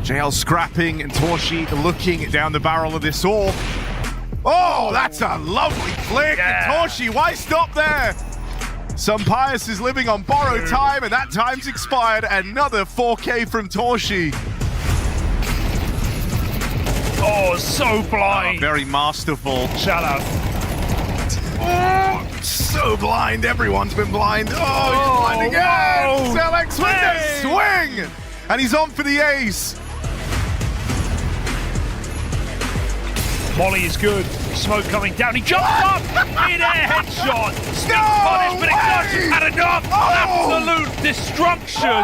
JL scrapping and Torshi looking down the barrel of this orb. Oh, that's a lovely flick. Yeah. And Torshi, why stop there? Some Pius is living on borrowed time, and that time's expired. Another 4K from Torshi. Oh, so blind. Very masterful. Shout out. Oh, so blind. Everyone's been blind. Oh, he's blind again. Whoa. Select with a swing. And he's on for the ace. Molly is good. Smoke coming down. He jumps up. Mid-air headshot. Sneak punish, but it's not had enough. Absolute destruction.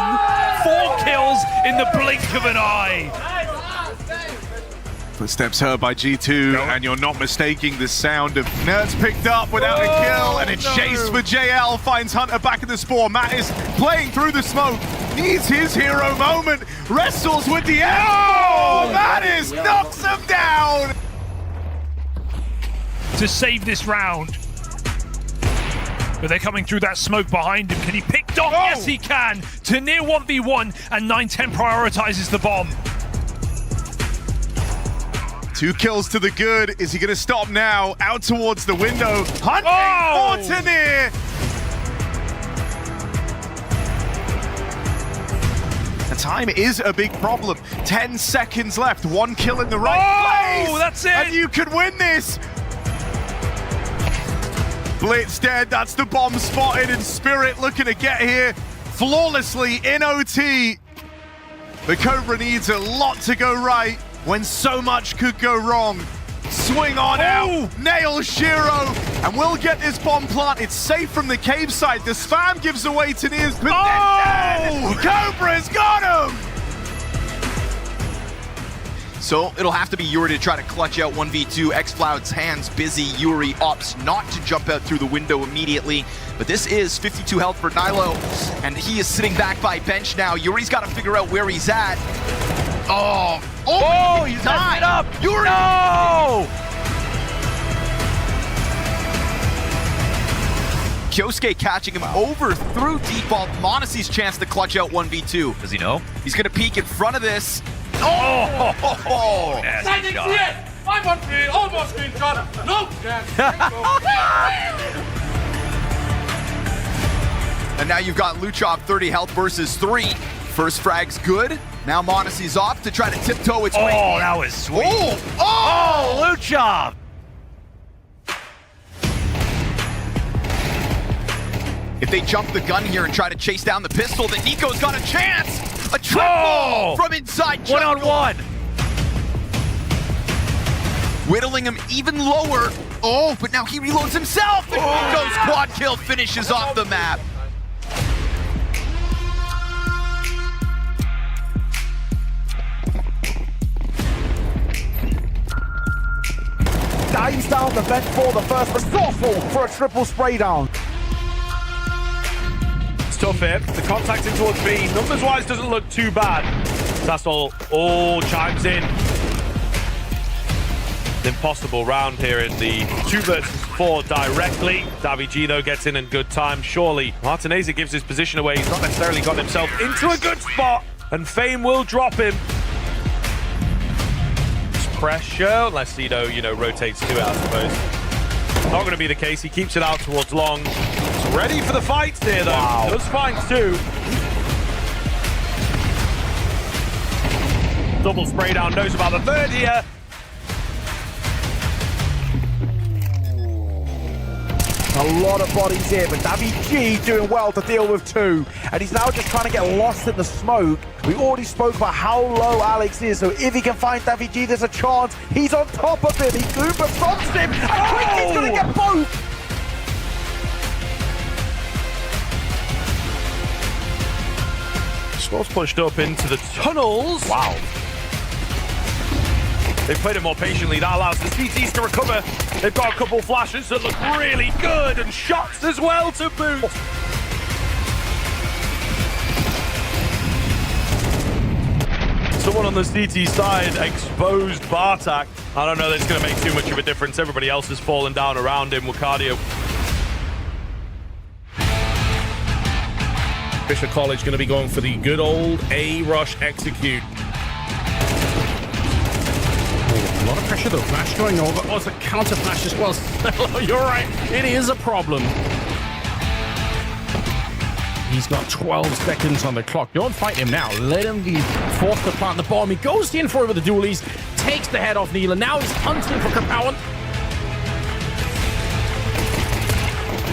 4 kills in the blink of an eye. Footsteps heard by G2, and you're not mistaking the sound of Nerds picked up without a kill, and a chase for JL finds Hunter back in the spawn. Matt is playing through the smoke, needs his hero moment, wrestles with the oh, Mattis knocks him down! To save this round. But they're coming through that smoke behind him. Can he pick Dom? Yes, he can. To near 1v1, and 9-10 prioritizes the bomb. 2 kills to the good. Is he going to stop now? Out towards the window. Hunting for Tanir. The time is a big problem. 10 seconds left. 1 kill in the right place. That's it. And you could win this. Blitz dead. That's the bomb spotted. And Spirit looking to get here flawlessly in OT. The Cobra needs a lot to go right when so much could go wrong. Swing on out, nails Shiro, and we'll get this bomb plant. It's safe from the cave side. The spam gives away to Niz, but then Cobra's got him! So it'll have to be Yuri to try to clutch out 1v2. xCloud's hands busy. Yuri opts not to jump out through the window immediately. But this is 52 health for Nilo, and he is sitting back by bench now. Yuri's got to figure out where he's at. He's tied up. Yuri! No! Kyosuke catching him over through default. Monte's chance to clutch out 1v2. Does he know? He's gonna peek in front of this. Nasty shot. And now you've got Luchov 30 health versus 3. First frag's good. Now Monte's off to try to tiptoe its way in. Oh, that was sweet. Oh, Luchov! If they jump the gun here and try to chase down the pistol, then Nico's got a chance! A triple from inside jungle. 1-on-1. Whittling him even lower. Oh, but now he reloads himself! And Nico's quad kill finishes off the map. Dives down the vent for the first, resourceful for a triple spray down. It's tough here. The contact in towards B. Numbers-wise doesn't look too bad. Sasol chimes in. The impossible round here in the 2 versus 4 directly. Davig though gets in good time. Surely Martinez gives his position away. He's not necessarily got himself into a good spot. And Fame will drop him. Pressure, unless Cedo, rotates to it, I suppose. Not going to be the case. He keeps it out towards long. He's ready for the fight here, though. Wow. Does find 2. Double spray down, knows about the 3rd here. A lot of bodies here, but Davig doing well to deal with 2. And he's now just trying to get lost in the smoke. We already spoke about how low Alex is, so if he can find Davig, there's a chance. He's on top of him. He Globant stops him, and Quickly's going to get both. Squall's pushed up into the tunnels. Wow. They've played it more patiently. That allows the CTs to recover. They've got a couple flashes that look really good, and shots as well to boot. Someone on the CT side exposed Bartak. I don't know that it's going to make too much of a difference. Everybody else has fallen down around him. Wacardio. Fisher College going to be going for the good old A rush execute. Oh, a lot of pressure though. Flash going over. Oh, it's a counter flash as well. You're right. It is a problem. He's got 12 seconds on the clock. Don't fight him now. Let him be forced to plant the bomb. He goes in for it with the dualies, takes the head off Neela. Now he's hunting for Kapowen.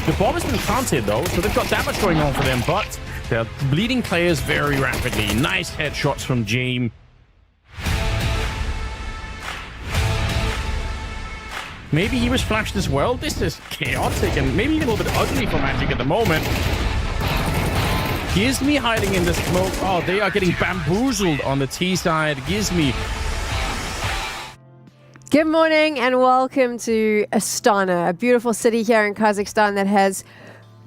The bomb has been planted though, so they've got damage going on for them, but they're bleeding players very rapidly. Nice headshots from James. Maybe he was flashed as well. This is chaotic and maybe a little bit ugly for Magic at the moment. Gizmi hiding in the smoke. Oh, they are getting bamboozled on the T side. Gizmi. Good morning and welcome to Astana, a beautiful city here in Kazakhstan that has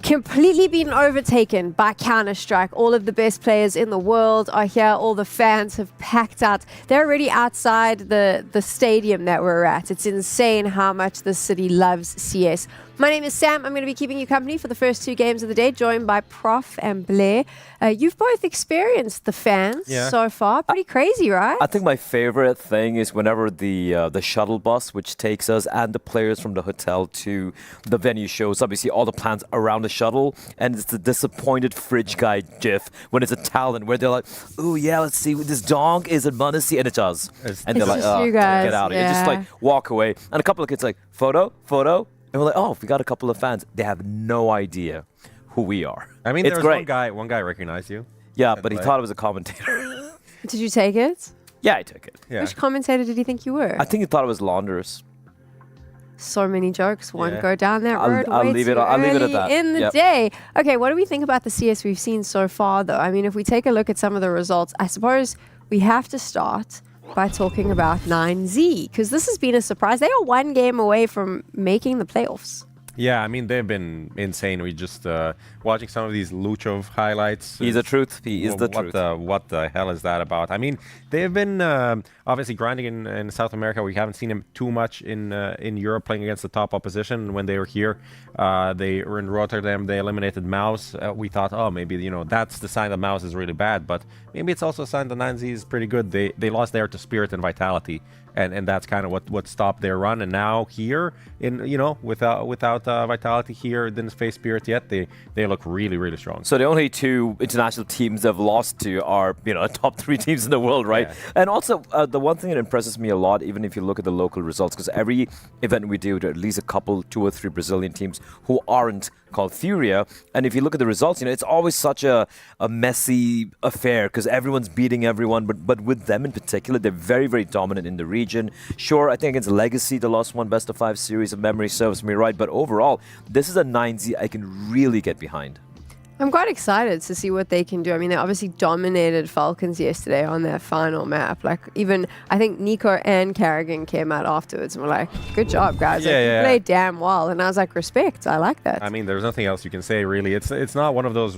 completely been overtaken by Counter-Strike. All of the best players in the world are here. All the fans have packed out. They're already outside the stadium that we're at. It's insane how much this city loves CS. My name is Sam. I'm going to be keeping you company for the first 2 games of the day, joined by Prof and Blair. You've both experienced the fans so far. Pretty crazy, right? I think my favorite thing is whenever the shuttle bus, which takes us and the players from the hotel to the venue shows up, you see all the plans around the shuttle, and it's the disappointed fridge guy gif when it's a talent where they're like, oh yeah, let's see, this donk is at Monte, and it does. And they're like, oh, you guys. get out of here. Just like walk away. And a couple of kids like, photo. And we're like, oh, we got a couple of fans. They have no idea who we are. I mean, it's there was great. one guy recognized you. Yeah, but he thought it was a commentator. Did you take it? Yeah, I took it. Yeah. Which commentator did he think you were? I think he thought it was Launders. So many jokes. Won't go down that road. I'll leave it at that. In the day. Okay, what do we think about the CS we've seen so far, though? I mean, if we take a look at some of the results, I suppose we have to start by talking about 9Z, because this has been a surprise. They are 1 game away from making the playoffs. Yeah, I mean, they've been insane. We just watching some of these Luchov highlights. He's the truth. He is the truth. What the hell is that about? I mean, they've been obviously grinding in South America. We haven't seen him too much in Europe playing against the top opposition. When they were here, they were in Rotterdam. They eliminated MOUZ. We thought, oh, maybe that's the sign that MOUZ is really bad, but maybe it's also a sign that 9Z is pretty good. They lost there to Spirit and Vitality. And that's kind of what stopped their run. And now here, without Vitality here, didn't face Spirit yet. They look really, really strong. So the only 2 international teams they've lost to are top 3 teams in the world, right? Yeah. And also the one thing that impresses me a lot, even if you look at the local results, because every event we do, there are at least a couple, 2 or 3 Brazilian teams who aren't called Furia. And if you look at the results, it's always such a messy affair because everyone's beating everyone. But with them in particular, they're very, very dominant in the region. Sure, I think against Legacy, the lost 1 best-of-5 series, if memory serves me right. But overall, this is a 9Z I can really get behind. I'm quite excited to see what they can do. I mean, they obviously dominated Falcons yesterday on their final map. Like, even, I think Nico and Carrigan came out afterwards and were like, good job, guys. You played damn well. And I was like, respect. I like that. I mean, there's nothing else you can say, really. It's not one of those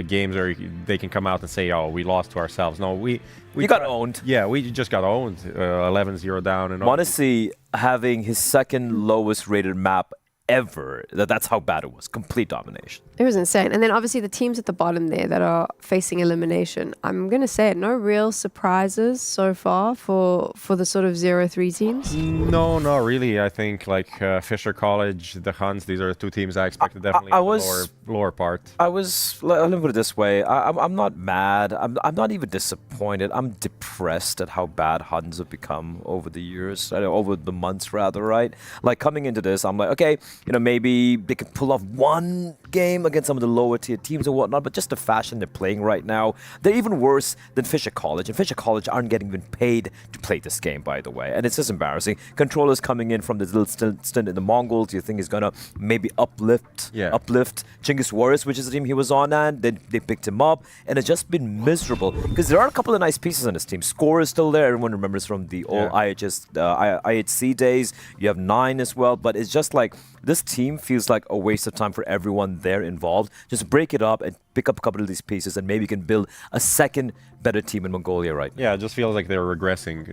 games where they can come out and say, oh, we lost to ourselves. No, we got owned. Yeah, we just got owned. 11-0 down. And Monte having his 2nd lowest rated map ever. That's how bad it was. Complete domination. It was insane. And then obviously the teams at the bottom there that are facing elimination, I'm going to say it, no real surprises so far for the sort of 0-3 teams? No, not really. I think like Fisher College, the Huns, these are the 2 teams I expected definitely in the lower part. Let me put it this way. I'm not mad. I'm not even disappointed. I'm depressed at how bad Huns have become over the years, over the months rather, right? Like coming into this, I'm like, okay, maybe they could pull off 1 game against some of the lower tier teams and whatnot, but just the fashion they're playing right now, they're even worse than Fisher College. And Fisher College aren't getting even paid to play this game, by the way. And it's just embarrassing. Controllers coming in from this little stint in the Mongols, you think is going to maybe uplift Chinggis Warriors, which is the team he was on, and then they picked him up. And it's just been miserable because there are a couple of nice pieces on this team. Score is still there. Everyone remembers from the old IHC days. You have 9 as well, but it's just like this team feels like a waste of time for everyone there involved. Just break it up and pick up a couple of these pieces, and maybe you can build a second better team in Mongolia right now. Yeah, it just feels like they're regressing,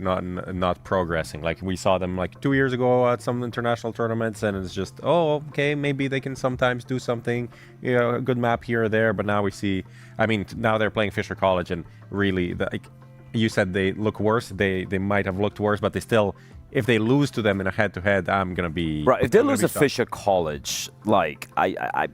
not progressing. Like we saw them like 2 years ago at some international tournaments, and it's just, oh, okay, maybe they can sometimes do something, a good map here or there. But now we see, I mean, now they're playing Fisher College, and really, like you said, they look worse. They might have looked worse, but they still, if they lose to them in a head-to-head, I'm gonna be Right, if they lose to shocked. Fisher College, like I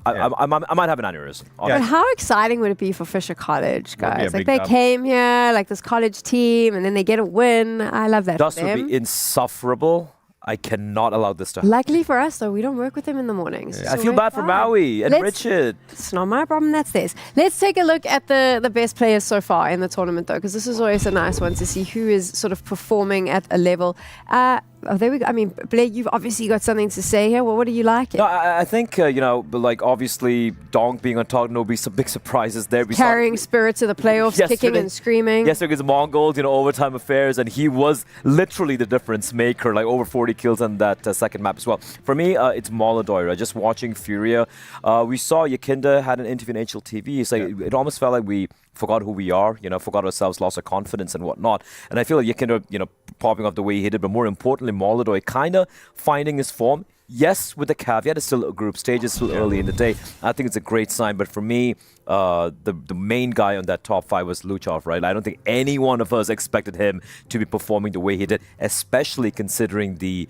might have an aneurysm. But how exciting would it be for Fisher College, Would be a guys? Like big they dub. came here, like this college team, and then they get a win. I love that Dust for would them. be insufferable. I cannot allow this to happen. Luckily for us, though, we don't work with them in the mornings. I so feel we're bad for fine. Maui and Let's- Richard. It's not my problem, that's theirs. Let's take a look at the best players so far in the tournament, though, because this is always a nice one to see who is sort of performing at a level. There we go. I mean, Blair, you've obviously got something to say here. Well, what do you like? No, I think, but like obviously Donk being on top, no be some big surprises there. We saw- Carrying Spirit to the playoffs, kicking Yesterday- and screaming. Yesterday against Mongols, overtime affairs, and he was literally the difference maker, like over 40 kills on that second map as well. For me, it's MongolZ, right? Just watching Furia. We saw Yakinda had an interview in HLTV. It's like, it almost felt like we forgot who we are, forgot ourselves, lost our confidence and whatnot. And I feel like Yakinda, popping off the way he did, but more importantly, MongolZ kind of finding his form. Yes, with the caveat, it's still a group stage, it's still early in the day. I think it's a great sign, but for me, the main guy on that top 5 was Luchov, right? I don't think any one of us expected him to be performing the way he did, especially considering the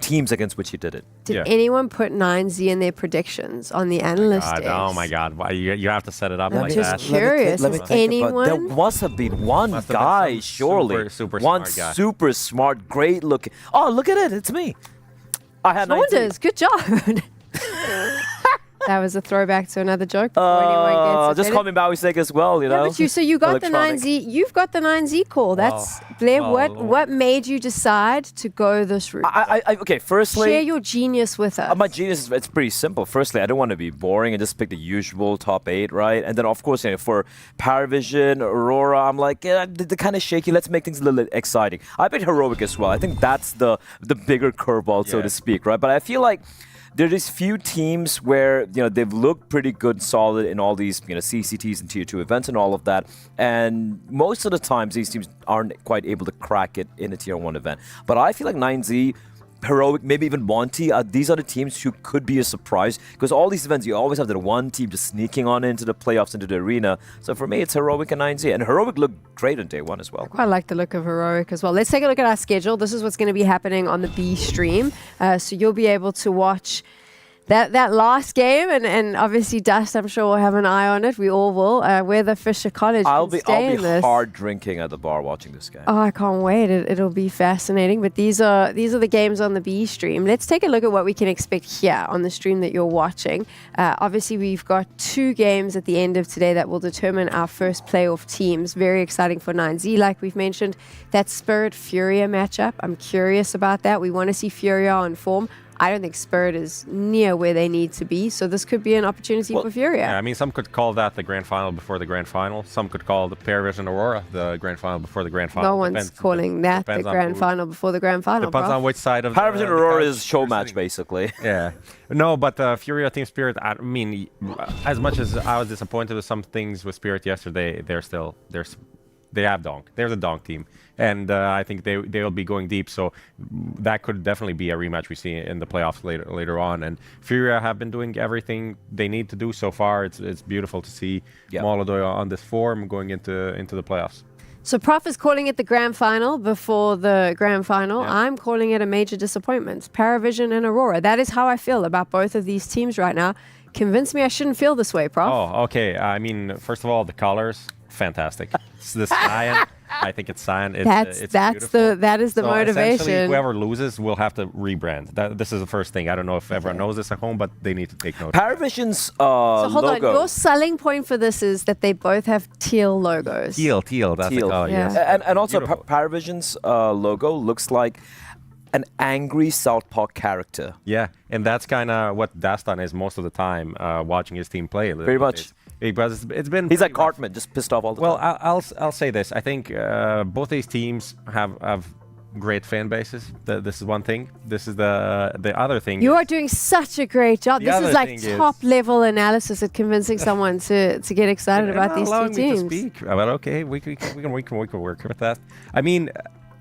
teams against which he did it. Did anyone put 9Z in their predictions on the analyst desk? Oh my God! Why you have to set it up I'm like just that? curious. Let me Is think about- anyone? There must have been one Must have been guy, some surely. super one smart guy. super smart, great looking. Oh, look at it. It's me. I had 19. Saunders, good job. That was a throwback to another joke. Before anyone gets Just offended. call me Maui Sake as well, Yeah, but so you got the Electronic. 9Z. You've got the 9Z call. That's Blair. What made you decide to go this route? Okay, firstly, Share your genius with us. my genius, it's pretty simple. Firstly, I don't want to be boring and just pick the usual top 8, right? And then, of course, for Paravision, Aurora, I'm like, they're kind of shaky. Let's make things a little exciting. I picked Heroic as well. I think that's the bigger curveball, so to speak, right? But I feel like there is few teams where they've looked pretty good, solid in all these CCTs and Tier 2 events and all of that. And most of the times, these teams aren't quite able to crack it in a Tier 1 event. But I feel like 9Z, Heroic, maybe even Monty, these are the teams who could be a surprise, because all these events, you always have that one team just sneaking on into the playoffs, into the arena. So for me, it's Heroic and 9Z. And Heroic looked great on day 1 as well. I like the look of Heroic as well. Let's take a look at our schedule. This is what's going to be happening on the B stream. So you'll be able to watch that last game, and obviously Dust, I'm sure, will have an eye on it. We all will. Whether Fisher College I'll can be stay in this. hard drinking at the bar watching this game. Oh, I can't wait. It'll be fascinating. But these are the games on the B stream. Let's take a look at what we can expect here on the stream that you're watching. Obviously, we've got 2 games at the end of today that will determine our first playoff teams. Very exciting for 9Z, like we've mentioned. That Spirit Furia matchup, I'm curious about that. We want to see Furia on form. I don't think Spirit is near where they need to be, so this could be an opportunity for Furia. Yeah, I mean, some could call that the grand final before the grand final. Some could call the PARIVISION Aurora the grand final before the grand final. No one's calling that the grand final before the grand final. Depends on which side of Paravision the Aurora couch is show you're match, sitting. basically. Yeah. No, but Furia Team Spirit, I mean, as much as I was disappointed with some things with Spirit yesterday, they have Donk. They're the Donk team. And I think they'll be going deep, so that could definitely be a rematch we see in the playoffs later on. And Furia have been doing everything they need to do so far. It's beautiful to see MongolZ on this form going into the playoffs. So Prof is calling it the grand final before the grand final. Yeah. I'm calling it a major disappointment. Paravision and Aurora. That is how I feel about both of these teams right now. Convince me I shouldn't feel this way, Prof. Oh, okay. I mean, first of all, the colors, fantastic. It's the cyan. I think it's cyan. That is the So essentially, motivation. whoever loses will have to rebrand. This is the first thing. I don't know if everyone knows this at home, but they need to take note. Paravision's So hold logo. on. Your selling point for this is that they both have teal logos. Teal. That's Teal. the color. Yeah. Yes. And also, Beautiful. Paravision's logo looks like an angry South Park character. Yeah, and that's kind of what Dastan is most of the time, watching his team play. Pretty much. Because it's been. He's like pretty rough. Cartman, just pissed off all the Well, time. I'll say this. I think both these teams have great fan bases. This is one thing. This is the other thing. You is- are doing such a great job. The This other is like thing is- top level analysis at convincing someone to get excited You're about not these two allowing me teams. to speak. Well, okay, we can work with that. I mean,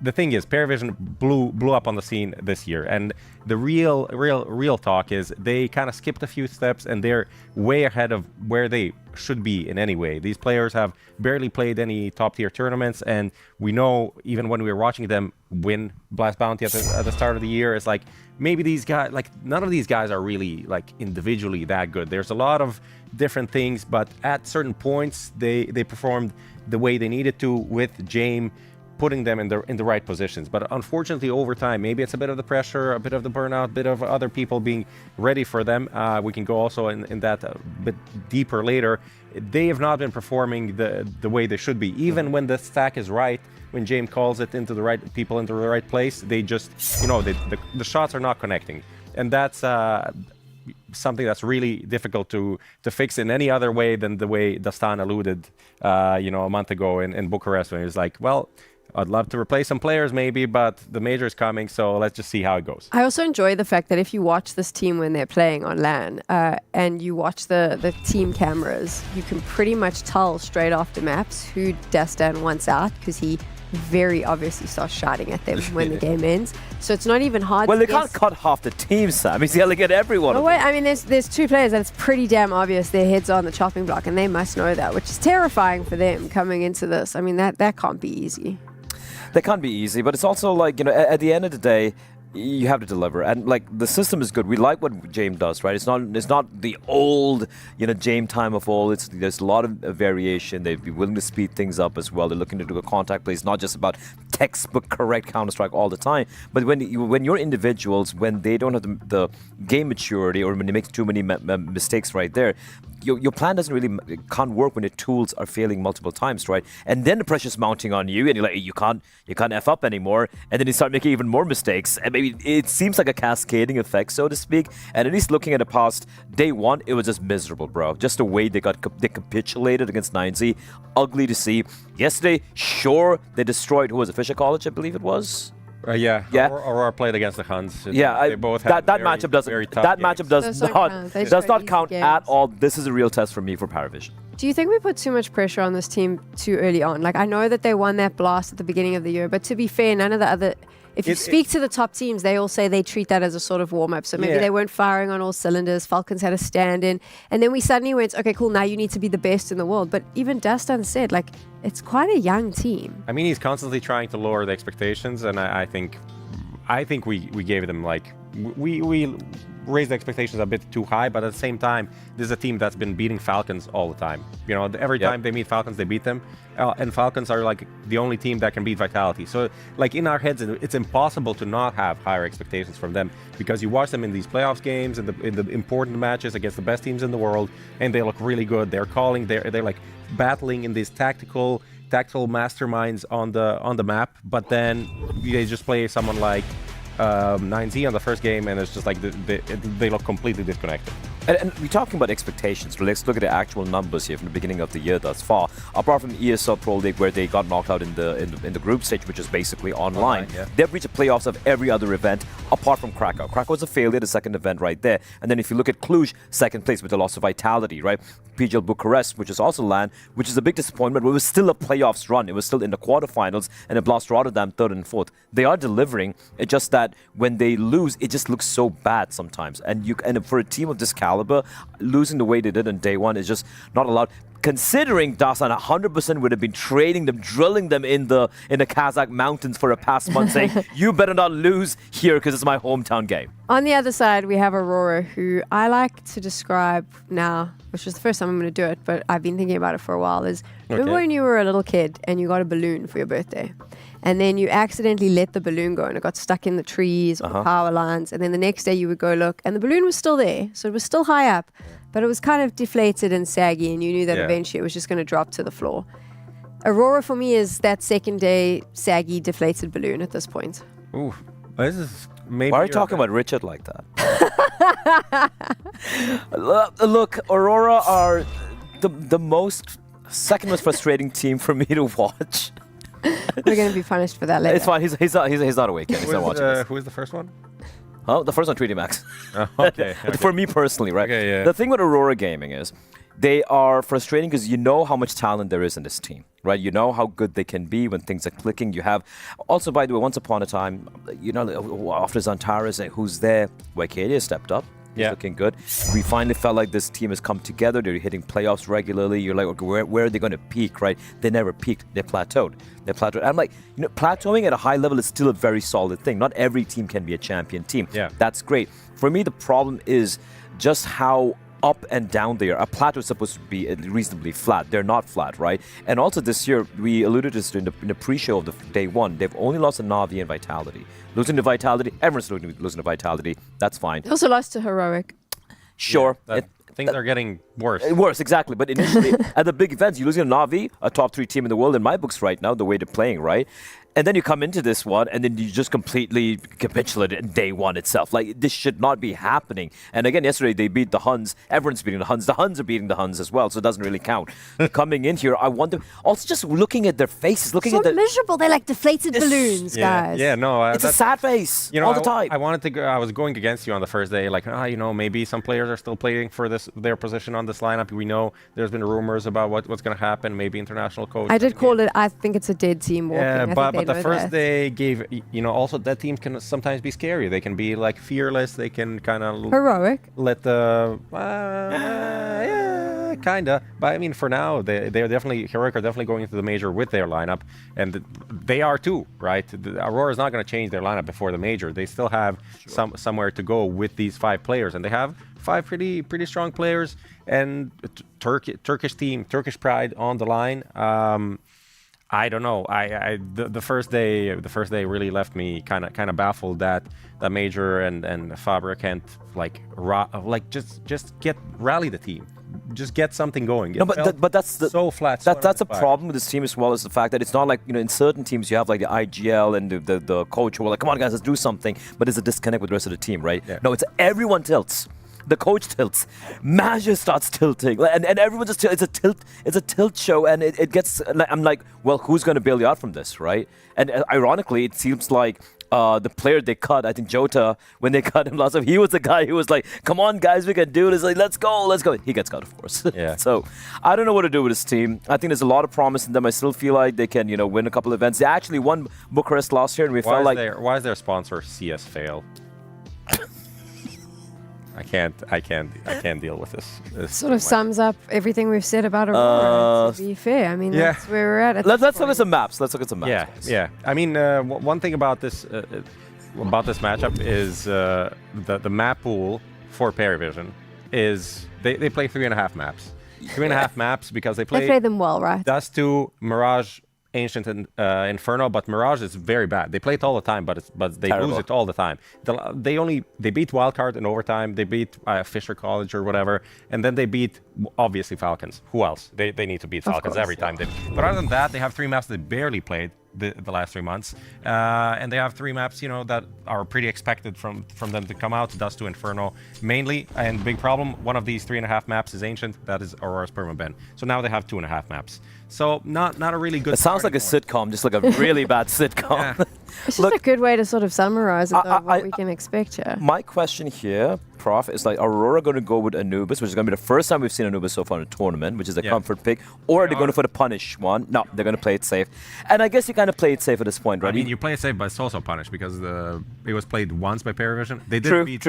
the thing is, PARIVISION blew up on the scene this year, and the real talk is they kind of skipped a few steps, and they're way ahead of where they should be in any way. These players have barely played any top-tier tournaments, and we know, even when we were watching them win Blast Bounty at the start of the year, it's like, maybe these guys, like, none of these guys are really, like, individually that good. There's a lot of different things, but at certain points, they performed the way they needed to, with James putting them in the right positions. But unfortunately, over time, maybe it's a bit of the pressure, a bit of the burnout, a bit of other people being ready for them. We can go also in that a bit deeper later. They have not been performing the way they should be. Even when the stack is right, when James calls it into the right people into the right place, they just, you know, the shots are not connecting. And that's something that's really difficult to fix in any other way than the way Dastan alluded, you know, a month ago in Bucharest, when he was like, well, I'd love to replace some players maybe, but the major is coming, so let's just see how it goes. I also enjoy the fact that if you watch this team when they're playing on LAN and you watch the team cameras, you can pretty much tell straight after maps who Dastan wants out, because he very obviously starts shouting at them when the game ends. So it's not even hard Well, to they can't cut half the team, Sam. He's yelling at everyone. Oh, wait, I mean, there's two players that it's pretty damn obvious their heads are on the chopping block, and they must know that, which is terrifying for them coming into this. I mean, that can't be easy. That can't be easy, but it's also like, you know, at the end of the day, you have to deliver, and like the system is good. We like what James does, right? It's not the old, you know, James time of old. There's a lot of variation. They'd be willing to speed things up as well. They're looking to do a contact play. It's not just about textbook correct Counter-Strike all the time. But when you're individuals, when they don't have the game maturity, or when they make too many mistakes right there, your plan can't work when your tools are failing multiple times, right? And then the pressure's mounting on you, and you're like, you can't F up anymore. And then you start making even more mistakes. And maybe it seems like a cascading effect, so to speak. And at least looking at the past, day one, it was just miserable, bro. Just the way they capitulated against 9Z. Ugly to see. Yesterday, sure, they destroyed, who was it, Fisher College, I believe it was? Yeah. Aurora played against the Huns. Yeah, they both that matchup does not count at all. This is a real test for me for Paravision. Do you think we put too much pressure on this team too early on? Like, I know that they won that blast at the beginning of the year, but to be fair, none of the other... If you speak to the top teams, they all say they treat that as a sort of warm-up. So maybe they weren't firing on all cylinders. Falcons had a stand-in. And then we suddenly went, okay, cool, now you need to be the best in the world. But even Dastan said, like, it's quite a young team. I mean, he's constantly trying to lower the expectations, and I think we gave them, like, we raised the expectations a bit too high, but at the same time, this is a team that's been beating Falcons all the time. You know, every time they meet Falcons, they beat them. And Falcons are, like, the only team that can beat Vitality. So, like, in our heads, it's impossible to not have higher expectations from them, because you watch them in these playoffs games, in the important matches against the best teams in the world, and they look really good. They're calling, they're like battling in these tactical masterminds on the map, but then they just play someone like 9Z on the first game, and it's just like they look completely disconnected. And we're talking about expectations. So let's look at the actual numbers here from the beginning of the year thus far. Apart from ESL Pro League, where they got knocked out in the group stage, which is basically online. They've reached the playoffs of every other event apart from Krakow. Krakow was a failure, the second event right there. And then if you look at Cluj, second place with the loss of Vitality, right? PGL Bucharest, which is also LAN, which is a big disappointment, but it was still a playoffs run. It was still in the quarterfinals, and it lost Rotterdam third and fourth. They are delivering. It's just that when they lose, it just looks so bad sometimes. And for a team of this caliber, losing the way they did on day one is just not allowed. Considering Dastan 100% would have been training them, drilling them in the Kazakh mountains for a past month, saying, you better not lose here because it's my hometown game. On the other side, we have Aurora, who I like to describe now, which is the first time I'm going to do it, but I've been thinking about it for a while, is remember when you were a little kid and you got a balloon for your birthday? And then you accidentally let the balloon go and it got stuck in the trees or the power lines. And then the next day you would go look and the balloon was still there. So it was still high up, but it was kind of deflated and saggy, and you knew that eventually it was just going to drop to the floor. Aurora for me is that second day saggy, deflated balloon at this point. Ooh, this is maybe... Why are you talking about Richard like that? Look, Aurora are the second most frustrating team for me to watch. We're going to be punished for that later. It's fine. He's not awake yet. He's not watching this. Who is the first one? Oh, the first one, 3D Max. Okay. For me personally, right? Okay, yeah. The thing with Aurora Gaming is, they are frustrating because you know how much talent there is in this team, right? You know how good they can be when things are clicking. You have, also, by the way, once upon a time, you know, after Zantares, who's there, Wakadia stepped up. He's looking good. We finally felt like this team has come together. They're hitting playoffs regularly. You're like, okay, where are they going to peak, right? They never peaked. They plateaued. I'm like, you know, plateauing at a high level is still a very solid thing. Not every team can be a champion team. Yeah. That's great. For me, the problem is just how up and down they are. A plateau is supposed to be reasonably flat. They're not flat, right? And also this year, we alluded to this in the pre-show of the day one. They've only lost to Na'Vi and Vitality. Losing to Vitality, everyone's losing to Vitality. That's fine. They also lost to Heroic. Sure. Things are getting worse. Worse, exactly. But initially, at the big events, you're losing to Na'Vi, a top 3 team in the world in my books right now, the way they're playing, right? And then you come into this one, and then you just completely capitulate in day one itself. Like, this should not be happening. And again, yesterday, they beat the Huns. Everyone's beating the Huns. The Huns are beating the Huns as well, so it doesn't really count. Coming in here, I wonder... Also, just looking at their faces, looking So at their... miserable. They're like deflated balloons, guys. Yeah, no. It's a sad face, you know, all the time. I wanted to go, I was going against you on the first day, like, you know, maybe some players are still playing for their position on this lineup. We know there's been rumors about what's going to happen, maybe international coach. I did call it, I think it's a dead team walking. Yeah, I but think the they know first that. day gave, you know, also that team can sometimes be scary. They can be like fearless. They can kind of Heroic. let the yeah, kinda. But I mean, for now, they're definitely Heroic are definitely going into the major with their lineup, and they are too, right? Aurora is not going to change their lineup before the major. They still have somewhere to go with these 5 players, and they have 5 pretty strong players and Turkish team, Turkish pride on the line. I don't know. The first day really left me kind of baffled that Major and Fabra can't just rally the team, just get something going. No, but that's the, so flat. That's a problem with this team as well, is the fact that it's not like, you know, in certain teams you have like the IGL and the coach who are like, come on guys, let's do something, but there's a disconnect with the rest of the team, right? Yeah. No, it's everyone tilts. The coach tilts, Major starts tilting, and everyone just it's a tilt show, and it gets. I'm like, well, who's going to bail you out from this, right? And ironically, it seems like the player they cut, I think Jota, when they cut him last time, he was the guy who was like, come on guys, we can do this, like, let's go. He gets cut, of course. Yeah. So I don't know what to do with this team. I think there's a lot of promise in them. I still feel like they can, you know, win a couple of events. They actually won Bucharest last year, and we felt like why is their sponsor CS Fail? I can't deal with this. Sort of sums up everything we've said about Aurora, to be fair. I mean, that's where we're at. Let's look at some maps. Let's look at some maps. Yeah, guys. yeah. I mean, one thing about this matchup is the map pool for PARIVISION is they play 3.5 maps. 3.5 maps because they play them well, right? Dust 2, Mirage, Ancient, and Inferno, but Mirage is very bad. They play it all the time, but they lose it all the time. They beat Wildcard in overtime. They beat Fisher College or whatever, and then they beat obviously Falcons. Who else? They need to beat Falcons every time. But other than that, they have 3 maps they barely played the last 3 months, and they have 3 maps, you know, that are pretty expected from them to come out. Dust to Inferno mainly, and big problem. One of these 3.5 maps is Ancient. That is Aurora's Permaben. So now they have 2.5 maps. So not a really good. It sounds like a sitcom, just like a really bad sitcom. Yeah. It's just a good way to sort of summarize it, what we can expect here. My question here, Prof, is like, Aurora going to go with Anubis, which is going to be the first time we've seen Anubis so far in a tournament, which is a comfort pick, or are they going for the punish one? No, they're going to play it safe. And I guess you kind of play it safe at this point, right? I mean, you play it safe, but it's also punish because it was played once by PARIVISION. They did beat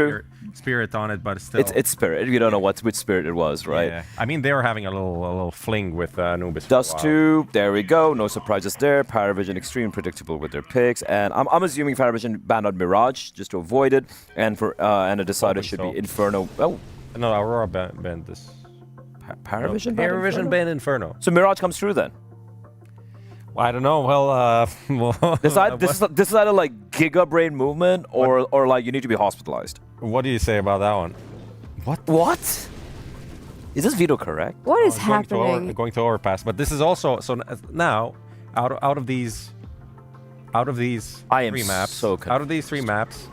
Spirit on it, but still. It's Spirit. You don't know which Spirit it was, right? Yeah. I mean, they were having a little fling with Anubis. Dust 2, there we go. No surprises there. PARIVISION extremely predictable with their picks, and I'm assuming PARIVISION banned out Mirage just to avoid it, and a decider should be Inferno. Oh, no, Aurora banned this. PARIVISION. PARIVISION banned Inferno. So Mirage comes through then. Well, I don't know. Well, this is either like Giga Brain movement or like you need to be hospitalized. What do you say about that one? What? Is this Veto correct? What is happening? Going to overpass, but this is also so now out of these 3 maps. So confused. Out of these 3 maps,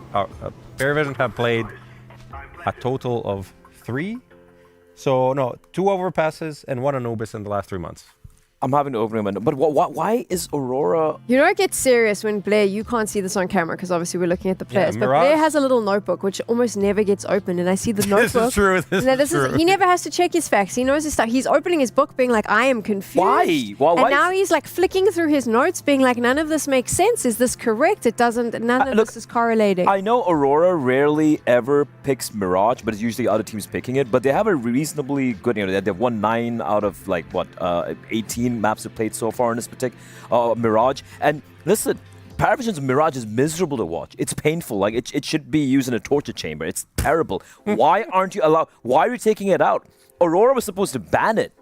PARIVISION have played a total of 3. So no, 2 overpasses and 1 Anubis in the last 3 months. I'm having to open him. But why is Aurora? You know, it gets serious when Blair, you can't see this on camera because obviously we're looking at the players, but Mirage. Blair has a little notebook which almost never gets opened, and I see the notebook. This is true. This is true. He never has to check his facts. He knows his stuff. He's opening his book being like, I am confused. Why? And now he's like flicking through his notes being like, none of this makes sense. Is this correct? It doesn't. None of this is correlating. I know Aurora rarely ever picks Mirage, but it's usually other teams picking it. But they have a reasonably good, they've won 9 out of like, 18 maps they've played so far in this particular Mirage. And listen, PARIVISION's Mirage is miserable to watch. It's painful. Like it should be used in a torture chamber. It's terrible. Why aren't you allowed? Why are you taking it out? Aurora was supposed to ban it.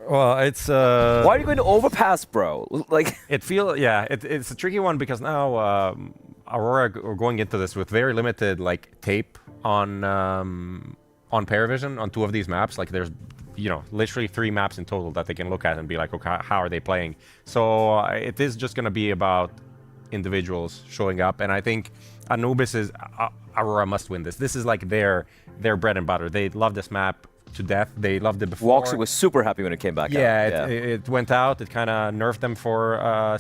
Well, it's why are you going to overpass, bro? Like it's a tricky one because now Aurora are going into this with very limited like tape on PARIVISION on 2 of these maps. Like there's literally 3 maps in total that they can look at and be like, okay, how are they playing? So it is just going to be about individuals showing up, and I think Anubis is Aurora must win this. This is like their bread and butter. They love this map to death. They loved it before. Walksy was super happy when it came back out. It went out. It kind of nerfed them for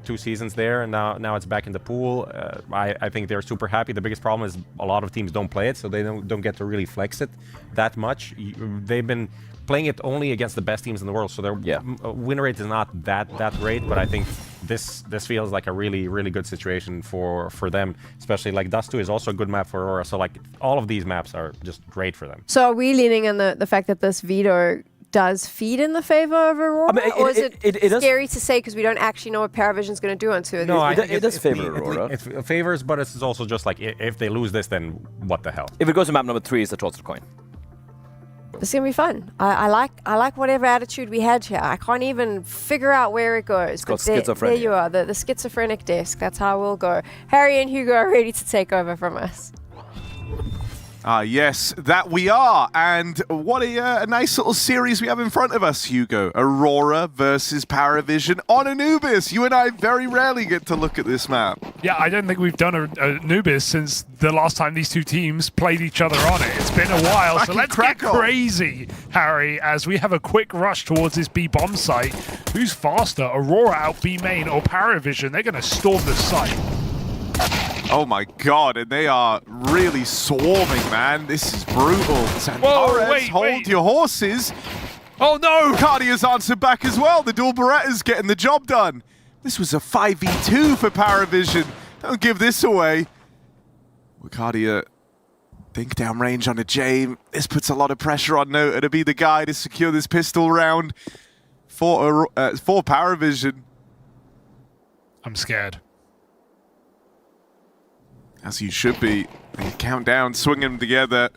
2 seasons there, and now it's back in the pool. I think they're super happy. The biggest problem is a lot of teams don't play it, so they don't get to really flex it that much. They've been playing it only against the best teams in the world, so their win rate is not that great. But I think this feels like a really good situation for them, especially like Dust 2 is also a good map for Aurora. So like all of these maps are just great for them. So are we leaning on the fact that this Veto does feed in the favor of Aurora? Or is it scary to say because we don't actually know what PARIVISION's going to do on 2 of these? No, it does favor Aurora. It favors, but it's also just like if they lose this, then what the hell? If it goes to map number 3, it's the toss of the coin. It's gonna be fun. I like whatever attitude we had here. I can't even figure out where it goes. It's called there schizophrenia. you are, the schizophrenic desk. That's how we'll go. Harry and Hugo are ready to take over from us. Yes, that we are. And what a nice little series we have in front of us, Hugo. Aurora versus PARIVISION on Anubis. You and I very rarely get to look at this map. Yeah, I don't think we've done a Anubis since the last time these 2 teams played each other on it. It's been a while, so let's get crazy, Harry, as we have a quick rush towards this B bomb site. Who's faster, Aurora out B main or PARIVISION? They're going to storm the site. Oh my god, and they are really swarming, man. This is brutal. Santares, hold your horses. Oh no! Cardia's answered back as well. The dual Beretta's getting the job done. This was a 5v2 for PARIVISION. Don't give this away. Cardia, think down range on a Jame. This puts a lot of pressure on Nota to be the guy to secure this pistol round for PARIVISION. I'm scared. As you should be. They count down, swing them together.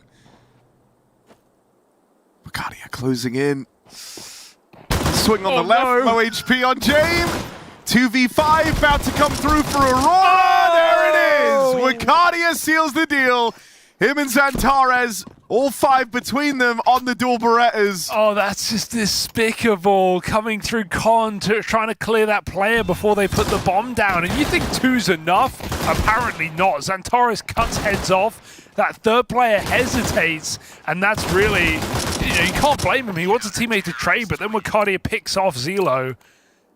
Cardia closing in. Swing on the left, low HP on Jame. 2v5 about to come through for Aurora. There it is. Wakadia seals the deal. Him and Santares, all 5 between them on the dual Berettas. Oh, that's just despicable. Coming through Con, trying to clear that player before they put the bomb down. And you think 2's enough? Apparently not. Santares cuts heads off. That 3rd player hesitates. And that's really, you can't blame him. He wants a teammate to trade, but then Wakadia picks off Zelo.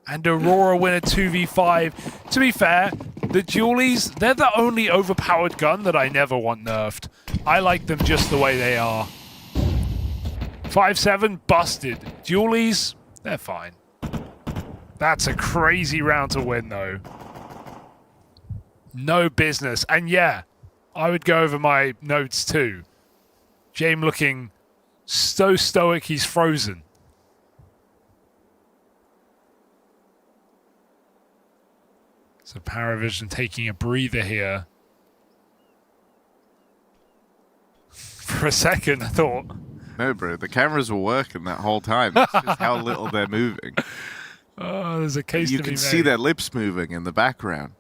And Aurora win a 2v5. To be fair, the dualies, they're the only overpowered gun that I never want nerfed. I like them just the way they are. 5-7, busted. Dualies, they're fine. That's a crazy round to win, though. No business. And yeah, I would go over my notes too. Jame looking so stoic he's frozen. So PARIVISION taking a breather here. For a second, I thought... No, bro, the cameras were working that whole time. It's just how little they're moving. Oh, there's a case to be made. You can see their lips moving in the background.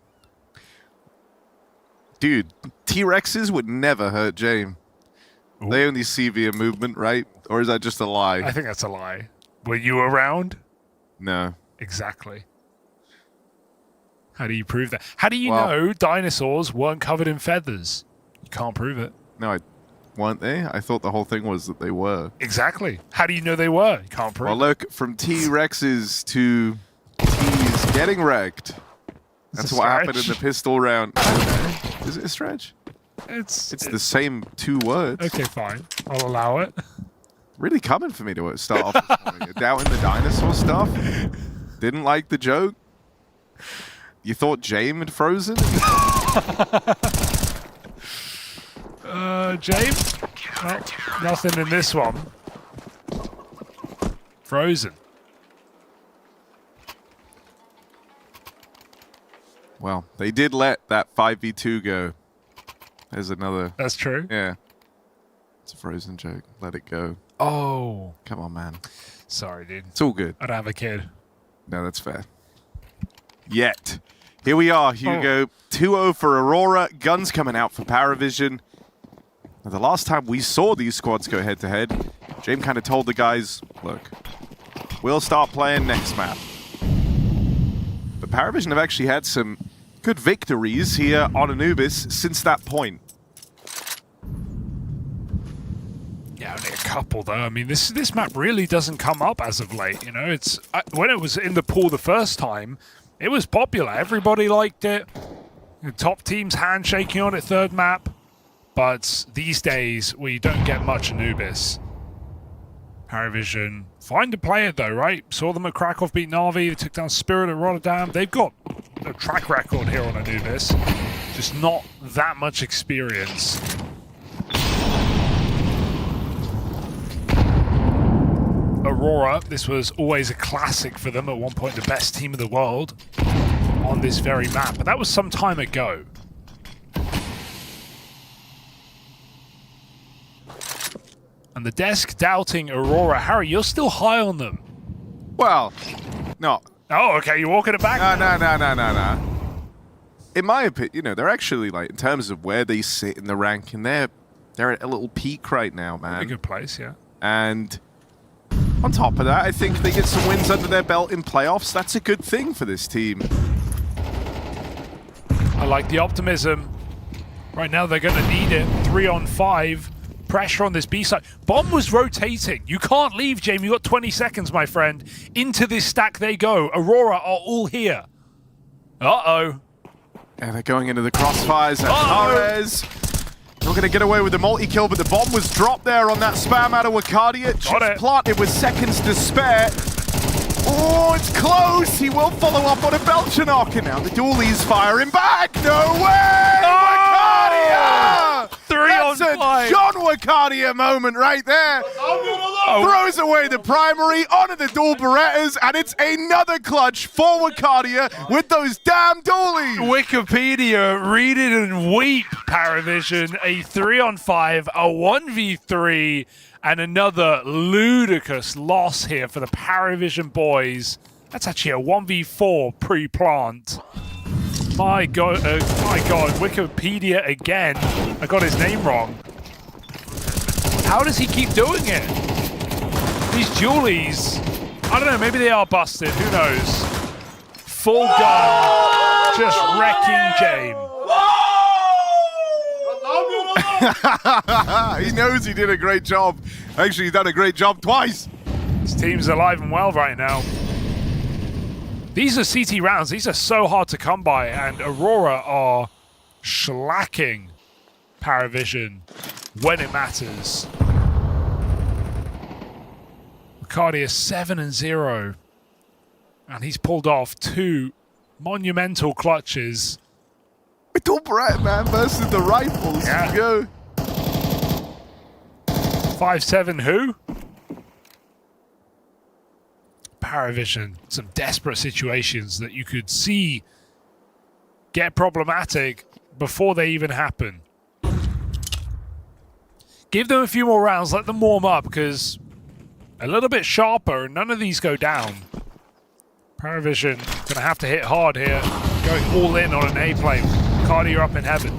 Dude, T-Rexes would never hurt Jame. Ooh. They only see via movement, right? Or is that just a lie? I think that's a lie. Were you around? No. Exactly. How do you prove that? How do you know dinosaurs weren't covered in feathers? You can't prove it. No, weren't they? I thought the whole thing was that they were. Exactly. How do you know they were? You can't prove. Well, look, from T-Rexes to T's getting wrecked. That's what happened in the pistol round. Is it a stretch? It's the same 2 words. Okay, fine. I'll allow it. Really coming for me to start off this morning. Doubting the dinosaur stuff. Didn't like the joke. You thought James had frozen? James? Well, nothing in this one. Frozen. Well, they did let that 5v2 go. There's another. That's true. Yeah. It's a frozen joke. Let it go. Oh. Come on, man. Sorry, dude. It's all good. I don't have a kid. No, that's fair. Yet. Here we are, Hugo. 2-0 for Aurora. Guns coming out for Paravision. Now, the last time we saw these squads go head-to-head, James kind of told the guys, look, we'll start playing next map. But Paravision have actually had some good victories here on Anubis since that point. Yeah, only a couple though. I mean, this map really doesn't come up as of late. You know, it's when it was in the pool the first time, it was popular. Everybody liked it. The top teams handshaking on it, third map. But these days, we don't get much Anubis. Paravision, fine to play it though, right? Saw them at Krakow beat Na'Vi. They took down Spirit at Rotterdam. They've got a track record here on Anubis. Just not that much experience. Aurora, this was always a classic for them. At one point, the best team of the world on this very map. But that was some time ago. And the desk doubting Aurora. Harry, you're still high on them. Well, no. Oh, okay, you're walking it back? No. In my opinion, you know, they're actually, like, in terms of where they sit in the ranking, they're at a little peak right now, man. A good place, yeah. And on top of that, I think they get some wins under their belt in playoffs. That's a good thing for this team. I like the optimism. Right now, they're going to need it. 3-on-5. Pressure on this B side. Bomb was rotating. You can't leave, Jamie. You got 20 seconds, my friend. Into this stack they go. Aurora are all here. Uh-oh. And they're going into the crossfires. And Perez not going to get away with the multi-kill, but the bomb was dropped there on that spam out of Wakadia. Just planted with seconds to spare. Oh, it's close. He will follow up on a Belchanok. And now the dualies firing back. No way! Wakadia! 3-on-5. John Wakadia moment right there. Throws away the primary onto the dual Berettas, and it's another clutch for Wakadia with those damn dualies. Wikipedia, read it and weep, Paravision. A 3-on-5, a 1v3, and another ludicrous loss here for the Paravision boys. That's actually a 1v4 pre-plant. My God, Wikipedia again. I got his name wrong. How does he keep doing it? These dualies, I don't know, maybe they are busted, who knows? Full gun, just wrecking James. He knows he did a great job. Actually, he's done a great job twice. This team's alive and well right now. These are CT rounds. These are so hard to come by, and Aurora are shellacking Paravision when it matters. Wakadia 7-0, and he's pulled off 2 monumental clutches. With all Brett, man, versus the rifles. Yeah. Go. 5-7 who? Paravision, some desperate situations that you could see get problematic before they even happen. Give them a few more rounds, let them warm up, because a little bit sharper and none of these go down. Paravision gonna have to hit hard here, going all in on an A plane. Cardi, you're up in heaven.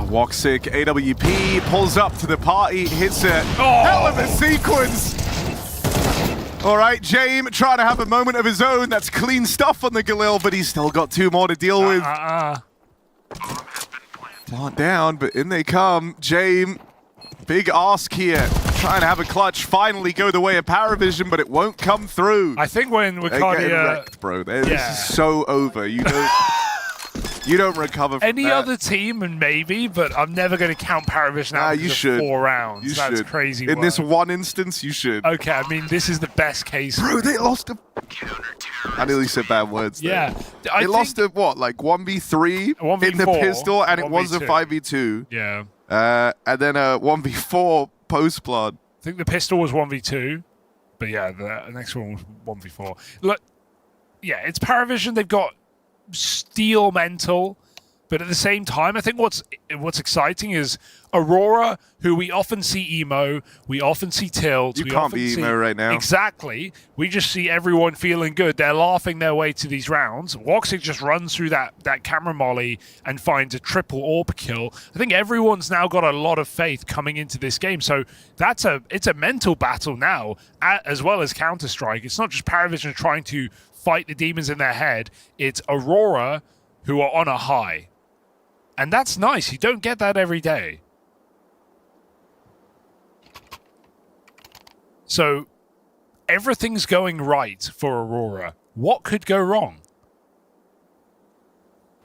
Woxic, AWP, pulls up to the party, hits a hell of a sequence. All right, James trying to have a moment of his own. That's clean stuff on the Galil, but he's still got 2 more to deal with. Plant down, but in they come. Jame, big ask here. Trying to have a clutch finally go the way of Paravision, but it won't come through. I think when They're getting Wicardia... wrecked, bro. This is so over. You don't recover from Any that. other team, and maybe, but I'm never going to count Paravision out you because of should. 4 rounds. You That's should. crazy In work. this one instance, you should. Okay, I mean, this is the best case. Bro, they lost a... I nearly said bad words there. Yeah. They lost a, what, like 1v3 1v4, in the pistol, and it was a 1v2. 5v2. Yeah. And then a 1v4 post-blood. I think the pistol was 1v2, but yeah, the next one was 1v4. Look, yeah, it's Paravision. They've got steel mental, but at the same time, I think what's exciting is Aurora, who we often see emo, we often see tilt. You we can't often be see, emo right now. Exactly. We just see everyone feeling good. They're laughing their way to these rounds. Woxic just runs through that camera molly and finds a triple AWP kill. I think everyone's now got a lot of faith coming into this game. So it's a mental battle now, as well as Counter-Strike. It's not just Paravision trying to fight the demons in their head. It's Aurora who are on a high. And that's nice. You don't get that every day. So everything's going right for Aurora. What could go wrong?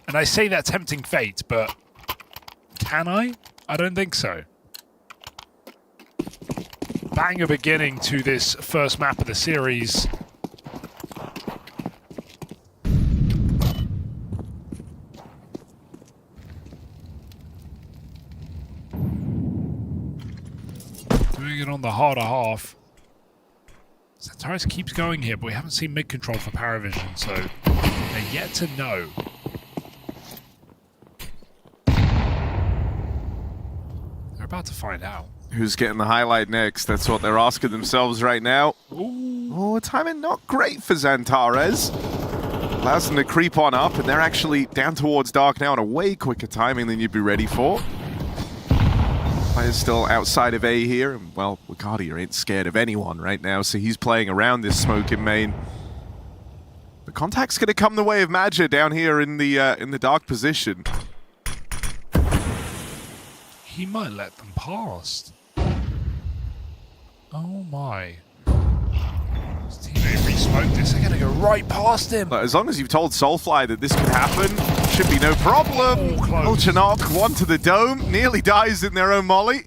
And I say that tempting fate, but can I? I don't think so. Banger beginning to this first map of the series. Doing it on the harder half. Santaris keeps going here, but we haven't seen mid control for Paravision, so they're yet to know. They're about to find out. Who's getting the highlight next? That's what they're asking themselves right now. Ooh. Oh, timing not great for Xantares. Allows them to creep on up, and they're actually down towards dark now on a way quicker timing than you'd be ready for. Players still outside of A here, and well, Wicardia ain't scared of anyone right now, so he's playing around this smoke in main. The contact's going to come the way of Madja down here in the dark position. He might let them past. Oh my. His teammate re-smoked this. They're going to go right past him. But as long as you've told Soulfly that this could happen, should be no problem. Ultranok, one to the dome, nearly dies in their own molly.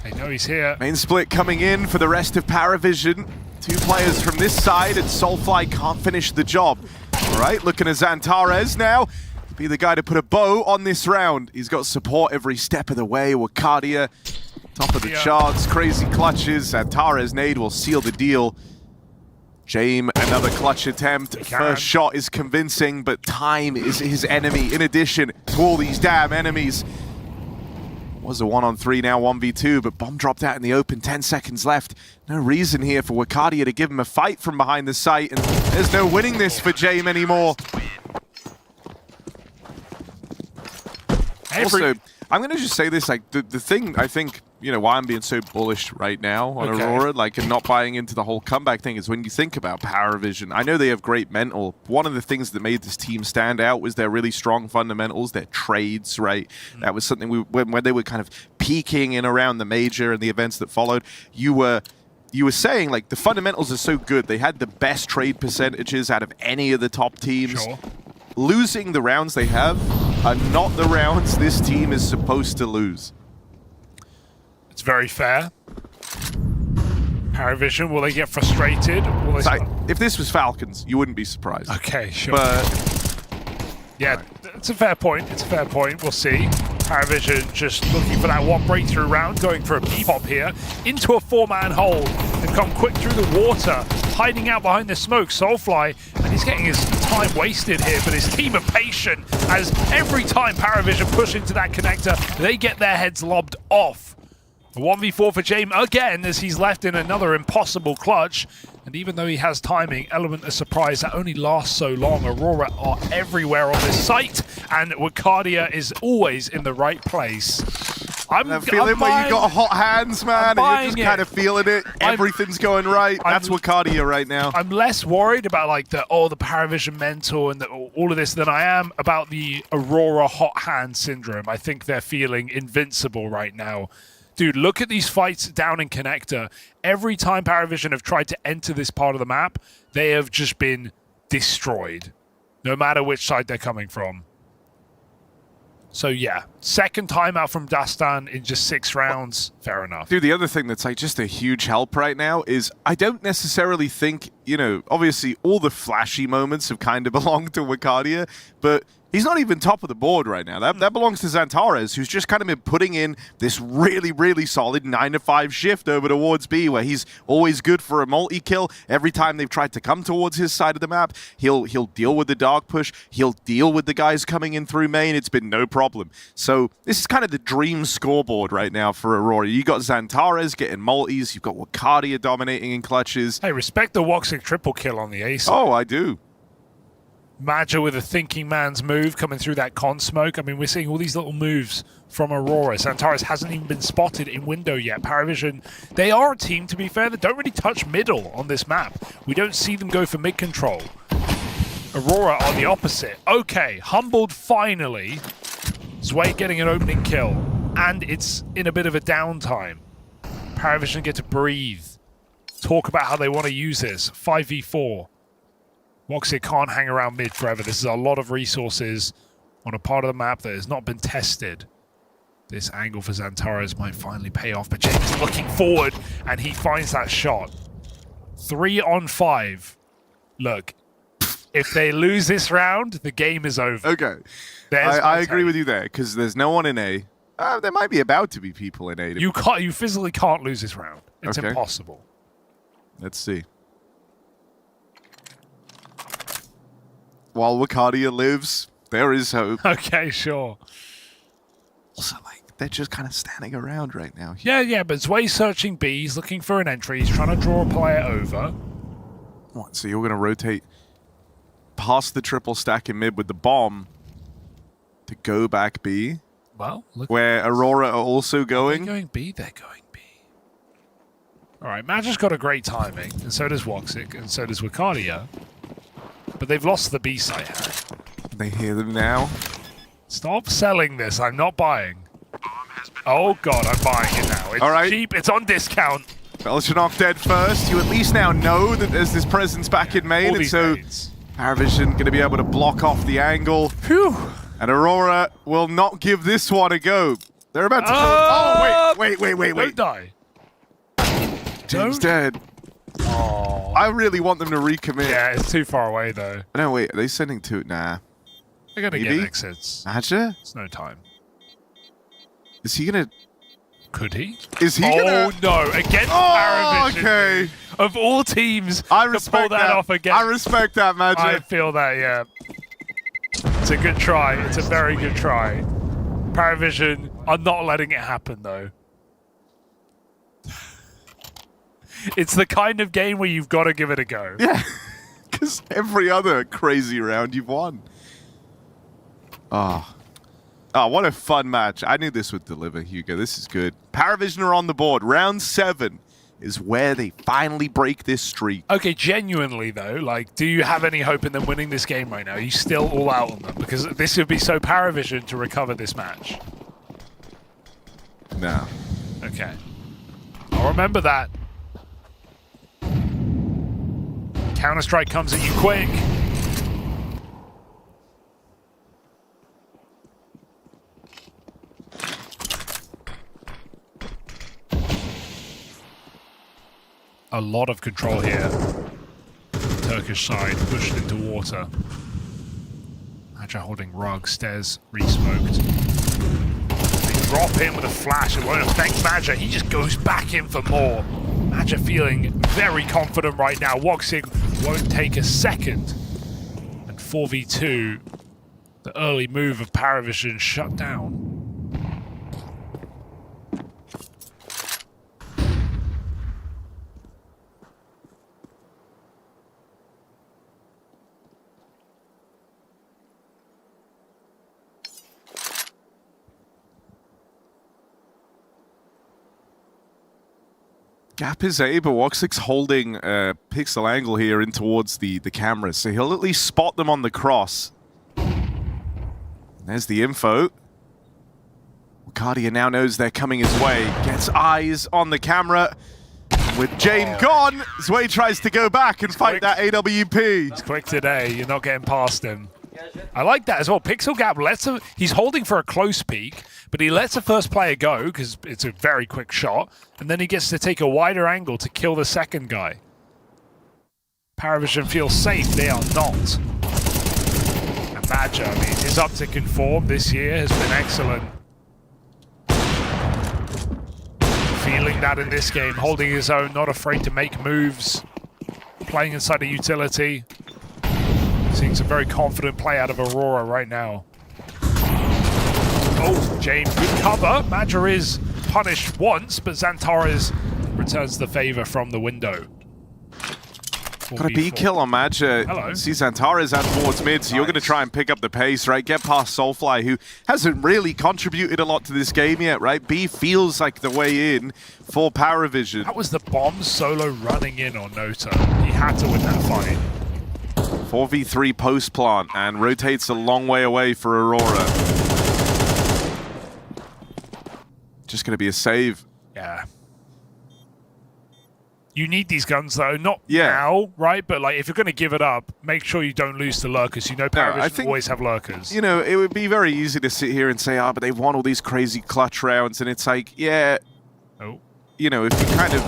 They know he's here. Main split coming in for the rest of Paravision. 2 players from this side, and Soulfly can't finish the job. All right, looking at Xantares now. Be the guy to put a bow on this round. He's got support every step of the way. Wicardia, top of the charts, crazy clutches. Xantares' nade will seal the deal. Jame, another clutch attempt. First shot is convincing, but time is his enemy. In addition to all these damn enemies. Was a 1-on-3, now 1v2, but bomb dropped out in the open, 10 seconds left. No reason here for Wicardia to give him a fight from behind the site, and there's no winning this for Jame anymore. Also, I'm going to just say this, like, the thing, I think, you know, why I'm being so bullish right now on Aurora, like, and not buying into the whole comeback thing is when you think about Paravision, I know they have great mental. One of the things that made this team stand out was their really strong fundamentals, their trades, right? That was something when they were kind of peaking in around the major and the events that followed, you were saying, like, the fundamentals are so good. They had the best trade percentages out of any of the top teams. Sure. Losing the rounds they have are not the rounds this team is supposed to lose. It's very fair. Paravision, will they get frustrated? Will they if this was Falcons, you wouldn't be surprised. Okay, sure. But yeah, it's a fair point. It's a fair point. We'll see. Paravision just looking for that one breakthrough round, going for a pop here into a 4-man hold. They've come quick through the water, hiding out behind the smoke. Soulfly, and he's getting his time wasted here, but his team are patient as every time Paravision push into that connector, they get their heads lobbed off. A 1v4 for Jame again as he's left in another impossible clutch. And even though he has timing, element of surprise that only lasts so long. Aurora are everywhere on this site, and Wicardia is always in the right place. That feeling where you got hot hands, man, and you're just kind of feeling it. Everything's going right. That's Wakadia right now. I'm less worried about like the Paravision mental and all of this than I am about the Aurora hot hand syndrome. I think they're feeling invincible right now. Dude, look at these fights down in Connector. Every time Paravision have tried to enter this part of the map, they have just been destroyed, no matter which side they're coming from. So yeah, second timeout from Dastan in just 6 rounds. Fair enough. Dude, the other thing that's like just a huge help right now is I don't necessarily think, you know, obviously all the flashy moments have kind of belonged to Wakadia, but he's not even top of the board right now. That belongs to Xantares, who's just kind of been putting in this really, really solid 9-to-5 shift over towards B, where he's always good for a multi-kill. Every time they've tried to come towards his side of the map, he'll deal with the dark push. He'll deal with the guys coming in through main. It's been no problem. So this is kind of the dream scoreboard right now for Aurora. You got Xantares getting multis. You've got Wakadia dominating in clutches. Hey, respect the Woxic triple kill on the ace. Oh, I do. Maja with a thinking man's move coming through that con smoke. I mean, we're seeing all these little moves from Aurora. Xantares hasn't even been spotted in window yet. Paravision, they are a team, to be fair, that don't really touch middle on this map. We don't see them go for mid control. Aurora on the opposite. Okay, humbled finally. Zwei getting an opening kill, and it's in a bit of a downtime. Paravision get to breathe. Talk about how they want to use this. 5v4. Woxic can't hang around mid forever. This is a lot of resources on a part of the map that has not been tested. This angle for Xantares might finally pay off, but James is looking forward, and he finds that shot. 3 on 5. Look, if they lose this round, the game is over. Okay. I agree with you there, because there's no one in A. There might be about to be people in A. You physically can't lose this round. It's impossible. Let's see. While Wakadia lives, there is hope. Okay, sure. Also, like, they're just kind of standing around right now. Yeah, but Zwei's searching B. He's looking for an entry. He's trying to draw a player over. What, so you're going to rotate past the triple stack in mid with the bomb to go back B? Well, look. Where Aurora are also going? They're going B, they're going B. All right, Magi's got a great timing, and so does Woxic, and so does Wakadia. But they've lost the B site. They hear them now. Stop selling this. I'm not buying. Oh, God, I'm buying it now. It's all right. Cheap. It's on discount. Velichanov dead first. You at least now know that there's this presence back in main, and so Paravision going to be able to block off the angle. Phew. And Aurora will not give this one a go. They're about to... Oh, wait. Don't die. James dead. Oh. I really want them to recommit. Yeah, it's too far away, though. No, wait. Are they sending two? Nah. They're going to get exits. Maja? It's no time. Is he going to... Could he? Is he gonna... Oh, no. Against Paravision. Okay. Of all teams, I respect to pull that off again. I respect that, Maja. I feel that, yeah. It's a good try. It's a very good try. Paravision are not letting it happen, though. It's the kind of game where you've got to give it a go. Yeah, because every other crazy round you've won. Oh, what a fun match. I knew this would deliver, Hugo. This is good. Paravision are on the board. Round 7 is where they finally break this streak. Okay, genuinely, though, like, do you have any hope in them winning this game right now? Are you still all out on them? Because this would be so Paravision to recover this match. No. Okay. I'll remember that. Counter-Strike comes at you quick. A lot of control here. Turkish side pushed into water. Maja holding rug, stairs re-smoked. They drop in with a flash. It won't affect Maja. He just goes back in for more. Maja feeling very confident right now. Woxic won't take a second. And 4v2, the early move of Paravision shut down. Gap is A, but Woxic's holding pixel angle here in towards the camera, so he'll at least spot them on the cross. There's the info. Wakadia now knows they're coming his way. Gets eyes on the camera. With Jane gone, Zwei tries to go back and fight that AWP. He's quick today. You're not getting past him. I like that as well. Pixel Gap lets him. He's holding for a close peek, but he lets the first player go because it's a very quick shot, and then he gets to take a wider angle to kill the second guy. Paravision feels safe. They are not. And Badger, I mean, his up to conform this year has been excellent. Feeling that in this game, holding his own, not afraid to make moves, playing inside a utility. Seeing some very confident play out of Aurora right now. Oh, James, good cover. Badger is punished once, but Xantares returns the favor from the window. Got a B kill on Madja. Hello. See Xantares out towards mid, so you're going to try and pick up the pace, right? Get past Soulfly, who hasn't really contributed a lot to this game yet, right? B feels like the way in for Paravision. That was the bomb solo running in on Nota. He had to win that fight. 4v3 post plant and rotates a long way away for Aurora. Just going to be a save. Yeah. You need these guns though, not now, right? But like, if you're going to give it up, make sure you don't lose to lurkers. You know, Paravision always have lurkers. You know, it would be very easy to sit here and say, but they've won all these crazy clutch rounds, and it's like, yeah. Oh. You know, if you kind of.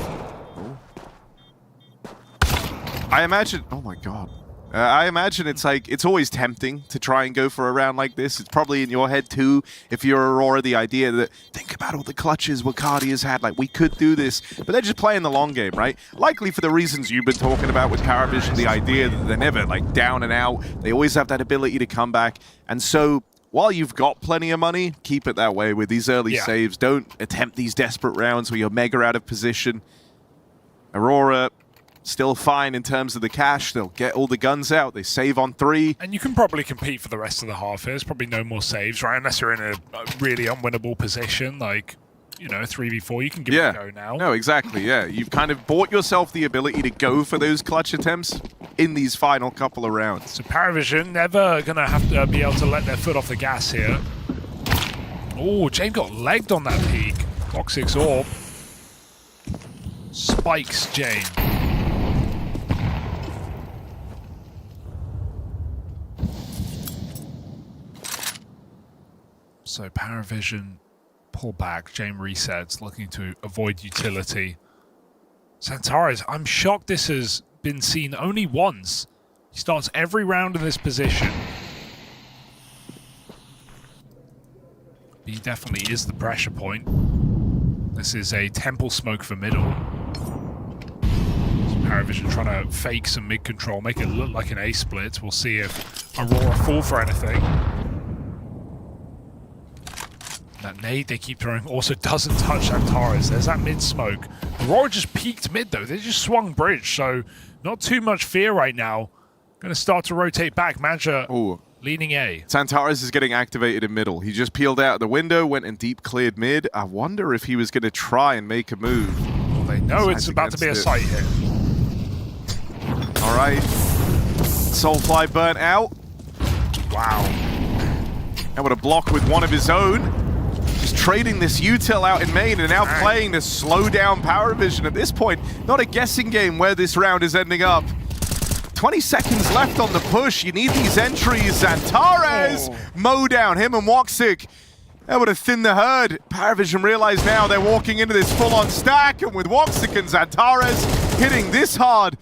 I imagine. Oh my god. I imagine it's like, it's always tempting to try and go for a round like this. It's probably in your head too, if you're Aurora, the idea that, think about all the clutches Wakadia's had, like, we could do this, but they're just playing the long game, right? Likely for the reasons you've been talking about with Paravision, the idea that they're never, like, down and out. They always have that ability to come back. And so, while you've got plenty of money, keep it that way with these early saves. Don't attempt these desperate rounds where you're mega out of position. Aurora, still fine in terms of the cash. They'll get all the guns out. They save on 3. And you can probably compete for the rest of the half here. There's probably no more saves, right? Unless you're in a really unwinnable position, like, you know, 3v4. You can give it a go now. No, exactly, yeah. You've kind of bought yourself the ability to go for those clutch attempts in these final couple of rounds. So Paravision never going to have to be able to let their foot off the gas here. Oh, James got legged on that peak. Box 6 orb. Spikes Jane. So Paravision pull back, Jane resets, looking to avoid utility. Xantares, I'm shocked this has been seen only once. He starts every round in this position. He definitely is the pressure point. This is a temple smoke for middle. So Paravision trying to fake some mid control, make it look like an A split. We'll see if Aurora fall for anything. That nade they keep throwing also doesn't touch Xantares. There's that mid smoke. Aurora just peeked mid though. They just swung bridge, so not too much fear right now. Going to start to rotate back. Manager leaning A. Xantares is getting activated in middle. He just peeled out the window, went and deep cleared mid. I wonder if he was going to try and make a move. Well, they know it's about to be a sight hit. All right. Soulfly burnt out. Wow. Able to block with one of his own. Just trading this util out in main and now playing to slow down Paravision. At this point, not a guessing game where this round is ending up. 20 seconds left on the push. You need these entries. Xantares mow down him and Woxic. Able to thin the herd. Paravision realize now they're walking into this full-on stack, and with Woxic and Xantares hitting this hard,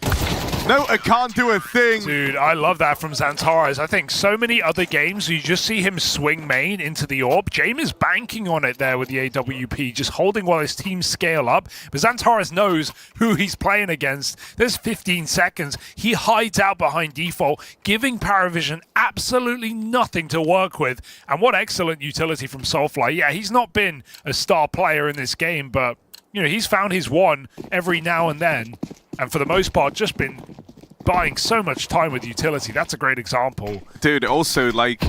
Nota can't do a thing. Dude, I love that from Xantares. I think so many other games, you just see him swing main into the orb. James is banking on it there with the AWP, just holding while his team scale up. But Xantares knows who he's playing against. There's 15 seconds. He hides out behind default, giving Paravision absolutely nothing to work with. And what excellent utility from Soulfly. Yeah, he's not been a star player in this game, but you know, he's found his one every now and then. And for the most part, just been buying so much time with utility. That's a great example. Dude, also, like,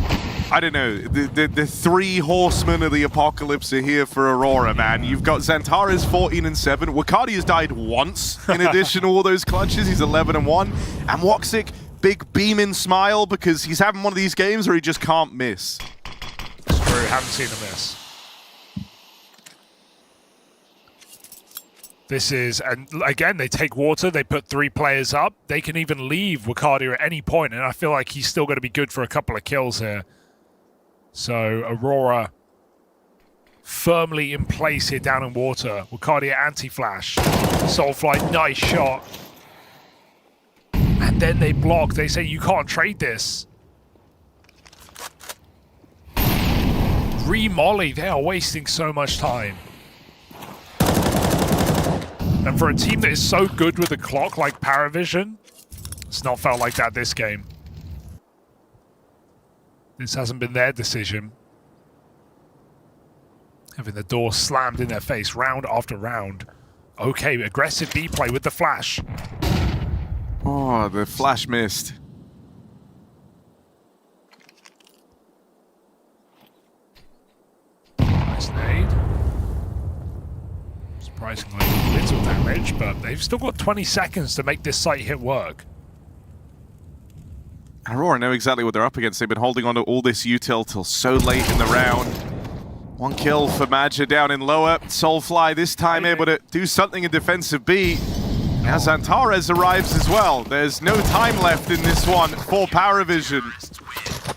I don't know, the three horsemen of the apocalypse are here for Aurora, man. You've got Xantares 14-7. Wakadi has died once in addition to all those clutches. He's 11-1. And Woxic, big beaming smile because he's having one of these games where he just can't miss. It's true, haven't seen him miss. This is, and again, they take water, they put 3 players up. They can even leave Wakadi at any point, and I feel like he's still going to be good for a couple of kills here. So, Aurora firmly in place here down in water. Wakadi anti-flash. Soulfly, nice shot. And then they block. They say, you can't trade this. Re-molly, they are wasting so much time. And for a team that is so good with the clock like Paravision, it's not felt like that this game. This hasn't been their decision. Having the door slammed in their face round after round. Okay, aggressive B play with the flash. Oh, the flash missed. Nice nade. Surprisingly little damage, but they've still got 20 seconds to make this site hit work. Aurora know exactly what they're up against. They've been holding on to all this util till so late in the round. 1 kill for Madja down in lower. Soulfly this time able to do something in defensive B. Now Xantares arrives as well. There's no time left in this one for Paravision.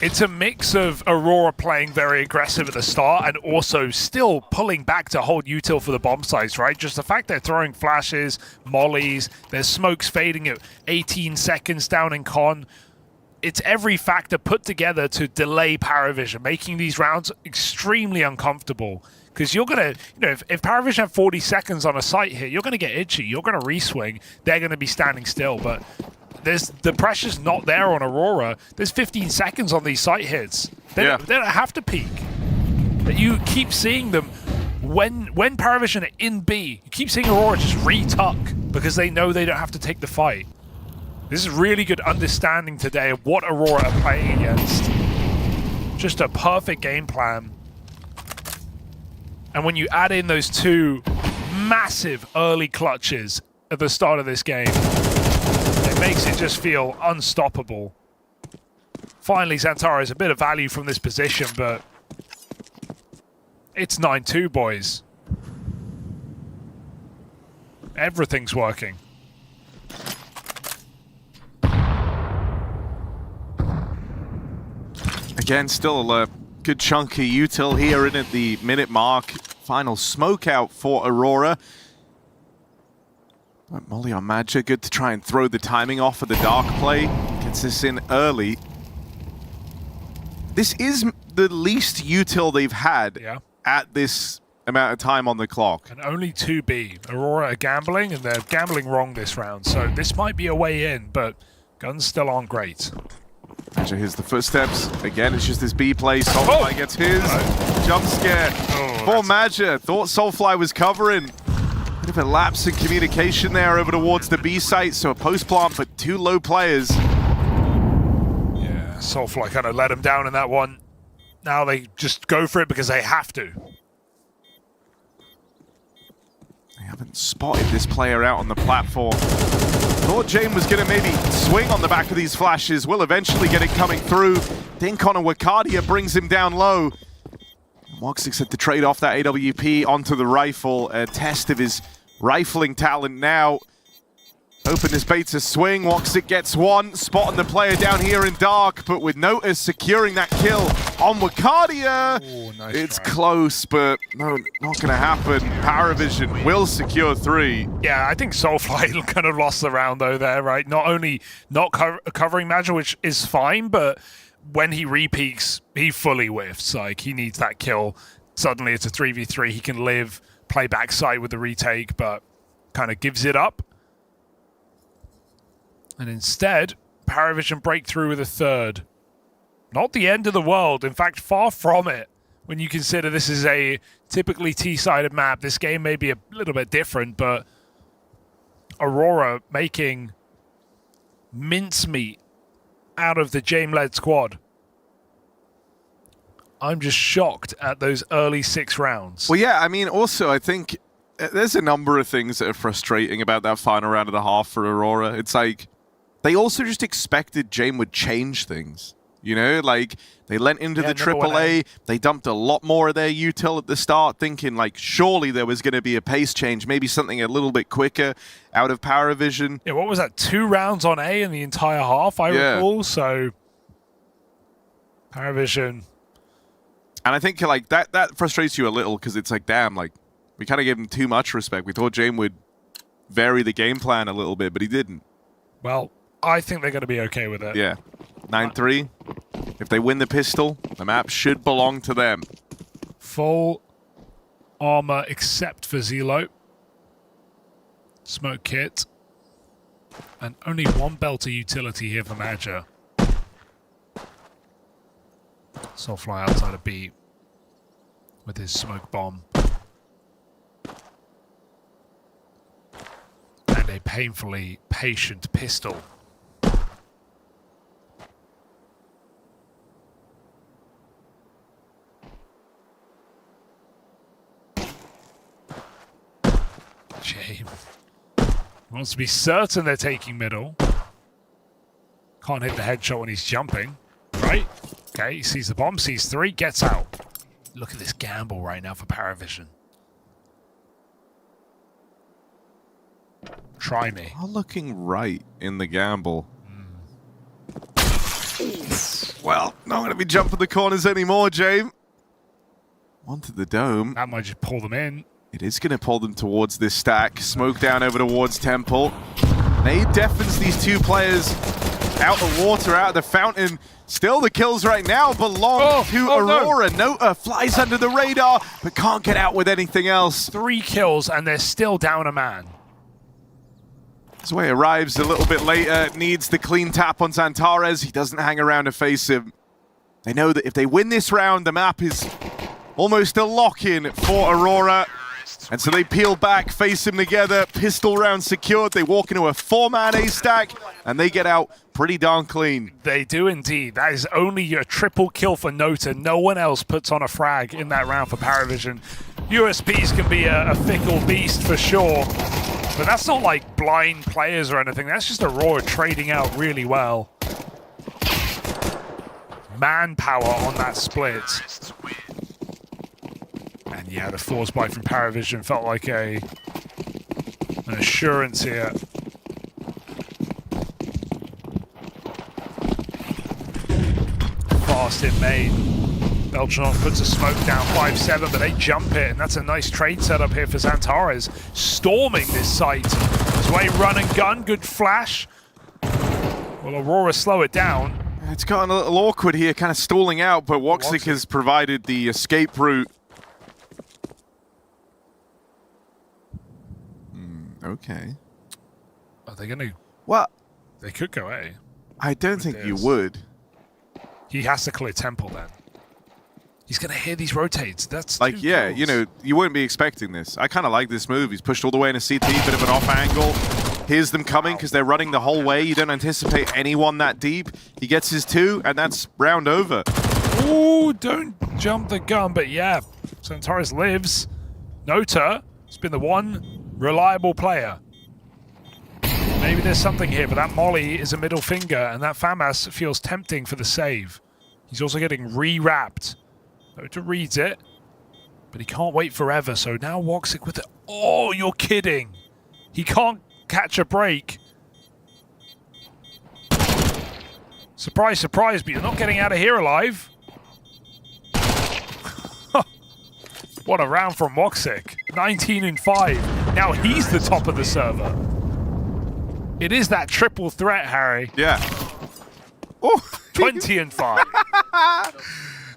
It's a mix of Aurora playing very aggressive at the start and also still pulling back to hold util for the bomb sites, right? Just the fact they're throwing flashes, mollies, there's smokes fading at 18 seconds down in con. It's every factor put together to delay Paravision, making these rounds extremely uncomfortable. Because you're going to, you know, if Paravision have 40 seconds on a site here, you're going to get itchy, you're going to reswing, they're going to be standing still. But the pressure's not there on Aurora. There's 15 seconds on these site hits. They don't have to peak. But you keep seeing them, when Paravision are in B, you keep seeing Aurora just re-tuck because they know they don't have to take the fight. This is really good understanding today of what Aurora are playing against. Just a perfect game plan. And when you add in those 2 massive early clutches at the start of this game, it makes it just feel unstoppable. Finally, Xantares a bit of value from this position, but it's 9-2, boys. Everything's working. Again, still a good chunk of util here in at the minute mark. Final smoke out for Aurora. Molly on Madja, good to try and throw the timing off of the dark play. Gets this in early. This is the least util they've had at this amount of time on the clock. And only 2B. Aurora are gambling, and they're gambling wrong this round. So this might be a way in, but guns still aren't great. Madja hears the footsteps. Again, it's just this B play. Soulfly gets his. Jump scare for Madja. Thought Soulfly was covering. Bit of a lapse in communication there over towards the B site. So a post plant, but 2 low players. Yeah, Soulfly kind of let him down in that one. Now they just go for it because they have to. They haven't spotted this player out on the platform. Thought Jane was going to maybe swing on the back of these flashes. Will eventually get it coming through. Dink on a Wakadia brings him down low. Woxic had to trade off that AWP onto the rifle. A test of his rifling talent now. Open this bait to swing. Woxic gets 1. Spotting the player down here in dark, but with Notice securing that kill on Wakadia. Ooh, nice it's try. close, but no, not going to happen. Paravision will secure 3. Yeah, I think Soulfly kind of lost the round though there, right? Not only not covering Madja, which is fine, but when he re-peaks, he fully whiffs. Like, he needs that kill. Suddenly it's a 3v3. He can live, play backside with the retake, but kind of gives it up. And instead, Paravision break through with a 3rd. Not the end of the world. In fact, far from it. When you consider this is a typically T-sided map, this game may be a little bit different, but Aurora making mincemeat out of the Jame-led squad. I'm just shocked at those early 6 rounds. Well, yeah, I mean, also, I think there's a number of things that are frustrating about that final round of the half for Aurora. It's like, they also just expected Jame would change things. You know, like, they lent into the AAA, they dumped a lot more of their util at the start, thinking, like, surely there was going to be a pace change, maybe something a little bit quicker out of Paravision. Yeah, what was that, 2 rounds on A in the entire half, I recall, so Paravision. And I think, like, that frustrates you a little, because it's like, damn, like, we kind of gave him too much respect. We thought Jame would vary the game plan a little bit, but he didn't. Well, I think they're going to be okay with it. Yeah. 9-3. If they win the pistol, the map should belong to them. Full armor except for Zelo. Smoke kit. And only 1 belter utility here for Madger. So fly outside of B with his smoke bomb. And a painfully patient pistol. Shame. Wants to be certain they're taking middle. Can't hit the headshot when he's jumping. Right? Okay, he sees the bomb, sees 3, gets out. Look at this gamble right now for Paravision. Try me. Are looking right in the gamble. Well, not going to be jumping the corners anymore, Jame. Onto the dome. That might just pull them in. It is going to pull them towards this stack. Smoke down over towards Temple. Nade deafens these 2 players out the water, out of the fountain. Still the kills right now belong to Aurora. No. Nota flies under the radar, but can't get out with anything else. 3 kills, and they're still down a man. Zwei arrives a little bit later, needs the clean tap on Xantares. He doesn't hang around to face him. They know that if they win this round, the map is almost a lock-in for Aurora. And so they peel back, face him together, pistol round secured. They walk into a 4-man A stack, and they get out pretty darn clean. They do indeed. That is only a triple kill for Nota. No one else puts on a frag in that round for Paravision. USPs can be a fickle beast for sure, but that's not like blind players or anything. That's just Aurora trading out really well. Manpower on that split. And yeah, the force bite from Paravision felt like an assurance here. Fast in main. Beltran puts a smoke down 5-7, but they jump it, and that's a nice trade setup here for Xantares. Storming this site. Zwei run and gun, good flash. Will Aurora slow it down? It's gotten a little awkward here, kind of stalling out, but Woxic has provided the escape route. Okay. Are they going to... Well, they could go A. I don't think you would. He has to clear Temple then. He's going to hear these rotates. That's like, yeah, kills. You know, you wouldn't be expecting this. I kind of like this move. He's pushed all the way in a CT, bit of an off angle. Here's them coming because they're running the whole way. You don't anticipate anyone that deep. He gets his 2, and that's round over. Ooh, don't jump the gun, but yeah, Xantares lives. Nota has been the one reliable player. Maybe there's something here, but that molly is a middle finger, and that FAMAS feels tempting for the save. He's also getting re-wrapped. Nota reads it, but he can't wait forever, so now Woxic with it. Oh, you're kidding. He can't catch a break. Surprise, surprise, but you're not getting out of here alive. What a round from Woxic. 19-5. Now he's the top of the server. It is that triple threat, Harry. Yeah. Oh. 20-5.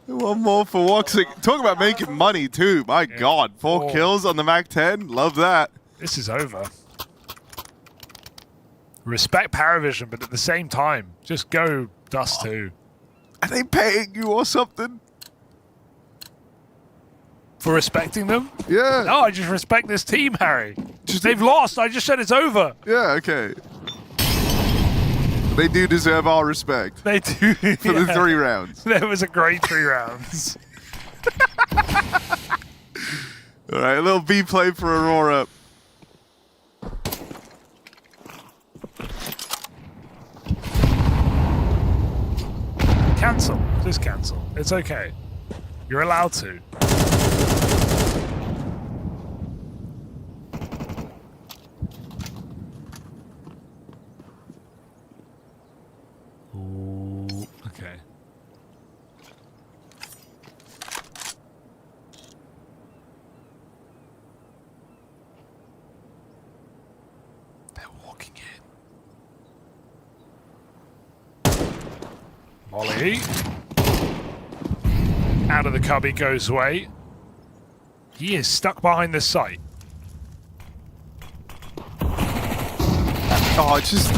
One more for Woxic. Talk about making money too. My God, 4 kills on the MAC-10. Love that. This is over. Respect Paravision, but at the same time, just go Dust 2. Are they paying you or something? For respecting them? Yeah. No, I just respect this team, Harry. They've lost. I just said it's over. Yeah, okay. They do deserve our respect. They do. For the 3 rounds. There was a great 3 rounds. All right, a little B play for Aurora. Cancel. Just cancel. It's okay. You're allowed to. Ooh, okay. They're walking in. Molly. Out of the cubby goes away. He is stuck behind the site. Oh, just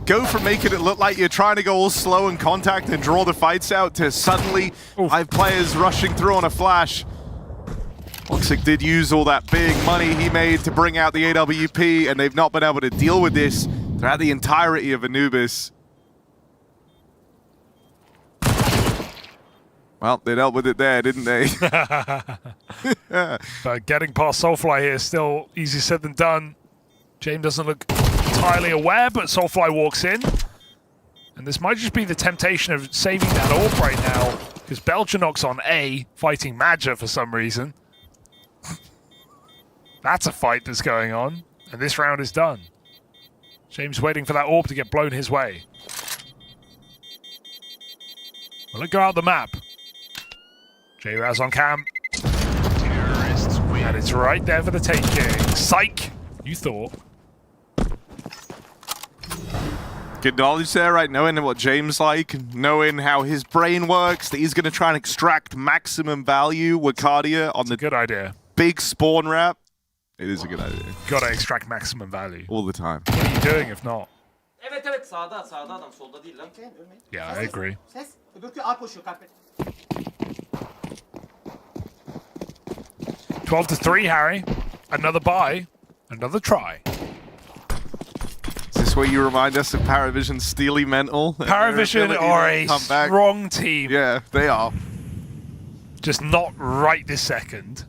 go from making it look like you're trying to go all slow and contact and draw the fights out to suddenly 5 players rushing through on a flash. Toxic did use all that big money he made to bring out the AWP, and they've not been able to deal with this throughout the entirety of Anubis. Well, they dealt with it there, didn't they? But getting past Soulfly here is still easier said than done. James doesn't look entirely aware, but Soulfly walks in. And this might just be the temptation of saving that AWP right now, because Belgianox on A, fighting Madja for some reason. That's a fight that's going on, and this round is done. James waiting for that AWP to get blown his way. Will it go out the map? J-Raz on cam. And it's right there for the taking. Psych! You thought. Good knowledge there, right? Knowing what James like, knowing how his brain works, that he's going to try and extract maximum value with Cardia on the good idea. Big spawn wrap. It is a good idea. Gotta extract maximum value. All the time. What are you doing if not? Evet evet sağda adam solda değil lan. Yeah, I agree. Ses. Öbürkü A koşuyor karpet. 12-3, Harry. Another buy. Another try. Is this where you remind us of Paravision's steely mental? Paravision are a strong team. Yeah, they are. Just not right this second.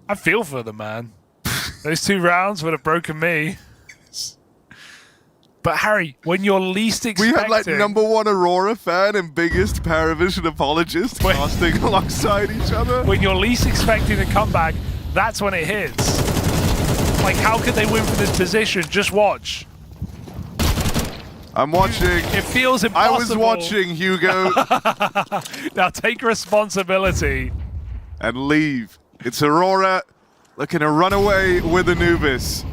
I feel for them, man. Those 2 rounds would have broken me. But Harry, when you're least expecting... We had like #1 Aurora fan and biggest Paravision apologist casting alongside each other. When you're least expecting a comeback, that's when it hits. Like, how could they win from this position? Just watch. I'm watching. It feels impossible. I was watching, Hugo. Now take responsibility. And leave. It's Aurora looking to run away with Anubis.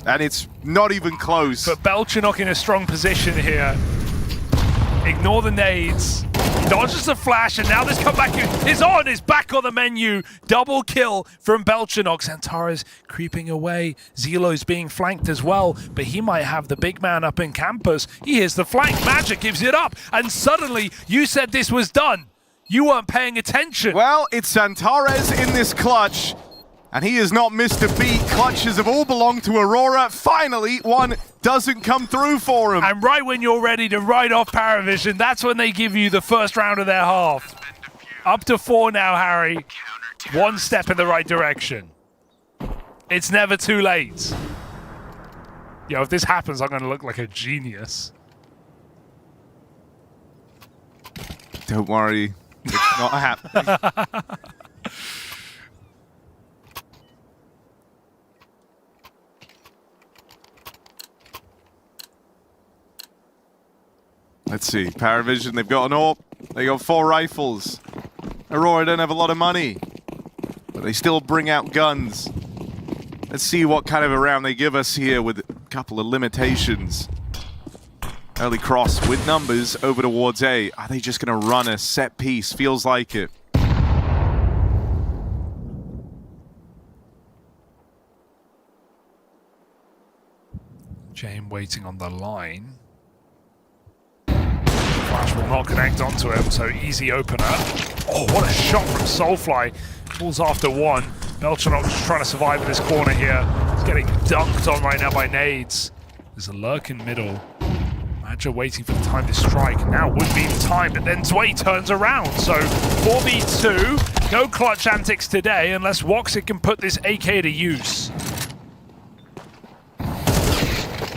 And it's not even close. But Belgianox in a strong position here. Ignore the nades. Dodges the flash, and now this comeback is on. Is back on the menu. Double kill from Belgianox. Antara's creeping away. Zelo's being flanked as well, but he might have the big man up in campus. He hears the flank. Magic gives it up, and suddenly you said this was done. You weren't paying attention. Well, it's Antares in this clutch. And he has not missed a beat. Clutches have all belonged to Aurora. Finally, one doesn't come through for him. And right when you're ready to write off Paravision, that's when they give you the first round of their half. Up to 4 now, Harry. 1 step in the right direction. It's never too late. Yo, if this happens, I'm going to look like a genius. Don't worry. It's not happening. Let's see, Paravision, they've got an AWP, they got 4 rifles. Aurora don't have a lot of money, but they still bring out guns. Let's see what kind of a round they give us here with a couple of limitations. Early cross with numbers over towards A. Are they just going to run a set piece? Feels like it. James waiting on the line. Flash will not connect onto him, so easy opener. Oh, what a shot from Soulfly. Falls after 1. Belgianox just trying to survive in this corner here. He's getting dunked on right now by nades. There's a lurk in middle. Badger waiting for the time to strike. Now would be the time, but then Zwei turns around. So 4v2, no clutch antics today unless Woxic can put this AK to use.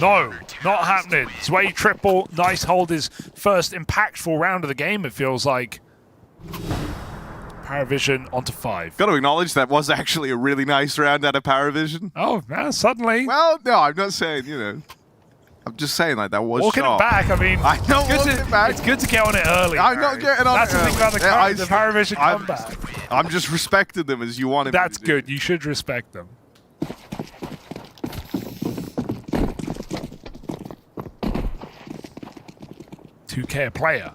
No, not happening. Zwei triple, nice hold, his first impactful round of the game, it feels like. Paravision onto 5. Got to acknowledge that was actually a really nice round out of Paravision. Oh, man, suddenly. Well, no, I'm not saying, you know. I'm just saying, like, that was walking sharp. it back, I mean, I know, walking it back. It's good to get on it early. I'm not getting on That's it the thing about the, the Paravision comeback. I'm just respecting them as you want it. That's good. You should respect them. $2K a player.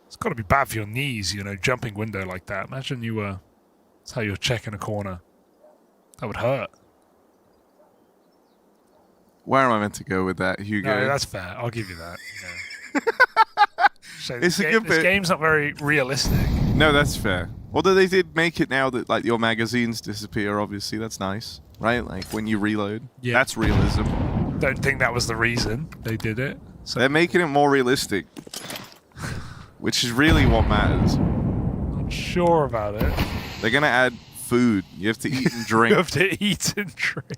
It's got to be bad for your knees, you know, jumping window like that. Imagine you were... That's how you're checking a corner. That would hurt. Where am I meant to go with that, Hugo? No, that's fair. I'll give you that. Yeah. So It's a good this bit. game's not very realistic. No, that's fair. Although they did make it now that, like, your magazines disappear, obviously. That's nice, right? Like, when you reload. Yeah. That's realism. Don't think that was the reason they did it. So They're making it more realistic. Which is really what matters. not sure about it. They're going to add food. You have to eat and drink. You have to eat and drink.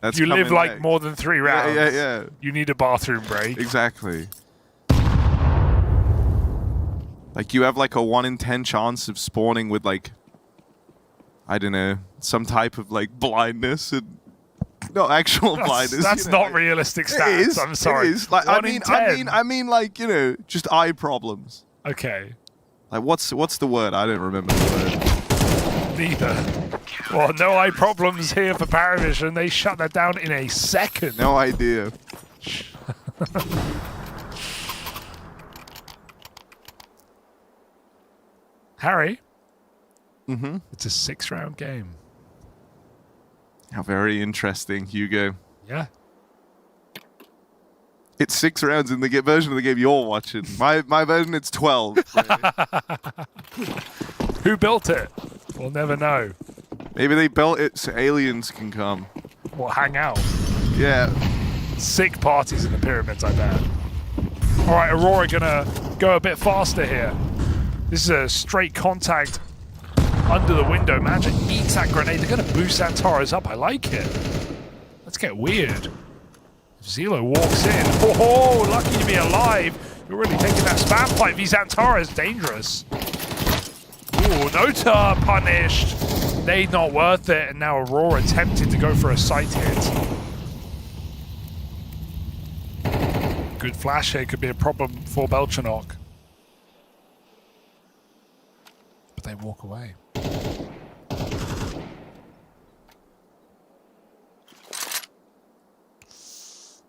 That's You live coming like next. more than 3 rounds. Yeah. You need a bathroom break. Exactly. Like, you have like a 1 in 10 chance of spawning with, like, I don't know, some type of, like, blindness and not actual blindness. That's you know, not like, realistic it stats. is, I'm sorry. It is. Like, 1 in 10. I mean, like, you know, just eye problems. Okay. Like, what's the word? I don't remember the word. Neither. Well, no eye problems here for Paravision. They shut that down in a second. No idea. Harry. Mm-hmm. It's a 6-round game. How very interesting, Hugo. Yeah. It's 6 rounds in the version of the game you're watching. My version, it's 12. Who built it? We'll never know. Maybe they built it so aliens can come. We'll hang out. Yeah. Sick parties in the pyramids, I bet. All right, Aurora gonna go a bit faster here. This is a straight contact under the window. Magic eats that grenade. They're gonna boost Antares up. I like it. Let's get weird. Zelo walks in. Oh, lucky to be alive. You're really taking that spam fight. These Antares dangerous. Ooh, Nota punished. They not worth it, and now Aurora attempted to go for a sight hit. Good flash here could be a problem for Belchanok. But they walk away.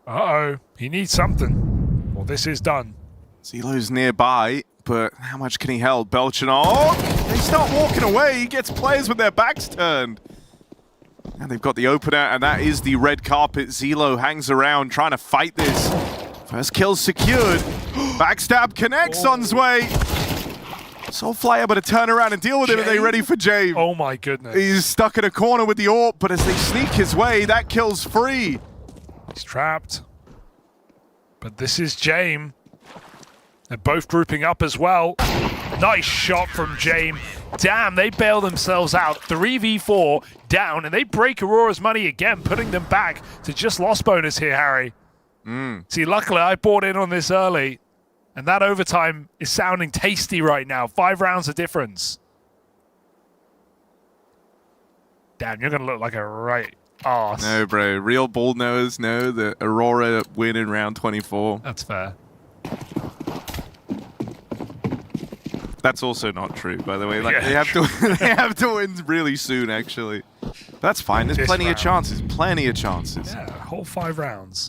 Uh-oh, he needs something. Well, this is done. Zelo's nearby, but how much can he help? Belchanok, they start walking away. He gets players with their backs turned. And they've got the opener, and that is the red carpet. Zelo hangs around trying to fight this. First kill secured. Backstab connects on Zwei. Soulfly able to turn around and deal with him. Are they ready for James? Oh my goodness. He's stuck in a corner with the AWP, but as they sneak his way, that kill's free. He's trapped. But this is James. They're both grouping up as well. Nice shot from James. Damn, they bail themselves out. 3v4 down, and they break Aurora's money again, putting them back to just loss bonus here, Harry. See, luckily I bought in on this early, and that overtime is sounding tasty right now. 5 rounds of difference. Damn, you're going to look like a right arse. No, bro. Real ball knowers know that Aurora win in round 24. That's fair. That's also not true, by the way. Like, Yeah, they have to win really soon, actually. That's fine. There's This plenty round. of chances. Plenty of chances. Yeah, whole 5 rounds.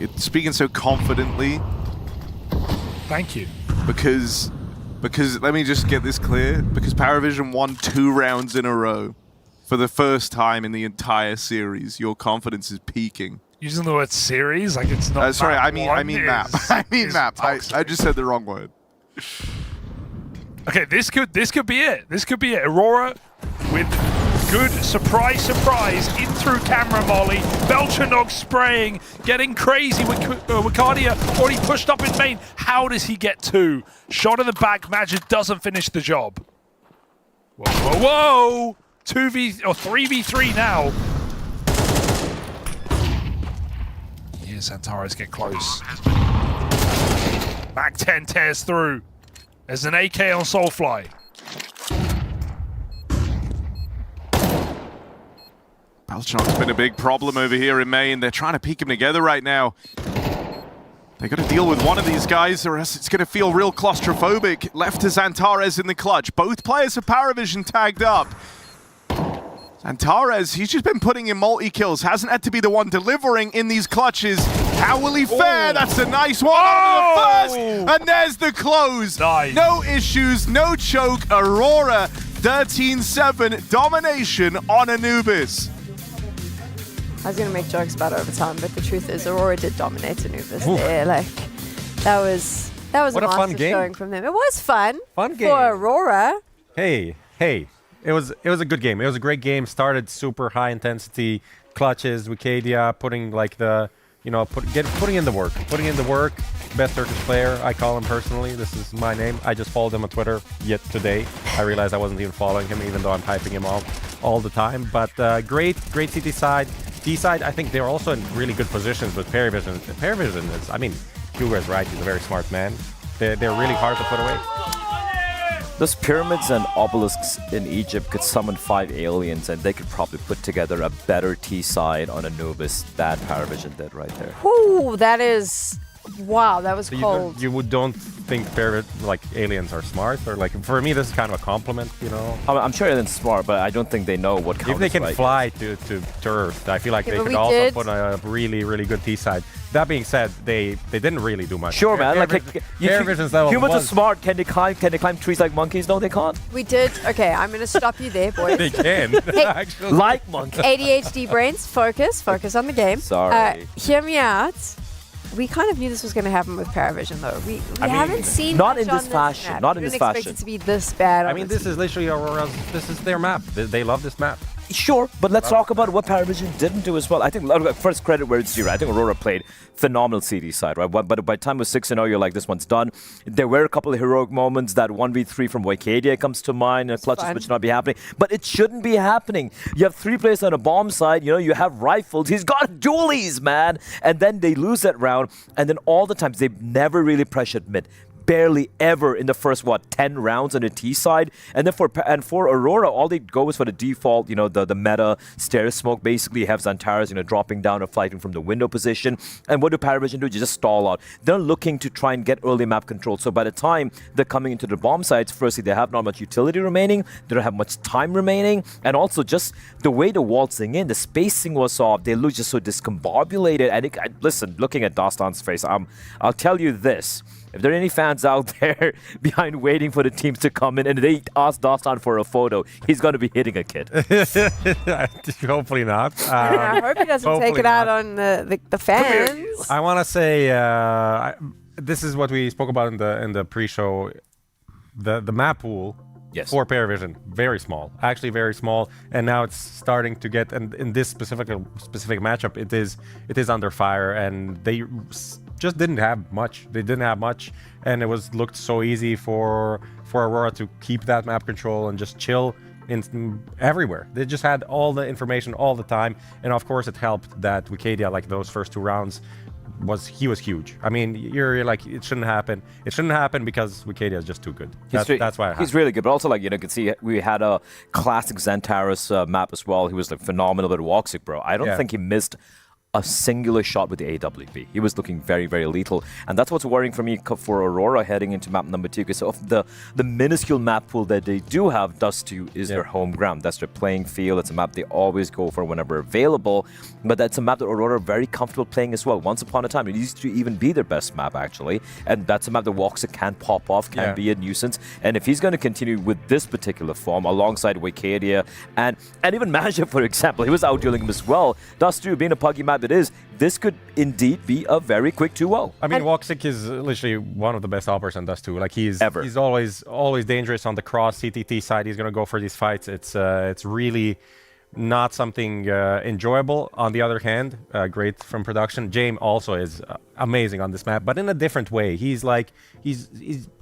It's speaking so confidently. Thank you. Because let me just get this clear. Because Paravision won 2 rounds in a row for the first time in the entire series. Your confidence is peaking. Using the word series like it's not. Sorry, I mean map. I mean is map. I toxic. just said the wrong word. Okay, this could be it. This could be it. Aurora with good surprise in through camera molly. Belchanog spraying, getting crazy with Wicardia already pushed up in main. How does he get 2? Shot in the back, Magic doesn't finish the job. Whoa, whoa, whoa! 3v3 now. Yeah, Santaros get close. Back 10 tears through. There's an AK on Soulfly. Balchanok's been a big problem over here in main. They're trying to peek him together right now. They got to deal with one of these guys, or else it's going to feel real claustrophobic. Left to Xantares in the clutch. Both players of Paravision tagged up. Xantares, he's just been putting in multi-kills. Hasn't had to be the one delivering in these clutches. How will he fare? That's a nice one on the first. And there's the close. Nice. No issues, no choke. Aurora, 13-7 domination on Anubis. I was going to make jokes about overtime, but the truth is Aurora did dominate Anubis there. Like, that was What a fun master game. showing from them. It was fun. Fun game. For Aurora. Hey. It was a good game. It was a great game. Started super high intensity clutches. Wicadia putting like the, putting in the work. Putting in the work. Best Turkish player. I call him personally. This is my name. I just followed him on Twitter yet today. I realized I wasn't even following him, even though I'm typing him all the time. But great CT side. D side, I think they're also in really good positions with Paravision. Paravision is, I mean, Hugo is right. He's a very smart man. They're really hard to put away. Those pyramids and obelisks in Egypt could summon 5 aliens, and they could probably put together a better T side on Anubis than Paravision did right there. Whoo, that is... Wow, that was So cold. you don't think aliens are smart, or like for me this is kind of a compliment, I'm sure aliens smart, but I don't think they know what counts. If they can right. fly to Earth, I feel like Yeah, they but could we also did. put a really, really good T side. That being said, they didn't really do much. Sure, man. Paravision's level humans are was- smart. Can they climb trees like monkeys? No, they can't. We did... Okay, I'm going to stop you there, boys. They can, actually. Like monkeys. ADHD brains, focus on the game. Sorry. Hear me out. We kind of knew this was going to happen with Paravision, though. We haven't seen not much in on this fashion, map. not We in this didn't expect fashion. it to be this bad. I mean, this is literally Aurora's. This is their map. They love this map. Sure, but let's talk about what Paravision didn't do as well. I think first credit where it's due. I think Aurora played phenomenal CD side, right? But by the time it was 6-0, you're like, this one's done. There were a couple of heroic moments. That 1v3 from Wicadia comes to mind. Clutches which should not be happening, but it shouldn't be happening. You have 3 players on a bomb side. You have rifles. He's got dualies, man. And then they lose that round. And then all the times they've never really pressured mid. Barely ever in the first 10 rounds on the T side, and then for Aurora, all they go is for the default, the meta stairs smoke. Basically, you have Xantares, dropping down or fighting from the window position. And what do Paravision do? You just stall out. They're looking to try and get early map control. So by the time they're coming into the bomb sites, firstly, they have not much utility remaining. They don't have much time remaining, and also just the way the waltzing in, the spacing was off. They look just so discombobulated. And listen, looking at Dastan's face, I'll tell you this. If there are any fans out there behind waiting for the teams to come in and they ask Dastan for a photo, he's going to be hitting a kid. Hopefully not. I hope he doesn't take it out on the fans. I want to say this is what we spoke about in the pre-show. The map pool for Paravision, very small, actually very small, and now it's starting to get. And in this specific matchup, it is under fire, and they just didn't have much. They didn't have much, and it looked so easy for Aurora to keep that map control and just chill everywhere. They just had all the information all the time, and of course it helped that Wicadia, like those first 2 rounds, was huge. I mean, you're like, it shouldn't happen. It shouldn't happen because Wicadia is just too good. That's why he's really good. But also, you can see we had a classic Xantares map as well. He was phenomenal with Woxic, bro. I don't think he missed a singular shot with the AWP. He was looking very, very lethal. And that's what's worrying for me for Aurora heading into map number 2, because of the minuscule map pool that they do have, Dust 2 is their home ground. That's their playing field. It's a map they always go for whenever available. But that's a map that Aurora are very comfortable playing as well. Once upon a time, it used to even be their best map, actually. And that's a map that Woxa can pop off, can be a nuisance. And if he's going to continue with this particular form, alongside Wicadia and even Maja, for example, he was outdueling him as well. Dust 2 being a puggy map it is, this could indeed be a very quick 2-0. I mean, Woxic is literally one of the best operators on Dust 2. Like he's always dangerous on the cross CTT side. He's gonna go for these fights. It's really not something enjoyable. On the other hand, great from production. James also is amazing on this map, but in a different way. He's like he's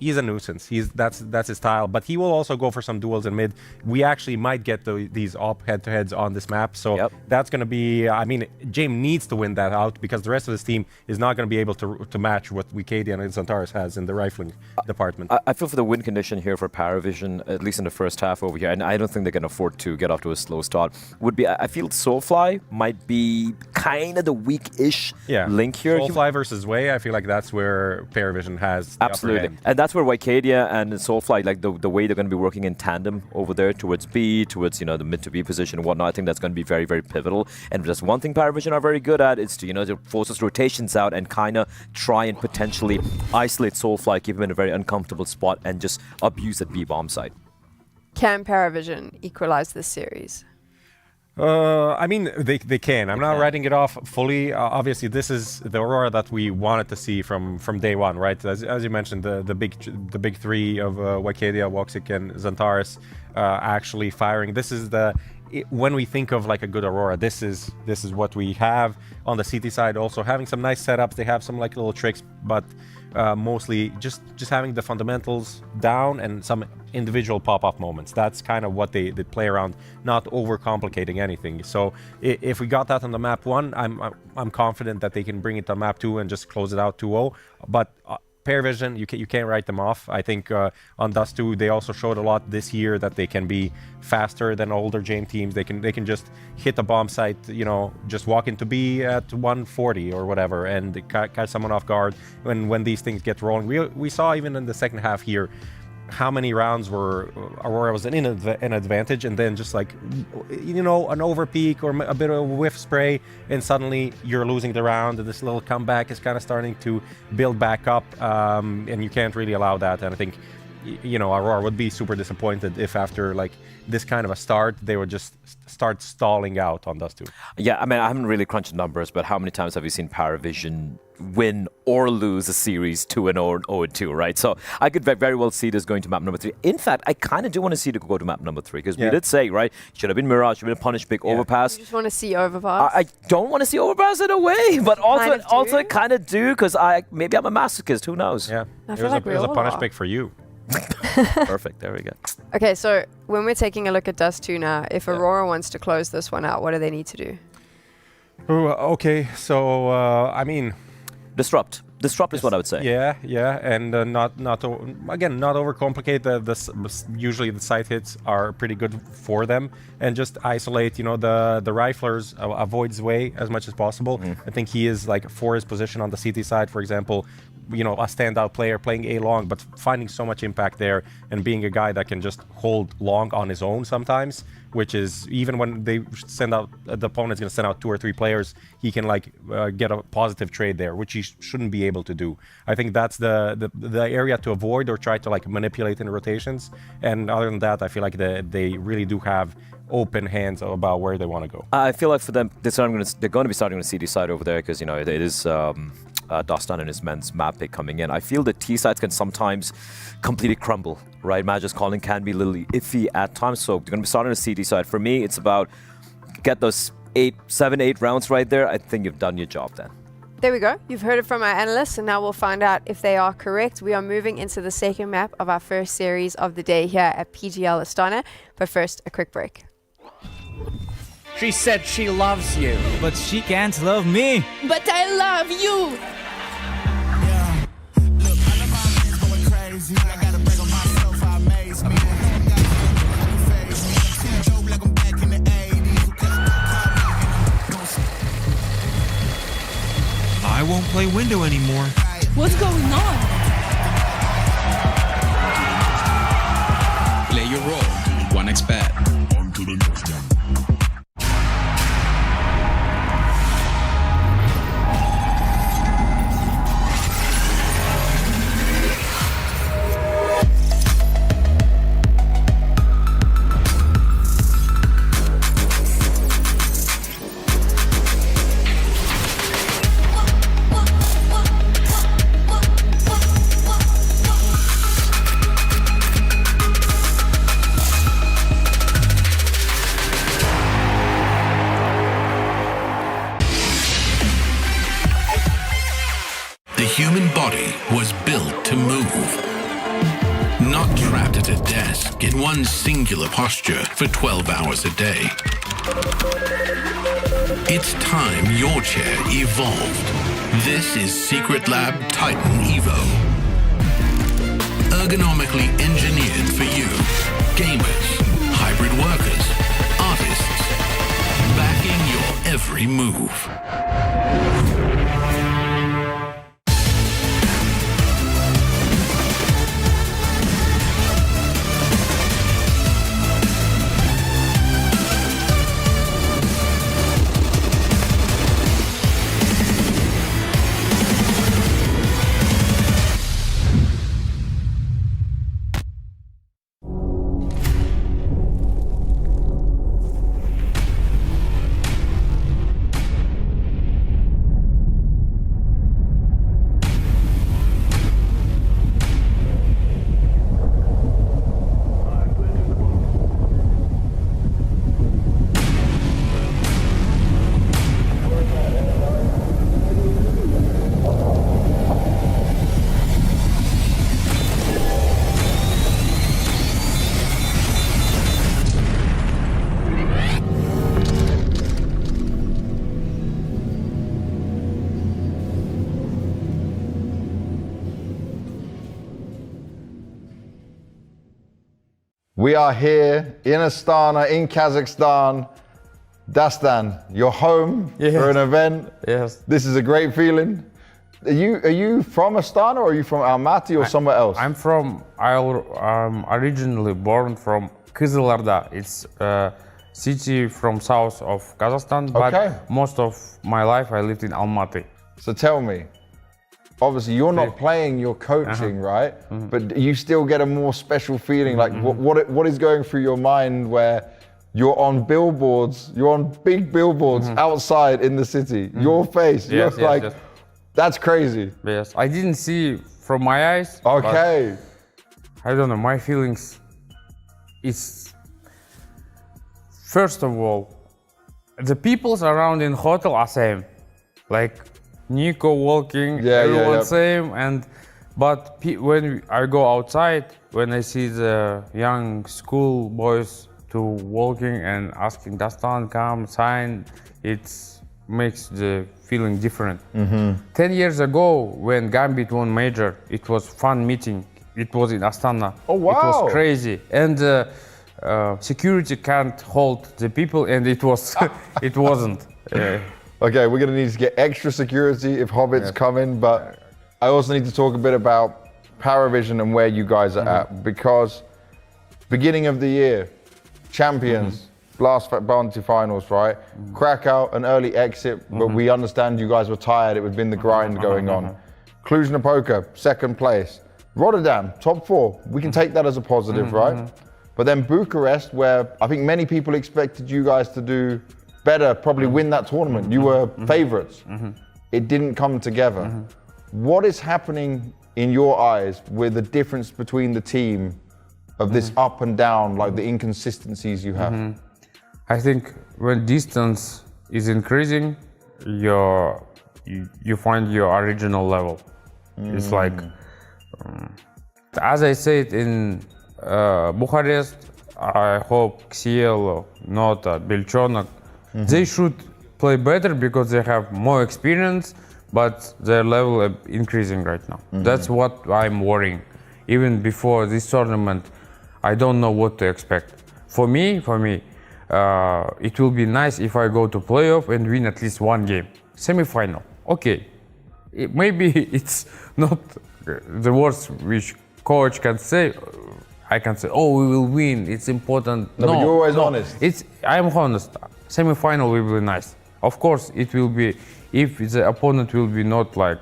a nuisance. That's his style. But he will also go for some duels in mid. We actually might get these op head-to-heads on this map. So that's going to be. I mean, James needs to win that out because the rest of his team is not going to be able to match what Wicadia and Xantares has in the rifling department. I feel for the win condition here for Paravision, at least in the first half over here, and I don't think they can afford to get off to a slow start. Would be, I feel Soulfly might be kind of the weak-ish link here. Soulfly versus Way, I feel like that's where Paravision has the absolutely upper hand. And that's where Wicadia and Soulfly, like the way they're going to be working in tandem over there towards B, towards the mid to B position and whatnot. I think that's going to be very, very pivotal. And just one thing Paravision are very good at is to to force those rotations out and kind of try and potentially isolate Soulfly, keep him in a very uncomfortable spot, and just abuse that B bomb site. Can Paravision equalize this series? I mean, they can. I'm not writing it off fully. Obviously, this is the Aurora that we wanted to see from day one, right? As you mentioned, the big three of Wicadia, Woxic, and Xantares actually firing. This is when we think of like a good Aurora, this is what we have on the CT side. Also having some nice setups. They have some like little tricks, but mostly just having the fundamentals down and some individual pop-up moments. That's kind of what they play around, not overcomplicating anything. So if we got that on the map 1, I'm confident that they can bring it to map 2 and just close it out 2-0. But Paravision, you can't write them off. I think on Dust 2, they also showed a lot this year that they can be faster than older James teams. They can just hit a bomb site, just walk into B at 140 or whatever, and catch someone off guard. When these things get rolling, we saw even in the second half here how many rounds were Aurora was in an advantage, and then just like an overpeak or a bit of a whiff spray, and suddenly you're losing the round, and this little comeback is kind of starting to build back up, and you can't really allow that. And I think Aurora would be super disappointed if after like this kind of a start they would just start stalling out on Dust 2. Yeah, I mean, I haven't really crunched numbers, but how many times have you seen Paravision win or lose a series 2-0 or 0-2, right? So I could very well see this going to map number 3. In fact, I kind of do want to see it go to map number 3, because we did say, right, should have been Mirage, should have been Punish Big Overpass. You just want to see Overpass? I don't want to see Overpass in a way, but also I kind of do, because maybe I'm a masochist, who knows? Yeah, it was a Punish Big for you. Perfect, there we go. Okay, so when we're taking a look at Dust 2 now, if Aurora wants to close this one out, what do they need to do? Okay, so I mean, disrupt is what I would say. Yeah, and not overcomplicate. Usually the side hits are pretty good for them, and just isolate. The riflers, avoid Zwei as much as possible. I think he is like for his position on the CT side, for example. A standout player playing A long, but finding so much impact there, and being a guy that can just hold long on his own sometimes, which is even when they send out, the opponent's going to send out 2 or 3 players, he can get a positive trade there, which he shouldn't be able to do. I think that's the area to avoid, or try to manipulate in rotations. And other than that, I feel like they really do have open hands about where they want to go. I feel like for them, they're going to be starting on the CD side over there, because it is Dostan and his men's map pick coming in. I feel the T sides can sometimes completely crumble, right? Magic calling can be a little iffy at times, so they're going to be starting on the CD side. For me, it's about get those 7, 8 rounds right there. I think you've done your job then. There we go. You've heard it from our analysts, and now we'll find out if they are correct. We are moving into the second map of our first series of the day here at PGL Astana. But first, a quick break. She said she loves you, but she can't love me. But I love you. Yeah. Look, I love my man's going crazy. I gotta break on myself, I amaze me. play window anymore. What's going on? Play your role. 1xBet. On to the next one. The human body was built to move, not trapped at a desk in one singular posture for 12 hours a day. It's time your chair evolved. This is Secret Lab Titan Evo. Ergonomically engineered for you, gamers, hybrid workers, artists, backing your every move. We are here in Astana, in Kazakhstan. Dastan, you're home for an event. Yes. This is a great feeling. Are you from Astana or are you from Almaty or somewhere else? I'm originally born from Kızılar'da. It's a city from south of Kazakhstan, but most of my life I lived in Almaty. So tell me, obviously you're not playing, you're coaching, right? But you still get a more special feeling. Like what is going through your mind where you're on billboards, you're on big billboards outside in the city, your face, you're like, that's crazy. Yes, I didn't see from my eyes. Okay. I don't know, my feelings is, first of all, the peoples around in hotel are same. Like Nico walking, everyone same, but when I go outside, when I see the young school boys to walking and asking Dastan come sign, it makes the feeling different. 10 years ago, when Gambit won major, it was fun meeting. It was in Astana. Oh wow! It was crazy, and security can't hold the people, and it was, it wasn't. Okay, we're gonna need to get extra security if Hobbits come in, but I also need to talk a bit about Paravision and where you guys are at, because beginning of the year, champions, last Monte finals, right? Krakow, an early exit, but we understand you guys were tired, it had been the grind going on. Cluj-Napoca, second place. Rotterdam, top 4, we can take that as a positive, right? But then Bucharest, where I think many people expected you guys to do better, probably win that tournament. You were favorites. It didn't come together. What is happening in your eyes with the difference between the team of this up and down, like the inconsistencies you have? I think when distance is increasing, you find your original level. It's like, as I said in Bucharest, I hope KCL, Nota, Belchonok, they should play better because they have more experience, but their level is increasing right now. That's what I'm worrying. Even before this tournament, I don't know what to expect. For me, it will be nice if I go to playoff and win at least one game. Semi-final, okay. maybe it's not the worst which coach can say. I can say, oh, we will win. It's important. No, but you're always honest. I'm honest. Semi-final will be nice. Of course, it will be if the opponent will be not like,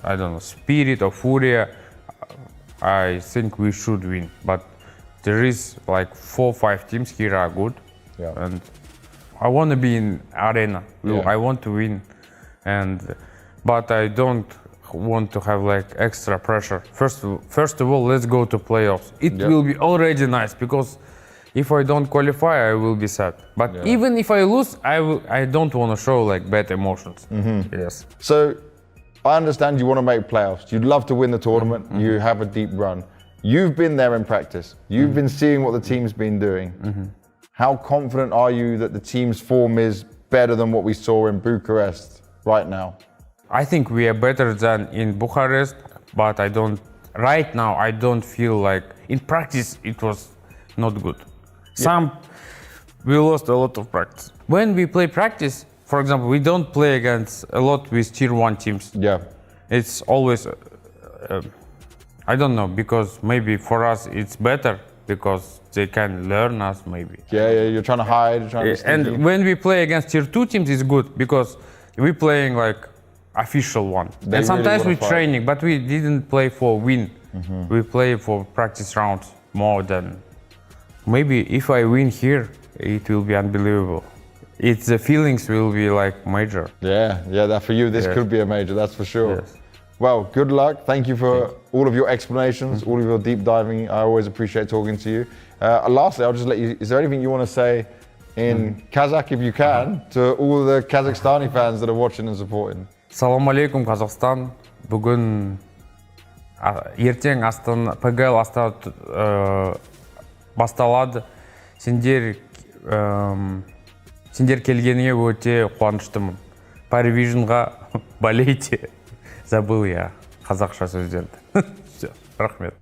I don't know, Spirit or Furia. I think we should win. But there is like 4 or 5 teams here are good, and I want to be in arena. I want to win, but I don't want to have like extra pressure. First of all, let's go to playoffs. It will be already nice because if I don't qualify, I will be sad. But even if I lose, I don't want to show like bad emotions. Yes. So I understand you want to make playoffs. You'd love to win the tournament. You have a deep run. You've been there in practice. You've been seeing what the team's been doing. How confident are you that the team's form is better than what we saw in Bucharest right now? I think we are better than in Bucharest, but right now I don't feel like, in practice it was not good. We lost a lot of practice. When we play practice, for example, we don't play against a lot with tier 1 teams. It's always, I don't know, because maybe for us it's better because they can learn us maybe. You're trying to hide, and when we play against tier 2 teams, it's good because we're playing like official one. And sometimes we're training, but we didn't play for win. We play for practice rounds more than, maybe if I win here, it will be unbelievable. The feelings will be like major. That for you, this could be a major, that's for sure. Well, good luck. Thank you for all of your explanations, all of your deep diving. I always appreciate talking to you. Lastly, I'll just let you, is there anything you want to say in Kazakh, if you can, to all the Kazakhstani fans that are watching and supporting? Салам алейкум, Kazakhstan. Бүгін ертең PGL Astana басталады. Сендер келгеніңе өте қуаныштымын. PARIVISIONға болейте. Забыл я қазақша сөздерді. Рахмет.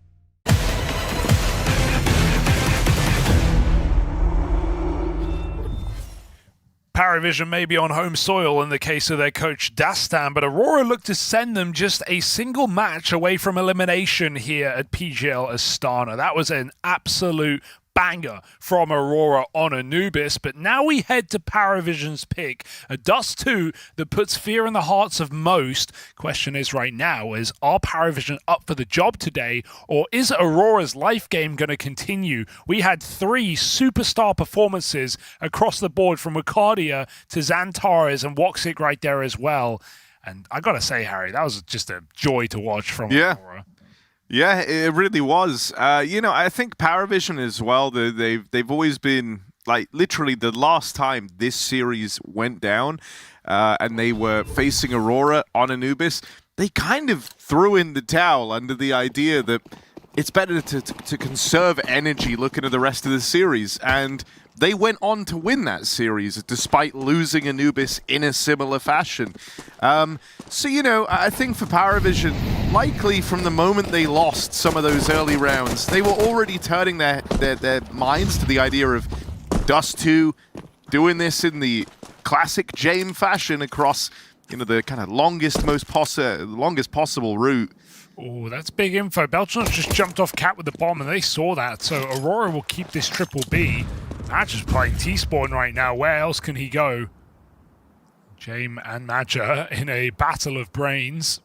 PARIVISION may be on home soil in the case of their coach Dastan, but Aurora looked to send them just a single match away from elimination here at PGL Astana. That was an absolute banger from Aurora on Anubis, but now we head to PARIVISION's pick, a Dust 2 that puts fear in the hearts of most. Question is right now is, are PARIVISION up for the job today, or is Aurora's life game going to continue? We had 3 superstar performances across the board from Wicardia to Xantares and Woxic right there as well. And I gotta say, Harry, that was just a joy to watch from Aurora. Yeah, it really was. I think PARIVISION as well, they've always been, like, literally the last time this series went down and they were facing Aurora on Anubis, they kind of threw in the towel under the idea that it's better to conserve energy looking at the rest of the series. And they went on to win that series despite losing Anubis in a similar fashion. I think for PARIVISION, likely from the moment they lost some of those early rounds, they were already turning their minds to the idea of Dust 2 doing this in the classic Jame fashion across, the kind of longest possible route. Oh, that's big info. Beltran's just jumped off Cat with the bomb, and they saw that. So Aurora will keep this triple B. Madger's playing T-Spawn right now. Where else can he go? Jame and Madger in a battle of brains.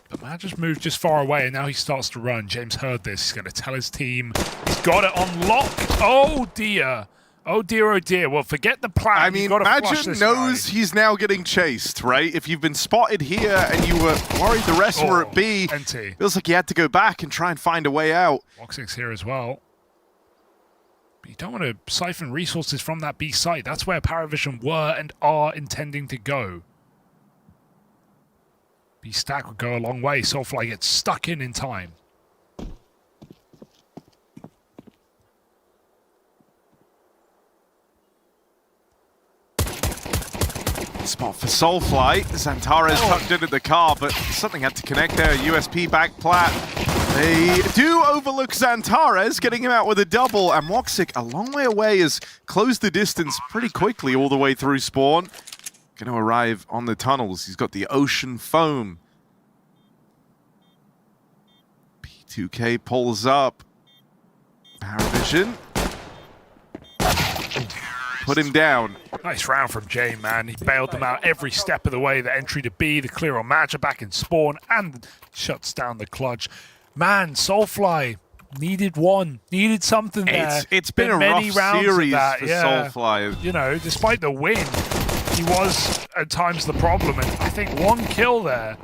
But Madger's moved just far away, and now he starts to run. James heard this. He's going to tell his team. He's got it on lock. Oh, dear. Oh, dear, oh, dear. Well, forget the plan. I mean, Madger knows he's now getting chased, right? If you've been spotted here and you were worried the rest were at B, feels like you had to go back and try and find a way out. Woxic's here as well. But you don't want to siphon resources from that B site. That's where PARIVISION were and are intending to go. B stack would go a long way. Soulfly gets stuck in time. Spot for Soulfly. Xantares tucked into the car, but something had to connect there. USP back plat. They do overlook Xantares, getting him out with a double, and Woxic, a long way away, has closed the distance pretty quickly all the way through spawn. Going to arrive on the tunnels. He's got the ocean foam 2K pulls up. Paravision. Put him down. Nice round from Jay, man. He bailed them out every step of the way. The entry to B, the clear on Magic back in spawn, and shuts down the clutch. Man, Soulfly needed one. Needed something there. It's been a many rough rounds series of that. for Yeah. Soulfly. You know, despite the win, he was at times the problem. And I think one kill there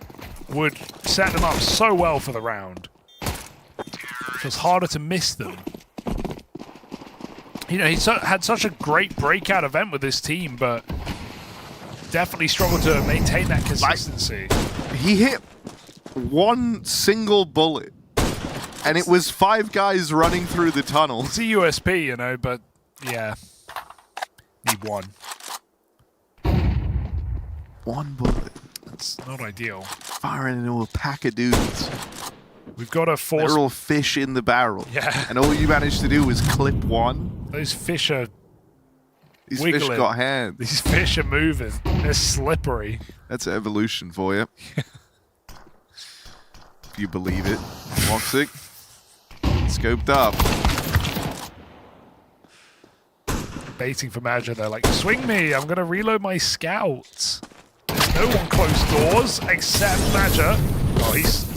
would set them up so well for the round. It was harder to miss them. You know, he had such a great breakout event with this team, but definitely struggled to maintain that consistency. He hit one single bullet, and it was 5 guys running through the tunnel. It's a USP, you know, but yeah, need one. One bullet. That's not ideal. Firing into a pack of dudes. We've got to force... They're all fish in the barrel. Yeah. And all you managed to do was clip one. Those fish are These wiggling. fish got hands. These fish are moving. They're slippery. That's evolution for you. If you believe it. Woxic. Scoped up. Baiting for Magic. They're like, swing me. I'm going to reload my scouts. There's no one close doors except Magic. Oh, he's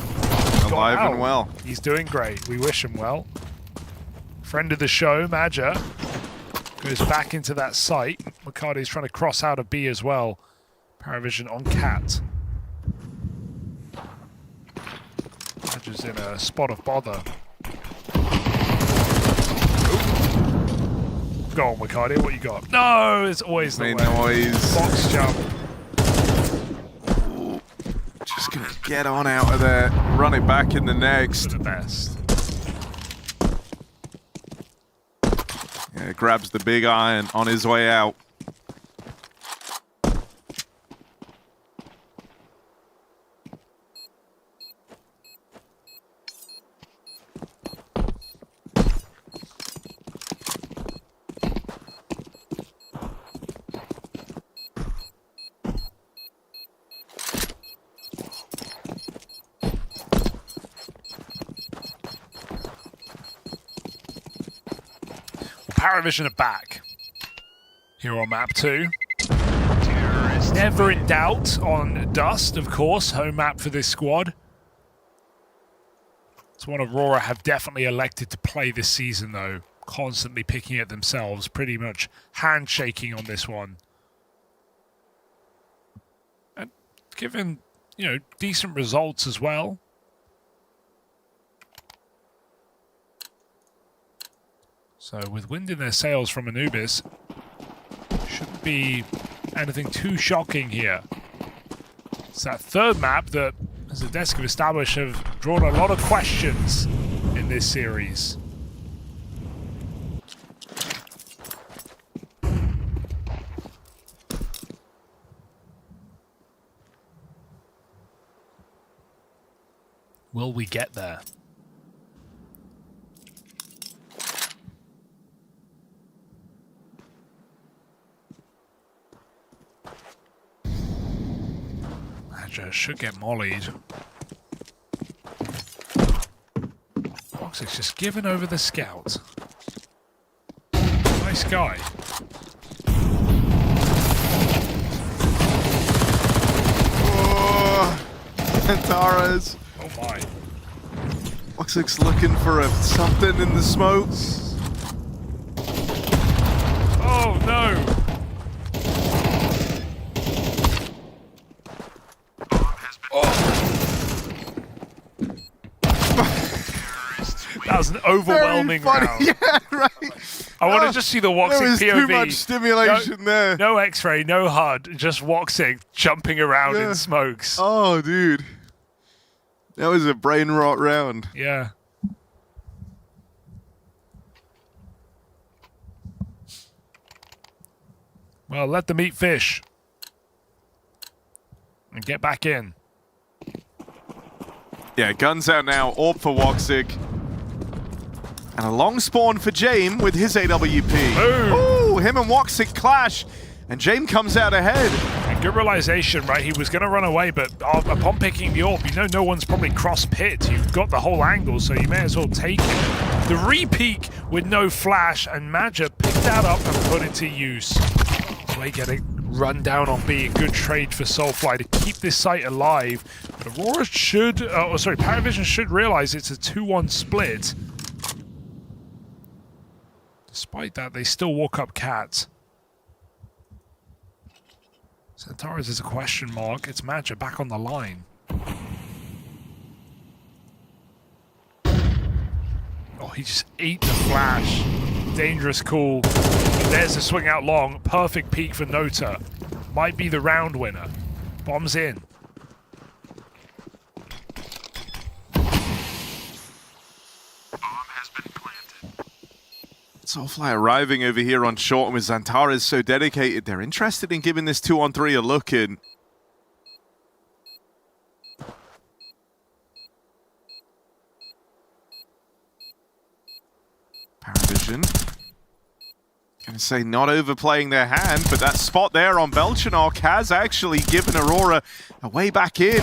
alive and well. He's doing great. We wish him well. Friend of the show, Magic, goes back into that site. Makade's trying to cross out of B as well. Paravision on Cat. Magic's in a spot of bother. Go on, Makade, what you got? No, it's always the way. Noise. Box jump. Ooh. Just gonna get on out of there. Run it back in the next. For the best. Yeah, grabs the big iron on his way out. Paravision are back here on map 2. Never in doubt on Dust, of course, home map for this squad. It's one Aurora have definitely elected to play this season, though. Constantly picking at themselves, pretty much handshaking on this one. And given, you know, decent results as well. So with wind in their sails from Anubis, shouldn't be anything too shocking here. It's that third map that, as the desk have established, have drawn a lot of questions in this series. Will we get there? Should get mollied. Boxic's just given over the scout. Nice guy. Oh, Antares. Oh my. Boxic's looking for something in the smoke. Oh no. That was an overwhelming round. Yeah, right. I want to just see the Woxic There was POV. too much stimulation there. No X-ray, no HUD, just Woxic jumping around in smokes. Oh, dude. That was a brain rot round. Yeah. Well, let them eat fish. And get back in. Yeah, guns out now. Orb for Woxic. And a long spawn for Jame with his AWP. Boom. Ooh, him and Woxic clash. And Jame comes out ahead. good realization, right? He was going to run away, but upon picking the AWP, you know no one's probably cross-pit. You've got the whole angle, so you may as well take it. The re-peek with no flash, and Maja picked that up and put it to use. They get a run down on B. A good trade for Soulfly to keep this site alive. But Aurora should, Paravision should realize it's a 2-1 split. Despite that, they still walk up Cat. Centaurus is a question mark. It's Maja back on the line. Oh, he just ate the flash. Dangerous call. There's a swing out long. Perfect peek for Nota. Might be the round winner. Bombs in. Soulfly arriving over here on short, and with Xantares so dedicated, they're interested in giving this 2-on-3 a look in. Paravision. Gonna say not overplaying their hand, but that spot there on Belchanok has actually given Aurora a way back in.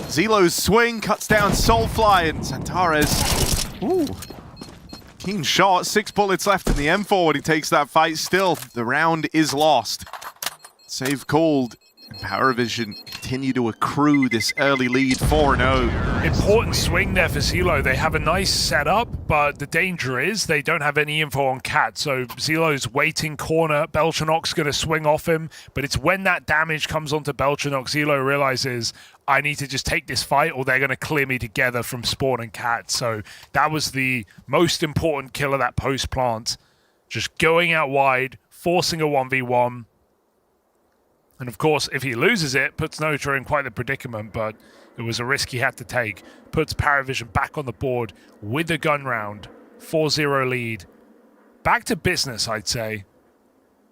Zelo's swing cuts down Soulfly, and Xantares, ooh, keen shot. 6 bullets left in the M4 when he takes that fight. Still, the round is lost. Save called, and Paravision continue to accrue this early lead 4-0. Important swing there for Zelo. They have a nice setup, but the danger is they don't have any info on Cat. So Zelo's waiting corner. Belchanok's going to swing off him, but it's when that damage comes onto Belchanok, Zelo realizes, I need to just take this fight or they're going to clear me together from Spawn and Cat. So that was the most important kill of that post plant. Just going out wide, forcing a 1v1. And of course, if he loses it, puts Nota in quite the predicament, but it was a risk he had to take. Puts Paravision back on the board with a gun round. 4-0 lead. Back to business, I'd say.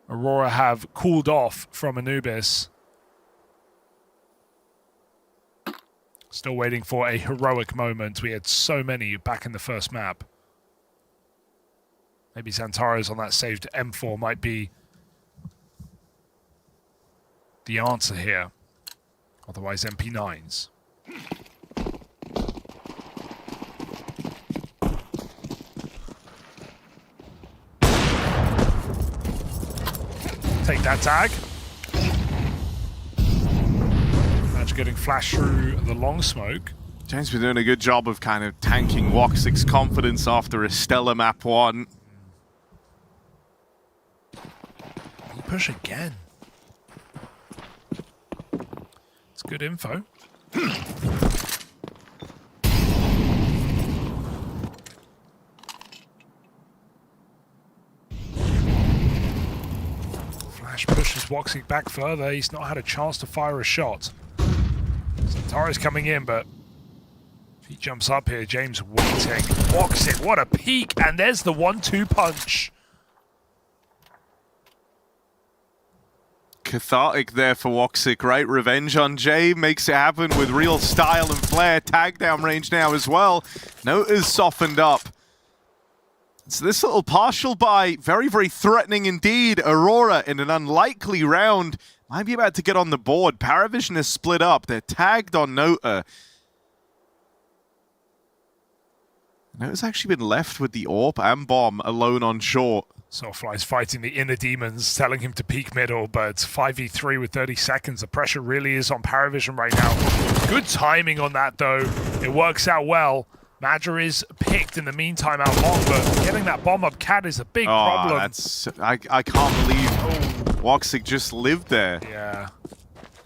Aurora have cooled off from Anubis. Still waiting for a heroic moment. We had so many back in the first map. Maybe Xantares on that saved M4 might be the answer here. Otherwise, MP9s. Take that tag. Match getting flashed through the long smoke. James been doing a good job of kind of tanking Woxic's confidence after a stellar map 1. He push again. It's good info. Flash pushes Woxic back further. He's not had a chance to fire a shot. Xantares coming in, but if he jumps up here, James waiting. Woxic, what a peek! And there's the 1-2 punch. Cathartic there for Woxic, right? Revenge on Jay makes it happen with real style and flair. Tag down range now as well. Nota's softened up. So this little partial buy, very, very threatening indeed. Aurora in an unlikely round might be about to get on the board. Paravision is split up. They're tagged on Nota. Nota's actually been left with the AWP and bomb alone on short. Soulfly's fighting the inner demons, telling him to peek middle, but it's 5v3 with 30 seconds. The pressure really is on Paravision right now. Good timing on that, though. It works out well. Maja is picked in the meantime out long, but getting that bomb up Cat is a big problem. I can't believe Woxic just lived there. Yeah.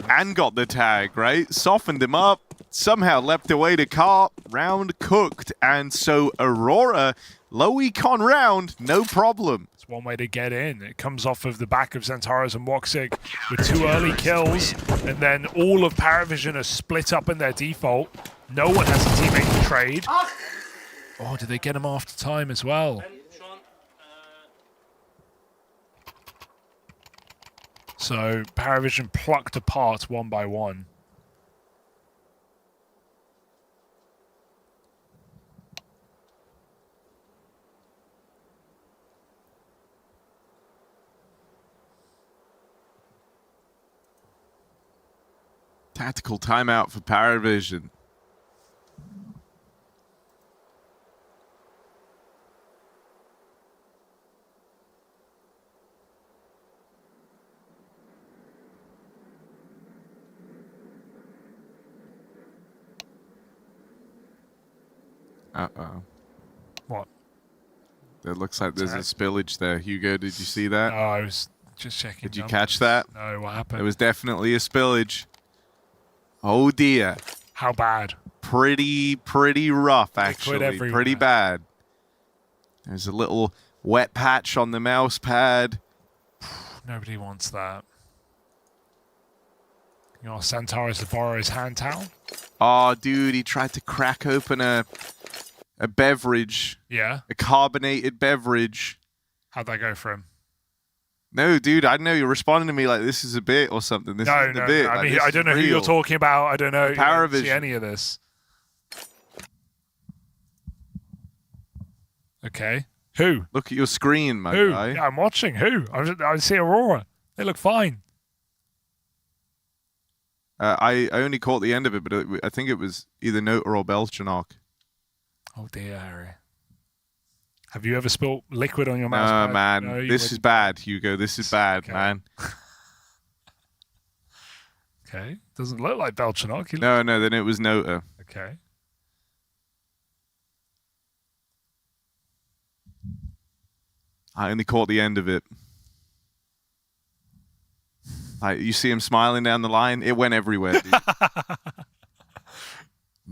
And got the tag, right? Softened him up, somehow leapt away to car, round cooked. And so Aurora, low econ round, no problem. It's one way to get in. It comes off of the back of Xantares and Woxic with 2 early kills, and then all of Paravision are split up in their default. No one has a teammate to trade. Oh, did they get him after time as well? So Paravision plucked apart one by one. Tactical timeout for Paravision. Uh-oh. What? It looks like there's a spillage there. Hugo, did you see that? Oh, I was just checking. Did you catch that? No, what happened? There was definitely a spillage. Oh dear. How bad? Pretty rough, actually. everywhere. Pretty bad. There's a little wet patch on the mouse pad. Nobody wants that. You know, Santaris to borrow his hand towel? Oh, dude, he tried to crack open a beverage. Yeah? A carbonated beverage. How'd that go for him? No, dude, I know you're responding to me like this is a bit or something. This isn't a bit. I Like, mean, this I is don't know who real. you're talking about. I don't know. Paravision. You don't see any of this. Okay. Who? Look at your screen, my Who? guy. Yeah, I'm watching. Who? I see Aurora. They look fine. I only caught the end of it, but I think it was either Note or Belchanok. Oh dear, Harry. Have you ever spilt liquid on your mouse pad? Man, No, you this wouldn't. is bad, Hugo. This is bad, Okay. man. Okay. Doesn't look like Belchanok. No, then it was Nota. Okay. I only caught the end of it. Like, you see him smiling down the line? It went everywhere, dude.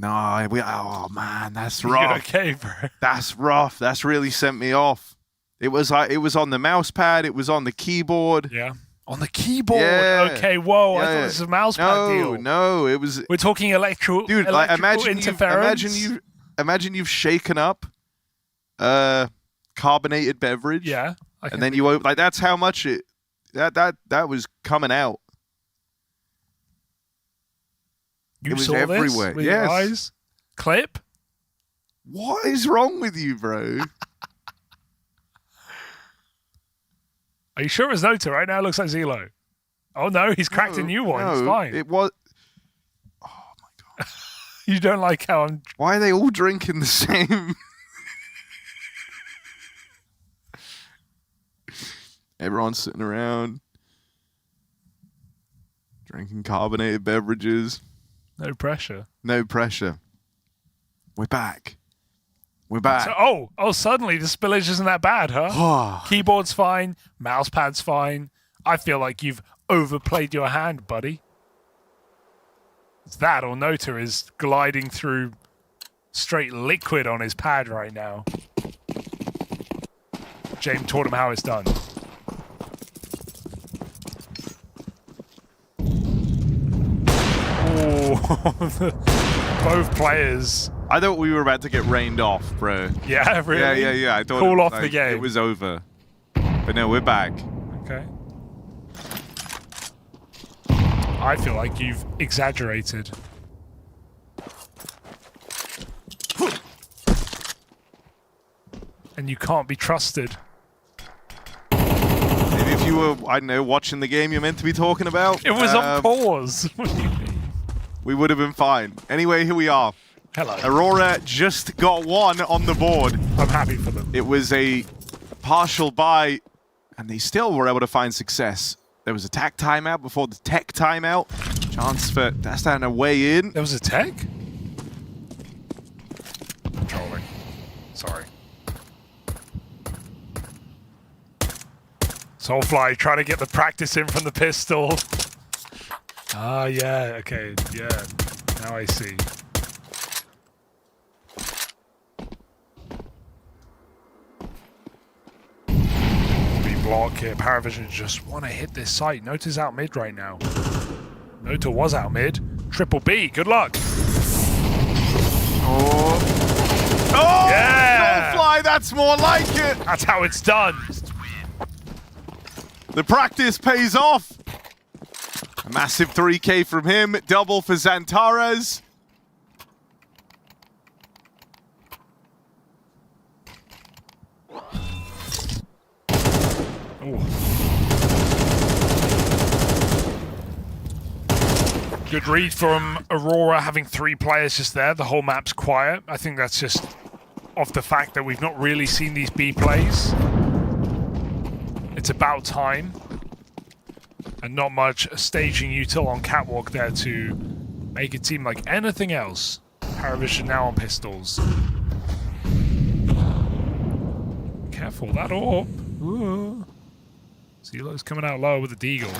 Oh man, that's rough. You're okay, bro. That's rough. That's really sent me off. It was on the mouse pad. It was on the keyboard. Yeah. On the keyboard. Yeah. Okay. Whoa. I Yeah. thought this was a mouse pad deal. No, it was. We're talking electrical. Dude, like electrical interference. imagine you've shaken up carbonated beverage. Yeah. And then you like that's how much it that was coming out. You it was saw everywhere. this with yes. your eyes? Clip? What is wrong with you, bro? Are you sure it was Nota right now? It looks like Zelo. Oh no, he's cracked a new one. It's fine. It was. You don't like how I'm. Why are they all drinking the same? Everyone's sitting around drinking carbonated beverages. No pressure. No pressure. We're back. We're back. So, suddenly the spillage isn't that bad, huh? Keyboard's fine. Mouse pad's fine. I feel like you've overplayed your hand, buddy. It's that or Nota is gliding through straight liquid on his pad right now. James taught him how it's done. Both players. I thought we were about to get rained off, bro. Yeah, really? Yeah. I thought Call it, off like, the game. It was over. But no, we're back. Okay. I feel like you've exaggerated. And you can't be trusted. Maybe if you were, I don't know, watching the game you're meant to be talking about. It was on pause. What do you mean? We would have been fine. Anyway, here we are. Hello. Aurora just got one on the board. I'm happy for them. It was a partial buy, and they still were able to find success. There was a tech timeout before the tech timeout. Chance for Astana to weigh in. There was a tech? Trolling. Sorry. Soulfly trying to get the practice in from the pistol. Ah, yeah, okay, yeah. Now I see. Be block here. Paravision just want to hit this site. Nota's out mid right now. Nota was out mid. Triple B, good luck. Oh, yeah! Soulfly, that's more like it. That's how it's done. The practice pays off. A massive 3K from him. Double for Xantares. Good read from Aurora, having 3 players just there. The whole map's quiet. I think that's just off the fact that we've not really seen these B plays. It's about time. And not much staging util on Catwalk there to make it seem like anything else. Paravision now on pistols. Careful, that AWP. Ooh. Zelo's coming out low with the deagle.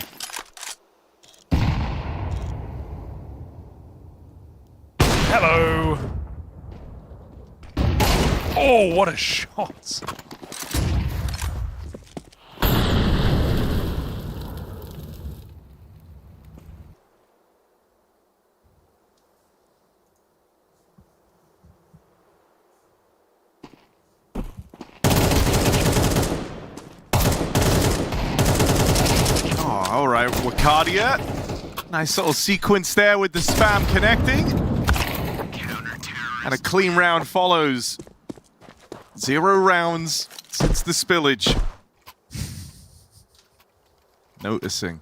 Hello! Oh, what a shot! All right, Wakadia. Nice little sequence there with the spam connecting. And a clean round follows. 0 rounds since the spillage. Noticing.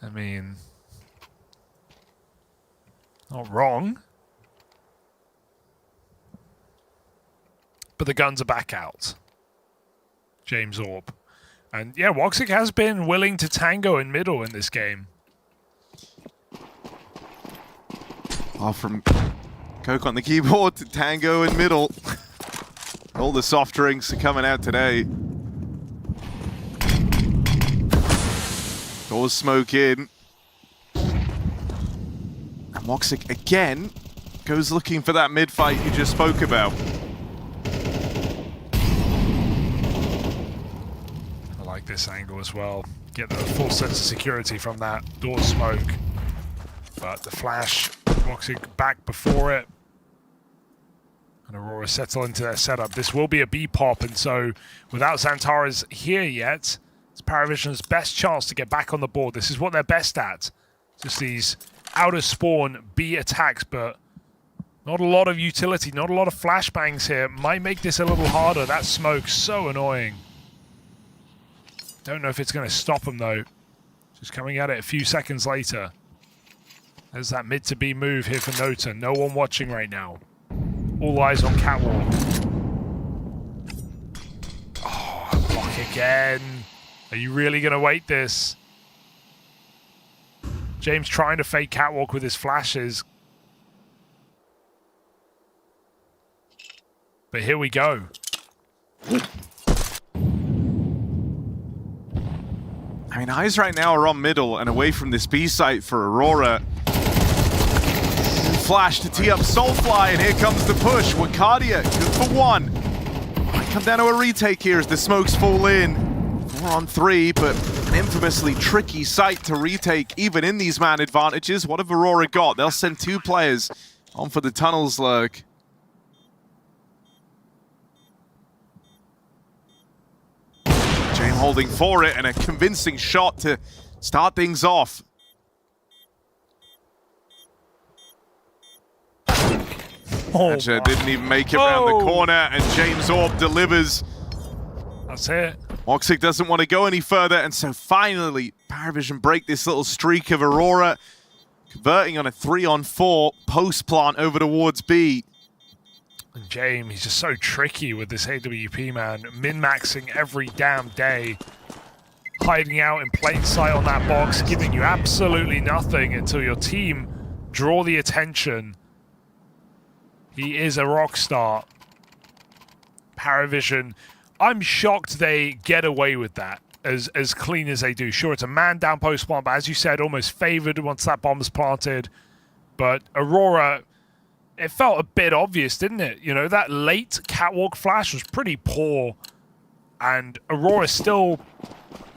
I mean, not wrong. But the guns are back out. James Orb. And yeah, Woxic has been willing to tango in middle in this game. Oh, from Coke on the keyboard to tango in middle. All the soft drinks are coming out today. Doors smoke in. And Woxic again goes looking for that mid fight you just spoke about. This angle as well. Get the full sense of security from that door smoke. But the flash, Woxic back before it. And Aurora settle into their setup. This will be a B pop, and so without Xantaras here yet, it's Paravision's best chance to get back on the board. This is what they're best at. Just these out of spawn B attacks, but not a lot of utility, not a lot of flashbangs here. Might make this a little harder. That smoke's so annoying. Don't know if it's going to stop him, though. Just coming at it a few seconds later. There's that mid to B move here for Nota. No one watching right now. All eyes on Catwalk. Oh, block again. Are you really going to wait this? James trying to fake Catwalk with his flashes. But here we go. I mean, eyes right now are on middle and away from this B site for Aurora. Flash to tee up Soulfly, and here comes the push. Wakadia, good for 1. Might come down to a retake here as the smokes fall in. 4 on 3, but an infamously tricky site to retake, even in these man advantages. What have Aurora got? They'll send 2 players on for the tunnels lurk. James holding for it, and a convincing shot to start things off. Didn't even make it around the corner, and James Orb delivers. That's it. Woxic doesn't want to go any further, and so finally, Paravision break this little streak of Aurora, converting on a 3-on-4 post plant over towards B. And James, he's just so tricky with this AWP, man. Min-maxing every damn day. Hiding out in plain sight on that box, giving you absolutely nothing until your team draw the attention. He is a rock star. Paravision, I'm shocked they get away with that as clean as they do. Sure, it's a man down post plant, but as you said, almost favored once that bomb's planted. But Aurora, it felt a bit obvious, didn't it? You know, that late Catwalk flash was pretty poor, and Aurora still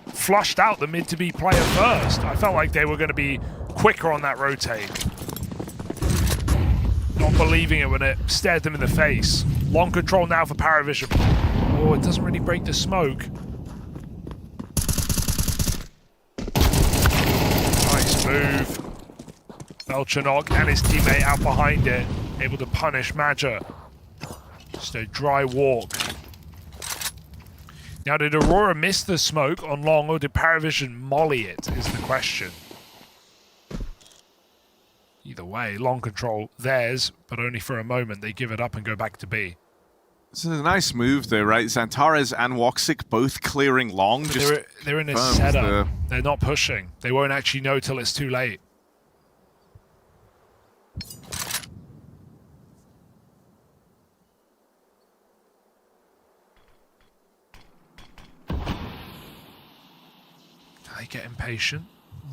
flushed out the mid-to-B player first. I felt like they were going to be quicker on that rotate. Not believing it when it stared them in the face. Long control now for Paravision. Oh, it doesn't really break the smoke. Nice move. Belchanok and his teammate out behind it, able to punish Maja. Just a dry walk. Now, did Aurora miss the smoke on long, or did Paravision molly it, is the question. Either way, long control theirs, but only for a moment. They give it up and go back to B. This is a nice move, though, right? Xantares and Woxic both clearing long. They're in a setup. They're not pushing. They won't actually know till it's too late. They get impatient.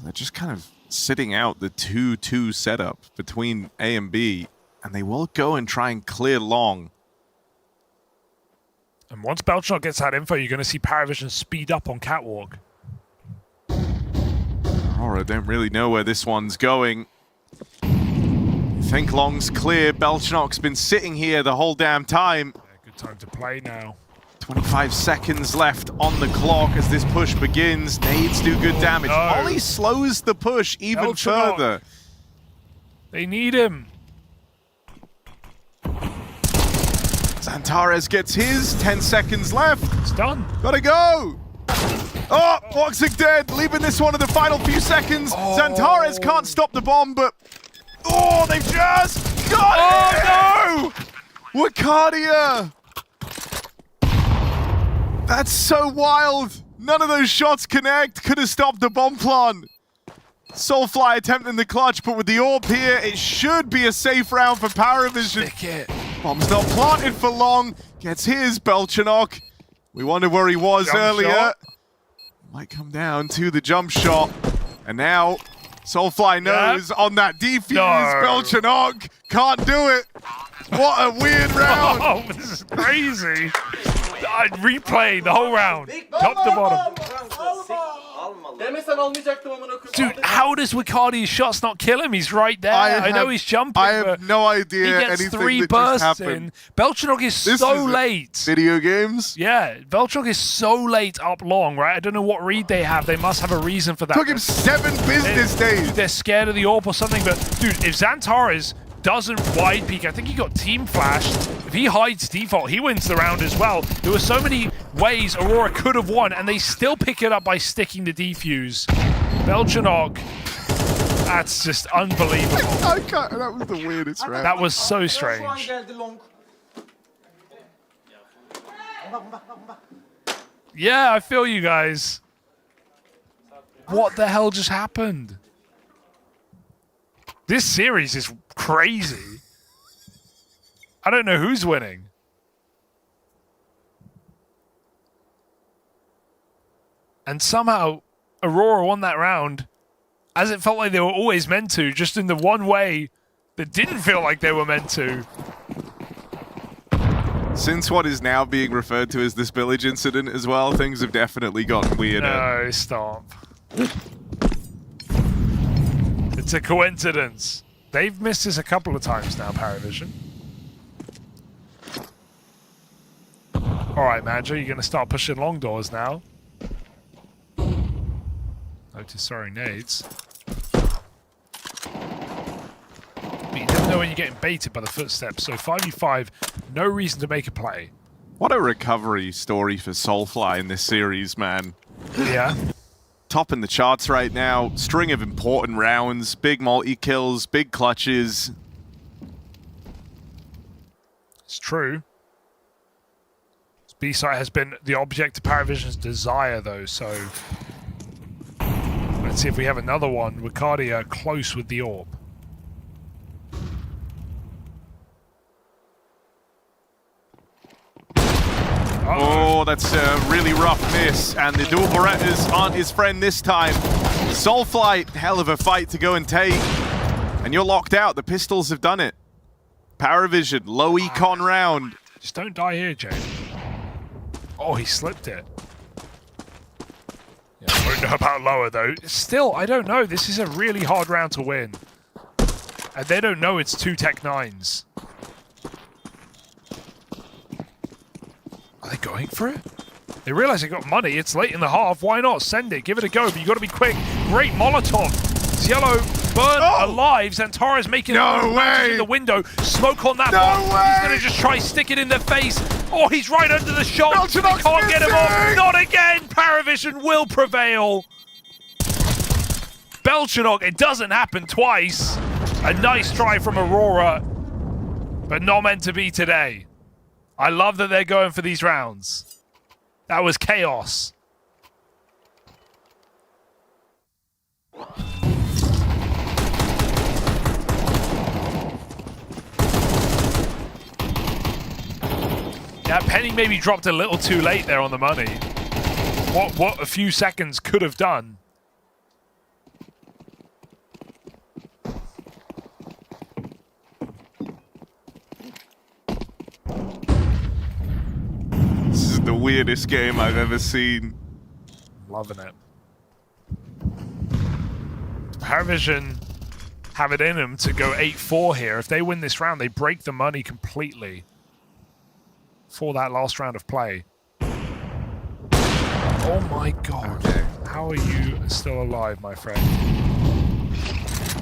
They're just kind of sitting out the 2-2 setup between A and B, and they will go and try and clear long. And once Belchnok gets that info, you're going to see Paravision speed up on Catwalk. Aurora don't really know where this one's going. Think long's clear. Belchnok's been sitting here the whole damn time. Yeah, good time to play now. 25 seconds left on the clock as this push begins. Nades do good damage. No. Ollie slows the push even Belchnok. further. They need him. Xantares gets his. 10 seconds left. It's done. Gotta go. Oh, Woxic dead. Leaving this one in the final few seconds. Xantares can't stop the bomb, but... Oh, they've just got it! No! Wakadia! That's so wild. None of those shots connect. Could have stopped the bomb plant. Soulfly attempting the clutch, but with the AWP here, it should be a safe round for Paravision. Stick it. Bomb's not planted for long. Gets his, Belchnok. We wondered where he was earlier. Shot. Might come down to the jump shot. And now, Soulfly knows on that defuse, Belchnok can't do it. What a weird round. Oh, this is crazy. I replayed the whole round, top to bottom. Dude, how does Wikadi's shots not kill him? He's right there. I know he's jumping. I have no idea. He gets anything 3 that bursts just happened. in. Belchnok is so late. Video games? Yeah, Belchnok is so late up long, right? I don't know what read they have. They must have a reason for that. Took him 7 business days. They're scared of the AWP or something, but dude, if Xantares doesn't wide peek, I think he got team flashed. If he hides default, he wins the round as well. There were so many ways Aurora could have won, and they still pick it up by sticking the defuse. Belchnok, that's just unbelievable. I can't, that was the weirdest round. That was so strange. Yeah, I feel you guys. What the hell just happened? This series is crazy. I don't know who's winning. And somehow, Aurora won that round as it felt like they were always meant to, just in the one way that didn't feel like they were meant to. Since what is now being referred to as the spillage incident as well, things have definitely gotten weirder. No, stop. It's a coincidence. They've missed this a couple of times now, Paravision. All right, Manager, you're going to start pushing long doors now. Notice throwing nades. But you never know when you're getting baited by the footsteps, so 5v5, no reason to make a play. What a recovery story for Soulfly in this series, man. Yeah. Topping the charts right now, string of important rounds, big multi-kills, big clutches. It's true. This B-site has been the object of Paravision's desire, though, so... Let's see if we have another one. Wakadia close with the AWP. Oh, that's a really rough miss, and the dual Berettas aren't his friend this time. Soulfly, hell of a fight to go and take, and you're locked out. The pistols have done it. Paravision, low econ round. Just don't die here, Jay. Oh, he slipped it. Yeah, I don't know about lower, though. Still, I don't know. This is a really hard round to win. And they don't know it's 2 Tech 9s. Are they going for it? They realize they got money. It's late in the half. Why not? Send it. Give it a go. But you got to be quick. Great Molotov. Yellow burn alive. Xantares making it in the window. Smoke on that one. He's going to just try stick it in their face. Oh, he's right under the shot. They can't get him off. Not again. Paravision will prevail. Belchnok, it doesn't happen twice. A nice try from Aurora, but not meant to be today. I love that they're going for these rounds. That was chaos. Yeah, Penny maybe dropped a little too late there on the money. What a few seconds could have done. This is the weirdest game I've ever seen. Loving it. Paravision have it in them to go 8-4 here. If they win this round, they break the money completely for that last round of play. Oh my god. Okay. How are you still alive, my friend?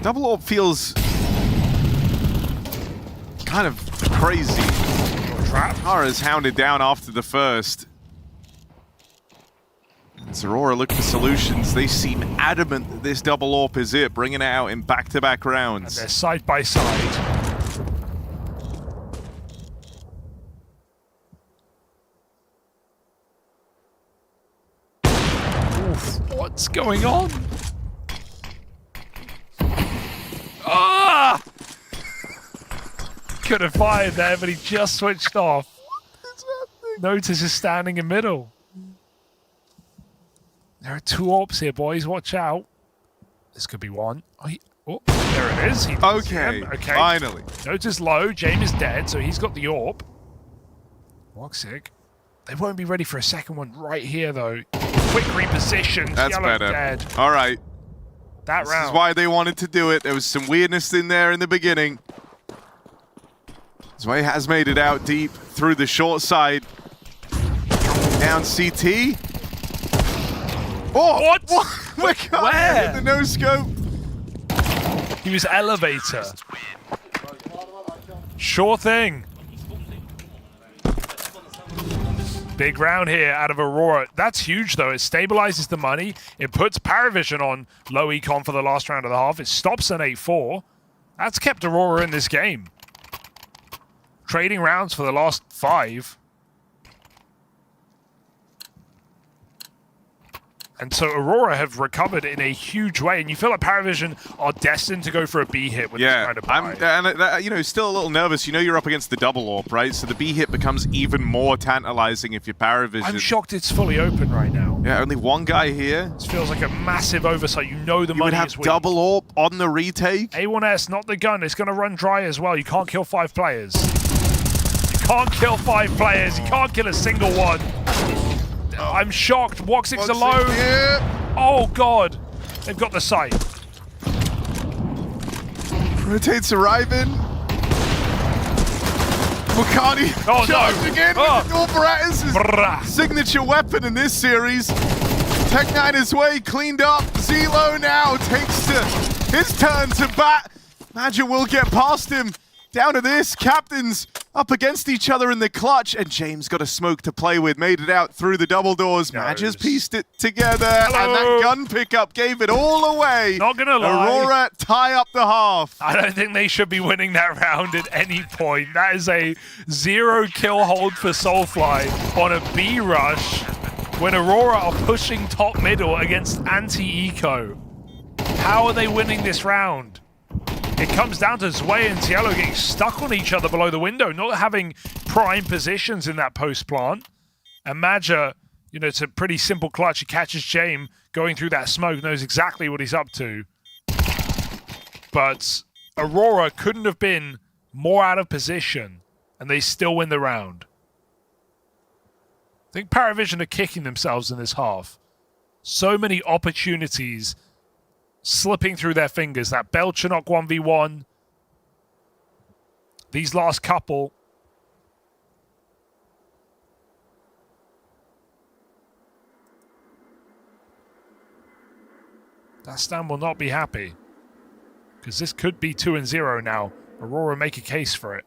Double AWP feels kind of crazy. Tara's hounded down after the first. As Aurora look for solutions, they seem adamant that this double AWP is it, bringing it out in back-to-back rounds. And they're side by side. What's going on? Ah! Could have fired there, but he just switched off. Notice is standing in middle. There are 2 AWPs here, boys. Watch out. This could be one. Oh, there it is. Okay, finally. Notice low. James is dead, so he's got the AWP. Woxic. They won't be ready for a second one right here, though. Quick reposition. That's Yellow better. Dead. All right. That This round. is why they wanted to do it. There was some weirdness in there in the beginning. Zwei has made it out deep through the short side. Down CT. Oh! What? Where? The no scope. He was elevator. Sure thing. Big round here out of Aurora. That's huge, though. It stabilizes the money. It puts Paravision on low econ for the last round of the half. It stops an 8-4. That's kept Aurora in this game. Trading rounds for the last 5. And so Aurora have recovered in a huge way, and you feel like Paravision are destined to go for a B hit with this kind of buy. Still a little nervous. You know you're up against the double AWP, right? So the B hit becomes even more tantalizing if you're Paravision. I'm shocked it's fully open right now. Yeah, only one guy here. This feels like a massive oversight. You know the You money would have is weak. double AWP on the retake. A1S, not the gun. It's going to run dry as well. You can't kill 5 players. You can't kill 5 players. You can't kill a single one. I'm shocked. Woxic's alone. Yeah. Oh, God. They've got the sight. Rotates arriving. Wakani charging in with the Norberata's signature weapon in this series. Tech9 his way, cleaned up. Zelo now takes his turn to bat. Madja will get past him. Down to this, captains up against each other in the clutch, and James got a smoke to play with, made it out through the double doors. Madja's pieced it together, and that gun pickup gave it all away. Not gonna lie. Aurora tie up the half. I don't think they should be winning that round at any point. That is a 0 kill hold for Soulfly on a B rush when Aurora are pushing top middle against anti-eco. How are they winning this round? It comes down to Zwei and Cielo getting stuck on each other below the window, not having prime positions in that post plant. And Madja, it's a pretty simple clutch. He catches James going through that smoke, knows exactly what he's up to. But Aurora couldn't have been more out of position, and they still win the round. I think Paravision are kicking themselves in this half. So many opportunities slipping through their fingers. That Belchenok 1v1. These last couple. That Stan will not be happy. Because this could be 2-0 now. Aurora make a case for it.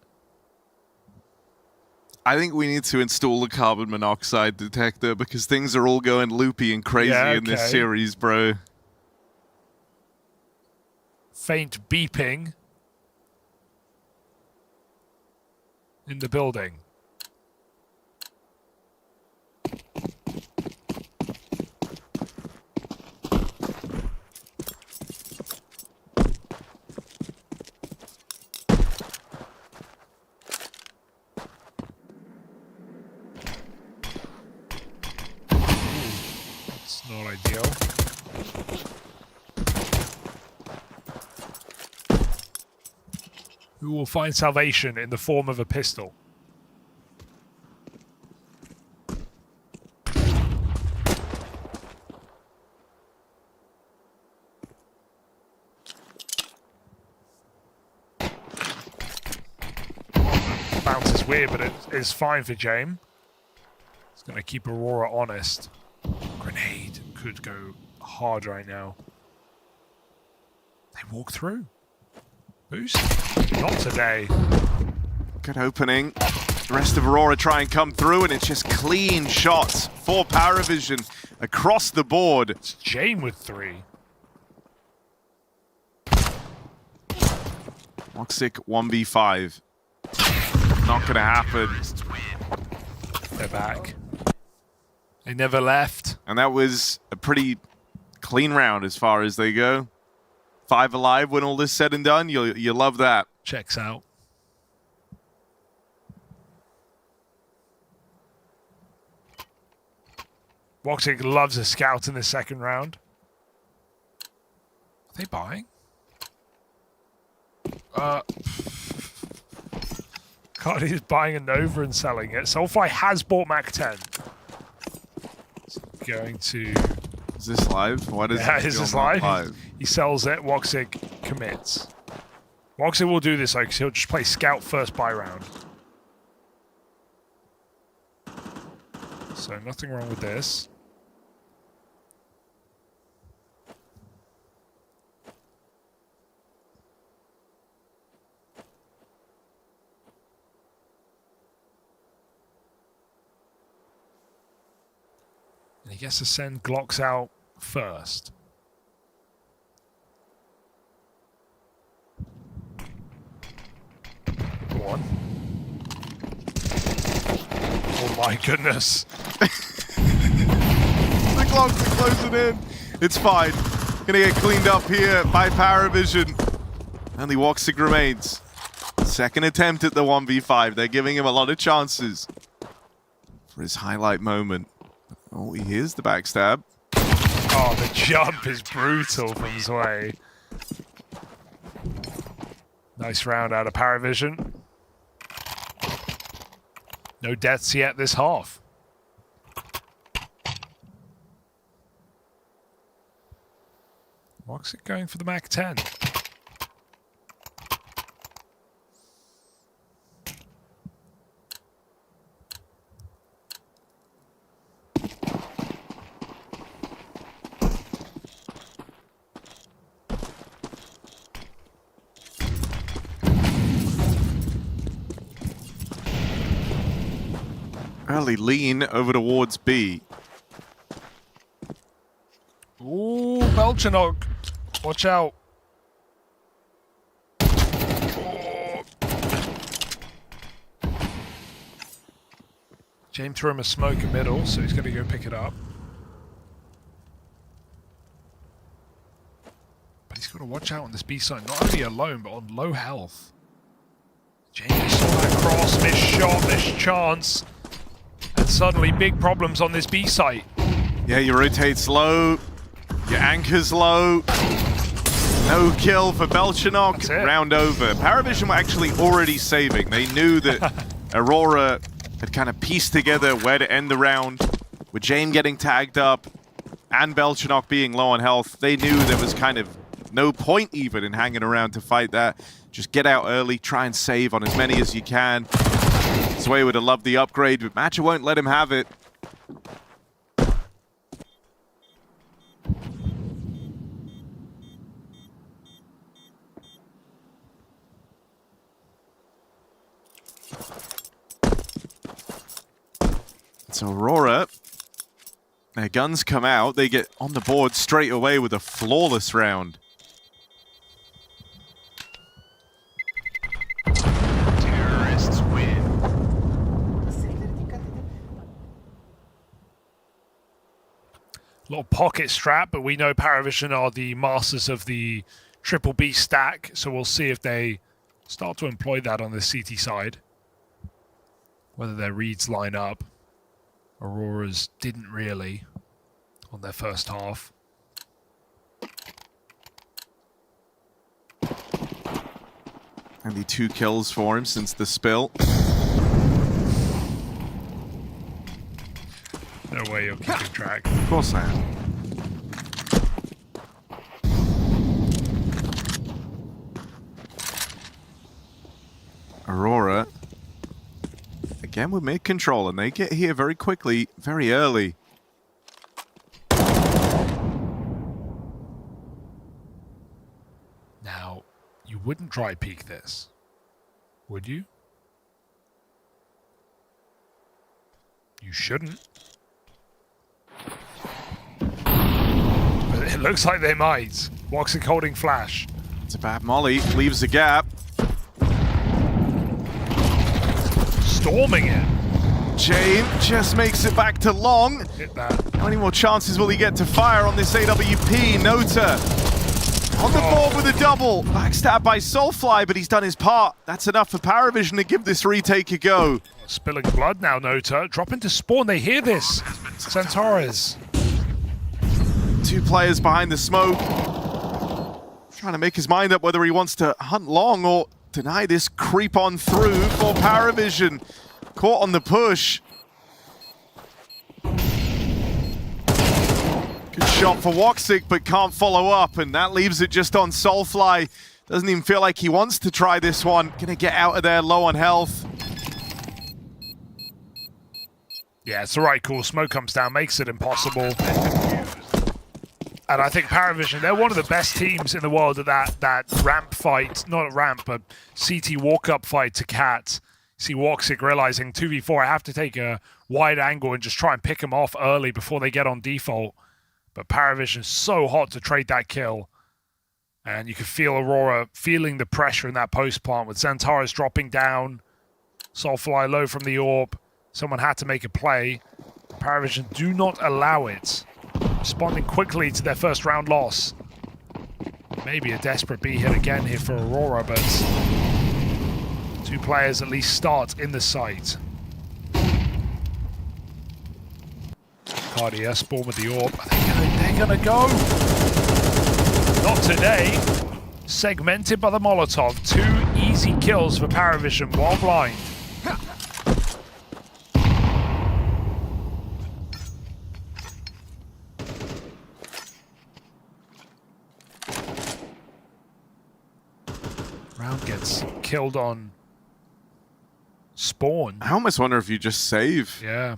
I think we need to install a carbon monoxide detector because things are all going loopy and crazy in this series, bro. Faint beeping in the building. That's not ideal. Who will find salvation in the form of a pistol? Bounce is weird, but it is fine for James. It's going to keep Aurora honest. Grenade could go hard right now. They walk through. Boost? Not today. Good opening. The rest of Aurora try and come through, and it's just clean shots for Paravision across the board. It's James with 3. Toxic 1v5. Not going to happen. They're back. They never left. And that was a pretty clean round as far as they go. 5 alive when all this said and done. You love that. Checks out. Woxic loves a scout in the second round. Are they buying? Cardi's buying a Nova and selling it. Soulfly has bought Mac 10. It's going to... Is this live? What is yeah, it? is this live? He sells it. Woxic commits. Woxic will do this though, because he'll just play scout first buy round. So nothing wrong with this. And he gets to send Glocks out first. Go on. Oh my goodness. The Glocks are closing in. It's fine. Gonna get cleaned up here by Paravision. Only Woxic remains. Second attempt at the 1v5. They're giving him a lot of chances for his highlight moment. Oh, he hears the backstab. Oh, the jump is brutal from Zwei. Nice round out of Paravision. No deaths yet this half. Woxic going for the Mac 10. Early lean over towards B. Ooh, Belchanok. Watch out. Oh. James threw him a smoke in middle, so he's going to go pick it up. But he's got to watch out on this B side, not only alone, but on low health. James saw that cross, missed shot, missed chance. And suddenly big problems on this B site. Yeah, your rotate's low, your anchor's low. No kill for Belchanok. Round over. Paravision were actually already saving. They knew that Aurora had kind of pieced together where to end the round. With James getting tagged up and Belchanok being low on health, they knew there was kind of no point even in hanging around to fight that. Just get out early, try and save on as many as you can. Zwei would have loved the upgrade, but Matcha won't let him have it. So Aurora, their guns come out, they get on the board straight away with a flawless round. Terrorists win. little pocket strap, but we know Paravision are the masters of the triple B stack, so we'll see if they start to employ that on the CT side. Whether their reads line up. Aurora's didn't really on their first half. Only 2 kills for him since the spill. No way you're keeping track. Of course I am. Aurora. Again with mid-control, and they get here very quickly, very early. Now, you wouldn't try peek this, would you? You shouldn't. But it looks like they might. Woxic holding flash. It's a bad molly, leaves a gap. Storming it. Jane just makes it back to long. Hit that. How many more chances will he get to fire on this AWP? Nota on the board with a double. Backstab by Soulfly, but he's done his part. That's enough for Paravision to give this retake a go. Spilling blood now, Nota. Dropping to spawn. They hear this. Centaurus. 2 players behind the smoke. Trying to make his mind up whether he wants to hunt long or deny this creep on through for Paravision. Caught on the push. Good shot for Woxic, but can't follow up, and that leaves it just on Soulfly. Doesn't even feel like he wants to try this one. Gonna get out of there low on health. Yeah, it's the right call. Smoke comes down, makes it impossible. And I think Paravision, they're one of the best teams in the world at that ramp fight. Not a ramp, but CT walk-up fight to Cat. See Woxic realizing 2v4, I have to take a wide angle and just try and pick him off early before they get on default. But Paravision is so hot to trade that kill. And you can feel Aurora feeling the pressure in that post plant with Centaurus dropping down. Soulfly low from the orb. Someone had to make a play. Paravision do not allow it. Responding quickly to their first round loss. Maybe a desperate B hit again here for Aurora, but 2 players at least start in the site. Cardia spawn with the orb. They're gonna go. Not today. Segmented by the Molotov. 2 easy kills for Paravision while blind. Round gets killed on spawn. I almost wonder if you just save. Yeah.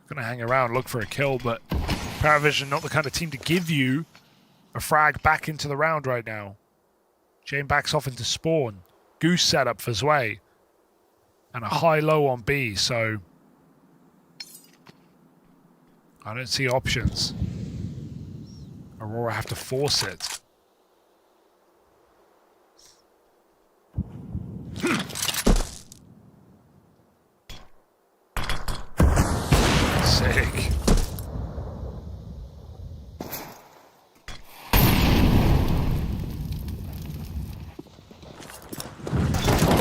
Gonna hang around, look for a kill, but Paravision not the kind of team to give you a frag back into the round right now. Jane backs off into spawn. Goose setup for Zwei. And a high-low on B, so I don't see options. Aurora have to force it. Sick.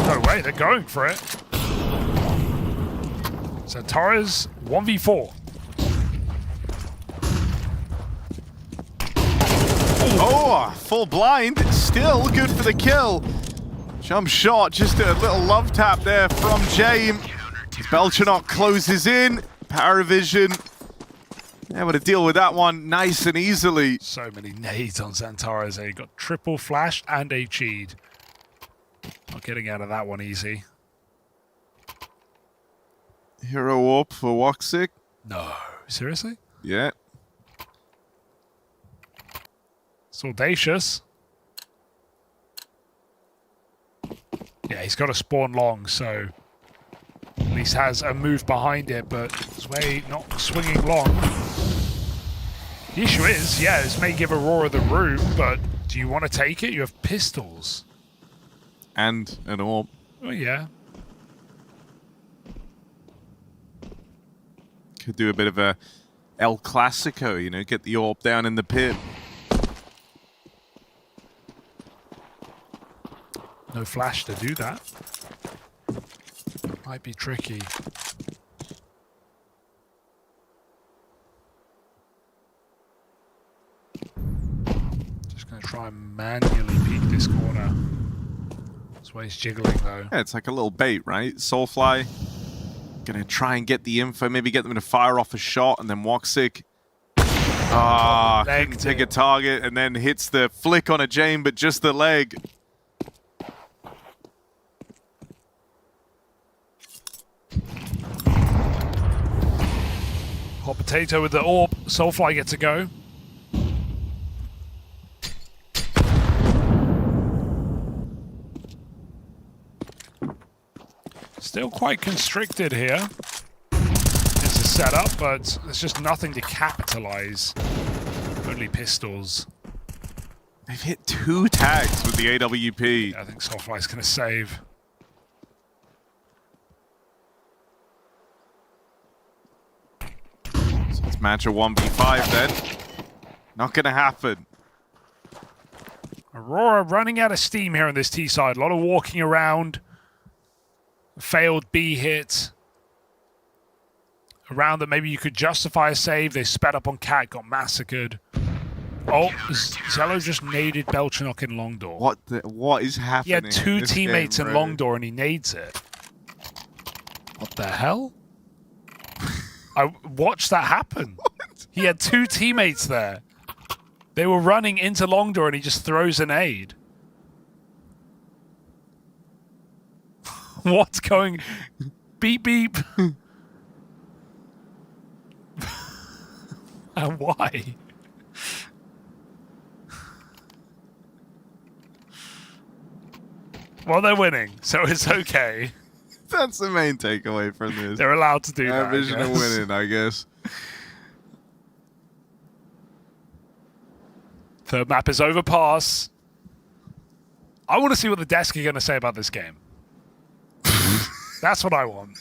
No way, they're going for it. Centaurus 1v4. Oh, full blind. Still good for the kill. Jump shot, just a little love tap there from Jame. Belchernot closes in. Paravision able to deal with that one nice and easily. So many nades on Centaurus. He got triple flashed and HE'd. Not getting out of that one easy. Hero warp for Woxic. No, seriously? Yeah. It's audacious. Yeah, he's got to spawn long, so at least has a move behind it, but Zwei not swinging long. The issue is, yeah, this may give Aurora the room, but do you want to take it? You have pistols. And an orb. Oh, yeah. Could do a bit of a El Clasico, you know, get the AWP down in the pit. No flash to do that. Might be tricky. Just going to try and manually peek this corner. That's why he's jiggling though. Yeah, it's like a little bait, right? Soulfly gonna try and get the info, maybe get them to fire off a shot, and then Woxic couldn't take a target, and then hits the flick on a Jane, but just the leg. Hot potato with the AWP. Soulfly gets a go. Still quite constricted here. It's a setup, but there's just nothing to capitalize. Only pistols. They've hit 2 tags with the AWP. Yeah, I think Soulfly's going to save. So let's match a 1v5 then. Not going to happen. Aurora running out of steam here on this T side. A lot of walking around. Failed B hit. Around that maybe you could justify a save. They sped up on Cat, got massacred. Oh, Zello just naded Belchenok in long door. What is happening? He had 2 teammates game, in long door and he nades it. What the hell? I watched that happen. What? He had 2 teammates there. They were running into long door and he just throws an aid. What's going... Beep, beep. And why? Well, they're winning, so it's okay. That's the main takeaway from this. They're allowed to do that. Vision of winning, I guess. Third map is overpass. I want to see what the desk are going to say about this game. That's what I want.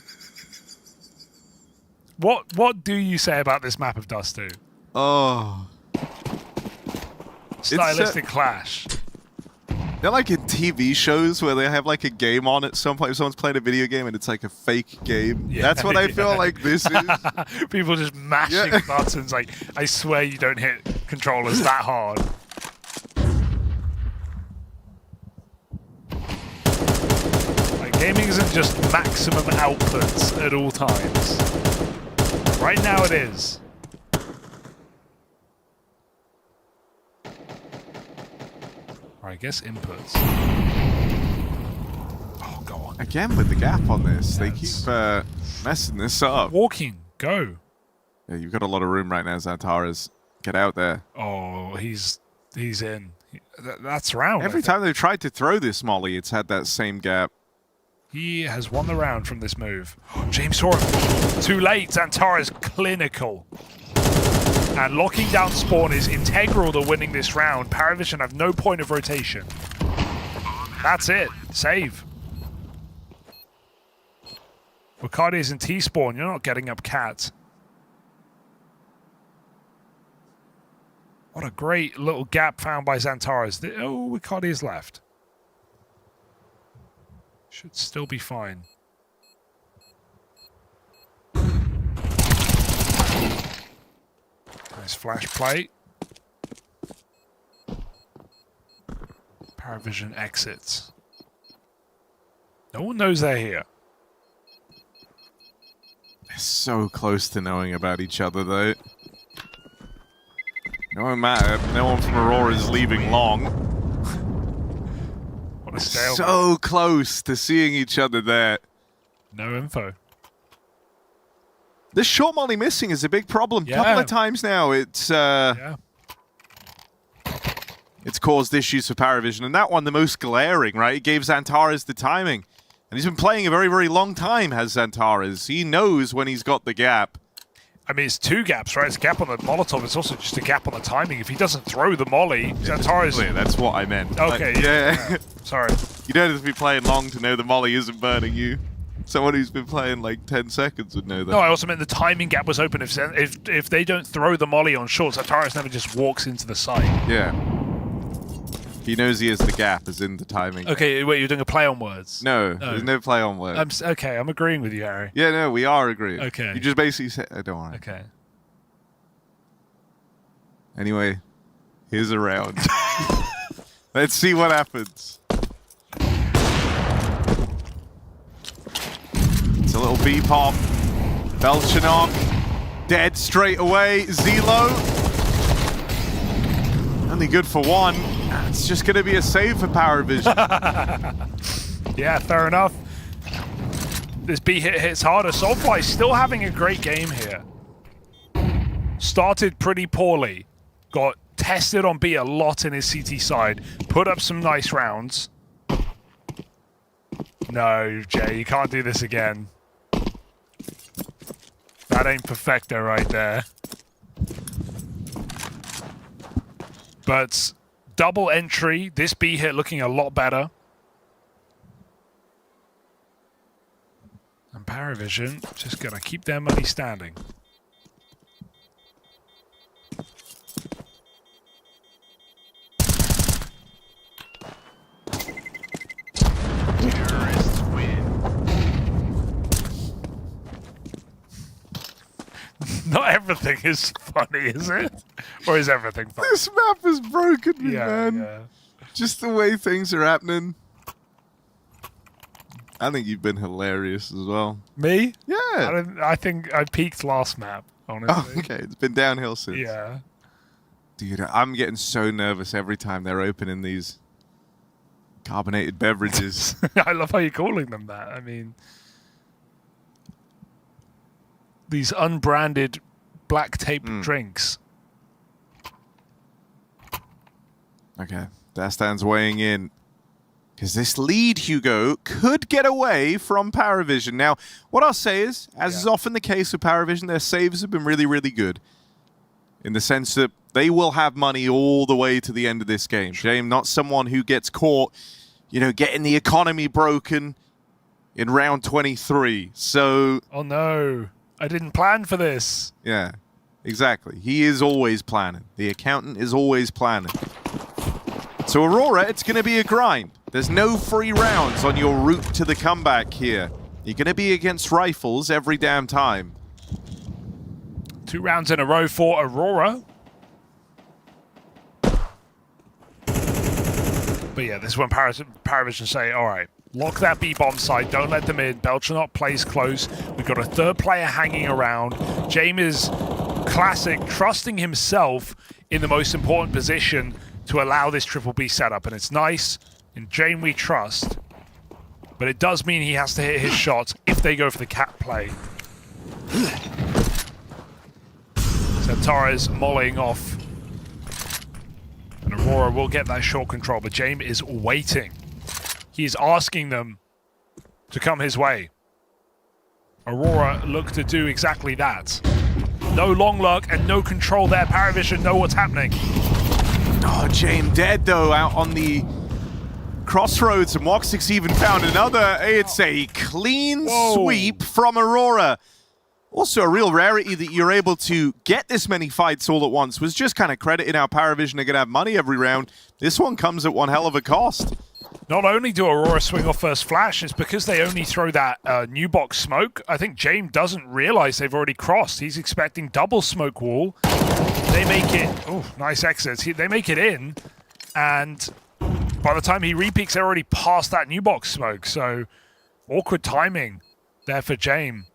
What do you say about this map of Dust 2? Oh. Stylistic clash. They're like in TV shows where they have like a game on at some point. If someone's playing a video game and it's like a fake game. Yeah, that's what I feel like this is. People just mashing buttons. Like, I swear you don't hit controllers that hard. Gaming isn't just maximum outputs at all times. Right now it is. Or I guess inputs. Oh, go on. Again with the gap on this. They keep messing this up. Walking. Go. Yeah, you've got a lot of room right now, Zantaras. Get out there. Oh, he's in. That's round. Every time they've tried to throw this molly, it's had that same gap. He has won the round from this move. James saw him. Too late. Zantaras clinical. And locking down spawn is integral to winning this round. Paravision have no point of rotation. That's it. Save. Bacardi is in T-spawn. You're not getting up Cat. What a great little gap found by Zantaras. Oh, Bacardi is left. Should still be fine. Nice flash play. Paravision exits. No one knows they're here. They're so close to knowing about each other, though. No matter. No one from Aurora is leaving long. So close to seeing each other there. No info. This short molly missing is a big problem. A couple of times now. It's caused issues for Paravision. And that one, the most glaring, right? It gave Zantaras the timing. And he's been playing a very, very long time, has Zantaras. He knows when he's got the gap. I mean, it's 2 gaps, right? It's a gap on the Molotov. It's also just a gap on the timing. If he doesn't throw the molly, Zantaras... Yeah, that's what I meant. Okay, yeah. Sorry. You don't have to be playing long to know the molly isn't burning you. Someone who's been playing like 10 seconds would know that. No, I also meant the timing gap was open. If they don't throw the molly on short, Ataris never just walks into the site. Yeah. He knows he has the gap, as in the timing. Okay, wait, you're doing a play on words? No, there's no play on words. Okay, I'm agreeing with you, Harry. Yeah, no, we are agreeing. Okay. You just basically said, oh, don't worry. Okay. Anyway, here's a round. Let's see what happens. It's a little B-pop. Belchanok dead straight away. Zelo only good for one. It's just going to be a save for ParaVision. Yeah, fair enough. This B hit hits harder. Soulfly still having a great game here. Started pretty poorly. Got tested on B a lot in his CT side. Put up some nice rounds. No, Jay, you can't do this again. That ain't perfecto right there. But double entry, this B hit looking a lot better. And ParaVision just gonna keep their money standing. Terrorists win. Not everything is funny, is it? Or is everything funny? This map has broken me, man. Yeah. Just the way things are happening. I think you've been hilarious as well. Me? Yeah. I think I peaked last map, honestly. Oh, okay. It's been downhill since. Yeah. Dude, I'm getting so nervous every time they're opening these carbonated beverages. I love how you're calling them that. I mean, these unbranded black tape drinks. Okay, Dastan's weighing in. Because this lead, Hugo, could get away from ParaVision. Now, what I'll say is, as is often the case with ParaVision, their saves have been really, really good. In the sense that they will have money all the way to the end of this game. James, not someone who gets caught, you know, getting the economy broken in round 23. So... Oh no, I didn't plan for this. Yeah, exactly. He is always planning. The accountant is always planning. So Aurora, it's going to be a grind. There's no free rounds on your route to the comeback here. You're going to be against rifles every damn time. 2 rounds in a row for Aurora. But yeah, this is when ParaVision say, all right, lock that B-bomb side, don't let them in. Belchanok plays close. We've got a third player hanging around. James is classic, trusting himself in the most important position to allow this triple B setup. And it's nice. In Jane we trust. But it does mean he has to hit his shots if they go for the cat play. So Torres mollying off. And Aurora will get that short control, but James is waiting. He is asking them to come his way. Aurora look to do exactly that. No long lurk and no control there. ParaVision know what's happening. Oh, James dead though, out on the crossroads, and Woxix even found another. It's a clean sweep from Aurora. Also a real rarity that you're able to get this many fights all at once. Was just kind of crediting how ParaVision are going to have money every round. This one comes at one hell of a cost. Not only do Aurora swing off first flash, it's because they only throw that new box smoke. I think James doesn't realize they've already crossed. He's expecting double smoke wall. They make it, oh, nice exits. They make it in, and by the time he repeaks, they're already past that new box smoke. So awkward timing there for James.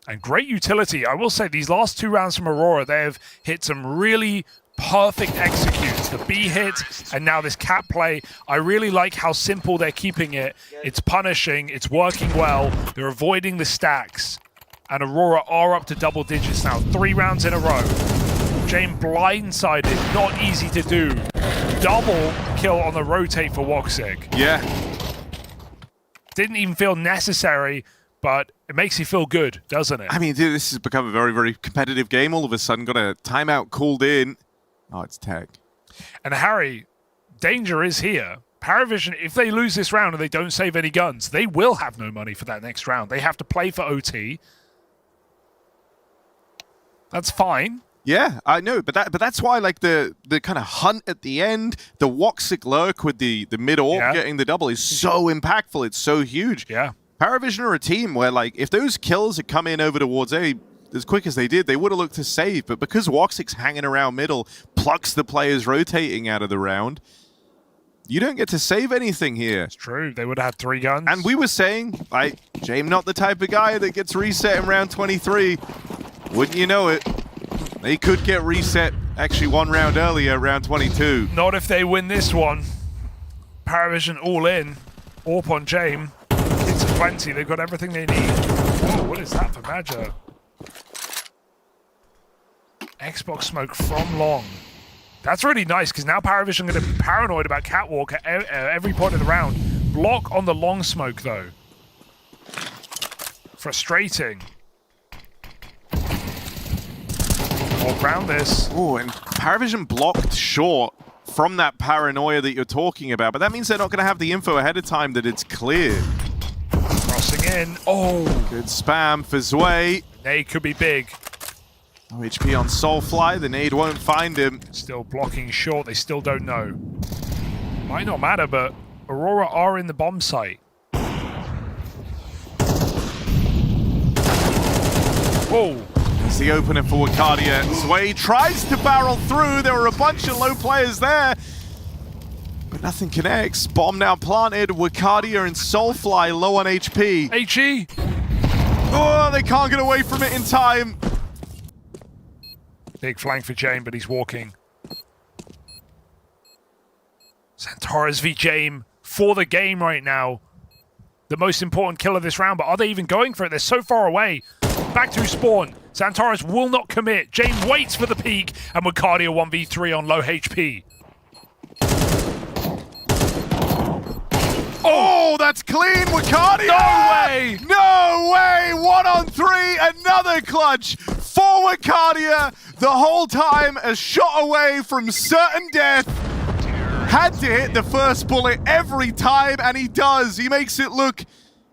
And great utility. I will say these last 2 rounds from Aurora, they have hit some really perfect executes. The B hit, and now this cat play. I really like how simple they're keeping it. It's punishing, it's working well. They're avoiding the stacks. And Aurora are up to double digits now. 3 rounds in a row. James blindsided, not easy to do. Double kill on the rotate for Woxix. Yeah. Didn't even feel necessary, but it makes you feel good, doesn't it? I mean, dude, this has become a very, very competitive game. All of a sudden, got a timeout called in. Oh, it's tech. And Harry, danger is here. Paravision, if they lose this round and they don't save any guns, they will have no money for that next round. They have to play for OT. That's fine. Yeah, I know, but that's why like the kind of hunt at the end, the Woxic lurk with the mid-orb getting the double is so impactful. It's so huge. Yeah. Paravision are a team where like if those kills had come in over towards A as quick as they did, they would have looked to save. But because Woxic's hanging around middle, plucks the players rotating out of the round, you don't get to save anything here. It's true. They would have had 3 guns. And we were saying, like, James not the type of guy that gets reset in round 23. Wouldn't you know it? They could get reset actually 1 round earlier, round 22. Not if they win this one. Paravision all in. Orp on James. It's a 20. They've got everything they need. Oh, what is that for Badger? Xbox smoke from long. That's really nice, because now Paravision are going to be paranoid about Catwalk at every point of the round. Block on the long smoke, though. Frustrating. Walk around this. Oh, and Paravision blocked short from that paranoia that you're talking about, but that means they're not going to have the info ahead of time that it's clear. Crossing in. Oh! Good spam for Zwei. Nade could be big. No HP on Soulfly, the nade won't find him. Still blocking short, they still don't know. Might not matter, but Aurora are in the bomb site. Whoa! It's the opener for Wakadia. Zwei tries to barrel through, there were a bunch of low players there. But nothing connects. Bomb now planted, Wakadia and Soulfly low on HP. HE! Oh, they can't get away from it in time. Big flank for James, but he's walking. Santoras v James for the game right now. The most important kill of this round, but are they even going for it? They're so far away. Back to spawn. Santoras will not commit. James waits for the peak, and Wakadia 1v3 on low HP. Oh, that's clean, Wakadia! No way! No way! 1 on 3, another clutch for Wakadia. The whole time a shot away from certain death. Had to hit the first bullet every time, and he does. He makes it look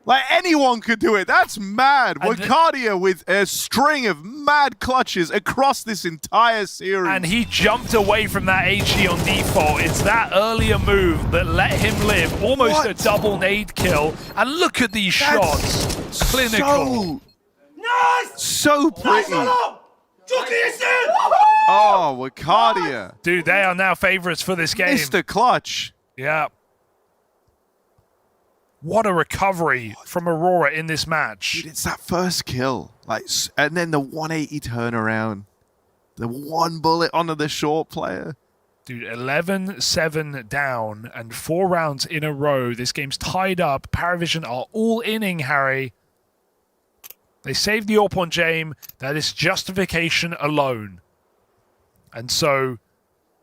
like anyone could do it. That's mad. Wakadia with a string of mad clutches across this entire series. And he jumped away from that HE on default. It's that earlier move that let him live. Almost a double nade kill. And look at these shots. Clinical. So pretty. Oh, Wakadia. Dude, they are now favorites for this game. Mr. Clutch. Yeah. What a recovery from Aurora in this match. Dude, it's that first kill. And then the 180 turnaround. The 1 bullet onto the short player. Dude, 11-7 down and 4 rounds in a row. This game's tied up. Paravision are all inning, Harry. They saved the AWP on James. That is justification alone. And so,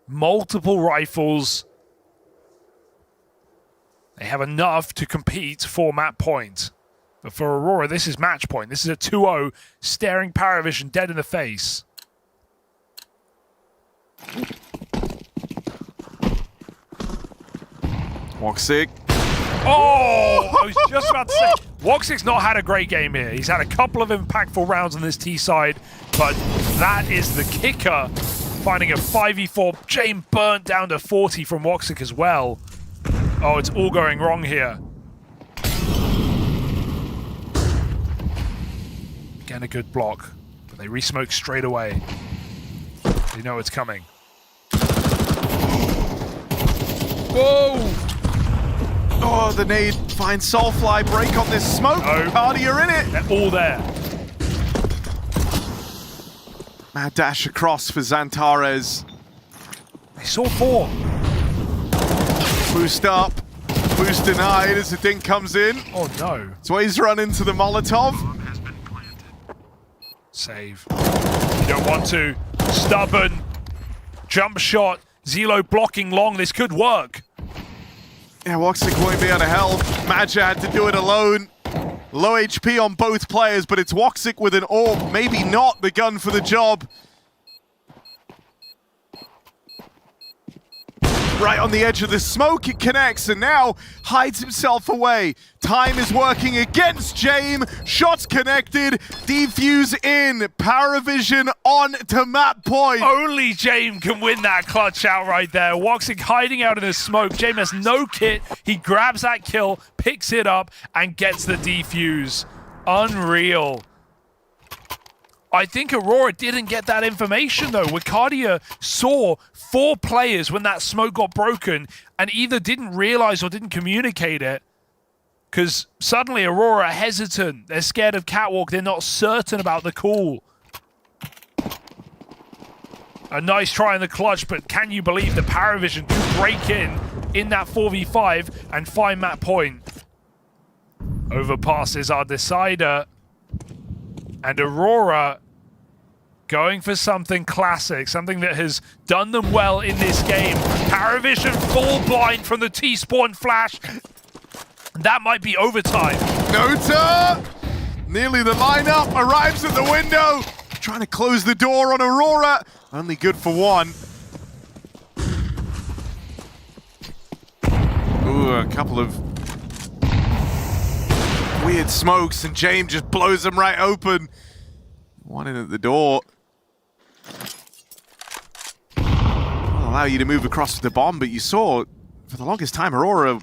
multiple rifles. They have enough to compete for map point. But for Aurora, this is match point. This is a 2-0, staring Paravision dead in the face. Woxic. Oh! I was just about to say, Woxic's not had a great game here. He's had a couple of impactful rounds on this T side, but that is the kicker. Finding a 5v4. James burnt down to 40 from Woxic as well. Oh, it's all going wrong here. Again, a good block, but they re-smoke straight away. They know it's coming. Whoa! Oh, the nade finds Soulfly, break on this smoke. Wakadia in it. They're all there. Mad dash across for Zantares. They saw 4. Boost up. Boost denied as the dink comes in. Oh no. Zwei's run into the Molotov. Save. You don't want to. Stubborn. Jump shot. Zelo blocking long. This could work. Yeah, Woxic won't be able to help. Madja had to do it alone. Low HP on both players, but it's Woxic with an AWP. Maybe not the gun for the job. Right on the edge of the smoke, it connects, and now hides himself away. Time is working against James. Shots connected, defuse in. Paravision on to map point. Only James can win that clutch out right there. Woxic hiding out in the smoke. James has no kit. He grabs that kill, picks it up, and gets the defuse. Unreal. I think Aurora didn't get that information though. Wicadia saw 4 players when that smoke got broken and either didn't realize or didn't communicate it. Because suddenly Aurora are hesitant. They're scared of Catwalk. They're not certain about the call. A nice try in the clutch, but can you believe the Paravision do break in that 4v5 and find map point? Overpasses our decider. And Aurora going for something classic, something that has done them well in this game. Paravision full blind from the T-spawn flash. That might be overtime. Nota! Nearly the lineup, arrives at the window. Trying to close the door on Aurora. Only good for one. Ooh, a couple of weird smokes, and James just blows them right open. One in at the door. I'll allow you to move across with the bomb, but you saw, for the longest time, Aurora were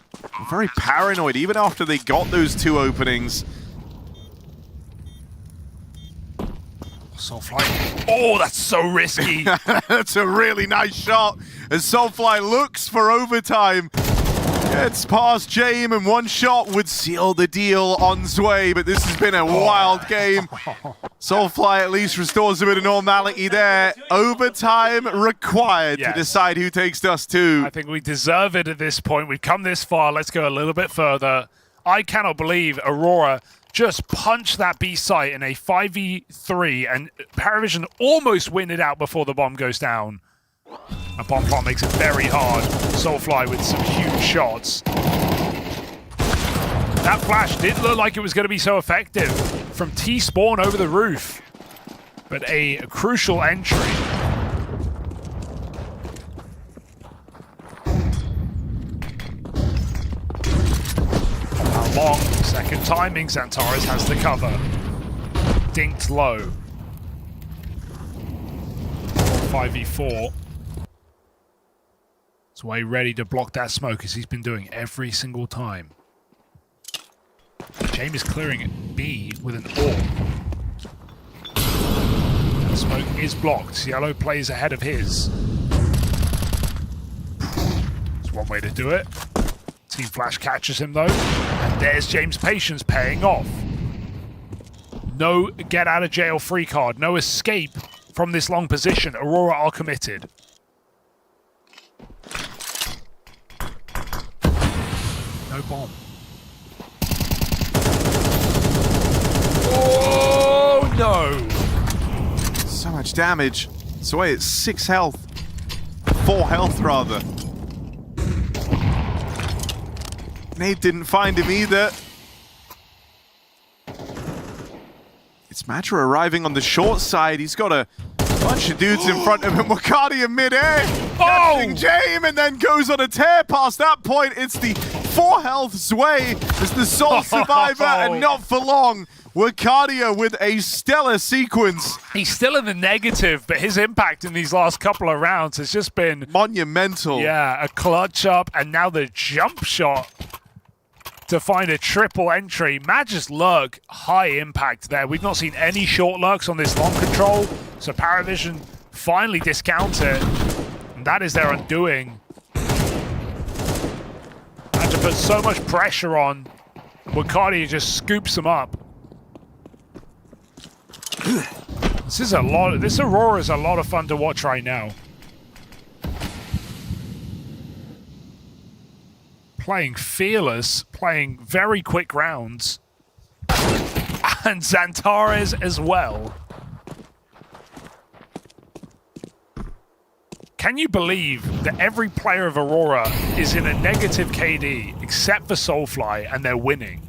very paranoid, even after they got those 2 openings. Soulfly. Oh, that's so risky. That's a really nice shot, as Soulfly looks for overtime. Gets past James, and one shot would seal the deal on Zway, but this has been a wild game. Soulfly at least restores a bit of normality there. Overtime required to decide who takes Dust 2. I think we deserve it at this point. We've come this far. Let's go a little bit further. I cannot believe Aurora just punched that B site in a 5v3, and Paravision almost win it out before the bomb goes down. A bomb plot makes it very hard. Soulfly with some huge shots. That flash didn't look like it was going to be so effective from T-spawn over the roof. But a crucial entry. How long? Second timing. Xantares has the cover. Dinked low. 5v4. Zway ready to block that smoke, as he's been doing every single time. James is clearing B with an AWP. That smoke is blocked. Yellow plays ahead of his. That's one way to do it. Team Flash catches him though. And there's James' patience paying off. No get out of jail free card. No escape from this long position. Aurora are committed. No bomb. Oh no! So much damage. Zway at 6 health. 4 health rather. Nate didn't find him either. It's Matra arriving on the short side. He's got a bunch of dudes in front of him. Wakadi in mid-air. Catching James, and then goes on a tear past that point. It's the 4 health Zway as the sole survivor, and not for long. Wakadia with a stellar sequence. He's still in the negative, but his impact in these last couple of rounds has just been monumental. Yeah, a clutch up, and now the jump shot to find a triple entry. Mag's lurk, high impact there. We've not seen any short lurks on this long control, so Paravision finally discount it, and that is their undoing. Had to put so much pressure on. Wakadi just scoops them up. This Aurora is a lot of fun to watch right now. Playing fearless, playing very quick rounds. And Xantares as well. Can you believe that every player of Aurora is in a negative KD except for Soulfly, and they're winning?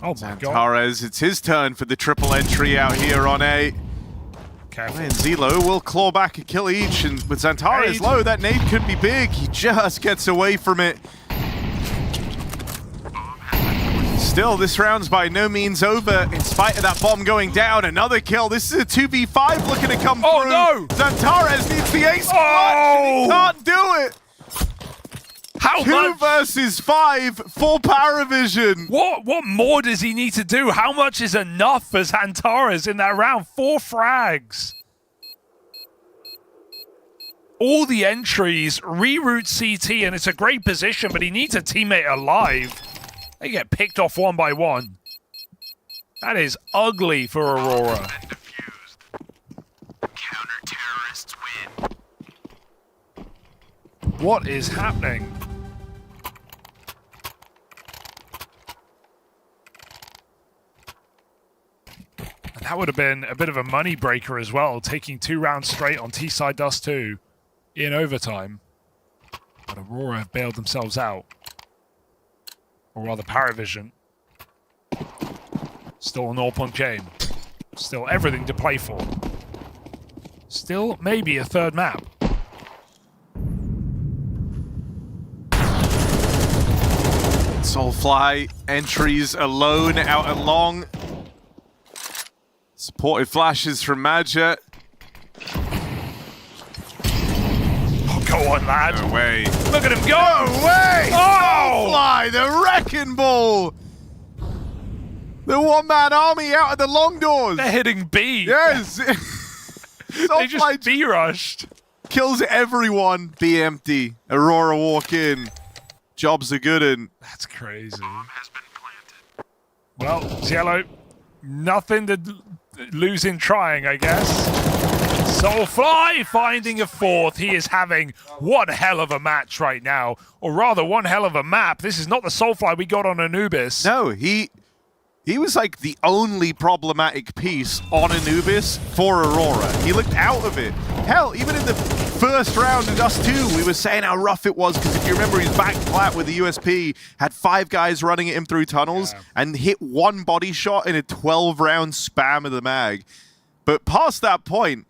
Oh my god. Torres, it's his turn for the triple entry out here on A. And Zelo will claw back a kill each, and with Xantares low, that nade could be big. He just gets away from it. Still, this round's by no means over. In spite of that bomb going down, another kill. This is a 2v5 looking to come through. Oh no! Xantares needs the ace clutch, and he can't do it. How 2 much? versus 5 for Paravision. What more does he need to do? How much is enough for Xantares in that round? 4 frags. All the entries, reroute CT, and it's a great position, but he needs a teammate alive. They get picked off one by one. That is ugly for Aurora. What is happening? That would have been a bit of a money breaker as well, taking 2 rounds straight on T-side Dust 2 in overtime. But Aurora have bailed themselves out. Or rather, Paravision. Still an all-point game. Still everything to play for. Still maybe a third map. Soulfly entries alone out and long. Supportive flashes from Madja. Oh, go on, lad. No way. Look at him go! No way! Oh! Soulfly, the wrecking ball! The one-man army out of the long doors. They're hitting B. Yes. They just B-rushed. Kills everyone. B empty. Aurora walk in. Jobs are good and that's crazy. Well, Cielo, nothing to lose in trying, I guess. Soulfly finding a 4th. He is having one hell of a match right now. Or rather, one hell of a map. This is not the Soulfly we got on Anubis. No, he was like the only problematic piece on Anubis for Aurora. He looked out of it. Hell, even in the first round in Dust 2, we were saying how rough it was, because if you remember, he's back flat with the USP, had 5 guys running at him through tunnels, and hit 1 body shot in a 12-round spam of the mag. But past that point,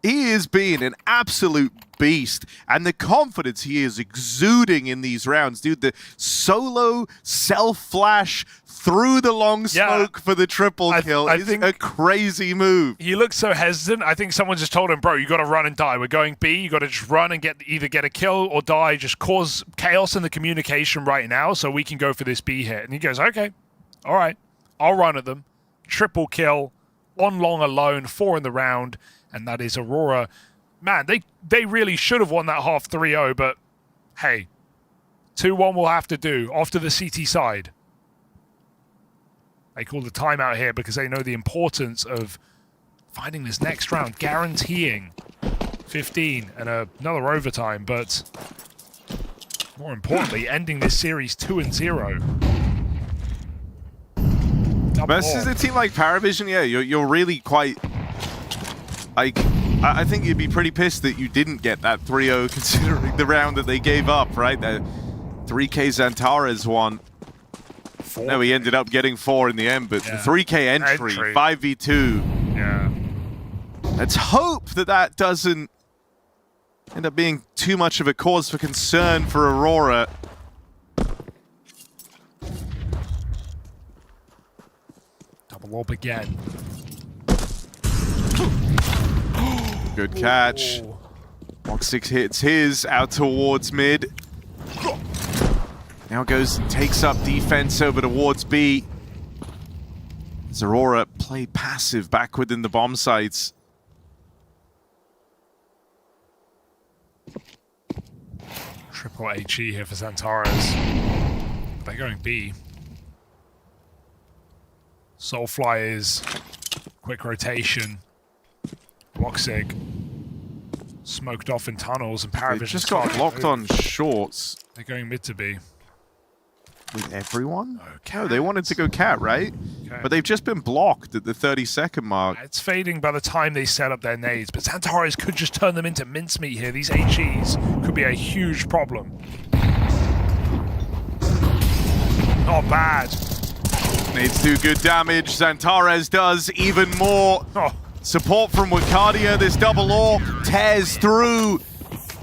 he is being an absolute beast, and the confidence he is exuding in these rounds, dude, the solo self-flash through the long smoke for the triple kill is a crazy move. He looks so hesitant. I think someone just told him, bro, you got to run and die. We're going B. You got to just run and either get a kill or die. Just cause chaos in the communication right now so we can go for this B hit. And he goes, okay, all right, I'll run at them. Triple kill, on long alone, 4 in the round, and that is Aurora. Man, they really should have won that half 3-0, but hey, 2-1 will have to do. Off to the CT side. They call the timeout here because they know the importance of finding this next round, guaranteeing 15 and another overtime, but more importantly, ending this series 2-0. Versus a team like Paravision, yeah, you're really quite... Like, I think you'd be pretty pissed that you didn't get that 3-0 considering the round that they gave up, right? The 3K Xantares won. No, he ended up getting 4 in the end, but the 3K entry, 5v2. Yeah. Let's hope that that doesn't end up being too much of a cause for concern for Aurora. Double up again. Good catch. Box 6 hits his out towards mid. Now goes and takes up defense over towards B. As Aurora play passive back within the bomb sites. Triple HE here for Xantares. They're going B. Soulfly is quick rotation. Woxig smoked off in tunnels, and Paravision just got locked on shorts. They're going mid to B. With everyone? No, they wanted to go cat, right? Okay. But they've just been blocked at the 30-second mark. It's fading by the time they set up their nades, but Xantares could just turn them into mincemeat here. These HEs could be a huge problem. Not bad. Needs to do good damage. Xantares does even more. Support from Wakadia. This double AWP tears through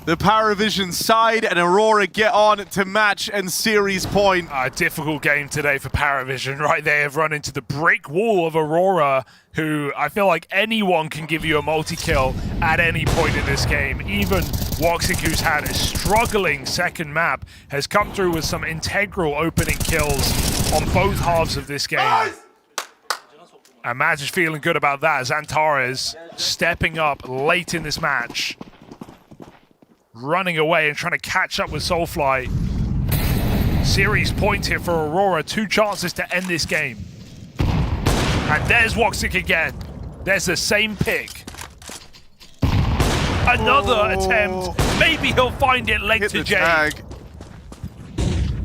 the Paravision side, and Aurora get on to match and series point. A difficult game today for Paravision, right? They have run into the brick wall of Aurora, who I feel like anyone can give you a multi-kill at any point in this game. Even Woxic, who's had a struggling second map, has come through with some integral opening kills on both halves of this game. And Maz is feeling good about that. Xantares stepping up late in this match, running away and trying to catch up with Soulfly. Series point here for Aurora. 2 chances to end this game. And there's Woxic again. There's the same pick. Another attempt. Maybe he'll find it late to Jay.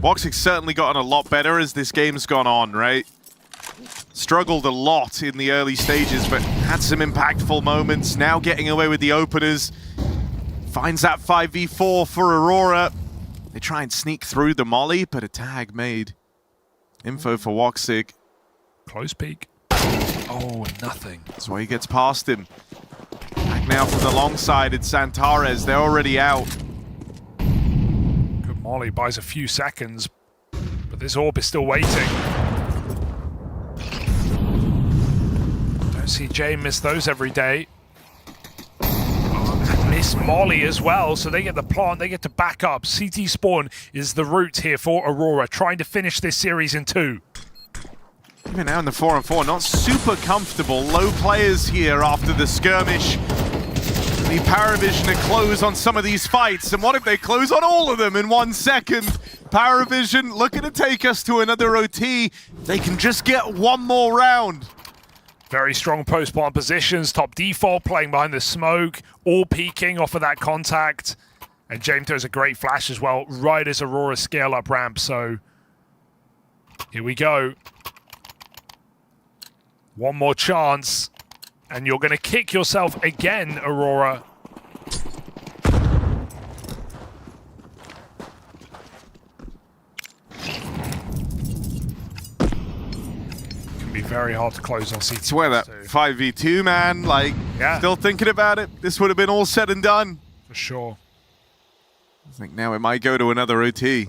Woxic's certainly gotten a lot better as this game's gone on, right? Struggled a lot in the early stages, but had some impactful moments. Now getting away with the openers. Finds that 5v4 for Aurora. They try and sneak through the molly, but a tag made. Info for Woxic. Close peek. Oh, nothing. That's why he gets past him. Back now from the long side, it's Xantares. They're already out. Good molly, buys a few seconds, but this AWP is still waiting. Don't see Jay miss those every day. Miss molly as well, so they get the plant, they get to back up. CT spawn is the route here for Aurora, trying to finish this series in 2. Even now in the 4-on-4, not super comfortable. Low players here after the skirmish. The Paravision to close on some of these fights, and what if they close on all of them in 1 second? Paravision looking to take us to another OT. They can just get one more round. Very strong post-spawn positions. Top default playing behind the smoke, all peeking off of that contact. And James does a great flash as well, right as Aurora scale up ramp. So here we go. One more chance, and you're going to kick yourself again, Aurora. Be very hard to close on CT. I swear that 5v2, man, like, still thinking about it. This would have been all said and done. For sure. I think now it might go to another OT.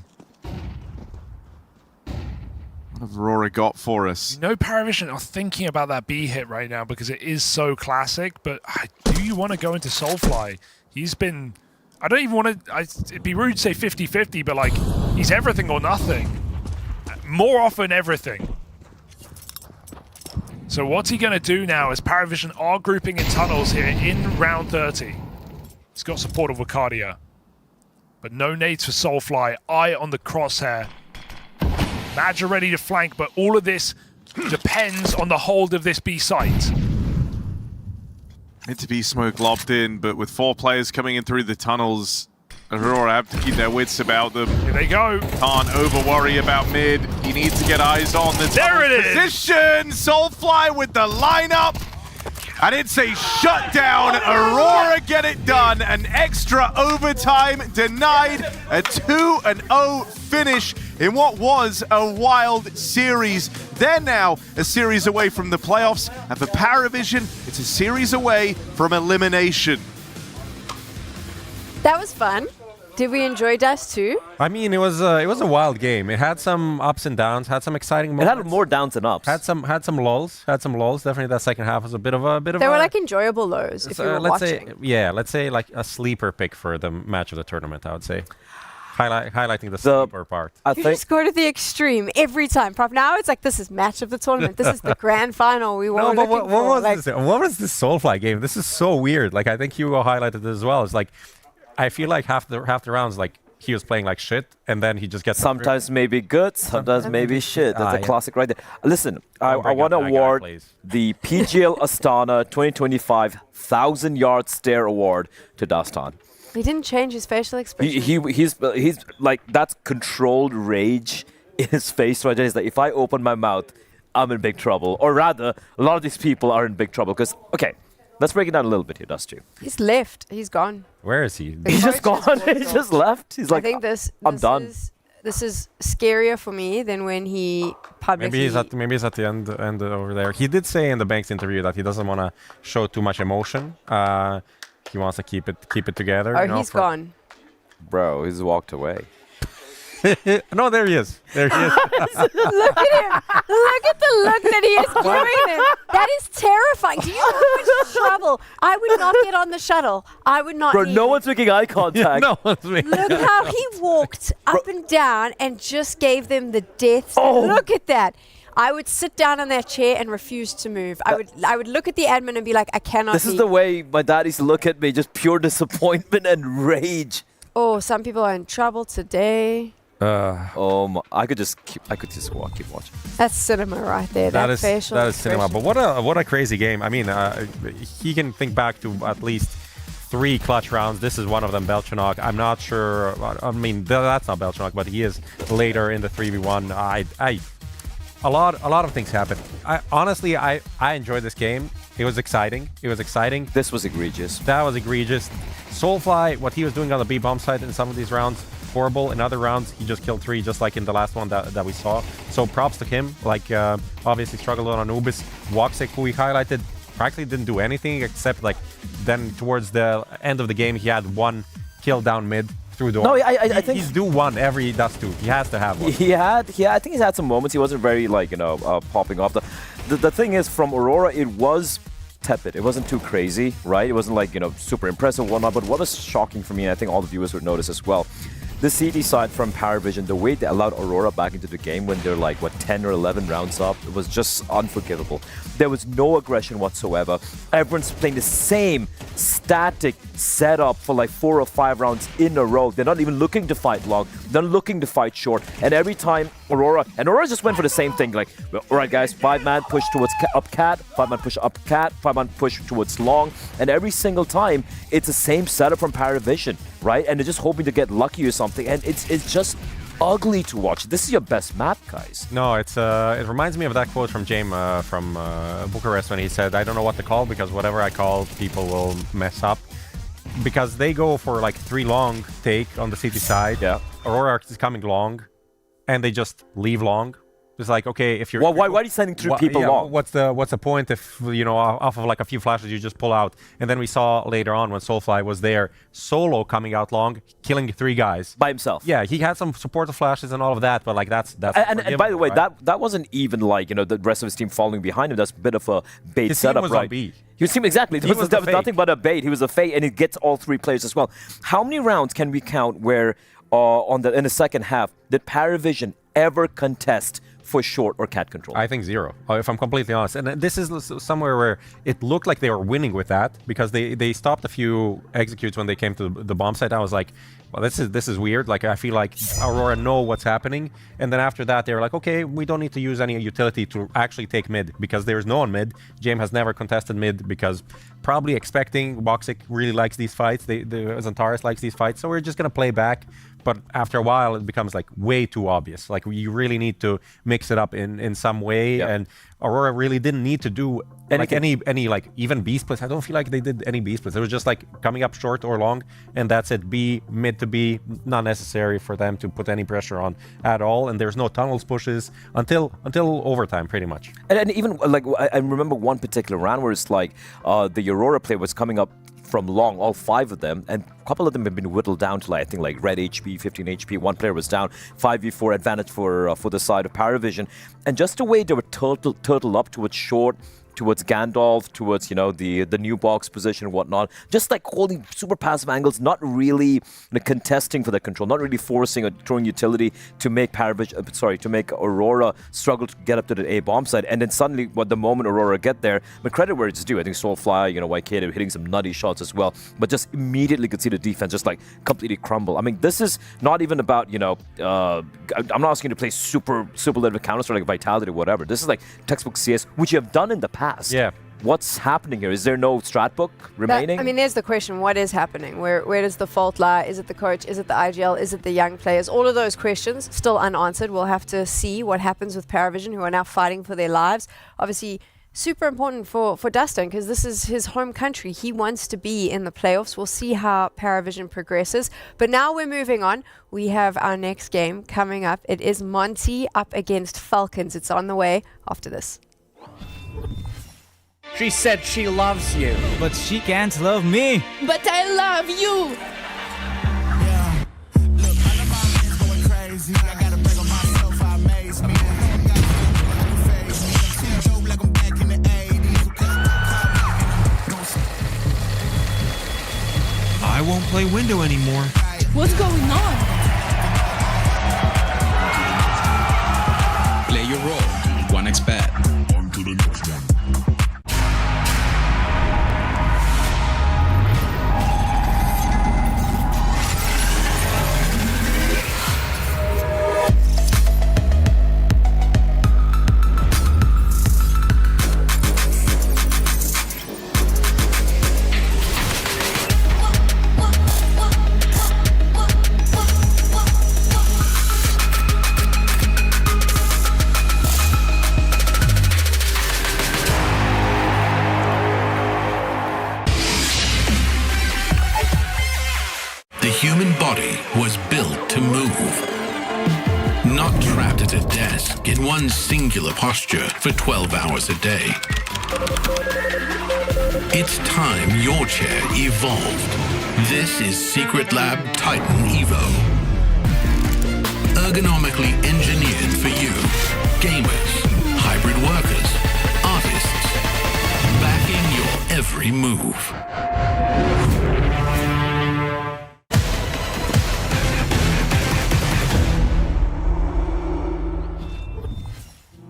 What have Aurora got for us? You know, Paravision are thinking about that B hit right now because it is so classic, but do you want to go into Soulfly? He's been, I don't even want to, it'd be rude to say 50-50, but like, he's everything or nothing. More often everything. So what's he going to do now as Paravision are grouping in tunnels here in round 30? He's got support of Wakadia, but no nades for Soulfly. Eye on the crosshair. Madge are ready to flank, but all of this depends on the hold of this B site. Meant to be smoke lobbed in, but with 4 players coming in through the tunnels, Aurora have to keep their wits about them. Here they go. Can't over-worry about mid. He needs to get eyes on the position. Soulfly with the lineup. And it's a shutdown. Aurora get it done. An extra overtime denied. A 2-0 finish in what was a wild series. They're now a series away from the playoffs. And for Paravision, it's a series away from elimination. That was fun. Did we enjoy Dust too? I mean, it was a wild game. It had some ups and downs, had some exciting moments. It had more downs than ups. Had some lulls. Definitely that second half was a bit of a They were like enjoyable lows if you were watching. Let's say like a sleeper pick for the match of the tournament, I would say. Highlighting the sleeper part. You just go to the extreme every time. Now it's like, this is match of the tournament. This is the grand final. We were looking for. What was this Soulfly game? This is so weird. Like, I think Hugo highlighted it as well. It's like, I feel like half the rounds, like, he was playing like shit, and then he just gets... Sometimes maybe good, sometimes maybe shit. That's a classic right there. Listen, I want to award the PGL Astana 2025 1,000-yard stare award to Dastan. He didn't change his facial expression. He's like, that's controlled rage in his face right there. He's like, if I open my mouth, I'm in big trouble. Or rather, a lot of these people are in big trouble. Because, okay, let's break it down a little bit here, Dusty. He's left. He's gone. Where is he? He's just gone. He just left. He's like, I think this I'm done. This is scarier for me than when he publicly... Maybe he's at the end over there. He did say in the Banks interview that he doesn't want to show too much emotion. He wants to keep it together. Oh, he's gone. Bro, he's walked away. No, there he is. There he is. Look at him. Look at the look that he is giving him. That is terrifying. Do you know how much trouble? I would not get on the shuttle. I would not. Bro, no one's making eye contact. No one's making Look how he walked up and down and just gave them the death. Oh. Look at that. I would sit down in that chair and refuse to move. I would look at the admin and be like, I cannot. This is the way my dad used to look at me, just pure disappointment and rage. Oh, some people are in trouble today. I could just keep watching. That's cinema right there. That is cinema. But what a crazy game. I mean, he can think back to at least 3 clutch rounds. This is one of them, Belchanok. I'm not sure. I mean, that's not Belchanok, but he is later in the 3v1. A lot of things happened. Honestly, I enjoyed this game. It was exciting. This was egregious. That was egregious. Soulfly, what he was doing on the B bomb site in some of these rounds, horrible. In other rounds, he just killed 3, just like in the last one that we saw. So props to him. Like, obviously struggled on Anubis. Woxic, who he highlighted, practically didn't do anything except, like, then towards the end of the game, he had 1 kill down mid through door. No, I think he's due 1 every Dust 2. He has to have 1. I think he's had some moments. He wasn't very, like, popping off. The thing is, from Aurora, it was tepid. It wasn't too crazy, right? It wasn't like, super impressive or whatnot. But what was shocking for me, and I think all the viewers would notice as well, the CT side from Paravision, the way they allowed Aurora back into the game when they're like, 10 or 11 rounds up, it was just unforgivable. There was no aggression whatsoever. Everyone's playing the same static setup for like 4 or 5 rounds in a row. They're not even looking to fight long. They're not looking to fight short. And every time Aurora just went for the same thing. Like, all right, guys, 5-man push towards up cat, 5-man push up cat, 5-man push towards long. And every single time, it's the same setup from Paravision, right? And they're just hoping to get lucky or something. And it's just ugly to watch. This is your best map, guys. No, it reminds me of that quote from James from Bucharest when he said, I don't know what to call because whatever I call, people will mess up. Because they go for like 3 long take on the CT side. Yeah. Aurora is coming long, and they just leave long. It's like, okay, if you're... Well, why are you sending 3 people long? What's the point if, off of like a few flashes you just pull out? And then we saw later on when Soulfly was there, solo coming out long, killing 3 guys. By himself. Yeah, he had some supportive flashes and all of that, but like that's and by the way, right? that wasn't even like, the rest of his team following behind him. That's a bit of a bait his setup, team was right? On B. His team, exactly. There was nothing but a bait. He was a fake, and he gets all 3 players as well. How many rounds can we count where in the second half did Paravision ever contest for short or cat control? I think 0, if I'm completely honest. And this is somewhere where it looked like they were winning with that because they stopped a few executes when they came to the bomb site. I was like, well, this is weird. Like, I feel like Aurora know what's happening. And then after that, they were like, okay, we don't need to use any utility to actually take mid because there's no one mid. James has never contested mid because probably expecting Woxic really likes these fights. The Xantares likes these fights. So we're just going to play back. But after a while, it becomes like way too obvious. Like, you really need to mix it up in some way. Yep. And Aurora really didn't need to do like any like even B splits. I don't feel like they did any B splits. It was just like coming up short or long, and that's it. B, mid to B, not necessary for them to put any pressure on at all. And there's no tunnels pushes until overtime, pretty much. And even like I remember one particular round where it's like the Aurora play was coming up from long, all 5 of them, and a couple of them have been whittled down to, like, I think, like red HP, 15 HP. One player was down, 5v4 advantage for the side of Paravision, and just the way they were turtle up towards short, towards Gandalf, towards, the new box position and whatnot. Just like holding super passive angles, not really contesting for the control, not really forcing or throwing utility to make to make Aurora struggle to get up to the A bomb side. And then suddenly, the moment Aurora get there, but credit where it's due. I think Soulfly, YK, hitting some nutty shots as well, but just immediately could see the defense just like completely crumble. I mean, this is not even about, I'm not asking you to play super limited counters or like Vitality or whatever. This is like textbook CS, which you have done in the past. Yeah. What's happening here? Is there no strat book remaining? There's the question. What is happening? Where does the fault lie? Is it the coach? Is it the IGL? Is it the young players? All of those questions still unanswered. We'll have to see what happens with Paravision, who are now fighting for their lives. Obviously, super important for Dustin because this is his home country. He wants to be in the playoffs. We'll see how Paravision progresses. But now we're moving on. We have our next game coming up. It is Monty up against Falcons. It's on the way after this. She said she loves you, but she can't love me. But I love you. I won't play window anymore. What's going on? Play your role. 1xBet. On to the next one. The human body was built to move. Not trapped at a desk in one singular posture for 12 hours a day. It's time your chair evolved. This is Secret Lab Titan Evo. Ergonomically engineered for you, gamers, hybrid workers, artists, backing your every move.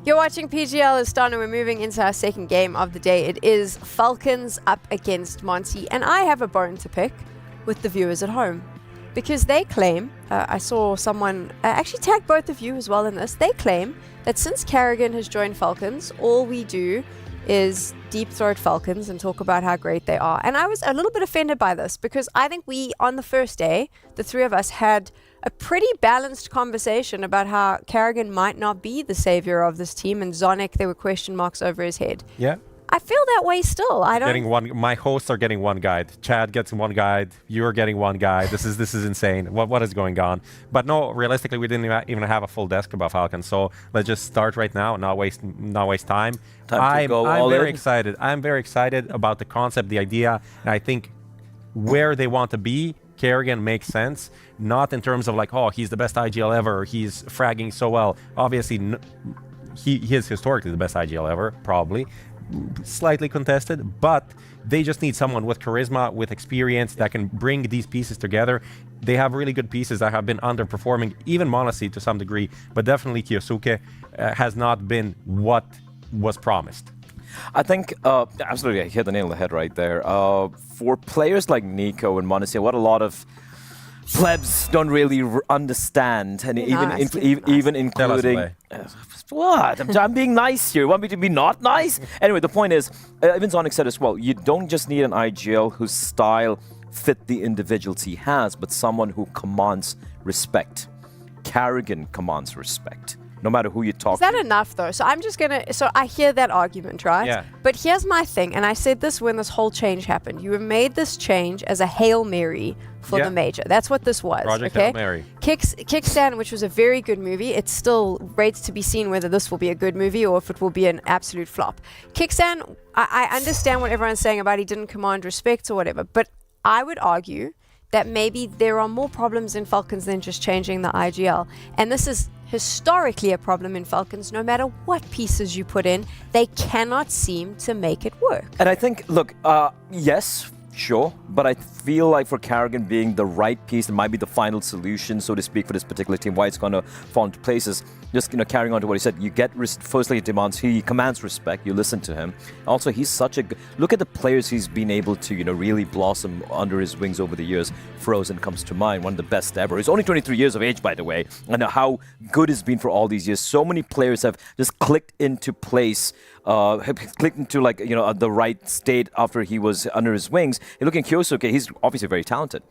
You're watching PGL Astana. We're moving into our second game of the day. It is Falcons up against Monty. And I have a bone to pick with the viewers at home. Because they claim, I saw someone actually tag both of you as well in this. They claim that since Karrigan has joined Falcons, all we do is deep throat Falcons and talk about how great they are. And I was a little bit offended by this because I think we, on the first day, the three of us had a pretty balanced conversation about how Karrigan might not be the savior of this team, and Zonic, there were question marks over his head. Yeah. I feel that way still. I don't. Getting one. My hosts are getting one guide. Chad gets one guide. You're getting one guide. This is insane. What is going on? But no, realistically, we didn't even have a full desk about Falcons. So let's just start right now. Not waste time. I'm very excited. I'm very excited about the concept, the idea, and I think where they want to be, Karrigan makes sense. Not in terms of like, oh, he's the best IGL ever. He's fragging so well. Obviously, he is historically the best IGL ever, probably. Slightly contested, but they just need someone with charisma, with experience that can bring these pieces together. They have really good pieces that have been underperforming, even MongolZ to some degree, but definitely Kyosuke has not been what was promised. I think, absolutely, I hit the nail on the head right there. For players like Nico and Monte, what a lot of plebs don't really understand, and even including... What? I'm being nice here. You want me to be not nice? Anyway, the point is, even Zonic said as well, you don't just need an IGL whose style fit the individuals he has, but someone who commands respect. Karrigan commands respect. No matter who you talk to. Is that enough, though? So I'm just going to... So I hear that argument, right? Yeah. But here's my thing, and I said this when this whole change happened. You made this change as a Hail Mary for the major. That's what this was, Project okay? Hail Mary. Kickstand, which was a very good movie. It's still rates to be seen whether this will be a good movie or if it will be an absolute flop. Kickstand, I understand what everyone's saying about he didn't command respect or whatever, but I would argue that maybe there are more problems in Falcons than just changing the IGL. And this is historically a problem in Falcons. No matter what pieces you put in, they cannot seem to make it work. And I think, look, yes, sure, but I feel like for Karrigan being the right piece, it might be the final solution, so to speak, for this particular team, why it's going to fall into places. Just, carrying on to what he said, you get, firstly, he commands respect, you listen to him. Also, he's such a good, look at the players he's been able to, really blossom under his wings over the years. Frozen comes to mind, one of the best ever. He's only 23 years of age, by the way, and how good it's been for all these years. So many players have just clicked into place, clicked into the right state after he was under his wings. You look at Kyosuke, he's obviously very talented.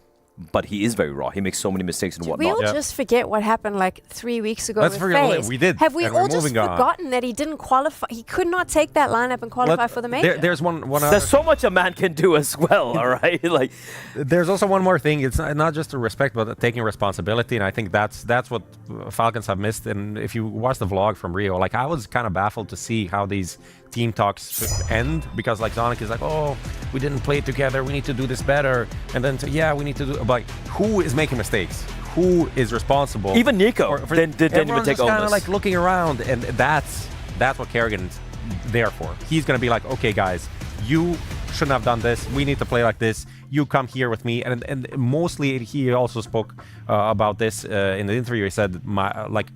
but he is very raw. He makes so many mistakes and Did whatnot. we all just forget what happened like 3 weeks ago Let's with forget FaZe? we did, Have we and all we're just moving on. forgotten that he didn't qualify? He could not take that lineup and qualify for the major. There's one There's so much a man can do as well, all right? Like, there's also one more thing. It's not just the respect, but taking responsibility. And I think that's what Falcons have missed. And if you watch the vlog from Rio, like I was kind of baffled to see how these team talks end, because like Sonic is like, oh, we didn't play together, we need to do this better, and then yeah, we need to do. Like, who is making mistakes? Who is responsible? Even Nico didn't even take kind of onus. like looking around, and that's what Kerrigan's there for. He's gonna be like, okay, guys, you shouldn't have done this. We need to play like this. You come here with me, and mostly he also spoke about this in the interview. He said,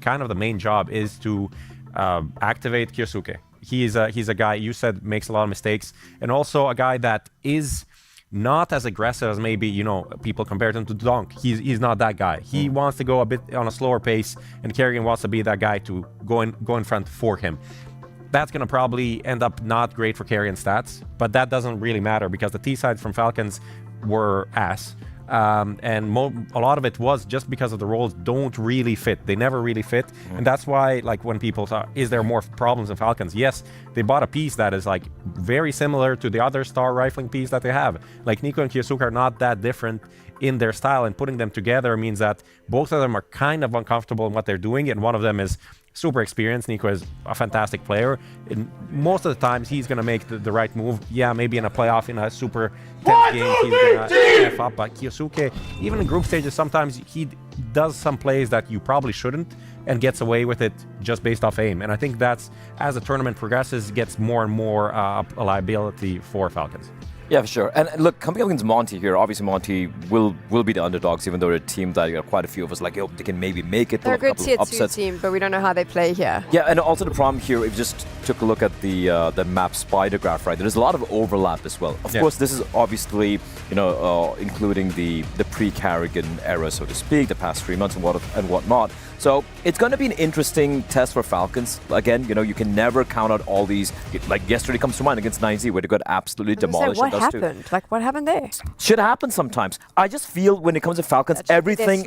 kind of the main job is to activate Kyosuke. He's a guy you said makes a lot of mistakes, and also a guy that is not as aggressive as maybe, you know, people compared him to Donk. He's not that guy. He wants to go a bit on a slower pace, and Kerrigan wants to be that guy to go in front for him. That's going to probably end up not great for Kerrigan's stats, but that doesn't really matter because the T-side from Falcons were ass. And a lot of it was just because of the roles don't really fit. They never really fit. And that's why, like, when people thought, is there more problems in Falcons? Yes, they bought a piece that is like very similar to the other star rifling piece that they have. Like, Nico and Kyosuke are not that different in their style, and putting them together means that both of them are kind of uncomfortable in what they're doing, and one of them is super experienced. Nico is a fantastic player, and most of the times he's gonna make the right move. Yeah, maybe in a playoff, in a super tense game, he's gonna F up. But Kyosuke, even in group stages, sometimes he does some plays that you probably shouldn't and gets away with it just based off aim. And I think that's, as the tournament progresses, gets more and more a liability for Falcons. Yeah, for sure. And look, coming up against Monty here, obviously Monty will be the underdogs, even though they're a team that, you know, quite a few of us like, yo, they can maybe make it. They're a good tier 2 team, but we don't know how they play here. Yeah, and also the problem here, if you just took a look at the map spider graph, right, there's a lot of overlap as well. Of course, this is obviously, you know, including the pre-Kerrigan era, so to speak, the past 3 months and whatnot. So it's going to be an interesting test for Falcons. Again, you know, you can never count out all these. Like yesterday comes to mind against 9Z, where they got absolutely demolished. What happened? Like, what happened there? Shit happens sometimes. I just feel when it comes to Falcons, everything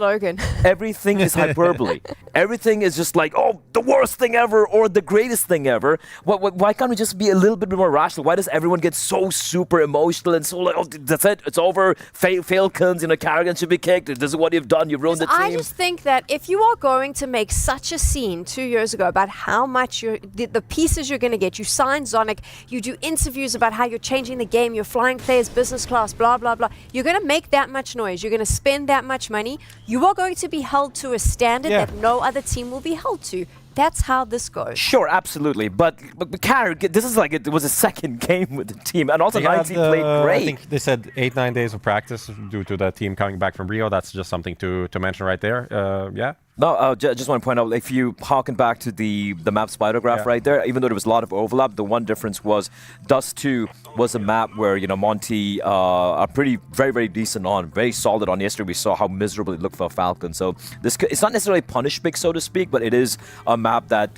is hyperbole. Everything is just like, oh, the worst thing ever or the greatest thing ever. Why can't we just be a little bit more rational? Why does everyone get so super emotional and so like, oh, that's it, it's over. Falcons, you know, Kerrigan should be kicked. This is what you've done. You've ruined the team. I just think that if you are going to make such a scene 2 years ago about how much the pieces you're going to get, you sign Zonic, you do interviews about how you're changing the game, you're flying players business class, blah, blah, blah. You're going to make that much noise. You're going to spend that much money. You are going to be held to a standard that no other team will be held to. That's how this goes. Sure, absolutely. But Kerrigan, this is like, it was a second game with the team. And also, 19 played great. I think they said 8-9 days of practice due to the team coming back from Rio. That's just something to mention right there. Yeah. No, just want to point out, if you harken back to the map spider graph right there, even though there was a lot of overlap, the one difference was Dust 2 was a map where, you know, Monty are very, very decent on, very solid on. Yesterday we saw how miserable it looked for Falcons. So it's not necessarily punish pick, so to speak, but it is a map that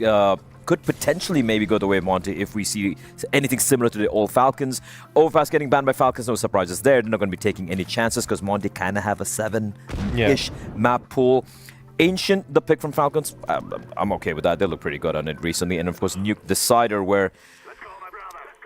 could potentially maybe go the way of Monte if we see anything similar to the old Falcons. Overpass getting banned by Falcons, no surprises there. They're not going to be taking any chances because Monte kind of have a 7-ish map pool. Ancient, the pick from Falcons, I'm okay with that. They look pretty good on it recently. And of course, Nuke Decider, where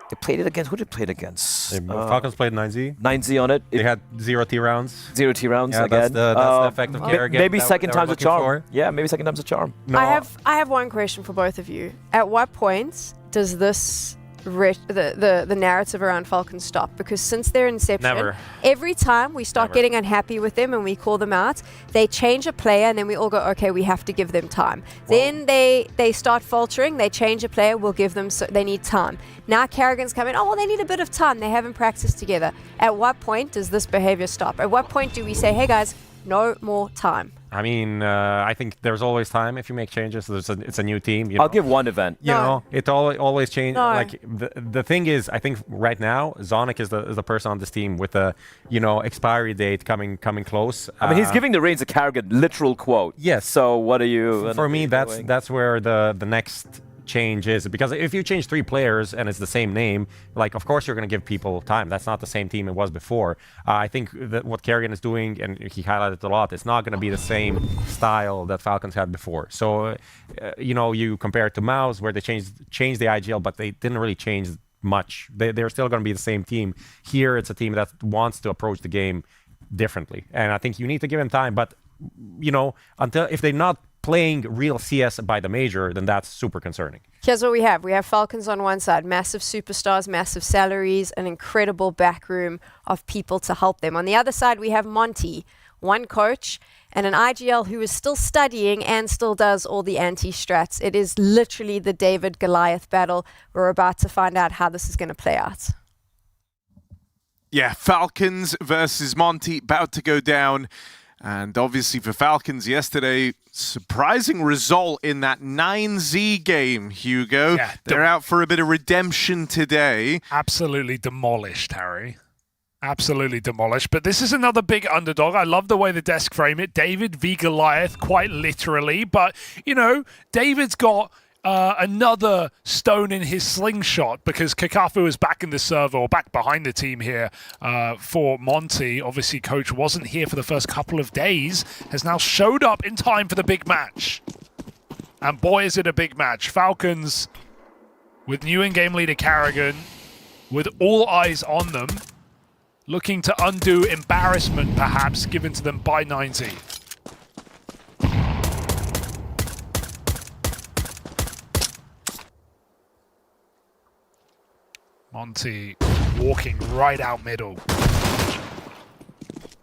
they played it against. Who did they play it against? Falcons played 9Z. 9Z on it. They had 0 T rounds. 0 T rounds yeah, again. That's the effect of Kerrigan. Maybe second time's a charm. Yeah, maybe second time's a charm. No. I have one question for both of you. At what point does this the narrative around Falcons stop? Because since their inception, every time we start getting unhappy with them and we call them out, they change a player and then we all go, okay, we have to give them time. Then they start faltering, they change a player, we'll give them, they need time. Now Kerrigan's coming, oh, well, they need a bit of time, they haven't practiced together. At what point does this behavior stop? At what point do we say, hey guys, no more time? I mean, I think there's always time if you make changes. It's a new team. You know? I'll give one event. You know, it always changes. No. Like the thing is, I think right now Zonic is the person on this team with the expiry date coming close. I mean, he's giving the reins to Kerrigan, literal quote. Yes. So what are you? For me, that's where the next change is. Because if you change 3 players and it's the same name, like, of course you're going to give people time. That's not the same team it was before. I think that what Kerrigan is doing, and he highlighted it a lot, it's not going to be the same style that Falcons had before. So, you know, you compare it to MOUZ, where they changed the IGL, but they didn't really change much. They're still going to be the same team. Here, it's a team that wants to approach the game differently. And I think you need to give them time. But, you know, if they're not playing real CS by the major, then that's super concerning. Here's what we have. We have Falcons on one side, massive superstars, massive salaries, an incredible backroom of people to help them. On the other side, we have Monty, one coach, and an IGL who is still studying and still does all the anti-strats. It is literally the David-Goliath battle. We're about to find out how this is going to play out. Yeah, Falcons versus Monty about to go down. And obviously for Falcons yesterday, surprising result in that 9Z game, Hugo. Yeah, they're out for a bit of redemption today. Absolutely demolished, Harry. Absolutely demolished. But this is another big underdog. I love the way the desk frame it. David v Goliath, quite literally. But, you know, David's got another stone in his slingshot because Kakafu is back in the server, or back behind the team here for Monty. Obviously, coach wasn't here for the first couple of days, has now showed up in time for the big match. And boy, is it a big match. Falcons with new in-game leader Kerrigan, with all eyes on them, looking to undo embarrassment, perhaps, given to them by 90. Monty walking right out middle.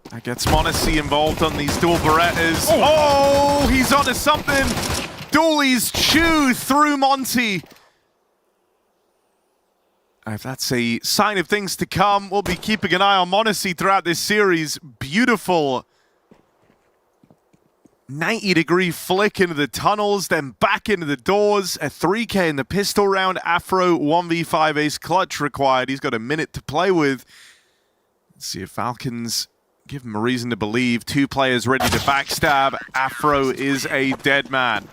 That gets Monte involved on these dual Berettas. Oh, he's onto something. Doolies chew through Monty. If that's a sign of things to come, we'll be keeping an eye on Monte throughout this series. Beautiful 90-degree flick into the tunnels, then back into the doors. A 3K in the pistol round. Afro 1v5 ace clutch required. He's got a minute to play with. Let's see if Falcons give him a reason to believe. 2 players ready to backstab. Afro is a dead man.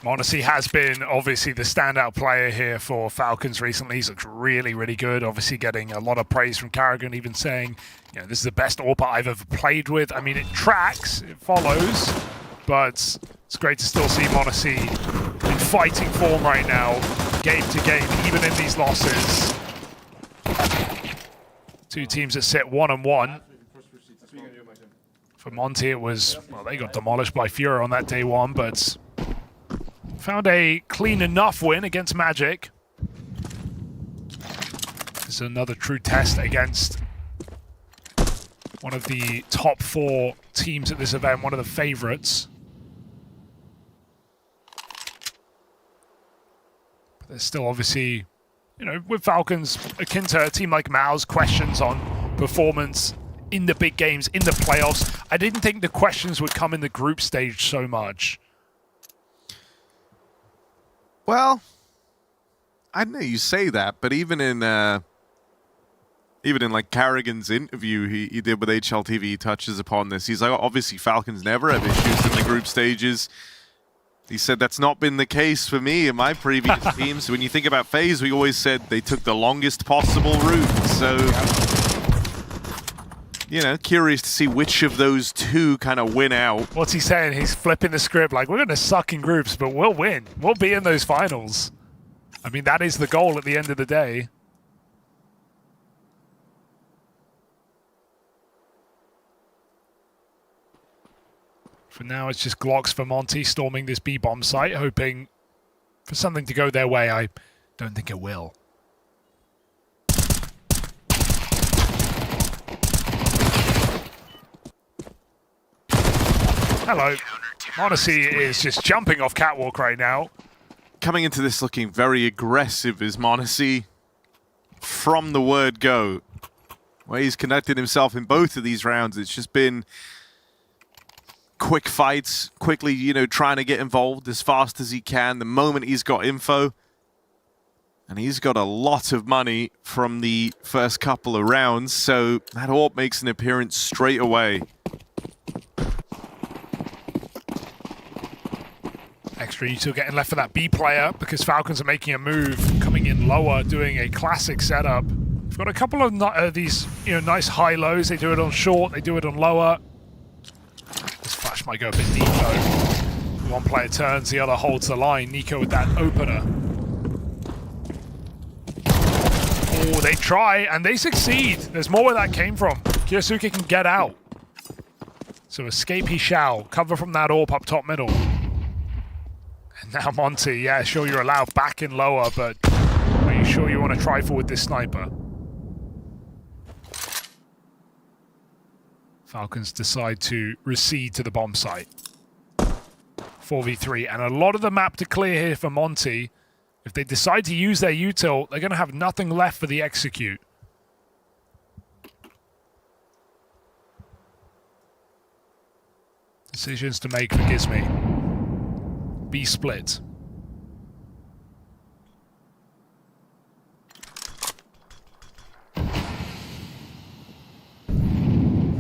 Monte has been obviously the standout player here for Falcons recently. He's looked really, really good. Obviously getting a lot of praise from Kerrigan, even saying, you know, this is the best AWP I've ever played with. I mean, it tracks, it follows, but it's great to still see Monte in fighting form right now, game to game, even in these losses. 2 teams that sit 1-1. For Monte, it was, well, they got demolished by Furia on that day 1, but found a clean enough win against Magic. This is another true test against one of the top 4 teams at this event, one of the favorites. But there's still obviously, you know, with Falcons, akin to a team like MOUZ, questions on performance in the big games, in the playoffs. I didn't think the questions would come in the group stage so much. Well, I know you say that, but even in like Kerrigan's interview he did with HLTV, he touches upon this. He's like, obviously Falcons never have issues in the group stages. He said that's not been the case for me in my previous teams. When you think about FaZe, we always said they took the longest possible route. So, you know, curious to see which of those 2 kind of win out. What's he saying? He's flipping the script like, we're going to suck in groups, but we'll win. We'll be in those finals. I mean, that is the goal at the end of the day. For now, it's just Glocks for Monty storming this B-bomb site, hoping for something to go their way. I don't think it will. Hello. Monte is just jumping off catwalk right now. Coming into this looking very aggressive is Monte from the word go. Where he's conducted himself in both of these rounds, it's just been quick fights, quickly, you know, trying to get involved as fast as he can the moment he's got info. And he's got a lot of money from the first couple of rounds, so that AWP makes an appearance straight away. Extra util getting left for that B player because Falcons are making a move, coming in lower, doing a classic setup. We've got a couple of these, nice high lows. They do it on short, they do it on lower. This flash might go a bit deep though. One player turns, the other holds the line. Nico with that opener. Oh, they try and they succeed. There's more where that came from. Kyosuke can get out. So escape he shall. Cover from that AWP up top middle. And now Monty, yeah, sure you're allowed back in lower, but are you sure you want to trifle with this sniper? Falcons decide to recede to the bomb site. 4v3, and a lot of the map to clear here for Monty. If they decide to use their util, they're going to have nothing left for the execute. Decisions to make for Gizmi. B split.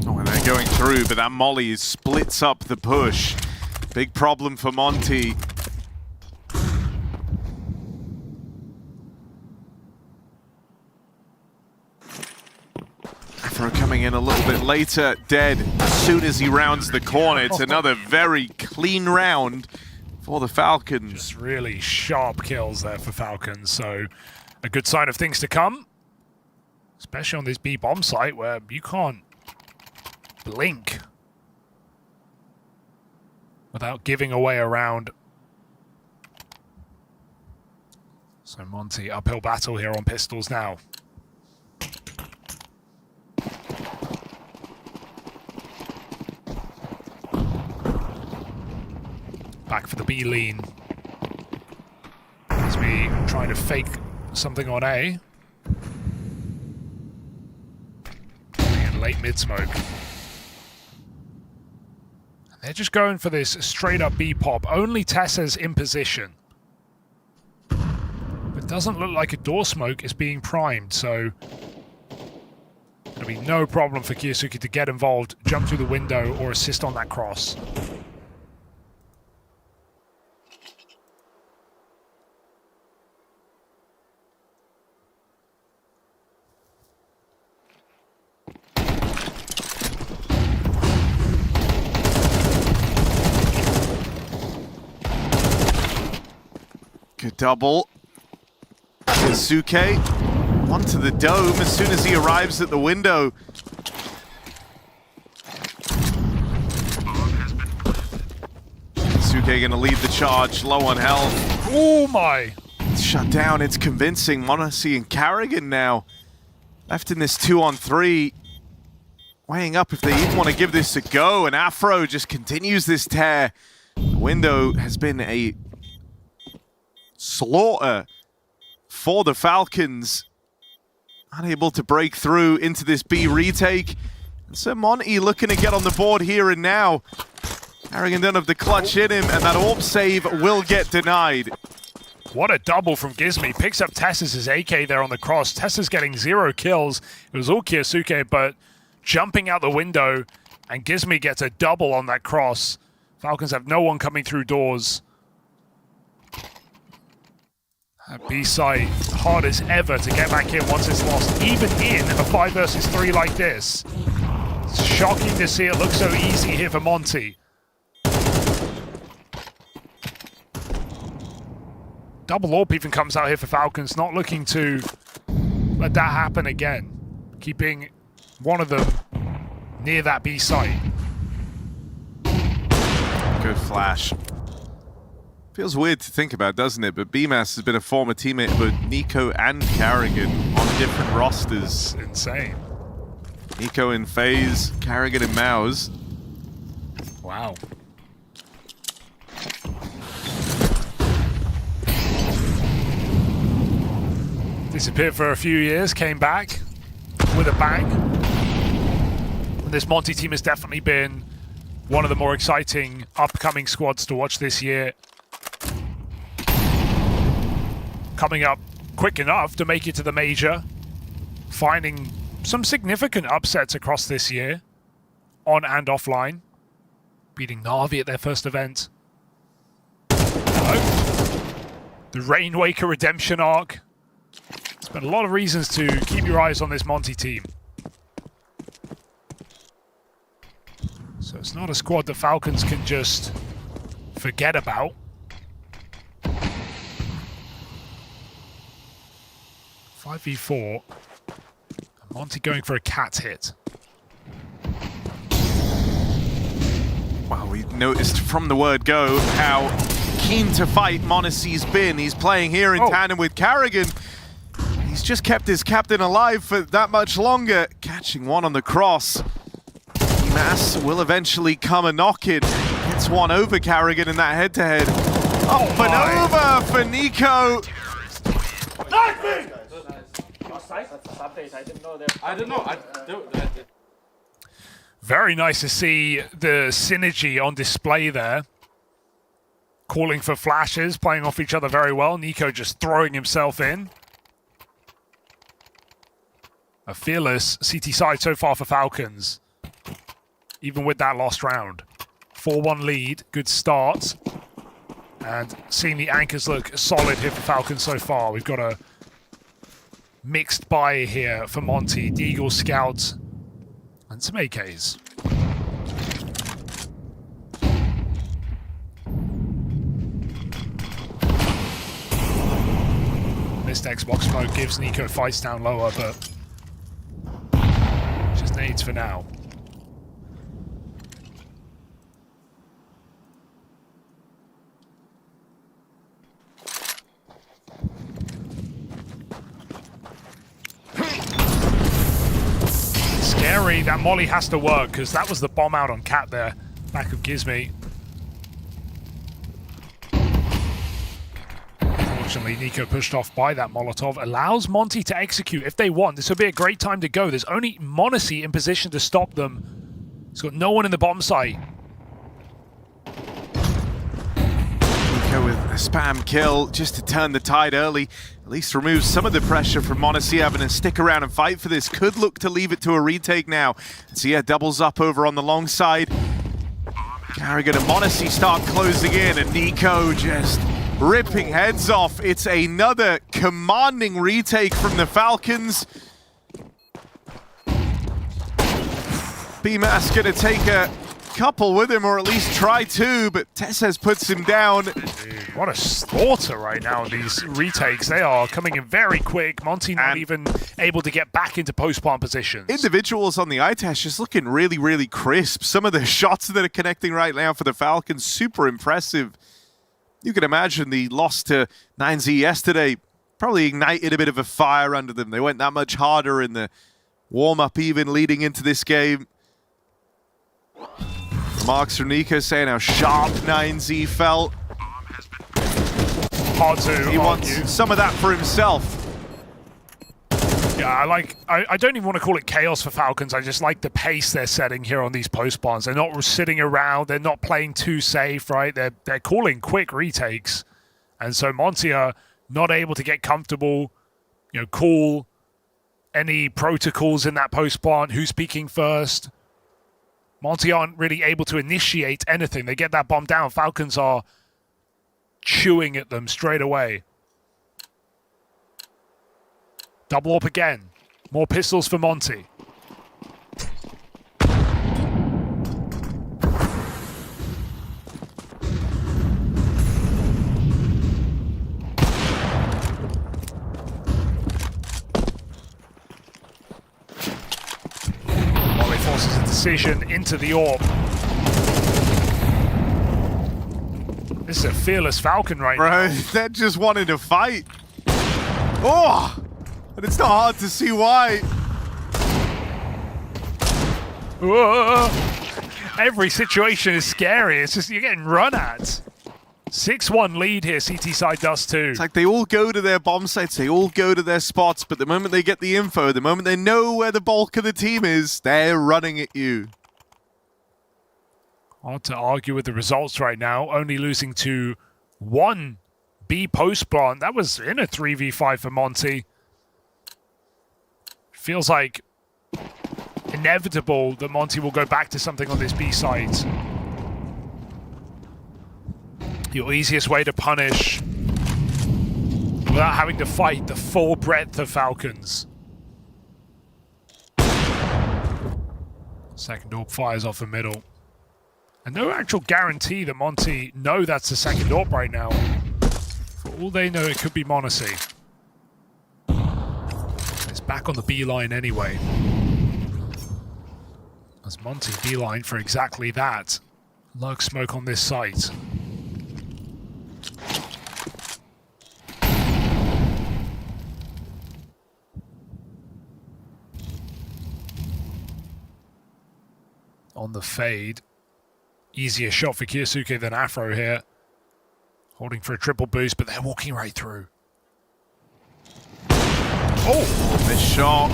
Oh, and they're going through, but that molly splits up the push. Big problem for Monty. Afro coming in a little bit later, dead as soon as he rounds the corner. It's another very clean round for the Falcons. Just really sharp kills there for Falcons, so a good sign of things to come. Especially on this B bomb site where you can't blink without giving away a round. So Monty, uphill battle here on pistols now. Back for the B lean. As we trying to fake something on A. And late mid smoke. They're just going for this straight up B pop. Only Tessa's in position. It doesn't look like a door smoke is being primed, so there'll be no problem for Kyosuke to get involved, jump through the window, or assist on that cross. Good double. Kyosuke onto the dome as soon as he arrives at the window. Kyosuke gonna lead the charge, low on health. Oh my! It's shut down, it's convincing. Monty and Carrigan now left in this 2-on-3. Weighing up if they even want to give this a go, and Afro just continues this tear. The window has been a slaughter for the Falcons. Unable to break through into this B retake. And so Monty looking to get on the board here and now. Carrigan don't have the clutch in him, and that AWP save will get denied. What a double from Gizmi. Picks up Tessa's AK there on the cross. Tessa's getting 0 kills. It was all Kyosuke, but jumping out the window, and Gizmi gets a double on that cross. Falcons have no one coming through doors. At B site, hard as ever to get back in once it's lost, even in a 5 versus 3 like this. It's shocking to see it look so easy here for Monty. Double AWP even comes out here for Falcons, not looking to let that happen again. Keeping one of them near that B site. Good flash. Feels weird to think about, doesn't it? But BMAS has been a former teammate of both Nico and Carrigan on different rosters. Insane. Nico in FaZe, Carrigan in MOUZ. Wow. Disappeared for a few years, came back with a bang. And this Monty team has definitely been one of the more exciting upcoming squads to watch this year. Coming up quick enough to make it to the major. Finding some significant upsets across this year, on and offline. Beating Na'Vi at their first event. The Rainwaker redemption arc. There's been a lot of reasons to keep your eyes on this Monty team. So it's not a squad that Falcons can just forget about. Five v 4. Monty going for a cat hit. Well, we noticed from the word go how keen to fight MongolZ's been. He's playing here in tandem with Karrigan. He's just kept his captain alive for that much longer. Catching one on the cross. Mass will eventually come a knock-in. Gets one over Karrigan in that head-to-head. Up and over for Nico. I don't know. Very nice to see the synergy on display there. Calling for flashes, playing off each other very well. Nico just throwing himself in. A fearless CT side so far for Falcons. Even with that lost round. 4-1 lead, good start. And seeing the anchors look solid here for Falcons so far. We've got a mixed buy here for Monty. Deagle Scouts and some AKs. Missed Xbox smoke gives Nico fights down lower, but just nades for now. Scary, that molly has to work, because that was the bomb out on Cat there. Back of Gizmy. Unfortunately, Nico pushed off by that Molotov. Allows Monty to execute if they want. This would be a great time to go. There's only MongolZ in position to stop them. He's got no one in the bomb site. Nico with a spam kill just to turn the tide early. At least removes some of the pressure from MongolZ having to stick around and fight for this. Could look to leave it to a retake now. So yeah, doubles up over on the long side. Karrigan and MongolZ start closing in, and Nico just ripping heads off. It's another commanding retake from the Falcons. BMAS gonna take a couple with him, or at least try to, but Tessez puts him down. What a slaughter right now, these retakes. They are coming in very quick. Monty not even able to get back into post-plant positions. Individuals on the ITAS just looking really, really crisp. Some of the shots that are connecting right now for the Falcons, super impressive. You can imagine the loss to 9Z yesterday probably ignited a bit of a fire under them. They went that much harder in the warm-up even leading into this game. Marks from Nico saying how sharp 9Z felt. Hard to He wants some of that for himself. Yeah, I don't even want to call it chaos for Falcons. I just like the pace they're setting here on these post-bans. They're not sitting around. They're not playing too safe, right? They're calling quick retakes. And so Monty are not able to get comfortable, call any protocols in that post-ban. Who's peeking first? Monty aren't really able to initiate anything. They get that bomb down. Falcons are chewing at them straight away. Double up again. More pistols for Monty. Molly forces a decision into the AWP. This is a fearless Falcon right now. That just wanted to fight. Oh! And it's not hard to see why. Every situation is scary. It's just you're getting run at. 6-1 lead here, CT side does too. It's like they all go to their bomb sites, they all go to their spots, but the moment they get the info, the moment they know where the bulk of the team is, they're running at you. Hard to argue with the results right now. Only losing to one B post plant. That was in a 3v5 for Monty. Feels like inevitable that Monty will go back to something on this B side. The easiest way to punish without having to fight the full breadth of Falcons. Second AWP fires off the middle. And no actual guarantee that Monty know that's the second AWP right now. For all they know, it could be MongolZ. It's back on the B line anyway. As Monty beeline for exactly that. Lurk smoke on this site. On the fade. Easier shot for Kyosuke than Afro here. Holding for a triple boost, but they're walking right through. Oh, this shot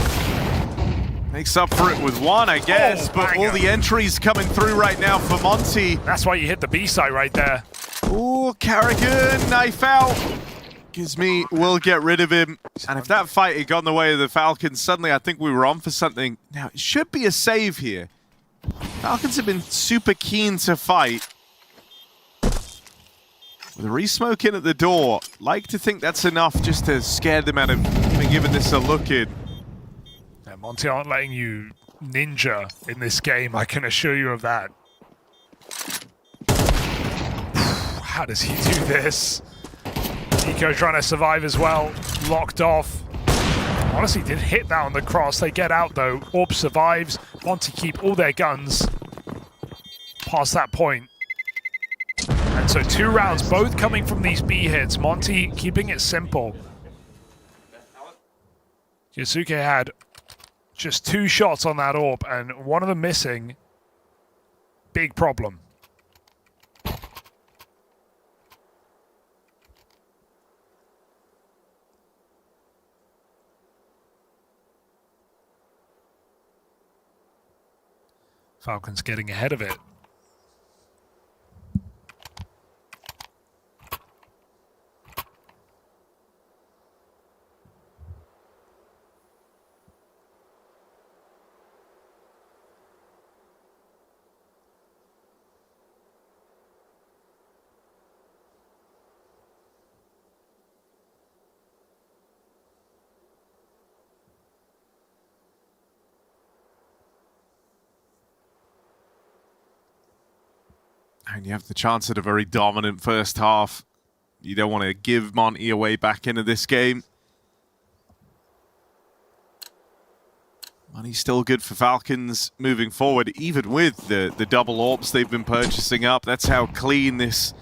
makes up for it with one, I guess, but all the entries coming through right now for Monty. That's why you hit the B side right there. Oh, Carrigan, knife out. Gives me, we'll get rid of him. And if that fight had gone the way of the Falcons, suddenly I think we were on for something. Now, it should be a save here. Falcons have been super keen to fight. With a re-smoke in at the door, like to think that's enough just to scare them out of giving this a look in. Yeah, Monty aren't letting you ninja in this game, I can assure you of that. How does he do this? Nico trying to survive as well, locked off. Honestly, did hit that on the cross. They get out though. Orb survives. Monty keep all their guns past that point. And so 2 rounds, both coming from these B hits. Monty keeping it simple. Yosuke had just 2 shots on that orb and one of them missing. Big problem. Falcons getting ahead of it. And you have the chance at a very dominant first half. You don't want to give Monty away back into this game. Money's still good for Falcons moving forward, even with the double orbs they've been purchasing up. That's how clean this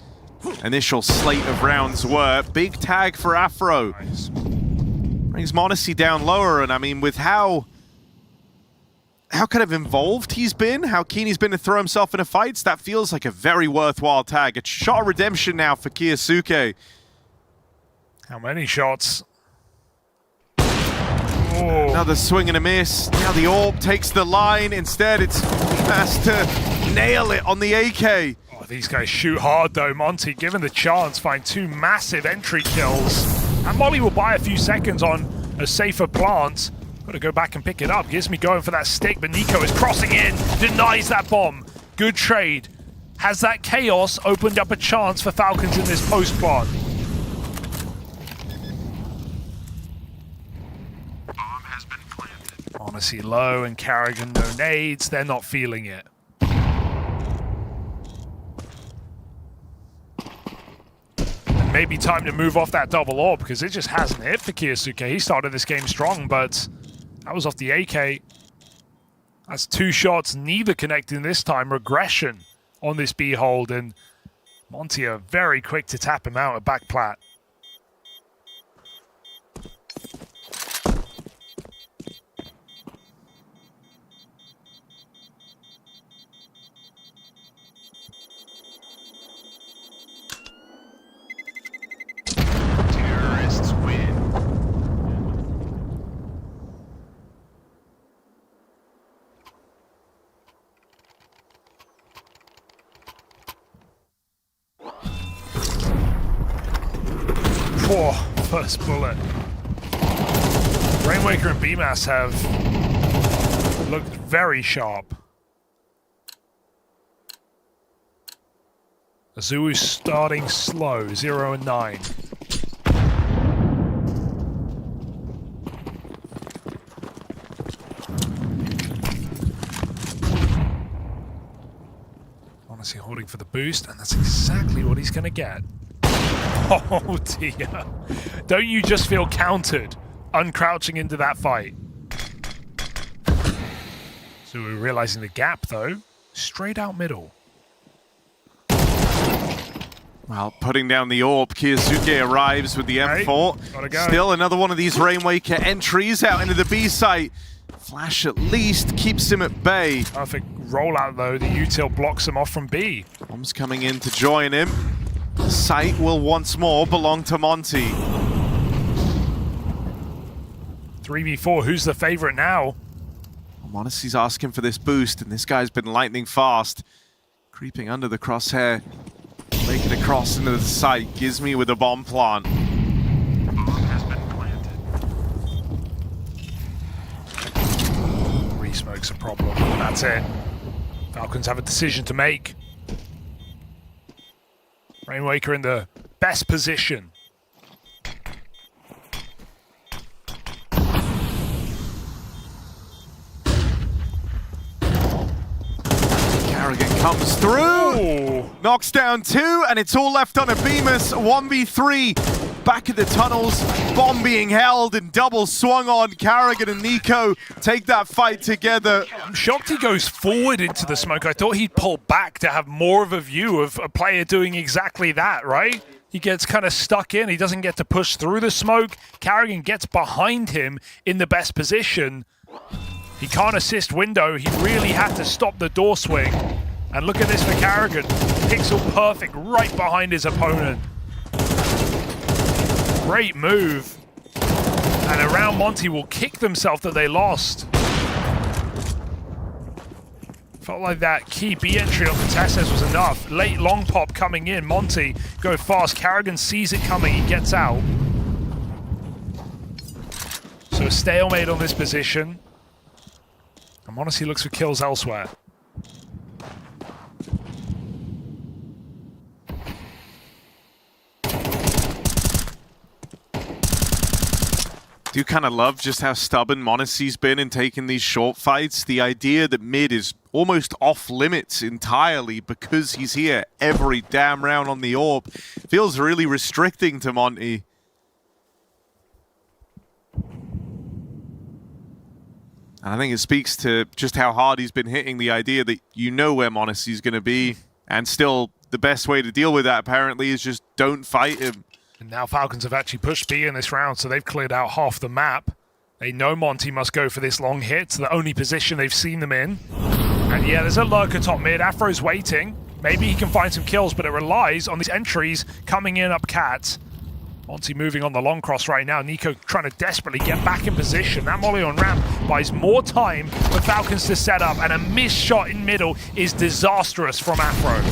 initial slate of rounds were. Big tag for Afro. Nice. Brings MongolZ down lower, and I mean, with how kind of involved he's been, how keen he's been to throw himself into fights, that feels like a very worthwhile tag. A shot of redemption now for Kyosuke. How many shots? Another swing and a miss. Now the orb takes the line. Instead, it's has to nail it on the AK. Oh, these guys shoot hard though. Monty, given the chance, find 2 massive entry kills. And Molly will buy a few seconds on a safer plant. Got to go back and pick it up. Gives me going for that stick, but Nico is crossing in, denies that bomb. Good trade. Has that chaos opened up a chance for Falcons in this post plant? Honestly, low and Carrigan, no nades. They're not feeling it. And maybe time to move off that double orb because it just hasn't hit for Kyosuke. He started this game strong, but that was off the AK. That's 2 shots, neither connecting this time. Regression on this B hold, and Monty are very quick to tap him out at back plat. Terrorists win. Oh, first bullet. Rainwaker and BMAS have looked very sharp. Azuu's starting slow, 0 and 9. Honestly holding for the boost, and that's exactly what he's going to get. Oh dear. Don't you just feel countered, uncrouching into that fight? So we're realizing the gap, though. Straight out middle. Well, putting down the AWP, Kiyosuke arrives with the M4. Gotta go. Still another one of these Rainwaker entries out into the B site. Flash at least keeps him at bay. Perfect rollout, though. The util blocks him off from B. Bomb's coming in to join him. The site will once more belong to Monty. 3v4, who's the favorite now? Monacy's asking for this boost, and this guy's been lightning fast. Creeping under the crosshair. Making it across into the site. Gizmi with a bomb plant. Re-smoke's a problem. That's it. Falcons have a decision to make. Rainwaker in the best position. Carrigan comes through. Ooh. Knocks down 2, and it's all left on a Bemis. 1v3. Back at the tunnels. Bomb being held and double swung on. Carrigan and Nico take that fight together. I'm shocked he goes forward into the smoke. I thought he'd pull back to have more of a view of a player doing exactly that, right? He gets kind of stuck in. He doesn't get to push through the smoke. Carrigan gets behind him in the best position. He can't assist window. He really had to stop the door swing. And look at this for Carrigan. Pixel perfect right behind his opponent. Great move. And around Monty will kick themselves that they lost. Felt like that key B entry on the Testes was enough. Late long pop coming in. Monty go fast. Carrigan sees it coming. He gets out. So a stalemate on this position. And Monacy looks for kills elsewhere. Do kind of love just how stubborn Monacy's been in taking these short fights. The idea that mid is almost off limits entirely because he's here every damn round on the AWP feels really restricting to Monty. And I think it speaks to just how hard he's been hitting the idea that you know where Monacy's going to be, and still the best way to deal with that apparently is just don't fight him. And now Falcons have actually pushed B in this round, so they've cleared out half the map. They know Monty must go for this long hit. It's the only position they've seen them in. And yeah, there's a lurker top mid. Afro's waiting. Maybe he can find some kills, but it relies on these entries coming in up cat. Monty moving on the long cross right now. Nico trying to desperately get back in position. That molly on ramp buys more time for Falcons to set up, and a missed shot in middle is disastrous from Afro.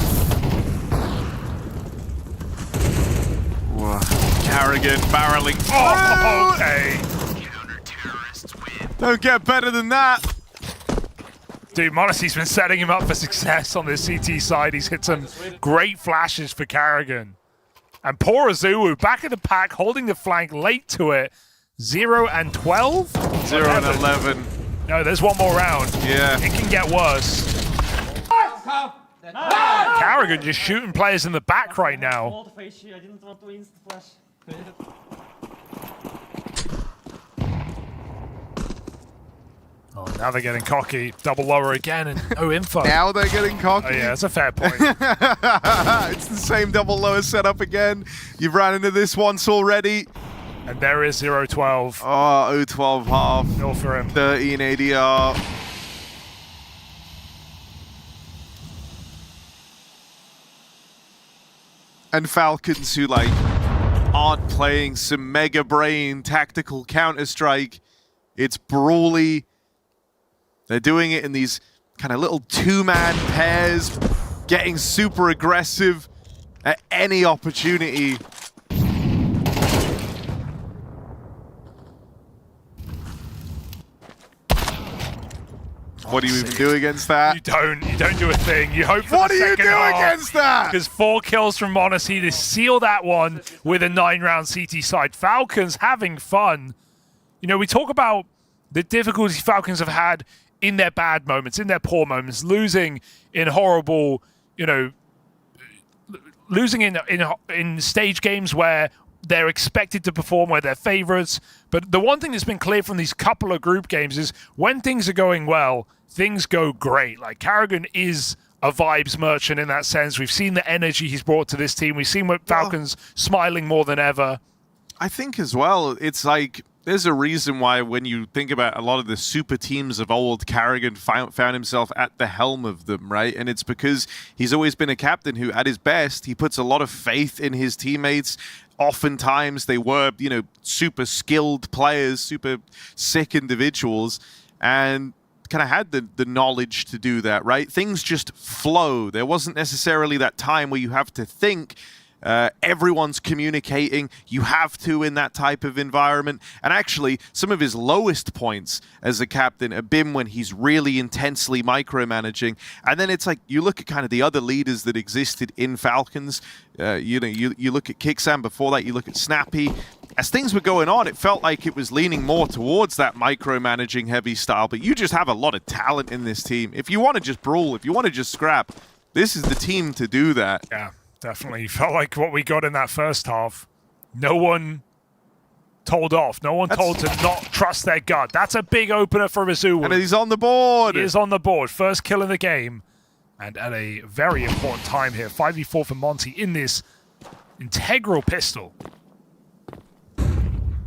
Carrigan barreling. Oh, okay. Don't get better than that. Dude, Monacy's been setting him up for success on this CT side. He's hit some great flashes for Carrigan. And poor Azuu back in the pack, holding the flank late to it. 0 and 12? 0 and 11. No, there's one more round. Yeah. It can get worse. Carrigan just shooting players in the back right now. Oh, now they're getting cocky. Double lower again and no info. Now they're getting cocky? Oh yeah, that's a fair point. It's the same double lower setup again. You've ran into this once already. And there is 0-12. Oh, 0-12 half. Nil for him. 13 ADR. And Falcons who like aren't playing some mega brain tactical Counter-Strike. It's brawly. They're doing it in these kind of little two-man pairs, getting super aggressive at any opportunity. What do you even do against that? You don't do a thing. You hope for what the do you second do half, against that? Because 4 kills from MongolZ to seal that one with a 9-round CT side. Falcons having fun. You know, we talk about the difficulties Falcons have had in their bad moments, in their poor moments, losing in horrible, you know, losing in stage games where they're expected to perform, where they're favorites. But the one thing that's been clear from these couple of group games is when things are going well, things go great. Like, karrigan is a vibes merchant in that sense. We've seen the energy he's brought to this team. We've seen Falcons smiling more than ever. I think as well, it's like, there's a reason why when you think about a lot of the super teams of old, karrigan found himself at the helm of them, right? And it's because he's always been a captain who, at his best, he puts a lot of faith in his teammates. Oftentimes they were, you know, super skilled players, super sick individuals, and kind of had the knowledge to do that, right? Things just flow. There wasn't necessarily that time where you have to think. Everyone's communicating. You have to in that type of environment. And actually, some of his lowest points as a captain have been when he's really intensely micromanaging. And then it's like, you look at kind of the other leaders that existed in Falcons. You know, you look at Kicksam before that, you look at Snappy. As things were going on, it felt like it was leaning more towards that micromanaging heavy style. But you just have a lot of talent in this team. If you want to just brawl, if you want to just scrap, this is the team to do that. Yeah. Definitely felt like what we got in that first half. No one told off. No one told to not trust their gut. That's a big opener for MOUZ. And he's on the board. He is on the board. First kill in the game. And at a very important time here. 5v4 for Monty in this integral pistol.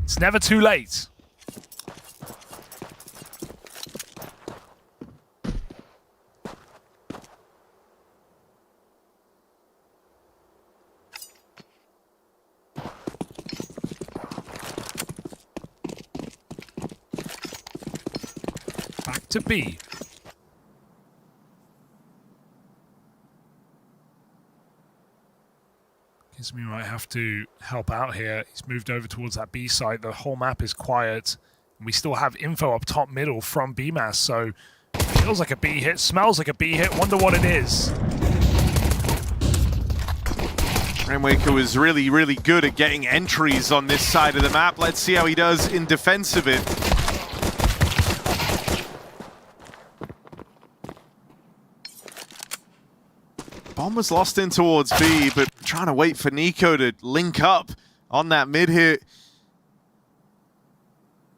It's never too late. To B. Guess we might have to help out here. He's moved over towards that B site. The whole map is quiet. And we still have info up top middle from BMAS, so feels like a B hit, smells like a B hit. Wonder what it is. Rainmaker was really, really good at getting entries on this side of the map. Let's see how he does in defense of it. Bomb was lost in towards B, but trying to wait for Nico to link up on that mid hit.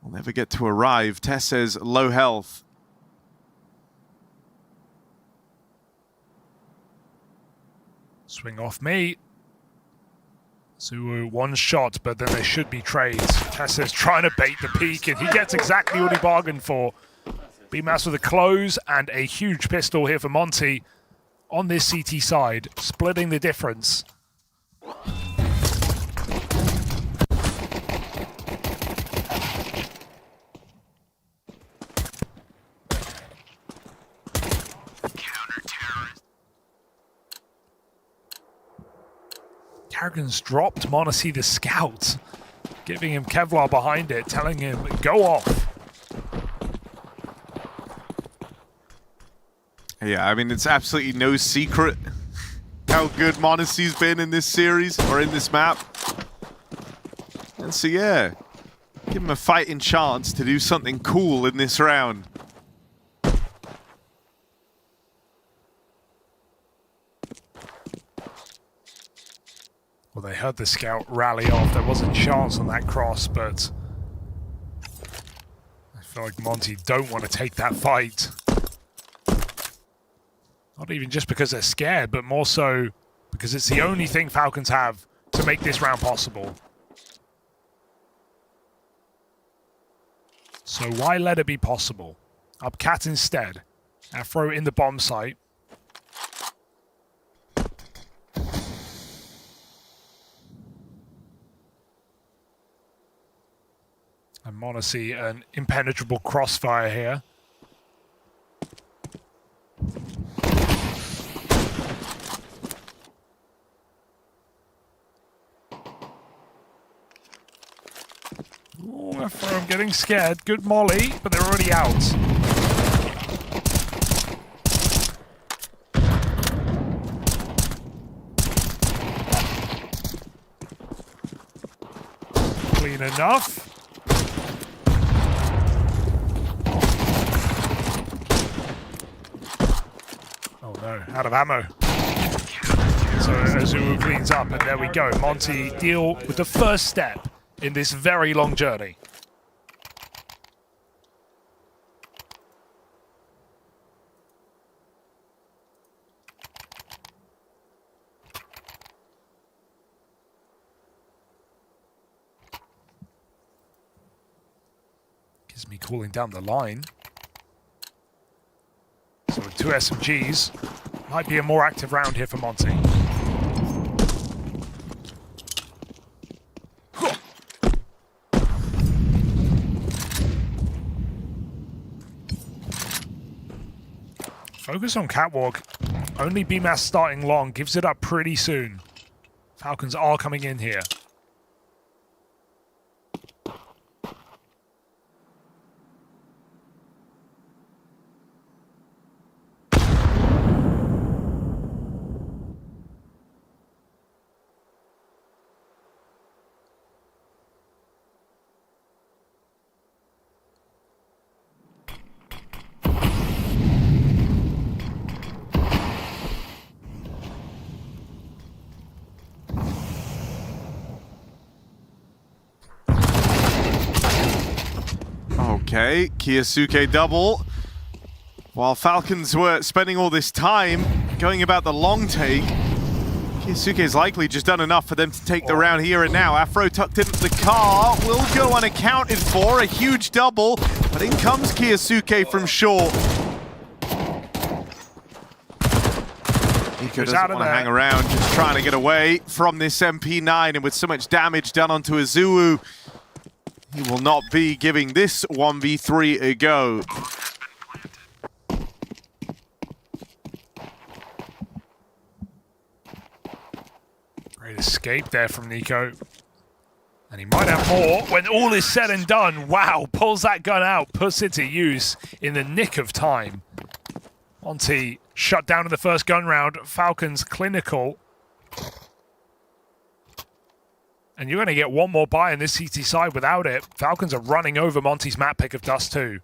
We'll never get to arrive. Tess says low health. Swing off me. Suwu one shot, but then there should be trades. Tess is trying to bait the peak, and he gets exactly what he bargained for. BMAS with a close and a huge pistol here for Monty. On this CT side, splitting the difference. karrigan's dropped MongolZ the scout, giving him Kevlar behind it, telling him, go off. Yeah, I mean, it's absolutely no secret how good MongolZ's been in this series, or in this map. And so, yeah, give him a fighting chance to do something cool in this round. Well, they heard the scout rally off. There wasn't a chance on that cross, but I feel like Monty don't want to take that fight. Not even just because they're scared, but more so because it's the only thing Falcons have to make this round possible. So why let it be possible? Up Cat instead. Afro in the bomb site. And MongolZ, an impenetrable crossfire here. Ooh, I'm getting scared. Good molly, but they're already out. Clean enough. Oh no, out of ammo. So Azulu cleans up, and there we go. Monty deal with the first step in this very long journey. Gives me cooling down the line. So with 2 SMGs, might be a more active round here for Monty. Focus on Catwalk. Only BMAS starting long, gives it up pretty soon. Falcons are coming in here. Okay, Kiyasuke double. While Falcons were spending all this time going about the long take, Kiyasuke has likely just done enough for them to take the round here and now. Afro tucked into the car, will go unaccounted for, a huge double, but in comes Kiyasuke from short. Nico doesn't want to hang around, just trying to get away from this MP9, and with so much damage done onto Azuu, he will not be giving this 1v3 a go. Great escape there from Nico. And he might have more when all is said and done. Wow, pulls that gun out, puts it to use in the nick of time. Monty shut down in the first gun round. Falcons clinical. And you're going to get one more buy on this CT side without it. Falcons are running over Monty's map pick of Dust 2.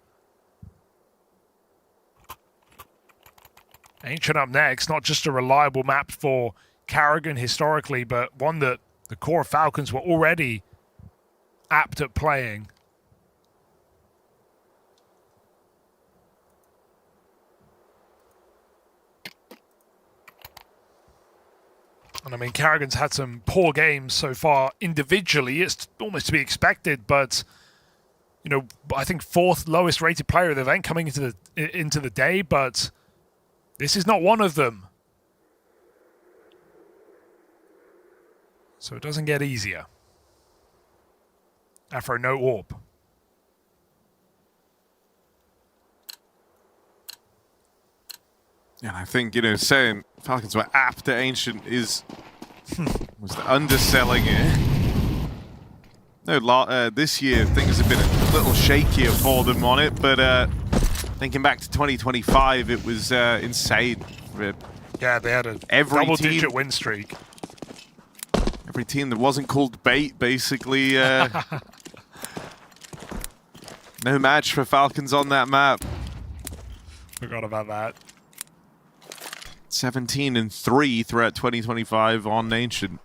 Ancient up next, not just a reliable map for Karrigan historically, but one that the core Falcons were already apt at playing. And I mean, Karrigan's had some poor games so far individually. It's almost to be expected, but you know, I think 4th lowest rated player of the event coming into the day, but this is not one of them. So it doesn't get easier. Afro no AWP. And I think, you know, saying Falcons were apt at Ancient is was underselling it. No, this year things have been a little shakier for them on it, but thinking back to 2025, it was insane. Yeah, they had a double-digit win streak. Every team that wasn't called bait, basically. No match for Falcons on that map. Forgot about that. 17-3 throughout 2025 on Ancient.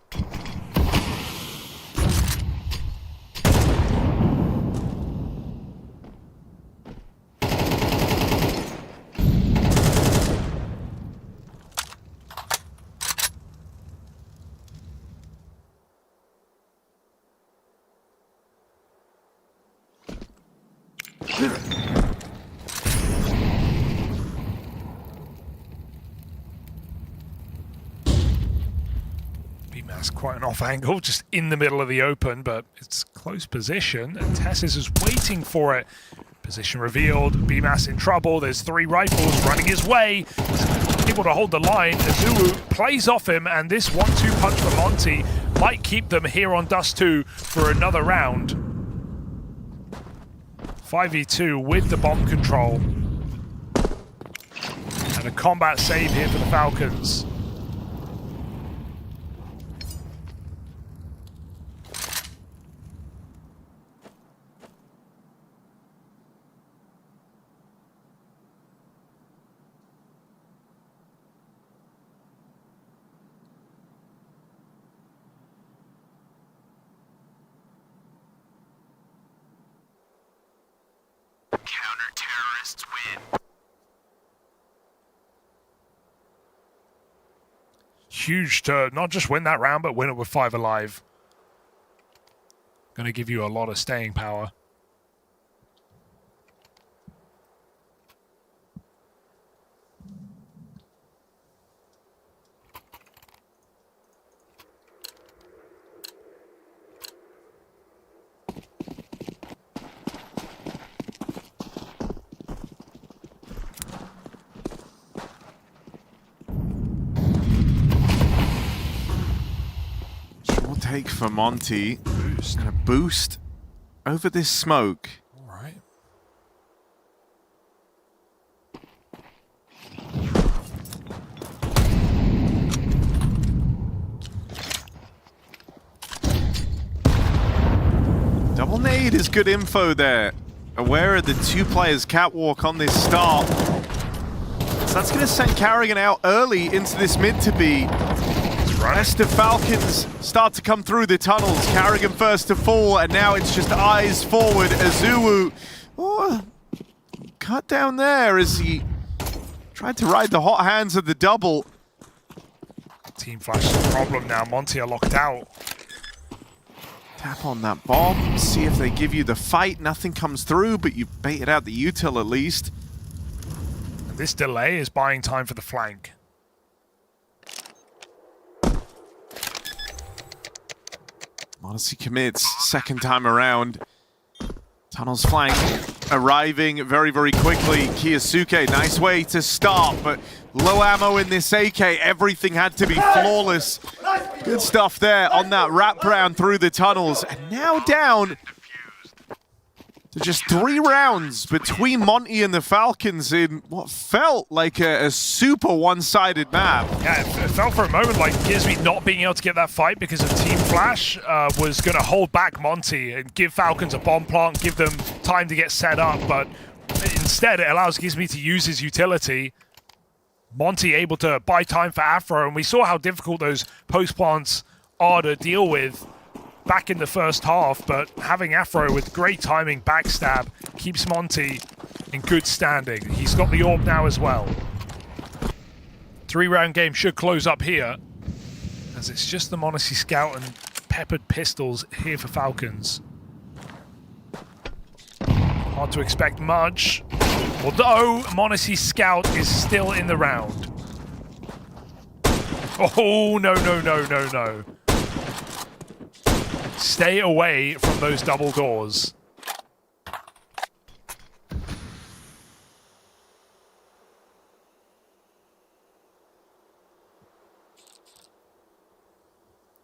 Quite an off angle, just in the middle of the open, but it's close position, and Tessis is waiting for it. Position revealed, BMAS in trouble, there's 3 rifles running his way, he's able to hold the line. Azuu plays off him, and this 1-2 punch for Monty might keep them here on Dust 2 for another round. 5v2 with the bomb control. And a combat save here for the Falcons. Huge to not just win that round, but win it with 5 alive. Going to give you a lot of staying power. Take for Monty. And a boost over this smoke. All right. Double nade is good info there. Aware of the 2 players catwalk on this start. So that's going to send Carrigan out early into this mid to be. Rest of Falcons start to come through the tunnels. Carrigan first to fall, and now it's just eyes forward. Azuwu, cut down there as he tried to ride the hot hands of the double. Team Flash is a problem now. Monty are locked out. Tap on that bomb, see if they give you the fight. Nothing comes through, but you baited out the util at least. And this delay is buying time for the flank. Odyssey commits, second time around. Tunnels flank arriving very, very quickly. Kiyosuke, nice way to start, but low ammo in this AK. Everything had to be flawless. Good stuff there on that wraparound through the tunnels. And now down to just 3 rounds between Monty and the Falcons in what felt like a super one-sided map. Yeah, it felt for a moment like Gizmy not being able to get that fight because of Team Flash was going to hold back Monty and give Falcons a bomb plant, give them time to get set up, but instead it allows Gizmy to use his utility. Monty able to buy time for Afro, and we saw how difficult those post plants are to deal with back in the first half, but having Afro with great timing backstab keeps Monty in good standing. He's got the orb now as well. 3-round game should close up here, as it's just the Monacy Scout and peppered pistols here for Falcons. Hard to expect much, although Monacy Scout is still in the round. Oh, no, no, no, no, no. Stay away from those double doors.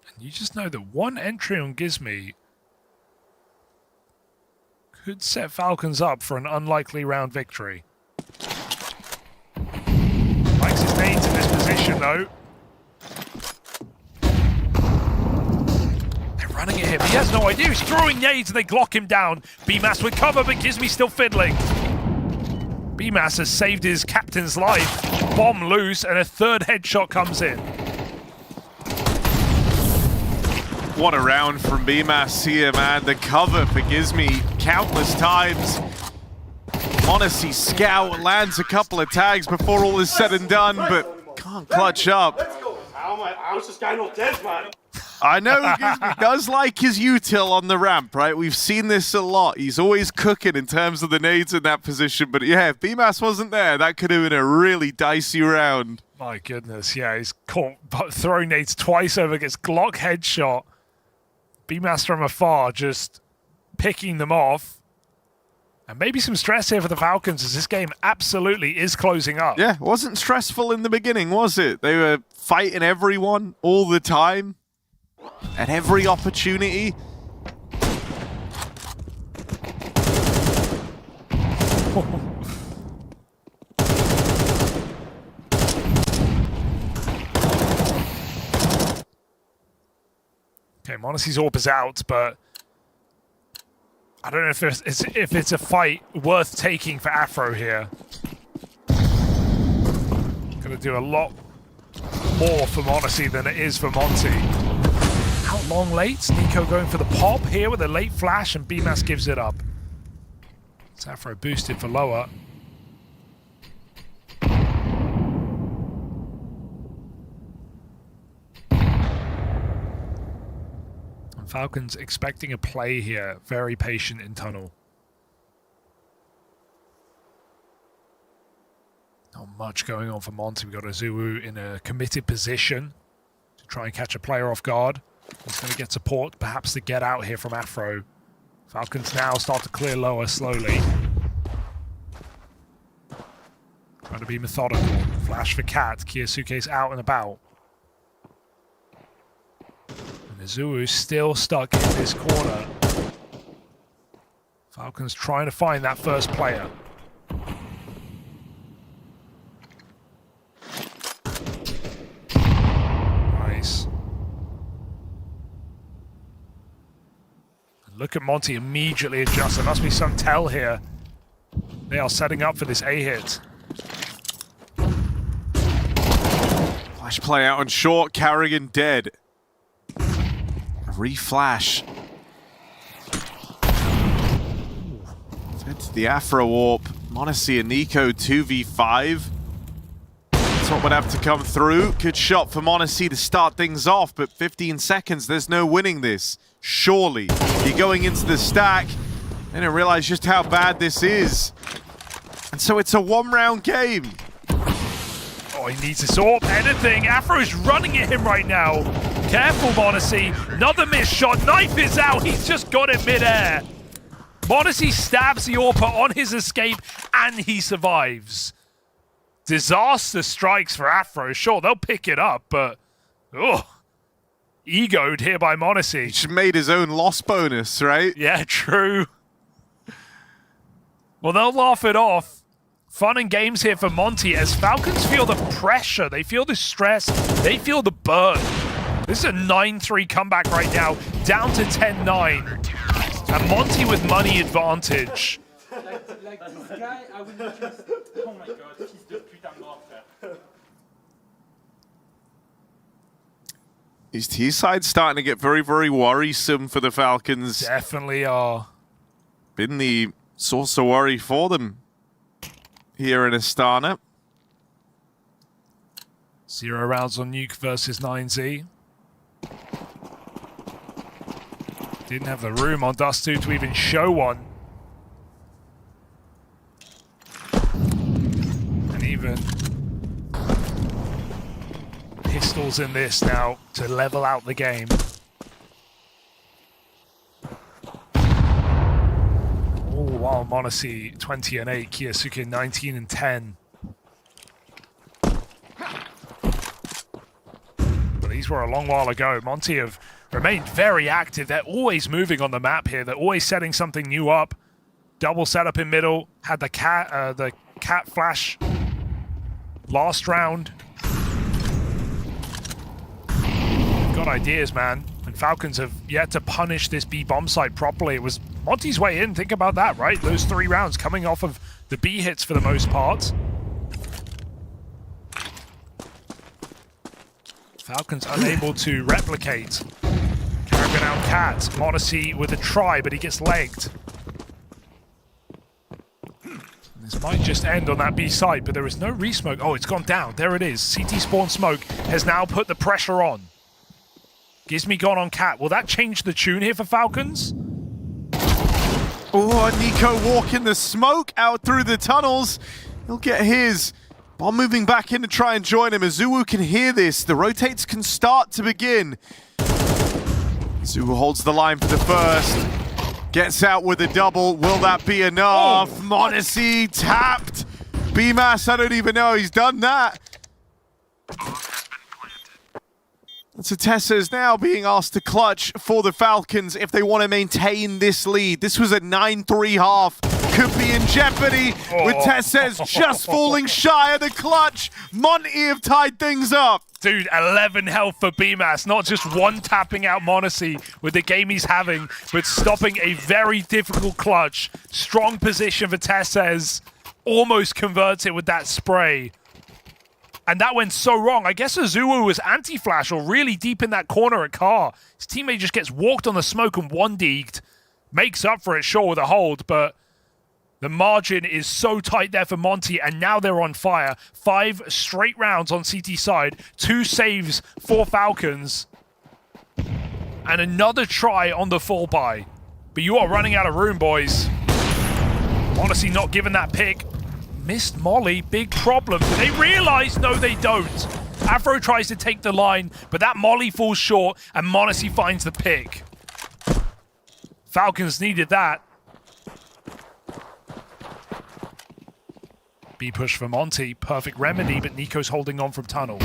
And you just know that one entry on Gizmy could set Falcons up for an unlikely round victory. Likes his nades in this position though. Running at him. He has no idea. He's throwing nades and they glock him down. BMAS with cover, but Gizmy still fiddling. BMAS has saved his captain's life. Bomb loose, and a 3rd headshot comes in. What a round from BMAS here, man. The cover for Gizmy countless times. Monacy Scout lands a couple of tags before all is said and done, but can't clutch up. How's this guy not dead, man? I know Gizmy does like his util on the ramp, right? We've seen this a lot. He's always cooking in terms of the nades in that position. But yeah, if BMAS wasn't there, that could have been a really dicey round. My goodness, yeah, he's caught throwing nades twice over, gets Glock headshot. BMAS from afar just picking them off. And maybe some stress here for the Falcons as this game absolutely is closing up. Yeah, it wasn't stressful in the beginning, was it? They were fighting everyone all the time. At every opportunity. Okay, Monacy's orb is out, but I don't know if it's a fight worth taking for Afro here. Gonna do a lot more for Monacy than it is for Monty. Out long late, Nico going for the pop here with a late flash, and BMAS gives it up. It's Afro boosted for lower. Falcons expecting a play here. Very patient in tunnel. Not much going on for Monty. We've got Azuwu in a committed position to try and catch a player off guard. He's going to get support, perhaps to get out here from Afro. Falcons now start to clear lower slowly. Trying to be methodical. Flash for Cat. Kiyosuke's out and about. And Azuwu's still stuck in this corner. Falcons trying to find that first player. Nice. And look at Monty immediately adjust. There must be some tell here. They are setting up for this A-hit. Flash play out on short, Carrigan dead. Reflash. Fed to the Afro Warp. Monte and Nico 2v5. Top would have to come through. Good shot for Monte to start things off, but 15 seconds, there's no winning this. Surely. You're going into the stack. I didn't realize just how bad this is. And so it's a one-round game. Oh, he needs to sort anything. Afro's running at him right now. Careful, Monte. Another missed shot. Knife is out. He's just got it mid-air. Monte stabs the Orpa on his escape, and he survives. Disaster strikes for Afro. Sure, they'll pick it up, but... oh, egoed here by Monte. He just made his own loss bonus, right? Yeah, true. Well, they'll laugh it off. Fun and games here for Monty as Falcons feel the pressure, they feel the stress, they feel the burn. This is a 9-3 comeback right now, down to 10-9. And Monty with money advantage. Like this guy, I will not just... Oh my god, fils de putain mort, frère. These T-sides starting to get very, very worrisome for the Falcons. Definitely are. Been the source of worry for them here in Astana. 0 rounds on Nuke versus 9Z. Didn't have the room on Dust2 to even show one. And even pistols in this now to level out the game. While Monte 20-8, Kiyosuke 19-10. But these were a long while ago. Monty have remained very active. They're always moving on the map here. They're always setting something new up. Double setup in middle. Had the cat flash last round. Got ideas, man. And Falcons have yet to punish this B bomb site properly. It was Monty's way in. Think about that, right? Those 3 rounds coming off of the B hits for the most part. Falcons unable to replicate. Carrigan out Cat. Monty with a try, but he gets legged. This might just end on that B site, but there is no resmoke. Oh, it's gone down. There it is. CT spawn smoke has now put the pressure on. Gizmi gone on Cat. Will that change the tune here for Falcons? Oh, Nico walking the smoke out through the tunnels. He'll get his. Bomb moving back in to try and join him. Azuwu can hear this. The rotates can start to begin. Azuwu holds the line for the first. Gets out with a double. Will that be enough? Oh, Monte tapped. BMAS, I don't even know he's done that. So Tessa is now being asked to clutch for the Falcons if they want to maintain this lead. This was a 9-3 half. Could be in jeopardy with Tessez just falling shy of the clutch. Monty have tied things up. Dude, 11 health for BMAS. Not just one tapping out Monte with the game he's having, but stopping a very difficult clutch. Strong position for Tessez. Almost converts it with that spray. And that went so wrong. I guess Azuwu was anti-flash or really deep in that corner at Car. His teammate just gets walked on the smoke and 1-deeged. Makes up for it, sure, with a hold, but the margin is so tight there for Monty, and now they're on fire. 5 straight rounds on CT side. 2 saves for Falcons. and another try on the fall by. But you are running out of room, boys. Honestly, not given that pick. Missed Molly, big problem. Do they realize? No, they don't. Afro tries to take the line, but that Molly falls short, and Monty finds the pick. Falcons needed that. B push for Monty, perfect remedy, but Nico's holding on from tunnel.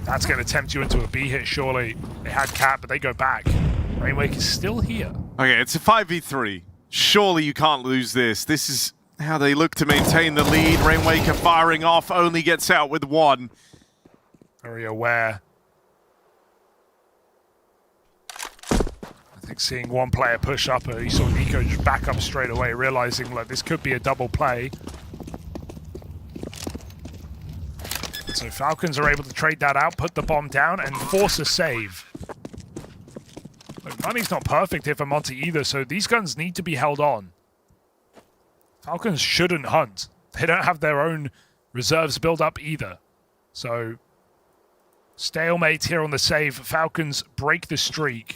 That's going to tempt you into a B hit, surely. They had Cat, but they go back. Rainwake is still here. Okay, it's a 5v3. Surely you can't lose this. This is how they look to maintain the lead. Rainwaker firing off, only gets out with one. Very aware. I think seeing one player push up, you saw Nico just back up straight away, realizing like this could be a double play. So Falcons are able to trade that out, put the bomb down, and force a save. Look, money's not perfect here for Monty either, so these guns need to be held on. Falcons shouldn't hunt. They don't have their own reserves built up either. So, stalemate here on the save. Falcons break the streak.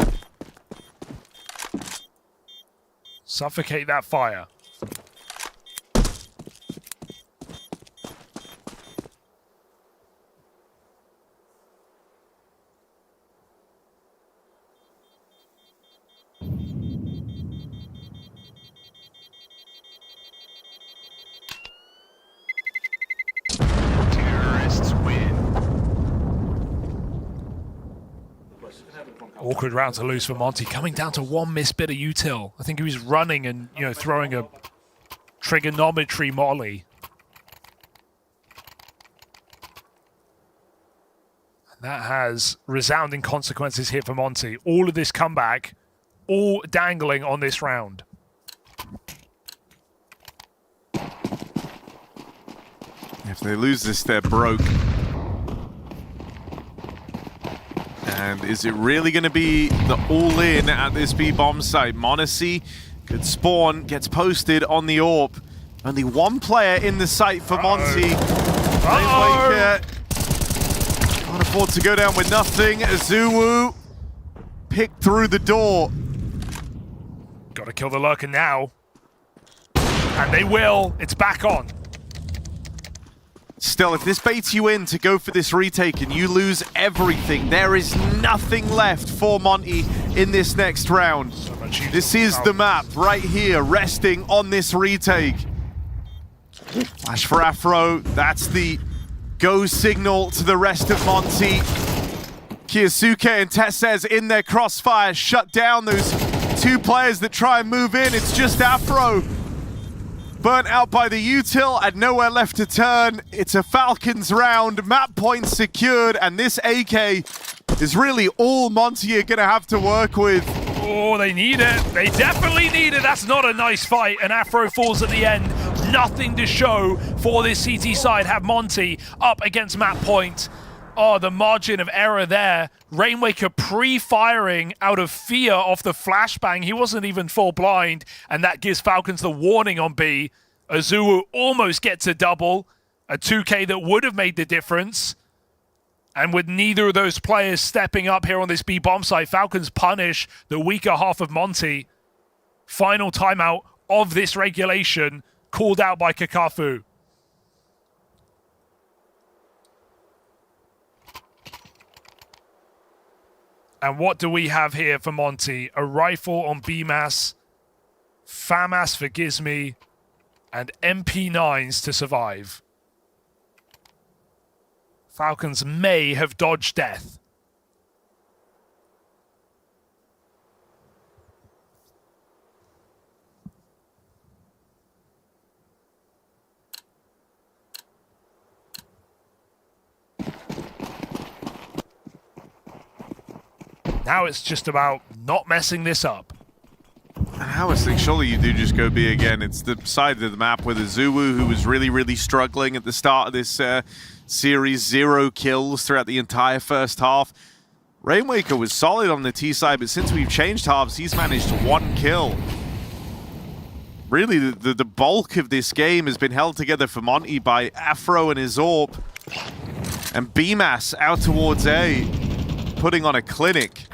Suffocate that fire. Awkward round to lose for Monty, coming down to one missed bit of util. I think he was running and, you know, throwing a trigonometry molly. And that has resounding consequences here for Monty. All of this comeback, all dangling on this round. If they lose this, they're broke. And is it really going to be the all-in at this B-bomb site? Monty could spawn, gets posted on the AWP. Only one player in the site for Monty. Rainwaker can't afford to go down with nothing. Azuwu picked through the door. Got to kill the lurker now. And they will. It's back on. Still, if this baits you in to go for this retake and you lose everything, there is nothing left for Monty in this next round. This is the map right here, resting on this retake. Flash for Afro, that's the go signal to the rest of Monty. Kiyosuke and Tessez in their crossfire, shut down those two players that try and move in. It's just Afro. Burnt out by the util and nowhere left to turn. It's a Falcons round, map points secured, and this AK is really all Monty are gonna have to work with. Oh, they need it. They definitely need it. That's not a nice fight, and Afro falls at the end. Nothing to show for this CT side. Have Monty up against map point. Oh, the margin of error there. Rainwaker pre-firing out of fear off the flashbang. He wasn't even full blind, and that gives Falcons the warning on B. Azuwu almost gets a double, a 2K that would have made the difference. And with neither of those players stepping up here on this B bomb site, Falcons punish the weaker half of Monty. Final timeout of this regulation, called out by Kakafu. And what do we have here for Monty? A rifle on BMAS, FAMAS for Gizmi, and MP9s to survive. Falcons may have dodged death. Now it's just about not messing this up. And I was thinking, surely you do just go B again. It's the side of the map with Azuwu, who was really struggling at the start of this series. 0 kills throughout the entire first half. Rainwaker was solid on the T side, but since we've changed halves, he's managed 1 kill. Really, the bulk of this game has been held together for Monty by Afro and his AWP. And BMAS out towards A, putting on a clinic.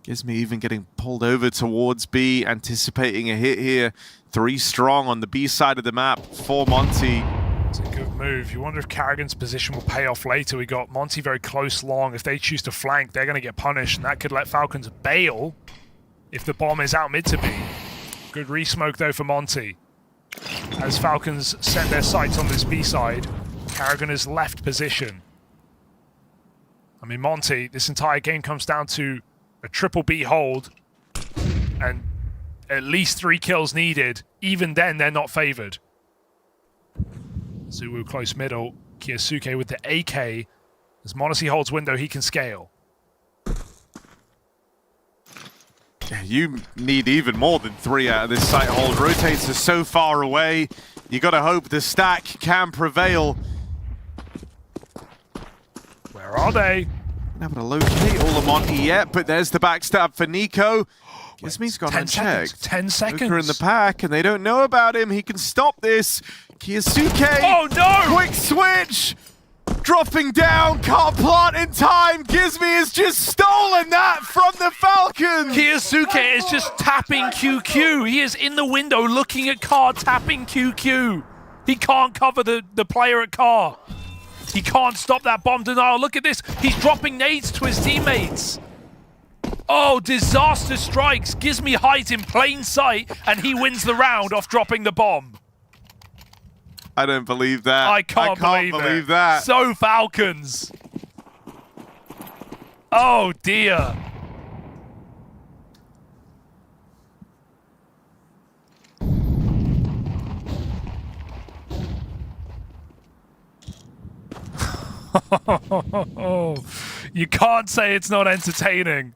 Gives me even getting pulled over towards B, anticipating a hit here. 3 strong on the B side of the map for Monty. It's a good move. You wonder if Karrigan's position will pay off later. We got Monty very close long. If they choose to flank, they're going to get punished, and that could let Falcons bail if the bomb is out mid to B. Good re-smoke, though, for Monty. As Falcons set their sights on this B side, Karrigan has left position. I mean, Monty, this entire game comes down to a triple B hold, and at least 3 kills needed. Even then, they're not favored. Zuu close middle. Kyosuke with the AK. As Monte holds window, he can scale. You need even more than 3 out of this site hold. Rotates are so far away. You got to hope the stack can prevail. Where are they? Not able to locate all of Monty yet, but there's the backstab for Nico. Gizme's gone 10 seconds. unchecked. 10 seconds. Joker in the pack, and they don't know about him. He can stop this. Kyosuke. Oh no! Quick switch. Dropping down. Can't plant in time. Gizme has just stolen that from the Falcons. Kyosuke is just tapping QQ. He is in the window looking at Car, tapping QQ. He can't cover the player at Car. He can't stop that bomb denial. Look at this. He's dropping nades to his teammates. Oh, disaster strikes. Gizme hides in plain sight, and he wins the round off dropping the bomb. I don't believe that. I can't believe that. So Falcons. Oh, dear. You can't say it's not entertaining.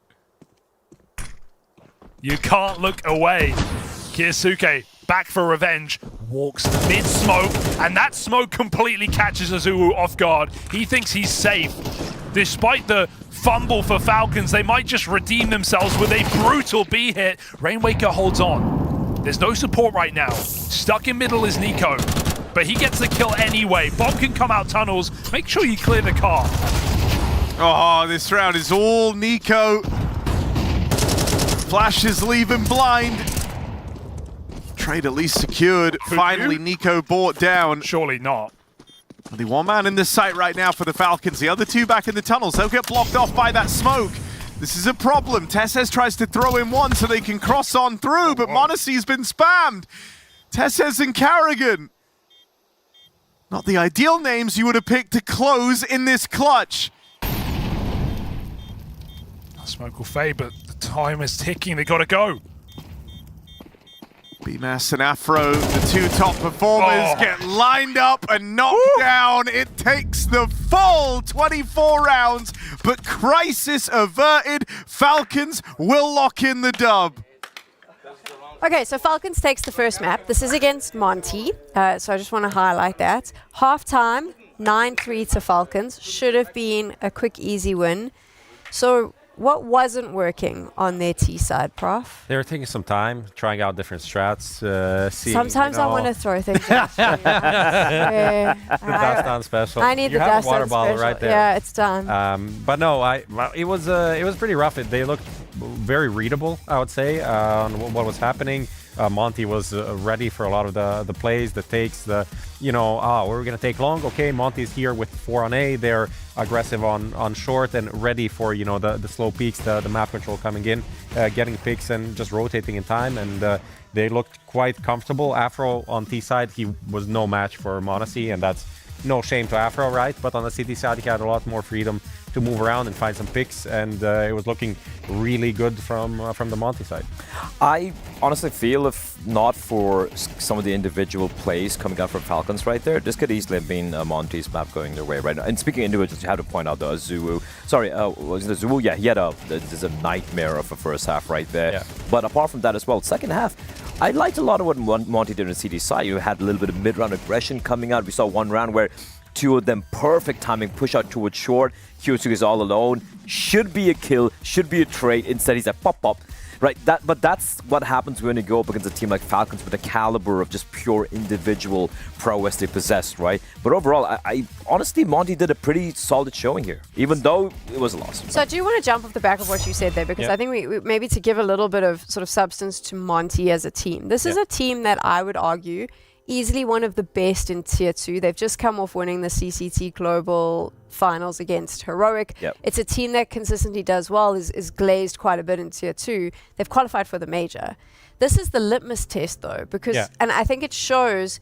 You can't look away. Kyosuke back for revenge, walks mid-smoke, and that smoke completely catches Azuu off guard. He thinks he's safe. Despite the fumble for Falcons, they might just redeem themselves with a brutal B hit. Rainwaker holds on. There's no support right now. Stuck in middle is Nico, but he gets the kill anyway. Bomb can come out tunnels. Make sure you clear the car. Oh, this round is all Nico. Flashes leave him blind. Trade at least secured. Finally, Nico brought down. Surely not. Only 1 man in the site right now for the Falcons. The other 2 back in the tunnels. They'll get blocked off by that smoke. This is a problem. Tesses tries to throw in 1 so they can cross on through, but Monte's been spammed. Tesses and Karrigan. Not the ideal names you would have picked to close in this clutch. Smoke will fade, but the time is ticking. They gotta go. BMAS and Afro, the 2 top performers, get lined up and knocked down. It takes the full 24 rounds, but crisis averted. Falcons will lock in the dub. Okay, so Falcons takes the first map. This is against Monty, so I just want to highlight that. Halftime, 9-3 to Falcons. Should have been a quick, easy win. So what wasn't working on their T side, Prof? They were taking some time, trying out different strats. Seeing, Sometimes I want to throw things at you. The dust down special. I need you the have dust a water down bottle special. right there. Yeah, it's done. But no, it was pretty rough. They looked very readable, I would say, on what was happening. Monty was ready for a lot of the plays, the takes, we're going to take long. Okay, Monty's here with 4 on A. They're aggressive on short and ready for, the slow peaks, the map control coming in, getting picks and just rotating in time. And they looked quite comfortable. Afro on T side, he was no match for Monte, and that's no shame to Afro, right? But on the CT side, he had a lot more freedom to move around and find some picks, and it was looking really good from the Monty side. I honestly feel if not for some of the individual plays coming out from Falcons right there, this could easily have been Monty's map going their way right now. And speaking of individuals, you have to point out the Azuu. Sorry, was it Azuu? Yeah, he had there's a nightmare of a first half right there. Yeah. But apart from that as well, second half, I liked a lot of what Monty did on the CT side. You had a little bit of mid-round aggression coming out. We saw one round where two of them, perfect timing, push out towards short. Kyosuke is all alone. Should be a kill, should be a trade. Instead, he's like, pop, pop. Right, but that's what happens when you go up against a team like Falcons with the caliber of just pure individual prowess they possess, right? But overall, I honestly, Monty did a pretty solid showing here, even though it was a loss. So I do want to jump off the back of what you said there, because I think we maybe to give a little bit of sort of substance to Monty as a team. This is a team that I would argue easily one of the best in Tier 2. They've just come off winning the CCT Global Finals against Heroic. It's a team that consistently does well, is glazed quite a bit in Tier 2. They've qualified for the major. This is the litmus test, though, because, and I think it shows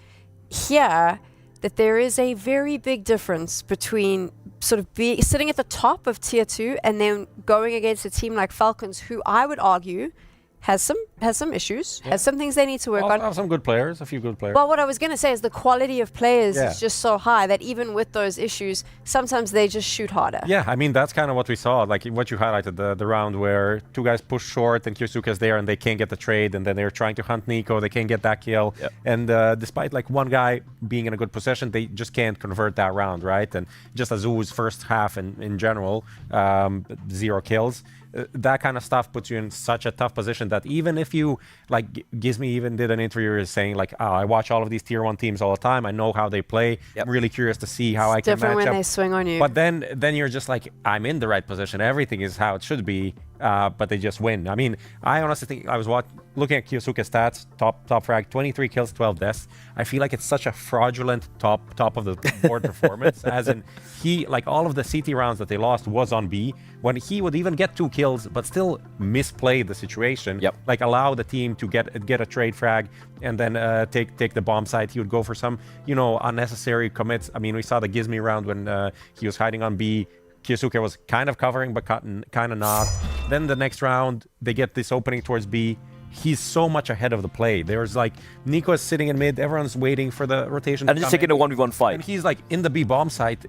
here that there is a very big difference between sort of sitting at the top of Tier 2 and then going against a team like Falcons, who I would argue has some issues, has some things they need to work on. Have some good players, a few good players. Well, what I was going to say is the quality of players is just so high that even with those issues, sometimes they just shoot harder. Yeah, I mean, that's kind of what we saw, like what you highlighted, the round where two guys push short and Kyosuke's there and they can't get the trade, and then they're trying to hunt Nico, they can't get that kill. And despite like one guy being in a good position, they just can't convert that round, right? And just Azu's first half in general, 0 kills. That kind of stuff puts you in such a tough position that even if you, like Gizmy even did an interview saying like, I watch all of these Tier 1 teams all the time, I know how they play, I'm really curious to see how I can match up. Different when they swing on you. But then you're just like, I'm in the right position, everything is how it should be, but they just win. I mean, I honestly think, I was looking at Kyosuke's stats, top frag, 23 kills, 12 deaths. I feel like it's such a fraudulent top of the board performance, as in he, like all of the CT rounds that they lost was on B, when he would even get 2 kills, but still misplay the situation, like allow the team to get a trade frag and then take the bomb site. He would go for some, unnecessary commits. I mean, we saw the Gizmy round when he was hiding on B. Kyosuke was kind of covering, but kind of not. Then the next round, they get this opening towards B. He's so much ahead of the play. There's like, Nico is sitting in mid, everyone's waiting for the rotation. And just taking a 1v1 fight. And he's like in the B bomb site,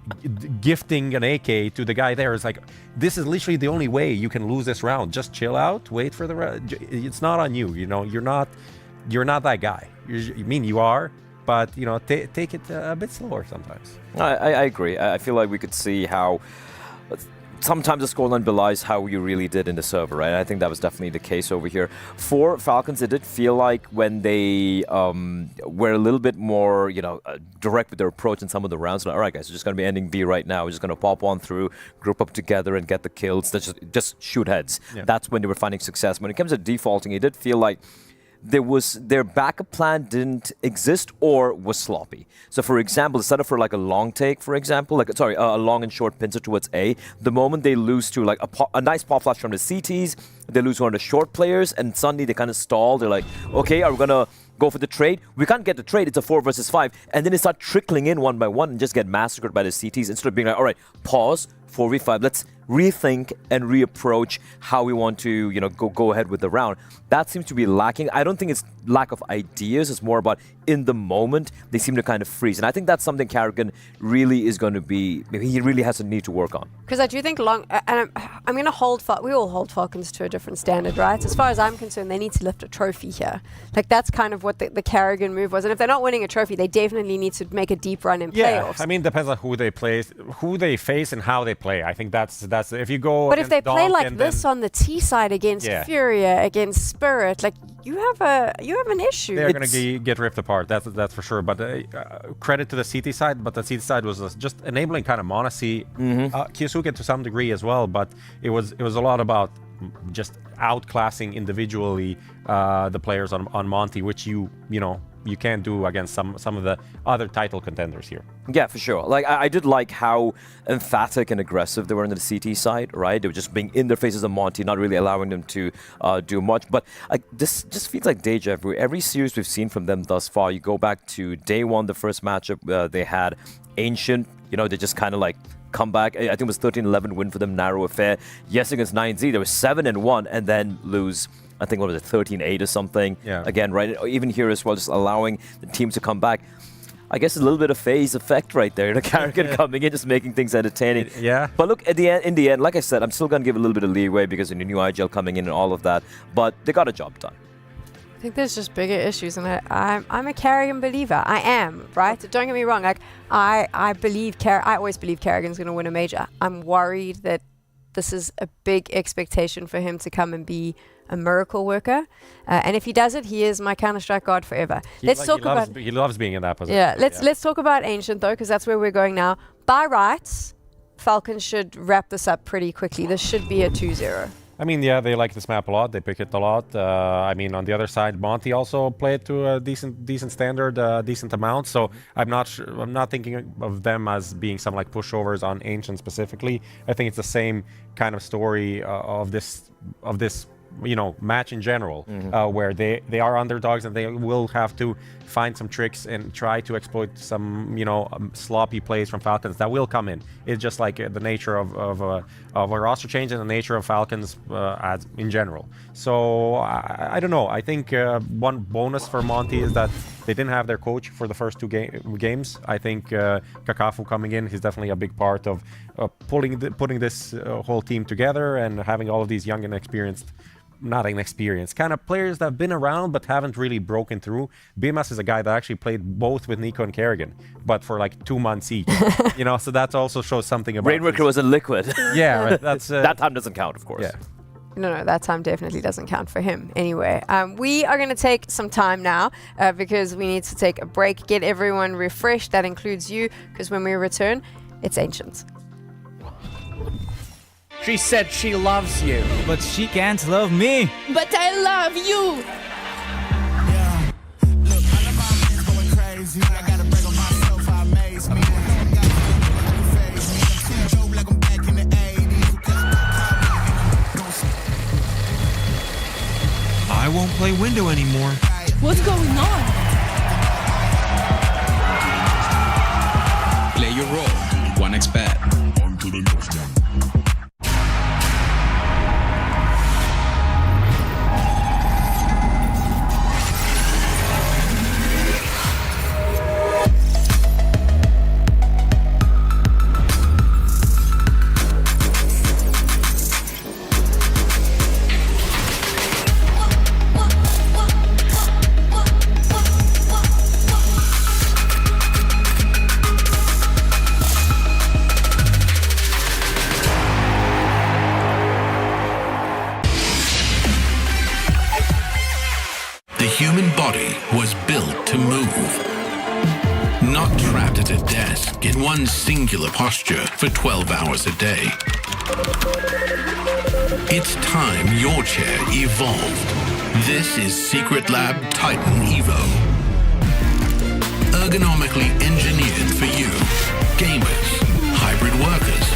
gifting an AK to the guy there. It's like, this is literally the only way you can lose this round. Just chill out, wait for the... It's not on you, you're not that guy. You are, but take it a bit slower sometimes. I agree. I feel like we could see how sometimes the scoreline belies how you really did in the server, right? I think that was definitely the case over here. For Falcons, it did feel like when they were a little bit more, direct with their approach in some of the rounds. Like, all right, guys, we're just going to be ending B right now. We're just going to pop on through, group up together and get the kills. Just shoot heads. That's when they were finding success. When it comes to defaulting, it did feel like their backup plan didn't exist or was sloppy. So for example, instead of for like a long take, for example, a long and short pincer towards A, the moment they lose to like a nice pop flash from the CTs, they lose one of the short players, and suddenly they kind of stall. They're like, okay, are we gonna go for the trade? We can't get the trade, it's a 4 versus 5, and then they start trickling in one by one and just get massacred by the CTs instead of being like, all right, pause, 4v5, let's rethink and reapproach how we want to, go ahead with the round. That seems to be lacking. I don't think it's lack of ideas. It's more about in the moment, they seem to kind of freeze. And I think that's something Karrigan really is going to be, maybe he really has a need to work on. Because I do think and I'm going to hold, we all hold Falcons to a different standard, right? As far as I'm concerned, they need to lift a trophy here. Like that's kind of what the Karrigan move was. And if they're not winning a trophy, they definitely need to make a deep run in playoffs. I mean, depends on who they face and how they play. I think that's if you go. But if they play like this on the T side against Furia, against Spirit, like you have an issue. They're going to get ripped apart. That's for sure. But credit to the CT side. But the CT side was just enabling kind of Monacy, Kyosuke to some degree as well. But it was a lot about just outclassing individually the players on Monty, which you can't do against some of the other title contenders here. Yeah, for sure. Like I did like how emphatic and aggressive they were on the CT side, right? They were just being in their faces of Monty, not really allowing them to do much. But this just feels like deja vu. Every series we've seen from them thus far, you go back to day one, the first matchup they had, Ancient, they just kind of like come back. I think it was 13-11 win for them, narrow affair. Yes, against 9Z, they were 7-1 and then lose. I think, what was it, 13-8 or something? Yeah. Again, right? Even here as well, just allowing the teams to come back. I guess a little bit of phase effect right there. The Karrigan coming in, just making things entertaining. Yeah. But look, in the end, like I said, I'm still going to give a little bit of leeway because of the new IGL coming in and all of that. But they got a job done. I think there's just bigger issues, and I'm a Kerrigan believer. I am, right? Don't get me wrong. Like I always believe Kerrigan's going to win a major. I'm worried that this is a big expectation for him to come and be a miracle worker. And if he does it, he is my Counter-Strike god forever. He loves being in that position. Yeah, let's talk about Ancient though, because that's where we're going now. By rights, Falcons should wrap this up pretty quickly. This should be a 2-0. I mean, yeah, they like this map a lot. They pick it a lot. I mean, on the other side, Monty also played to a decent standard, decent amount. So I'm not thinking of them as being some like pushovers on Ancient specifically. I think it's the same kind of story of this match in general, where they are underdogs and they will have to find some tricks and try to exploit some sloppy plays from Falcons that will come in. It's just like the nature of a roster change and the nature of Falcons in general. So I don't know. I think one bonus for Monty is that they didn't have their coach for the first two games. I think Kakafu coming in, he's definitely a big part of putting this whole team together and having all of these young and experienced, not inexperienced, kind of players that have been around but haven't really broken through. Bimas is a guy that actually played both with Nico and Kerrigan, but for like 2 months each. So that also shows something about Rainworker was a liquid. Yeah, right. That's that time doesn't count, of course. Yeah. No, that time definitely doesn't count for him. Anyway, we are going to take some time now because we need to take a break, get everyone refreshed. That includes you, because when we return, it's Ancient. She said she loves you, but she can't love me. But I love you. Yeah. Look, all of my friends going crazy. I gotta break on myself, I amaze me. Like I'm back in the 80s. I won't play window anymore. What's going on? Play your role. 1xBet. On to the next one. The human body was built to move. Not trapped at a desk in one singular posture for 12 hours a day. It's time your chair evolved. This is Secret Lab Titan Evo. Ergonomically engineered for you, gamers, hybrid workers,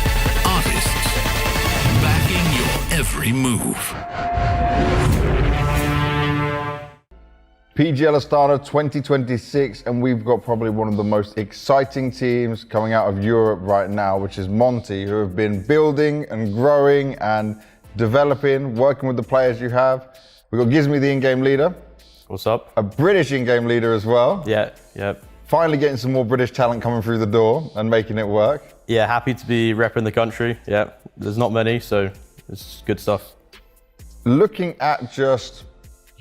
artists, backing your every move. PGL Astana 2026, and we've got probably one of the most exciting teams coming out of Europe right now, which is Monty, who have been building and growing and developing, working with the players you have. We've got Gizmy, the in-game leader. What's up? A British in-game leader as well. Yeah. Finally getting some more British talent coming through the door and making it work. Yeah, happy to be repping the country. Yeah, there's not many, so it's good stuff. Looking at just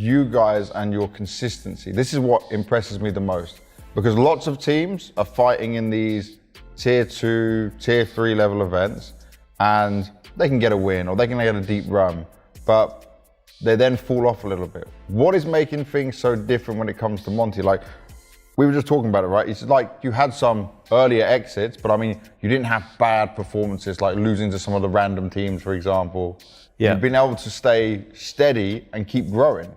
you guys and your consistency, this is what impresses me the most, because lots of teams are fighting in these tier 2, tier 3 level events and they can get a win or they can get a deep run, but they then fall off a little bit. What is making things so different when it comes to Monty? Like, we were just talking about it, right? It's like you had some earlier exits, but I mean, you didn't have bad performances like losing to some of the random teams, for example. Yeah. You've been able to stay steady and keep growing.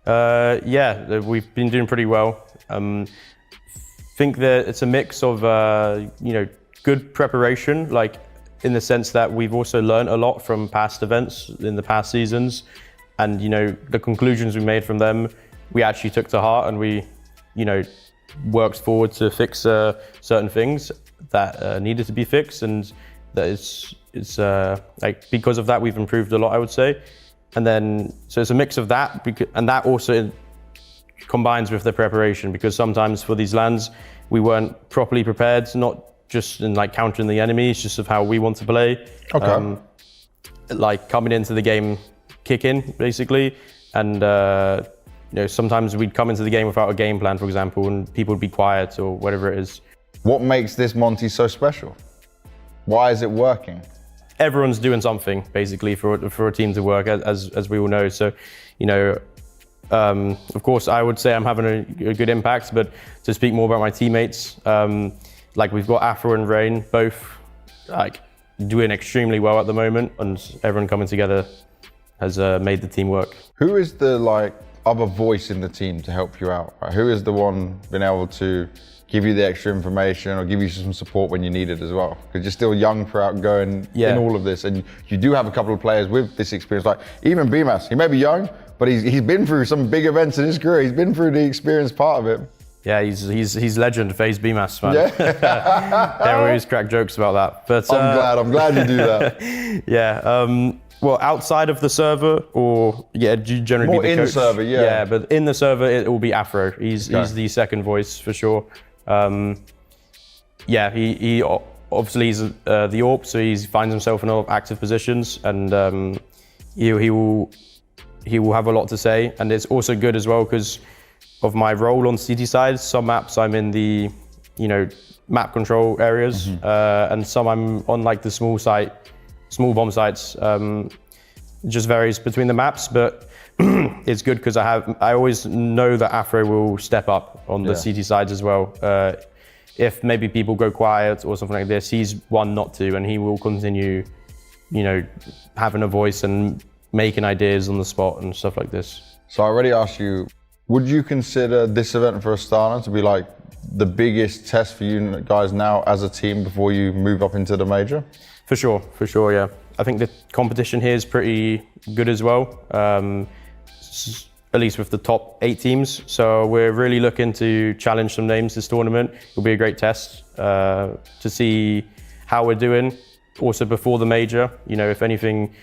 Yeah, we've been doing pretty well. Think that it's a mix of good preparation, like in the sense that we've also learned a lot from past events in the past seasons, and the conclusions we made from them, we actually took to heart, and we worked forward to fix certain things that needed to be fixed, and that it's like because of that we've improved a lot, I would say. And then, so it's a mix of that, and that also combines with the preparation, because sometimes for these lands, we weren't properly prepared, not just in like countering the enemy, it's just of how we want to play. Okay. Like coming into the game kicking, basically, and sometimes we'd come into the game without a game plan, for example, and people would be quiet or whatever it is. What makes this Monty so special? Why is it working? Everyone's doing something basically for a team to work, as we all know. So, of course, I would say I'm having a good impact, but to speak more about my teammates, like we've got Afro and Rain, both like doing extremely well at the moment, and everyone coming together has made the team work. Who is the other voice in the team to help you out? Right? Who is the one being able to give you the extra information or give you some support when you need it as well? Because you're still young for outgoing in all of this, and you do have a couple of players with this experience. Like even BMAS, he may be young, but he's been through some big events in his career. He's been through the experience part of it. Yeah, he's legend, FaZe BMAS, man. Yeah. They always crack jokes about that. But I'm glad you do that. Yeah. Well, outside of the server, or generally more be the in coach. server, yeah. Yeah, but in the server it will be Afro. He's the second voice for sure. Yeah, he obviously he's the AWP, so he finds himself in a lot of active positions, and he will have a lot to say. And it's also good as well because of my role on CT side. Some maps I'm in the map control areas, and some I'm on like the small bomb sites. Just varies between the maps, but it's good because I always know that Afro will step up on the CT sides as well. If maybe people go quiet or something like this, he's one not to, and he will continue, having a voice and making ideas on the spot and stuff like this. So I already asked you, would you consider this event for Astana to be like the biggest test for you guys now as a team before you move up into the major? For sure, yeah. I think the competition here is pretty good as well, at least with the top 8 teams. So we're really looking to challenge some names this tournament. It'll be a great test to see how we're doing. Also before the major, if anything,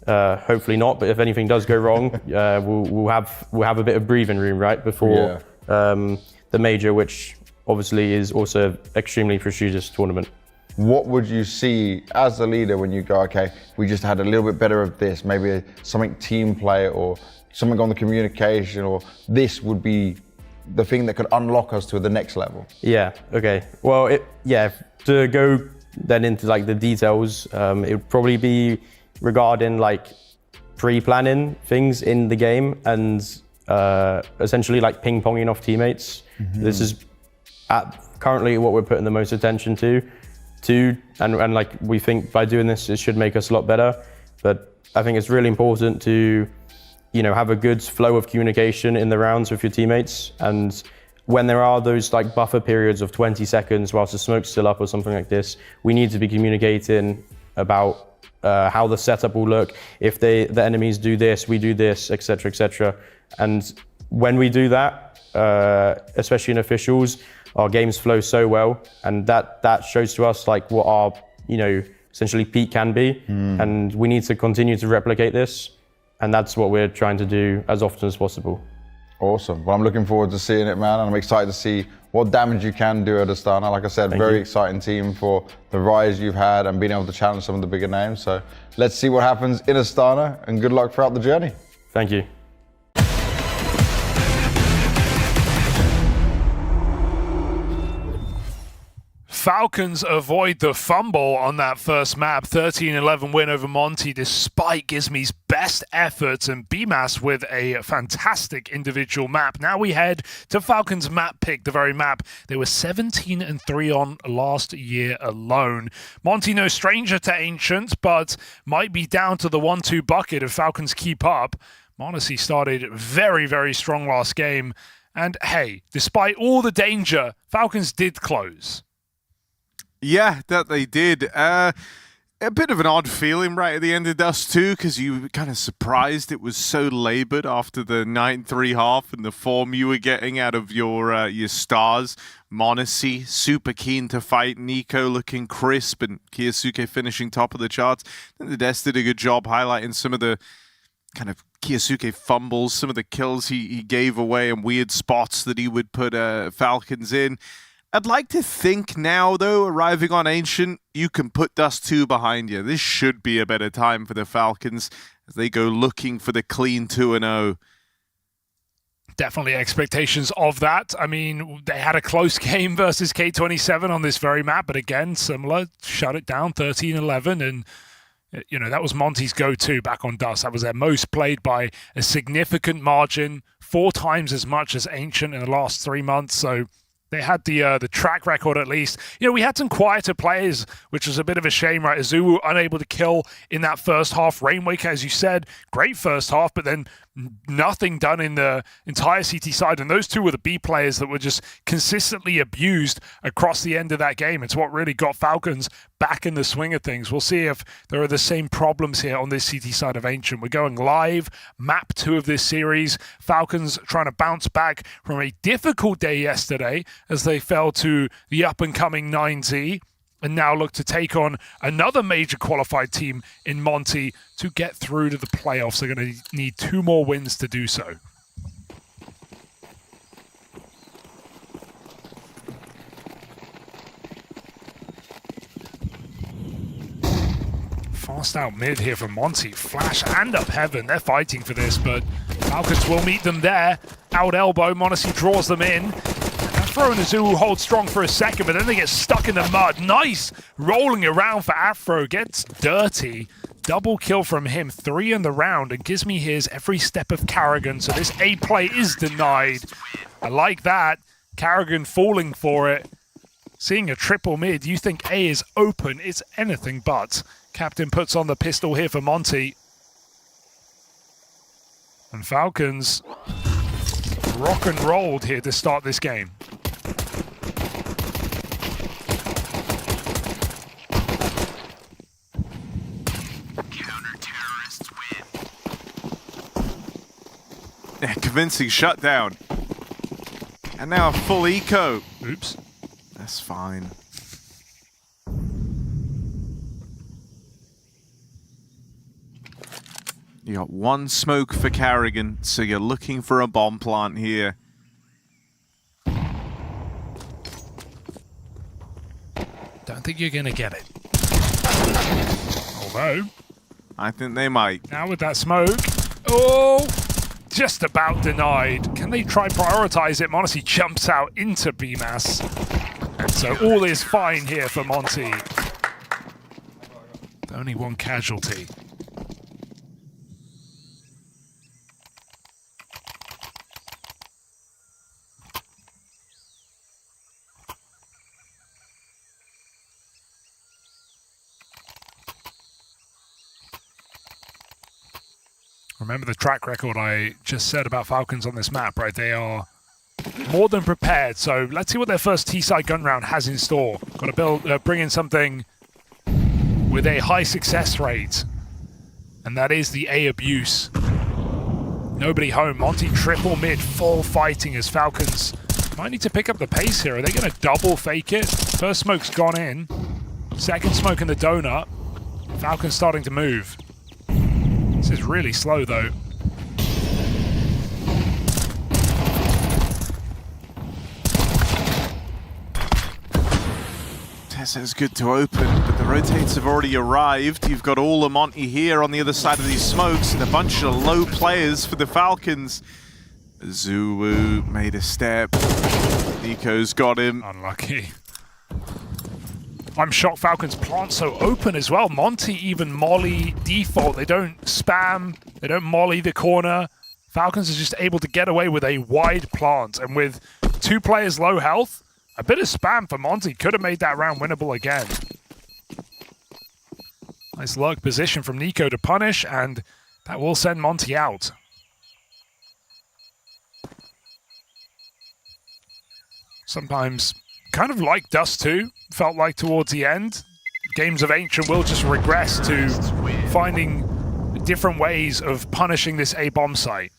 hopefully not, but if anything does go wrong, we'll have a bit of breathing room right before the major, which obviously is also an extremely prestigious tournament. What would you see as a leader when you go, okay, we just had a little bit better of this, maybe something team play or something on the communication, or this would be the thing that could unlock us to the next level? Yeah, okay. Well, to go then into like the details, it would probably be regarding like pre-planning things in the game and essentially like ping-ponging off teammates. This is currently what we're putting the most attention to, and like we think by doing this it should make us a lot better. But I think it's really important to have a good flow of communication in the rounds with your teammates, and when there are those like buffer periods of 20 seconds whilst the smoke's still up or something like this, we need to be communicating about how the setup will look. If the enemies do this, we do this, etc., etc. And when we do that, especially in officials, our games flow so well, and that shows to us like what our essentially peak can be, and we need to continue to replicate this, and that's what we're trying to do as often as possible. Awesome. Well, I'm looking forward to seeing it, man, and I'm excited to see what damage you can do at Astana. Like I said, very exciting team for the rise you've had and being able to challenge some of the bigger names. So let's see what happens in Astana, and good luck throughout the journey. Thank you. Falcons avoid the fumble on that first map. 13-11 win over Monty despite Gizmy's best efforts, and BMAS with a fantastic individual map. Now we head to Falcons map pick, the very map they were 17-3 on last year alone. Monty no stranger to Ancient, but might be down to the 1-2 bucket if Falcons keep up. Monte started very, very strong last game, and hey, despite all the danger, Falcons did close. Yeah, that they did. A bit of an odd feeling right at the end of Dust 2, because you were kind of surprised it was so laboured after the 9-3 half and the form you were getting out of your stars. Monte, super keen to fight. Nico looking crisp, and Kiyosuke finishing top of the charts. And the Des did a good job highlighting some of the kind of Kiyosuke fumbles, some of the kills he gave away and weird spots that he would put Falcons in. I'd like to think now, though, arriving on Ancient, you can put Dust 2 behind you. This should be a better time for the Falcons as they go looking for the clean 2-0. Definitely expectations of that. I mean, they had a close game versus K27 on this very map, but again, similar, shut it down 13-11, and you know, that was Monty's go-to back on Dust. That was their most played by a significant margin, 4 times as much as Ancient in the last 3 months, so they had the track record at least. You know, we had some quieter players, which was a bit of a shame, right? Azu unable to kill in that first half. Rainwaker, as you said, great first half, but then nothing done in the entire CT side. And those two were the B players that were just consistently abused across the end of that game. It's what really got Falcons back in the swing of things. We'll see if there are the same problems here on this CT side of Ancient. We're going live, map 2 of this series. Falcons trying to bounce back from a difficult day yesterday as they fell to the up-and-coming 9Z, and now look to take on another major qualified team in Monty to get through to the playoffs. They're going to need 2 more wins to do so. Fast out mid here from Monty. Flash and up heaven. They're fighting for this, but Falcons will meet them there. Out elbow, Monty draws them in. Afro and Azu hold strong for a second, but then they get stuck in the mud. Nice rolling around for Afro. Gets dirty. Double kill from him. 3 in the round, and gives me his every step of Karrigan. So this A play is denied. I like that. Karrigan falling for it. Seeing a triple mid, you think A is open. It's anything but. Captain puts on the pistol here for Monty. And Falcons rock and rolled here to start this game. Counter-terrorists win. Yeah, convincing shutdown. And now a full eco. Oops. That's fine. You got 1 smoke for Karrigan, so you're looking for a bomb plant here. Don't think you're going to get it. Although, I think they might. now with that smoke, oh, just about denied. Can they try prioritize it? Monty jumps out into BMAS. And so all is fine here for Monty. Only 1 casualty. Remember the track record I just said about Falcons on this map, right? They are more than prepared. So let's see what their first T-side gun round has in store. Got to bring in something with a high success rate, and that is the A abuse. Nobody home. Monty triple mid, full fighting as Falcons might need to pick up the pace here. Are they going to double fake it? First smoke's gone in. Second smoke in the donut. Falcons starting to move. This is really slow, though. Tesla's good to open, but the rotates have already arrived. You've got all the Monty here on the other side of these smokes, and a bunch of low players for the Falcons. Zulu made a step. Nico's got him. Unlucky. I'm shocked Falcons plant so open as well. Monty even molly default. They don't spam. They don't molly the corner. Falcons is just able to get away with a wide plant. And with 2 players low health, a bit of spam for Monty could have made that round winnable again. Nice lurk position from Nico to punish, and that will send Monty out. Sometimes kind of like Dust 2. Felt like towards the end, games of Ancient will just regress to finding different ways of punishing this A-bomb site.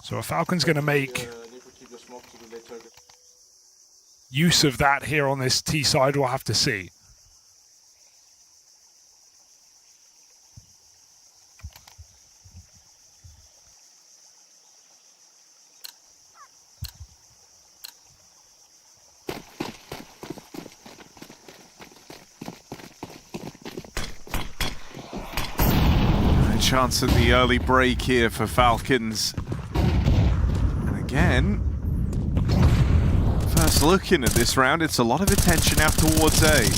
So a Falcon's going to make use of that here on this T side. We'll have to see. chance at the early break here for Falcons. And again, first looking at this round, it's a lot of attention out towards A.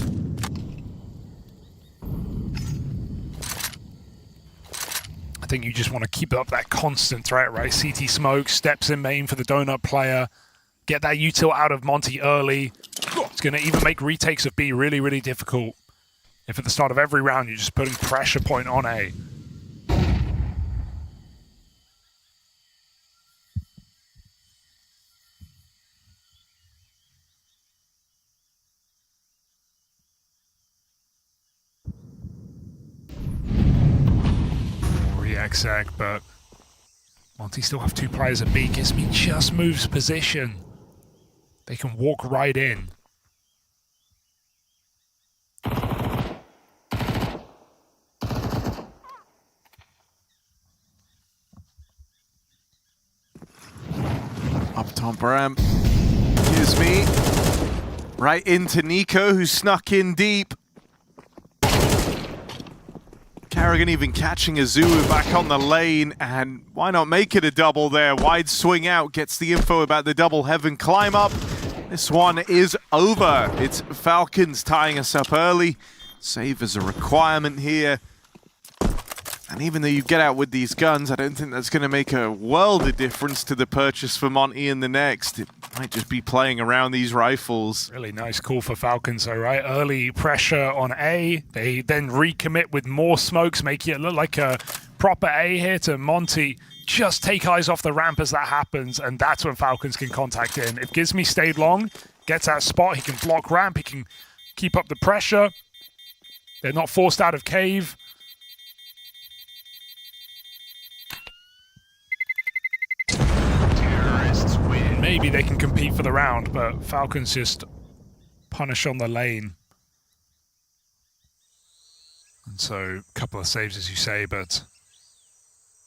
I think you just want to keep up that constant threat, right? CT smoke, steps in main for the donut player, get that util out of Monty early. It's going to even make retakes of B really, really difficult. If at the start of every round you're just putting pressure point on A. React, but Monty still have 2 players at B. Gives me just moves position. They can walk right in. Up top ramp. Excuse me. Right into Nico, who snuck in deep. Karrigan even catching Azuu back on the lane, and why not make it a double there? Wide swing out, gets the info about the double heaven climb up. This one is over. It's Falcons tying us up early. Save is a requirement here. And even though you get out with these guns, I don't think that's going to make a world of difference to the purchase for Monty in the next. It might just be playing around these rifles. Really nice call for Falcons, though, right? Early pressure on A. They then recommit with more smokes, making it look like a proper A here to Monty. Just take eyes off the ramp as that happens, and that's when Falcons can contact in. If Gizmi stayed long, gets that spot, he can block ramp, he can keep up the pressure. They're not forced out of cave. Maybe they can compete for the round, but Falcons just punish on the lane. And so, a couple of saves, as you say, but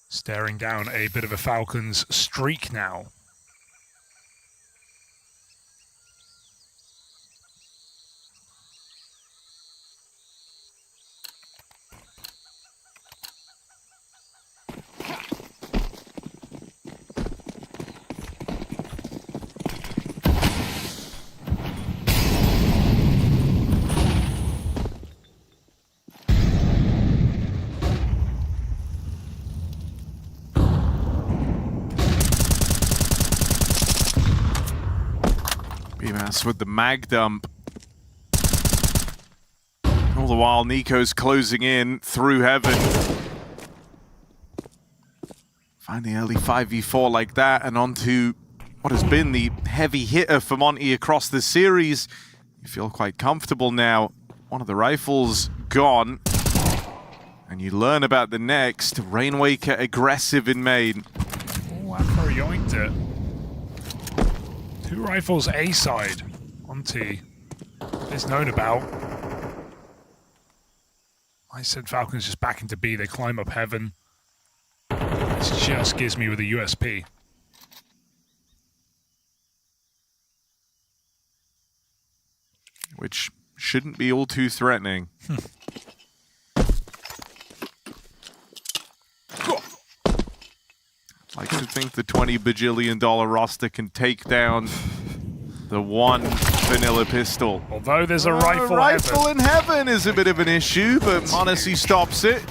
staring down a bit of a Falcons streak now. With the mag dump. All the while, Nico's closing in through heaven. Find the early 5v4 like that, and onto what has been the heavy hitter for Monty across the series. You feel quite comfortable now. One of the rifles gone. And you learn about the next. Rainwaker aggressive in main. Oh, Afro yoinked it. 2 rifles A side. Monty is known about. I said Falcons just back into B. They climb up heaven. This just gives me with a USP. Which shouldn't be all too threatening. I'd like to think the $20 bajillion roster can take down the one vanilla pistol. Although there's a rifle in heaven is a bit of an issue, but Monty stops it.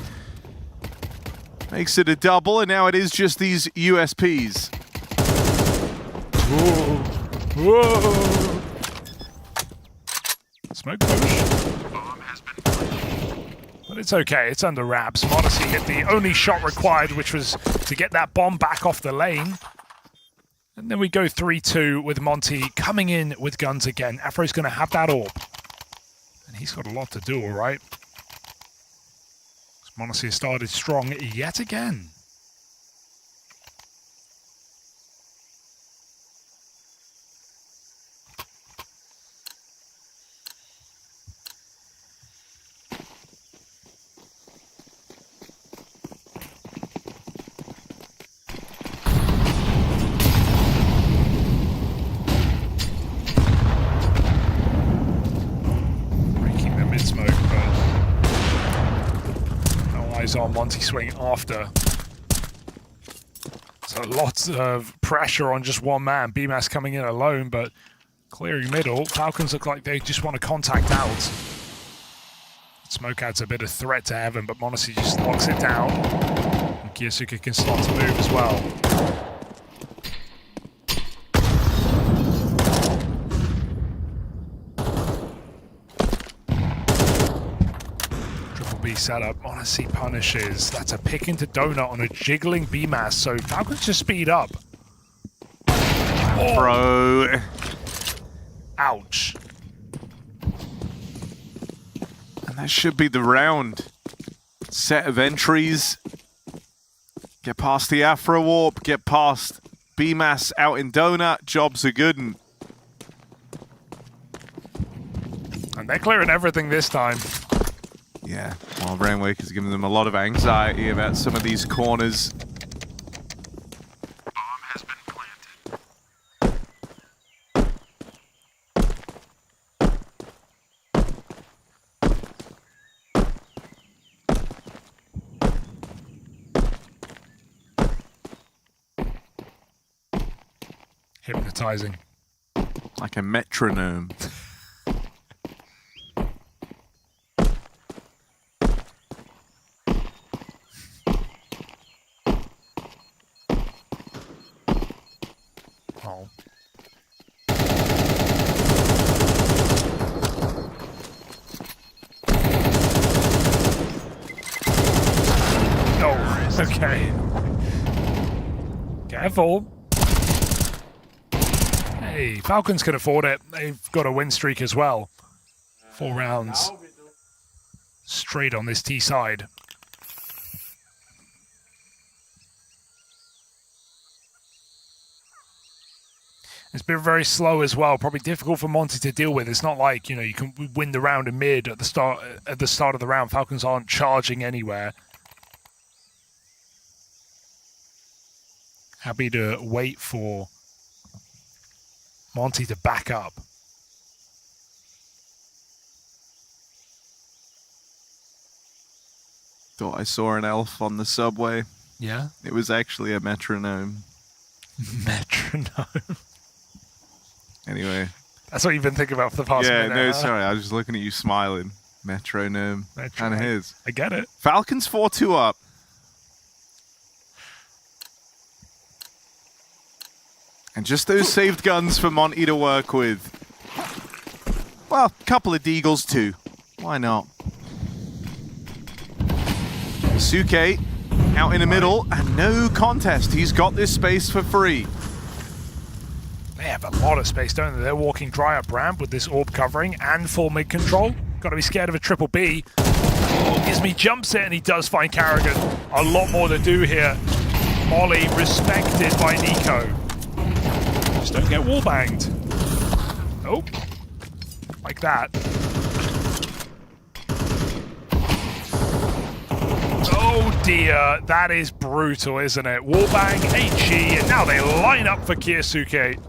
Makes it a double, and now it is just these USPs. Whoa. Whoa. Smoke push. But it's okay, it's under wraps. Modesty hit the only shot required, which was to get that bomb back off the lane. And then we go 3-2 with Monty coming in with guns again. Afro's going to have that orb. And he's got a lot to do, all right? Modesty started strong yet again. On Monty swing after. So lots of pressure on just one man. BMAS coming in alone, but clearing middle. Falcons look like they just want to contact out. Smoke adds a bit of threat to Heaven, but Monty just locks it down. And Kiyasuke can start to move as well. Setup. Honestly punishes. That's a pick into donut on a jiggling BMAS, so Falcons just speed up. Bro. Ouch. And that should be the round. Set of entries. Get past the Afro Warp, get past BMAS out in donut, jobs are good. And they're clearing everything this time. Yeah, while Rainwake is giving them a lot of anxiety about some of these corners. Bomb has been planted. Hypnotizing. Like a metronome. Okay. Careful. Hey, Falcons can afford it. They've got a win streak as well. 4 rounds straight on this T side. It's been very slow as well. Probably difficult for Monty to deal with. It's not like, you know, you can win the round in mid at the start of the round. Falcons aren't charging anywhere. Happy to wait for Monty to back up. Thought I saw an elf on the subway. Yeah? It was actually a metronome. Metronome? Anyway. That's what you've been thinking about for the past minute. Yeah, no, sorry. I was just looking at you smiling. Metronome. Kind of his. I get it. Falcons 4-2 up. And just those saved guns for Monty to work with. Well, a couple of deagles too. Why not? Suke out in the middle, and no contest. He's got this space for free. They have a lot of space, don't they? They're walking dry up ramp with this orb covering and full mid control. Got to be scared of a triple B. Gizmi jumps it, and he does find Karrigan. A lot more to do here. Molly respected by Nico. Just don't get wallbanged. Oh, like that. Oh dear, that is brutal, isn't it? Wallbang, HE, and now they line up for Kiyasuke.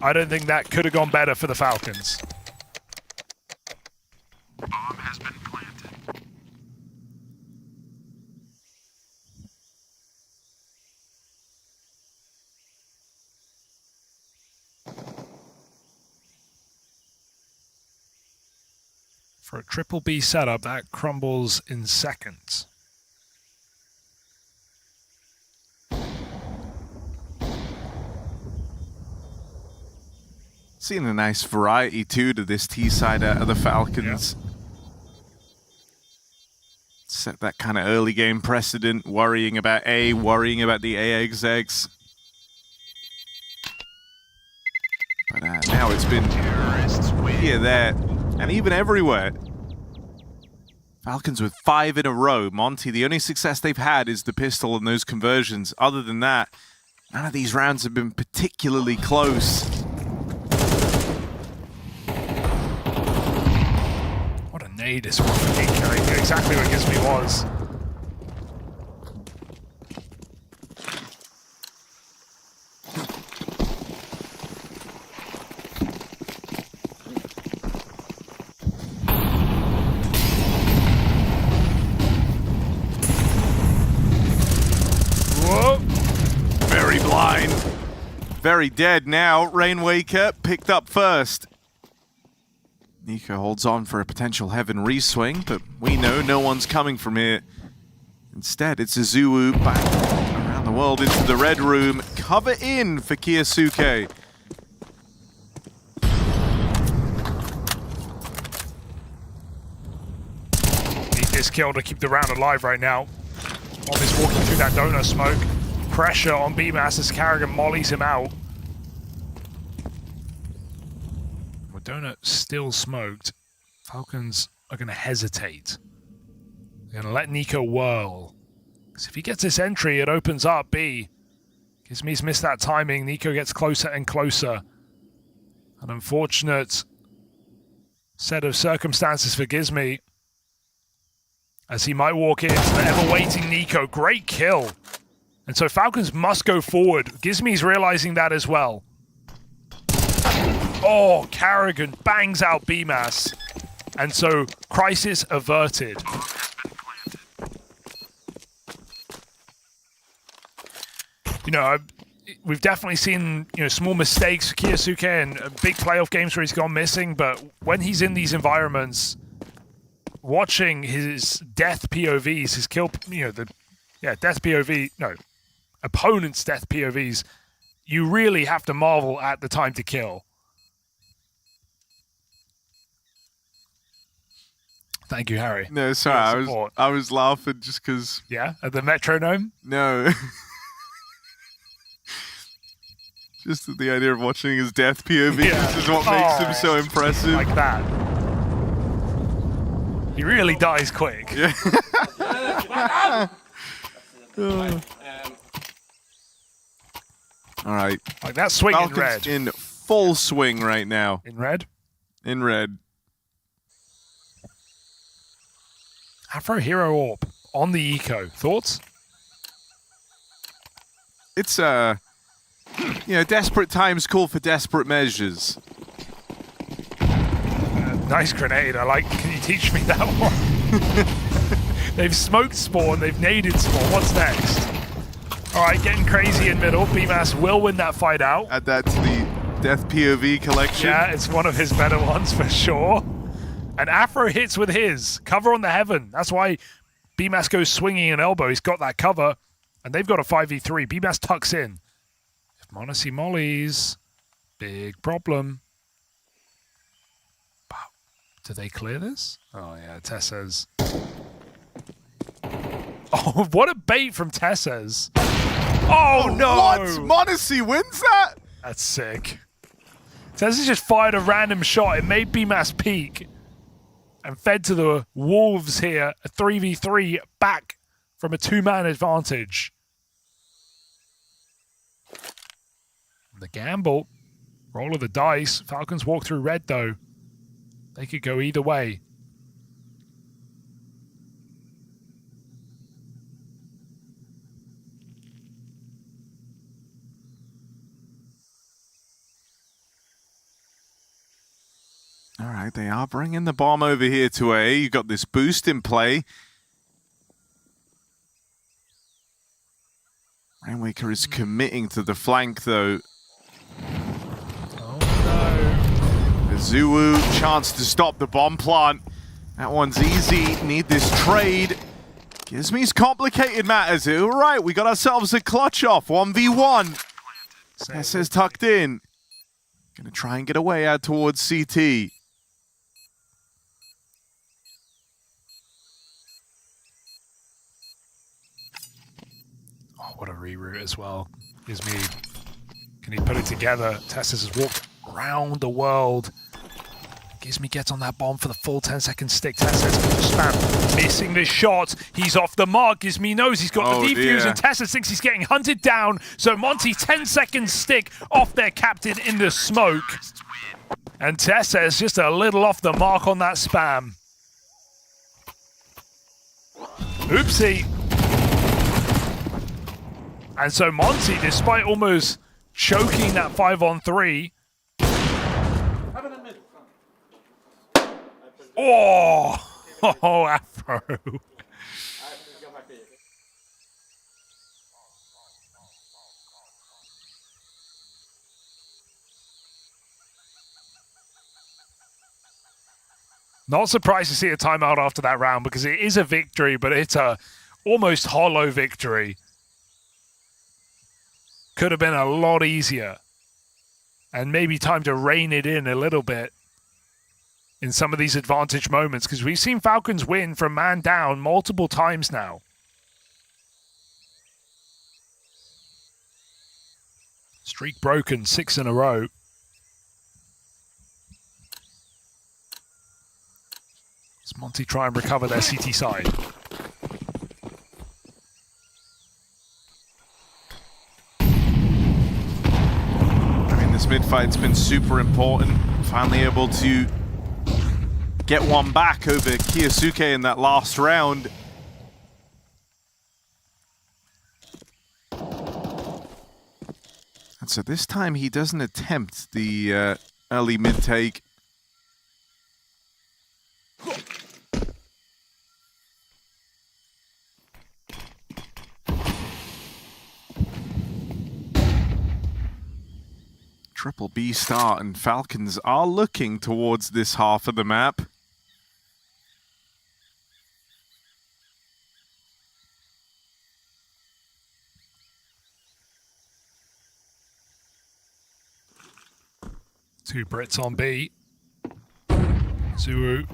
I don't think that could have gone better for the Falcons. Bomb has been planted. For a triple B setup, that crumbles in seconds. Seeing a nice variety too to this T side of the Falcons. Yeah. Set that kind of early game precedent, worrying about A, worrying about the AXX. But now it's been here, there, and even everywhere. Falcons with 5 in a row. Monty, the only success they've had is the pistol and those conversions. Other than that, none of these rounds have been particularly close. What a nade this one for Nico. Exactly what Gizmi was. very dead now. Rainwaker picked up first. Nico holds on for a potential heaven reswing, but we know no one's coming from here. Instead, it's Azuwu back around the world into the red room. Cover in for Kyosuke. Need this kill to keep the round alive right now. Mob is walking through that donut smoke. Pressure on BMAS as Carrigan mollies him out. With donut still smoked, Falcons are going to hesitate. They're going to let Nico whirl. Because if he gets this entry, it opens up B. Gizmi's missed that timing. Nico gets closer and closer. An unfortunate set of circumstances for Gizmi. As he might walk into the ever-waiting Nico. Great kill. And so Falcons must go forward. Gizmi's realizing that as well. Oh, Carrigan bangs out BMAS. And so crisis averted. You know, we've definitely seen, you know, small mistakes for Kyosuke and big playoff games where he's gone missing, but when he's in these environments, watching his death POVs, his kill, you know, death POV, no, opponent's death POVs, you really have to marvel at the time to kill. Thank you, Harry. No, sorry, I was laughing just because. Yeah, at the metronome? No. Just the idea of watching his death POV is what makes him so impressive. Like that. He really dies quick. Yeah. All right. Like that swing Falcons in red. In full swing right now. In red? In red. Afro Hero Orb on the eco. Thoughts? It's you know, desperate times call for desperate measures. Nice grenade. I like. Can you teach me that one? They've smoked spawn. They've naded spawn. What's next? All right, getting crazy in middle. BMAS will win that fight out. Add that to the death POV collection. Yeah, it's one of his better ones for sure. And Afro hits with his cover on the heaven. That's why BMAS goes swinging an elbow. He's got that cover, and they've got a 5v3. BMAS tucks in. If Monacy mollies, big problem. Do they clear this? Oh yeah, Tessez. Oh, what a bait from Tessez. Oh no! What? Monacy wins that? That's sick. Tessez just fired a random shot. It made BMAS peak. And fed to the Wolves here, a 3v3 back from a two-man advantage. The gamble, roll of the dice. Falcons walk through red though. They could go either way. All right, they are bringing the bomb over here to A. You got this boost in play. Rainwaker is committing to the flank, though. Oh, no. Azuwu, chance to stop the bomb plant. That one's easy. Need this trade. Gizmi's complicated matters. All right, we got ourselves a clutch off. 1v1. Tessez tucked in. Gonna try and get away out towards CT. What a reroute as well. Gizmi, can he put it together? Tessez has walked around the world. Gizmi gets on that bomb for the full 10-second stick. Tessez spam, missing the shot. He's off the mark. Gizmi knows he's got the defuse, and Tessez thinks he's getting hunted down. So Monty, 10-second stick off their captain in the smoke. And Tessez just a little off the mark on that spam. Oopsie. And so Monty, despite almost choking that 5-on-3. Oh, Afro. Not surprised to see a timeout after that round because it is a victory, but it's a almost hollow victory. Could have been a lot easier. And maybe time to rein it in a little bit in some of these advantage moments, because we've seen Falcons win from man down multiple times now. Streak broken, 6 in a row. Does Monty try and recover their CT side? This mid-fight's been super important. Finally able to get one back over Kiyosuke in that last round. And so this time he doesn't attempt the early mid-take. Triple B start, and Falcons are looking towards this half of the map. Two Brits on B. Zuru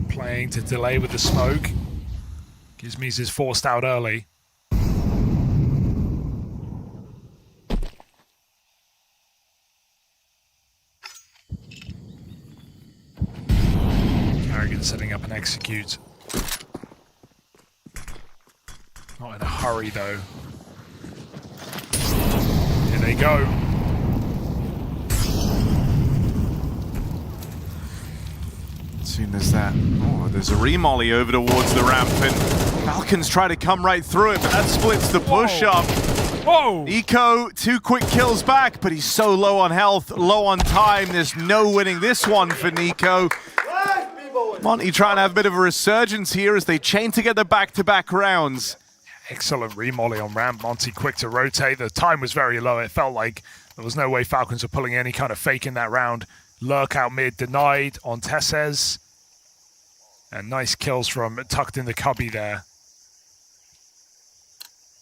playing to delay with the smoke. Gizmies is forced out early. Setting up an execute. Not in a hurry though. Here they go. As soon as that, oh, there's a remolly over towards the ramp, and Falcons try to come right through it, but that splits the push up. Whoa! Nico, 2 quick kills back, but he's so low on health, low on time. There's no winning this one for Nico. Monty trying to have a bit of a resurgence here as they chain together back-to-back rounds. Excellent remolly on ramp. Monty quick to rotate. The time was very low. It felt like there was no way Falcons were pulling any kind of fake in that round. Lurk out mid denied on Tesses. And nice kills from tucked in the cubby there.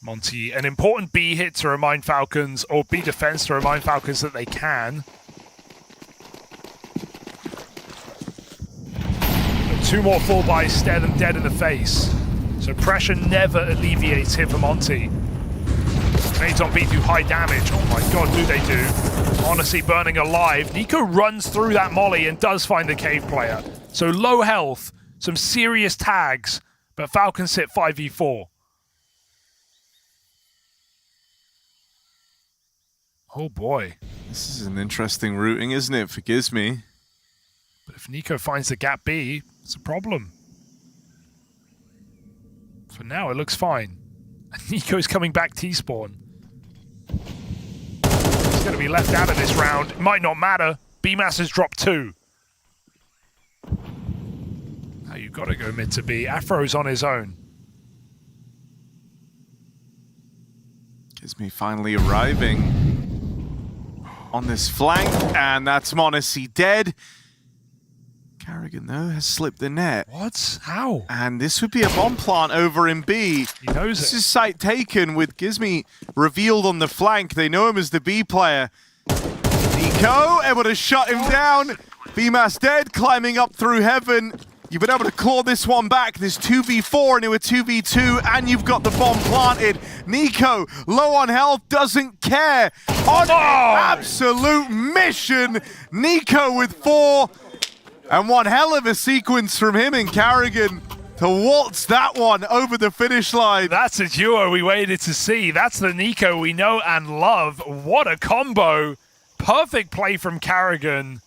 Monty, an important B hit to remind Falcons, or B defense to remind Falcons that they can. 2 more full buys stare them dead in the face. So pressure never alleviates here for Monty. Nades on B do high damage. Oh my god, do they do. Honestly, burning alive. Nico runs through that molly and does find the cave player. So low health, some serious tags, but Falcons sit 5v4. Oh boy. This is an interesting routing, isn't it, for Gizmy? But if Nico finds the gap B, it's a problem. For now, it looks fine. And Nico's coming back T-spawn. He's going to be left out of this round. It might not matter. B-Mass has dropped 2. Now you've got to go mid to B. Afro's on his own. Gizmy finally arriving on this flank, and that's Monacy dead. Carrigan, though, has slipped the net. What? How? And this would be a bomb plant over in B. He knows this it. is site taken with Gizmy revealed on the flank. They know him as the B player. Nico able to shut him down. B-Mass dead, climbing up through heaven. You've been able to claw this one back. There's 2v4 into a 2v2, and you've got the bomb planted. Nico, low on health, doesn't care. On absolute mission. Nico with 4. And one hell of a sequence from him and Carrigan to waltz that one over the finish line. That's a duo we waited to see. That's the Nico we know and love. What a combo. Perfect play from Carrigan.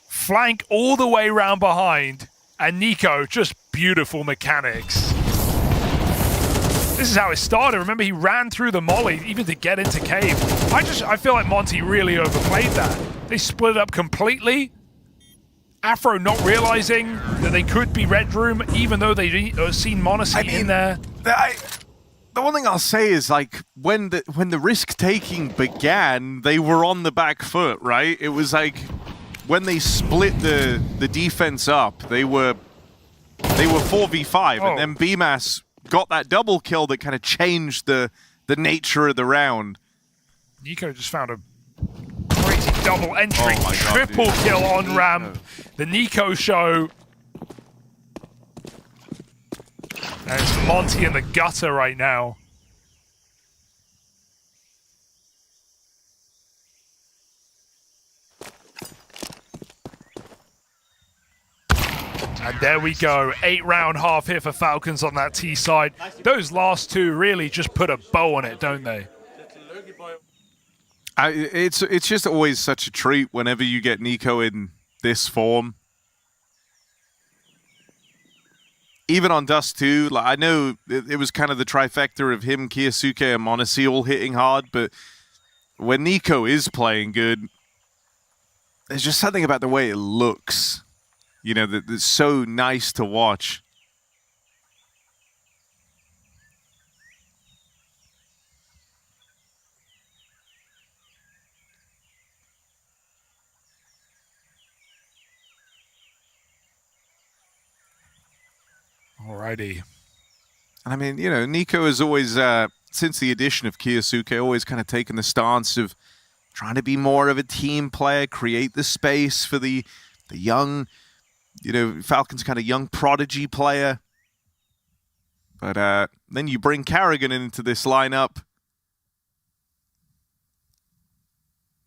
Flank all the way round behind. And Nico, just beautiful mechanics. This is how it started. Remember, he ran through the molly even to get into cave. I feel like Monty really overplayed that. They split up completely. Afro not realizing that they could be Red Room, even though they'd seen Monacy in there. The one thing I'll say is, like, when the risk-taking began, they were on the back foot, right? It was like, when they split the defense up, they were 4v5, and then BMAS got that double kill that kind of changed the nature of the round. NiKo just found a crazy double entry, triple kill on ramp. The NiKo show. And it's Monty in the gutter right now. And there we go, 8-round half here for Falcons on that T side. Those last two really just put a bow on it, don't they? It's just always such a treat whenever you get NiKo in this form. Even on Dust 2, like, I know it was kind of the trifecta of him, Kyosuke, and Monte all hitting hard, but when NiKo is playing good, there's just something about the way it looks, you know, that's so nice to watch. Alrighty. I mean, you know, NiKo has always, since the addition of Kyosuke, always kind of taken the stance of trying to be more of a team player, create the space for the young, you know, Falcons kind of young prodigy player. But then you bring karrigan into this lineup.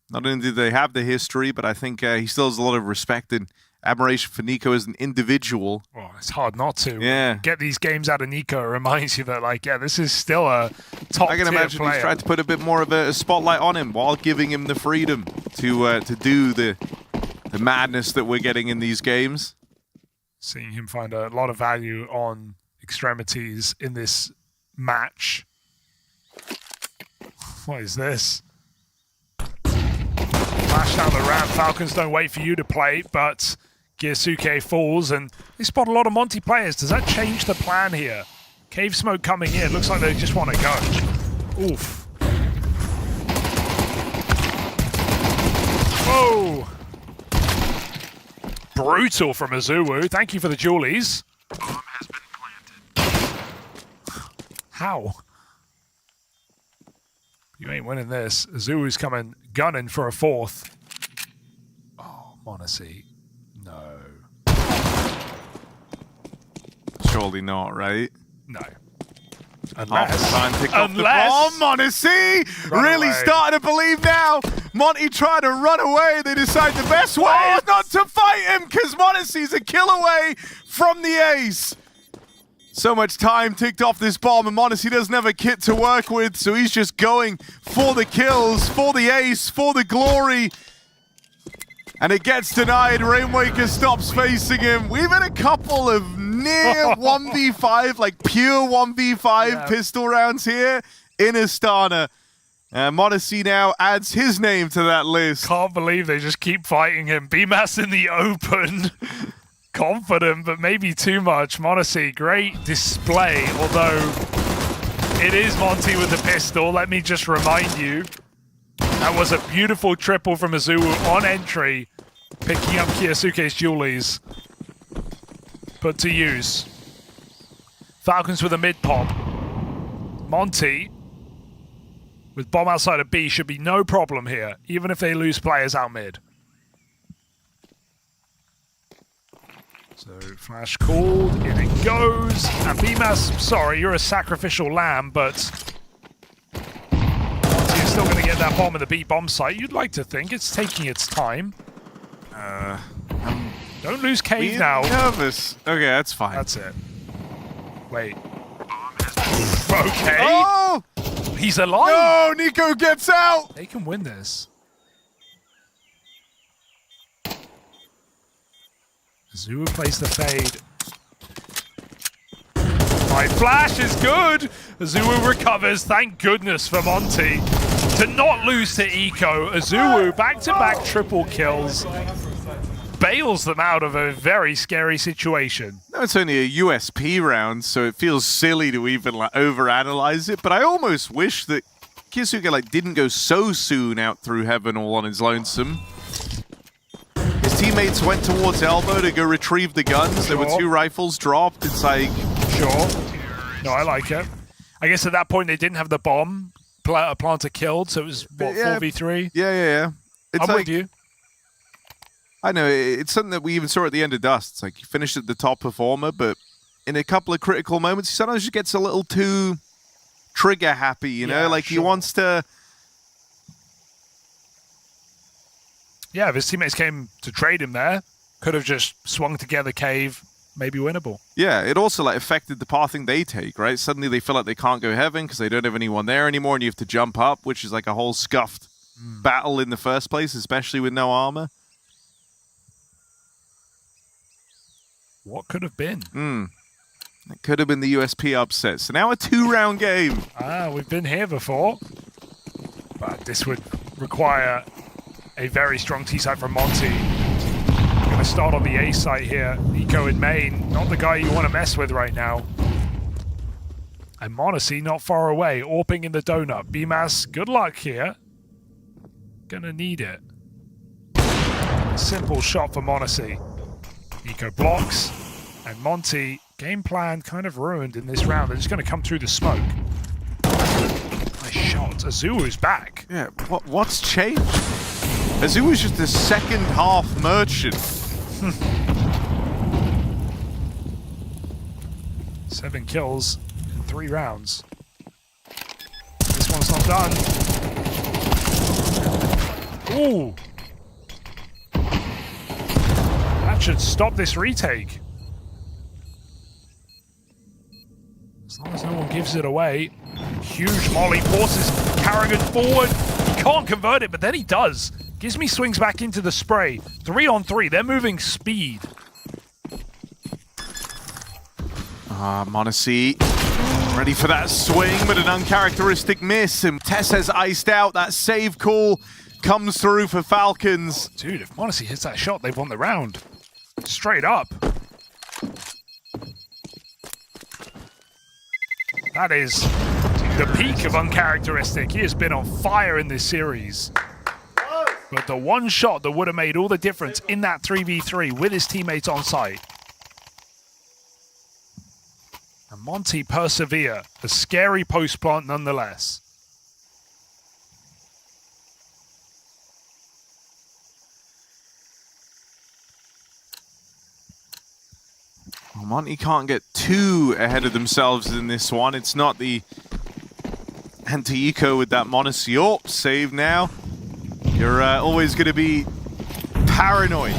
Not only do they have the history, but I think he still has a lot of respect and admiration for NiKo as an individual. Well, it's hard not to. Yeah. Get these games out of NiKo. It reminds you that, like, yeah, this is still a top I can imagine player. he's tried to put a bit more of a spotlight on him while giving him the freedom to do the madness that we're getting in these games. Seeing him find a lot of value on extremities in this match. What is this? Flash down the ramp. Falcons don't wait for you to play, but Kyosuke falls, and they spot a lot of Monty players. Does that change the plan here? Cave smoke coming in. Looks like they just want to go. Oof. Whoa. Brutal from Azuwu. Thank you for the Julies. Bomb has been planted. How? You ain't winning this. Azuwu's coming gunning for a fourth. Oh, Monte. No. Surely not, right? No. Half time picked off the bomb. Monte really starting to believe now. Monty trying to run away. They decide the best way is not to fight him because Monte's a kill away from the ace. So much time ticked off this bomb, and Monte doesn't have a kit to work with, so he's just going for the kills, for the ace, for the glory. And it gets denied. Rainmaker stops facing him. We've had a couple of near 1v5, like pure 1v5 pistol rounds here in Astana. Monte now adds his name to that list. Can't believe they just keep fighting him. BMAS in the open. Confident, but maybe too much. Monte, great display, although it is Monty with the pistol. Let me just remind you, that was a beautiful triple from Azuwu on entry, picking up Kyosuke's Julies. Put to use. Falcons with a mid pop. Monty with bomb outside of B should be no problem here, even if they lose players out mid. So flash called, in it goes, and BMAS, sorry, you're a sacrificial lamb, but you're still going to get that bomb in the B bomb site. You'd like to think it's taking its time. Don't lose cave now. Nervous. Okay, that's fine. That's it. Wait. Okay. Oh! He's alive. No, NiKo gets out. They can win this. Azuwu plays the fade. My flash is good. Azuwu recovers. Thank goodness for Monty to not lose to Eco. Azuwu back-to-back triple kills. Bails them out of a very scary situation. No, it's only a USP round, so it feels silly to even like overanalyze it. But I almost wish that Kyosuke didn't go so soon out through heaven all on his lonesome. His teammates went towards elbow to go retrieve the guns. There were 2 rifles dropped. It's like... Sure. No, I like it. I guess at that point they didn't have the bomb. Planter killed, so it was, what, 4v3? Yeah. It's I'm with you. I know, it's something that we even saw at the end of Dust. It's like, you finished at the top performer, but in a couple of critical moments, he sometimes just gets a little too trigger happy, you know? Like, he wants to... Yeah, if his teammates came to trade him there, could have just swung together cave, maybe winnable. Yeah, it also like affected the pathing they take, right? Suddenly they feel like they can't go heaven because they don't have anyone there anymore, and you have to jump up, which is like a whole scuffed battle in the first place, especially with no armor. What could have been? It could have been the USP upset. So now a 2-round game. We've been here before, but this would require a very strong T-site from Monty. Going to start on the A site here. Eco in main, not the guy you want to mess with right now. And Monte not far away, AWPing in the donut. BMAS, good luck here. Gonna need it. Simple shot for Monte. Eco blocks, and Monty, game plan kind of ruined in this round. They're just going to come through the smoke. Nice shot. Azuu's back. Yeah, what's changed? Azuu's just a second half merchant. 7 kills in 3 rounds. This one's not done. Ooh. That should stop this retake. As long as no one gives it away. Huge molly forces Karrigan forward. He can't convert it, but then he does. Gizmy swings back into the spray. 3 on 3. They're moving speed. Monte ready for that swing, but an uncharacteristic miss. And Tess has iced out. That save call comes through for Falcons. Dude, if Monte hits that shot, they've won the round. Straight up. That is the peak of uncharacteristic. He has been on fire in this series. But the one shot that would have made all the difference in that 3v3 with his teammates on site. And Monty persevere. A scary post plant nonetheless. Well, Monty can't get too ahead of themselves in this one. It's not the anti-eco with that Monoseorp save now. You're always going to be paranoid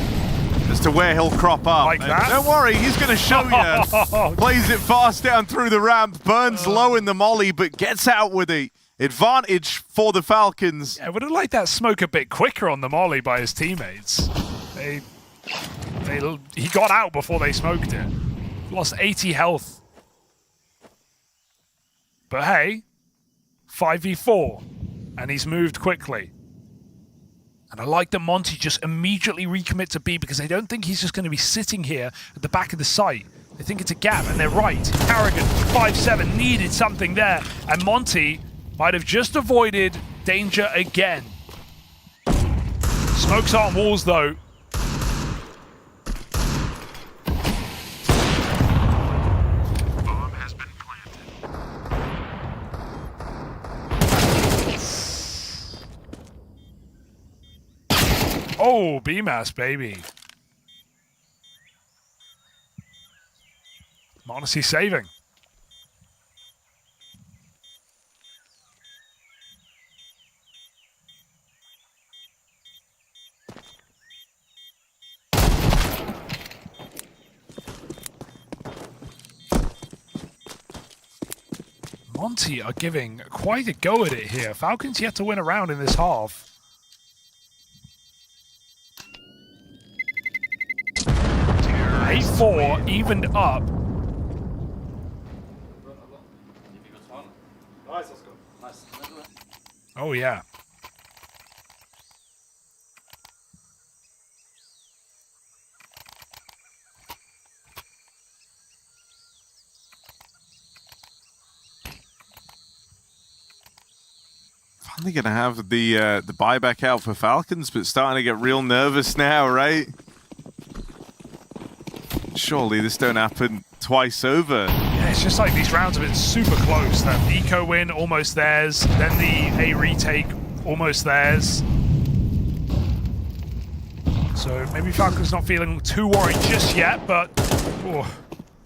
as to where he'll crop up. Like that? Don't worry, he's going to show you. Plays it fast down through the ramp, burns low in the molly, but gets out with the advantage for the Falcons. I would have liked that smoke a bit quicker on the molly by his teammates. He got out before they smoked it. Lost 80 health. But hey, 5v4, and he's moved quickly. And I like that Monty just immediately recommit to B because they don't think he's just going to be sitting here at the back of the site. They think it's a gap, and they're right. Karrigan, 5-7, needed something there. And Monty might have just avoided danger again. Smokes aren't walls, though. Oh, BMAS, baby. Monty saving. Monty are giving quite a go at it here. Falcons yet to win a round in this half. 8-4, evened up. Oh, yeah. Finally going to have the buyback out for Falcons, but starting to get real nervous now, right? surely this don't happen twice over. Yeah, it's just like these rounds have been super close. That Eco win, almost theirs. Then the A retake, almost theirs. So maybe Falcon's not feeling too worried just yet, but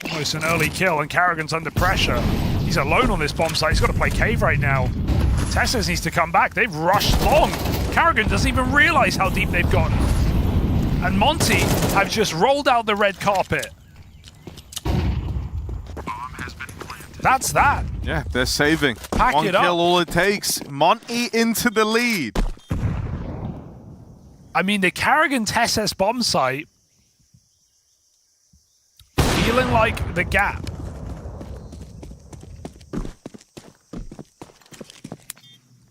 almost an early kill, and Karrigan's under pressure. He's alone on this bomb site. He's got to play cave right now. Tesses needs to come back. They've rushed long. Karrigan doesn't even realize how deep they've gotten. And Monty have just rolled out the red carpet. That's that. Yeah, they're saving. Pack One it up. kill, all it takes. Monty into the lead. I mean, the Karrigan Tesses bomb site feeling like the gap.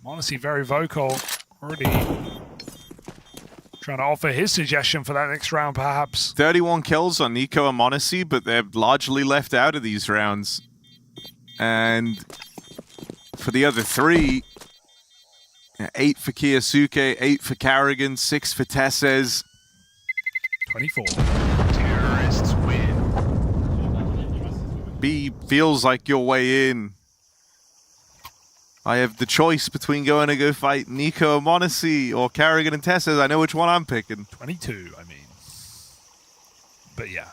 Honestly, very vocal. Already trying to offer his suggestion for that next round, perhaps. 31 kills on Nico and Monte, but they're largely left out of these rounds. And for the other three, 8 for Kiyosuke, 8 for Karrigan, 6 for Tesses. 24. Terrorists win. B feels like your way in. I have the choice between going to go fight Nico and Monte or Karrigan and Tesses. I know which one I'm picking. 22, I mean. But yeah.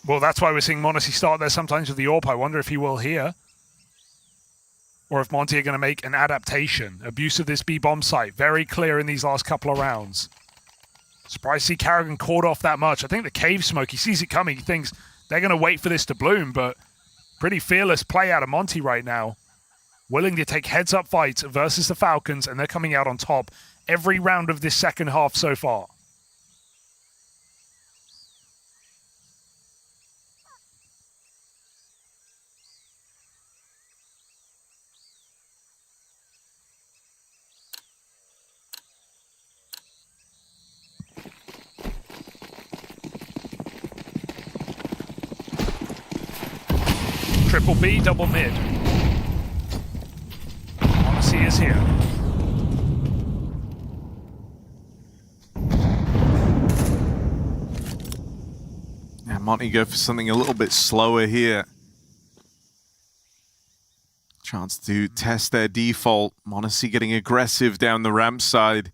Well, that's why we're seeing Monte start there sometimes with the AWP. I wonder if he will here. Or if Monty are going to make an adaptation. Abuse of this B-bomb site. Very clear in these last couple of rounds. Surprised to see Karrigan caught off that much. I think the cave smoke, he sees it coming. He thinks they're going to wait for this to bloom, but pretty fearless play out of Monty right now. Willing to take heads-up fights versus the Falcons, and they're coming out on top every round of this second half so far. Triple B, double mid. Monty is here. Yeah, Monty go for something a little bit slower here. Chance to test their default. Monty getting aggressive down the ramp side.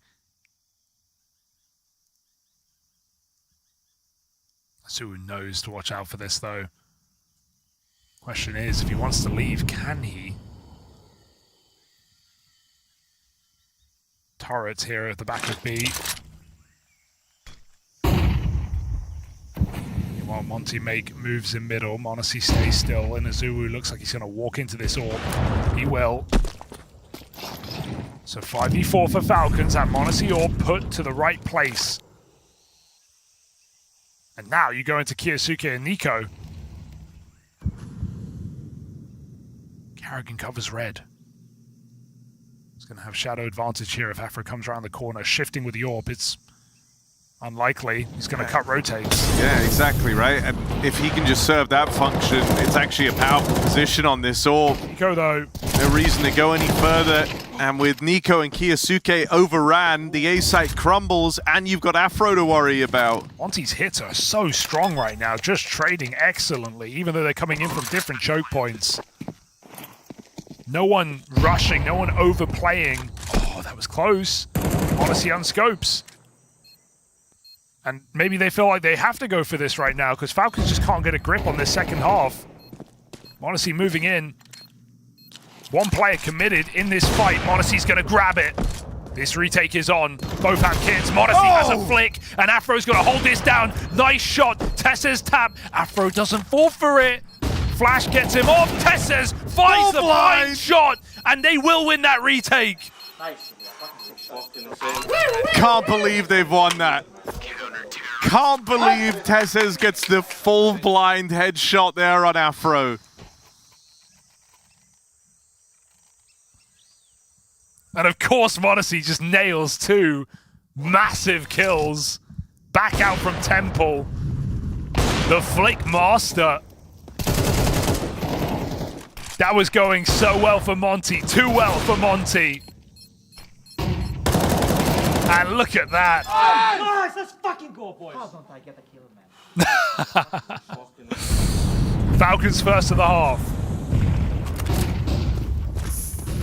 Su knows to watch out for this, though. Question is, if he wants to leave, can he? Turrets here at the back of B. While Monty make moves in middle, Monty stays still, and Azulu looks like he's going to walk into this AWP. He will. So 5v4 for Falcons, and Monty AWP put to the right place. And now you go into Kiyosuke and Nico. Karrigan covers red. He's going to have shadow advantage here if Afro comes around the corner. Shifting with the AWP, it's unlikely. He's going to cut rotates. Yeah, exactly, right? And if he can just serve that function, it's actually a powerful position on this AWP. Nico, though. No reason to go any further. And with Nico and Kiyosuke overran, the A site crumbles, and you've got Afro to worry about. Monty's hits are so strong right now, just trading excellently, even though they're coming in from different choke points. No one rushing, no one overplaying. Oh, that was close. Monty on scopes. And maybe they feel like they have to go for this right now because Falcons just can't get a grip on this second half. Monty moving in. One player committed in this fight. Monty's going to grab it. This retake is on. Both have kits. Monty has a flick, and Afro's going to hold this down. Nice shot. Tesses tap. Afro doesn't fall for it. Flash gets him off. Tesses finds the blind shot, and they will win that retake. Can't believe they've won that. Can't believe Tesses gets the full blind headshot there on Afro. And of course, Monty just nails 2 massive kills. Back out from Temple. The flick master. That was going so well for Monty. Too well for Monty. And look at that. Nice, let's fucking go, boys. How don't I get a kill, man? Falcons first of the half.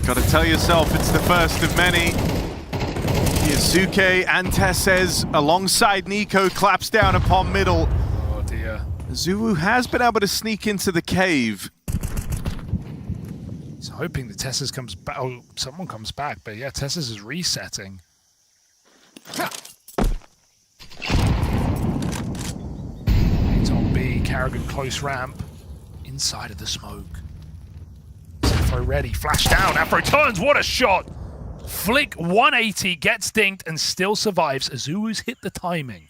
Gotta tell yourself it's the first of many. Yusuke and Tesses alongside Nico claps down upon middle. Oh dear. Zulu has been able to sneak into the cave. He's hoping that Tesses comes back. Oh, someone comes back, but yeah, Tesses is resetting. It's on B, Carrigan close ramp. Inside of the smoke. Afro ready, flash down, Afro turns, what a shot! Flick 180, gets dinked and still survives. Azuu's hit the timing.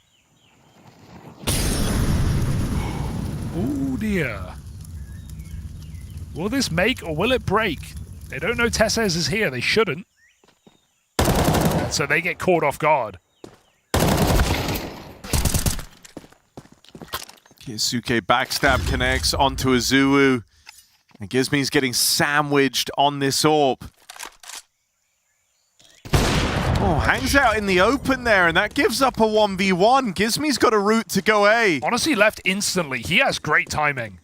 Oh dear. Will this make or will it break? They don't know Tesses is here, they shouldn't. And so they get caught off guard. Yusuke backstab connects onto Azuu. And Gizmi's getting sandwiched on this AWP. Oh, hangs out in the open there, and that gives up a 1v1. Gizmi's got a route to go A. Honestly, left instantly. He has great timing.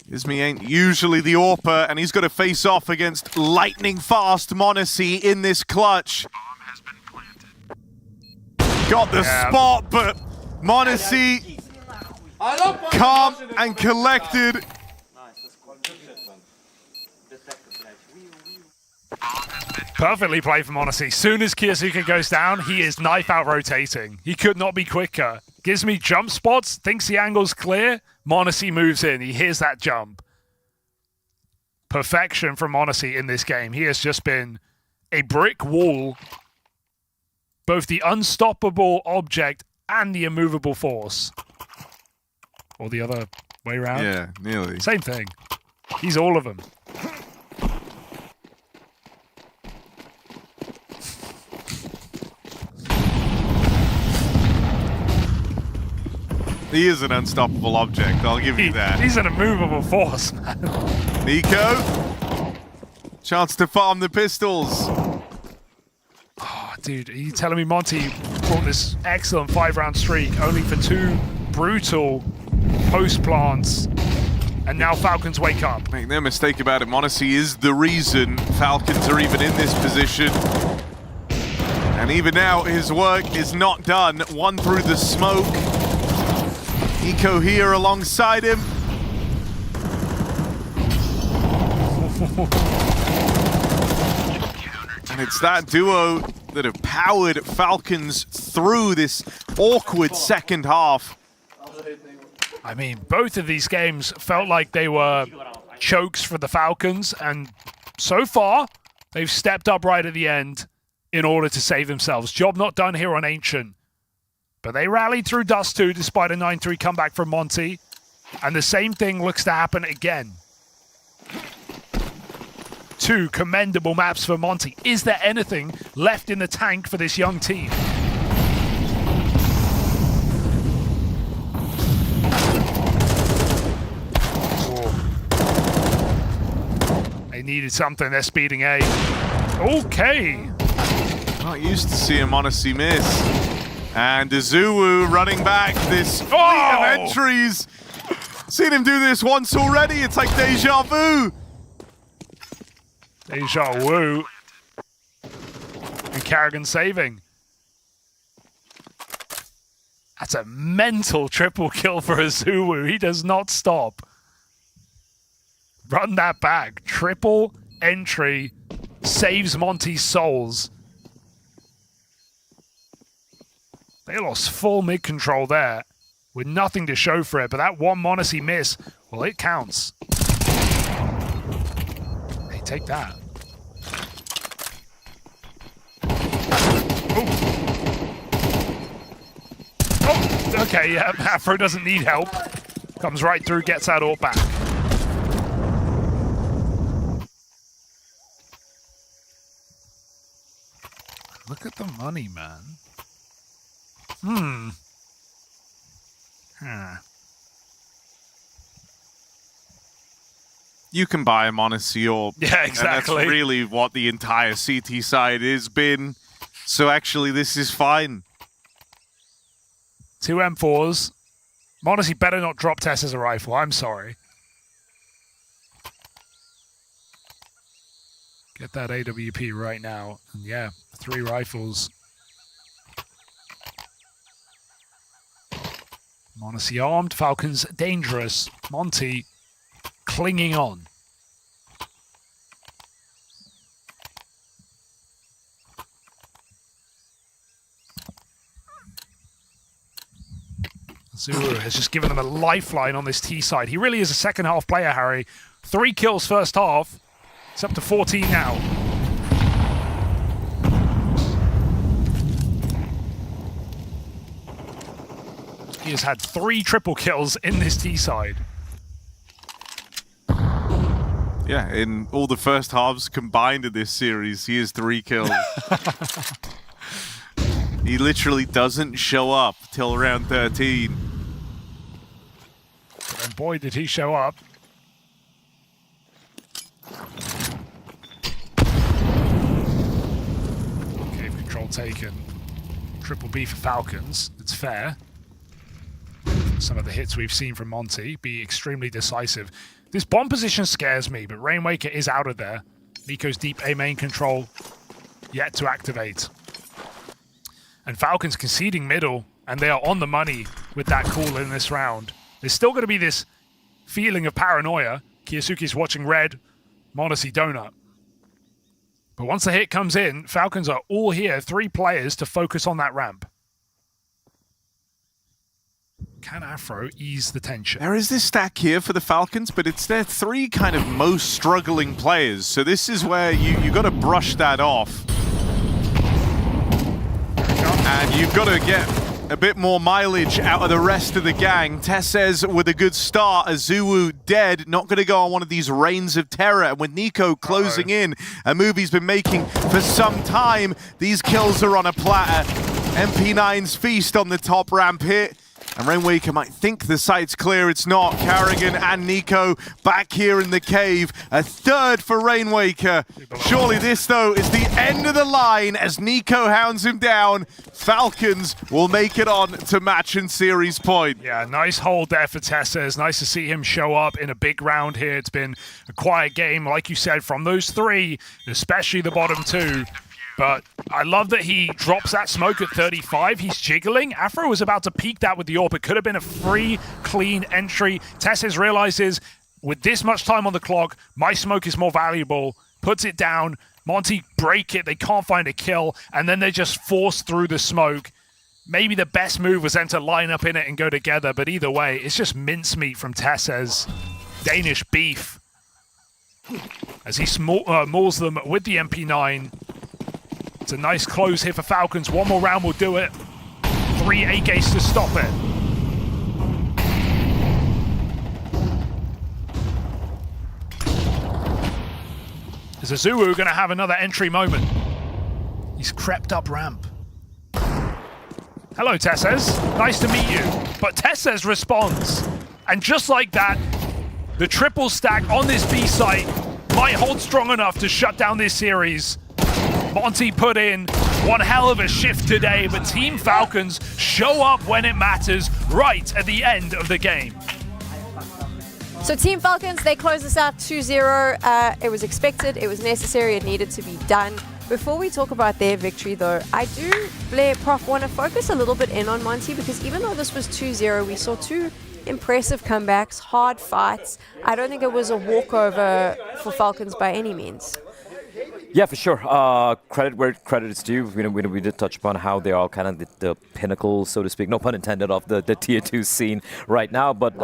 Gizmi ain't usually the AWPer, and he's got to face off against lightning-fast Monte in this clutch. Got the spot, but Monte calm and collected. Perfectly played from Monte. Soon as Kiyosuke goes down, he is knife out rotating. He could not be quicker. Gives me jump spots, thinks the angle's clear. Monte moves in. He hears that jump. Perfection from Monte in this game. He has just been a brick wall. Both the unstoppable object and the immovable force. Or the other way around. Yeah, nearly. Same thing. He's all of them. He is an unstoppable object, I'll give you that. He's an immovable force, man. Nico. Chance to farm the pistols. Oh, dude, are you telling me Monty brought this excellent 5-round streak only for 2 brutal post plants, and now Falcons wake up? Make no mistake about it, Monte is the reason Falcons are even in this position. And even now, his work is not done. One through the smoke. Nico here alongside him. And it's that duo that have powered Falcons through this awkward second half. I mean, both of these games felt like they were chokes for the Falcons, and so far, they've stepped up right at the end in order to save themselves. Job not done here on Ancient. But they rallied through Dust 2 despite a 9-3 comeback from Monty. And the same thing looks to happen again. 2 commendable maps for Monty. Is there anything left in the tank for this young team? They needed something. They're speeding A. Okay. Not used to seeing Monte miss. And Azuu running back this fleet of entries. Seen him do this once already. It's like deja vu. Deja vu. And Carrigan saving. That's a mental triple kill for Azuu. He does not stop. Run that back. Triple entry. Saves Monty's souls. They lost full mid-control there with nothing to show for it, but that one Monte miss, well, it counts. Hey, take that. Oh, okay, yeah, Afro doesn't need help. Comes right through, gets that all back. Look at the money, man. You can buy a Monte or yeah, exactly. And that's really what the entire CT side has been. So actually, this is fine. 2 M4s. Monty better not drop Tess as a rifle. I'm sorry. Get that AWP right now. And yeah, 3 rifles. Monty armed. Falcons dangerous. Monty clinging on. Zuru has just given them a lifeline on this T side. He really is a second half player, Harry. 3 kills first half. It's up to 14 now. He has had 3 triple kills in this T side. Yeah, in all the first halves combined in this series, he has 3 kills. He literally doesn't show up till around 13. And boy, did he show up. Cave control taken. Triple B for Falcons. It's fair. Some of the hits we've seen from Monty be extremely decisive. This bomb position scares me, but Rainwaker is out of there. Nico's deep A main control yet to activate. And Falcons conceding middle, and they are on the money with that call in this round. There's still going to be this feeling of paranoia. Kiyosuke's watching red, Monty donut. But once the hit comes in, Falcons are all here, 3 players to focus on that ramp. Can Afro ease the tension? There is this stack here for the Falcons, but it's their 3 kind of most struggling players. So this is where you got to brush that off. And you've got to get a bit more mileage out of the rest of the gang. Tess says with a good start, Azuwu dead, not going to go on one of these reigns of terror. And with Nico closing in, a move he's been making for some time, these kills are on a platter. MP9's feast on the top ramp hit. And Rainwaker might think the site's clear. It's not. Carrigan and Nico back here in the cave. A 3rd for Rainwaker. Surely this, though, is the end of the line as Nico hounds him down. Falcons will make it on to match and series point. Yeah, nice hold there for Tessa. Nice to see him show up in a big round here. It's been a quiet game, like you said, from those 3, especially the bottom 2. But I love that he drops that smoke at 35. He's jiggling. Afro was about to peek that with the AWP. It could have been a free, clean entry. Tesses realizes, with this much time on the clock, my smoke is more valuable. Puts it down. Monty break it. They can't find a kill. And then they just force through the smoke. Maybe the best move was then to line up in it and go together. But either way, it's just mincemeat from Tesses. Danish beef. As he mauls them with the MP9. It's a nice close here for Falcons. 1 more round will do it. 3 A-gates to stop it. Is Azuwu going to have another entry moment? He's crept up ramp. Hello, Tesses. Nice to meet you. But Tesses responds. And just like that, the triple stack on this B site might hold strong enough to shut down this series. Monty put in one hell of a shift today, but Team Falcons show up when it matters right at the end of the game. So Team Falcons, they close this out 2-0. It was expected, it was necessary, it needed to be done. Before we talk about their victory though, I do, Blair, Prof, want to focus a little bit in on Monty, because even though this was 2-0, we saw 2 impressive comebacks, hard fights. I don't think it was a walkover for Falcons by any means. Yeah, for sure. Credit where credit is due. We did touch upon how they are kind of the pinnacle, so to speak, no pun intended, of the tier 2 scene right now. But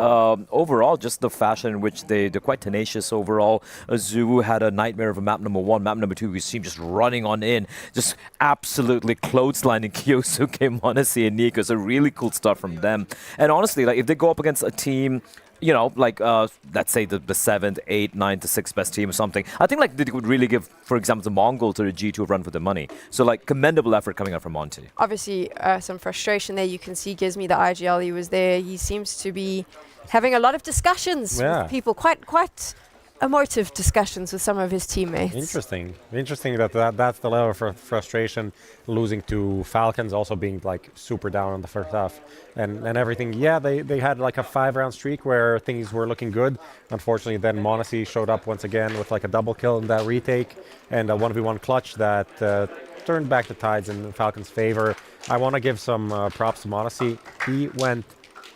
overall, just the fashion in which they're quite tenacious overall. Azuwu had a nightmare of a map number 1. Map number 2, we see him just running on in, just absolutely clotheslining Kiyosuke, Monte, and Nico. So really cool stuff from them. And honestly, like if they go up against a team, you know, like let's say the 7th, 8th, 9th to 6th best team or something, I think like they would really give, for example, the MongolZ to the G2 a run for their money. So like commendable effort coming out from Monty. Obviously, some frustration there. You can see Gizmi, the IGL, he was there. He seems to be having a lot of discussions with people, quite emotive discussions with some of his teammates. Interesting that's the level of frustration, losing to Falcons, also being like super down on the first half and everything. Yeah, they had like a 5-round streak where things were looking good. Unfortunately, then MongolZ showed up once again with like a double kill in that retake and a 1v1 clutch that turned back the tides in Falcons' favor. I want to give some props to MongolZ. He went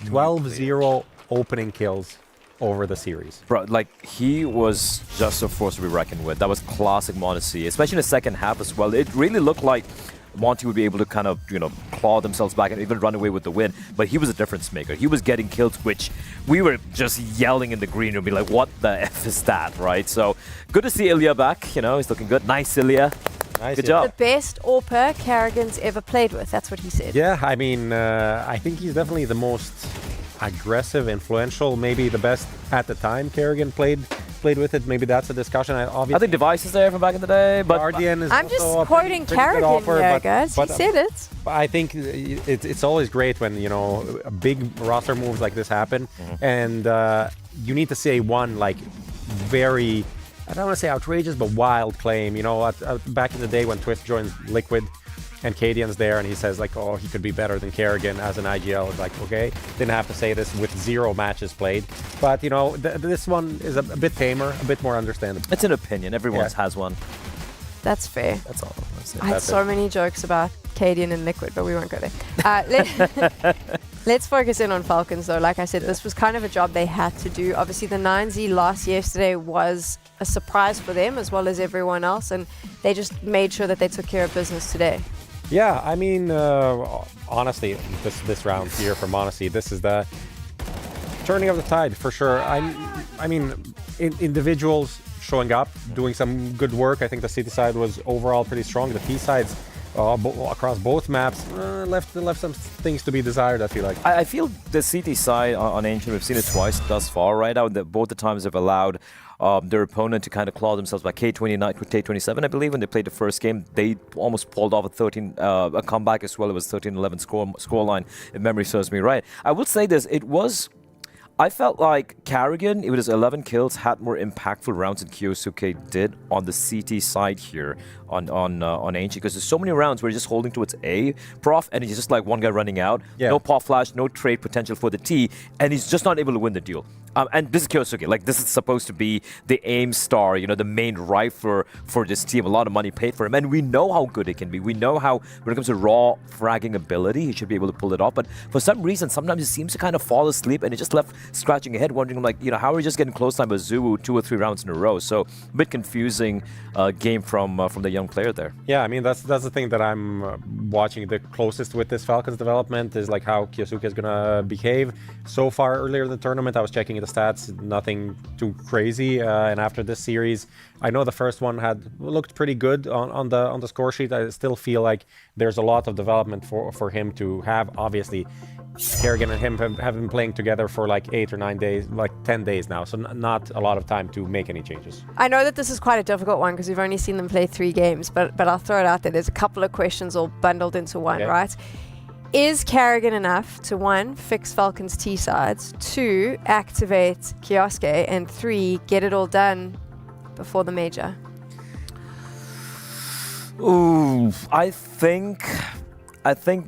12-0 opening kills over the series. Bro, like, he was just a force to be reckoned with. That was classic MongolZ, especially in the second half as well. It really looked like Monty would be able to kind of, you know, claw themselves back and even run away with the win. But he was a difference maker. He was getting kills, which we were just yelling in the green room, be like, what the F is that, right? So, good to see Ilya back. You know, he's looking good. Nice, Ilya. Nice. Good job. The best AWPer Karrigan's ever played with. That's what he said. Yeah, I mean, I think he's definitely the most aggressive, influential, maybe the best at the time Karrigan played with it. Maybe that's a discussion. I think Device is there from back in the day, but Guardian is I'm just quoting Karrigan here, guys. He said it. I think it's always great when, you know, big roster moves like this happen, and you need to say one like very, I don't want to say outrageous, but wild claim. You know, back in the day when Twist joined Liquid, and Cadian's there, and he says like, oh, he could be better than Karrigan as an IGL. It's like, okay, didn't have to say this with 0 matches played, but you know, this one is a bit tamer, a bit more understandable. It's an opinion. Everyone's has one. That's fair. That's all. I had so many jokes about Cadian and Liquid, but we won't go there. Let's focus in on Falcons, though. Like I said, this was kind of a job they had to do. Obviously, the 9Z loss yesterday was a surprise for them as well as everyone else, and they just made sure that they took care of business today. Yeah, I mean, honestly, this round here for MongolZ, this is the turning of the tide for sure. I mean, individuals showing up, doing some good work. I think the City side was overall pretty strong. The T sides across both maps left some things to be desired, I feel like. I feel the CT side on Ancient, we've seen it twice thus far, right? Both the times have allowed their opponent to kind of claw themselves by K29 with K27, I believe. When they played the first game, they almost pulled off a comeback as well. It was 13-11 scoreline, if memory serves me right. I will say this, I felt like Karrigan, with his 11 kills, had more impactful rounds than Kyosuke did on the CT side here on Ancient, because there's so many rounds where he's just holding towards A prof, and he's just like one guy running out, no pop flash, no trade potential for the T, and he's just not able to win the duel. And this is Kyosuke, like this is supposed to be the aim star, you know, the main rifler for this team. A lot of money paid for him, and we know how good it can be. We know how, when it comes to raw fragging ability, he should be able to pull it off. But for some reason, sometimes he seems to kind of fall asleep, and it just left scratching your head, wondering like, you know, how are we just getting close time with Zuu 2 or 3 rounds in a row? So a bit confusing game from the young player there. Yeah, I mean that's the thing that I'm watching the closest with this Falcons development is like how Kyosuke is gonna behave. So far earlier in the tournament, I was checking the stats, nothing too crazy, and after this series, I know the first one had looked pretty good on the score sheet. I still feel like there's a lot of development for him to have. Obviously, Karrigan and him have been playing together for like 8 or 9 days, like 10 days now, so not a lot of time to make any changes. I know that this is quite a difficult one because we've only seen them play 3 games, but I'll throw it out there. There's a couple of questions all bundled into one, right? Is Karrigan enough to 1, fix Falcons T sides, 2, activate Kyosuke, and 3, get it all done before the major? Ooh, I think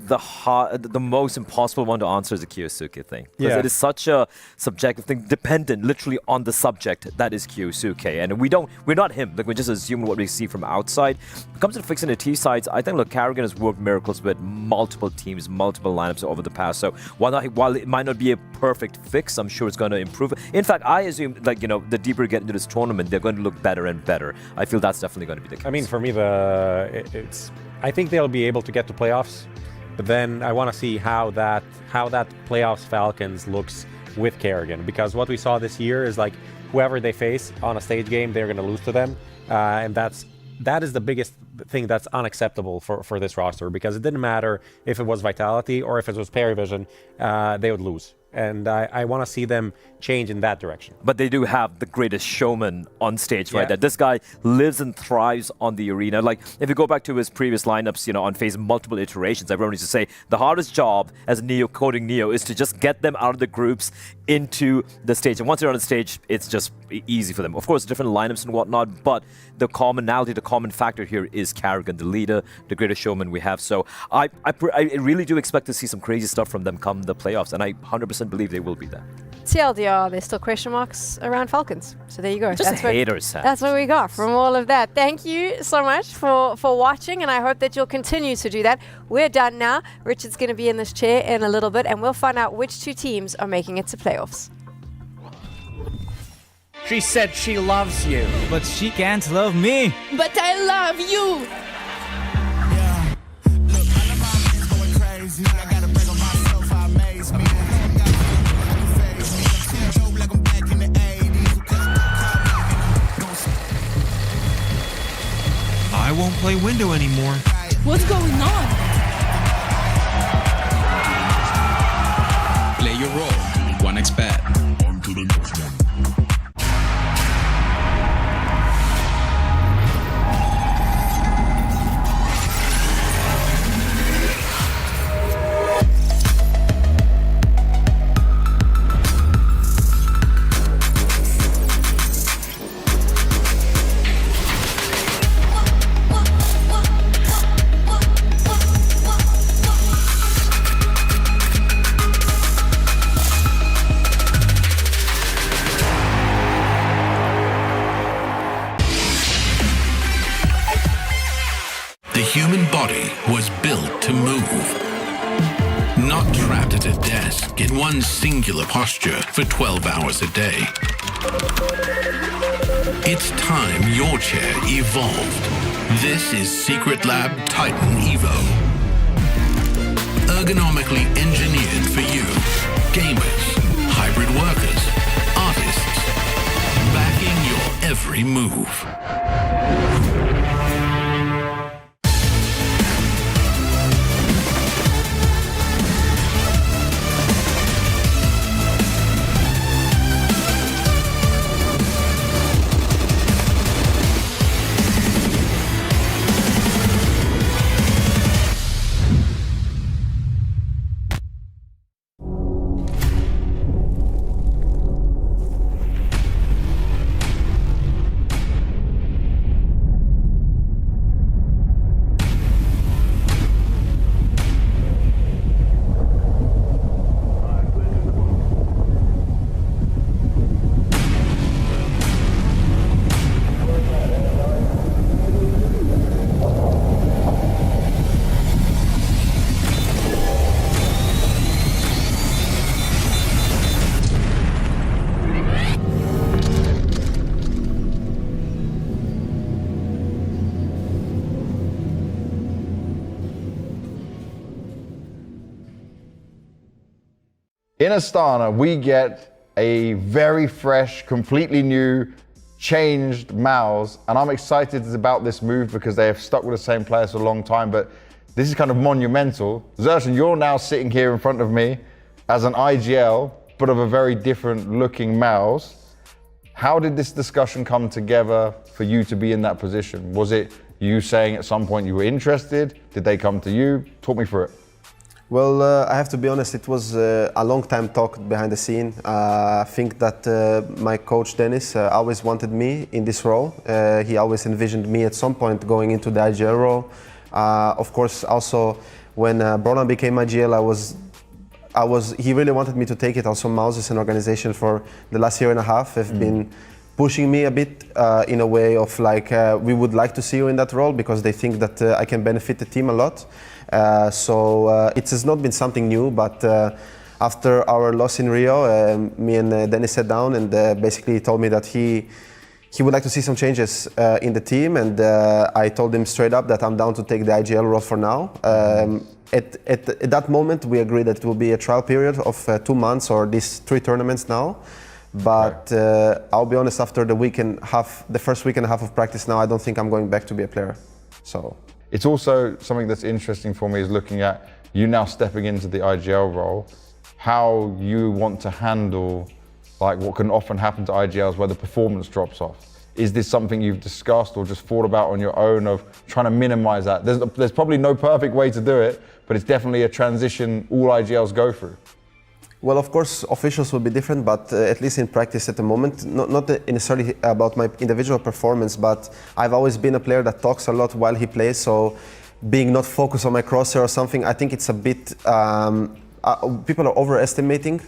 the most impossible one to answer is the Kyosuke thing. Because it is such a subjective thing, dependent literally on the subject that is Kyosuke. And we're not him. Like, we're just assuming what we see from outside. When it comes to fixing the T sides, I think, look, Karrigan has worked miracles with multiple teams, multiple lineups over the past. So while it might not be a perfect fix, I'm sure it's going to improve. In fact, I assume, like, you know, the deeper you get into this tournament, they're going to look better and better. I feel that's definitely going to be the case. I mean, for me, I think they'll be able to get to playoffs, but then I want to see how that playoffs Falcons looks with Karrigan, because what we saw this year is like whoever they face on a stage game, they're going to lose to them, and that is the biggest thing that's unacceptable for this roster, because it didn't matter if it was Vitality or if it was PARIVISION, they would lose. and I want to see them change in that direction. But they do have the greatest showman on stage, right? Yeah. That this guy lives and thrives on the arena. Like, if you go back to his previous lineups, you know, on FaZe multiple iterations, everyone used to say the hardest job as Neo coding Neo is to just get them out of the groups into the stage. And once they're on the stage, it's just easy for them. Of course, different lineups and whatnot, but the commonality, the common factor here is Karrigan, the leader, the greatest showman we have. So I really do expect to see some crazy stuff from them come the playoffs, and I 100% believe they will be there. TLDR, there's still question marks around Falcons. So there you go. Just haters, Sam. That's what we got from all of that. Thank you so much for watching, and I hope that you'll continue to do that. We're done now. Richard's going to be in this chair in a little bit, and we'll find out which two teams are making it to playoffs. She said she loves you, but she can't love me. But I love you. I won't play window anymore. What's going on? Play your role. 1xBet. On to the next one. The human body was built to move. Not trapped at a desk in one singular posture for 12 hours a day. It's time your chair evolved. This is Secret Lab Titan Evo. Ergonomically engineered for you, gamers, hybrid workers, artists, backing your every move. In Astana, we get a very fresh, completely new, changed MOUZ, and I'm excited about this move because they have stuck with the same players for a long time, but this is kind of monumental. Zershan, you're now sitting here in front of me as an IGL, but of a very different looking MOUZ. How did this discussion come together for you to be in that position? Was it you saying at some point you were interested? Did they come to you? Talk me through it. Well, I have to be honest, it was a long time talk behind the scene. I think that my coach Dennis always wanted me in this role. He always envisioned me at some point going into the IGL role. Of course, also when Bronan became IGL, he really wanted me to take it. Also, MOUZ as an organization for the last year and a half have been pushing me a bit in a way of like, we would like to see you in that role because they think that I can benefit the team a lot. So it has not been something new, but after our loss in Rio, me and Dennis sat down and basically told me that he would like to see some changes in the team, and I told him straight up that I'm down to take the IGL role for now. At that moment, we agreed that it will be a trial period of 2 months or these 3 tournaments now. But I'll be honest, after the first week and a half of practice now, I don't think I'm going back to be a player. So. It's also something that's interesting for me is looking at you now stepping into the IGL role. how you want to handle like what can often happen to IGLs where the performance drops off. Is this something you've discussed or just thought about on your own of trying to minimize that? There's probably no perfect way to do it, but it's definitely a transition all IGLs go through. Well, of course, officials will be different, but at least in practice at the moment, not necessarily about my individual performance, but I've always been a player that talks a lot while he plays, so being not focused on my crosshair or something, I think it's a bit, people are overestimating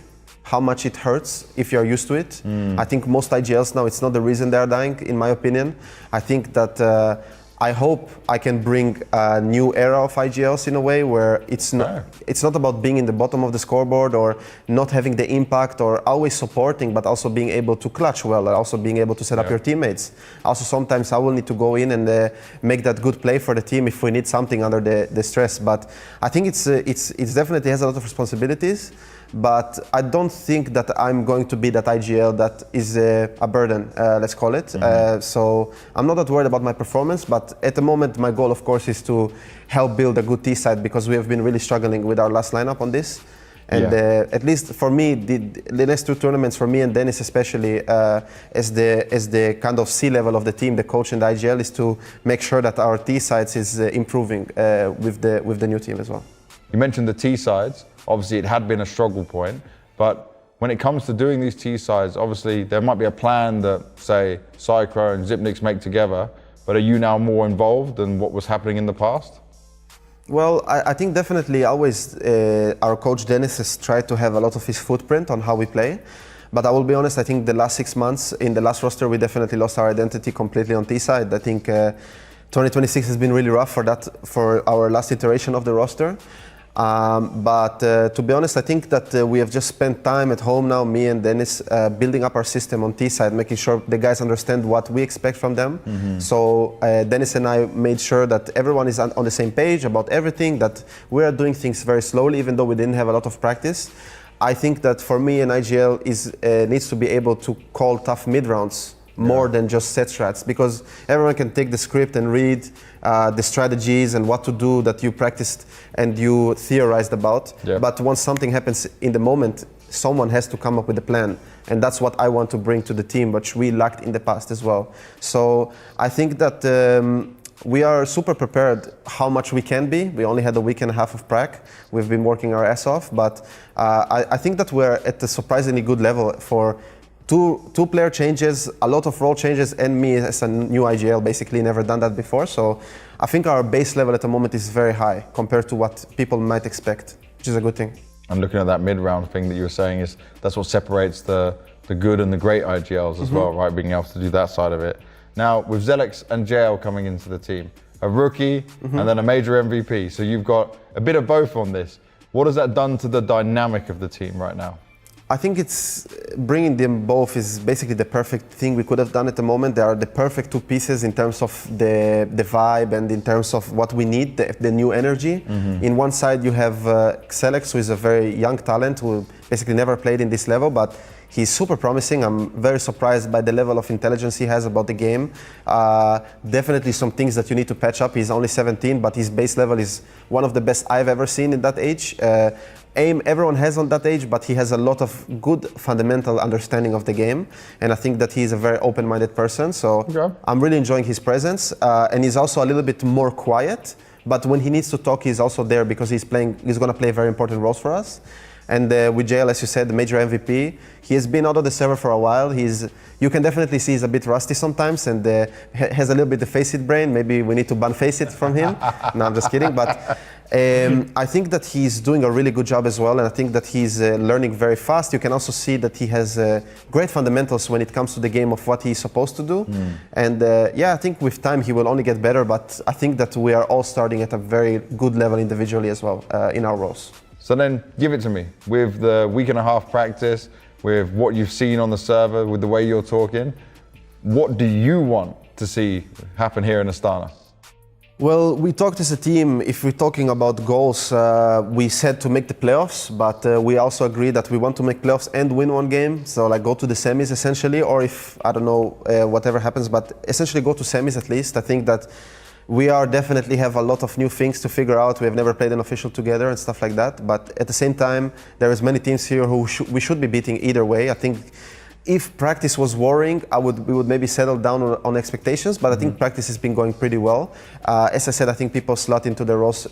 how much it hurts if you're used to it. I think most IGLs now, it's not the reason they're dying, in my opinion. I think that I hope I can bring a new era of IGLs in a way where it's not about being in the bottom of the scoreboard or not having the impact or always supporting, but also being able to clutch well and also being able to set up your teammates. Also, sometimes I will need to go in and make that good play for the team if we need something under the stress. But I think it's definitely has a lot of responsibilities. But I don't think that I'm going to be that IGL that is a burden, let's call it. So I'm not that worried about my performance, but at the moment my goal, of course, is to help build a good T-side because we have been really struggling with our last lineup on this. And at least for me, the next two tournaments, for me and Dennis especially, as the kind of C-level of the team, the coach and the IGL, is to make sure that our T-sides is improving with the new team as well. You mentioned the T-sides. Obviously, it had been a struggle point, but when it comes to doing these T-sides, obviously there might be a plan that, say, Psycho and Zipnix make together, but are you now more involved than what was happening in the past? Well, I think definitely always our coach Dennis has tried to have a lot of his footprint on how we play. But I will be honest, I think the last 6 months in the last roster, we definitely lost our identity completely on T-side. I think 2026 has been really rough for our last iteration of the roster. But to be honest, I think that we have just spent time at home now, me and Dennis, building up our system on T-side, making sure the guys understand what we expect from them. So Dennis and I made sure that everyone is on the same page about everything, that we are doing things very slowly, even though we didn't have a lot of practice. I think that for me, an IGL needs to be able to call tough mid-rounds more than just set strats, because everyone can take the script and read the strategies and what to do that you practiced and you theorized about. But once something happens in the moment, someone has to come up with a plan. And that's what I want to bring to the team, which we lacked in the past as well. So I think that we are super prepared how much we can be. We only had a week and a half of prac. We've been working our ass off, but I think that we're at a surprisingly good level for two player changes, a lot of role changes, and me as a new IGL, basically never done that before. So I think our base level at the moment is very high compared to what people might expect, which is a good thing. And looking at that mid-round thing that you were saying, that's what separates the good and the great IGLs as well, right? Being able to do that side of it. Now, with Zelix and JL coming into the team, a rookie and then a major MVP. So you've got a bit of both on this. What has that done to the dynamic of the team right now? I think it's bringing them both is basically the perfect thing we could have done at the moment. They are the perfect two pieces in terms of the vibe and in terms of what we need, the new energy. In one side you have Xelex, who is a very young talent who basically never played in this level, but he's super promising. I'm very surprised by the level of intelligence he has about the game. Definitely some things that you need to patch up. He's only 17, but his base level is one of the best I've ever seen in that age. Aim everyone has on that age, but he has a lot of good fundamental understanding of the game, and I think that he's a very open-minded person, so I'm really enjoying his presence. And he's also a little bit more quiet, but when he needs to talk, he's also there because he's going to play very important roles for us. And with JL, as you said, the major MVP, he has been out of the server for a while. You can definitely see he's a bit rusty sometimes and has a little bit of Faceit brain. Maybe we need to ban Faceit from him. No, I'm just kidding. But I think that he's doing a really good job as well, and I think that he's learning very fast. You can also see that he has great fundamentals when it comes to the game of what he's supposed to do. And yeah, I think with time he will only get better, but I think that we are all starting at a very good level individually as well in our roles. So then give it to me. With the week and a half practice, with what you've seen on the server, with the way you're talking, what do you want to see happen here in Astana? Well, we talked as a team. If we're talking about goals, we said to make the playoffs, but we also agreed that we want to make playoffs and win one game. So like go to the semis essentially, or if, I don't know, whatever happens, but essentially go to semis at least. I think that we are definitely have a lot of new things to figure out. We have never played an official together and stuff like that. But at the same time, there is many teams here who we should be beating either way. I think if practice was worrying, we would maybe settle down on expectations, but I think practice has been going pretty well. As I said, I think people slot into the roles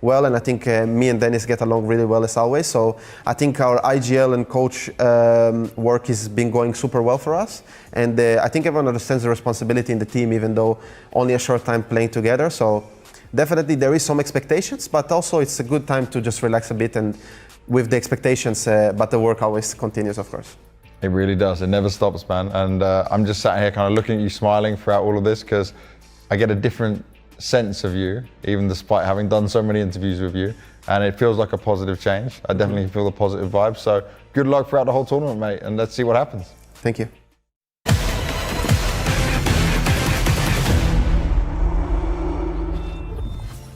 well, and I think me and Dennis get along really well as always. So I think our IGL and coach work has been going super well for us, and I think everyone understands the responsibility in the team, even though only a short time playing together. So definitely there is some expectations, but also it's a good time to just relax a bit and with the expectations, but the work always continues, of course. It really does. It never stops, man. And I'm just sat here kind of looking at you smiling throughout all of this because I get a different sense of you, even despite having done so many interviews with you. And it feels like a positive change. I definitely feel the positive vibe. So good luck throughout the whole tournament, mate. And let's see what happens. Thank you.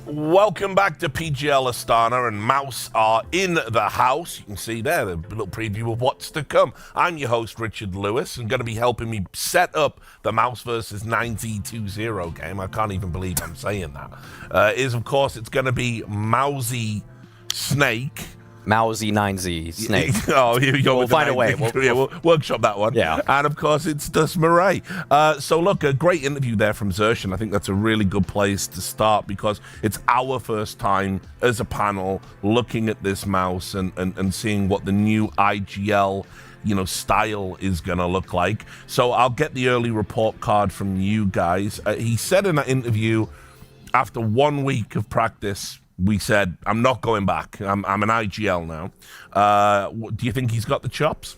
Welcome back to PGL Astana, and MOUZ are in the house. You can see there a little preview of what's to come. I'm your host, Richard Lewis, and going to be helping me set up the MOUZ versus 9Z20 game. I can't even believe I'm saying that. Of course, it's going to be MOUZ Snake. MOUZ 9Z Snake. We'll find a way. We'll workshop that one. Yeah. And of course, it's Dus Murray. So look, a great interview there from Xerxan. I think that's a really good place to start because it's our first time as a panel looking at this MOUZ and seeing what the new IGL style is going to look like. So I'll get the early report card from you guys. He said in that interview, after 1 week of practice, we said, I'm not going back. I'm an IGL now. Do you think he's got the chops?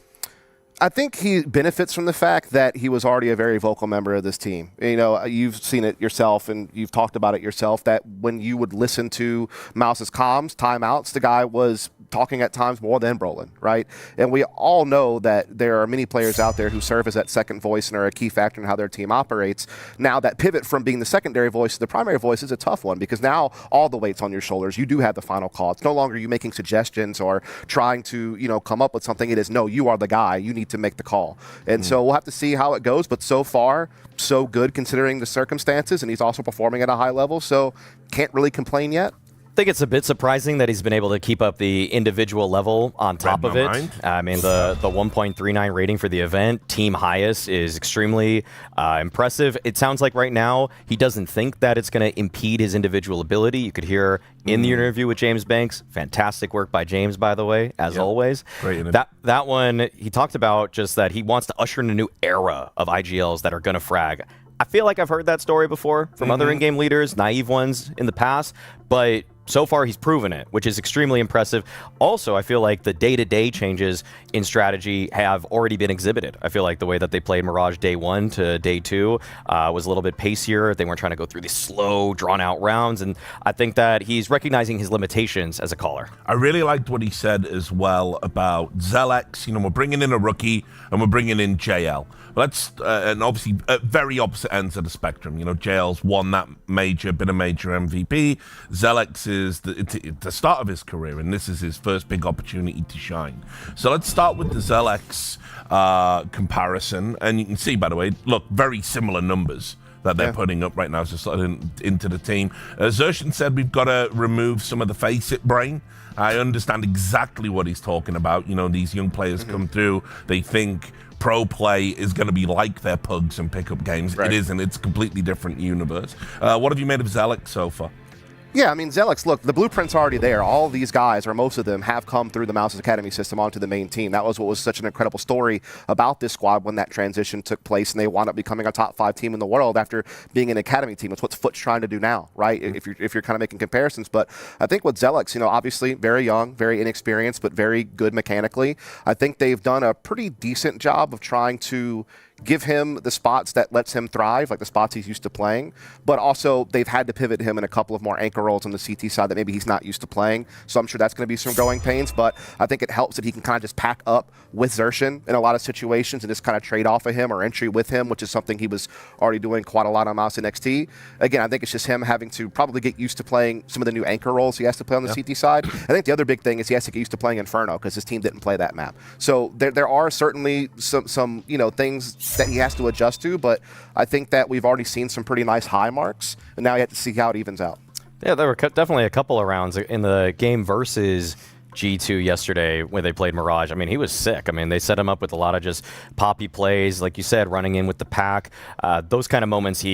I think he benefits from the fact that he was already a very vocal member of this team. You've seen it yourself and you've talked about it yourself that when you would listen to MOUZ's comms, timeouts, the guy was talking at times more than Brolin, right? And we all know that there are many players out there who serve as that second voice and are a key factor in how their team operates. Now, that pivot from being the secondary voice to the primary voice is a tough one because now all the weight's on your shoulders. You do have the final call. It's no longer you making suggestions or trying to, come up with something. It is, no, you are the guy. You need to make the call. And so we'll have to see how it goes. But so far, so good considering the circumstances. And he's also performing at a high level. So can't really complain yet. I think it's a bit surprising that he's been able to keep up the individual level on top of it. I mean, the 1.39 rating for the event, team highest, is extremely impressive. It sounds like right now he doesn't think that it's going to impede his individual ability. You could hear in the interview with James Banks, fantastic work by James, by the way, as always. Great interview. That one, he talked about just that he wants to usher in a new era of IGLs that are going to frag. I feel like I've heard that story before from other in-game leaders, naive ones in the past, but so far he's proven it, which is extremely impressive. Also, I feel like the day-to-day changes in strategy have already been exhibited. I feel like the way that they played Mirage day 1 to day 2 was a little bit pacier. They weren't trying to go through these slow, drawn-out rounds, and I think that he's recognizing his limitations as a caller. I really liked what he said as well about Zelex. We're bringing in a rookie and we're bringing in JL. And obviously at very opposite ends of the spectrum. JL's won that major, been a major MVP. Zelex is the start of his career, and this is his first big opportunity to shine. So let's start with the Zelex comparison. And you can see, by the way, look, very similar numbers that they're putting up right now just into the team. Xerxan said we've got to remove some of the face-it brain. I understand exactly what he's talking about. These young players come through, they think pro play is going to be like their pugs and pickup games. It isn't. It's a completely different universe. What have you made of Zelex so far? Yeah, I mean, Zelex, look, the blueprint's already there. All these guys, or most of them, have come through the MOUZ's Academy system onto the main team. That was what was such an incredible story about this squad when that transition took place, and they wound up becoming a top 5 team in the world after being an Academy team. That's what Foot's trying to do now, right? If you're kind of making comparisons. But I think with Zelex, obviously very young, very inexperienced, but very good mechanically. I think they've done a pretty decent job of trying to give him the spots that lets him thrive, like the spots he's used to playing, but also they've had to pivot him in a couple of more anchor roles on the CT side that maybe he's not used to playing. So I'm sure that's going to be some growing pains, but I think it helps that he can kind of just pack up with Xerxan in a lot of situations and just kind of trade off of him or entry with him, which is something he was already doing quite a lot on MOUZ NXT. Again, I think it's just him having to probably get used to playing some of the new anchor roles he has to play on the CT side. I think the other big thing is he has to get used to playing Inferno because his team didn't play that map. So there are certainly some things that he has to adjust to, but I think that we've already seen some pretty nice high marks, and now you have to see how it evens out. Yeah, there were definitely a couple of rounds in the game versus G2 yesterday when they played Mirage. I mean, he was sick. I mean, they set him up with a lot of just poppy plays, like you said, running in with the pack. Those kind of moments,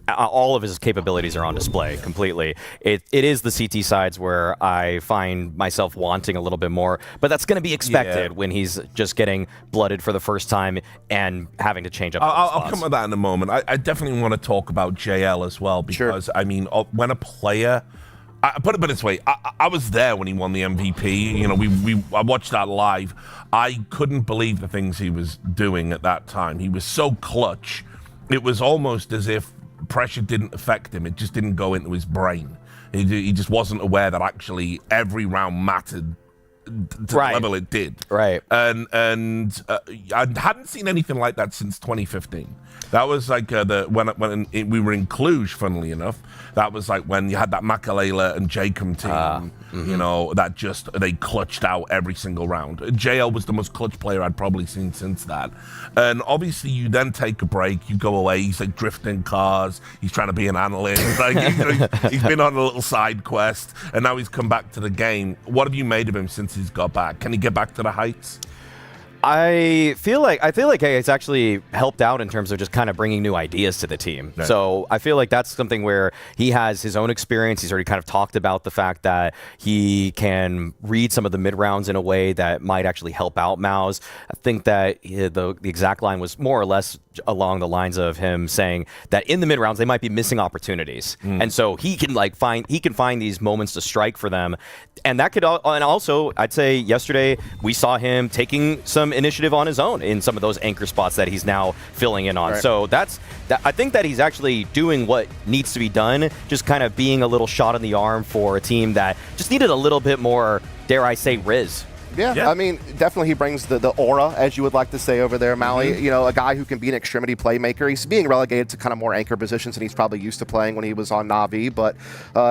all of his capabilities are on display completely. It is the CT sides where I find myself wanting a little bit more, but that's going to be expected when he's just getting blooded for the first time and having to change up. I'll come to that in a moment. I definitely want to talk about JL as well, because I mean, when a player, I put it this way, I was there when he won the MVP. You know, I watched that live. I couldn't believe the things he was doing at that time. He was so clutch. It was almost as if pressure didn't affect him. It just didn't go into his brain. He just wasn't aware that actually every round mattered to the level it did. Right. And I hadn't seen anything like that since 2015. That was like when we were in Cluj, funnily enough. That was like when you had that Makalele and Jacob team, you know, that they clutched out every single round. JL was the most clutch player I'd probably seen since that. And obviously you then take a break, you go away, he's like drifting cars, he's trying to be an analyst, like he's been on a little side quest, and now he's come back to the game. What have you made of him since he's got back? Can he get back to the heights? I feel like it's actually helped out in terms of just kind of bringing new ideas to the team. Right. So I feel like that's something where he has his own experience. He's already kind of talked about the fact that he can read some of the mid rounds in a way that might actually help out MOUZ. I think that the exact line was more or less along the lines of him saying that in the mid rounds they might be missing opportunities, and so he can find these moments to strike for them, and that could. And also, I'd say yesterday we saw him taking some initiative on his own in some of those anchor spots that he's now filling in on. Right. So I think that he's actually doing what needs to be done, just kind of being a little shot in the arm for a team that just needed a little bit more, dare I say, Riz. Yeah, I mean, definitely he brings the aura, as you would like to say over there, Maui. You know, a guy who can be an extremity playmaker. He's being relegated to kind of more anchor positions than he's probably used to playing when he was on Na'Vi. But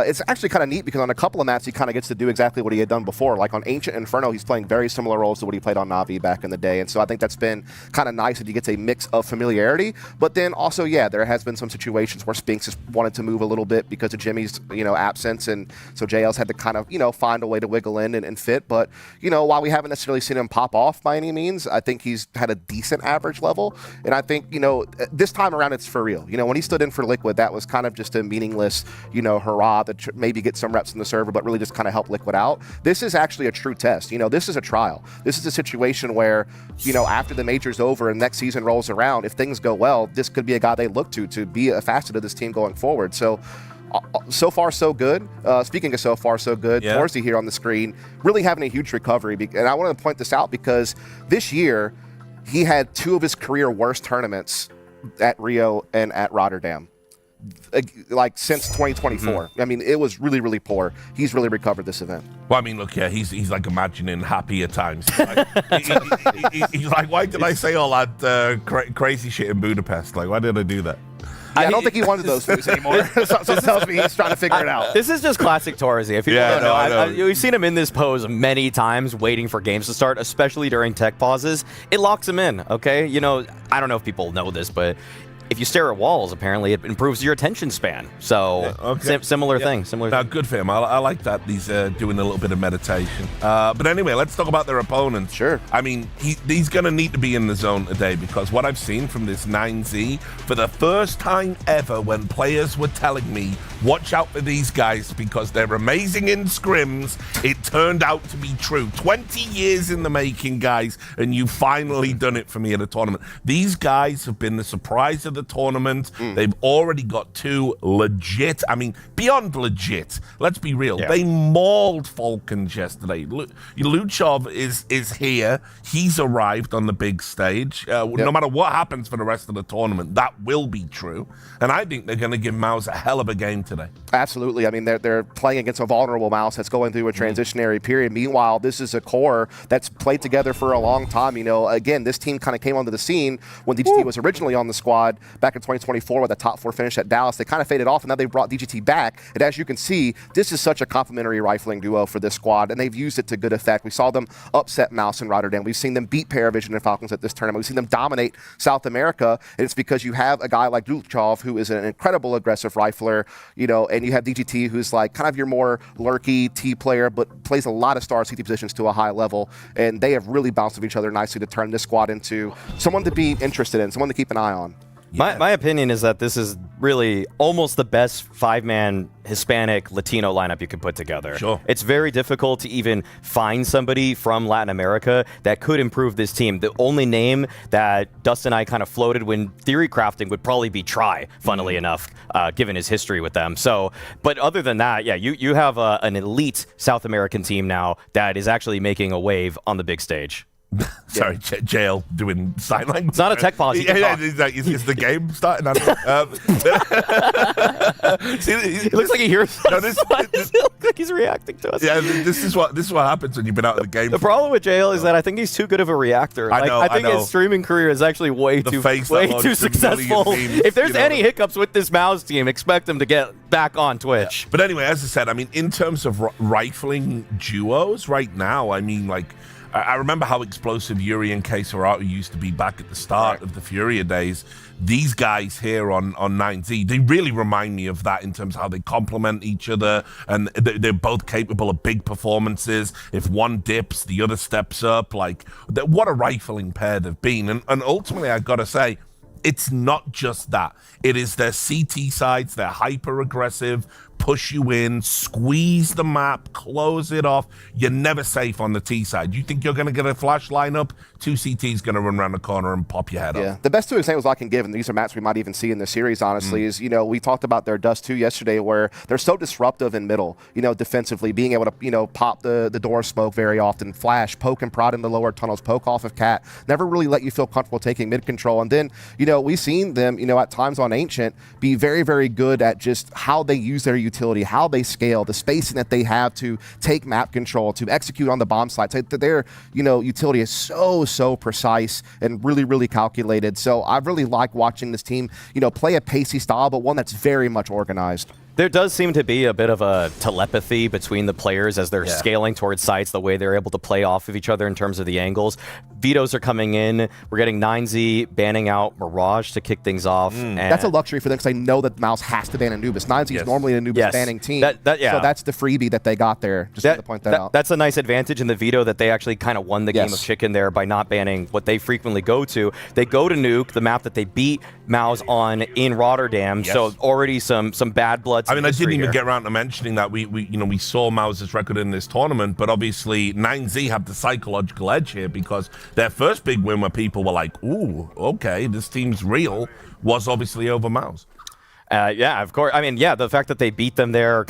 it's actually kind of neat because on a couple of maps, he kind of gets to do exactly what he had done before. Like on Ancient Inferno, he's playing very similar roles to what he played on Na'Vi back in the day. And so I think that's been kind of nice that he gets a mix of familiarity. But then also, yeah, there has been some situations where Spinks has wanted to move a little bit because of Jimmy's, absence. And so JL's had to kind of, find a way to wiggle in and fit. But, while we haven't necessarily seen him pop off by any means, I think he's had a decent average level. And I think, this time around it's for real. When he stood in for Liquid, that was kind of just a meaningless, hurrah that maybe get some reps in the server, but really just kind of help Liquid out. This is actually a true test. This is a trial. This is a situation where, after the major's over and next season rolls around, if things go well, this could be a guy they look to be a facet of this team going forward. So far, so good. Speaking of so far, so good, Torsey here on the screen, really having a huge recovery. And I want to point this out because this year, he had two of his career worst tournaments at Rio and at Rotterdam. Like since 2024. I mean, it was really, really poor. He's really recovered this event. Well, I mean, look, yeah, he's like imagining happier times. He's like, why did I say all that crazy shit in Budapest? Like, why did I do that? Yeah, I don't think he wanted those foods anymore. Something tells me he's trying to figure it out. This is just classic Torsey. If you don't know, we've seen him in this pose many times waiting for games to start, especially during tech pauses. It locks him in, okay? I don't know if people know this, but if you stare at walls, apparently it improves your attention span. So similar thing. Now, good for him. I like that he's doing a little bit of meditation. But anyway, let's talk about their opponents. Sure. I mean, he's going to need to be in the zone today because what I've seen from this 9Z, for the first time ever when players were telling me, watch out for these guys because they're amazing in scrims, it turned out to be true. 20 years in the making, guys, and you've finally done it for me at a tournament. These guys have been the surprise of the tournament. They've already got two legit, I mean, beyond legit, let's be real. Yeah. They mauled Falcons yesterday. Luchov is here. He's arrived on the big stage. No matter what happens for the rest of the tournament, that will be true. And I think they're going to give MOUZ a hell of a game today. Absolutely. I mean, they're playing against a vulnerable MOUZ that's going through a transitionary period. Meanwhile, this is a core that's played together for a long time. You know, again, this team kind of came onto the scene when DGT was originally on the squad back in 2024 with a top 4 finish at Dallas. They kind of faded off, and now they brought DGT back. And as you can see, this is such a complementary rifling duo for this squad, and they've used it to good effect. We saw them upset MOUZ in Rotterdam. We've seen them beat Paravision and Falcons at this tournament. We've seen them dominate South America, and it's because you have a guy like Dulchov, who is an incredible aggressive rifler, you know, and you have DGT, who's like kind of your more lurky T player, but plays a lot of star CT positions to a high level, and they have really bounced off each other nicely to turn this squad into someone to be interested in, someone to keep an eye on. My opinion is that this is really almost the best 5-man Hispanic Latino lineup you could put together. Sure. It's very difficult to even find somebody from Latin America that could improve this team. The only name that Dustin and I kind of floated when theory crafting would probably be Try, funnily enough, given his history with them. So, but other than that, yeah, you have an elite South American team now that is actually making a wave on the big stage. Sorry, JL doing sign language. It's not a tech pause. Is the game starting? I don't know. See, it looks like he hears us. No, it looks like he's reacting to us. Yeah, this is what happens when you've been out of the game. The problem with JL is that I think he's too good of a reactor. I think his streaming career is actually way too successful. If there's any hiccups with this MOUZ team, expect him to get back on Twitch. Yeah. But anyway, as I said, I mean, in terms of rifling duos right now, I mean, like, I remember how explosive Yuri and K27 used to be back at the start of the Furia days. These guys here on 9Z, they really remind me of that in terms of how they complement each other, and they're both capable of big performances. If one dips, the other steps up. Like, what a rifling pair they've been. And ultimately, I gotta say, it's not just that. It is their CT sides, they're hyper-aggressive, push you in, squeeze the map, close it off. You're never safe on the T side. You think you're going to get a flash lineup, 2 CTs going to run around the corner and pop your head off. The best 2 examples I can give, and these are maps we might even see in the series, honestly, is, you know, we talked about their Dust 2 yesterday, where they're so disruptive in middle, you know, defensively, being able to, you know, pop the door smoke very often, flash, poke and prod in the lower tunnels, poke off of Cat, never really let you feel comfortable taking mid control. And then, you know, we've seen them, you know, at times on Ancient be very, very good at just how they use their utility, how they scale, the spacing that they have to take map control, to execute on the bomb site. So their, you know, utility is so precise and really, really calculated. So I really like watching this team, you know, play a pacey style, but one that's very much organized. There does seem to be a bit of a telepathy between the players as they're scaling towards sites, the way they're able to play off of each other in terms of the angles. Vetoes are coming in. We're getting 9Z banning out Mirage to kick things off. And that's a luxury for them because they know that MOUZ has to ban Anubis. 9Z is normally an Anubis banning team. So that's the freebie that they got there. Just to point that out. That's a nice advantage in the Veto that they actually kind of won the game of chicken there by not banning what they frequently go to. They go to Nuke, the map that they beat MOUZ on in Rotterdam. So already some bad blood. I mean, I didn't even get around to mentioning that we saw MOUZ's record in this tournament, but obviously 9Z have the psychological edge here because their first big win where people were like, ooh, okay, this team's real, was obviously over MOUZ. Yeah, of course. I mean, yeah, the fact that they beat them there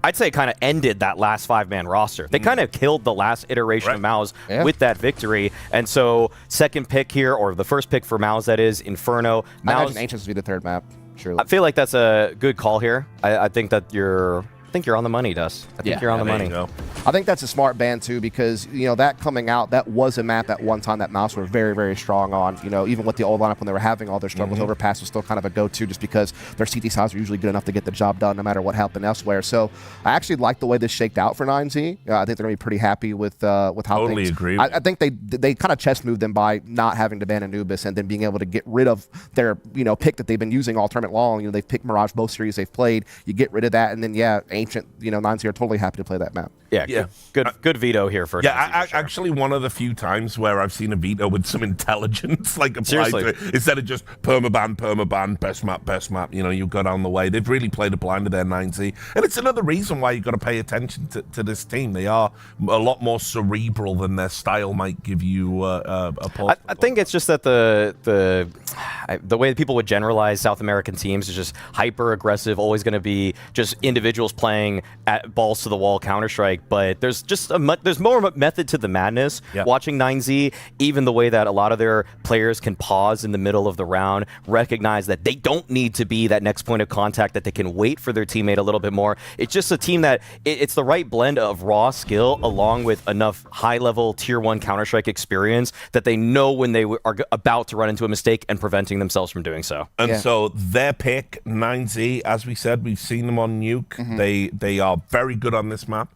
I'd say kind of ended that last 5-man roster. They kind of killed the last iteration of MOUZ with that victory. And so second pick here, or the first pick for MOUZ, that is Inferno. I imagine Ancients would be the third map. Surely. I feel like that's a good call here. I think that you're on the money, Dust. I think you're on the money. I think that's a smart ban too, because, you know, that coming out, that was a map at one time that MOUZ were very, very strong on. You know, even with the old lineup when they were having all their struggles, Overpass was still kind of a go-to just because their CT sides were usually good enough to get the job done no matter what happened elsewhere. So I actually like the way this shaked out for 9Z. I think they're going to be pretty happy with how things. Agree. I think they kind of chest moved them by not having to ban Anubis and then being able to get rid of their, you know, pick that they've been using all tournament long. You know, they've picked Mirage both series they've played. You get rid of that, and then Ancient, you know, 9Z are totally happy to play that map. Good Veto here for actually one of the few times where I've seen a Veto with some intelligence like applied to it, instead of just permaban, best map, you know, you go down the way. They've really played a blind to their 9Z, and it's another reason why you've got to pay attention to this team. They are a lot more cerebral than their style might give you a pulse. I think it's just that the the way that people would generalize South American teams is just hyper aggressive, always going to be just individuals playing at balls to the wall Counter-Strike. But there's just there's more of a method to the madness. Watching 9Z, even the way that a lot of their players can pause in the middle of the round, recognize that they don't need to be that next point of contact, that they can wait for their teammate a little bit more. It's just a team that it's the right blend of raw skill along with enough high-level Tier 1 Counter-Strike experience that they know when they are about to run into a mistake and preventing themselves from doing so. And so their pick, 9Z, as we said, we've seen them on Nuke. They are very good on this map.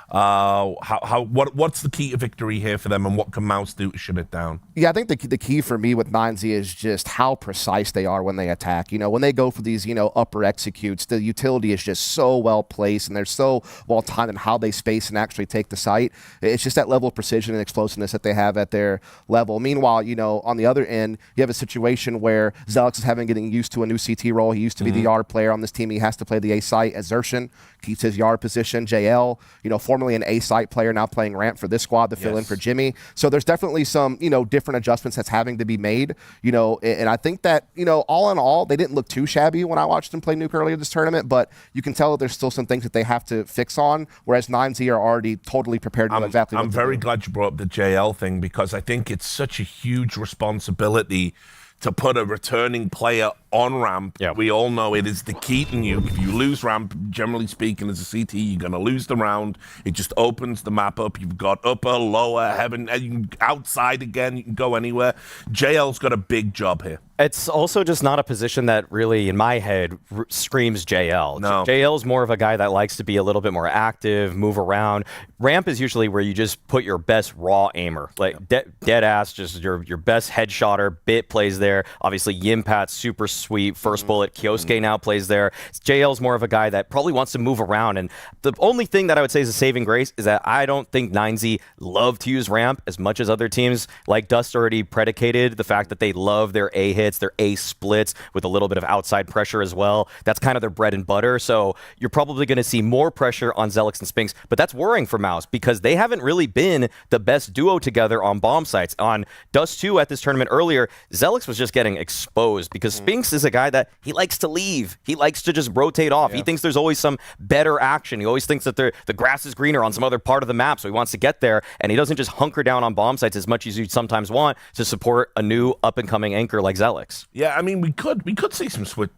What's the key to victory here for them, and what can MOUZ do to shut it down? Yeah, I think the key for me with 9Z is just how precise they are when they attack. You know, when they go for these, upper executes, the utility is just so well placed, and they're so well timed in how they space and actually take the site. It's just that level of precision and explosiveness that they have at their level. Meanwhile, on the other end, you have a situation where Zelix is getting used to a new CT role. He used to be the yard player on this team. He has to play the A site as Xerxen, keeps his yard position. JL, formerly an A site player, now playing ramp for this squad to fill in for Jimmy. So there's definitely some, different adjustments that's having to be made, and I think that, all in all, they didn't look too shabby when I watched them play Nuke earlier this tournament, but you can tell that there's still some things that they have to fix on, whereas 9Z are already totally prepared to know exactly what to do. I'm very glad you brought up the JL thing, because I think it's such a huge responsibility to put a returning player on ramp. We all know it is the key to Nuke. If you lose ramp, generally speaking, as a CT, you're going to lose the round. It just opens the map up. You've got upper, lower, heaven, and you can outside again. You can go anywhere. JL's got a big job here. It's also just not a position that really, in my head, screams JL. No. JL's more of a guy that likes to be a little bit more active, move around. Ramp is usually where you just put your best raw aimer. Like dead ass, just your best headshotter. Bit plays there. Obviously, Yimpat's super sweet. First bullet. Kyosuke now plays there. JL's more of a guy that probably wants to move around. And the only thing that I would say is a saving grace is that I don't think 9Z love to use ramp as much as other teams. Like Dust already predicated the fact that they love their A hits, their A splits with a little bit of outside pressure as well. That's kind of their bread and butter. So you're probably going to see more pressure on Zelix and Spinks, but that's worrying for MOUZ because they haven't really been the best duo together on bomb sites. On Dust 2 at this tournament earlier, Zelix was just getting exposed because Spinks is a guy that he likes to leave. He likes to just rotate off. He thinks there's always some better action. He always thinks that the grass is greener on some other part of the map, so he wants to get there, and he doesn't just hunker down on bomb sites as much as you'd sometimes want to support a new up-and-coming anchor like Zelix. Yeah, I mean, we could see some switch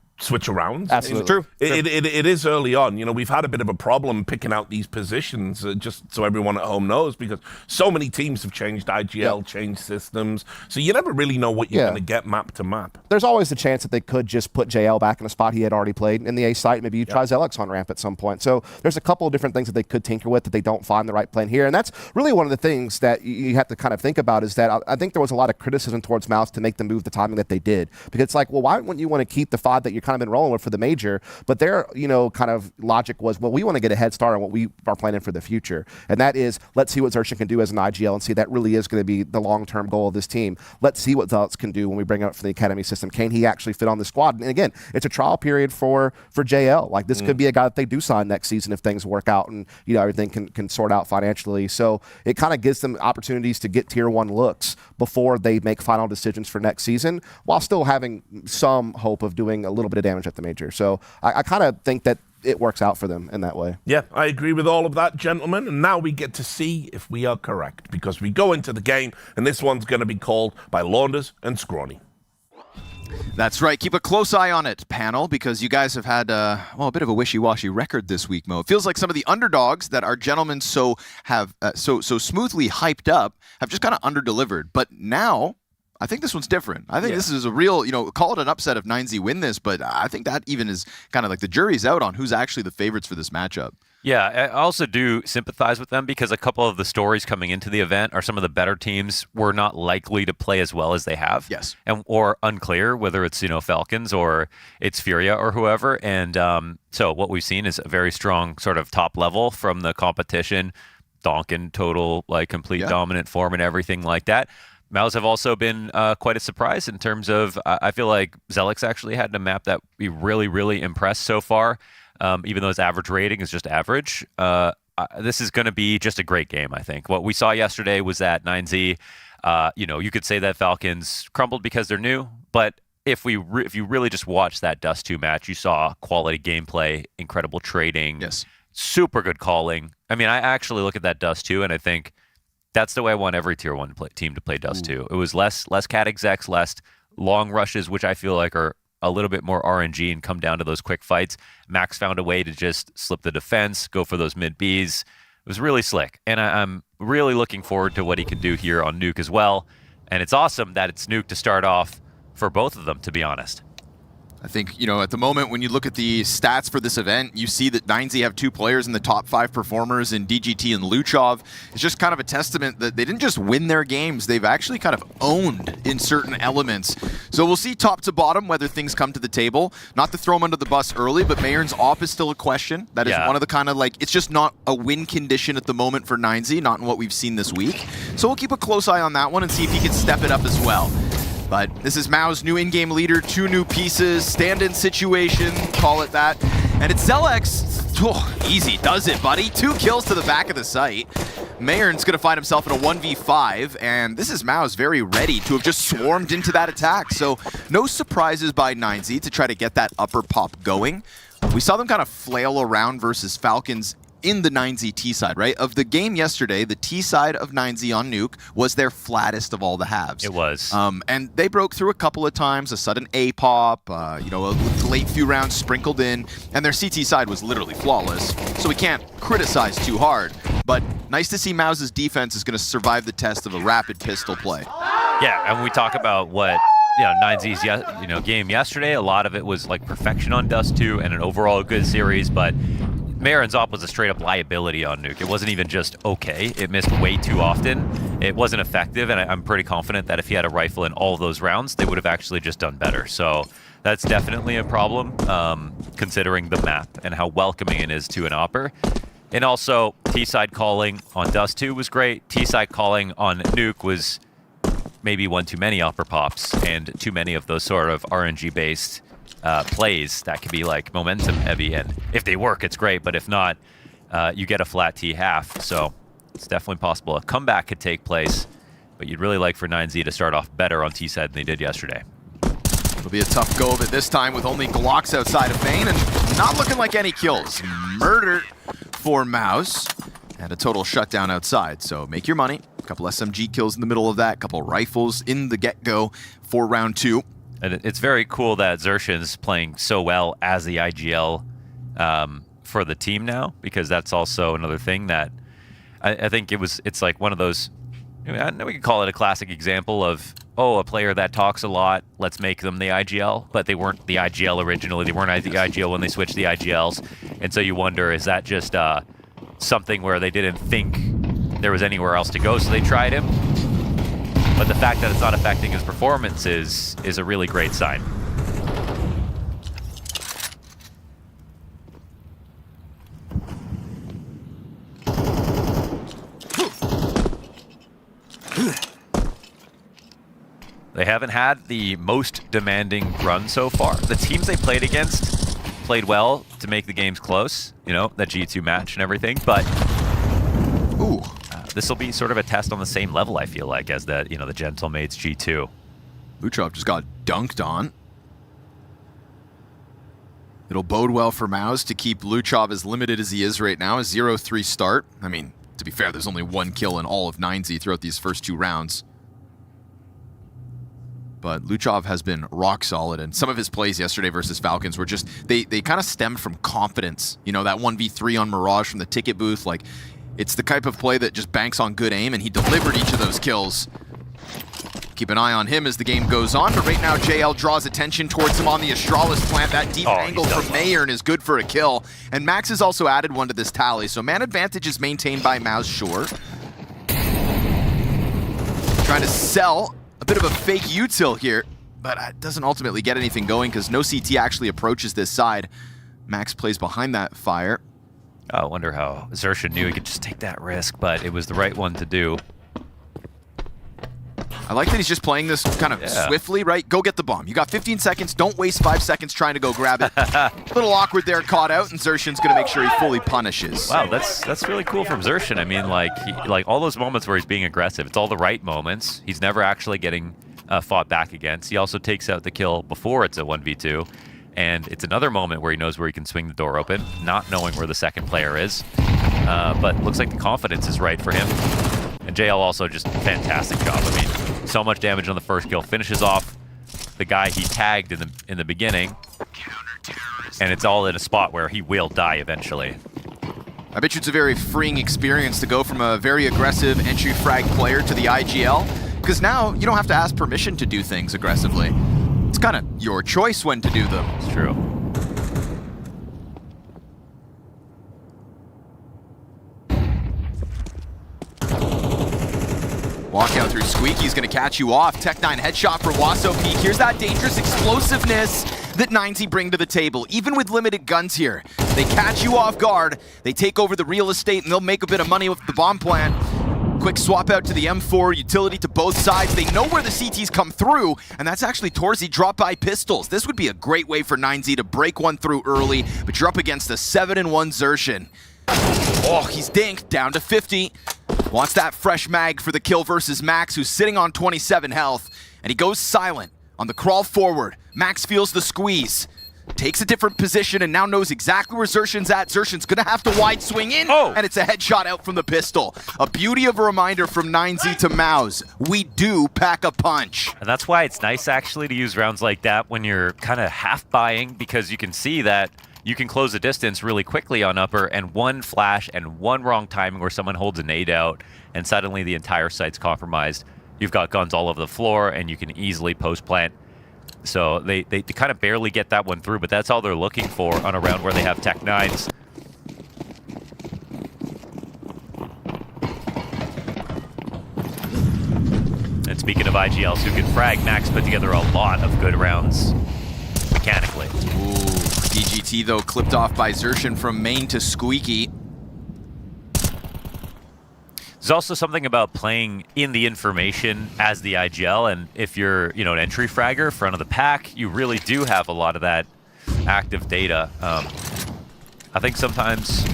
arounds. Absolutely. True. It is early on. We've had a bit of a problem picking out these positions, just so everyone at home knows, because so many teams have changed IGL, changed systems, so you never really know what you're going to get map to map. There's always the chance that they could just put JL back in a spot he had already played in the A site. Maybe you try Zelix on ramp at some point. So there's a couple of different things that they could tinker with that they don't find the right plan here. And that's really one of the things that you have to kind of think about, is that I think there was a lot of criticism towards MOUZ to make them move the timing that they did. Because it's like, well, why wouldn't you want to keep the 5 that you're kind of been rolling with for the major? But their, kind of logic was, well, we want to get a head start on what we are planning for the future. And that is, let's see what Xerxen can do as an IGL and see that really is going to be the long-term goal of this team. Let's see what Zelix can do when we bring up for the academy system. Can he actually fit on the squad? And again, it's a trial period for JL. Like, this could be a guy that they do sign next season if things work out and everything can sort out financially. So it kind of gives them opportunities to get tier 1 looks before they make final decisions for next season, while still having some hope of doing a little bit of damage at the major. So I kind of think that it works out for them in that way. Yeah, I agree with all of that, gentlemen. And now we get to see if we are correct, because we go into the game, and this one's going to be called by Launders and Scrawny. That's right. Keep a close eye on it, panel, because you guys have had a bit of a wishy-washy record this week, Mo. It feels like some of the underdogs that our gentlemen so smoothly hyped up have just kind of underdelivered. But now, I think this one's different. I think this is a real, call it an upset if 9Z win this, but I think that even is kind of like the jury's out on who's actually the favorites for this matchup. Yeah, I also do sympathize with them because a couple of the stories coming into the event are some of the better teams were not likely to play as well as they have. Yes. Or unclear whether it's, Falcons or it's Furia or whoever. And so what we've seen is a very strong sort of top level from the competition, donk in total, complete dominant form and everything like that. MOUZ have also been quite a surprise in terms of, I feel like Zelix actually had a map that we really, really impressed so far. Even though his average rating is just average, this is going to be just a great game, I think. What we saw yesterday was that 9Z, you could say that Falcons crumbled because they're new, but if you really just watched that Dust 2 match, you saw quality gameplay, incredible trading, super good calling. I mean, I actually look at that Dust 2 and I think that's the way I want every Tier 1 team to play Dust 2. It was less cat execs, less long rushes, which I feel like are a little bit more RNG and come down to those quick fights. Max found a way to just slip the defense, go for those mid Bs. It was really slick. And I'm really looking forward to what he can do here on Nuke as well. And it's awesome that it's Nuke to start off for both of them, to be honest. I think, at the moment, when you look at the stats for this event, you see that 9Z have 2 players in the top 5 performers in DGT and Luchov. It's just kind of a testament that they didn't just win their games, they've actually kind of owned in certain elements. So we'll see top to bottom whether things come to the table. Not to throw them under the bus early, but Mayern's op is still a question. That is one of the kind of it's just not a win condition at the moment for 9Z, not in what we've seen this week. So we'll keep a close eye on that one and see if he can step it up as well. But this is MOUZ, new in-game leader, 2 new pieces, stand-in situation, call it that. And it's Zelex. Oh, easy does it, buddy. 2 kills to the back of the site. Mayern's going to find himself in a 1v5, and this is MOUZ very ready to have just swarmed into that attack. So no surprises by 9Z to try to get that upper pop going. We saw them kind of flail around versus Falcons in the 9Z T side, right? Of the game yesterday, the T side of 9Z on Nuke was their flattest of all the halves. It was. And they broke through a couple of times, a sudden A pop, a late few rounds sprinkled in, and their CT side was literally flawless. So we can't criticize too hard. But nice to see MOUZ's defense is going to survive the test of a rapid pistol play. Yeah, and when we talk about what 9Z's game yesterday, a lot of it was like perfection on Dust 2 and an overall good series, but Mayern's op was a straight-up liability on Nuke. It wasn't even just okay. It missed way too often. It wasn't effective, and I'm pretty confident that if he had a rifle in all of those rounds, they would have actually just done better. So that's definitely a problem, considering the map and how welcoming it is to an opper. And also, T-side calling on Dust 2 was great. T-side calling on Nuke was maybe one too many opper pops and too many of those sort of RNG-based plays that can be like momentum heavy, and if they work, it's great, but if not, you get a flat T half. So it's definitely possible a comeback could take place, but you'd really like for 9Z to start off better on T side than they did yesterday. It'll be a tough go of it this time with only Glocks outside of main and not looking like any kills. Murder for MOUZ and a total shutdown outside. So make your money. A couple SMG kills in the middle of that, a couple rifles in the get-go for round 2. And it's very cool that Xershin's playing so well as the IGL for the team now, because that's also another thing that I think it's like one of those, we could call it a classic example of, a player that talks a lot, let's make them the IGL, but they weren't the IGL originally. They weren't the IGL when they switched the IGLs. And so you wonder, is that just something where they didn't think there was anywhere else to go, so they tried him? But the fact that it's not affecting his performance is a really great sign. They haven't had the most demanding run so far. The teams they played against played well to make the games close, that G2 match and everything, but this will be sort of a test on the same level, I feel like, as the Gentlemates G2. Luchov just got dunked on. It'll bode well for MOUZ to keep Luchov as limited as he is right now. A 0-3 start. I mean, to be fair, there's only 1 kill in all of 9Z throughout these first 2 rounds. But Luchov has been rock solid, and some of his plays yesterday versus Falcons were just, they kind of stemmed from confidence. That 1v3 on Mirage from the ticket booth, it's the type of play that just banks on good aim, and he delivered each of those kills. Keep an eye on him as the game goes on, but right now JL draws attention towards him on the Astralis plant. That deep angle from Mayern is good for a kill, and Max has also added one to this tally, so man advantage is maintained by MOUZ, sure. Trying to sell a bit of a fake util here, but it doesn't ultimately get anything going because no CT actually approaches this side. Max plays behind that fire. I wonder how Xershin knew he could just take that risk, but it was the right one to do. I like that he's just playing this kind of swiftly, right? Go get the bomb. You got 15 seconds. Don't waste 5 seconds trying to go grab it. A little awkward there, caught out, and Xershin's going to make sure he fully punishes. Wow, that's really cool from Xershin. I mean, like all those moments where he's being aggressive, it's all the right moments. He's never actually getting fought back against. He also takes out the kill before it's a 1v2. And it's another moment where he knows where he can swing the door open, not knowing where the second player is. But looks like the confidence is right for him. And JL also just fantastic job. I mean, so much damage on the first kill. Finishes off the guy he tagged in the beginning. And it's all in a spot where he will die eventually. I bet you it's a very freeing experience to go from a very aggressive entry frag player to the IGL, because now you don't have to ask permission to do things aggressively. It's kind of your choice when to do them. It's true. Walk out through Squeaky's gonna catch you off. Tech9 headshot for Wasso Peak. Here's that dangerous explosiveness that MongolZ bring to the table. Even with limited guns here, they catch you off guard, they take over the real estate, and they'll make a bit of money with the bomb plant. Quick swap out to the M4, utility to both sides. They know where the CTs come through, and that's actually Torzy drop-by pistols. This would be a great way for MongolZ to break one through early, but you're up against a 7-1 Xerxin. Oh, he's dinked, down to 50. Wants that fresh mag for the kill versus Max, who's sitting on 27 health, and he goes silent on the crawl forward. Max feels the squeeze, takes a different position, and now knows exactly where Xerxin's at. Xerxin's gonna have to wide swing in, and it's a headshot out from the pistol. A beauty of a reminder from MongolZ to MOUZ. We do pack a punch. And that's why it's nice actually to use rounds like that when you're kind of half buying, because you can see that you can close the distance really quickly on upper, and one flash and one wrong timing where someone holds a nade out and suddenly the entire site's compromised. You've got guns all over the floor and you can easily post plant. So they kind of barely get that one through, but that's all they're looking for on a round where they have Tech9s. And speaking of IGLs who can frag, Max put together a lot of good rounds mechanically. Ooh, DGT though clipped off by Xerxin from main to Squeaky. There's also something about playing in the information as the IGL, and if you're, an entry fragger, front of the pack, you really do have a lot of that active data. I think sometimes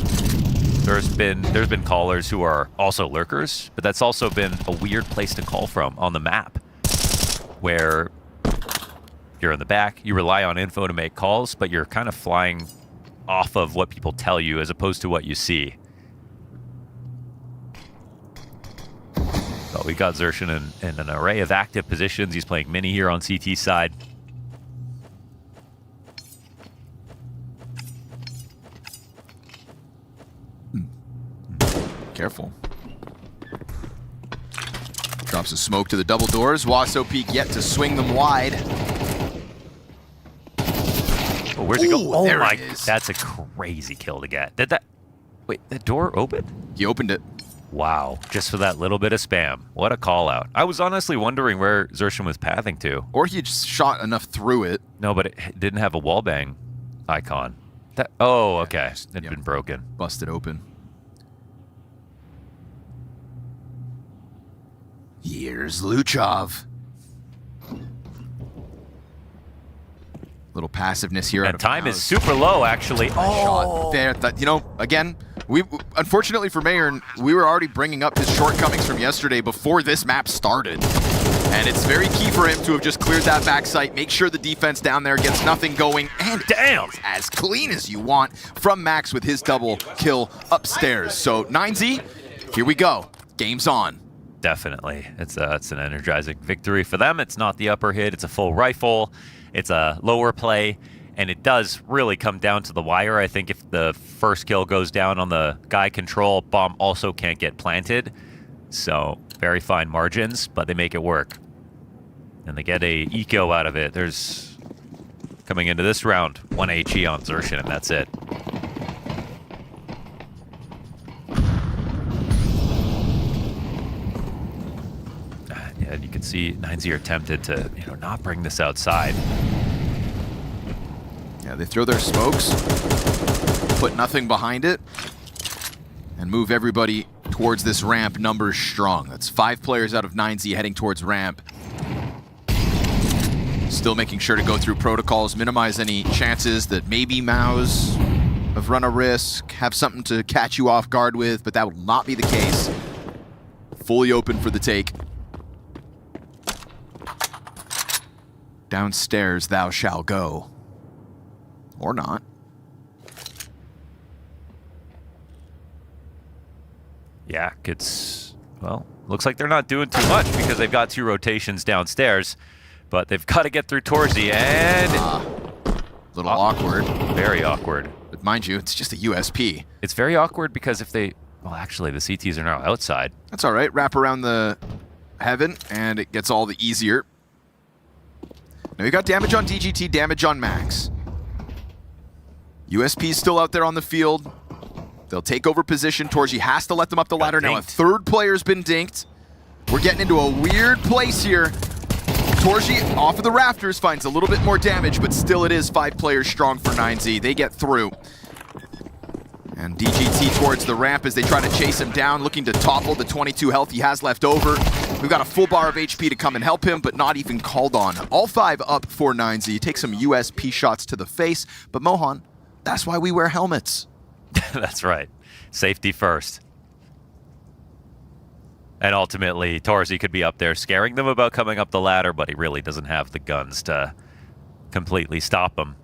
there's been callers who are also lurkers, but that's also been a weird place to call from on the map, where you're in the back, you rely on info to make calls, but you're kind of flying off of what people tell you as opposed to what you see. So we got Xerxin in an array of active positions. He's playing mini here on CT side. Careful. Drops a smoke to the double doors. Wasso Peak yet to swing them wide. Oh, where's it go? Oh there my, it is. that's a crazy kill to get. Wait, that door opened? He opened it. Wow, just for that little bit of spam. What a call out. I was honestly wondering where Xerxin was pathing to. Or he just shot enough through it. No, but it didn't have a wallbang icon. Oh, okay. It'd been broken. Busted open. Here's Luchov. Little passiveness here. And time is super low, actually. Shot there. Again, unfortunately for Mayern, we were already bringing up his shortcomings from yesterday before this map started. And it's very key for him to have just cleared that back site, make sure the defense down there gets nothing going, and damn, as clean as you want from Max with his double kill upstairs. So MongolZ, here we go. Game's on. Definitely. It's an energizing victory for them. It's not the upper hit. It's a full rifle. It's a lower play. And it does really come down to the wire. I think if the first kill goes down on the guy control, bomb also can't get planted. So very fine margins, but they make it work. And they get a eco out of it. There's, coming into this round, 1 HE on Xerxin, and that's it. And you can see MongolZ are tempted to, not bring this outside. Yeah, they throw their smokes, put nothing behind it, and move everybody towards this ramp. Numbers strong. That's 5 players out of MongolZ heading towards ramp. Still making sure to go through protocols, minimize any chances that maybe MOUZ have run a risk, have something to catch you off guard with, but that will not be the case. Fully open for the take. Downstairs thou shalt go. Or not. Yeah, it's, well, looks like they're not doing too much because they've got 2 rotations downstairs, but they've got to get through Torzy, and... little awkward. Very awkward. But mind you, it's just a USP. It's very awkward because if they... Well, actually, the CTs are now outside. That's all right. Wrap around the heaven, and it gets all the easier. Now, you got damage on DGT, damage on Max. USP's still out there on the field. They'll take over position. Torzy has to let them up the ladder. Now a 3rd player's been dinked. We're getting into a weird place here. Torzy off of the rafters finds a little bit more damage, but still it is 5 players strong for 9Z. They get through. And DGT towards the ramp as they try to chase him down, looking to topple the 22 health he has left over. We've got a full bar of HP to come and help him, but not even called on. All 5 up for 9Z. Take some USP shots to the face, but Mohan, that's why we wear helmets. That's right. Safety first. And ultimately, Torzy could be up there scaring them about coming up the ladder, but he really doesn't have the guns to completely stop them.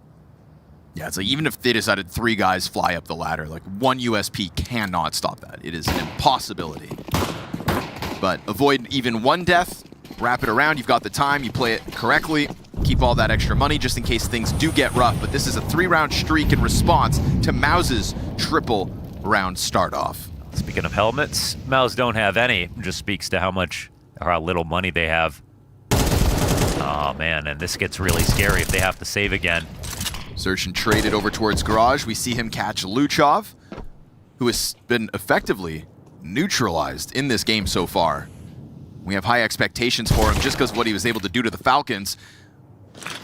Yeah, it's like even if they decided 3 guys fly up the ladder, like 1 USP cannot stop that. It is an impossibility. But avoid even 1 death, wrap it around, you've got the time, you play it correctly, keep all that extra money just in case things do get rough. But this is a 3-round streak in response to MOUZ's triple round start off. Speaking of helmets, MOUZ don't have any. Just speaks to how much or how little money they have. Oh man, and this gets really scary if they have to save again. Sershin traded over towards Garage. We see him catch Luchov, who has been effectively neutralized in this game so far. We have high expectations for him just because of what he was able to do to the Falcons.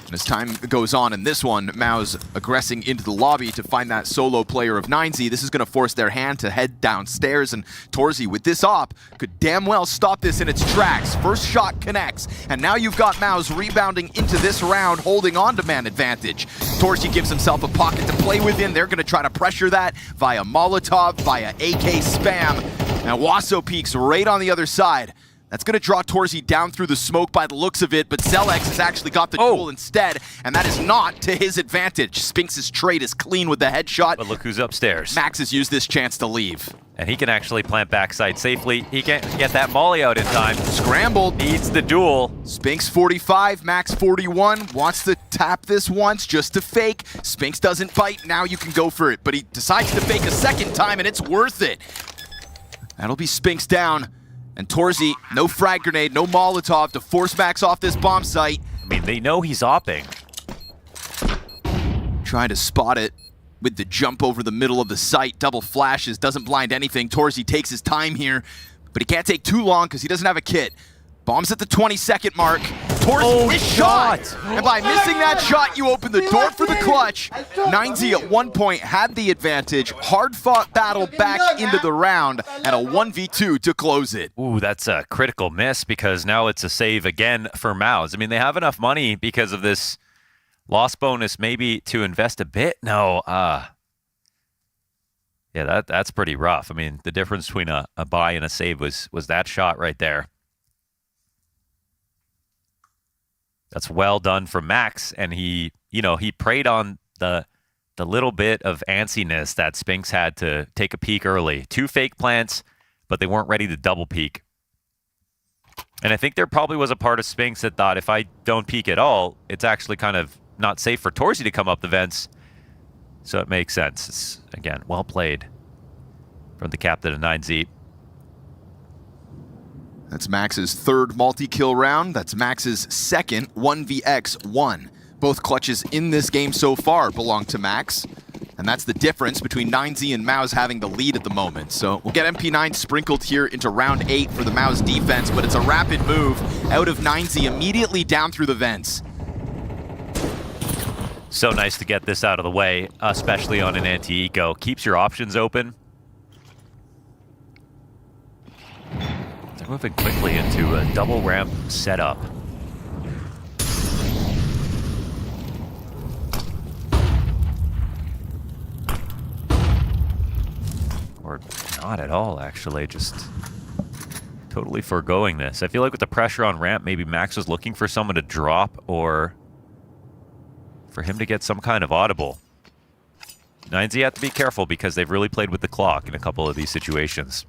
And as time goes on in this one, MOUZ aggressing into the lobby to find that solo player of 9Z. This is going to force their hand to head downstairs, and Torzy with this op could damn well stop this in its tracks. First shot connects, and now you've got MOUZ rebounding into this round, holding on to man advantage. Torzy gives himself a pocket to play within. They're going to try to pressure that via Molotov, via AK spam. Now Wasso peeks right on the other side. That's going to draw Torzy down through the smoke by the looks of it, but Zelex has actually got the duel instead, and that is not to his advantage. Spinx's trade is clean with the headshot. But look who's upstairs. Max has used this chance to leave. And he can actually plant backside safely. He can't get that molly out in time. Scrambled. Needs the duel. Spinx 45, Max 41. Wants to tap this once just to fake. Spinx doesn't bite. Now you can go for it, but he decides to fake a second time, and it's worth it. That'll be Spinx down. And Torzy, no frag grenade, no Molotov to force Max off this bomb site. I mean, they know he's opping. Trying to spot it with the jump over the middle of the site. Double flashes, doesn't blind anything. Torzy takes his time here, but he can't take too long because he doesn't have a kit. Bombs at the 20-second mark. Torzy is shot! And by missing that shot, you open the door for the clutch. 9Z at one point had the advantage. Hard-fought battle back into the round, and a 1v2 to close it. Ooh, that's a critical miss because now it's a save again for MOUZ. I mean, they have enough money because of this loss bonus maybe to invest a bit. No, yeah, that's pretty rough. I mean, the difference between a buy and a save was that shot right there. That's well done from Max, and he preyed on the little bit of antsiness that Spinx had to take a peek early. 2 fake plants, but they weren't ready to double peek. And I think there probably was a part of Spinx that thought, if I don't peek at all, it's actually kind of not safe for Torzy to come up the vents. So it makes sense. It's, again, well played from the captain of 9Z. That's Max's 3rd multi-kill round. That's Max's 2nd 1vx1. Both clutches in this game so far belong to Max. And that's the difference between 9Z and MOUZ having the lead at the moment. So we'll get MP9 sprinkled here into round 8 for the MOUZ defense, but it's a rapid move out of 9Z immediately down through the vents. So nice to get this out of the way, especially on an anti-eco. Keeps your options open. They're moving quickly into a double ramp setup. Or not at all, actually. Just totally foregoing this. I feel like with the pressure on ramp, maybe Max was looking for someone to drop or for him to get some kind of audible. 9Z have to be careful because they've really played with the clock in a couple of these situations.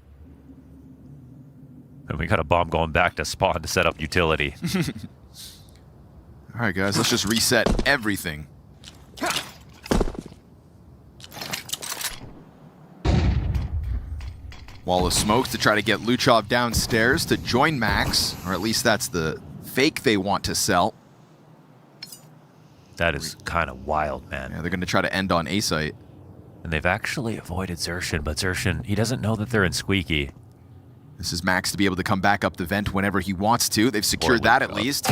And we got a bomb going back to spawn to set up utility. All right, guys, let's just reset everything. Wall of smoke to try to get Luchov downstairs to join Max, or at least that's the fake they want to sell. That is kind of wild, man. Yeah, they're going to try to end on A site. And they've actually avoided Xerxin, but Xerxin, he doesn't know that they're in Squeaky. This is Max to be able to come back up the vent whenever he wants to. They've secured that at least.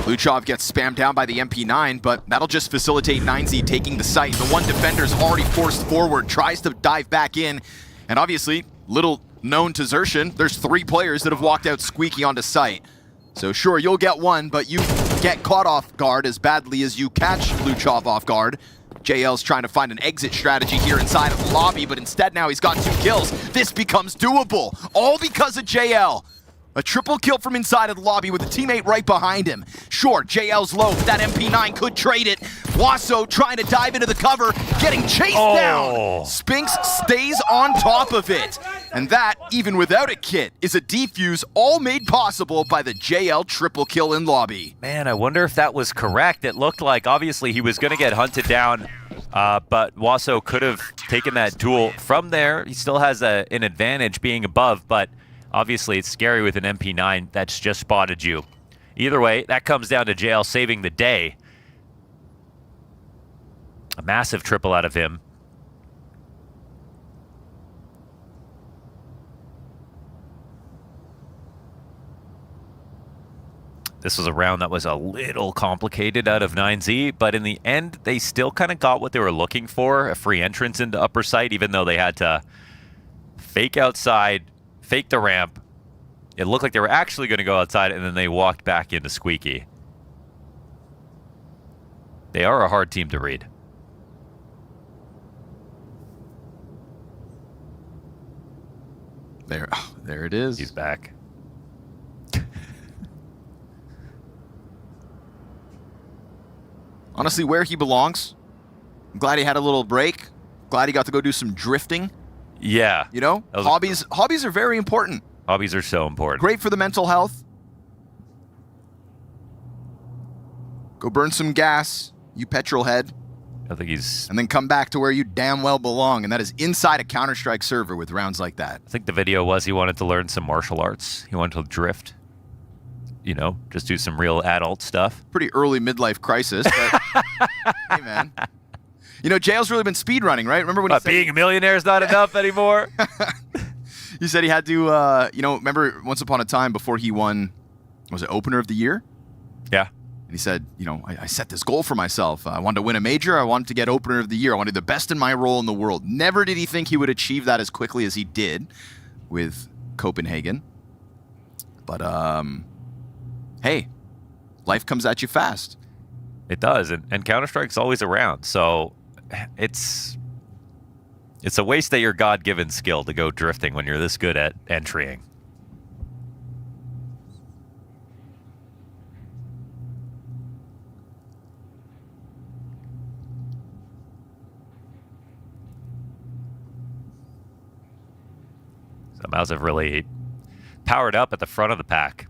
Luchov gets spammed down by the MP9, but that'll just facilitate 9Z taking the site. The one defender's already forced forward, tries to dive back in, and obviously, little known to Xerxin, there's 3 players that have walked out Squeaky onto site. So sure, you'll get one, but you get caught off guard as badly as you catch Luchov off guard. JL's trying to find an exit strategy here inside of the lobby, but instead now he's got 2 kills. This becomes doable, all because of JL. A triple kill from inside of the lobby with a teammate right behind him. Sure, JL's low, but that MP9 could trade it. Wasso trying to dive into the cover, getting chased down. Spinks stays on top of it. And that, even without a kit, is a defuse all made possible by the JL triple kill in lobby. Man, I wonder if that was correct. It looked like, obviously, he was going to get hunted down, but Wasso could have taken that duel from there. He still has an advantage being above, but obviously, it's scary with an MP9 that's just spotted you. Either way, that comes down to JL saving the day. A massive triple out of him. This was a round that was a little complicated out of 9Z, but in the end, they still kind of got what they were looking for, a free entrance into upper site, even though they had to fake outside, fake the ramp. It looked like they were actually going to go outside, and then they walked back into Squeaky. They are a hard team to read. There it is. He's back. Honestly, where he belongs. I'm glad he had a little break. Glad he got to go do some drifting. Yeah. You know, hobbies are very important. Hobbies are so important. Great for the mental health. Go burn some gas, you petrol head. I think he's... And then come back to where you damn well belong, and that is inside a Counter-Strike server with rounds like that. I think the video was he wanted to learn some martial arts. He wanted to drift. You know, just do some real adult stuff. Pretty early midlife crisis, but hey, man. You know, JL's really been speedrunning, right? Remember when he said being a millionaire is not enough anymore? He said he had to, you know, remember once upon a time before he won, was it Opener of the Year? Yeah. And he said, you know, I set this goal for myself. I wanted to win a major. I wanted to get Opener of the Year. I wanted the best in my role in the world. Never did he think he would achieve that as quickly as he did with Copenhagen. But, hey, life comes at you fast. It does, and Counter-Strike's always around, so it's a waste of your God-given skill to go drifting when you're this good at entrying. So MOUZ have really powered up at the front of the pack.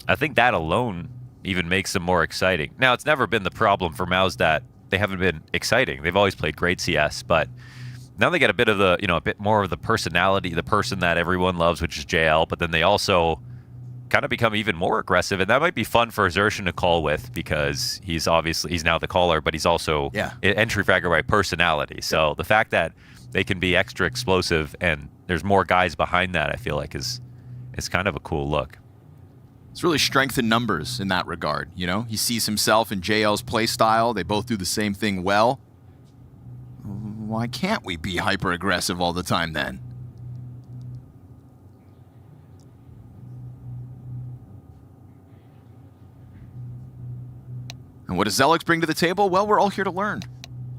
I think that alone even makes them more exciting. Now, it's never been the problem for MOUZ that they haven't been exciting. They've always played great CS, but now they get a bit of the, you know, a bit more of the personality, the person that everyone loves, which is JL, but then they also kind of become even more aggressive, and that might be fun for Xerxin to call with because he's now the caller, but he's also an entry fragger by personality. So the fact that they can be extra explosive and there's more guys behind that, I feel like is kind of a cool look. It's really strength in numbers in that regard, you know? He sees himself in JL's play style. They both do the same thing well. Why can't we be hyper-aggressive all the time then? And what does Zelix bring to the table? Well, we're all here to learn.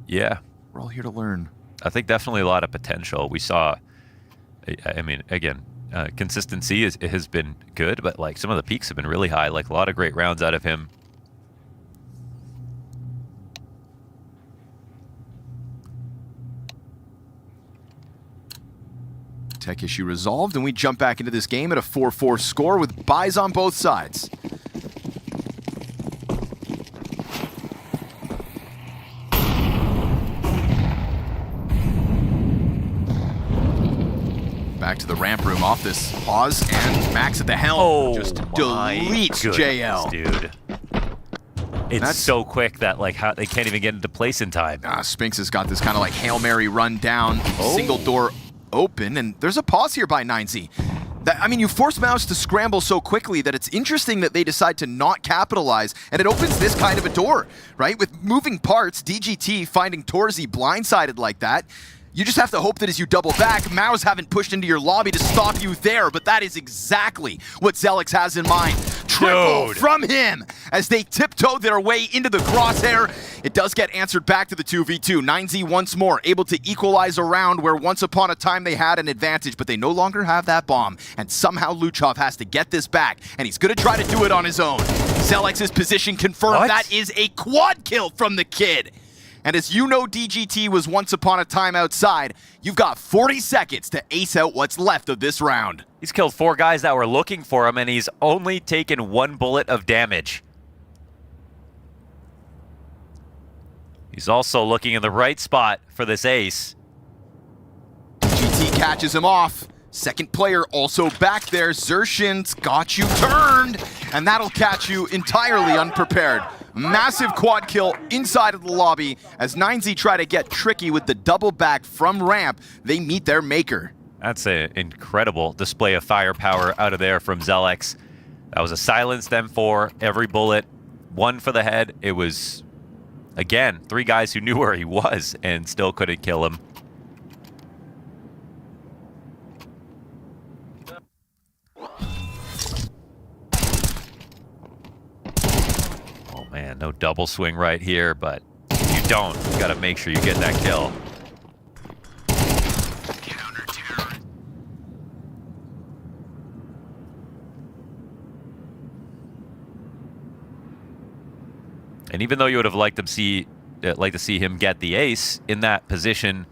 Yeah. We're all here to learn. I think definitely a lot of potential. We saw, I mean, again, consistency has been good, but like some of the peaks have been really high. Like a lot of great rounds out of him. Tech issue resolved, and we jump back into this game at a 4-4 score with buys on both sides. Back to the ramp room off this pause, and Max at the helm just deletes JL. Dude. It's so quick that like how they can't even get into place in time. Spinks has got this kind of like Hail Mary run down, single door open, and there's a pause here by 9Z. I mean, you force MOUZ to scramble so quickly that it's interesting that they decide to not capitalize, and it opens this kind of a door, right? With moving parts, DGT finding Torzy blindsided like that, you just have to hope that as you double back, MOUZ haven't pushed into your lobby to stop you there, but that is exactly what Zelix has in mind. Triple from him as they tiptoe their way into the crosshair. It does get answered back to the 2v2. 9Z once more able to equalize a round where once upon a time they had an advantage, but they no longer have that bomb. And somehow Luchov has to get this back, and he's going to try to do it on his own. Zelix's position confirmed. That is a quad kill from the kid. And as you know, DGT was once upon a time outside. You've got 40 seconds to ace out what's left of this round. He's killed 4 guys that were looking for him, and he's only taken 1 bullet of damage. He's also looking in the right spot for this ace. DGT catches him off. Second player also back there. Xershin's got you turned, and that'll catch you entirely unprepared. Massive quad kill inside of the lobby as 9Z try to get tricky with the double back from ramp. They meet their maker. That's an incredible display of firepower out of there from Zelix. That was a silenced M4, every bullet, 1 for the head. It was, again, 3 guys who knew where he was and still couldn't kill him. Man, no double swing right here, but if you don't, you gotta make sure you get that kill. And even though you would have liked to see him get the ace in that position,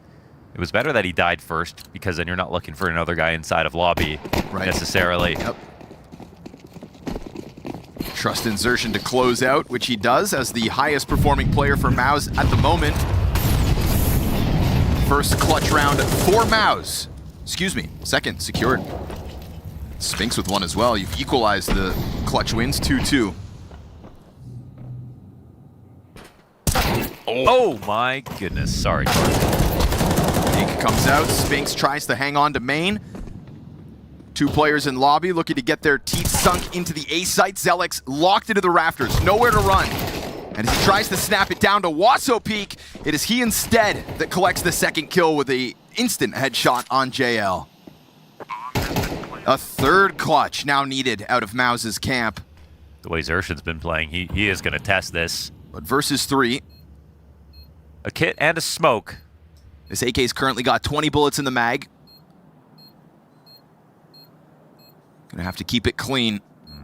it was better that he died first, because then you're not looking for another guy inside of lobby necessarily. Yep. Trust in Xershin to close out, which he does as the highest performing player for MOUZ at the moment. First clutch round for MOUZ. Excuse me, second secured. Spinks with 1 as well. You've equalized the clutch wins, 2-2. Oh my goodness, sorry. Ink comes out, Spinks tries to hang on to main. 2 players in lobby looking to get their teeth sunk into the A site. Zelix locked into the rafters, nowhere to run. And as he tries to snap it down to Wasso Peak, it is he instead that collects the second kill with an instant headshot on JL. A third clutch now needed out of MOUZ's camp. The way Xershin's been playing, he is going to test this. But versus 3. A kit and a smoke. This AK's currently got 20 bullets in the mag. Gonna have to keep it clean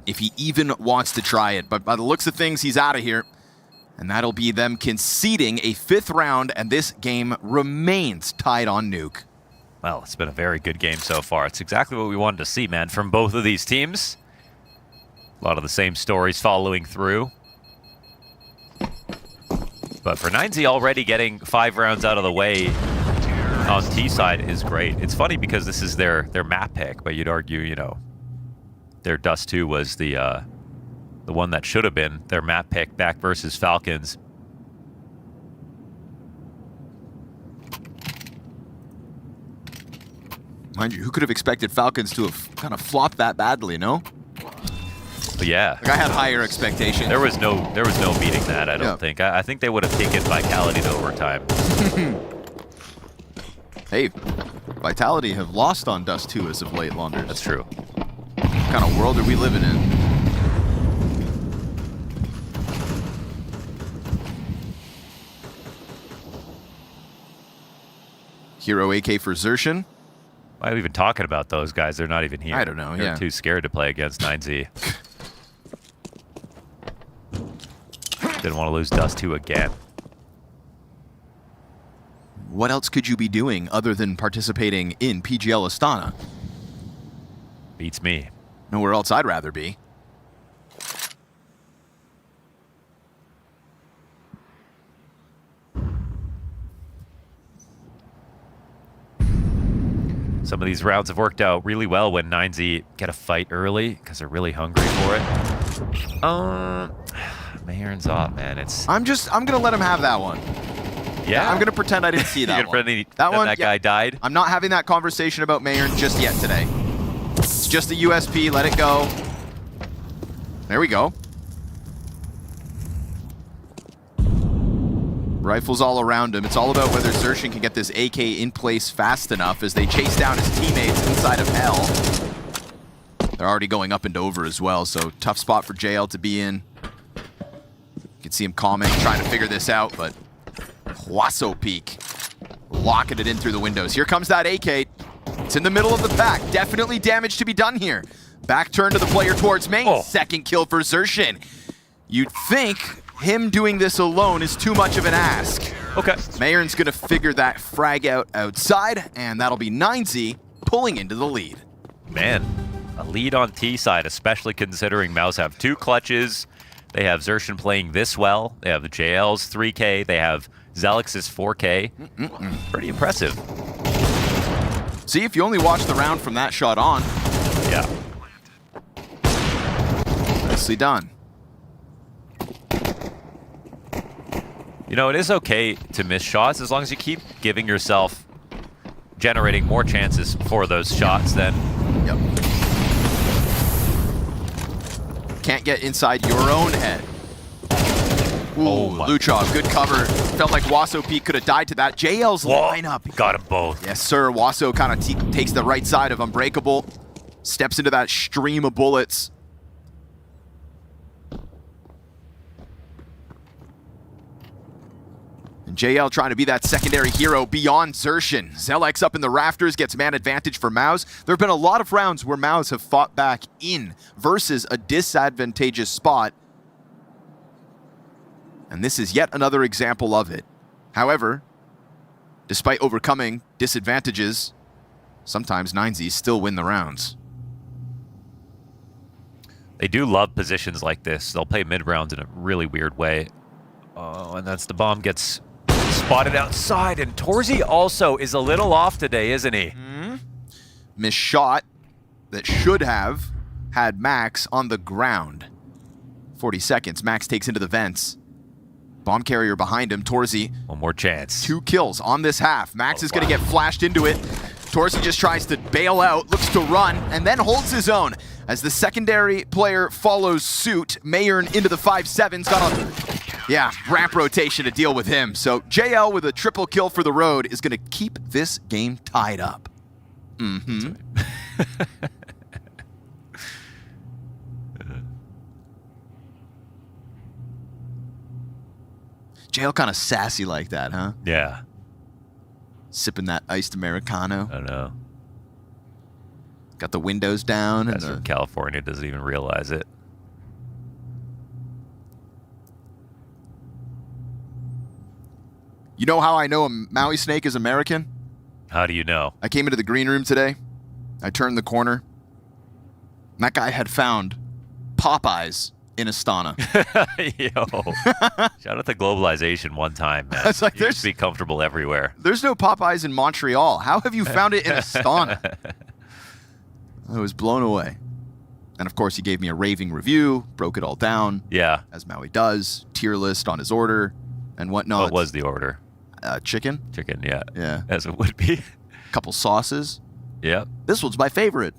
if he even wants to try it. But by the looks of things, he's out of here. And that'll be them conceding a 5th round, and this game remains tied on Nuke. Well, it's been a very good game so far. It's exactly what we wanted to see, man, from both of these teams. A lot of the same stories following through. But for 9Z already getting 5 rounds out of the way on T side is great. It's funny because this is their map pick, but you'd argue, you know, their Dust 2 was the one that should have been their map pick back versus Falcons. Mind you, who could have expected Falcons to have kind of flopped that badly, no? But yeah. Like I had higher expectations. There was no beating that, I don't think. I think they would have taken Vitality to overtime. Hey, Vitality have lost on Dust 2 as of late, Launders. That's true. What kind of world are we living in? Hero AK for Xershin. Why are we even talking about those guys? They're not even here. I don't know, They're yeah. too scared to play against 9Z. Didn't want to lose Dust 2 again. What else could you be doing other than participating in PGL Astana? Beats me. Nowhere else I'd rather be. Some of these rounds have worked out really well when 9Z get a fight early because they're really hungry for it. Mayern's off, man. I'm gonna let him have that one. Yeah. I'm gonna pretend I didn't see that one. That guy died. I'm not having that conversation about Mayern just yet today. It's just a USP. Let it go. There we go. Rifles all around him. It's all about whether Xerxin can get this AK in place fast enough as they chase down his teammates inside of Hell. They're already going up and over as well, so tough spot for JL to be in. You can see him calming, trying to figure this out, but Huaso peek. Locking it in through the windows. Here comes that AK. It's in the middle of the pack. Definitely damage to be done here. Back turn to the player towards main. Oh. Second kill for Xerxin. You'd think him doing this alone is too much of an ask. Okay. Mayern's gonna figure that frag out outside, and that'll be 9Z pulling into the lead. Man, a lead on T side, especially considering MOUZ have 2 clutches. They have Xerxin playing this well. They have the JL's 3K. They have Zelix's 4K. Pretty impressive. See, if you only watch the round from that shot on. Yeah. Nicely done. You know, it is okay to miss shots as long as you keep giving yourself generating more chances for those shots then. Yep. Can't get inside your own head. Ooh, Luchov, good cover. Felt like Huaso Peak could have died to that. JL's lineup. Got them both. Yes, sir. Huaso kind of takes the right side of Unbreakable. Steps into that stream of bullets. And JL trying to be that secondary hero beyond Xerxin. Zelex up in the rafters, gets man advantage for MOUZ. There have been a lot of rounds where MOUZ have fought back in versus a disadvantageous spot. And this is yet another example of it. However, despite overcoming disadvantages, sometimes 9Z still win the rounds. They do love positions like this. They'll play mid-rounds in a really weird way. Oh, and that's the bomb gets spotted outside, and Torzy also is a little off today, isn't he? Missed shot that should have had Max on the ground. 40 seconds, Max takes into the vents. Bomb carrier behind him, Torzy. One more chance. 2 kills on this half. Max is gonna get flashed into it. Torzy just tries to bail out, looks to run, and then holds his own. As the secondary player follows suit, Mayern into the 5-7's got a ramp rotation to deal with him. So JL with a triple kill for the road is gonna keep this game tied up. JL kind of sassy like that, huh? Yeah. Sipping that iced Americano. I know. Got the windows down. That's from California, doesn't even realize it. You know how I know a Maui snake is American? How do you know? I came into the green room today. I turned the corner. And that guy had found Popeyes in Astana. Yo. Shout out to globalization one time, man. It's like you used to be comfortable everywhere. There's no Popeyes in Montreal. How have you found it in Astana? I was blown away. And of course, he gave me a raving review, broke it all down. Yeah. As Maui does. Tier list on his order and whatnot. What was the order? Chicken. Chicken, yeah. Yeah. As it would be. Couple sauces. Yeah. This one's my favorite.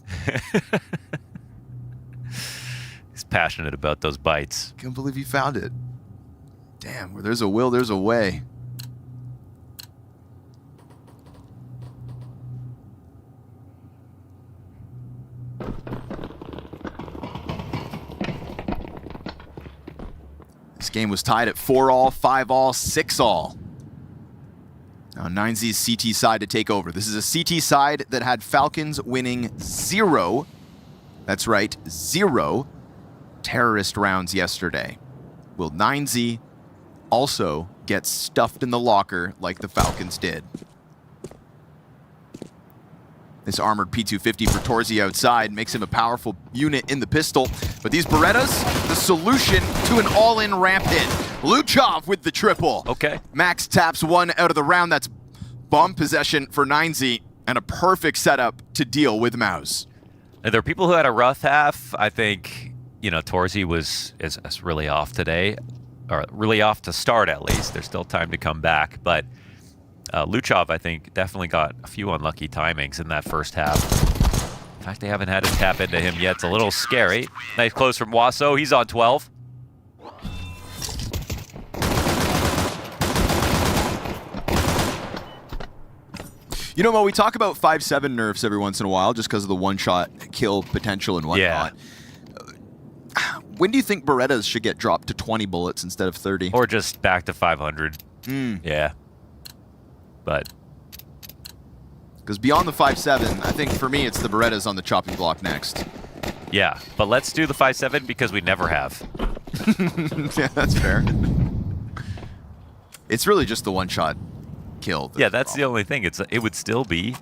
He's passionate about those bites. Can't believe you found it. Damn, where there's a will, there's a way. This game was tied at 4-all, 5-all, 6-all. Now 9Z's CT side to take over. This is a CT side that had Falcons winning 0. That's right, 0 terrorist rounds yesterday. Will 9Z also get stuffed in the locker like the Falcons did? This armored P250 for Torzi outside makes him a powerful unit in the pistol. But these Berettas, the solution to an all-in ramp hit. Luchov with the triple. Okay. Max taps one out of the round. That's bomb possession for 9Z and a perfect setup to deal with MOUZ. There are people who had a rough half. I think, you know, Torzi is really off today, or really off to start at least. There's still time to come back, but Luchov, I think, definitely got a few unlucky timings in that first half. In fact, they haven't had to tap into him yet. It's a little scary. Nice close from Wasso. He's on 12. You know, Mo, we talk about 5-7 nerfs every once in a while just because of the one-shot kill potential and whatnot. Yeah. When do you think Berettas should get dropped to 20 bullets instead of 30? Or just back to 500. Yeah. But because beyond the 5-7, I think for me it's the Berettas on the chopping block next. Yeah, but let's do the 5-7 because we never have. Yeah, that's fair. It's really just the one-shot kill. Yeah, that's the only thing. It would still be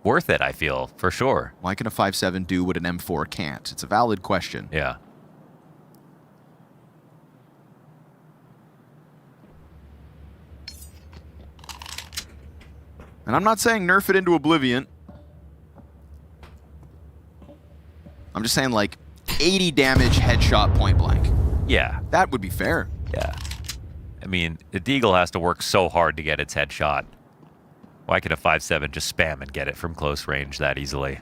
worth it, I feel, for sure. Why can a 5-7 do what an M4 can't? It's a valid question. Yeah. And I'm not saying nerf it into oblivion. I'm just saying like 80 damage headshot point blank. Yeah. That would be fair. Yeah. I mean, the Deagle has to work so hard to get its headshot. Why could a 5-7 just spam and get it from close range that easily?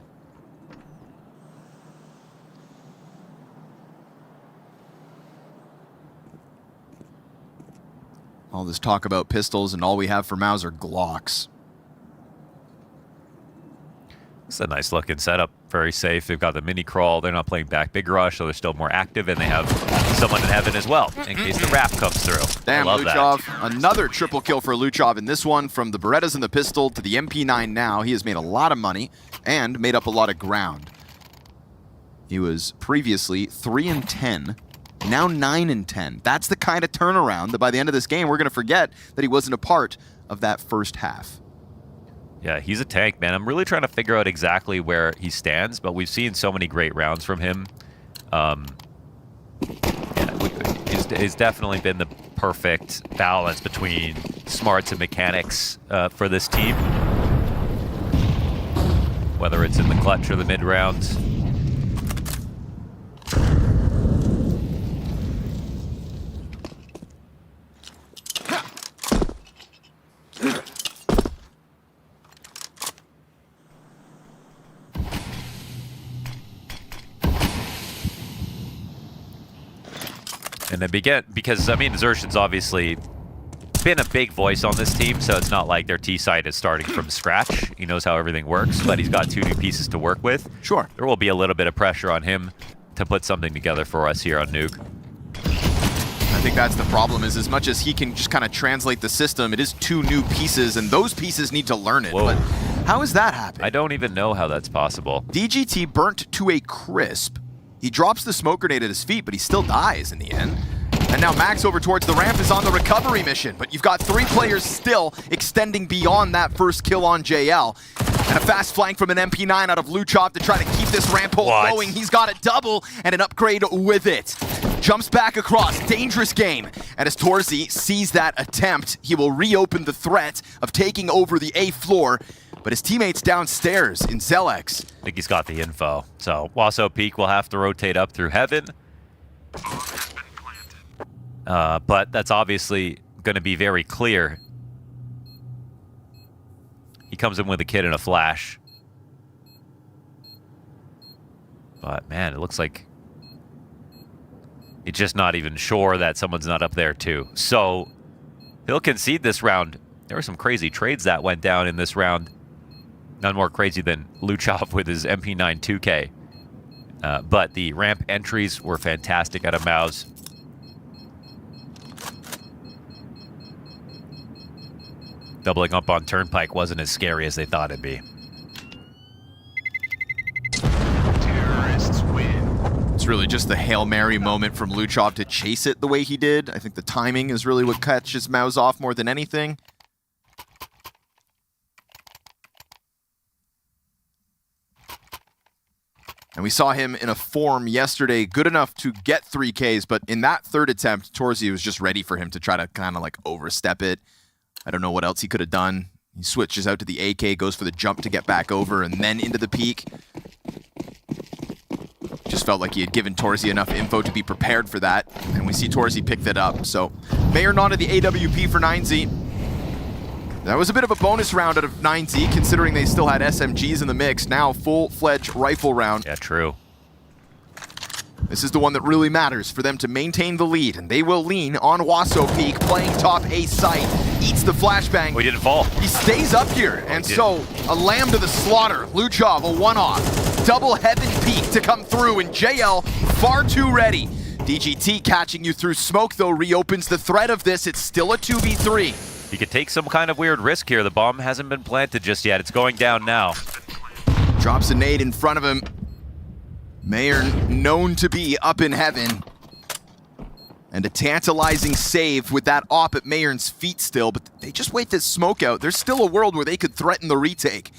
All this talk about pistols and all we have for MOUZ are Glocks. It's a nice looking setup. Very safe. They've got the mini crawl. They're not playing back Big Rush, so they're still more active, and they have someone in heaven as well in case the wrap comes through. Damn, I love Luchov. that. Another triple kill for Luchov in this one, from the Berettas and the pistol to the MP9 now. He has made a lot of money and made up a lot of ground. He was previously 3-10, now 9-10. That's the kind of turnaround that by the end of this game, we're going to forget that he wasn't a part of that first half. Yeah, he's a tank, man. I'm really trying to figure out exactly where he stands, but we've seen so many great rounds from him. Yeah, it's definitely been the perfect balance between smarts and mechanics for this team. Whether it's in the clutch or the mid-rounds. And then because, I mean, Xertion's obviously been a big voice on this team, so it's not like their T side is starting from scratch. He knows how everything works, but he's got 2 new pieces to work with. Sure. There will be a little bit of pressure on him to put something together for us here on Nuke. I think that's the problem, is as much as he can just kind of translate the system, it is 2 new pieces, and those pieces need to learn it. Whoa. But how is that happening? I don't even know how that's possible. DGT burnt to a crisp. He drops the smoke grenade at his feet, but he still dies in the end. And now Max over towards the ramp is on the recovery mission, but you've got 3 players still extending beyond that first kill on JL. And a fast flank from an MP9 out of Luchov to try to keep this ramp hold going. He's got a double and an upgrade with it. Jumps back across, dangerous game. And as Torzi sees that attempt, he will reopen the threat of taking over the A floor. But his teammates downstairs in Zelex. I think he's got the info. So Wasso Peak will have to rotate up through heaven. But that's obviously going to be very clear. He comes in with a kid and a flash. But man, it looks like he's just not even sure that someone's not up there too. So he'll concede this round. There were some crazy trades that went down in this round. None more crazy than Luchov with his MP9 2K. But the ramp entries were fantastic out of MOUZ. doubling up on Turnpike wasn't as scary as they thought it'd be. Terrorists win. It's really just the Hail Mary moment from Luchov to chase it the way he did. I think the timing is really what catches MOUZ off more than anything. And we saw him in a form yesterday, good enough to get 3Ks, but in that third attempt, Torzi was just ready for him to try to kind of like overstep it. I don't know what else he could have done. He switches out to the AK, goes for the jump to get back over, and then into the peak. Just felt like he had given Torzi enough info to be prepared for that, and we see Torzi pick that up. So, Mayor not at the AWP for 9Z. That was a bit of a bonus round out of 9Z, considering they still had SMGs in the mix. Now, full-fledged rifle round. Yeah, true. This is the one that really matters for them to maintain the lead, and they will lean on Wasso Peak, playing top ace site. Eats the flashbang. We didn't fall. He stays up here, and so a lamb to the slaughter. Luchov, a one-off. Double Heaven Peak to come through, and JL far too ready. DGT catching you through smoke, though, reopens the threat of this. It's still a 2v3. He could take some kind of weird risk here. The bomb hasn't been planted just yet. It's going down now. Drops a nade in front of him. Mayor known to be up in heaven. And a tantalizing save with that op at Mayern's feet still, but they just wait this smoke out. There's still a world where they could threaten the retake.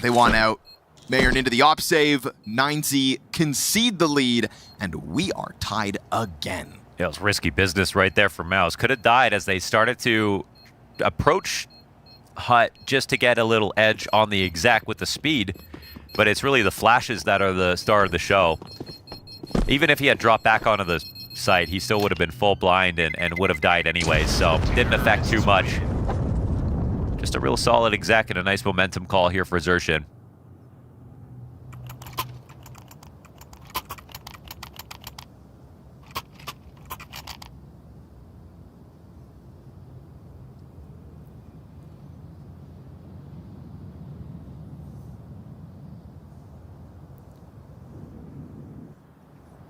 They want out. Mayern into the op save. 9Z concede the lead, and we are tied again. Yeah, it was risky business right there for MOUZ. Could have died as they started to approach Hut just to get a little edge on the exec with the speed, but it's really the flashes that are the star of the show. Even if he had dropped back onto the site, he still would have been full blind and would have died anyway, so didn't affect too much. Just a real solid exec and a nice momentum call here for Xerxin.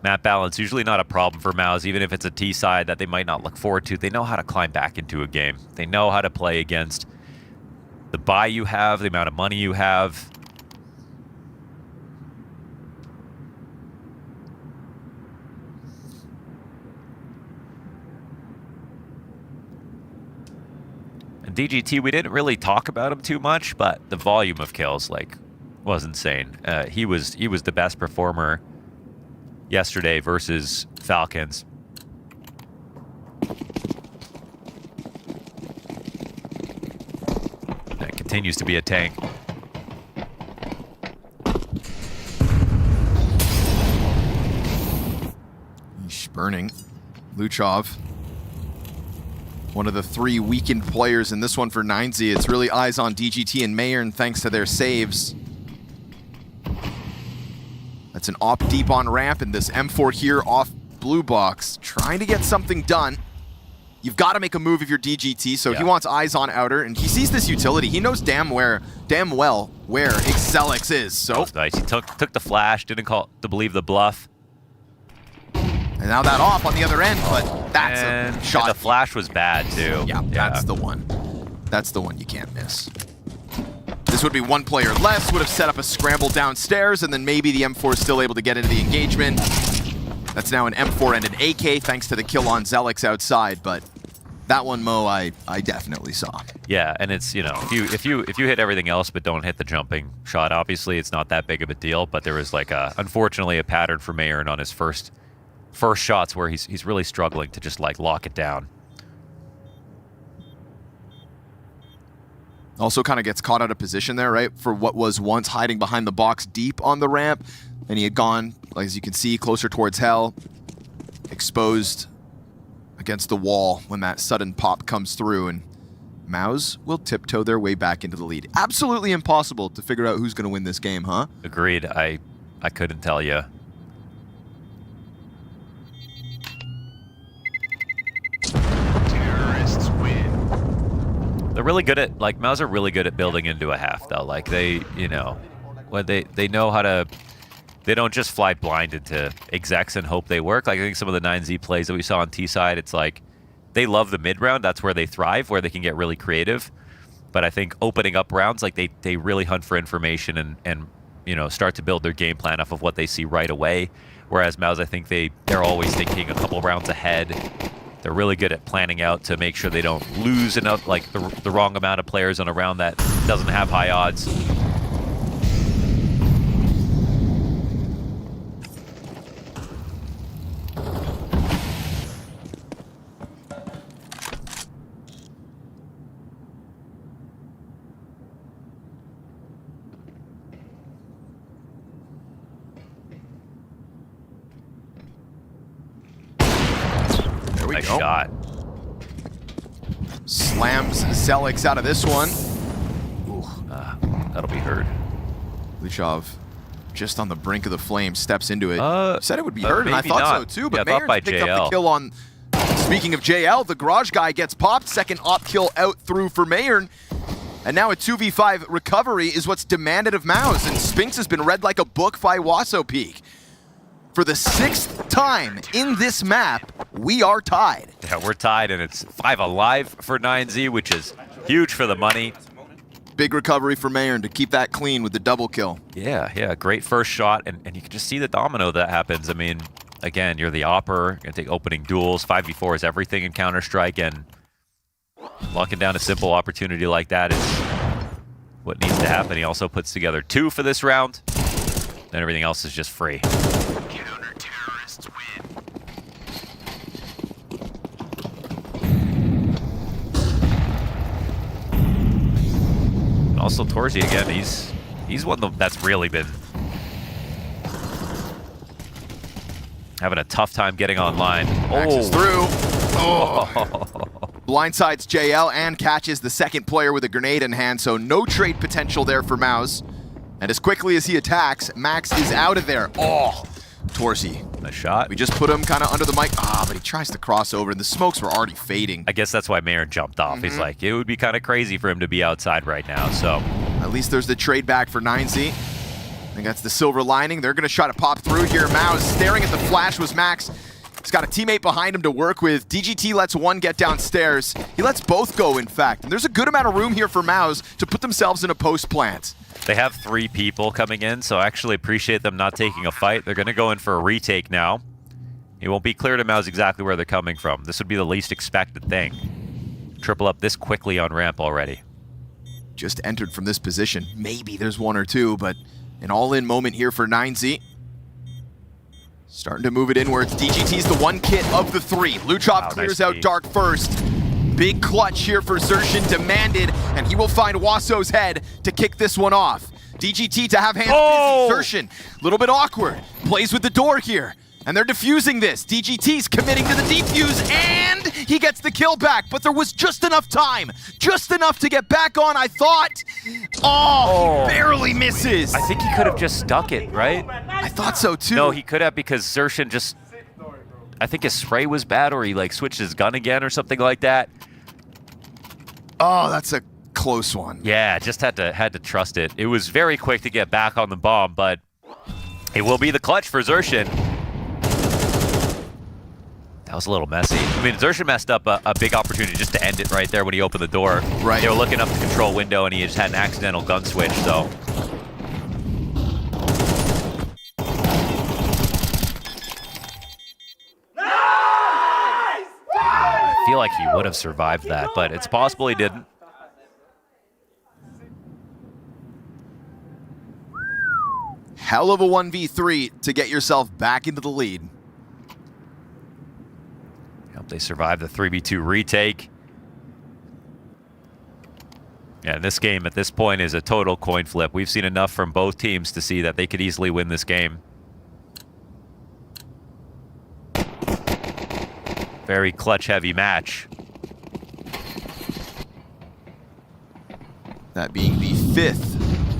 Map balance, usually not a problem for MOUZ, even if it's a T side that they might not look forward to. They know how to climb back into a game. They know how to play against the buy you have, the amount of money you have. And DGT, we didn't really talk about him too much, but the volume of kills was insane. He was the best performer yesterday versus Falcons. That continues to be a tank. He's burning. Luchov, one of the 3 weakened players in this one for 9Z. It's really eyes on DGT and Mayern thanks to their saves. That's an op deep on ramp, and this M4 here off blue box, trying to get something done. You've got to make a move if you're DGT, so he wants eyes on outer, and he sees this utility. He knows damn well where Excelix is. So that was nice. He took the flash, didn't call to believe the bluff. And now that off on the other end, but that's a shot. The flash was bad too. Yeah, that's the one. That's the one you can't miss. This would be one player less, would have set up a scramble downstairs, and then maybe the M4 is still able to get into the engagement. That's now an M4 and an AK, thanks to the kill on Zelix outside, but that one, Mo, I definitely saw. Yeah, and it's, if you hit everything else but don't hit the jumping shot, obviously it's not that big of a deal, but there was unfortunately a pattern for Mayern on his first shots where he's really struggling to just lock it down. Also kind of gets caught out of position there, right? For what was once hiding behind the box deep on the ramp. And he had gone, as you can see, closer towards hell. Exposed against the wall when that sudden pop comes through. And MOUZ will tiptoe their way back into the lead. Absolutely impossible to figure out who's going to win this game, huh? Agreed. I couldn't tell you. Terrorists win. They're really good at, MOUZ are really good at building into a half, though. They know how to, they don't just fly blind into execs and hope they work. I think some of the 9Z plays that we saw on T side, it's they love the mid round. That's where they thrive, where they can get really creative. But I think opening up rounds, like they really hunt for information and you know, start to build their game plan off of what they see right away. Whereas MOUZ, I think they're always thinking a couple rounds ahead. They're really good at planning out to make sure they don't lose enough, like the wrong amount of players on a round that doesn't have high odds. Nice shot. Slams Zelix out of this one. Ooh, that'll be heard. Luchov just on the brink of the flame, steps into it. Said it would be heard, and I thought not. so too, but yeah, Mayern picked up the kill on... Speaking of JL, the Garage guy gets popped. Second op kill out through for Mayern. And now a 2v5 recovery is what's demanded of MOUZ, and Spinks has been read like a book by Wasso Peak. For the 6th time in this map, we are tied. Yeah, we're tied, and it's 5 alive for 9Z, which is huge for the money. Big recovery for Mayern to keep that clean with the double kill. Yeah, great first shot, and you can just see the domino that happens. I mean, again, you're the opper, you're gonna take opening duels, 5v4 is everything in Counter-Strike, and locking down a simple opportunity like that is what needs to happen. He also puts together 2 for this round, then everything else is just free. Counter-terrorists win. Also, Torzy again, he's one that's really been having a tough time getting online. Axes through. Blindsides JL and catches the second player with a grenade in hand, so no trade potential there for MOUZ. And as quickly as he attacks, Max is out of there. Torzy. Nice shot. We just put him kind of under the mic. But he tries to cross over, and the smokes were already fading. I guess that's why Mayern jumped off. He's like, it would be kind of crazy for him to be outside right now, so. At least there's the trade back for 9Z. I think that's the silver lining. They're going to try to pop through here. MOUZ staring at the flash was Max. He's got a teammate behind him to work with. DGT lets one get downstairs. He lets both go, in fact. And there's a good amount of room here for MOUZ to put themselves in a post plant. They have 3 people coming in, so I actually appreciate them not taking a fight. They're going to go in for a retake now. It won't be clear to MOUZ exactly where they're coming from. This would be the least expected thing. Triple up this quickly on ramp already. Just entered from this position. Maybe there's 1 or 2, but an all-in moment here for 9Z. Starting to move it inwards. DGT's the 1 kit of the 3. Luchov clears out Dark first. Big clutch here for Xerxin, demanded, and he will find Wasso's head to kick this one off. DGT to have hands busy. Xerxin, a little bit awkward. Plays with the door here, and they're defusing this. DGT's committing to the defuse, and he gets the kill back, but there was just enough time. Just enough to get back on, I thought. He barely misses. I think he could have just stuck it, right? I thought so too. No, he could have, because Xerxin just, I think his spray was bad, or he like switched his gun again or something like that. Oh, that's a close one. Yeah, just had to trust it. It was very quick to get back on the bomb, but it will be the clutch for Xerxin. That was a little messy. I mean, Xerxin messed up a big opportunity just to end it right there when he opened the door. Right. They were looking up the control window, and he just had an accidental gun switch, so. I feel like he would have survived that, but it's possible he didn't. Hell of a 1v3 to get yourself back into the lead. Hope they survive the 3v2 retake. Yeah, this game at this point is a total coin flip. We've seen enough from both teams to see that they could easily win this game. Very clutch-heavy match. That being the 5th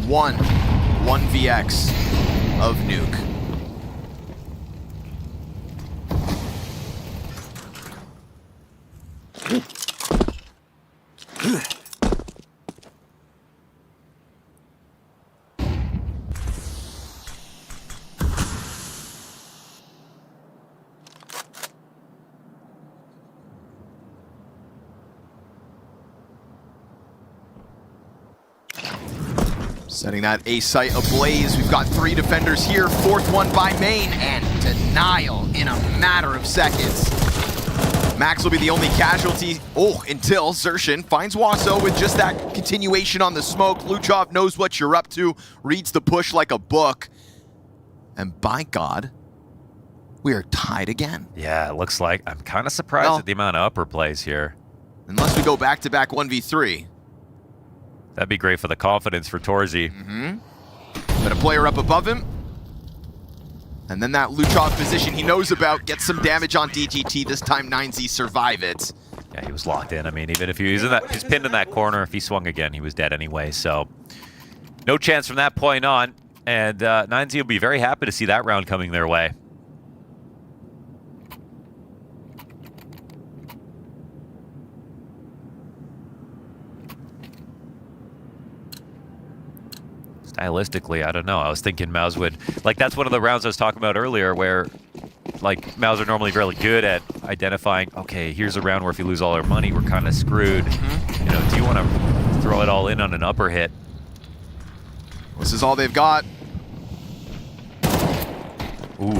1-1VX of Nuke. Setting that A site ablaze. We've got 3 defenders here. 4th one by main, and denial in a matter of seconds. Max will be the only casualty. Until Xerxin finds Wasso with just that continuation on the smoke. Luchov knows what you're up to, reads the push like a book. And by God, we are tied again. Yeah, it looks like. I'm kind of surprised at the amount of upper plays here. Unless we go back-to-back 1v3. That'd be great for the confidence for Torzy. But a player up above him. And then that Luchov position he knows about gets some damage on DGT. This time 9Z survive it. Yeah, he was locked in. I mean, even if he was he's pinned in that corner. If he swung again, he was dead anyway. So no chance from that point on. And 9Z will be very happy to see that round coming their way. Stylistically, I don't know. I was thinking MOUZ would... Like, that's one of the rounds I was talking about earlier where, like, MOUZ are normally really good at identifying, okay, here's a round where if you lose all our money, we're kind of screwed. You know, do you want to throw it all in on an upper hit? This is all they've got. Ooh,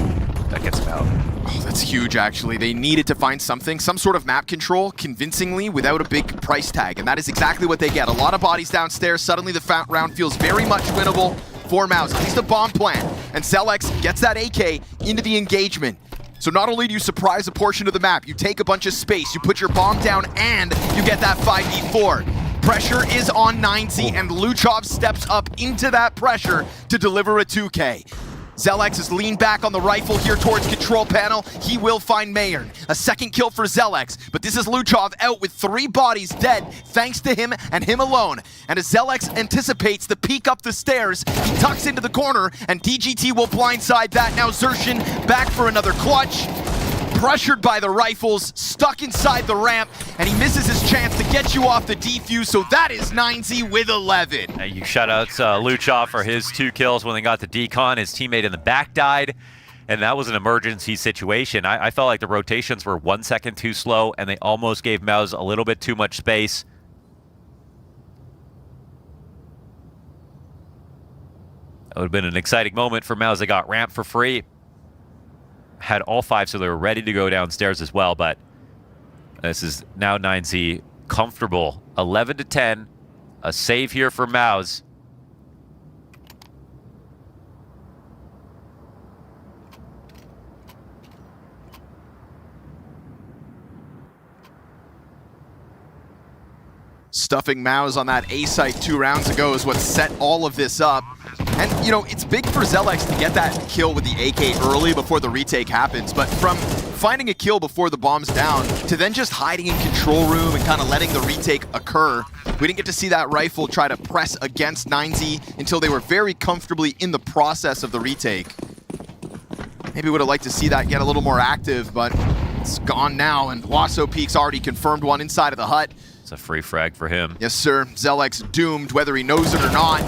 that gets him out. Oh, that's huge, actually. They needed to find something, some sort of map control, convincingly, without a big price tag, and that is exactly what they get. A lot of bodies downstairs. Suddenly, the round feels very much winnable for MOUZ. At least a bomb plant, and Zelex gets that AK into the engagement. So not only do you surprise a portion of the map, you take a bunch of space, you put your bomb down, and you get that 5v4. Pressure is on 9Z, and Luchov steps up into that pressure to deliver a 2K. Zelex is leaned back on the rifle here towards control panel. He will find Mayern. A second kill for Zelex, but this is Luchov out with 3 bodies dead thanks to him and him alone. And as Zelex anticipates the peek up the stairs, he tucks into the corner and DGT will blindside that. Now Xerxin back for another clutch. Pressured by the rifles, stuck inside the ramp, and he misses his chance to get you off the defuse, so that is 9Z with 11. You shout out Luchov for his 2 kills when they got the decon. His teammate in the back died, and that was an emergency situation. I felt like the rotations were 1 second too slow, and they almost gave MOUZ a little bit too much space. That would have been an exciting moment for MOUZ. They got ramp for free. Had all 5, so they were ready to go downstairs as well, but this is now 9Z comfortable. 11-10, a save here for MOUZ. Stuffing MOUZ on that A site 2 rounds ago is what set all of this up. And, you know, it's big for Zelex to get that kill with the AK early before the retake happens, but from finding a kill before the bomb's down to then just hiding in control room and kind of letting the retake occur, we didn't get to see that rifle try to press against 9Z until they were very comfortably in the process of the retake. Maybe would have liked to see that get a little more active, but it's gone now, and Wasso Peak's already confirmed one inside of the hut. It's a free frag for him. Yes, sir. Zelex doomed, whether he knows it or not.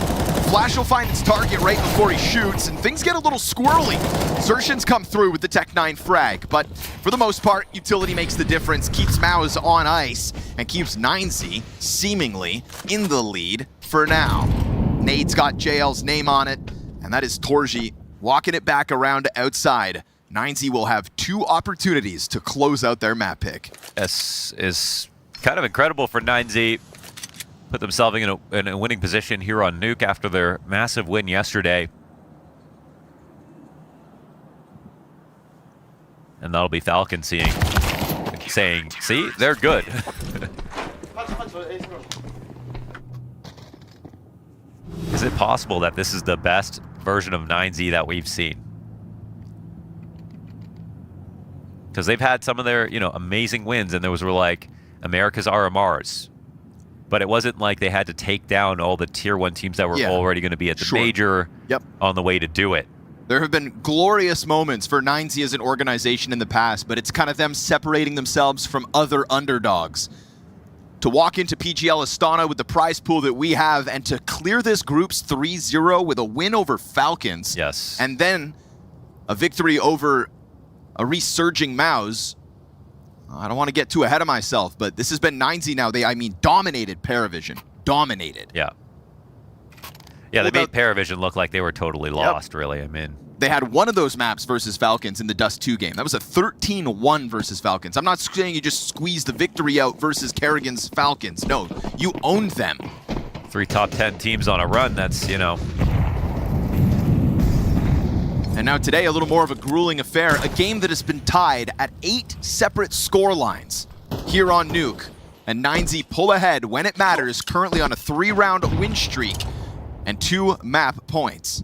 Flash will find its target right before he shoots, and things get a little squirrely. Xerxin's come through with the Tech 9 frag, but for the most part, utility makes the difference, keeps MOUZ on ice, and keeps 9Z seemingly in the lead for now. Nade's got JL's name on it, and that is Torzy walking it back around to outside. 9Z will have 2 opportunities to close out their map pick. This is kind of incredible for 9Z. Put themselves in a winning position here on Nuke after their massive win yesterday. And that'll be Falcon saying, see, they're good. Is it possible that this is the best version of 9Z that we've seen? Because they've had some of their, amazing wins, and those were like America's RMRs. But it wasn't like they had to take down all the tier 1 teams that were already going to be at the major on the way to do it. There have been glorious moments for 9Z as an organization in the past, but it's kind of them separating themselves from other underdogs. To walk into PGL Astana with the prize pool that we have and to clear this group's 3-0 with a win over Falcons. Yes. And then a victory over a resurging MOUZ. I don't want to get too ahead of myself, but this has been 9Z now. They dominated Paravision. Dominated. Yeah. Yeah, they made Paravision look like they were totally lost, really. I mean, they had one of those maps versus Falcons in the Dust 2 game. That was a 13-1 versus Falcons. I'm not saying you just squeezed the victory out versus Kerrigan's Falcons. No, you owned them. 3 top 10 teams on a run, that's, you know. And now today, a little more of a grueling affair. A game that has been tied at 8 separate score lines here on Nuke. And 9Z pull ahead when it matters, currently on a 3-round win streak and 2 map points.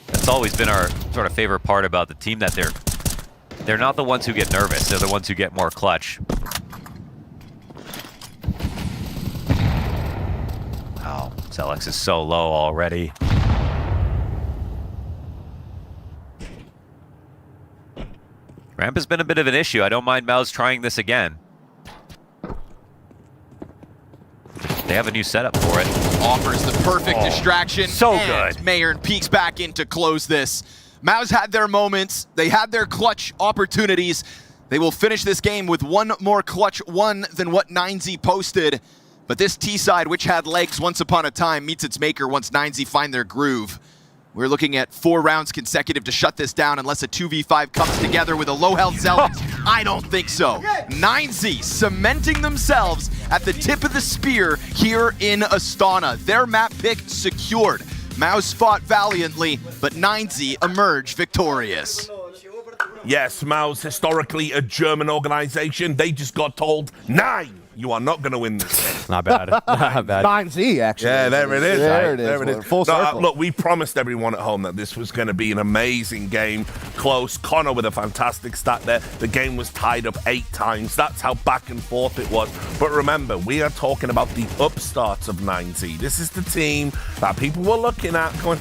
That's always been our sort of favorite part about the team, that they're not the ones who get nervous, they're the ones who get more clutch. Wow, Zelex is so low already. Ramp has been a bit of an issue. I don't mind MOUZ trying this again. They have a new setup for it. Offers the perfect distraction. So and good. Mayern peeks back in to close this. MOUZ had their moments. They had their clutch opportunities. They will finish this game with one more clutch one than what 9Z posted. But this T-side, which had legs once upon a time, meets its maker once 9Z find their groove. We're looking at 4 rounds consecutive to shut this down unless a 2v5 comes together with a low-health Zelex. I don't think so. 9Z cementing themselves at the tip of the spear here in Astana. Their map pick secured. MOUZ fought valiantly, but 9Z emerged victorious. Yes, MOUZ, historically a German organization. They just got told, 9, you are not going to win this game. Not bad. Not bad. 9Z, actually. Yeah, there it is. There right? it is. There it is. Full circle. Look, we promised everyone at home that this was going to be an amazing game. Close. Connor with a fantastic stat there. The game was tied up 8 times. That's how back and forth it was. But remember, we are talking about the upstarts of 9Z. This is the team that people were looking at going,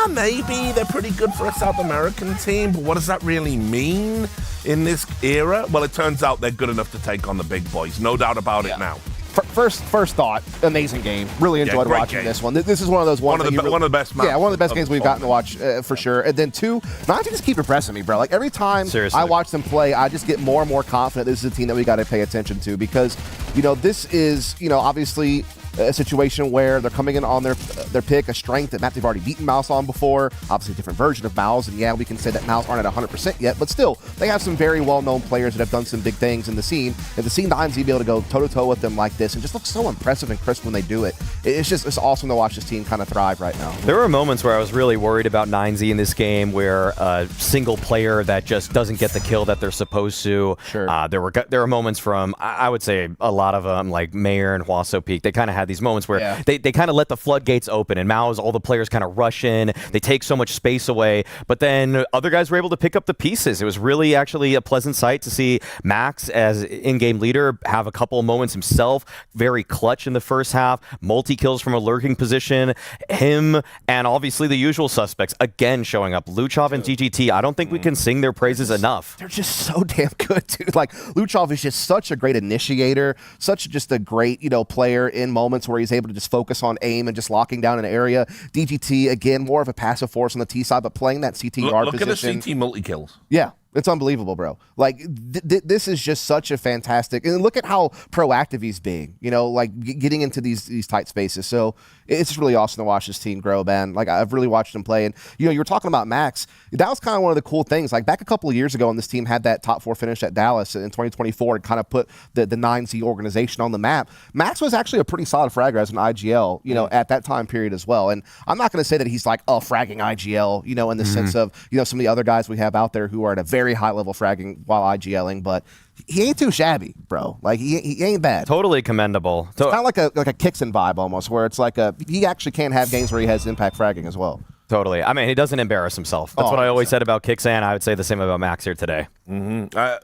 maybe they're pretty good for a South American team, but what does that really mean in this era? Well, it turns out they're good enough to take on the big boys. No doubt about it now. First thought, amazing game. Really enjoyed watching this one. This is one of those ones. One of the best maps. Yeah, one of the best games we've gotten to watch for sure. And then 2, 9Z just keep impressing me, bro. Like every time I watch them play, I just get more and more confident this is a team that we got to pay attention to because, this is, obviously a situation where they're coming in on their pick, a strength, a map they've already beaten MOUZ on before, obviously a different version of MOUZ, and yeah, we can say that MOUZ aren't at 100% yet, but still, they have some very well-known players that have done some big things in the scene, and to see 9Z be able to go toe-to-toe with them like this and just look so impressive and crisp when they do it, it's awesome to watch this team kind of thrive right now. There were moments where I was really worried about 9Z in this game where a single player that just doesn't get the kill that they're supposed to. Sure. There were moments from, I would say, a lot of them, like Mayer and Huaso Peak, they kind of had these moments where they kind of let the floodgates open, and MOUZ, all the players kind of rush in, they take so much space away, but then other guys were able to pick up the pieces. It was really actually a pleasant sight to see Max as in-game leader have a couple of moments himself, very clutch in the first half, multi-kills from a lurking position, him, and obviously the usual suspects again showing up. Luchov and GGT, I don't think we can sing their praises enough. They're just so damn good, dude. Like, Luchov is just such a great initiator, such just a great, player in moments where he's able to just focus on aim and just locking down an area. DGT, again, more of a passive force on the T side, but playing that CT guard position. Look at the CT multi-kills. Yeah. It's unbelievable, bro. Like, this is just such a fantastic... And look at how proactive he's being, getting into these tight spaces. So it's just really awesome to watch this team grow, man. Like, I've really watched him play. And, you were talking about Max. That was kind of one of the cool things. Like, back a couple of years ago when this team had that top 4 finish at Dallas in 2024 and kind of put the 9Z organization on the map, Max was actually a pretty solid fragger as an IGL, at that time period as well. And I'm not going to say that he's like, fragging IGL, in the sense of, some of the other guys we have out there who are at a very high level fragging while IGLing, but he ain't too shabby, bro. Like, he ain't bad. Totally commendable. It's kind of like a Kixon vibe almost, where it's like he actually can have games where he has impact fragging as well. Totally. I mean, he doesn't embarrass himself. That's what I always said about Kixan. I would say the same about Max here today.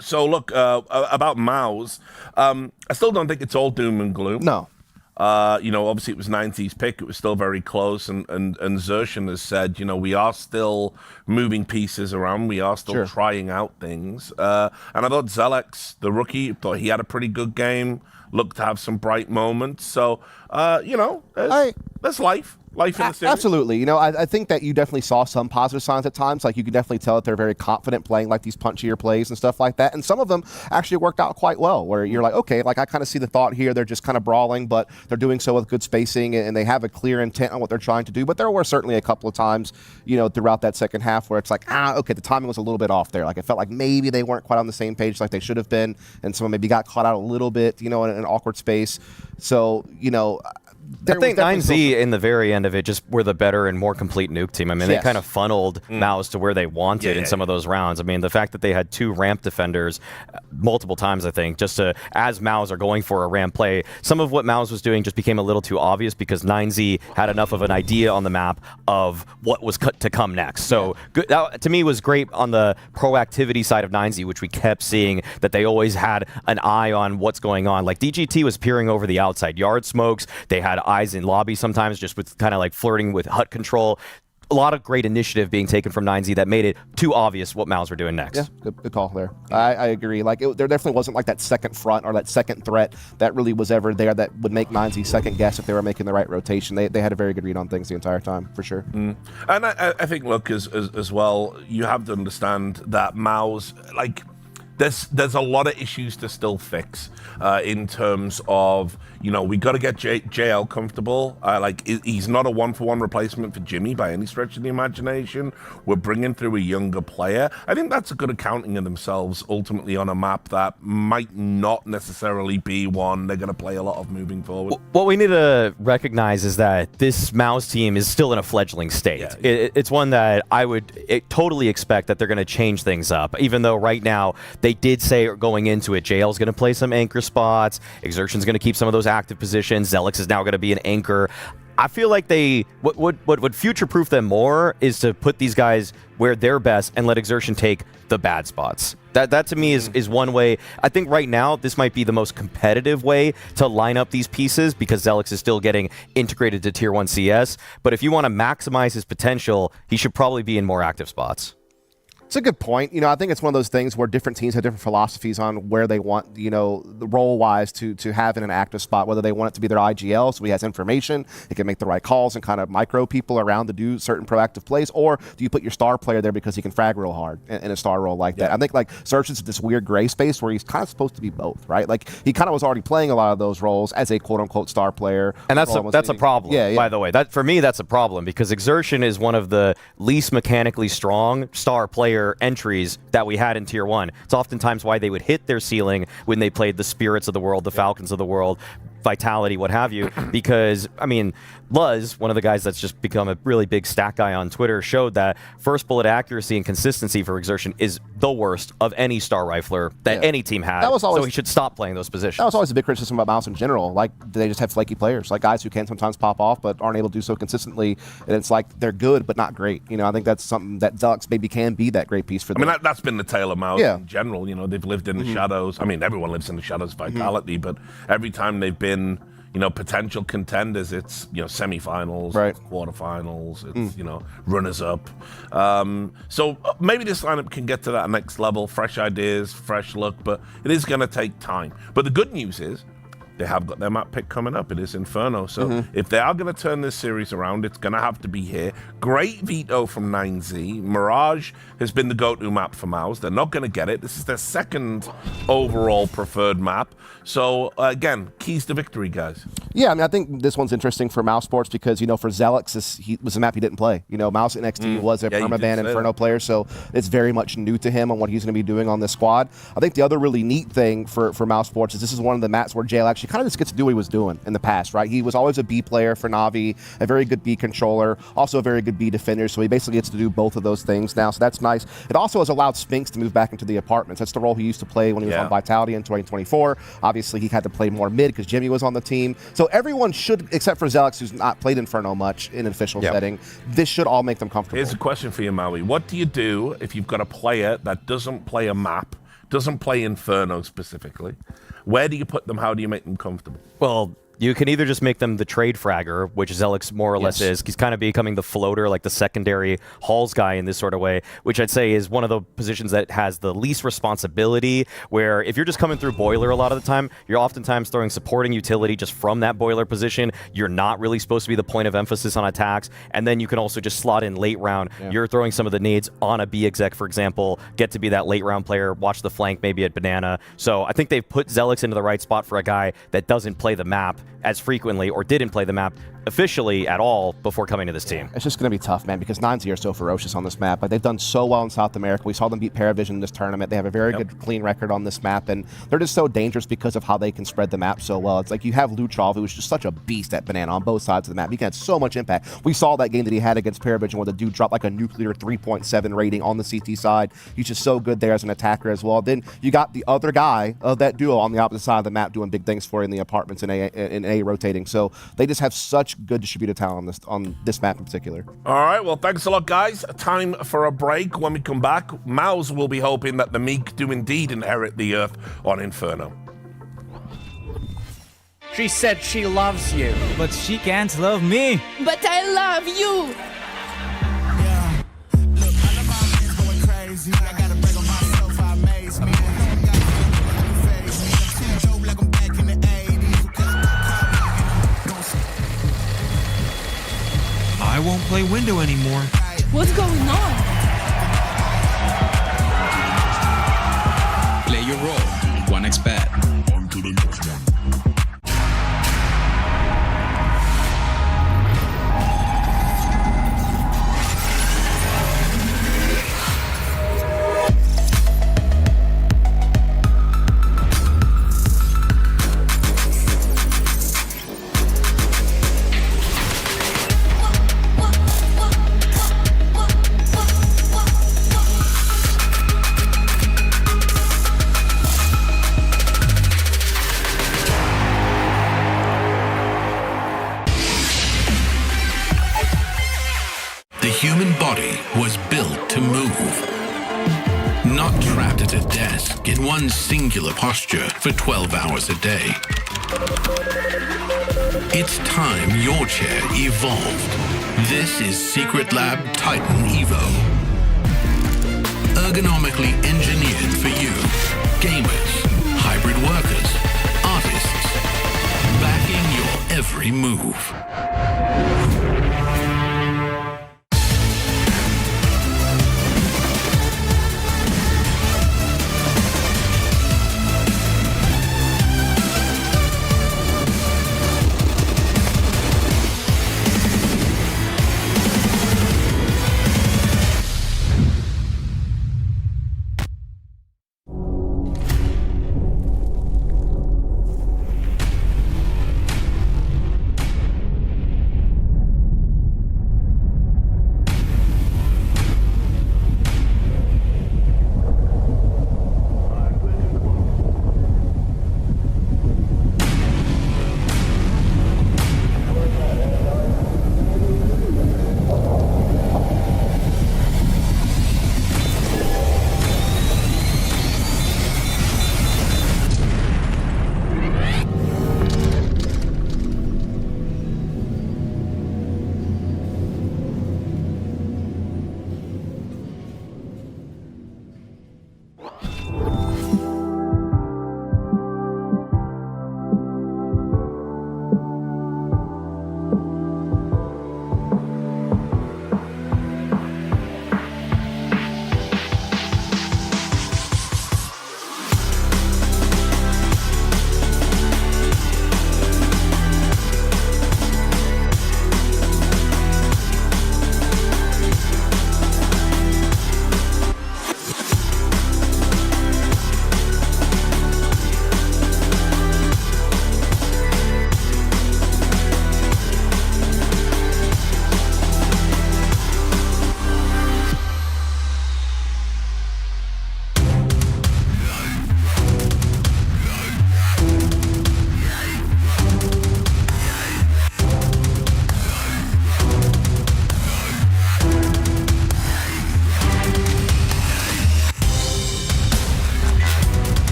So look, about MOUZ, I still don't think it's all doom and gloom. No. Obviously it was 9Z's pick. It was still very close, and Zershan has said, we are still moving pieces around. We are still trying out things. And I thought Zelex, the rookie, thought he had a pretty good game. Looked to have some bright moments. So, that's life. life in the series? Absolutely. You know, I think that you definitely saw some positive signs at times. Like, you could definitely tell that they're very confident playing like these punchier plays and stuff like that. And some of them actually worked out quite well, where you're like, okay, like I kind of see the thought here. They're just kind of brawling, but they're doing so with good spacing, and they have a clear intent on what they're trying to do. But there were certainly a couple of times, you know, throughout that second half where it's like, okay, the timing was a little bit off there. Like, it felt like maybe they weren't quite on the same page like they should have been, and someone maybe got caught out a little bit, you know, in an awkward space. So, you know, I think 9Z in the very end of it just were the better and more complete nuke team. I mean, they kind of funneled MOUZ to where they wanted in some of those rounds. I mean, the fact that they had 2 ramp defenders multiple times, I think, just to, as MOUZ are going for a ramp play, some of what MOUZ was doing just became a little too obvious because 9Z had enough of an idea on the map of what was to come next. So that, to me, was great on the proactivity side of 9Z, which we kept seeing that they always had an eye on what's going on. Like, DGT was peering over the outside yard smokes. They had eyes in lobby sometimes just with kind of like flirting with hut control. A lot of great initiative being taken from 9Z that made it too obvious what MOUZ were doing next. Yeah, good call there. I agree. Like, there definitely wasn't like that second front or that second threat that really was ever there that would make 9Z second guess if they were making the right rotation. They had a very good read on things the entire time, for sure. And I think, look, as well, you have to understand that MOUZ, like, there's a lot of issues to still fix in terms of, you know, we got to get JL comfortable. Like, he's not a one-for-one replacement for Jimmy by any stretch of the imagination. We're bringing through a younger player. I think that's a good accounting of themselves ultimately on a map that might not necessarily be one they're going to play a lot of moving forward. What we need to recognize is that this MOUZ team is still in a fledgling state. It's one that I would totally expect that they're going to change things up, even though right now they did say going into it, JL's going to play some anchor spots, Exertion's going to keep some of those active positions, Zelix is now going to be an anchor. I feel like what would future-proof them more is to put these guys where they're best and let Exertion take the bad spots. That to me is one way. I think right now this might be the most competitive way to line up these pieces because Zelix is still getting integrated to Tier 1 CS. But if you want to maximize his potential, he should probably be in more active spots. It's a good point. You know, I think it's one of those things where different teams have different philosophies on where they want, you know, the role-wise to have in an active spot, whether they want it to be their IGL, so he has information, he can make the right calls and kind of micro people around to do certain proactive plays, or do you put your star player there because he can frag real hard in a star role like that? I think, like, Surgeon's this weird gray space where he's kind of supposed to be both, right? Like, he kind of was already playing a lot of those roles as a quote-unquote star player. And that's a problem, by the way. That, for me, that's a problem because Exertion is one of the least mechanically strong star player entries that we had in Tier 1. It's oftentimes why they would hit their ceiling when they played the Spirits of the world, the Falcons of the world, Vitality, what have you, because, I mean, Luz, one of the guys that's just become a really big stat guy on Twitter, showed that first bullet accuracy and consistency for Exertion is the worst of any star rifler that any team has. So he should stop playing those positions. That was always a big criticism about MOUZ in general. Like, they just have flaky players, like guys who can sometimes pop off but aren't able to do so consistently. And it's like they're good but not great. You know, I think that's something that Zelix maybe can be that great piece for them. I mean, that's been the tale of MOUZ in general. You know, they've lived in the shadows. I mean, everyone lives in the shadows of Vitality, but every time they've been, you know, potential contenders, it's, you know, semifinals, quarterfinals, it's, you know, runners-up. So maybe this lineup can get to that next level, fresh ideas, fresh look, but it is going to take time. But the good news is they have got their map pick coming up. It is Inferno. So if they are going to turn this series around, it's going to have to be here. Great veto from 9Z. Mirage has been the go-to map for MOUZ. They're not going to get it. This is their second overall preferred map. So, again, keys to victory, guys. Yeah, I mean, I think this one's interesting for MOUZ Sports because, you know, for Zelix, he was a map he didn't play. You know, MOUZ NXT was a permaban Inferno player, so it's very much new to him on what he's going to be doing on this squad. I think the other really neat thing for MOUZ Sports is this is one of the maps where JL actually kind of just gets to do what he was doing in the past, right? He was always a B player for Na'Vi, a very good B controller, also a very good B defender, so he basically gets to do both of those things now, so that's nice. It also has allowed Spinks to move back into the apartments. That's the role he used to play when he was on Vitality in 2024. Obviously, he had to play more mid because Jimmy was on the team. So everyone should, except for Zelix, who's not played Inferno much in an official setting, this should all make them comfortable. Here's a question for you, Maui. What do you do if you've got a player that doesn't play a map, doesn't play Inferno specifically? Where do you put them? How do you make them comfortable? Well, You can either just make them the trade fragger, which Zelix more or less is. He's kind of becoming the floater, like the secondary Halls guy in this sort of way, which I'd say is one of the positions that has the least responsibility, where if you're just coming through boiler a lot of the time, you're oftentimes throwing supporting utility just from that boiler position. You're not really supposed to be the point of emphasis on attacks, and then you can also just slot in late round. You're throwing some of the nades on a B exec, for example, get to be that late round player, watch the flank maybe at Banana. So I think they've put Zelix into the right spot for a guy that doesn't play the map as frequently or didn't play the map officially at all before coming to this team. It's just going to be tough, man, because 9Z are so ferocious on this map. Like, they've done so well in South America. We saw them beat Paravision in this tournament. They have a very good, clean record on this map, and they're just so dangerous because of how they can spread the map so well. It's like you have Lutrov, who's just such a beast at Banana on both sides of the map. He can have so much impact. We saw that game that he had against Paravision where the dude dropped like a nuclear 3.7 rating on the CT side. He's just so good there as an attacker as well. Then you got the other guy of that duo on the opposite side of the map doing big things for you in the apartments and A rotating. So they just have such good distributed talent on this map in particular. All right, well, thanks a lot, guys. Time for a break. When we come back, MOUZ will be hoping that the meek do indeed inherit the Earth on Inferno. She said she loves you, but she can't love me. But I love you. Yeah. Look, all of my friends going crazy. I gotta break on myself, I amaze me. I won't play window anymore. What's going on? Play your role. 1xBet. On to the next one. The human body was built to move, not trapped at a desk in one singular posture for 12 hours a day. It's time your chair evolved. This is Secret Lab Titan Evo. Ergonomically engineered for you, gamers, hybrid workers, artists, backing your every move.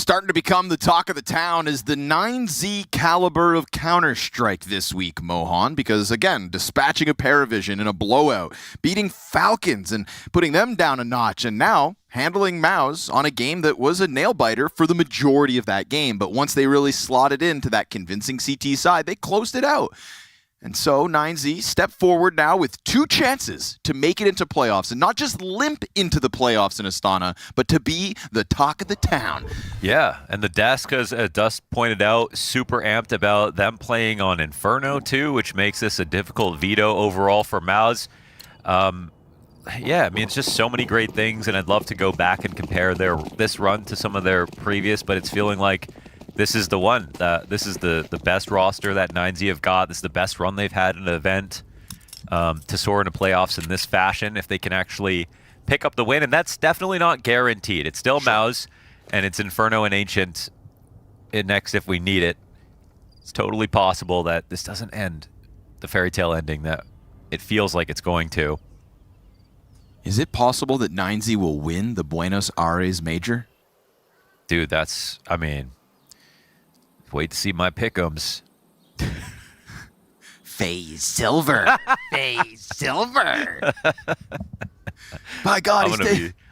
Starting to become the talk of the town is the 9Z caliber of Counter-Strike this week, Mohan, because again, dispatching a Paravision in a blowout, beating Falcons and putting them down a notch, and now handling MOUZ on a game that was a nail-biter for the majority of that game. But once they really slotted into that convincing CT side, they closed it out. And so 9Z step forward now with 2 chances to make it into playoffs, and not just limp into the playoffs in Astana, but to be the talk of the town. Yeah, and the desk, as Dust pointed out, super amped about them playing on Inferno too, which makes this a difficult veto overall for MOUZ. Yeah, I mean, it's just so many great things, and I'd love to go back and compare this run to some of their previous, but it's feeling like this is the one. This is the best roster that 9Z have got. This is the best run they've had in an event to soar into playoffs in this fashion if they can actually pick up the win. And that's definitely not guaranteed. It's still MOUZ, and it's Inferno and Ancient next if we need it. It's totally possible that this doesn't end the fairy tale ending that it feels like it's going to. Is it possible that 9Z will win the Buenos Aires Major? Dude, I mean... Wait to see my pick'ems. FaZe Silver. FaZe Silver. My God, I'm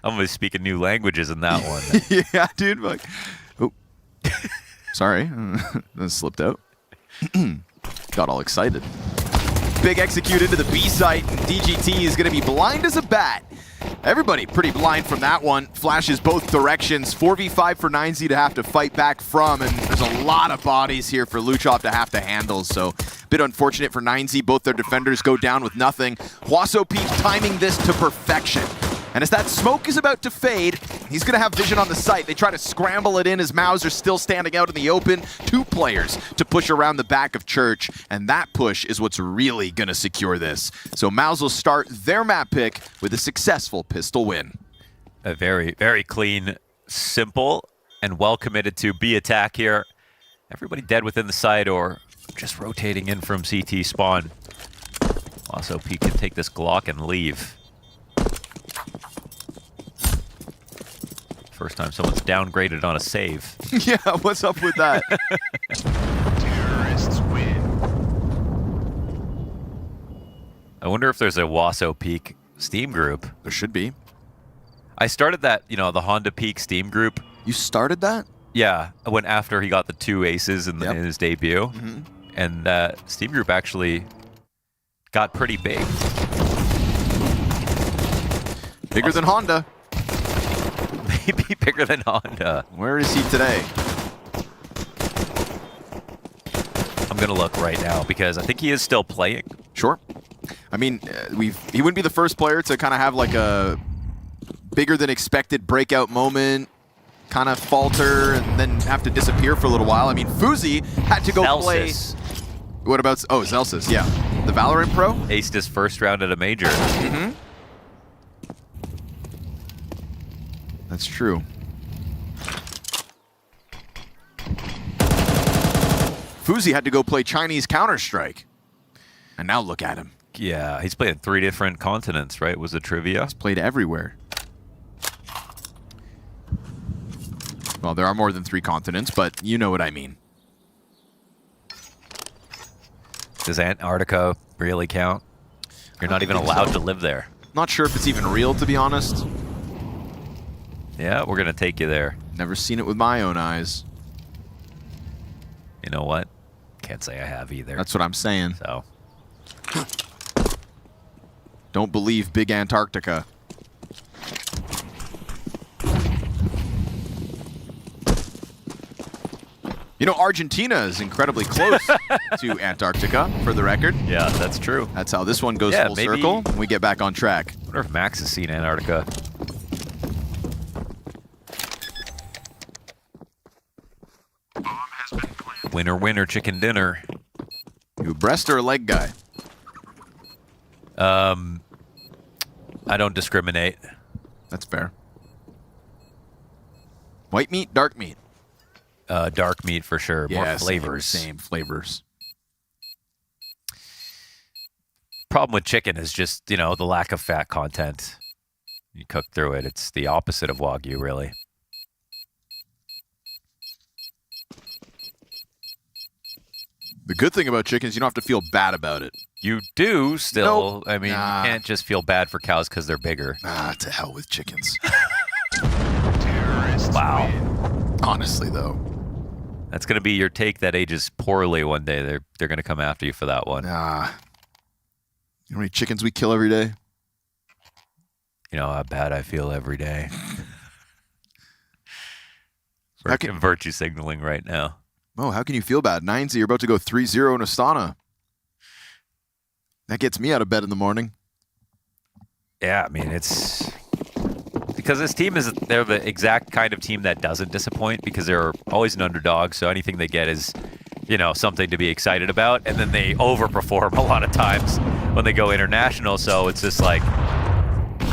gonna be speaking new languages in that one. Yeah, dude. Like, oh, sorry, that slipped out. Got all excited. Big execute into the B site. DGT is gonna be blind as a bat. Everybody pretty blind from that one. Flashes both directions. 4v5 for 9Z to have to fight back from, and there's a lot of bodies here for Luchov to have to handle, so a bit unfortunate for 9Z. Both their defenders go down with nothing. Huaso Peak timing this to perfection. And as that smoke is about to fade, he's going to have vision on the site. They try to scramble it in as MOUZ are still standing out in the open. 2 players to push around the back of Church, and that push is what's really going to secure this. So MOUZ will start their map pick with a successful pistol win. A very, very clean, simple, and well committed to B attack here. Everybody dead within the site or just rotating in from CT spawn. Also, Pete can take this Glock and leave. First time someone's downgraded on a save. Yeah, what's up with that? Terrorists win. I wonder if there's a Huaso Peak Steam group. There should be. I started that, you know, the Honda Peak Steam group. You started that? Yeah, when after he got the 2 aces in his debut. Mm-hmm. And Steam group actually got pretty big. Bigger than Honda. Maybe bigger than Honda. Where is he today? I'm going to look right now because I think he is still playing. Sure. I mean, he wouldn't be the first player to kind of have like a bigger than expected breakout moment, kind of falter, and then have to disappear for a little while. I mean, Fuzi had to go Zelsis. play. What about, oh, Zelsis, yeah. The Valorant Pro? Aced his first round at a major. Mm-hmm. That's true. Fuzi had to go play Chinese Counter-Strike. And now look at him. Yeah, he's played in 3 different continents, right? Was the trivia? He's played everywhere. Well, there are more than 3 continents, but you know what I mean. Does Antarctica really count? You're not even allowed to live there. Not sure if it's even real, to be honest. Yeah, we're going to take you there. Never seen it with my own eyes. You know what? Can't say I have either. That's what I'm saying. So, don't believe Big Antarctica. You know, Argentina is incredibly close to Antarctica, for the record. Yeah, that's true. That's how this one goes full circle, and we get back on track. I wonder if Max has seen Antarctica. Winner, winner, chicken dinner. You a breast or a leg guy? I don't discriminate. That's fair. White meat, dark meat? Dark meat for sure. Yeah, more flavors. Same flavors. Problem with chicken is just, you know, the lack of fat content. You cook through it. It's the opposite of Wagyu, really. The good thing about chickens, you don't have to feel bad about it. You do still. Nope. I mean, you can't just feel bad for cows because they're bigger. To hell with chickens. Wow. Honestly, though. That's going to be your take that ages poorly one day. They're going to come after you for that one. You know how many chickens we kill every day? You know how bad I feel every day. How virtue signaling right now. Oh, how can you feel bad? 9Z, you're about to go 3-0 in Astana. That gets me out of bed in the morning. Yeah, I mean, it's... Because this team they're the exact kind of team that doesn't disappoint because they're always an underdog, so anything they get is, you know, something to be excited about, and then they overperform a lot of times when they go international, so it's just like,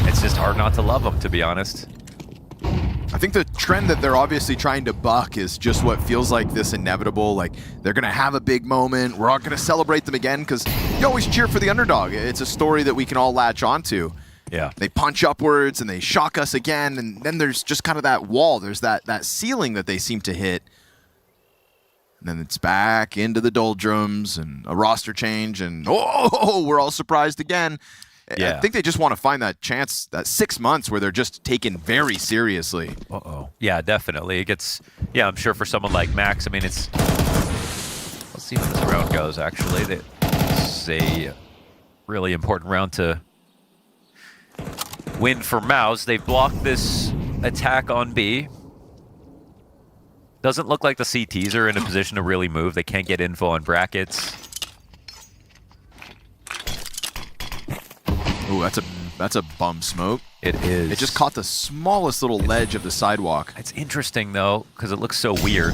it's just hard not to love them, to be honest. I think the trend that they're obviously trying to buck is just what feels like this inevitable, like they're going to have a big moment, we're all going to celebrate them again, because you always cheer for the underdog. It's a story that we can all latch onto. Yeah. They punch upwards and they shock us again, and then there's just kind of that wall. There's that ceiling that they seem to hit. And then it's back into the doldrums and a roster change, and we're all surprised again. Yeah. I think they just want to find that chance, that 6 months where they're just taken very seriously. Yeah, definitely. It gets, yeah, I'm sure for someone like Max, I mean, it's, let's see how this round goes, actually. It's a really important round to win for MOUZ. They've blocked this attack on B. Doesn't look like the CTs are in a position to really move. They can't get info on brackets. Ooh, that's a bum smoke. It is. It just caught the smallest little ledge of the sidewalk. It's interesting, though, because it looks so weird.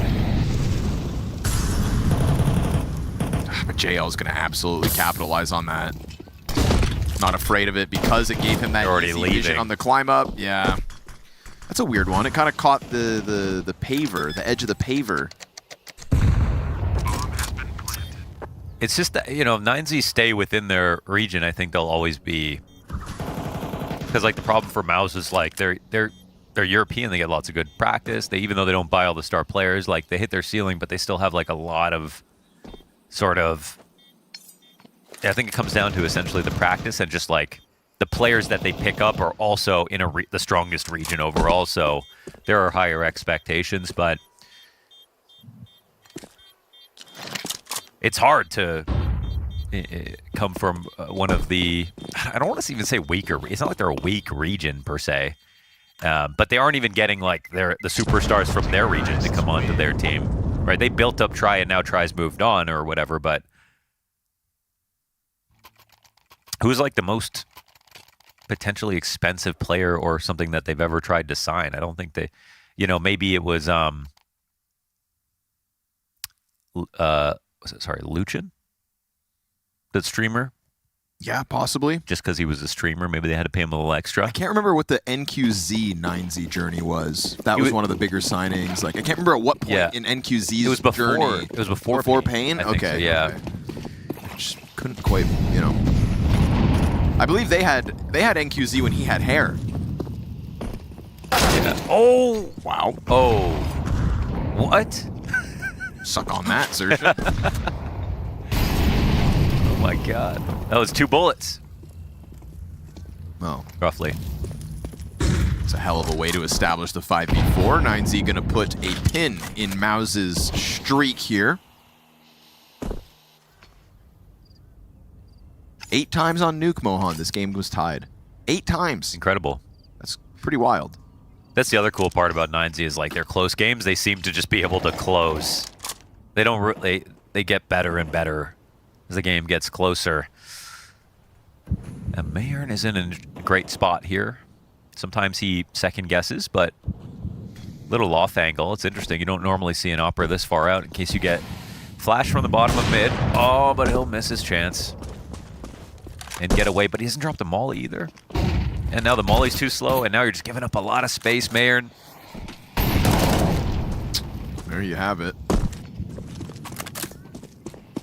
But JL's going to absolutely capitalize on that. Not afraid of it because it gave him that easy vision on the climb up. Yeah. That's a weird one. It kind of caught the paver, the edge of the paver. It's just that, you know, if 9Z stay within their region, I think they'll always be... Because, like, the problem for MOUZ is, like, they're European. They get lots of good practice. Even though they don't buy all the star players, like, they hit their ceiling, but they still have, like, a lot of sort of... I think it comes down to essentially the practice and just, like, the players that they pick up are also in the strongest region overall, so there are higher expectations, but it's hard to come from one of the, I don't want to even say weaker, it's not like they're a weak region per se, but they aren't even getting like the superstars from their region to come onto their team, right? They built up Tri and now Tri's moved on or whatever, but who's like the most potentially expensive player or something that they've ever tried to sign? I don't think they, you know, maybe it was Luchin? The streamer? Yeah, possibly. Just because he was a streamer, maybe they had to pay him a little extra. I can't remember what the NQZ 9Z journey was. That was one of the bigger signings. Like, I can't remember at what point in NQZ's journey. It was before Pain? Okay, so, yeah. Okay. Just couldn't quite, you know. I believe they had NQZ when he had hair. Yeah. Oh! Wow. Oh. What? Suck on that, Sersha. Oh my god. That was 2 bullets. Well, roughly. It's a hell of a way to establish the 5v4. 9Z gonna put a pin in MOUZ's streak here. 8 times on Nuke, Mohan, this game was tied. 8 times. Incredible. That's pretty wild. That's the other cool part about 9Z is like their close games, they seem to just be able to close. They don't they get better and better as the game gets closer. And Mayern is in a great spot here. Sometimes he second guesses, but little off angle. It's interesting. You don't normally see an Opera this far out in case you get flash from the bottom of mid. Oh, but he'll miss his chance and get away, but he hasn't dropped the molly either. And now the molly's too slow, and now you're just giving up a lot of space, Mayern. There you have it.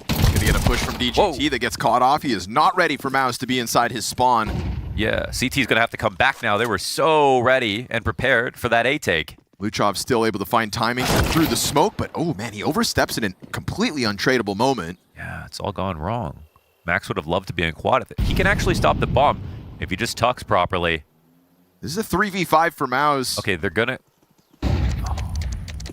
Gonna get a push from DGT that gets caught off. He is not ready for MOUZ to be inside his spawn. Yeah, CT's gonna have to come back now. They were so ready and prepared for that A-take. Luchov still able to find timing through the smoke, but oh man, he oversteps in a completely untradeable moment. Yeah, it's all gone wrong. Max would have loved to be in quad. He can actually stop the bomb if he just tucks properly. This is a 3v5 for MOUZ. Okay, they're gonna...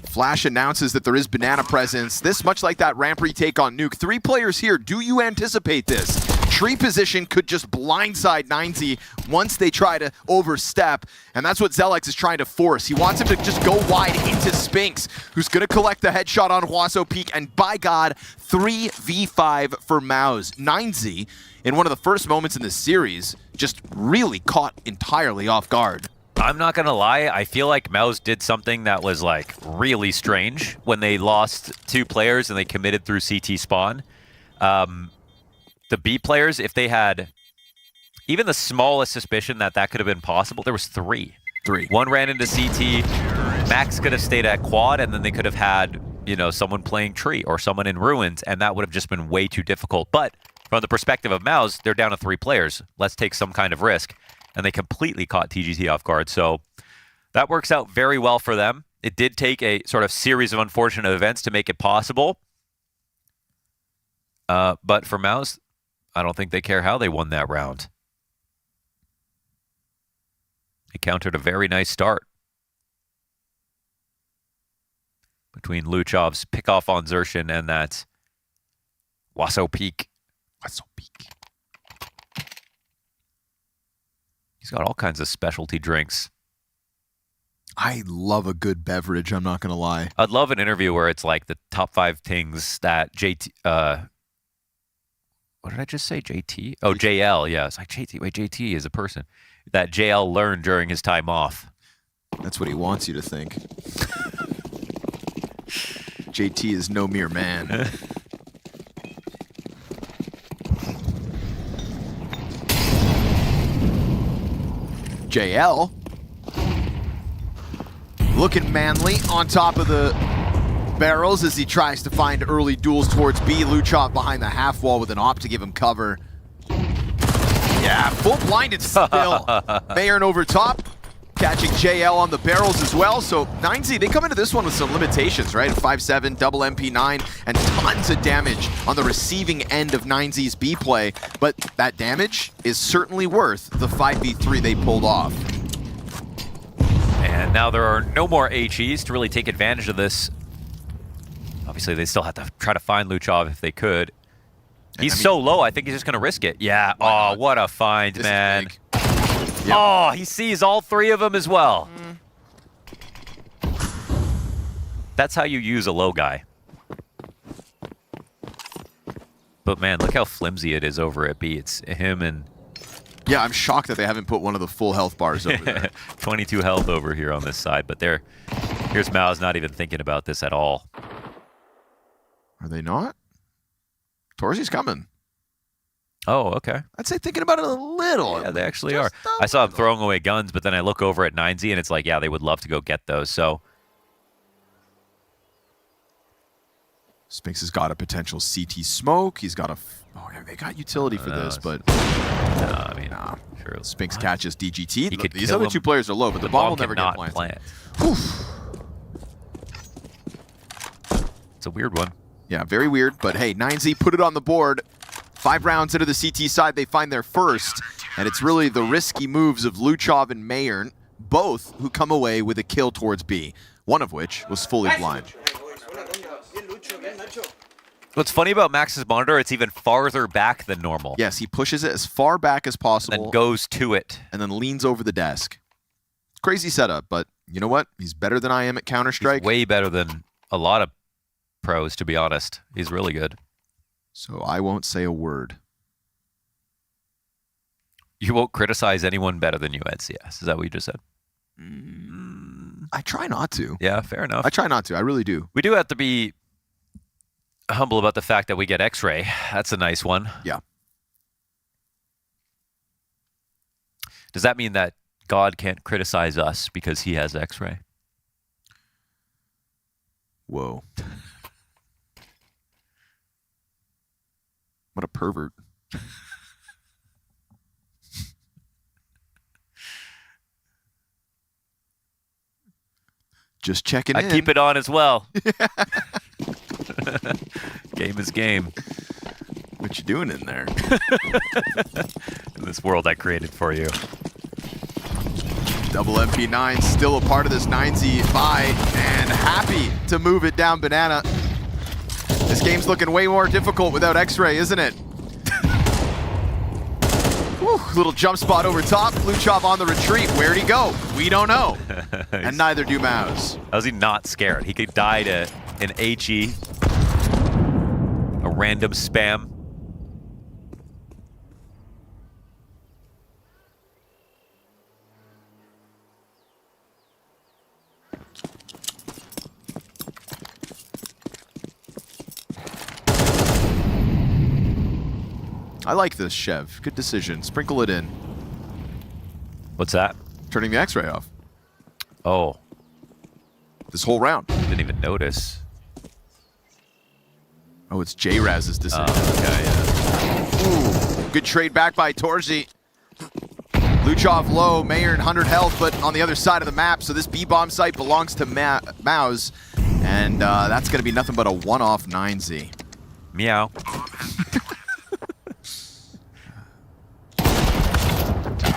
Flash announces that there is banana presence. This, much like that ramp retake on Nuke. 3 players here. Do you anticipate this? Tree position could just blindside 9Z once they try to overstep, and that's what Zelex is trying to force. He wants him to just go wide into Spinks, who's going to collect the headshot on Huaso Peak, and by God, 3v5 for MOUZ. 9Z, in one of the first moments in the series, just really caught entirely off guard. I'm not gonna lie, I feel like MOUZ did something that was like really strange when they lost 2 players and they committed through CT spawn. The B players, if they had even the smallest suspicion that that could have been possible, there was 3. 3. One ran into CT, Max could have stayed at quad, and then they could have had, you know, someone playing tree or someone in ruins, and that would have just been way too difficult. But from the perspective of MOUZ, they're down to 3 players. Let's take some kind of risk. And they completely caught TGT off guard. So that works out very well for them. It did take a sort of series of unfortunate events to make it possible. But for MOUZ, I don't think they care how they won that round. They countered a very nice start between Luchov's pickoff on Xertion and that Huaso Peak. Huaso Peak. He's got all kinds of specialty drinks. I love a good beverage, I'm not going to lie. I'd love an interview where it's like the top 5 things that JT... what did I just say? JT? Oh, JL. Yeah, it's like JT. Wait, JT is a person. That JL learned during his time off. That's what he wants you to think. JT is no mere man. JL looking manly on top of the barrels as he tries to find early duels towards B. Luchov behind the half wall with an op to give him cover. Yeah, full blinded still. Mayern over top, catching JL on the barrels as well. So 9Z, they come into this one with some limitations, right? 5-7, double MP9, and tons of damage on the receiving end of 9Z's B play. But that damage is certainly worth the 5v3 they pulled off. And now there are no more HEs to really take advantage of this. Obviously, they still have to try to find Luchov if they could. He's so low, I think he's just going to risk it. Yeah, oh, what a find, man. Yep. Oh, he sees all 3 of them as well. That's how you use a low guy. But man, look how flimsy it is over at B. It's him and... Yeah, I'm shocked that they haven't put one of the full health bars over there. 22 health over here on this side, but here's MOUZ not even thinking about this at all. Are they not? Torzi's coming. Oh, okay. I'd say thinking about it a little. Yeah, they actually are. I saw them throwing away guns, but then I look over at 9Z and it's like, yeah, they would love to go get those, so... Spinks has got a potential CT smoke. He's got a... Oh, yeah, they got utility for this, but... No, I mean, sure. Spinks catches DGT. These kill other him. 2 players are low, but the bomb will never get plant. planted. It's a weird one. Yeah, very weird, but hey, 9Z put it on the board. 5 rounds into the CT side, they find their first, and it's really the risky moves of Luchov and Mayern, both who come away with a kill towards B, one of which was fully blind. What's funny about Max's monitor, it's even farther back than normal. Yes, he pushes it as far back as possible. And then goes to it. And then leans over the desk. Crazy setup, but you know what? He's better than I am at Counter-Strike. He's way better than a lot of pros, to be honest. He's really good. So I won't say a word. You won't criticize anyone better than you at CS. Is that what you just said? I try not to. Yeah, fair enough. I try not to. I really do. We do have to be humble about the fact that we get X-Ray. That's a nice one. Yeah. Does that mean that God can't criticize us because he has X-Ray? Whoa. What a pervert. Just checking in. I keep it on as well. Game is game. What you doing in there? In this world I created for you. Double MP9 still a part of this 9Z buy, and happy to move it down Banana. This game's looking way more difficult without X-Ray, isn't it? Whew, little jump spot over top. Luchov on the retreat. Where'd he go? We don't know. And neither do MOUZ. How is he not scared? He could die to an HE, a random spam. I like this, Chev. Good decision. Sprinkle it in. What's that? Turning the X-ray off. Oh. This whole round. Didn't even notice. Oh, it's J-Raz's decision. Oh, okay, yeah. Ooh, good trade back by Torzi. Luchov low, Mayer in 100 health, but on the other side of the map, so this B-bomb site belongs to MOUZ, and that's going to be nothing but a one-off 9Z. Meow.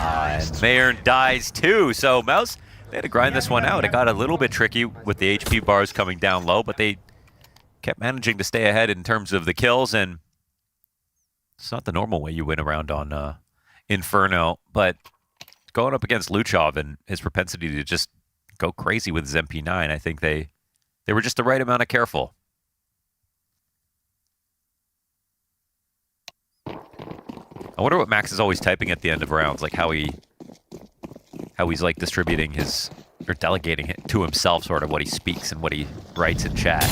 And Mayer dies too, so MOUZ, they had to grind this one out. It got a little bit tricky with the HP bars coming down low, but they kept managing to stay ahead in terms of the kills, and it's not the normal way you win around on Inferno, but going up against Luchov and his propensity to just go crazy with his MP9, I think they were just the right amount of careful. I wonder what Max is always typing at the end of rounds, like how he's like distributing his, or delegating it to himself, sort of what he speaks and what he writes in chat.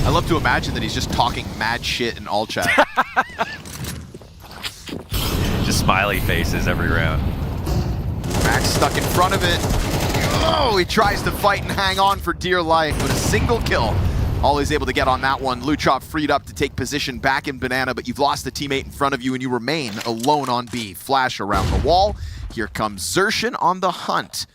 I love to imagine that he's just talking mad shit in all chat. Just smiley faces every round. Max stuck in front of it. Oh, he tries to fight and hang on for dear life, but a single kill. All he's able to get on that one. Luchov freed up to take position back in Banana, but you've lost a teammate in front of you and you remain alone on B. Flash around the wall. Here comes Xerxin on the hunt.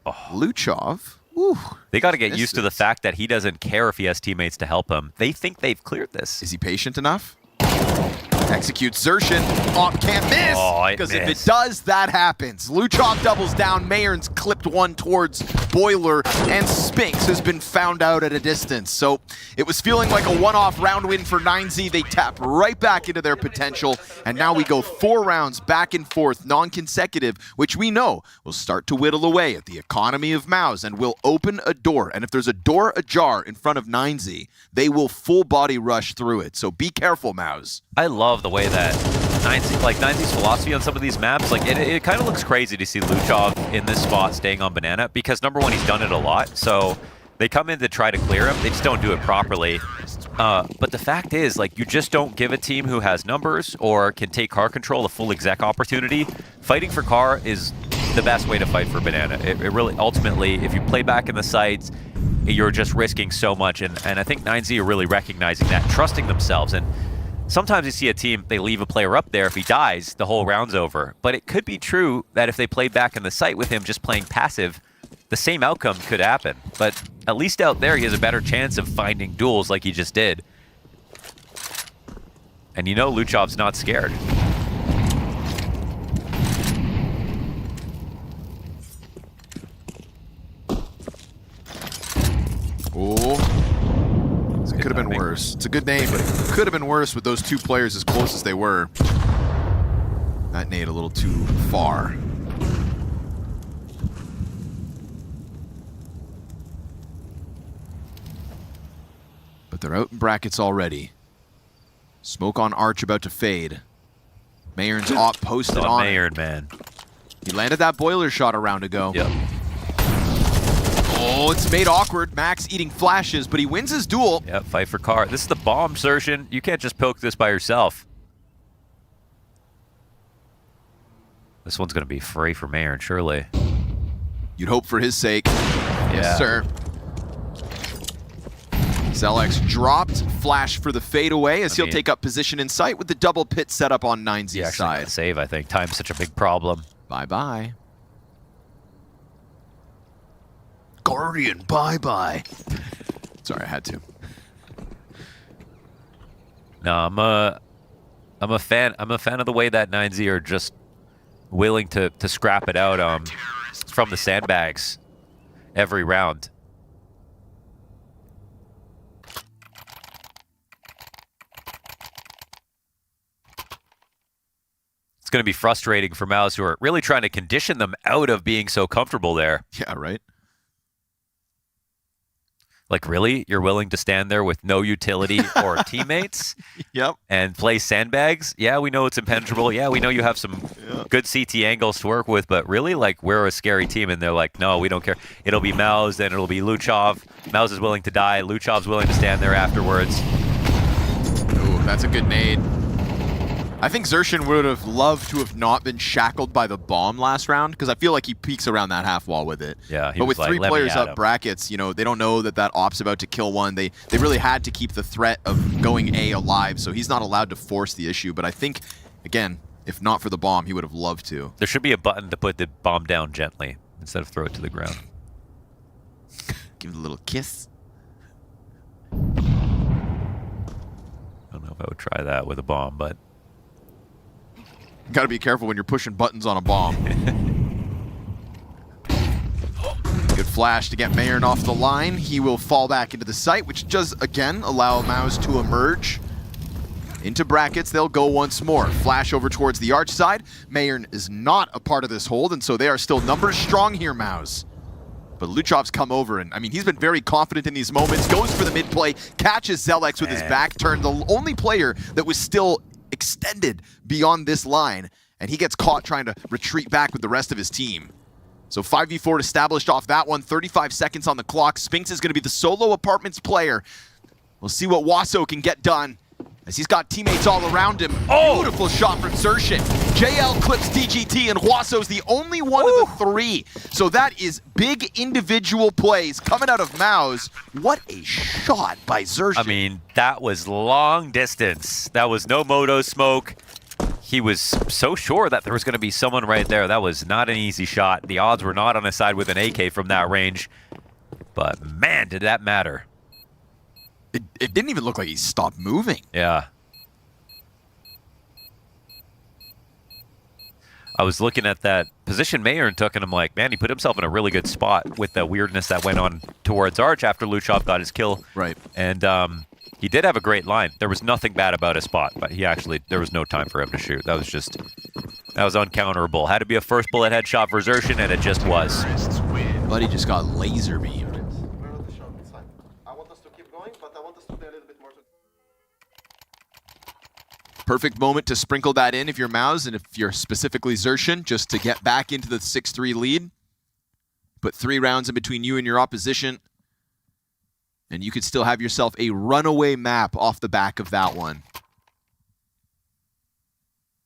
Oh. Luchov. Whew, they got to get used to the fact that he doesn't care if he has teammates to help him. They think they've cleared this. Is he patient enough? Executes Xerxin. Oh, can't miss! Because if it does, that happens. Luchov doubles down. Mayern's clipped one towards Boiler, and Spinks has been found out at a distance. So it was feeling like a one-off round win for 9Z. They tap right back into their potential, and now we go 4 rounds back and forth, non-consecutive, which we know will start to whittle away at the economy of MOUZ and will open a door. And if there's a door ajar in front of 9Z, they will full-body rush through it. So be careful, MOUZ. I love the way that 9Z's philosophy on some of these maps, like it kind of looks crazy to see Luchov in this spot staying on Banana, because number one, he's done it a lot, so they come in to try to clear him, they just don't do it properly. But the fact is, like, you just don't give a team who has numbers or can take car control a full exec opportunity. Fighting for car is the best way to fight for Banana. It really, ultimately, if you play back in the sites, you're just risking so much, and I think 9Z are really recognizing that, trusting themselves. And sometimes you see a team, they leave a player up there. If he dies, the whole round's over. But it could be true that if they played back in the site with him just playing passive, the same outcome could happen. But at least out there, he has a better chance of finding duels like he just did. And you know Luchov's not scared. Oh. It could have been worse. It's a good name, but it could have been worse with those two players as close as they were. That nade a little too far. But they're out in brackets already. Smoke on Arch about to fade. Mayern's op posted on Mayern, man. He landed that boiler shot a round ago. Yep. Oh, it's made awkward. Max eating flashes, but he wins his duel. Yep, fight for car. This is the bomb, Xerxin. You can't just poke this by yourself. This one's going to be free for Mayern, surely. You'd hope for his sake. Yeah. Yes, sir. Zelex dropped. Flash for the fadeaway as he'll take up position in sight with the double pit set up on 9Z's side. Save, I think. Time's such a big problem. Bye-bye. Guardian, bye-bye. Sorry, I had to. No, I'm a fan of the way that 9Z are just willing to scrap it out from the sandbags every round. It's going to be frustrating for MOUZ, who are really trying to condition them out of being so comfortable there. Yeah, right. Like, really? You're willing to stand there with no utility or teammates? Yep. And play sandbags? Yeah, we know it's impenetrable. Yeah, we know you have some good CT angles to work with, but really, like, we're a scary team, and they're like, no, we don't care. It'll be MOUZ, then it'll be Luchov. MOUZ is willing to die. Luchov's willing to stand there afterwards. Ooh, that's a good nade. I think Xerxin would have loved to have not been shackled by the bomb last round, because I feel like he peeks around that half wall with it. Yeah, but with like, 3 players up brackets, you know, they don't know that op's about to kill one. They really had to keep the threat of going A alive, so he's not allowed to force the issue. But I think, again, if not for the bomb, he would have loved to. There should be a button to put the bomb down gently instead of throw it to the ground. Give it a little kiss. I don't know if I would try that with a bomb, but... Got to be careful when you're pushing buttons on a bomb. Good flash to get Mayern off the line. He will fall back into the site, which does, again, allow MOUZ to emerge. Into brackets, they'll go once more. Flash over towards the arch side. Mayern is not a part of this hold, and so they are still numbers strong here, MOUZ. But Luchov's come over, and I mean, he's been very confident in these moments. Goes for the mid play, catches Zelex with his back turn. The only player that was still extended beyond this line, and he gets caught trying to retreat back with the rest of his team. So 5v4 established off that one, 35 seconds on the clock. Spinks is going to be the solo apartments player. We'll see what Wasso can get done as he's got teammates all around him. Beautiful shot from Xerxin. JL clips DGT, and Wasso's the only one of the 3. So that is big individual plays coming out of MOUZ. What a shot by Xerxin. I mean, that was long distance. That was no moto smoke. He was so sure that there was going to be someone right there. That was not an easy shot. The odds were not on his side with an AK from that range. But man, did that matter. It didn't even look like he stopped moving. Yeah. I was looking at that position Mayern took, and I'm like, man, he put himself in a really good spot with the weirdness that went on towards Arch after Luchov got his kill. Right. And he did have a great line. There was nothing bad about his spot, but there was no time for him to shoot. That was uncounterable. Had to be a first bullet headshot for Xerxin, and it just was. Buddy just got laser beamed. Perfect moment to sprinkle that in if you're MOUZ, and if you're specifically Xerxin, just to get back into the 6-3 lead. Put 3 rounds in between you and your opposition, and you could still have yourself a runaway map off the back of that one.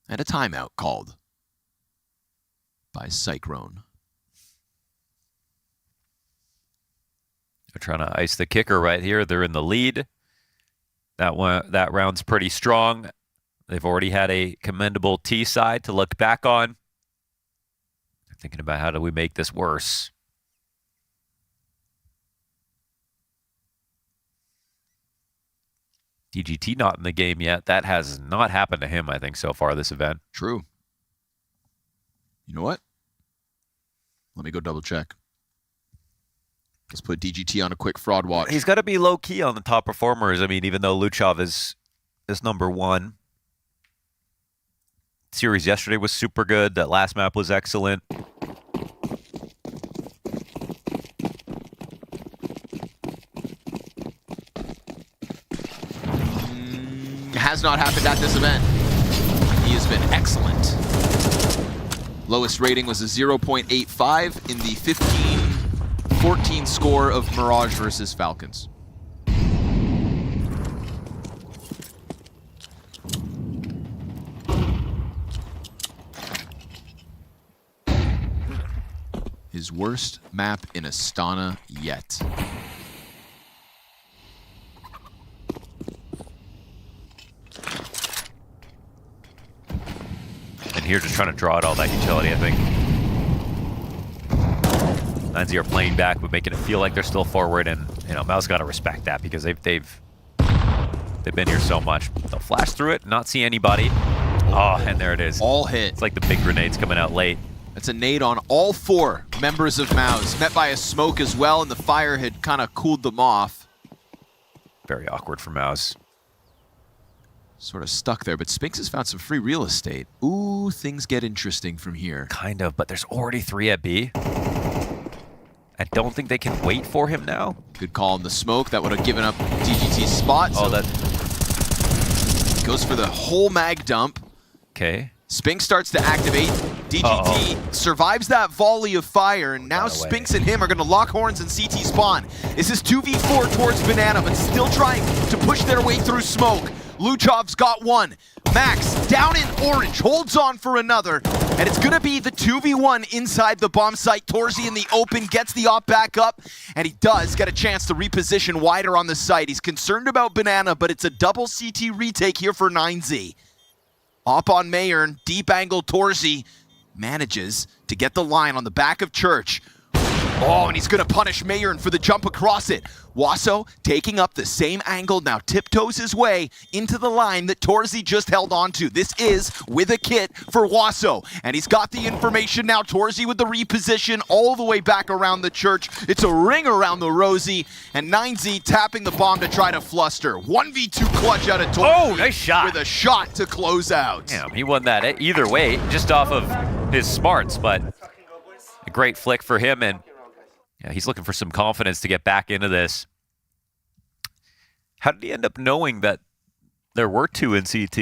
And a timeout called by Cyclone. They're trying to ice the kicker right here. They're in the lead. That round's pretty strong. They've already had a commendable T side to look back on. They're thinking about how do we make this worse. DGT not in the game yet. That has not happened to him, I think, so far this event. True. You know what? Let me go double check. Let's put DGT on a quick fraud watch. He's got to be low key on the top performers. I mean, even though Luchov is number 1. Series yesterday was super good. That last map was excellent. Has not happened at this event. He has been excellent. Lowest rating was a 0.85 in the 15-14 score of Mirage versus Falcons. His worst map in Astana yet. And here just trying to draw out all that utility, I think. 9Z are playing back, but making it feel like they're still forward, and you know, MOUZ got to respect that because they've They've been here so much. They'll flash through it, not see anybody. Oh, and there it is. All hit. It's like the big grenades coming out late. That's a nade on all 4 members of MOUZ. Met by a smoke as well, and the fire had kind of cooled them off. Very awkward for MOUZ. Sort of stuck there, but Spinks has found some free real estate. Ooh, things get interesting from here. Kind of, but there's already 3 at B. I don't think they can wait for him now. Good call on the smoke. That would have given up DGT's spot. Oh, so that goes for the whole mag dump. Okay. Spinks starts to activate. DGT survives that volley of fire, and now Spinks and him are going to lock horns in CT spawn. This is 2v4 towards Banana, but still trying to push their way through smoke. Luchov's got one. Max down in orange, holds on for another, and it's gonna be the 2v1 inside the bomb site. Torzy in the open gets the op back up, and he does get a chance to reposition wider on the site. He's concerned about Banana, but it's a double CT retake here for 9Z. Op on Mayern, deep angle Torzy manages to get the line on the back of Church. Oh, and he's going to punish Mayern for the jump across it. Wasso taking up the same angle, now tiptoes his way into the line that Torzy just held onto. This is with a kit for Wasso, and he's got the information now. Torzy with the reposition all the way back around the Church. It's a ring around the Rosie, and 9Z tapping the bomb to try to fluster. 1v2 clutch out of Torzy. Oh, nice shot. With a shot to close out. Damn, he won that either way, just off of his smarts, but a great flick for him, and yeah, he's looking for some confidence to get back into this. How did he end up knowing that there were 2 in CT?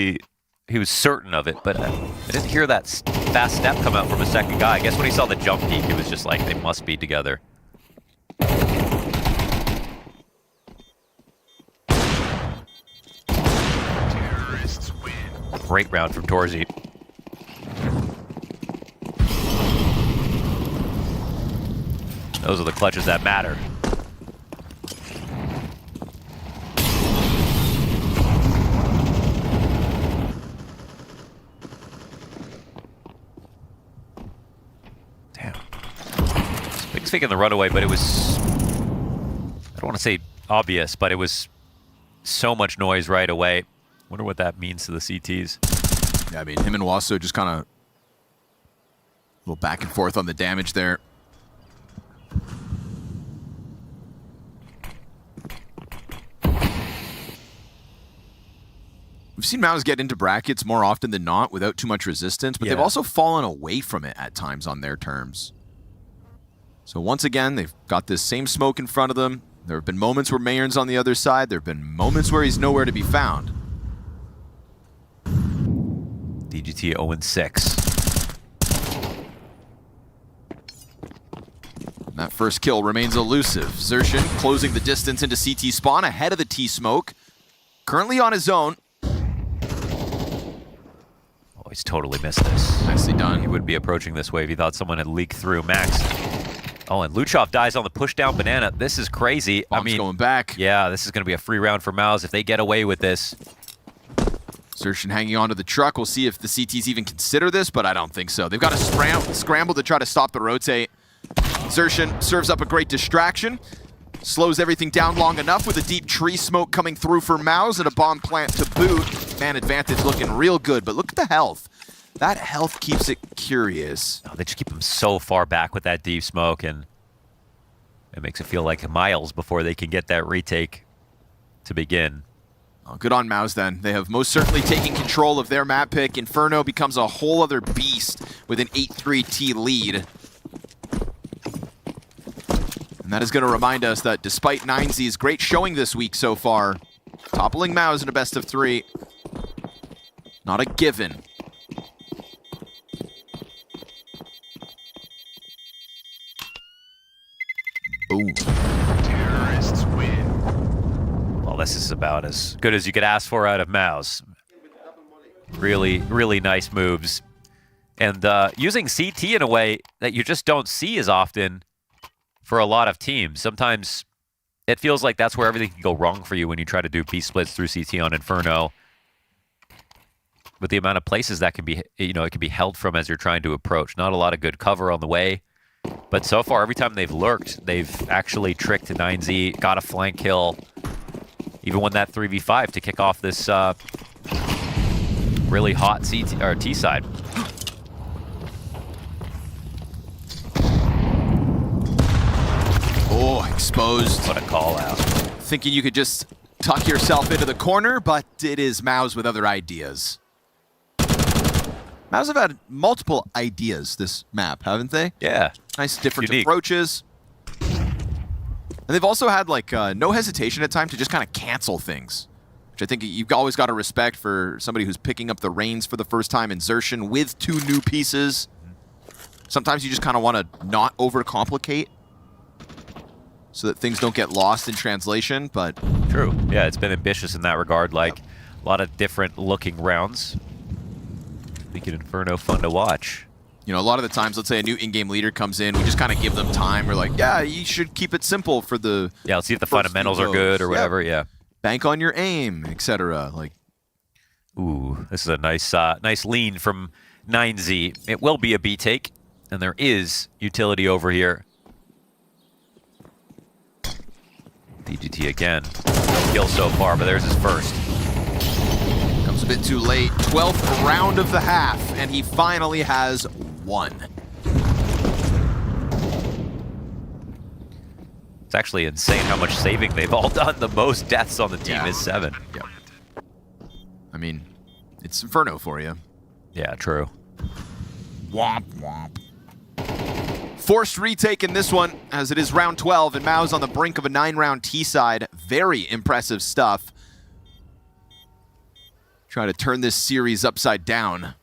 He was certain of it, but I didn't hear that fast step come out from a second guy. I guess when he saw the jump peak, he was just like, they must be together. Terrorists win. Great round from Torzy. Those are the clutches that matter. Damn. Spinks taking the runaway, but it was, I don't want to say obvious, but it was so much noise right away. Wonder what that means to the CTs. Yeah, I mean, him and Wasso just kind of a little back and forth on the damage there. We've seen MOUZ get into brackets more often than not without too much resistance, but they've also fallen away from it at times on their terms. So once again, they've got this same smoke in front of them. There have been moments where Mayern's on the other side. There have been moments where he's nowhere to be found. DGT 0-6. And that first kill remains elusive. Xerxin closing the distance into CT spawn ahead of the T-smoke. Currently on his own. Oh, he's totally missed this. Nicely done. He would be approaching this wave. He thought someone had leaked through. Max. Oh, and Luchov dies on the push-down Banana. This is crazy. Bomb's going back. Yeah, this is going to be a free round for MOUZ if they get away with this. Xerxin hanging onto the truck. We'll see if the CTs even consider this, but I don't think so. They've got to scramble to try to stop the rotate. Xerxin serves up a great distraction. Slows everything down long enough with a deep tree smoke coming through for MOUZ and a bomb plant to boot. Man advantage looking real good, but look at the health. That health keeps it curious. Oh, they just keep them so far back with that deep smoke, and it makes it feel like miles before they can get that retake to begin. Oh, good on MOUZ then. They have most certainly taken control of their map pick. Inferno becomes a whole other beast with an 8-3T lead. And that is going to remind us that despite 9Z's great showing this week so far, toppling MOUZ in a best of 3, not a given. Boom. Terrorists win. Well, this is about as good as you could ask for out of MOUZ. Really, really nice moves. And using CT in a way that you just don't see as often for a lot of teams. Sometimes it feels like that's where everything can go wrong for you when you try to do piece splits through CT on Inferno. With the amount of places that can be, it can be held from as you're trying to approach. Not a lot of good cover on the way. But so far, every time they've lurked, they've actually tricked 9Z, got a flank kill. even won that 3v5 to kick off this really hot T side. Oh, exposed. What a call out. Thinking you could just tuck yourself into the corner, but it is MOUZ with other ideas. MOUZ have had multiple ideas this map, haven't they? Yeah. Nice different Unique. approaches. And they've also had like no hesitation at times to just kind of cancel things, which I think you've always got to respect for somebody who's picking up the reins for the first time in Xertion with 2 new pieces. Sometimes you just kind of want to not overcomplicate so that things don't get lost in translation, but... True. Yeah, it's been ambitious in that regard, like a lot of different looking rounds. Making Inferno fun to watch. You know, a lot of the times, let's say a new in-game leader comes in, we just kind of give them time. We're like, yeah, you should keep it simple for the... Yeah, let's see if the fundamentals are good or whatever, yeah. Bank on your aim, etc. Like, ooh, this is a nice lean from 9Z. It will be a B take, and there is utility over here. DGT again. No kill so far, but there's his first. Comes a bit too late. 12th round of the half, and he finally has 1. It's actually insane how much saving they've all done. The most deaths on the team is 7. Yep. I mean, it's Inferno for you. Yeah, true. Womp womp. Forced retake in this one, as it is round 12, and MOUZ on the brink of a 9-round T-side. Very impressive stuff. Try to turn this series upside down.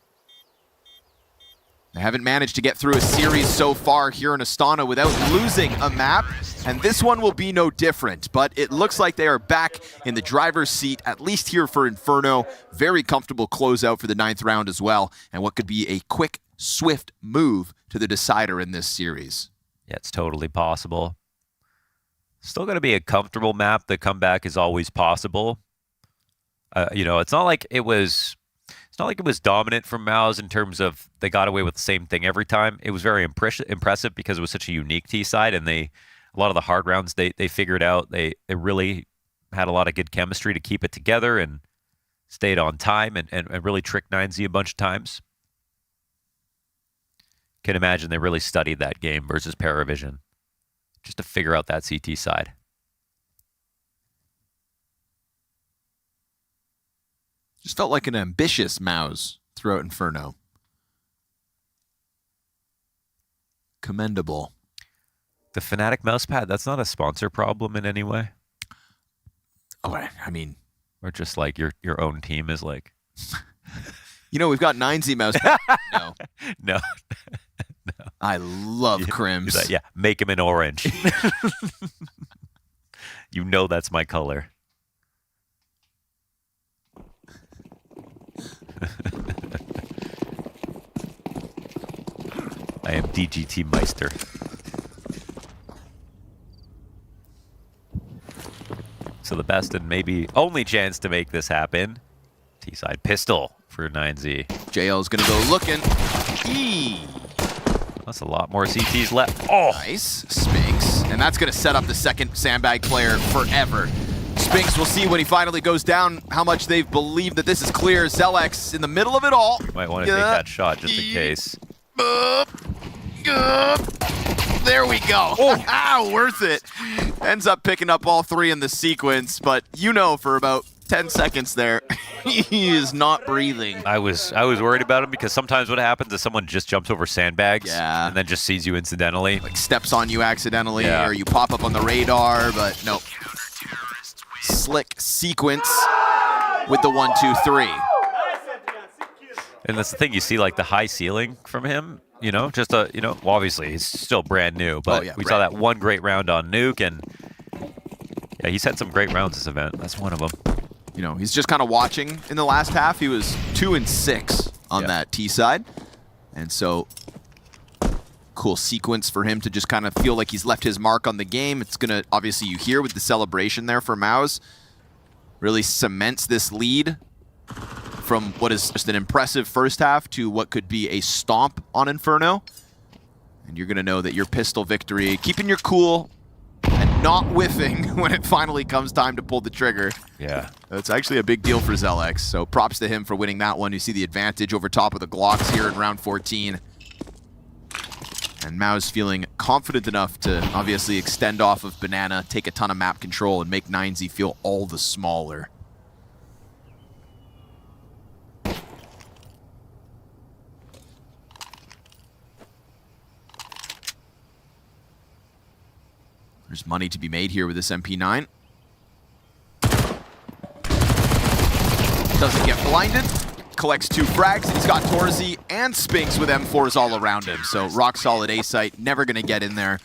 They haven't managed to get through a series so far here in Astana without losing a map, and this one will be no different. But it looks like they are back in the driver's seat, at least here for Inferno. Very comfortable closeout for the 9th round as well, and what could be a quick, swift move to the decider in this series. Yeah, it's totally possible. Still going to be a comfortable map. The comeback is always possible. You know, it's not like it was dominant from MOUZ in terms of they got away with the same thing every time. It was very impressive because it was such a unique T side, and a lot of the hard rounds they figured out. They really had a lot of good chemistry to keep it together and stayed on time and really tricked 9Z a bunch of times. Can imagine they really studied that game versus Paravision just to figure out that CT side. Just felt like an ambitious MOUZ throughout Inferno. Commendable. The Fnatic mousepad, that's not a sponsor problem in any way? Oh, I mean... Or just like your own team is like... You know, we've got 9Z mouse. No. No. No. I love Crims. Yeah, make him in orange. You know that's my color. I am DGT Meister. So the best and maybe only chance to make this happen. T-side pistol for 9Z. JL's gonna go looking. That's a lot more CTs left. Oh! Nice. Spinks. And that's gonna set up the second sandbag player forever. Spinks will see when he finally goes down how much they've believed that this is clear. Zelex in the middle of it all. You might want to take that shot just in case. There we go. Oh, worth it. Ends up picking up all 3 in the sequence, but you know for about 10 seconds there, he is not breathing. I was worried about him because sometimes what happens is someone just jumps over sandbags and then just sees you incidentally. Like steps on you accidentally or you pop up on the radar, but nope. Slick sequence with the 1, 2, 3. And that's the thing, you see like the high ceiling from him, you know, just a, you know, well, obviously he's still brand new, but we saw that one great round on Nuke, and yeah, he's had some great rounds this event. That's one of them. You know, he's just kind of watching in the last half. He was 2 and 6 on that T side. And so cool sequence for him to just kind of feel like he's left his mark on the game. It's going to, obviously you hear with the celebration there for MOUZ, really cements this lead from what is just an impressive first half to what could be a stomp on Inferno. And you're going to know that your pistol victory, keeping your cool and not whiffing when it finally comes time to pull the trigger. Yeah. It's actually a big deal for Zelex, so props to him for winning that one. You see the advantage over top of the Glocks here in round 14. And MOUZ feeling confident enough to obviously extend off of Banana, take a ton of map control, and make 9Z feel all the smaller. There's money to be made here with this MP9. Doesn't get blinded. Collects 2 frags. He's got Torzi and Spinks with M4s all around him. So rock solid A site. Never going to get in there.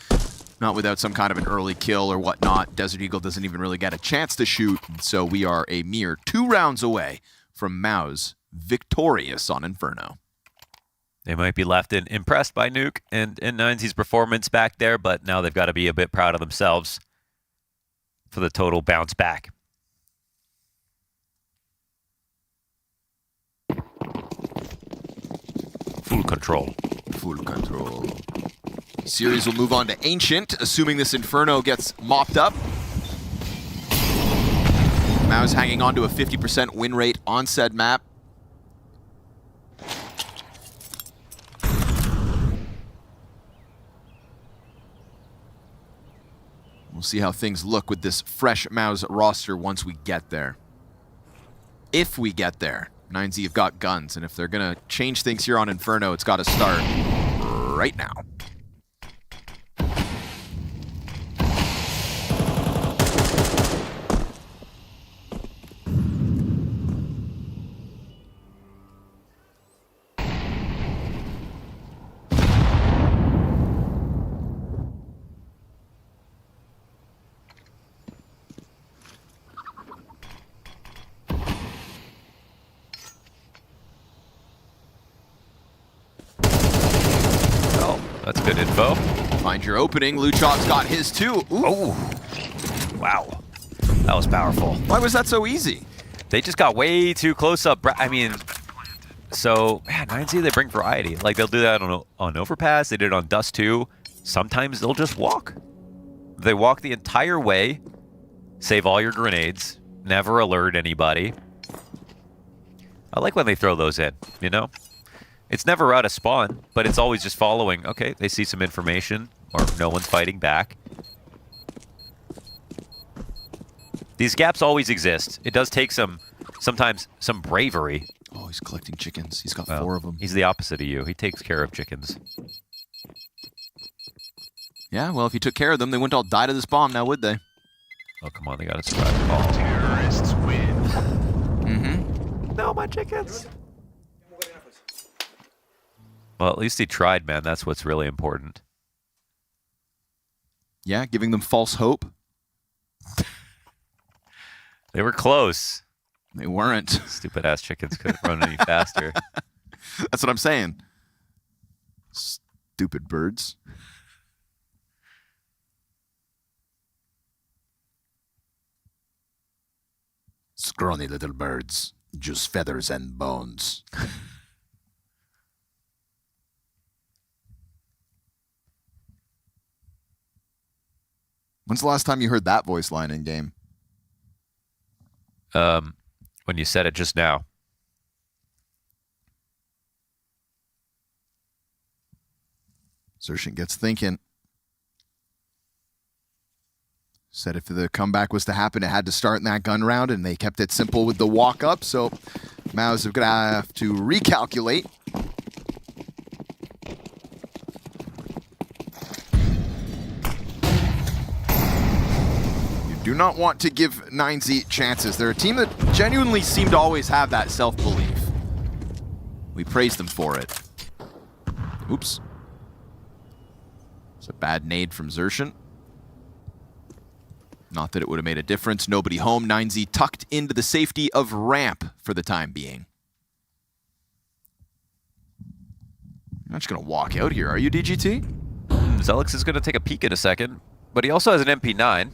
Not without some kind of an early kill or whatnot. Desert Eagle doesn't even really get a chance to shoot. So we are a mere 2 rounds away from MOUZ victorious on Inferno. They might be left impressed by Nuke and 9Z's performance back there, but now they've got to be a bit proud of themselves for the total bounce back. Full control. Full control. Series will move on to Ancient, assuming this Inferno gets mopped up. MOUZ hanging on to a 50% win rate on said map. We'll see how things look with this fresh MOUZ roster once we get there. If we get there. 9Z have got guns, and if they're going to change things here on Inferno, it's got to start right now. That's good info. Find your opening. Luchov's got his too. Ooh. Oh, wow. That was powerful. Why was that so easy? They just got way too close up. I mean, so, man, 9Z, they bring variety. Like, they'll do that on Overpass. They did it on Dust 2. Sometimes they'll just walk. They walk the entire way, save all your grenades, never alert anybody. I like when they throw those in, you know? It's never out of spawn, but it's always just following. Okay, they see some information, or no one's fighting back. These gaps always exist. It does take sometimes some bravery. Oh, he's collecting chickens. He's got 4 of them. He's the opposite of you. He takes care of chickens. Yeah, well, if he took care of them, they wouldn't all die to this bomb now, would they? Oh, come on, they gotta survive the ball. Terrorists win. Mm-hmm. No, my chickens. Well, at least he tried, man. That's what's really important. Yeah, giving them false hope. They were close. They weren't. Stupid-ass chickens couldn't run any faster. That's what I'm saying. Stupid birds. Scrawny little birds. Just feathers and bones. When's the last time you heard that voice line in game? When you said it just now. Xerxin gets thinking. Said if the comeback was to happen, it had to start in that gun round, and they kept it simple with the walk up, so MOUZ are going to have to recalculate. Do not want to give 9Z chances. They're a team that genuinely seem to always have that self-belief. We praise them for it. Oops. It's a bad nade from Xerxin. Not that it would have made a difference. Nobody home. 9Z tucked into the safety of ramp for the time being. You're not just going to walk out here, are you, DGT? Zelex is going to take a peek in a second, but he also has an MP9.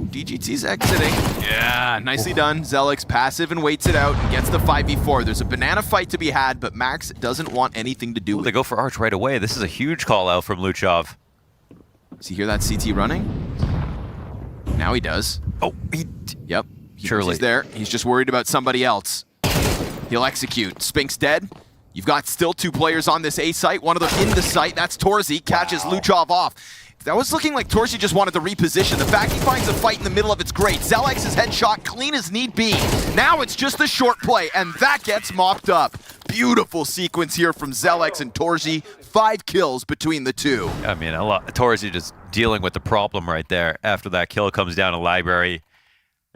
DGT's exiting. Yeah, nicely done. Zelex passive and waits it out and gets the 5v4. There's a banana fight to be had, but Max doesn't want anything to do with it. They go for Arch right away. This is a huge call out from Luchov. Does he hear that CT running? Now he does. Oh, yep. Surely. He's there. He's just worried about somebody else. He'll execute. Spink's dead. You've got still 2 players on this A site. One of them in the site. That's Torzi. Catches Luchov off. That was looking like Torzi just wanted to reposition. The fact he finds a fight in the middle of it's great. Zelex's headshot clean as need be. Now it's just a short play, and that gets mopped up. Beautiful sequence here from Zelex and Torzi. 5 kills between the two. I mean, Torzi just dealing with the problem right there. After that kill comes down to library.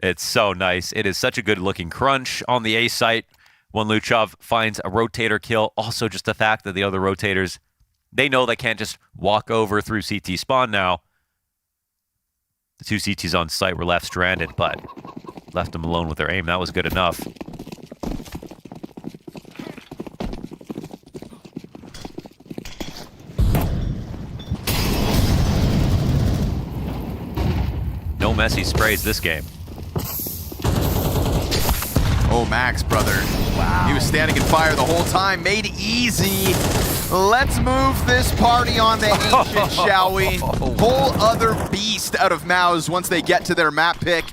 It's so nice. It is such a good looking crunch on the A site when Luchov finds a rotator kill. Also just the fact that the other rotators, they know they can't just walk over through CT spawn now. The 2 CTs on site were left stranded, but left them alone with their aim. That was good enough. No messy sprays this game. Oh, Max, brother. Wow. He was standing in fire the whole time. Made easy. Let's move this party on to Ancient, shall we? Whole other beast out of MOUZ once they get to their map pick.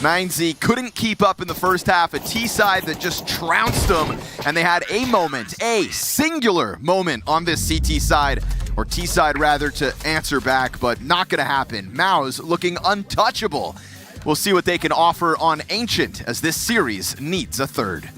9Z couldn't keep up in the first half. A T-side that just trounced them. And they had a moment, a singular moment on this CT side, or T-side rather, to answer back, but not going to happen. MOUZ looking untouchable. We'll see what they can offer on Ancient as this series needs a third.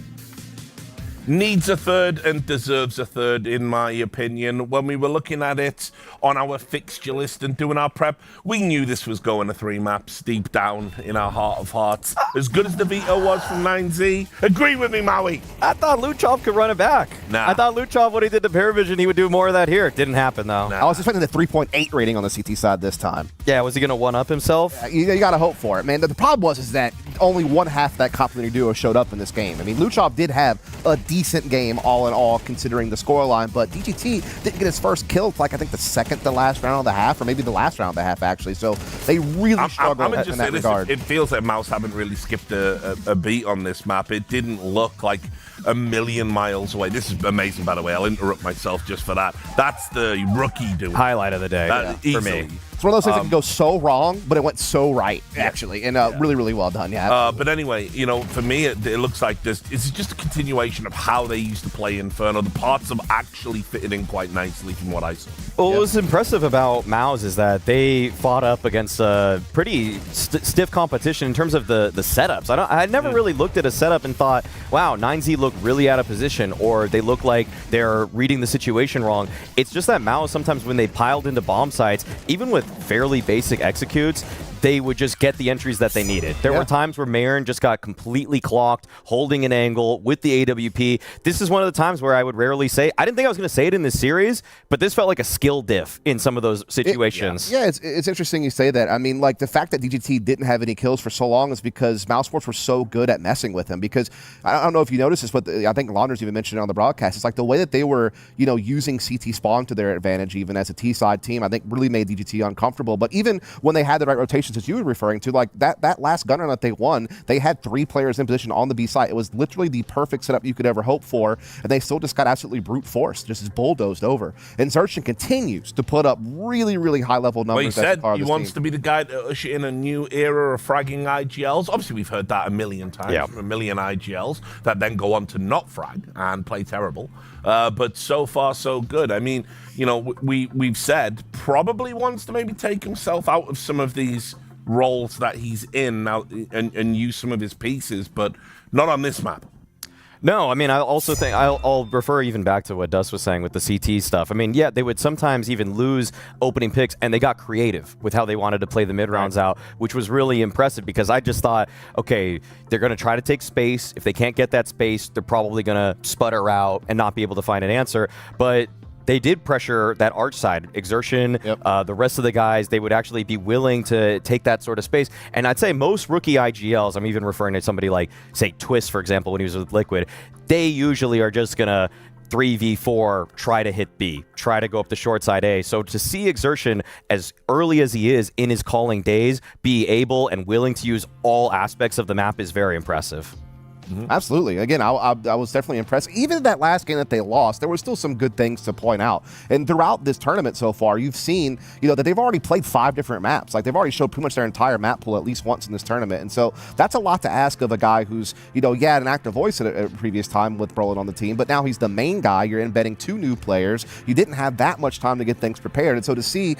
Needs a third and deserves a third, in my opinion. When we were looking at it on our fixture list and doing our prep, we knew this was going to 3 maps deep down in our heart of hearts. As good as the Veto was from 9Z, agree with me, Maui. I thought Luchov could run it back. Nah. I thought Luchov, what he did to PARIVISION, he would do more of that here. It didn't happen, though. I was expecting the 3.8 rating on the CT side this time. Yeah, was he going to one-up himself? You got to hope for it, man. The problem was that only one half of that complementary duo showed up in this game. I mean, Luchov did have a decent game all in all, considering the scoreline, but DGT didn't get his first kill till, like, I think the second to last round of the half, or maybe the last round of the half, actually. So they really struggled in that regard. It feels like MOUZ haven't really skipped a beat on this map. It didn't look like a million miles away. This is amazing, by the way. I'll interrupt myself just for that. That's the rookie doing. Highlight of the day for me. It's one of those things that can go so wrong, but it went so right, actually, and really, really well done. Yeah. But anyway, you know, for me, it looks like this. It's just a continuation of how they used to play Inferno. The parts have actually fitted in quite nicely from what I saw. Well, what was impressive about MOUZ is that they fought up against a pretty stiff competition in terms of the setups. I never really looked at a setup and thought, wow, 9Z look really out of position, or they look like they're reading the situation wrong. It's just that MOUZ, sometimes when they piled into bomb sites, even with fairly basic executes, they would just get the entries that they needed. There were times where Marin just got completely clocked, holding an angle with the AWP. This is one of the times where I would rarely say, I didn't think I was going to say it in this series, but this felt like a skill diff in some of those situations. It's interesting you say that. I mean, like, the fact that DGT didn't have any kills for so long is because MOUZ Sports were so good at messing with him. Because I don't know if you noticed this, but I think Launders even mentioned it on the broadcast. It's like the way that they were, you know, using CT spawn to their advantage, even as a T-side team, I think really made DGT uncomfortable. But even when they had the right rotations, as you were referring to, like that last gunner that they won, they had 3 players in position on the B site. It was literally the perfect setup you could ever hope for, and they still just got absolutely brute forced, just as bulldozed over. And Xerxin continues to put up really, really high level numbers. Well, he said he wants to be the guy to usher in a new era of fragging IGLs. Obviously, we've heard that a million times from a million IGLs that then go on to not frag and play terrible. But so far, so good. I mean, you know, we've said probably wants to maybe take himself out of some of these roles that he's in now and use some of his pieces, but not on this map. No, I mean, I also think I'll refer even back to what Dust was saying with the CT stuff. I mean, yeah, they would sometimes even lose opening picks, and they got creative with how they wanted to play the mid rounds out, which was really impressive because I just thought, okay, they're going to try to take space. If they can't get that space, they're probably going to sputter out and not be able to find an answer. But they did pressure that arch side. Exertion, the rest of the guys, they would actually be willing to take that sort of space. And I'd say most rookie IGLs, I'm even referring to somebody like, say, Twist, for example, when he was with Liquid, they usually are just going to 3v4, try to hit B, try to go up the short side A. So to see Exertion, as early as he is in his calling days, be able and willing to use all aspects of the map is very impressive. Absolutely. Again, I was definitely impressed. Even in that last game that they lost, there were still some good things to point out. And throughout this tournament so far, you've seen, that they've already played 5 different maps. Like, they've already showed pretty much their entire map pool at least once in this tournament. And so that's a lot to ask of a guy who's, had an active voice at a previous time with Brolin on the team, but now he's the main guy. You're embedding 2 new players. You didn't have that much time to get things prepared. And so to see,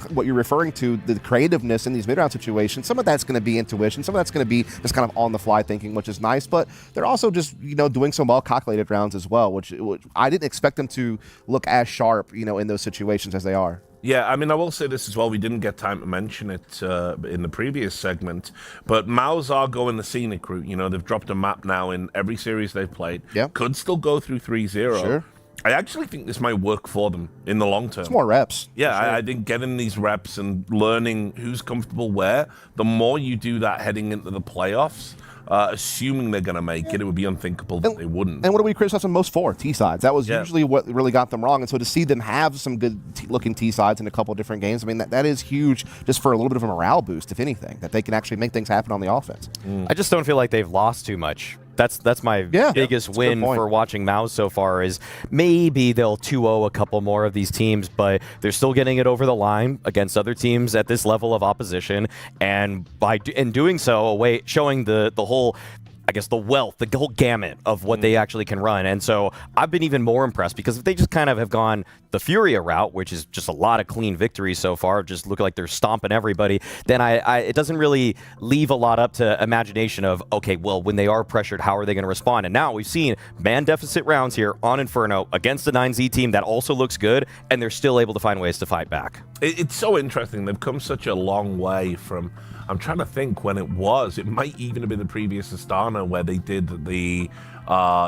what you're referring to, the creativeness in these mid-round situations, some of that's going to be intuition, some of that's going to be just kind of on-the-fly thinking, which is nice, but they're also just, doing some well-calculated rounds as well, which I didn't expect them to look as sharp, in those situations as they are. Yeah, I mean, I will say this as well. We didn't get time to mention it in the previous segment, but MOUZ are going the scenic route. They've dropped a map now in every series they've played. Yep. Could still go through 3-0. Sure. I actually think this might work for them in the long term. It's more reps. Yeah, Sure. I think getting these reps and learning who's comfortable where, the more you do that heading into the playoffs, assuming they're going to make it, it would be unthinkable that they wouldn't. And what do we criticize them most for? T-sides. That was usually what really got them wrong. And so to see them have some good looking T-sides in a couple of different games, I mean, that is huge just for a little bit of a morale boost, if anything, that they can actually make things happen on the offense. I just don't feel like they've lost too much. That's my biggest win for watching MOUZ so far is maybe they'll 2-0 a couple more of these teams, but they're still getting it over the line against other teams at this level of opposition, and in doing so, showing the whole, I guess, the wealth, the whole gamut of what they actually can run. And so I've been even more impressed because if they just kind of have gone the Furia route, which is just a lot of clean victories so far, just look like they're stomping everybody, then it doesn't really leave a lot up to imagination of, okay, well, when they are pressured, how are they going to respond? And now we've seen man deficit rounds here on Inferno against the 9Z team that also looks good, and they're still able to find ways to fight back. It's so interesting. They've come such a long way from, I'm trying to think when it was. It might even have been the previous Astana where they did the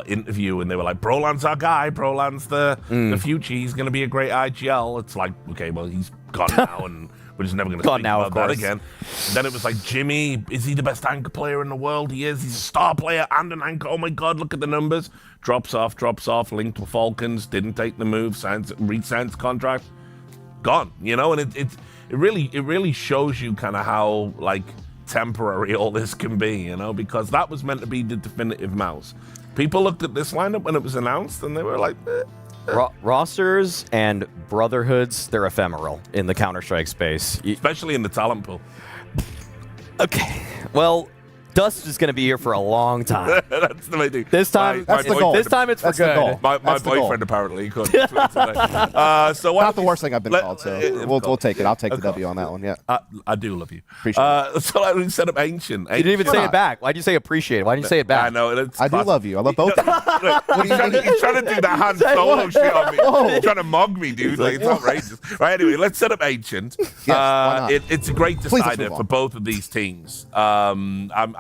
interview and they were like, Brolan's our guy. Brolan's the future. He's going to be a great IGL. It's like, okay, well, he's gone now and we're just never going to speak about that again. And then it was like, Jimmy, is he the best anchor player in the world? He is. He's a star player and an anchor. Oh, my God, look at the numbers. Drops off, linked to Falcons, didn't take the move, re-signs contract. Gone, and it really shows you kind of how, like, temporary all this can be, because that was meant to be the definitive MOUZ. People looked at this lineup when it was announced and they were like, Rosters and brotherhoods, they're ephemeral in the Counter-Strike space. Especially in the talent pool. Okay, well, Dust is going to be here for a long time. That's the way to do. This time, that's the goal. This time it's for good. My boyfriend apparently couldn't. So not the worst thing I've been called, so we'll take it. I'll take the W on that one, yeah. I do love you. Appreciate it. So we set up Ancient. You didn't even say it back. Why'd you say appreciate? Why didn't you say it back? I know. I do love you. I love both of you. He's trying to do that Han Solo shit on me. He's trying to mug me, dude. Like, it's outrageous. Right, anyway, let's set up Ancient. It's a great decider for both of these teams.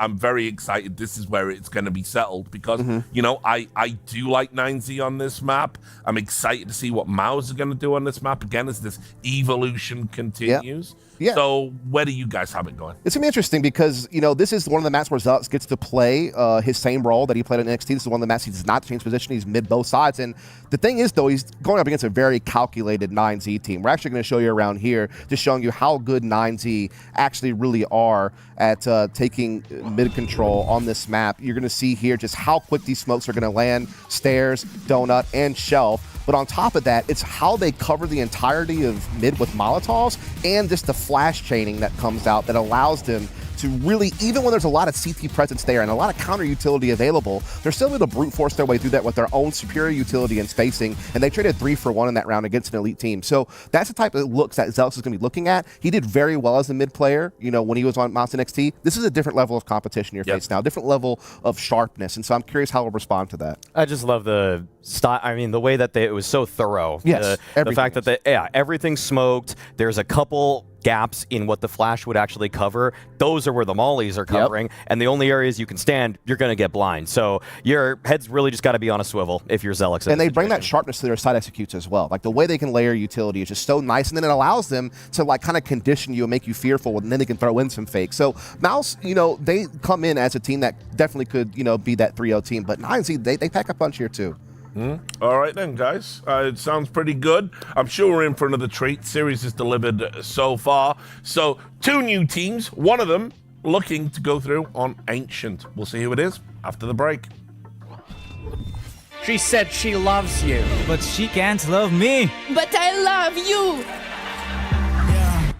I'm very excited. This is where it's going to be settled because, I do like 9Z on this map. I'm excited to see what MOUZ are going to do on this map again as this evolution continues. Yeah. So where do you guys have it going? It's going to be interesting because, this is one of the maps where Zealous gets to play his same role that he played in NXT. This is one of the maps he does not change position. He's mid both sides. And the thing is, though, he's going up against a very calculated 9Z team. We're actually going to show you around here, just showing you how good 9Z actually really are at taking mid control on this map. You're going to see here just how quick these smokes are going to land, stairs, donut, and shelf. But on top of that, it's how they cover the entirety of mid with Molotovs and just the flash chaining that comes out that allows them to really, even when there's a lot of CT presence there and a lot of counter utility available, they're still able to brute force their way through that with their own superior utility and spacing, and they traded 3-for-1 in that round against an elite team. So that's the type of looks that Zealous is going to be looking at. He did very well as a mid player, when he was on MOUZ NXT. This is a different level of competition you're facing now, different level of sharpness, and so I'm curious how he'll respond to that. I just love the style. I mean, the way that it was so thorough. Yes, the fact that everything's smoked. There's a couple gaps in what the flash would actually cover. Those are where the mollies are covering, and the only areas you can stand, you're going to get blind. So your head's really just got to be on a swivel if you're Zealous. And they bring that sharpness to their side executes as well. Like the way they can layer utility is just so nice, and then it allows them to like kind of condition you and make you fearful, and then they can throw in some fakes. So MOUZ, they come in as a team that definitely could, be that 3-0 team, but 9Z, they pack a punch here too. All right then, guys. It sounds pretty good. I'm sure we're in for another treat. Series is delivered so far. So 2 new teams. One of them looking to go through on Ancient. We'll see who it is after the break. She said she loves you, but she can't love me. But I love you. Yeah.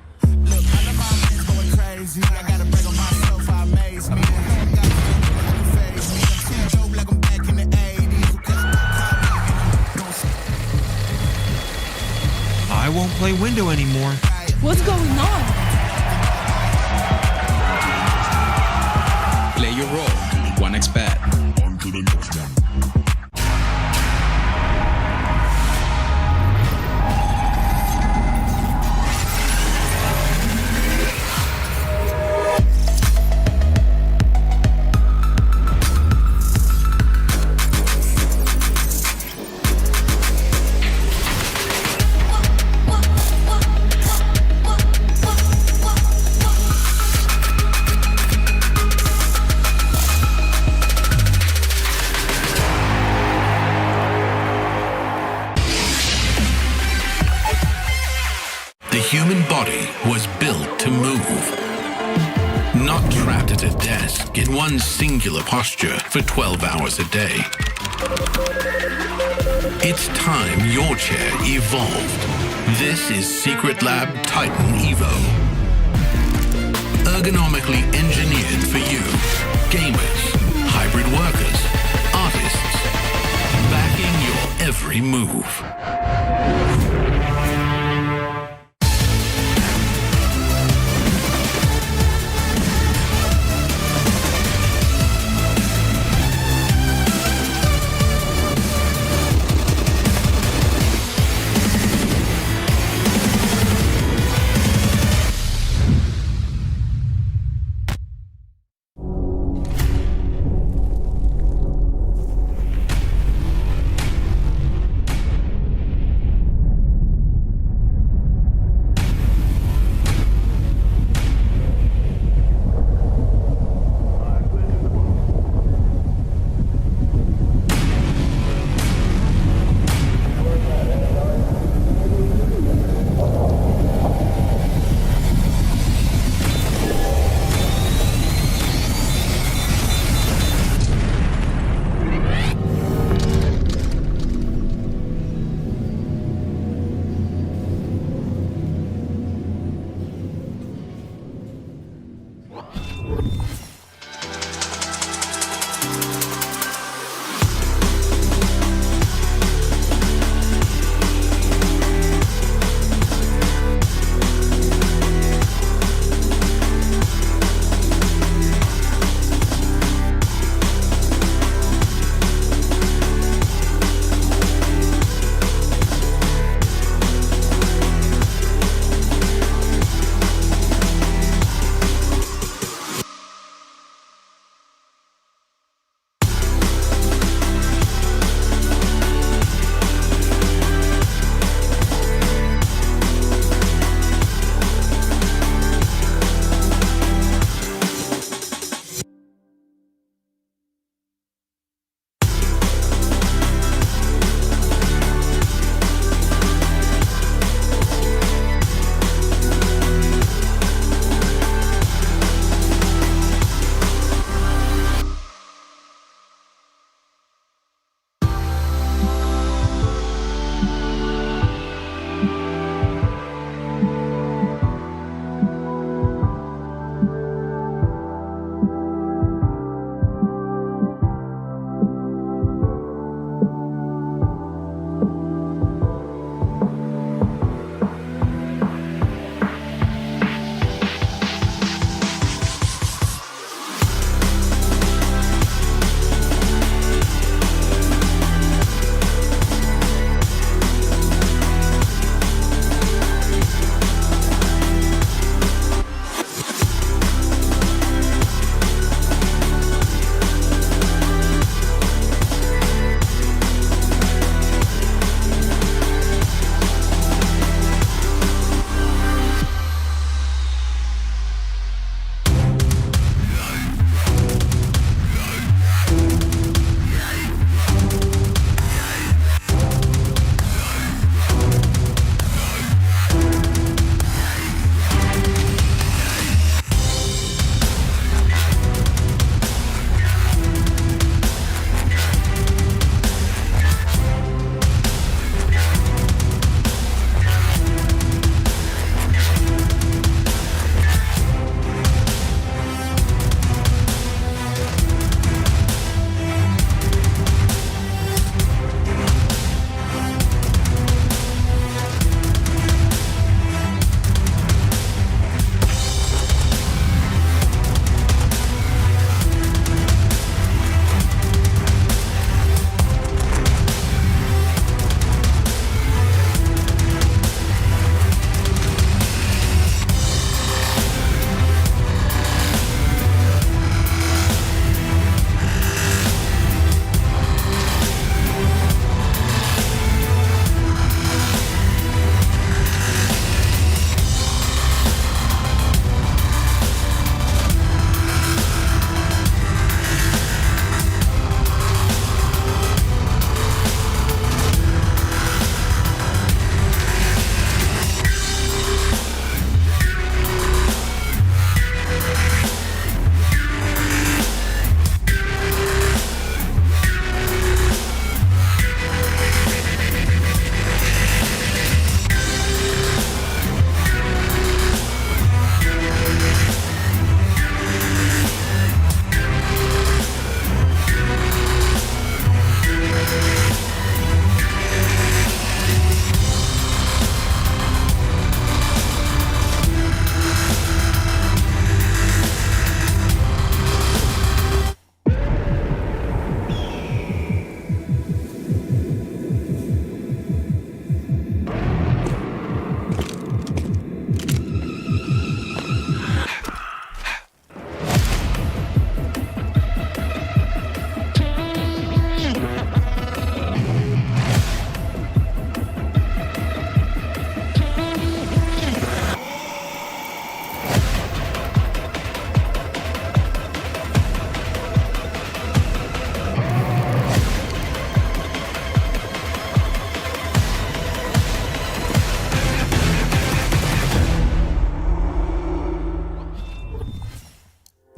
Look, I love my man's going crazy. I gotta brag on myself, I amaze me. Like I'm back in the 80s. I won't play window anymore. What's going on? Play your role. 1xBet. On to the next one. The human body was built to move, not trapped at a desk in one singular posture for 12 hours a day. It's time your chair evolved. This is Secret Lab Titan Evo. Ergonomically engineered for you, gamers, hybrid workers, artists, backing your every move.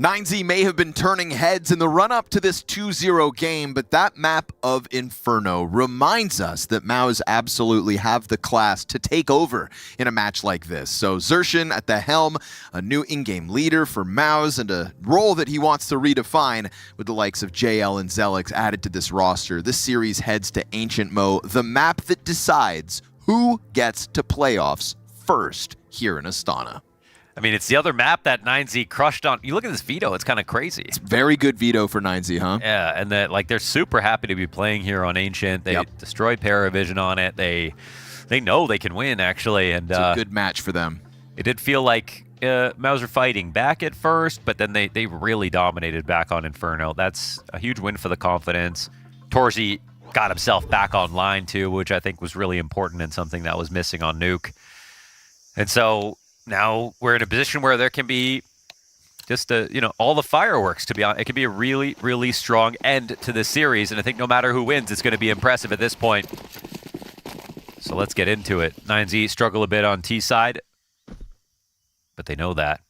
9Z may have been turning heads in the run-up to this 2-0 game, but that map of Inferno reminds us that MOUZ absolutely have the class to take over in a match like this. So Xerxin at the helm, a new in-game leader for MOUZ, and a role that he wants to redefine with the likes of JL and Zelix added to this roster. This series heads to Ancient Mo, the map that decides who gets to playoffs first here in Astana. I mean, it's the other map that 9Z crushed on. You look at this Veto, it's kind of crazy. It's very good Veto for 9Z, huh? Yeah, and that like they're super happy to be playing here on Ancient. They destroyed Paravision on it. They know they can win, actually. And it's a good match for them. It did feel like MOUZ were fighting back at first, but then they really dominated back on Inferno. That's a huge win for the confidence. Torzi got himself back online too, which I think was really important and something that was missing on Nuke. And so now we're in a position where there can be just all the fireworks, to be honest. It can be a really, really strong end to this series, and I think no matter who wins, it's going to be impressive at this point. So let's get into it. 9Z struggle a bit on T side, but they know that.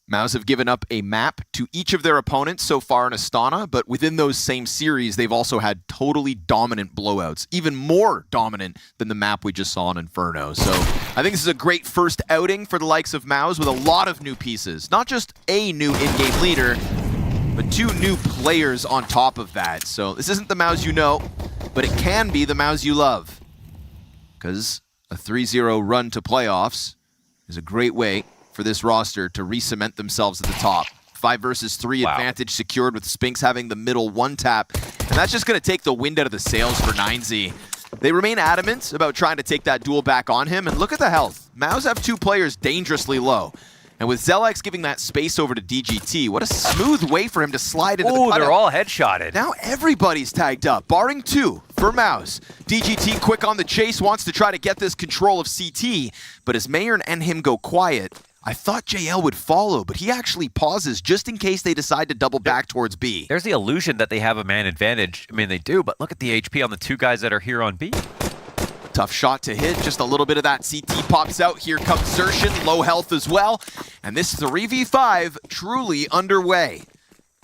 MOUZ have given up a map to each of their opponents so far in Astana, but within those same series, they've also had totally dominant blowouts, even more dominant than the map we just saw in Inferno. So I think this is a great first outing for the likes of MOUZ with a lot of new pieces. Not just a new in-game leader, but 2 new players on top of that. So this isn't the MOUZ you know, but it can be the MOUZ you love. Because a 3-0 run to playoffs is a great way for this roster to re-cement themselves at the top. 5 versus 3 advantage secured with Spinks having the middle 1-tap. And that's just going to take the wind out of the sails for 9Z. They remain adamant about trying to take that duel back on him. And look at the health. MOUZ have 2 players dangerously low. And with Zelix giving that space over to DGT, what a smooth way for him to slide into the cutout. They're all headshotted. Now everybody's tagged up, barring 2 for MOUZ. DGT quick on the chase, wants to try to get this control of CT. But as Mayern and him go quiet, I thought JL would follow, but he actually pauses just in case they decide to double back towards B. There's the illusion that they have a man advantage. I mean, they do, but look at the HP on the 2 guys that are here on B. Tough shot to hit, just a little bit of that CT pops out. Here comes Xerxin, low health as well. And this 3v5 truly underway.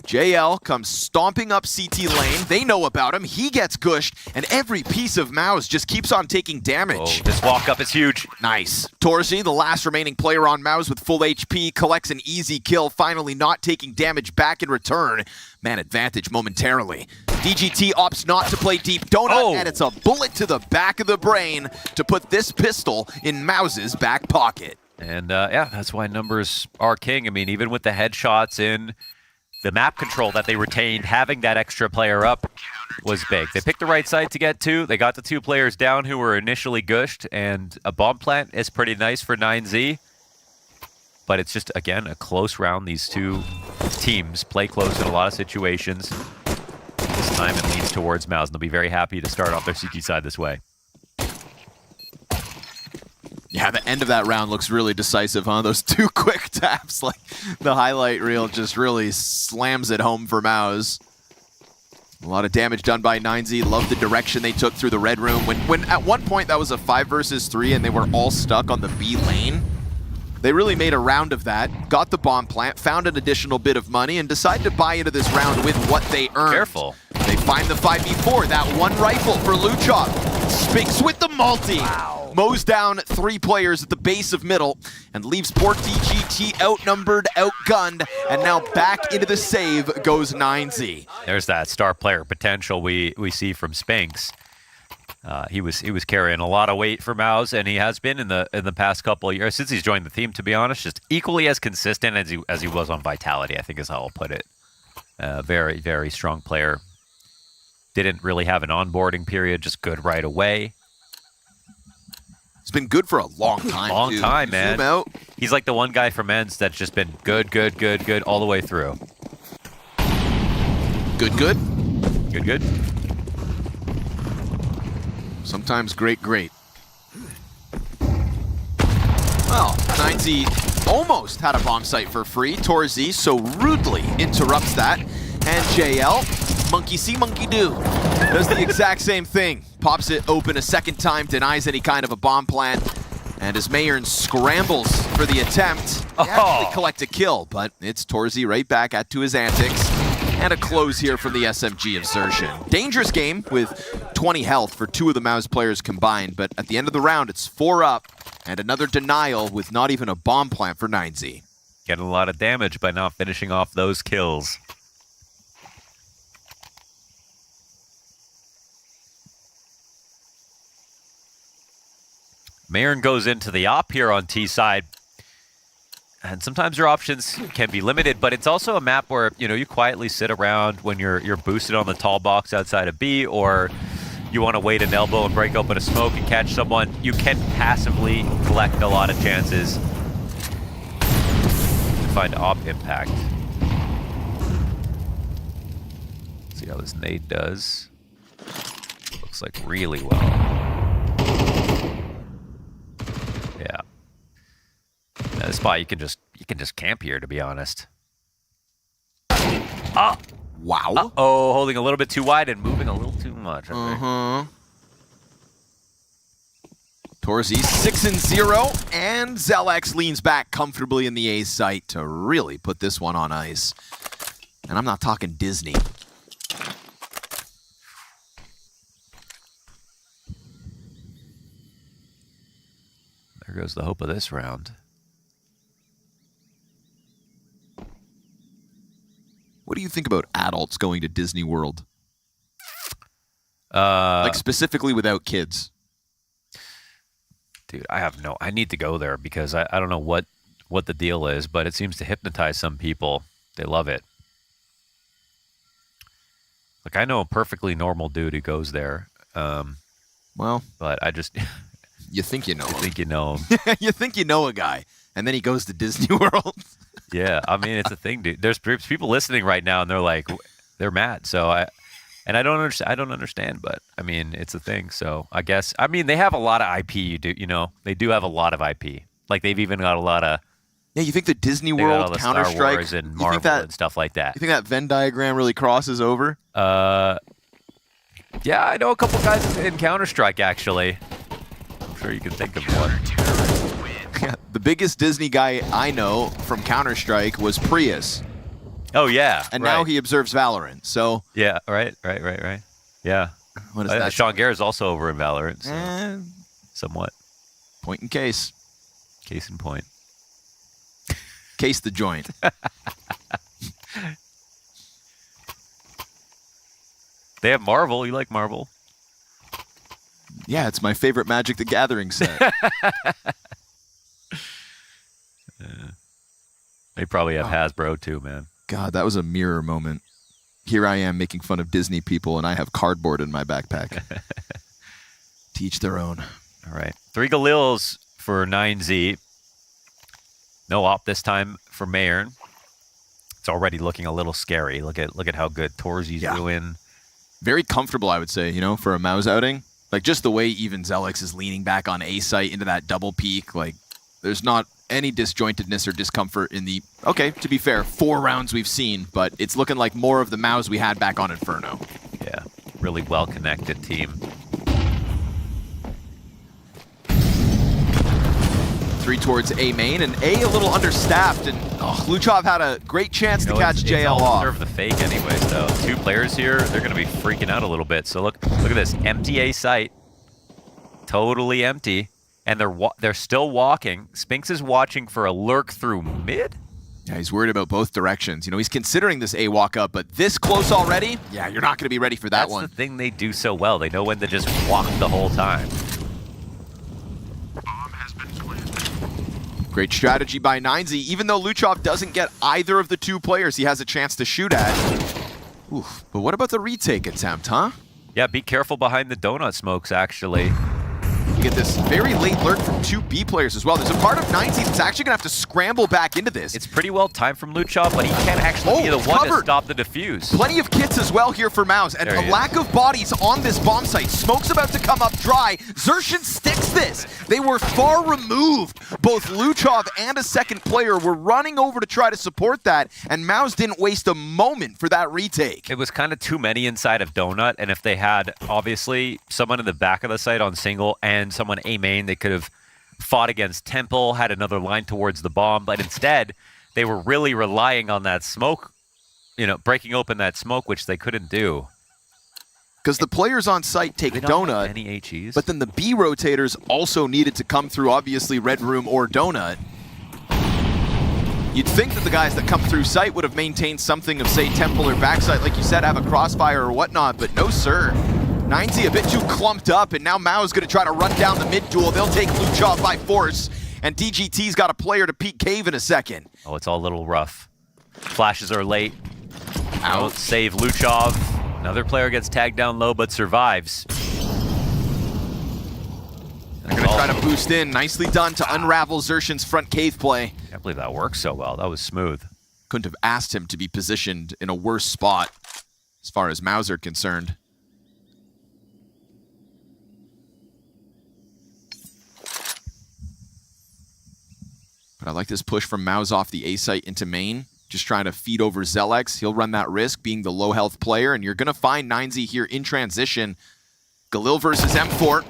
JL comes stomping up CT lane. They know about him. He gets gushed, and every piece of MOUZ just keeps on taking damage. Oh, this walk-up is huge. Nice. Torzi, the last remaining player on MOUZ with full HP, collects an easy kill, finally not taking damage back in return. Man advantage momentarily. DGT opts not to play deep donut, and it's a bullet to the back of the brain to put this pistol in MOUZ's back pocket. And yeah, that's why numbers are king. I mean, even with the headshots in, the map control that they retained, having that extra player up was big. They picked the right side to get to. They got the 2 players down who were initially gushed, and a bomb plant is pretty nice for 9Z. But it's just, again, a close round. These 2 teams play close in a lot of situations. This time it leans towards MOUZ, and they'll be very happy to start off their CT side this way. Yeah, the end of that round looks really decisive, huh? Those 2 quick taps, like the highlight reel just really slams it home for MOUZ. A lot of damage done by 9Z. Love the direction they took through the red room. When at one point that was a 5 versus 3 and they were all stuck on the B lane, they really made a round of that, got the bomb plant, found an additional bit of money, and decided to buy into this round with what they earned. Careful. They find the 5v4, that 1 rifle for Luchop. Spinks with the multi. Wow. Mows down 3 players at the base of middle and leaves poor DGT outnumbered, outgunned, and now back into the save goes 9Z. There's that star player potential we see from Spinks. He was carrying a lot of weight for MOUZ, and he has been in the past couple of years since he's joined the team. To be honest, just equally as consistent as he was on Vitality, I think is how I'll put it. Very, very strong player. Didn't really have an onboarding period, just good right away. It's been good for a long time. Long time, man. Zoom out. He's like the one guy from Men's that's just been good all the way through. Good. Good. Sometimes great. Well, 9Z almost had a bomb site for free. Torzi so rudely interrupts that. And JL, monkey see, monkey do, does the exact same thing. Pops it open a second time, denies any kind of a bomb plant. And as Mayern scrambles for the attempt, he actually collect a kill, but it's Torzy right back to his antics. And a close here from the SMG of Xerxin. Dangerous game with 20 health for 2 of the MOUZ players combined, but at the end of the round, it's 4 up, and another denial with not even a bomb plant for 9Z. Getting a lot of damage by not finishing off those kills. Mayern goes into the op here on T side. And sometimes your options can be limited, but it's also a map where, you know, you quietly sit around when you're boosted on the tall box outside of B, or you want to wait an elbow and break open a smoke and catch someone. You can passively collect a lot of chances to find op impact. Let's see how this nade does. Looks like really well. Yeah. This spot you can just camp here, to be honest. Oh! Wow. Uh-oh, holding a little bit too wide and moving a little too much. Torzy 6-0, and Zelex leans back comfortably in the A site to really put this one on ice. And I'm not talking Disney. There goes the hope of this round. What do you think about adults going to Disney World? Like specifically without kids. Dude, I need to go there because I don't know what the deal is, but it seems to hypnotize some people. They love it. Like, I know a perfectly normal dude who goes there. Well, but I just... You think you know him. You think you know him. You think you know a guy, and then he goes to Disney World. Yeah, I mean, it's a thing, dude. There's people listening right now, and they're like, they're mad. So I don't understand, but I mean, it's a thing. So I guess, I mean, they have a lot of IP. You know, they do have a lot of IP. Like, they've even got a lot of. Yeah, you think the Disney World, Counter-Strike, and Marvel and stuff like that. You think that Venn diagram really crosses over? Yeah, I know a couple guys in Counter-Strike actually. I'm sure you can think of one. The biggest Disney guy I know from Counter-Strike was Prius. Oh, yeah. And now he observes Valorant, so... Yeah, right. Yeah. What is that? Sean Garrett's also over in Valorant, so somewhat. Point in case. Case in point. Case the joint. They have Marvel. You like Marvel? Yeah, it's my favorite Magic the Gathering set. They probably have Hasbro too, man. God, that was a mirror moment. Here I am making fun of Disney people, and I have cardboard in my backpack. Teach their own. All right. 3 Galils for 9Z. No op this time for Mayern. It's already looking a little scary. Look at how good Torzy's doing. Very comfortable, I would say, you know, for a MOUZ outing. Like, just the way even Zelex is leaning back on A site into that double peak. Like, there's not any disjointedness or discomfort in the, okay, to be fair, 4 rounds we've seen, but it's looking like more of the MOUZ we had back on Inferno. Yeah, really well-connected team. 3 towards A main, and A little understaffed, and Luchov had a great chance to catch JL off. Serve the fake anyways, though. 2 players here, they're going to be freaking out a little bit. So look at this, empty A site, totally empty, and they're still walking. Spinks is watching for a lurk through mid. Yeah, he's worried about both directions. You know, he's considering this A walk up, but this close already, yeah, you're not going to be ready for that one. That's the thing they do so well. They know when to just walk the whole time. Great strategy by 9Z. Even though Luchov doesn't get either of the 2 players he has a chance to shoot at. Oof, but what about the retake attempt, huh? Yeah, be careful behind the donut smokes, actually. You get this very late lurk from 2 B players as well. There's a part of 9Z that's actually going to have to scramble back into this. It's pretty well timed from Luchov, but he can't actually be the one to stop the defuse. Plenty of kits as well here for MOUZ, and a lack of bodies on this bomb site. Smoke's about to come up dry. Xerxin sticks this. They were far removed. Both Luchov and a second player were running over to try to support that, and MOUZ didn't waste a moment for that retake. It was kind of too many inside of Donut, and if they had, obviously, someone in the back of the site on single and someone A main, they could have fought against Temple, had another line towards the bomb, but instead they were really relying on that smoke, you know, breaking open that smoke, which they couldn't do. Because the players on site take Donut, any HEs? but then the B rotators also needed to come through, obviously, Red Room or Donut. You'd think that the guys that come through site would have maintained something of, say, Temple or backside, like you said, have a crossfire or whatnot, but no, sir. 9Z a bit too clumped up, and now MOUZ going to try to run down the mid-duel. They'll take Luchov by force, and DGT's got a player to peek cave in a second. Oh, it's all a little rough. Flashes are late. Out. Save Luchov. Another player gets tagged down low, but survives. They're going to try to boost in. Nicely done to unravel Xerxion's front cave play. Can't believe that worked so well. That was smooth. Couldn't have asked him to be positioned in a worse spot as far as MOUZ are concerned. But I like this push from MOUZ off the A site into main. Just trying to feed over Zelex. He'll run that risk being the low health player, and you're going to find 9Z here in transition. Galil versus M4.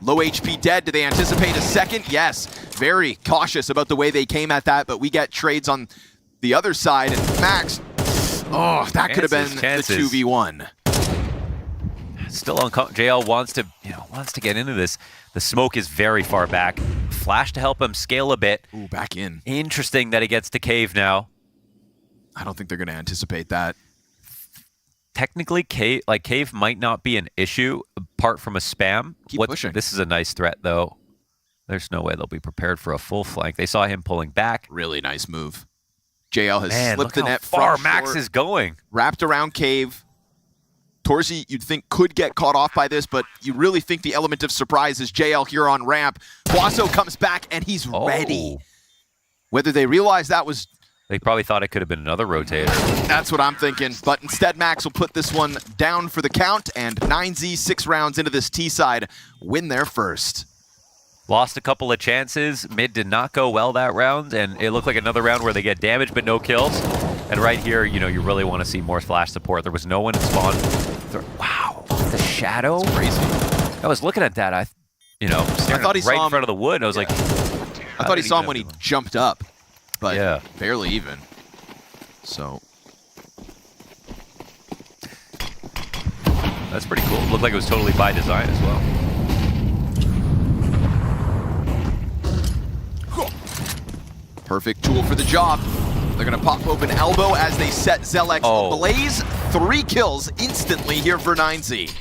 Low HP dead. Do they anticipate a second? Yes. Very cautious about the way they came at that, but we get trades on the other side, and Max, oh, that could have been the 2v1. Still uncomfortable. JL wants to get into this. The smoke is very far back. Flash to help him scale a bit. Ooh, back in. Interesting that he gets to cave now. I don't think they're going to anticipate that. Technically, cave might not be an issue apart from a spam. Keep pushing. This is a nice threat, though. There's no way they'll be prepared for a full flank. They saw him pulling back. Really nice move. JL has Man, slipped the net far front Max short, is going. Wrapped around cave. Torzi, you'd think, could get caught off by this, but you really think the element of surprise is JL here on ramp. Huaso comes back, and he's ready. Whether they realize that was... They probably thought it could have been another rotator. That's what I'm thinking, but instead Max will put this one down for the count, and 9Z 6 rounds into this T side win their first. Lost a couple of chances. Mid did not go well that round, and it looked like another round where they get damage but no kills. And right here, you know, you really want to see more Flash support. There was no one in spawn. Wow, the shadow. That's crazy. I was looking at that. I thought he right in front of the wood. And I was like, I thought he saw him when he jumped up, but yeah, barely even. So that's pretty cool. Looked like it was totally by design as well. Perfect tool for the job. They're going to pop open elbow as they set Zelex ablaze. 3 kills instantly here for 9Z.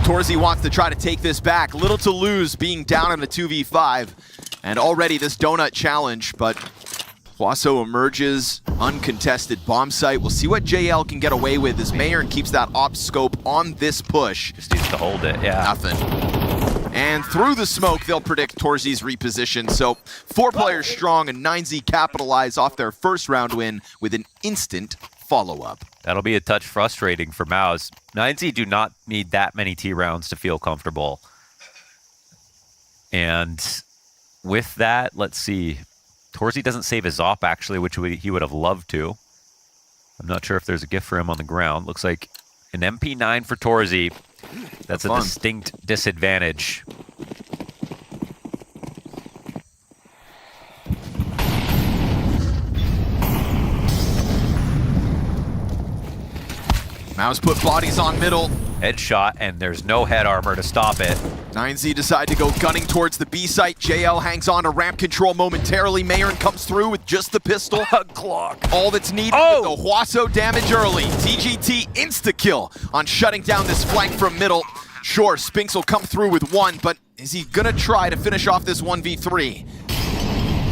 Torzi wants to try to take this back. Little to lose being down in a 2v5. And already this donut challenge, but Huaso emerges uncontested bomb site. We'll see what JL can get away with as Mayern keeps that op scope on this push. Just needs to hold it, yeah. Nothing. And through the smoke, they'll predict Torzi's reposition. So 4 players strong, and 9Z capitalize off their first round win with an instant follow-up. That'll be a touch frustrating for MOUZ. 9Z do not need that many T rounds to feel comfortable. And with that, let's see. Torzi doesn't save his op, actually, which he would have loved to. I'm not sure if there's a gift for him on the ground. Looks like an MP9 for Torzi. That's a distinct disadvantage. MOUZ put bodies on middle. Headshot, and there's no head armor to stop it. 9Z decide to go gunning towards the B site. JL hangs on to ramp control momentarily. Mayern comes through with just the pistol. Glock. All that's needed with the Huaso damage early. TGT insta-kill on shutting down this flank from middle. Sure, Spinks will come through with 1, but is he gonna try to finish off this 1v3?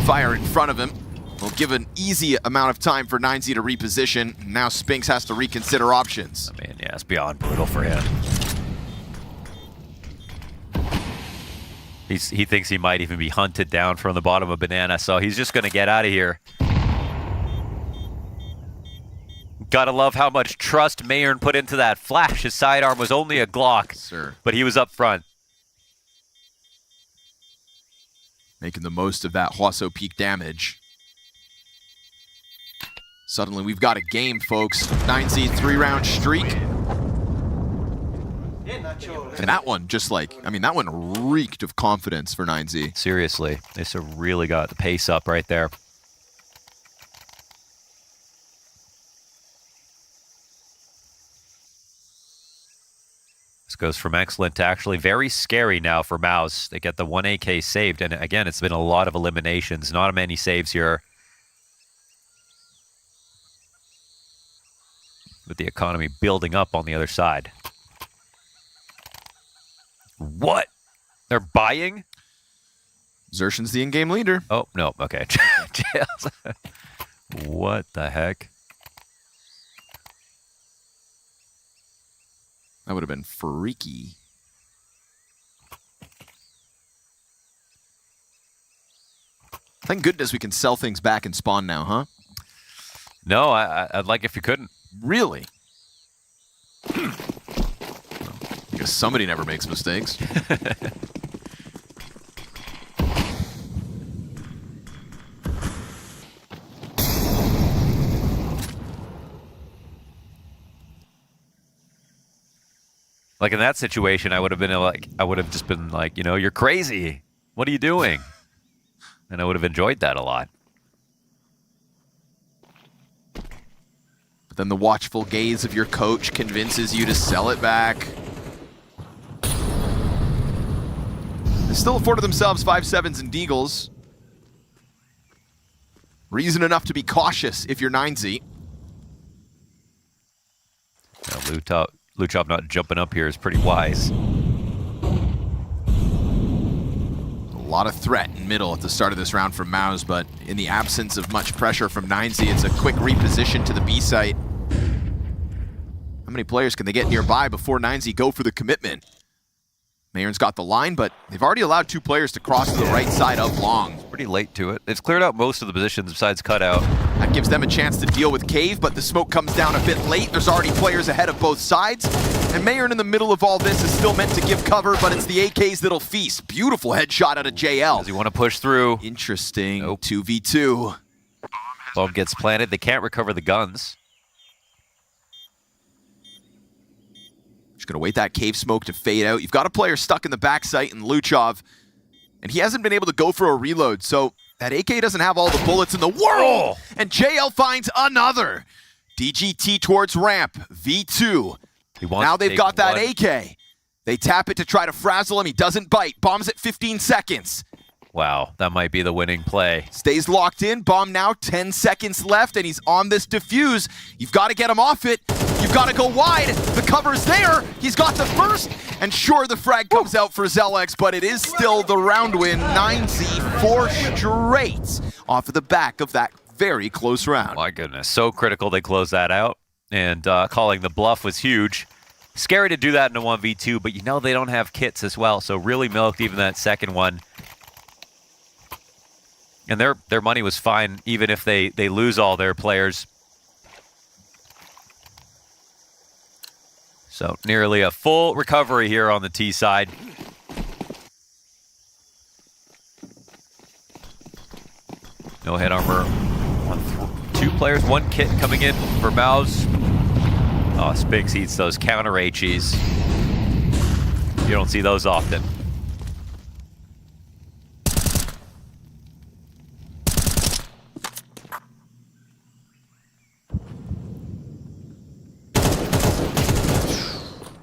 Fire in front of him will give an easy amount of time for 9Z to reposition. Now Spinks has to reconsider options. I mean, yeah, it's beyond brutal for him. He thinks he might even be hunted down from the bottom of Banana, so he's just going to get out of here. Gotta love how much trust Mayern put into that flash. His sidearm was only a Glock, but he was up front. Making the most of that Huaso peak damage. Suddenly we've got a game, folks. 9Z 3-round streak. And that one just like, I mean, that one reeked of confidence for 9Z. Seriously, they just really got the pace up right there. This goes from excellent to actually very scary now for MOUZ. They get the 1 AK saved, and again, it's been a lot of eliminations, not many saves here. With the economy building up on the other side. What? They're buying? Xertion's the in-game leader. Oh, no, okay. What the heck? That would have been freaky. Thank goodness we can sell things back and spawn now, huh? No, I'd like if you couldn't. Really? I guess somebody never makes mistakes. Like in that situation, I would have been like, I would have just been like, you know, you're crazy. What are you doing? And I would have enjoyed that a lot. But then the watchful gaze of your coach convinces you to sell it back. They still afforded themselves 5-7s and deagles. Reason enough to be cautious if you're 9Z. Now, Luchov not jumping up here is pretty wise. A lot of threat in middle at the start of this round from MOUZ, but in the absence of much pressure from 9Z, it's a quick reposition to the B site. How many players can they get nearby before 9Z go for the commitment? Mayron's got the line, but they've already allowed 2 players to cross to the right side of long. Pretty late to it. They've cleared out most of the positions besides cutout. That gives them a chance to deal with Cave, but the smoke comes down a bit late. There's already players ahead of both sides. And Mayron in the middle of all this is still meant to give cover, but it's the AKs that'll feast. Beautiful headshot out of JL. Does he want to push through? Interesting. Nope. 2v2. Bomb gets planted. They can't recover the guns. Just gonna wait that cave smoke to fade out. You've got a player stuck in the back site in Luchov, and he hasn't been able to go for a reload, so that AK doesn't have all the bullets in the world! And JL finds another. DGT towards ramp, V2. Now they've got that AK. They tap it to try to frazzle him. He doesn't bite. Bombs at 15 seconds. Wow, that might be the winning play. Stays locked in. Bomb now, 10 seconds left, and he's on this defuse. You've got to get him off it. You've got to go wide. The cover's there. He's got the first. And sure, the frag comes out for Zelex, but it is still the round win. 9Z 4 straight off of the back of that very close round. My goodness, so critical they closed that out. And calling the bluff was huge. Scary to do that in a 1v2, but you know they don't have kits as well, so really milked even that second one. And their money was fine, even if they lose all their players. So nearly a full recovery here on the T side. No head armor on 2 players. 1 kit coming in for MOUZ. Oh, Spinks eats those counter HEs. You don't see those often.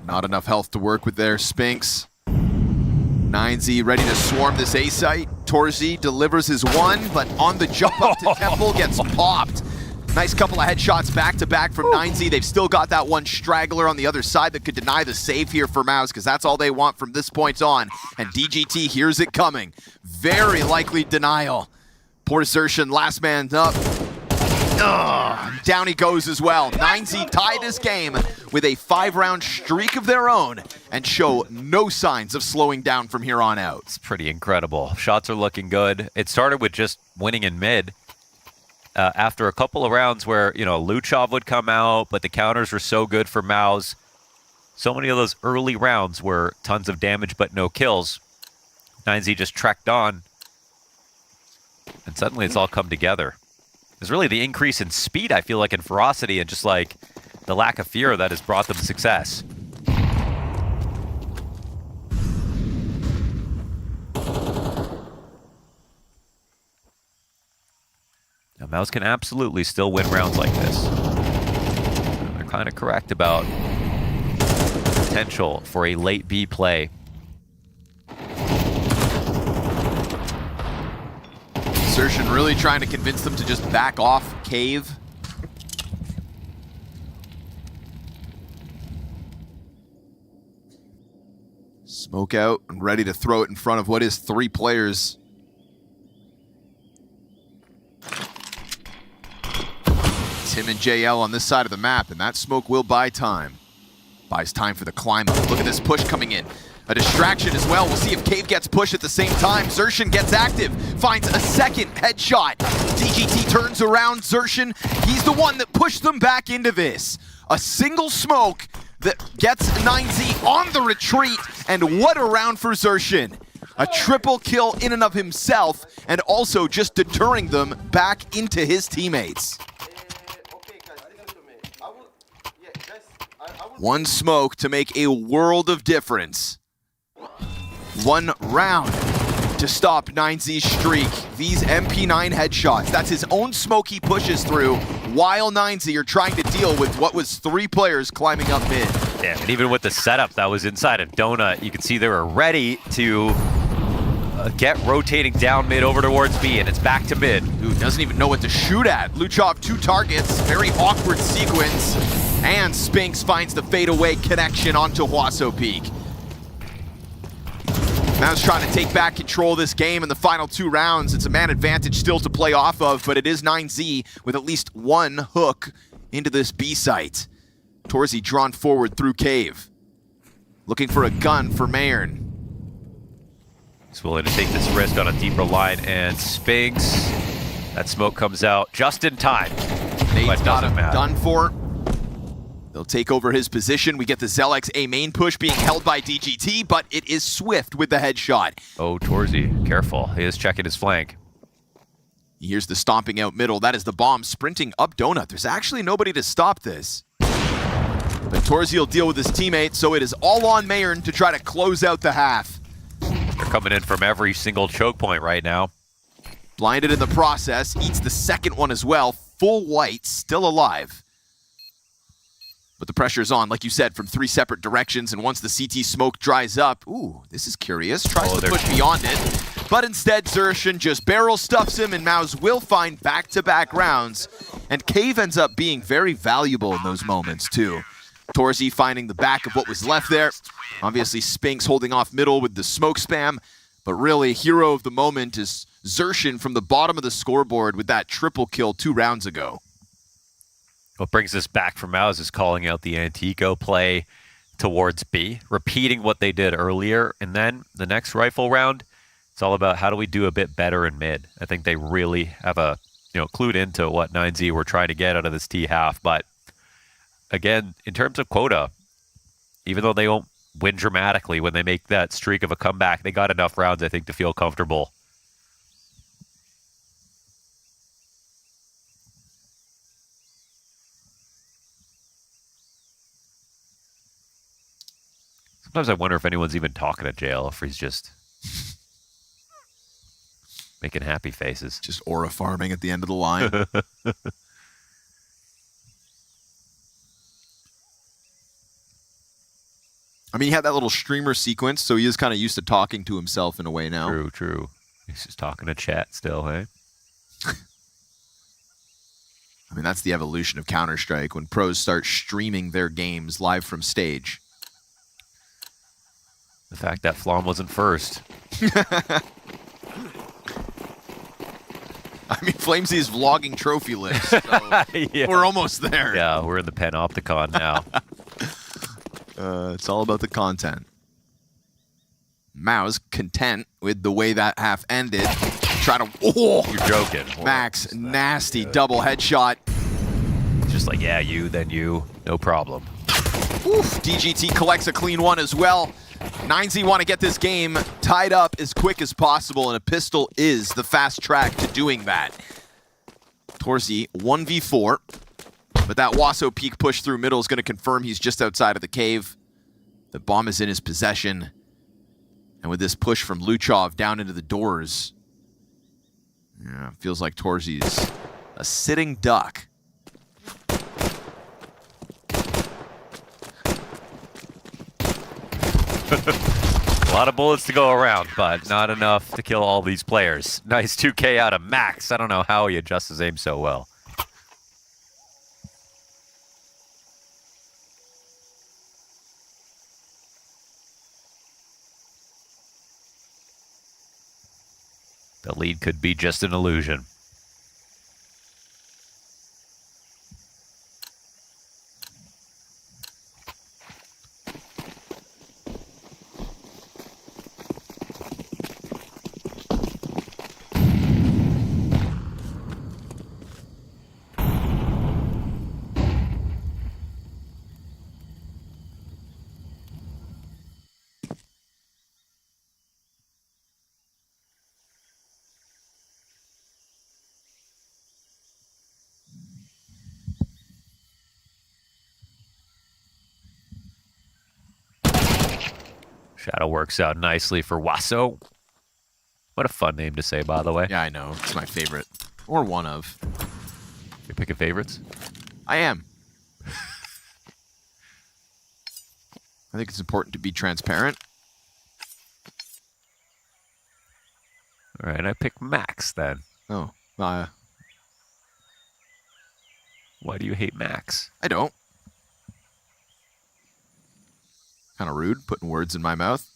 Not enough health to work with there, Spinks. 9Z ready to swarm this A site. Torzi delivers his 1, but on the jump up to Temple gets popped. Nice couple of headshots back-to-back from 9Z. They've still got that 1 straggler on the other side that could deny the save here for MOUZ, because that's all they want from this point on. And DGT hears it coming. Very likely denial. Poor Xertion, last man up. Down he goes as well. 9Z tied his game with a 5-round streak of their own and show no signs of slowing down from here on out. It's pretty incredible. Shots are looking good. It started with just winning in mid. After a couple of rounds where, you know, Luchov would come out, but the counters were so good for MOUZ. So many of those early rounds were tons of damage but no kills. 9Z just trekked on. And suddenly it's all come together. It's really the increase in speed, I feel like, and ferocity, and just like the lack of fear that has brought them success. Now, MOUZ can absolutely still win rounds like this. They're kind of correct about potential for a late B play. Insertion really trying to convince them to just back off cave. Smoke out and ready to throw it in front of what is 3 players. It's him and JL on this side of the map, and that smoke will buy time. Buys time for the climb up. Look at this push coming in. A distraction as well. We'll see if Cave gets pushed at the same time. Xertion gets active, finds a second headshot. DGT turns around Xertion. He's the one that pushed them back into this. A single smoke that gets 9Z on the retreat, and what a round for Xertion. A triple kill in and of himself, and also just deterring them back into his teammates. One smoke to make a world of difference. 1 round to stop 9Z's streak. These MP9 headshots, that's his own smoke he pushes through, while 9Z are trying to deal with what was 3 players climbing up mid. Yeah, and even with the setup that was inside of Donut, you can see they were ready to get rotating down mid over towards B, and it's back to mid. Ooh, doesn't even know what to shoot at. Luchov 2 targets, very awkward sequence, and Spinks finds the fadeaway connection onto Huaso Peak. MOUZ trying to take back control of this game in the final 2 rounds. It's a man advantage still to play off of, but it is 9Z with at least 1 hook into this B site. Torzy drawn forward through cave. Looking for a gun for Mayern. He's willing to take this risk on a deeper line, and Spinks, that smoke comes out just in time. Nade's got him done for. They'll take over his position. We get the Zelex A main push being held by DGT, but it is Swift with the headshot. Oh, Torzy, careful. He is checking his flank. Here's the stomping out middle. That is the bomb sprinting up Donut. There's actually nobody to stop this. But Torzy will deal with his teammate, so it is all on Mayern to try to close out the half. They're coming in from every single choke point right now. Blinded in the process, eats the second one as well. Full white, still alive. But the pressure's on, like you said, from 3 separate directions, and once the CT smoke dries up, ooh, this is curious, tries to push beyond it, but instead Xertion just barrel stuffs him, and MOUZ will find back-to-back rounds, and Cave ends up being very valuable in those moments, too. Torzy finding the back of what was left there. Obviously, Spinks holding off middle with the smoke spam, but really, hero of the moment is Xertion from the bottom of the scoreboard with that triple kill 2 rounds ago. What brings us back from MOUZ is calling out the Antico play towards B, repeating what they did earlier, and then the next rifle round, it's all about how do we do a bit better in mid. I think they really have clued into what 9Z were trying to get out of this T half, but again, in terms of quota, even though they won't win dramatically when they make that streak of a comeback, they got enough rounds, I think, to feel comfortable. Sometimes I wonder if anyone's even talking to JL, if he's just making happy faces. Just aura farming at the end of the line. I mean, he had that little streamer sequence, so he is kind of used to talking to himself in a way now. True, true. He's just talking to chat still, hey? I mean, that's the evolution of Counter-Strike, when pros start streaming their games live from stage. The fact that Flom wasn't first. I mean, Flamesy's vlogging trophy list, so yeah. We're almost there. Yeah, we're in the Panopticon now. It's all about the content. MOUZ content with the way that half ended. Try to... Oh! You're joking. Max, nasty double headshot. Just like, yeah, you, then you. No problem. Oof, DGT collects a clean one as well. 9Z want to get this game tied up as quick as possible, and a pistol is the fast track to doing that. Torzy 1v4, but that Huaso Peak push through middle is going to confirm he's just outside of the cave. The bomb is in his possession, and with this push from Luchov down into the doors, yeah, feels like Torzy's A sitting duck. A lot of bullets to go around, but not enough to kill all these players. Nice 2K out of Max. I don't know how he adjusts his aim so well. The lead could be just an illusion. Shadow works out nicely for Waso. What a fun name to say, by the way. Yeah, I know. It's my favorite. Or one of. You're picking favorites? I am. I think it's important to be transparent. All right, I pick Max then. Oh. Why do you hate Max? I don't. Kind of rude, putting words in my mouth.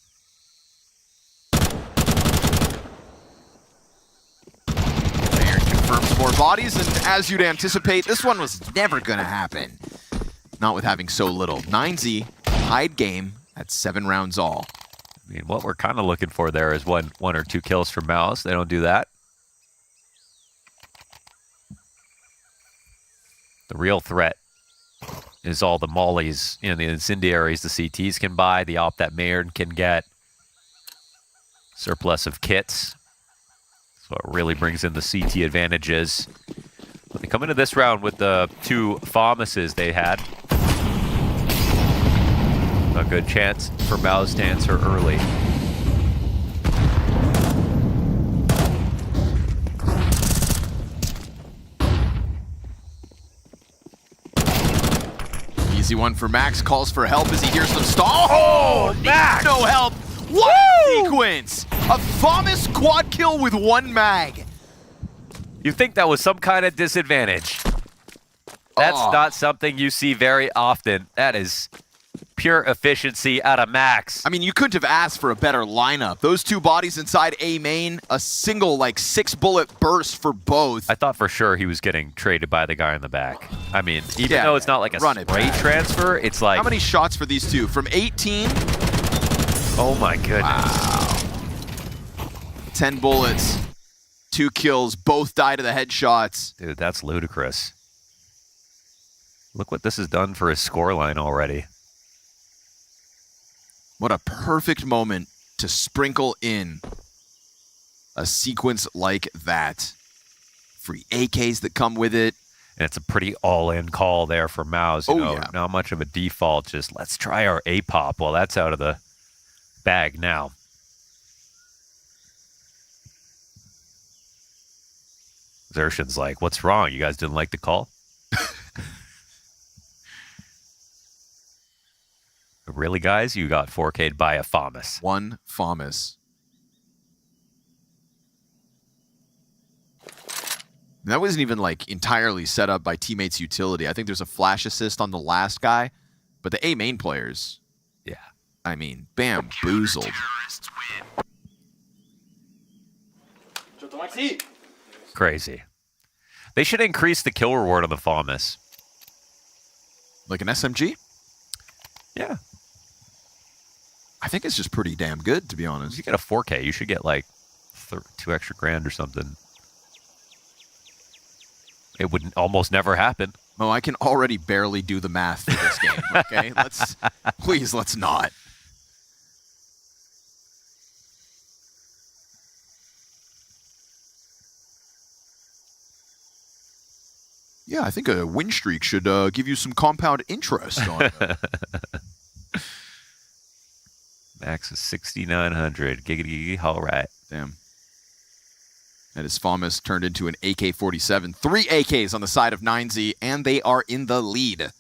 Player confirms more bodies, and as you'd anticipate, this one was never going to happen. Not with having so little. 9Z, tied game at 7 rounds all. I mean, what we're kind of looking for there is one or two kills from MOUZ. They don't do that. The real threat is all the mollies, the incendiaries the CTs can buy, the op that Maynard can get. Surplus of kits. So it really brings in the CT advantages. But they come into this round with the 2 FAMASes they had. A good chance for MOUZ to answer early. Easy one for Max, calls for help as he hears them stall. Oh, Max! No help. What a sequence! A FAMAS quad kill with 1 mag. You think that was some kind of disadvantage? That's not something you see very often. That is pure efficiency out of Max. I mean, you couldn't have asked for a better lineup. Those 2 bodies inside A main, a single, 6-bullet burst for both. I thought for sure he was getting traded by the guy in the back. I mean, even though it's not like a spray transfer, it's like... How many shots for these 2? From 18? Oh my goodness. Wow. 10 bullets, 2 kills, both die to the headshots. Dude, that's ludicrous. Look what this has done for his scoreline already. What a perfect moment to sprinkle in a sequence like that. Free AKs that come with it. And it's a pretty all-in call there for MOUZ. You know, not much of a default, just let's try our A-pop. Well, that's out of the bag now. Xershin's like, what's wrong? You guys didn't like the call? Really, guys? You got 4K'd by a FAMAS. 1 FAMAS. That wasn't even entirely set up by teammates' utility. I think there's a flash assist on the last guy, but the A main players, yeah, I mean, bamboozled. Crazy. They should increase the kill reward on the FAMAS. Like an SMG? Yeah. I think it's just pretty damn good, to be honest. You get a 4K, you should get 2 extra grand or something. It would almost never happen. Mo, I can already barely do the math for this game, okay? Please, let's not. Yeah, I think a win streak should give you some compound interest on it. Max is 6,900. Giggity, all right. Damn. And his FAMAS turned into an AK-47. 3 AKs on the side of 9Z, and they are in the lead.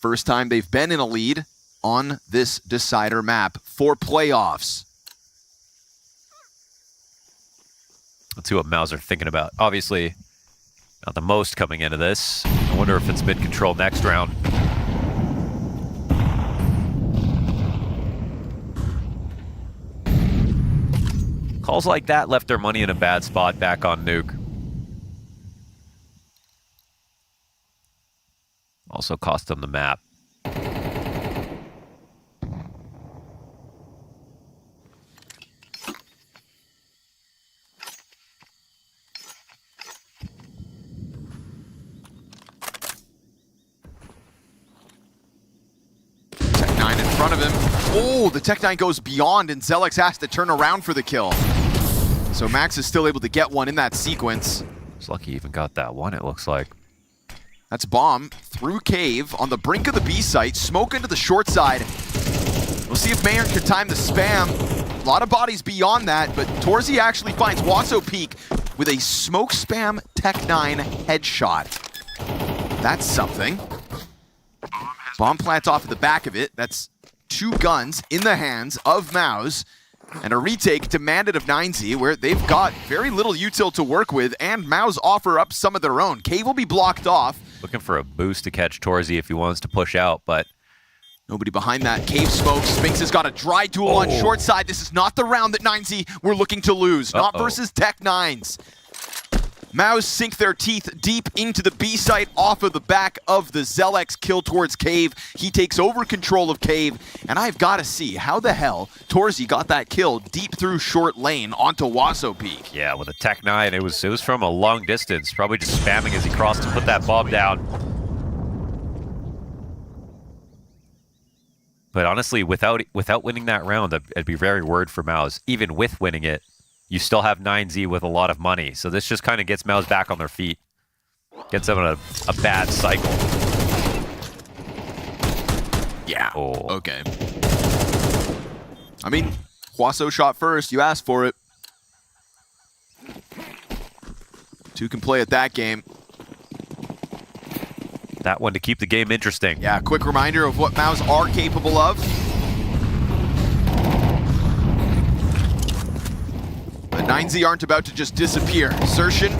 First time they've been in a lead on this decider map for playoffs. Let's see what MOUZ are thinking about. Obviously, not the most coming into this. I wonder if it's mid-control next round. Calls like that left their money in a bad spot back on Nuke. Also cost them the map. Tech9 in front of him. Oh, the Tech9 goes beyond, and Zelex has to turn around for the kill. So Max is still able to get one in that sequence. It's lucky he even got that one, it looks like. That's bomb through cave on the brink of the B site. Smoke into the short side. We'll see if Mayern can time the spam. A lot of bodies beyond that, but Torzy actually finds Wasso Peak with a smoke spam Tech9 headshot. That's something. Bomb plants off of the back of it. That's 2 guns in the hands of MOUZ. And a retake demanded of 9Z, where they've got very little util to work with, and MOUZ offer up some of their own. Cave will be blocked off. Looking for a boost to catch Torzy if he wants to push out, but nobody behind that. Cave smoke. Spinks has got a dry duel on short side. This is not the round that 9Z were looking to lose. Not versus Tech9s. MOUZ sink their teeth deep into the B site off of the back of the Zelex kill towards Cave. He takes over control of Cave, and I've got to see how the hell Torzy got that kill deep through short lane onto Wasso Peak. yeah, with a Tech9, it was from a long distance, probably just spamming as he crossed to put that bomb down. But honestly, without winning that round, I'd be very worried for MOUZ. Even with winning it, you still have 9Z with a lot of money. So this just kind of gets MOUZ back on their feet. Gets them in a bad cycle. Yeah, okay. I mean, Wasso shot first. You asked for it. 2 can play at that game. That one to keep the game interesting. Yeah, quick reminder of what MOUZ are capable of. But 9Z aren't about to just disappear. Sertion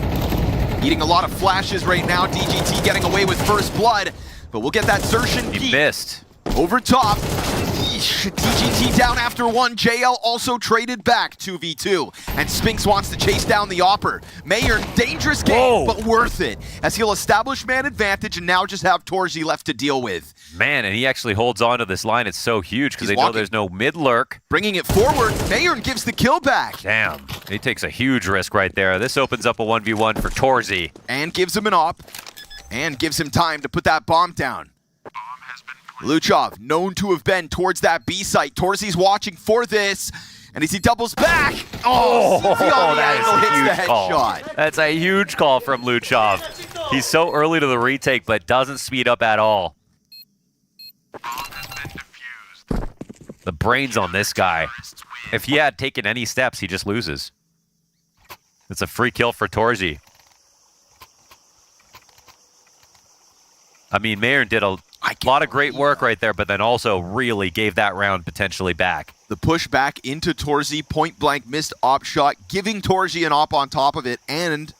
eating a lot of flashes right now. DGT getting away with first blood, but we'll get that Sertion peek. He missed. Over top. DGT down after 1. JL also traded back 2v2. And Spinks wants to chase down the Opper. Mayern, dangerous game, but worth it, as he'll establish man advantage and now just have Torzy left to deal with. Man, and he actually holds on to this line. It's so huge because they know there's no mid lurk. Bringing it forward, Mayern gives the kill back. Damn, he takes a huge risk right there. This opens up a 1v1 for Torzy. And gives him an op, and gives him time to put that bomb down. Luchov, known to have been towards that B site. Torzy's watching for this, and as he doubles back, that hits the headshot. That's a huge call from Luchov. He's so early to the retake, but doesn't speed up at all. The brains on this guy. If he had taken any steps, he just loses. It's a free kill for Torzy. I mean, Mayern did a lot of great work right there, but then also really gave that round potentially back. The push back into Torzy, point blank missed op shot, giving Torzy an op on top of it, and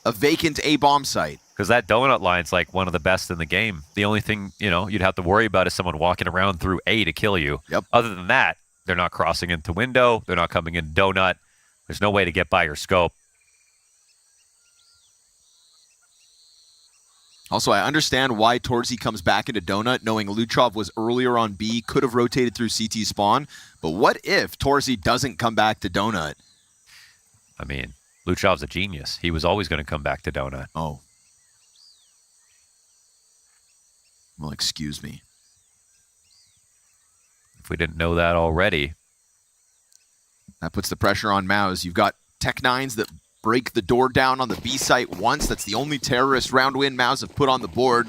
a vacant A-bomb site. Because that donut line's like one of the best in the game. The only thing, you'd have to worry about is someone walking around through A to kill you. Yep. Other than that, they're not crossing into window, they're not coming in donut. There's no way to get by your scope. Also, I understand why Torzy comes back into donut, knowing Luchov was earlier on B, could have rotated through CT spawn. But what if Torzy doesn't come back to donut? I mean, Luchov's a genius. He was always going to come back to donut. Oh. Well, excuse me. If we didn't know that already. That puts the pressure on MOUZ. You've got Tech9s that break the door down on the B site once. That's the only terrorist round win MOUZ have put on the board.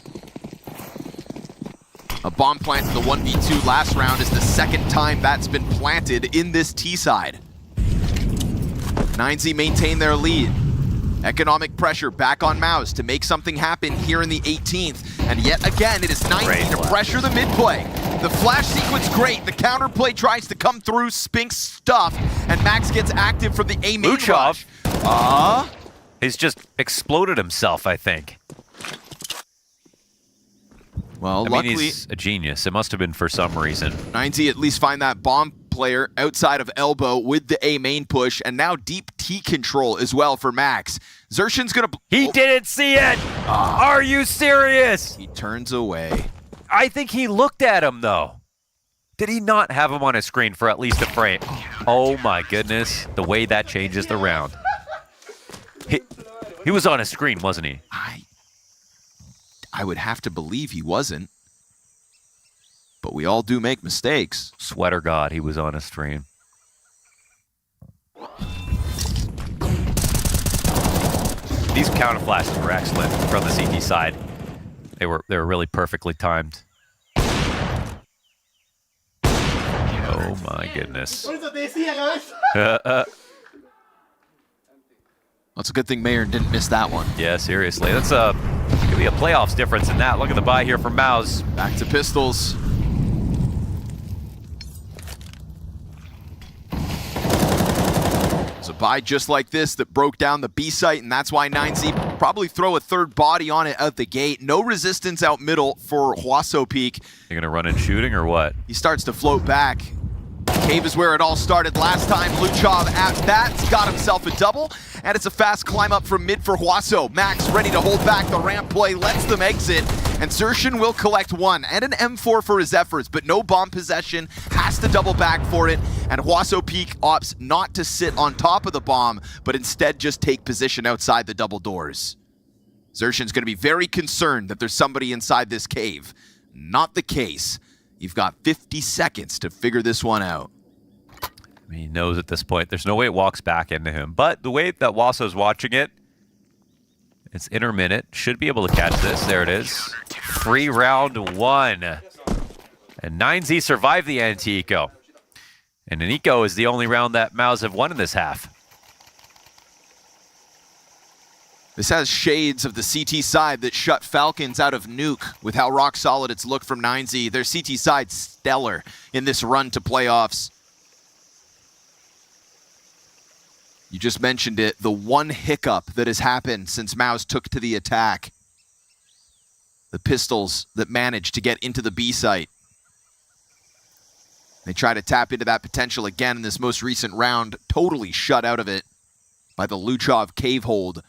A bomb plant in the 1v2 last round is the second time that's been planted in this T side. MongolZ maintain their lead. Economic pressure back on MOUZ to make something happen here in the 18th. And yet again, it is MongolZ to pressure the mid-play. The flash sequence great. The counterplay tries to come through. Spinks stuff. And Max gets active from the A main rush. He's just exploded himself, I think. Well, I luckily, mean, he's a genius. It must have been for some reason. MongolZ at least find that bomb player outside of elbow with the A main push, and now deep T control as well for Max. Xertion's gonna... He didn't see it! Are you serious? He turns away. I think he looked at him, though. Did he not have him on his screen for at least a frame? Oh my goodness, the way that changes the round. He was on his screen, wasn't he? I would have to believe he wasn't. But we all do make mistakes. Sweater God, he was on his stream. These counter flashes were excellent from the CT side. They were really perfectly timed. Oh my goodness. That's a good thing Mayer didn't miss that one. Yeah, seriously. That's could be a playoffs difference in that. Look at the buy here from MOUZ. Back to pistols. It's a buy just like this that broke down the B site, and that's why MongolZ probably throw a third body on it out the gate. No resistance out middle for Huaso Peak. You're gonna run in shooting or what? He starts to float back. Cave is where it all started last time. Luchov at that, got himself a double, and it's a fast climb up from mid for Huaso. Max ready to hold back the ramp play, lets them exit, and Xertion will collect one and an M4 for his efforts, but no bomb possession, has to double back for it, and Huaso Peak opts not to sit on top of the bomb, but instead just take position outside the double doors. Xertion's gonna be very concerned that there's somebody inside this cave. Not the case. You've got 50 seconds to figure this one out. I mean, he knows at this point there's no way it walks back into him. But the way that Huaso's watching it, it's intermittent. Should be able to catch this. There it is. Free round one. And MongolZ survived the anti-eco. And an eco is the only round that MOUZ have won in this half. This has shades of the CT side that shut Falcons out of Nuke with how rock solid it's looked from MongolZ. Their CT side stellar in this run to playoffs. You just mentioned it, the one hiccup that has happened since MOUZ took to the attack. The pistols that managed to get into the B site. They try to tap into that potential again in this most recent round, totally shut out of it by the Luchov cave hold.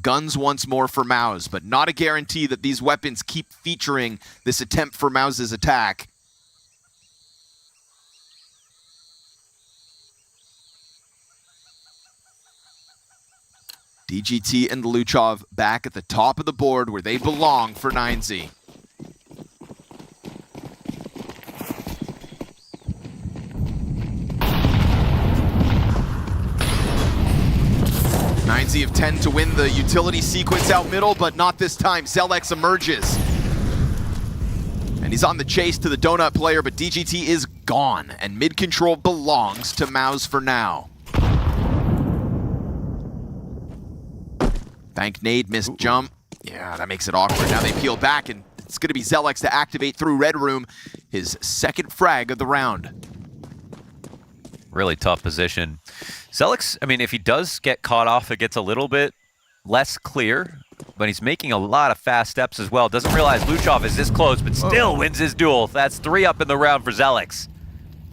Guns once more for MOUZ, but not a guarantee that these weapons keep featuring this attempt for MOUZ's attack. DGT and Luchov back at the top of the board where they belong for MongolZ. MongolZ have 10 to win the utility sequence out middle, but not this time. Zelex emerges. And he's on the chase to the donut player, but DGT is gone, and mid control belongs to MOUZ for now. Bank nade, missed jump. Yeah, that makes it awkward. Now they peel back, and it's going to be Zelex to activate through Red Room, his second frag of the round. Really tough position. Zelex, I mean, if he does get caught off, it gets a little bit less clear, but he's making a lot of fast steps as well. Doesn't realize Luchov is this close, but still wins his duel. That's 3 up in the round for Zelex.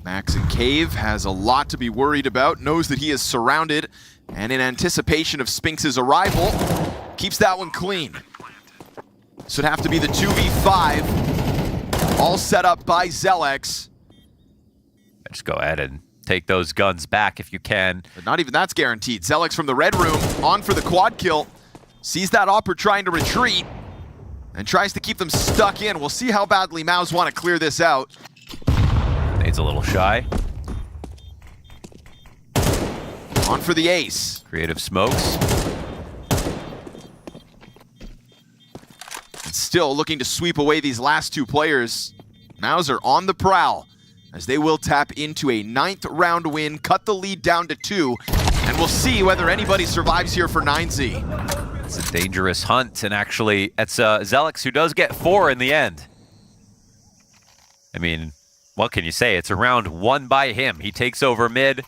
Max in cave has a lot to be worried about, knows that he is surrounded, and in anticipation of Spinks' arrival, keeps that one clean. This would have to be the 2v5, all set up by Zelex. Just go ahead and take those guns back if you can. But not even that's guaranteed. Zelex from the Red Room, on for the quad kill. Sees that Opper trying to retreat, and tries to keep them stuck in. We'll see how badly MOUZ want to clear this out. Nade's a little shy. On for the ace. Creative smokes. And still looking to sweep away these last two players. MOUZ are on the prowl, as they will tap into a 9th round win, cut the lead down to 2. And we'll see whether anybody survives here for 9Z. It's a dangerous hunt, and actually, it's Zelix who does get 4 in the end. I mean, what can you say? It's a round won by him. He takes over mid.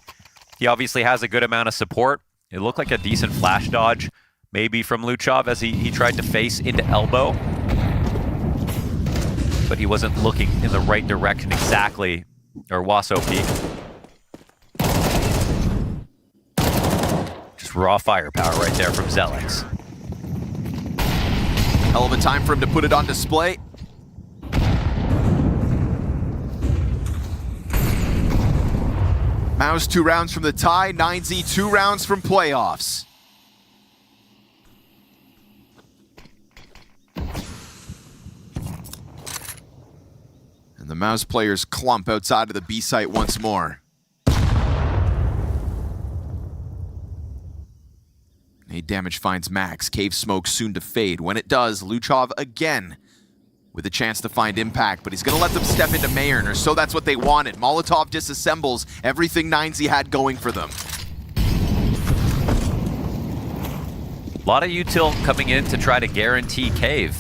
He obviously has a good amount of support. It looked like a decent flash dodge, maybe from Luchov as he tried to face into elbow. But he wasn't looking in the right direction exactly, or Waso peak. Just raw firepower right there from Zelix. Hell of a time for him to put it on display. MOUZ 2 rounds from the tie, 9Z 2 rounds from playoffs. And the MOUZ players clump outside of the B site once more. Nade damage finds Max. Cave smoke soon to fade. When it does, Luchov again with a chance to find impact, but he's going to let them step into Mayern, or so that's what they wanted. Molotov disassembles everything 9Z had going for them. A lot of util coming in to try to guarantee Cave.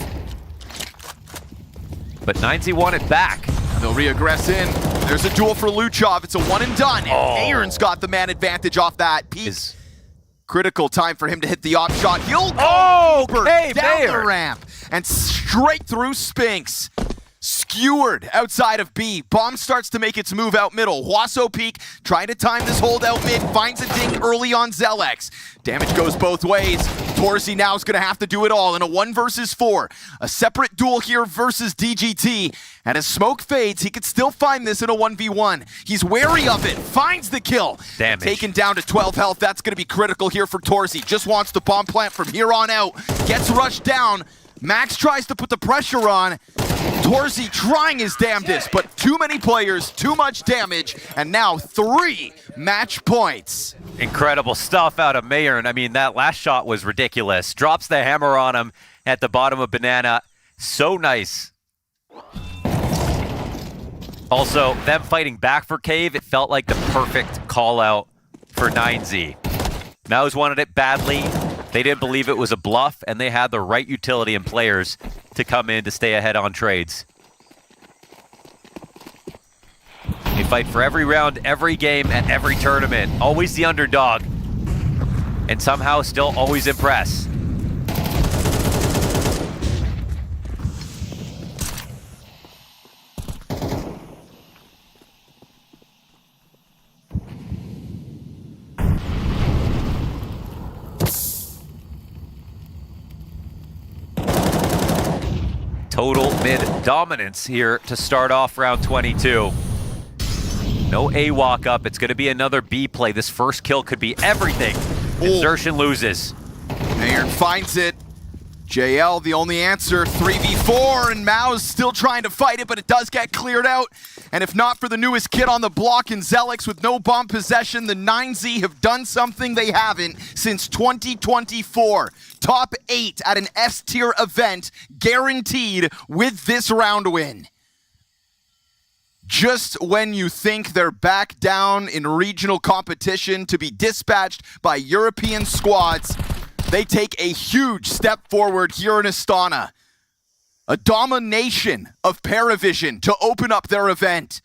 But 9Z want it back. They'll reaggress in. There's a duel for Luchov. It's a one and done. And Mayern's got the man advantage off that. Peak. Critical time for him to hit the op shot. He'll go down the ramp and straight through Spinks. Skewered outside of B. Bomb starts to make its move out middle. Waso peak trying to time this hold out mid. Finds a ding early on Zelix. Damage goes both ways. Torsi now is going to have to do it all in a 1 versus 4. A separate duel here versus DGT. And as smoke fades, he could still find this in a 1v1. He's wary of it. Finds the kill. Damage. Taken down to 12 health. That's going to be critical here for Torsi. Just wants the bomb plant from here on out. Gets rushed down. Max tries to put the pressure on. Torsi trying his damnedest, but too many players, too much damage, and now 3 match points. Incredible stuff out of Mayern. I mean, that last shot was ridiculous. Drops the hammer on him at the bottom of Banana. So nice. Also, them fighting back for Cave, it felt like the perfect call out for 9Z. MOUZ wanted it badly. They didn't believe it was a bluff, and they had the right utility and players to come in to stay ahead on trades. They fight for every round, every game, and every tournament. Always the underdog. And somehow still always impress. Total mid dominance here to start off round 22. No A walk up. It's going to be another B play. This first kill could be everything. Insertion loses. Mayern finds it. JL, the only answer, 3v4, and MOUZ still trying to fight it, but it does get cleared out. And if not for the newest kid on the block in Zelix with no bomb possession, the 9Z have done something they haven't since 2024. Top 8 at an S-tier event, guaranteed with this round win. Just when you think they're back down in regional competition to be dispatched by European squads, they take a huge step forward here in Astana. A domination of Paravision to open up their event.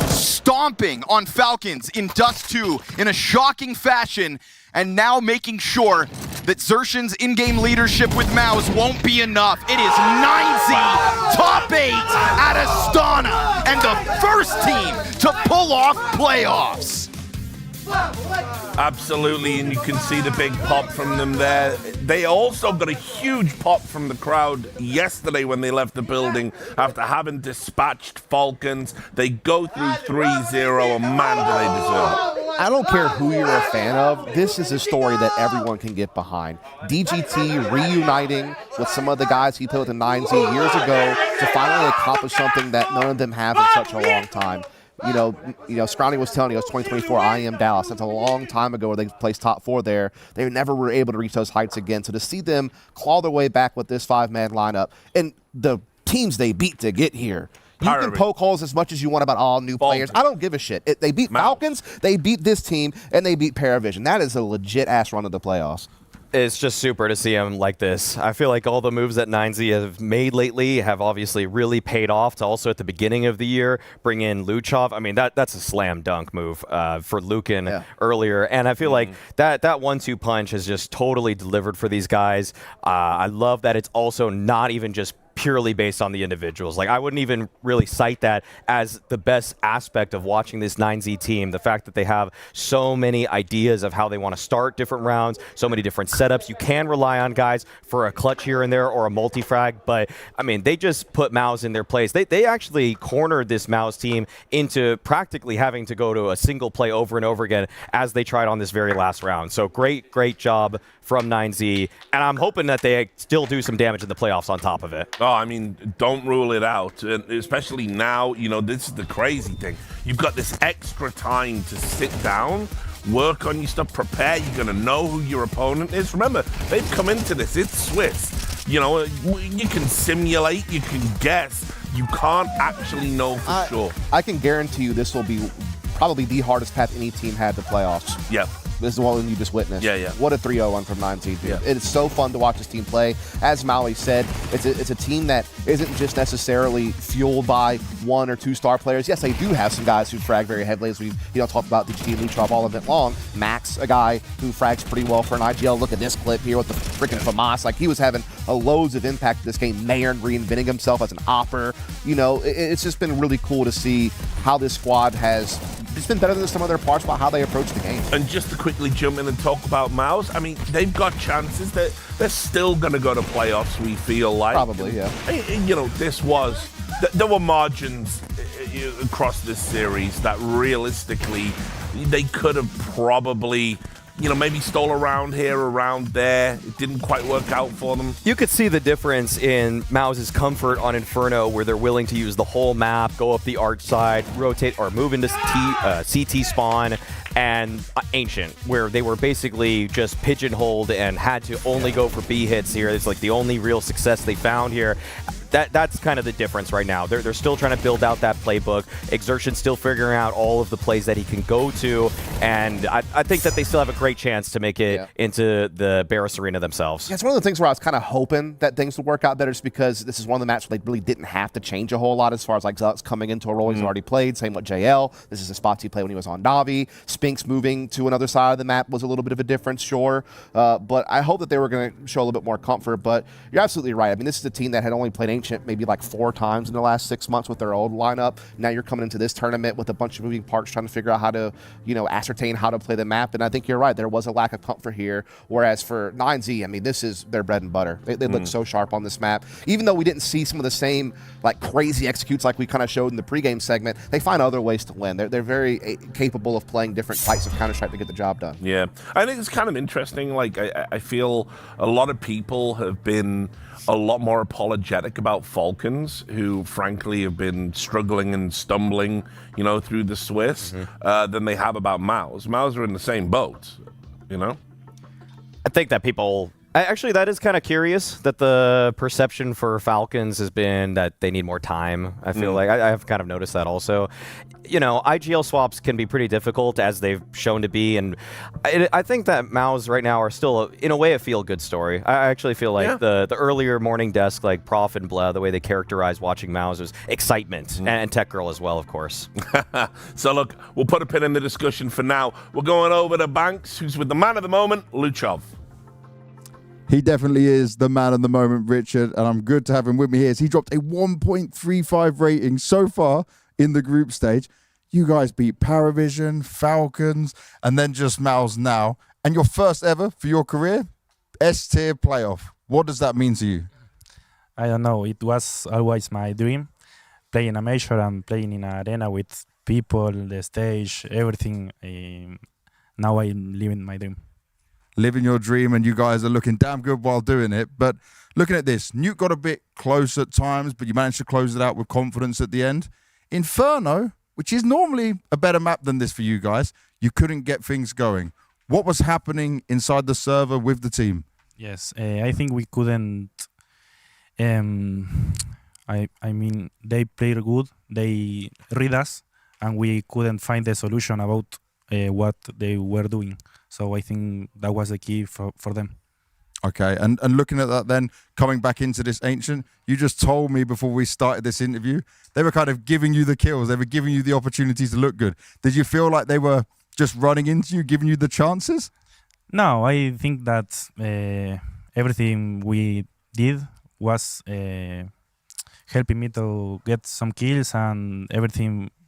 Stomping on Falcons in Dust 2 in a shocking fashion, and now making sure that Xertion's in-game leadership with MOUZ won't be enough. It is 9Z, top 8 at Astana, and the first team to pull off playoffs. Absolutely, and you can see the big pop from them there. They also got a huge pop from the crowd yesterday when they left the building after having dispatched Falcons. They go through 3-0, and man, do they deserve it. I don't care who you're a fan of, this is a story that everyone can get behind. DGT reuniting with some of the guys he played with in 9Z years ago to finally accomplish something that none of them have in such a long time. You know, Scrouty was telling you it was 2024 IM Dallas. That's a long time ago where they placed top 4 there. They never were able to reach those heights again. So to see them claw their way back with this 5-man lineup and the teams they beat to get here, You can poke holes as much as you want about all new players. I don't give a shit. They beat Falcons, they beat this team, and they beat Paravision. That is a legit-ass run of the playoffs. It's just super to see him like this. I feel like all the moves that 9Z have made lately have obviously really paid off to also at the beginning of the year bring in Luchov. I mean, that's a slam dunk move for Lucan earlier. And I feel like that 1-2 punch has just totally delivered for these guys. I love that it's also not even just purely based on the individuals. Like, I wouldn't even really cite that as the best aspect of watching this 9Z team. The fact that they have so many ideas of how they want to start different rounds, so many different setups. You can rely on guys for a clutch here and there or a multi-frag, but I mean, they just put MOUZ in their place. They actually cornered this MOUZ team into practically having to go to a single play over and over again as they tried on this very last round. So great job from 9Z, and I'm hoping that they still do some damage in the playoffs on top of it. Oh, I mean, don't rule it out, and especially now, you know, this is the crazy thing. You've got this extra time to sit down, work on your stuff, prepare. You're going to know who your opponent is. Remember, they've come into this. It's Swiss. You know, you can simulate, you can guess. You can't actually know for sure. I can guarantee you this will be probably the hardest path any team had to playoffs. Yeah. This is the one you just witnessed. Yeah. What a 3-0 run from 9Z. Yeah. It's so fun to watch this team play. As Maui said, it's a team that isn't just necessarily fueled by 1 or 2 star players. Yes, they do have some guys who frag very heavily, as we've talked about the GT Luchov all event long. Max, a guy who frags pretty well for an IGL. Look at this clip here with the freaking FAMAS. Like, he was having loads of impact in this game. Mayer reinventing himself as an opper. You know, it's just been really cool to see how this squad has. It's been better than some other parts about how they approach the game. And just to quickly jump in and talk about MOUZ, I mean, they've got chances. They're still going to go to playoffs, we feel like. Probably, yeah. You know, there were margins across this series that realistically they could have probably, you know, maybe stole around here, around there. It didn't quite work out for them. You could see the difference in MOUZ's comfort on Inferno, where they're willing to use the whole map, go up the arch side, rotate, or move into CT spawn, and Ancient, where they were basically just pigeonholed and had to only go for B hits here. It's like the only real success they found here. That's kind of the difference right now. They're still trying to build out that playbook. Exertion's still figuring out all of the plays that he can go to, and I think that they still have a great chance to make it into the Barys arena themselves. Yeah, it's one of the things where I was kind of hoping that things would work out better, just because this is one of the matches where they really didn't have to change a whole lot as far as like Zux coming into a role he's already played. Same with JL. This is a spot he played when he was on Navi. Spinks moving to another side of the map was a little bit of a difference, sure. But I hope that they were going to show a little bit more comfort. But you're absolutely right. I mean, this is a team that had only played Ancient maybe like 4 times in the last 6 months with their old lineup. Now you're coming into this tournament with a bunch of moving parts, trying to figure out how to, you know, ascertain how to play the map. And I think you're right. There was a lack of comfort here. Whereas for 9Z, I mean, this is their bread and butter. They look so sharp on this map. Even though we didn't see some of the same like crazy executes like we kind of showed in the pregame segment, they find other ways to win. They're very capable of playing different types of Counter-Strike to get the job done. Yeah, I think it's kind of interesting. Like, I feel a lot of people have been a lot more apologetic about Falcons, who frankly have been struggling and stumbling, you know, through the Swiss, than they have about MOUZ. MOUZ are in the same boat, you know? I think that people... Actually, that is kind of curious that the perception for Falcons has been that they need more time. I feel like I have kind of noticed that also. You know, IGL swaps can be pretty difficult, as they've shown to be, and I think that MOUZ right now are still, in a way, a feel-good story. I actually feel like the earlier morning desk, like Prof and Blah, the way they characterized watching MOUZ was excitement, and Tech Girl as well, of course. So look, we'll put a pin in the discussion for now. We're going over to Banks, who's with the man of the moment, Luchov. He definitely is the man of the moment, Richard, and I'm good to have him with me here. He dropped a 1.35 rating so far in the group stage. You guys beat Paravision, Falcons, and then just MOUZ now. And your first ever for your career, S-tier playoff. What does that mean to you? I don't know. It was always my dream, playing a major and playing in an arena with people, the stage, everything. Now I'm living my dream. Living your dream, and you guys are looking damn good while doing it. But looking at this, Nuke got a bit close at times, but you managed to close it out with confidence at the end. Inferno, which is normally a better map than this for you guys, you couldn't get things going. What was happening inside the server with the team? Yes, I think we couldn't I mean, they played good. They read us, and we couldn't find the solution about what they were doing. So I think that was the key for them. Okay, and looking at that then, coming back into this Ancient, you just told me before we started this interview, they were kind of giving you the kills. They were giving you the opportunities to look good. Did you feel like they were just running into you, giving you the chances? No, I think that everything we did was helping me to get some kills, and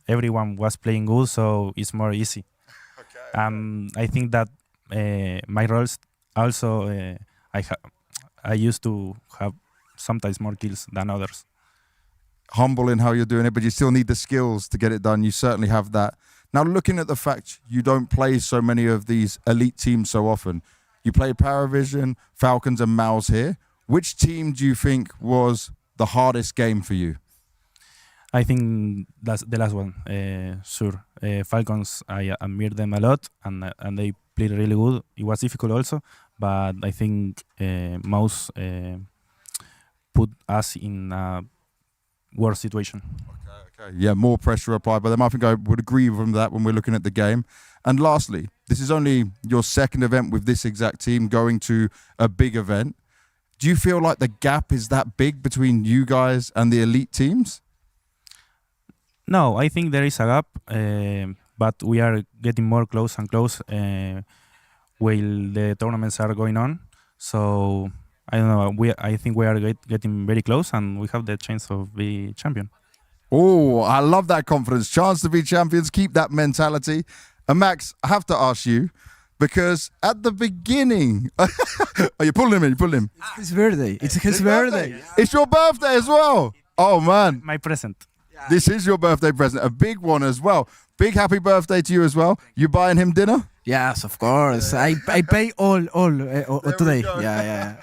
everyone was playing good, so it's more easy. Okay. I think that my roles also, I used to have sometimes more kills than others. Humble in how you're doing it, but you still need the skills to get it done. You certainly have that. Now, looking at the fact you don't play so many of these elite teams so often, you play Paravision, Falcons, and MOUZ here. Which team do you think was the hardest game for you? I think that's the last one. Sure. Falcons, I admire them a lot, and they played really good. It was difficult also, but I think MOUZ put us in a worse situation. Okay. Yeah, more pressure applied, but I think I would agree with that when we're looking at the game. And lastly, this is only your second event with this exact team going to a big event. Do you feel like the gap is that big between you guys and the elite teams? No, I think there is a gap, but we are getting more close and close while the tournaments are going on. So I don't know. I think we are getting very close, and we have the chance of being champion. Oh, I love that confidence. Chance to be champions. Keep that mentality. And Max, I have to ask you, because at the beginning, oh, you pulled him in. You pulled him. It's his birthday. It's his birthday. It's your birthday as well. Oh man, my present. This is your birthday present, a big one as well. Big happy birthday to you as well. You buying him dinner? Yes, of course. I pay all today. Yeah.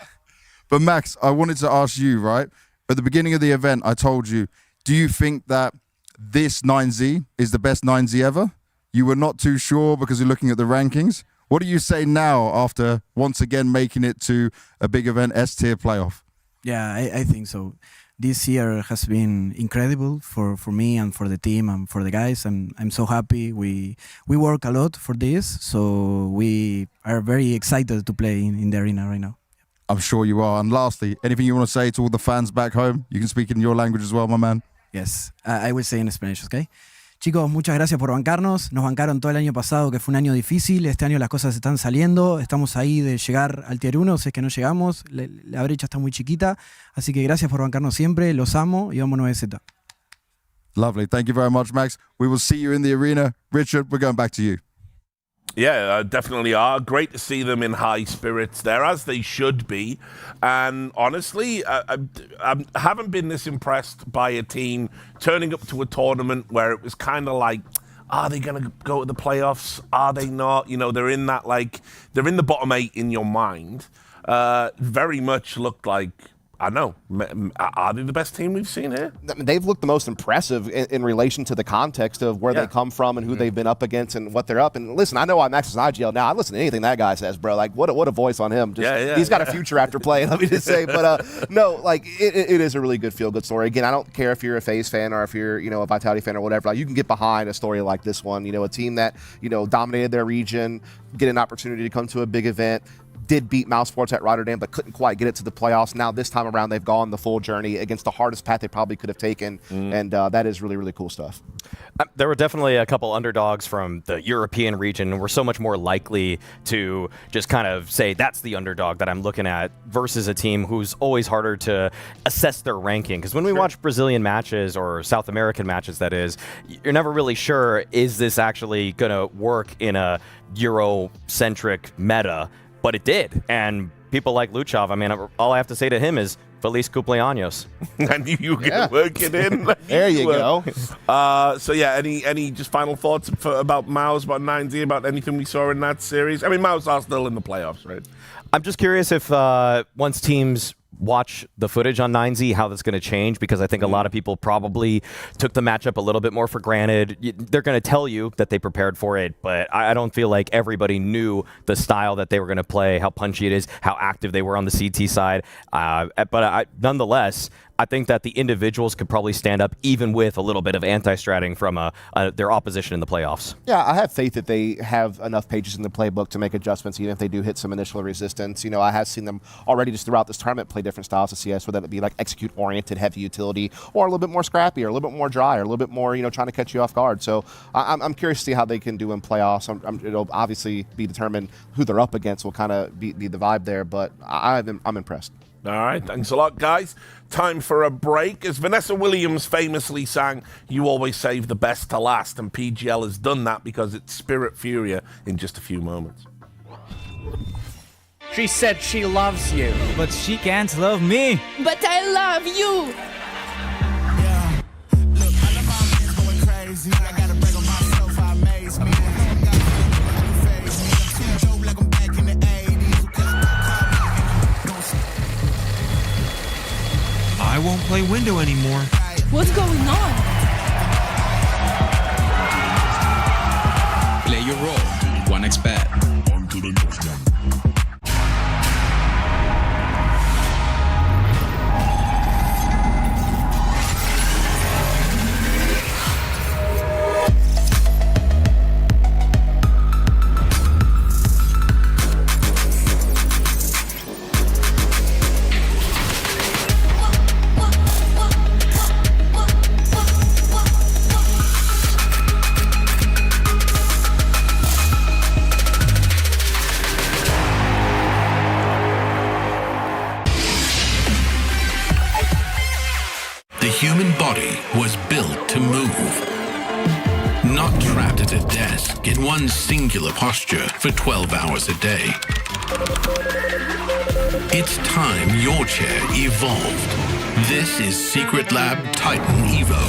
But Max, I wanted to ask you, right? At the beginning of the event, I told you, do you think that this 9Z is the best 9Z ever? You were not too sure because you're looking at the rankings. What do you say now after once again making it to a big event, S-tier playoff? Yeah, I think so. This year has been incredible for me and for the team and for the guys. I'm so happy. We work a lot for this, so we are very excited to play in the arena right now. I'm sure you are. And lastly, anything you want to say to all the fans back home? You can speak in your language as well, my man. Yes, I will say in Spanish, okay? Chicos, muchas gracias por bancarnos. Nos bancaron todo el año pasado, que fue un año difícil. Este año las cosas están saliendo. Estamos ahí de llegar al Tier 1, si es que no llegamos. La brecha está muy chiquita. Así que gracias por bancarnos siempre. Los amo y vamos 9Z. Lovely. Thank you very much, Max. We will see you in the arena. Richard, we're going back to you. Yeah, definitely are. Great to see them in high spirits there, as they should be. And honestly, I haven't been this impressed by a team turning up to a tournament where it was kind of like, are they going to go to the playoffs? Are they not? You know, they're in that, like, they're in the bottom 8 in your mind. Very much looked like, I know. Are they the best team we've seen here? They've looked the most impressive in relation to the context of where they come from and who they've been up against and what they're up. And listen, I know I'm Max's IGL now. I listen to anything that guy says, bro. Like, what a voice on him. He's got a future after playing, let me just say. But no, like, it is a really good feel-good story. Again, I don't care if you're a FaZe fan or if you're, you know, a Vitality fan or whatever. Like, you can get behind a story like this one. You know, a team that, you know, dominated their region, get an opportunity to come to a big event. Did beat MOUZ Sports at Rotterdam, but couldn't quite get it to the playoffs. Now this time around, they've gone the full journey against the hardest path they probably could have taken, and that is really, really cool stuff. There were definitely a couple underdogs from the European region, and we're so much more likely to just kind of say that's the underdog that I'm looking at versus a team who's always harder to assess their ranking. Because when we watch Brazilian matches or South American matches, that is, you're never really sure, is this actually going to work in a Euro-centric meta? But it did, and people like Luchov, I mean, all I have to say to him is, Feliz cumpleaños. I knew you were going to work it in. There you go. So yeah, any just final thoughts about MOUZ, about 9Z, about anything we saw in that series? I mean, MOUZ are still in the playoffs, right? I'm just curious if once teams watch the footage on 9Z, how that's going to change, because I think a lot of people probably took the matchup a little bit more for granted. They're going to tell you that they prepared for it, but I don't feel like everybody knew the style that they were going to play, how punchy it is, how active they were on the CT side. But nonetheless, I think that the individuals could probably stand up even with a little bit of anti-stratting from their opposition in the playoffs. Yeah, I have faith that they have enough pages in the playbook to make adjustments, even if they do hit some initial resistance. You know, I have seen them already just throughout this tournament play different styles of CS, whether it be like execute-oriented, heavy utility, or a little bit more scrappy, or a little bit more dry, or a little bit more, you know, trying to catch you off guard. So I'm curious to see how they can do in playoffs. It'll obviously be determined who they're up against will kind of be the vibe there, but I'm impressed. All right, thanks a lot, guys. Time for a break. As Vanessa Williams famously sang, you always save the best to last, and PGL has done that because it's Spirit Furia in just a few moments. She said she loves you. But she can't love me. But I love you. Yeah. Look, I love my man's going crazy. I gotta break on myself, I amaze me. I won't play window anymore. What's going on? Play your role. 1xBet. On to the next one. The human body was built to move. Not trapped at a desk in one singular posture for 12 hours a day. It's time your chair evolved. This is Secret Lab Titan Evo.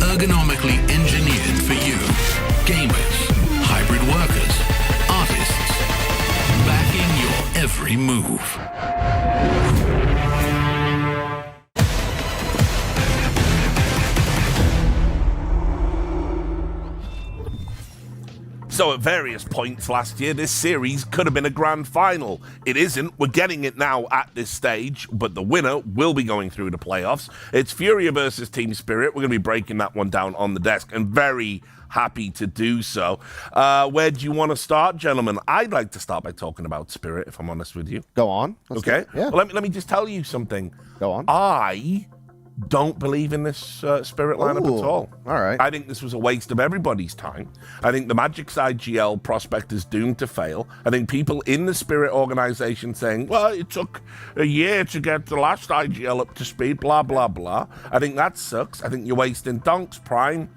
Ergonomically engineered for you, gamers, hybrid workers, artists, backing your every move. So at various points last year, this series could have been a grand final. It isn't. We're getting it now at this stage, but the winner will be going through the playoffs. It's Furia versus Team Spirit. We're going to be breaking that one down on the desk, and very happy to do so. Where do you want to start, gentlemen? I'd like to start by talking about Spirit, if I'm honest with you. Go on. Okay? Yeah. Well, let me just tell you something. Go on. I don't believe in this Spirit lineup at all. All right. I think this was a waste of everybody's time. I think the Magic's IGL prospect is doomed to fail. I think people in the Spirit organization saying, well, it took a year to get the last IGL up to speed, blah, blah, blah. I think that sucks. I think you're wasting Donks, Prime,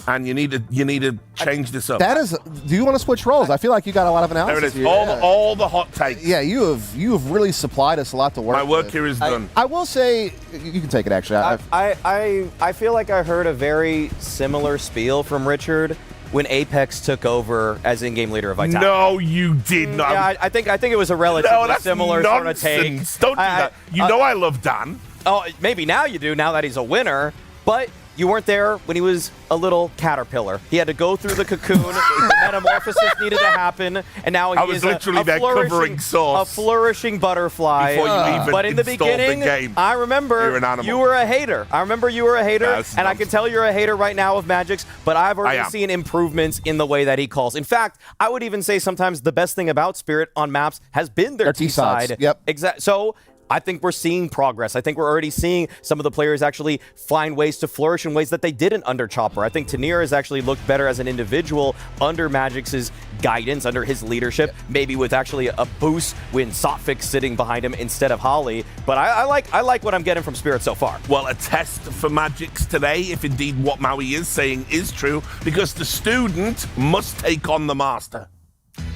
and you need to change this up. That is. Do you want to switch roles? I feel like you got a lot of analysis. There it is. Here. All the hot takes. Yeah, you have really supplied us a lot to work. My work with. here is done. I will say, you can take it. Actually, I feel like I heard a very similar spiel from Richard when Apex took over as in-game leader of Vitality. No, you did not. Yeah, I think it was a relatively similar nonsense. sort of take. Don't do that. You know I love Dan. Oh, maybe now you do, now that he's a winner, but you weren't there when he was a little caterpillar. He had to go through the cocoon. The metamorphosis needed to happen, and now he is literally there covering sauce. A flourishing butterfly. Before you even but in the beginning, the game. I remember you were a hater. And I can tell you're a hater right now of Magic's, but I've already seen improvements in the way that he calls. In fact, I would even say sometimes the best thing about Spirit on maps has been their T-side. Yep. Exactly. So I think we're seeing progress. I think we're already seeing some of the players actually find ways to flourish in ways that they didn't under Chopper. I think Tanir has actually looked better as an individual under Magic's guidance, under his leadership, maybe with actually a boost when Sotfix sitting behind him instead of Holly. But I like what I'm getting from Spirit so far. Well, a test for Magic's today, if indeed what Maui is saying is true, because the student must take on the master.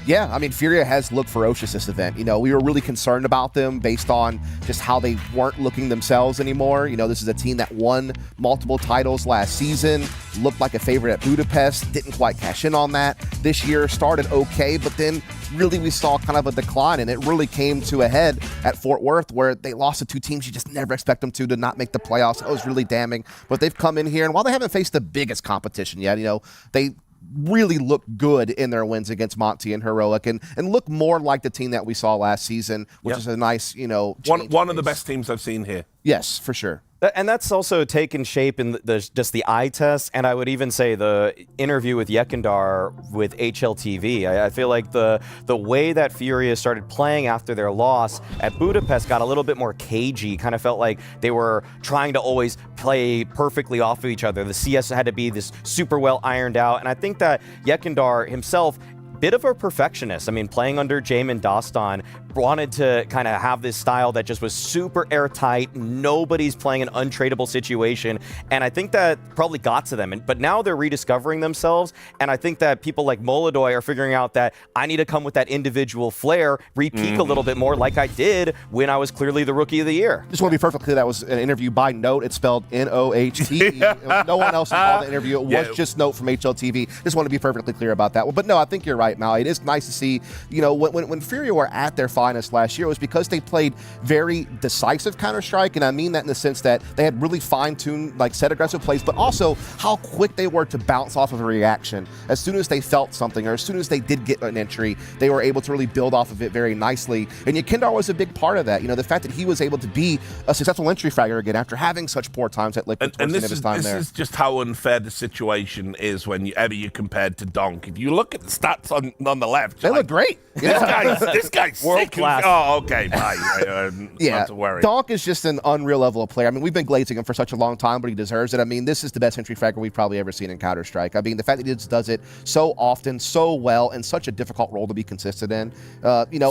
Yeah, I mean, Furia has looked ferocious this event. You know, we were really concerned about them based on just how they weren't looking themselves anymore. You know, this is a team that won multiple titles last season, looked like a favorite at Budapest, didn't quite cash in on that. This year started okay, but then really we saw kind of a decline, and it really came to a head at Fort Worth where they lost to two teams you just never expect them to not make the playoffs. That was really damning. But they've come in here, and while they haven't faced the biggest competition yet, you know, they really look good in their wins against Monte and Heroic and look more like the team that we saw last season, which is a nice, one of the best teams I've seen here. Yes, for sure. And that's also taken shape in just the eye test, and I would even say the interview with Yekindar with HLTV. I feel like the way that Furia started playing after their loss at Budapest got a little bit more cagey, kind of felt like they were trying to always play perfectly off of each other. The CS had to be this super well ironed out, and I think that Yekindar himself, bit of a perfectionist. I mean, playing under Jamin Dostan, wanted to kind of have this style that just was super airtight. Nobody's playing an untradeable situation. And I think that probably got to them. But now they're rediscovering themselves. And I think that people like Molodoy are figuring out that I need to come with that individual flair, re-peak a little bit more like I did when I was clearly the Rookie of the Year. Just want to be perfectly clear, that was an interview by Note. It's spelled N-O-H-T. No one else involved in the interview. It was just Note from HLTV. Just want to be perfectly clear about that one. But no, I think you're right, Mal. It is nice to see, when Furia were at their finest last year, it was because they played very decisive Counter-Strike, and I mean that in the sense that they had really fine-tuned, set aggressive plays, but also how quick they were to bounce off of a reaction. As soon as they felt something, or as soon as they did get an entry, they were able to really build off of it very nicely. And Yekindar was a big part of that. The fact that he was able to be a successful entry fragger again after having such poor times at Liquid towards the end of his time there. This is just how unfair the situation is whenever you're compared to Donk. If you look at the stats on the left, they look great. This guy's world sick. class. Oh, okay, bye. Not to worry. Donk is just an unreal level of player. I mean, we've been glazing him for such a long time, but he deserves it. I mean, this is the best entry fragger we've probably ever seen in Counter-Strike. I mean, the fact that he just does it so often, so well, and such a difficult role to be consistent in.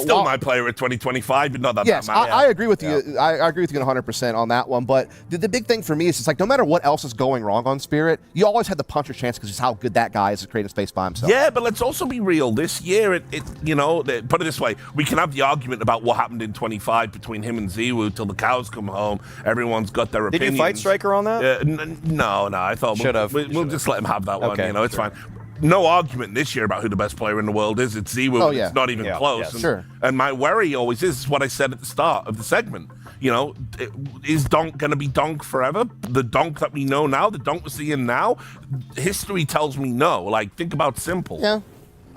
Still my player at 2025, but not that yes, bad. I agree with you. I agree with you 100% on that one. But the big thing for me is just no matter what else is going wrong on Spirit, you always had the puncher's chance because just how good that guy is at creating space by himself. Yeah, but let's also be real. This year, put it this way, we can have the argument about what happened in 25 between him and Ziwu till the cows come home. Everyone's got their opinions. Did you fight Striker on that? No. I thought we'll just let him have that one. Okay, it's fine. No argument this year about who the best player in the world is. It's Ziwu. Oh, yeah. It's not even close. Sure. And my worry always is what I said at the start of the segment. Is Donk going to be Donk forever? The Donk that we know now, the Donk we're seeing now, history tells me no. Think about Simple. Yeah.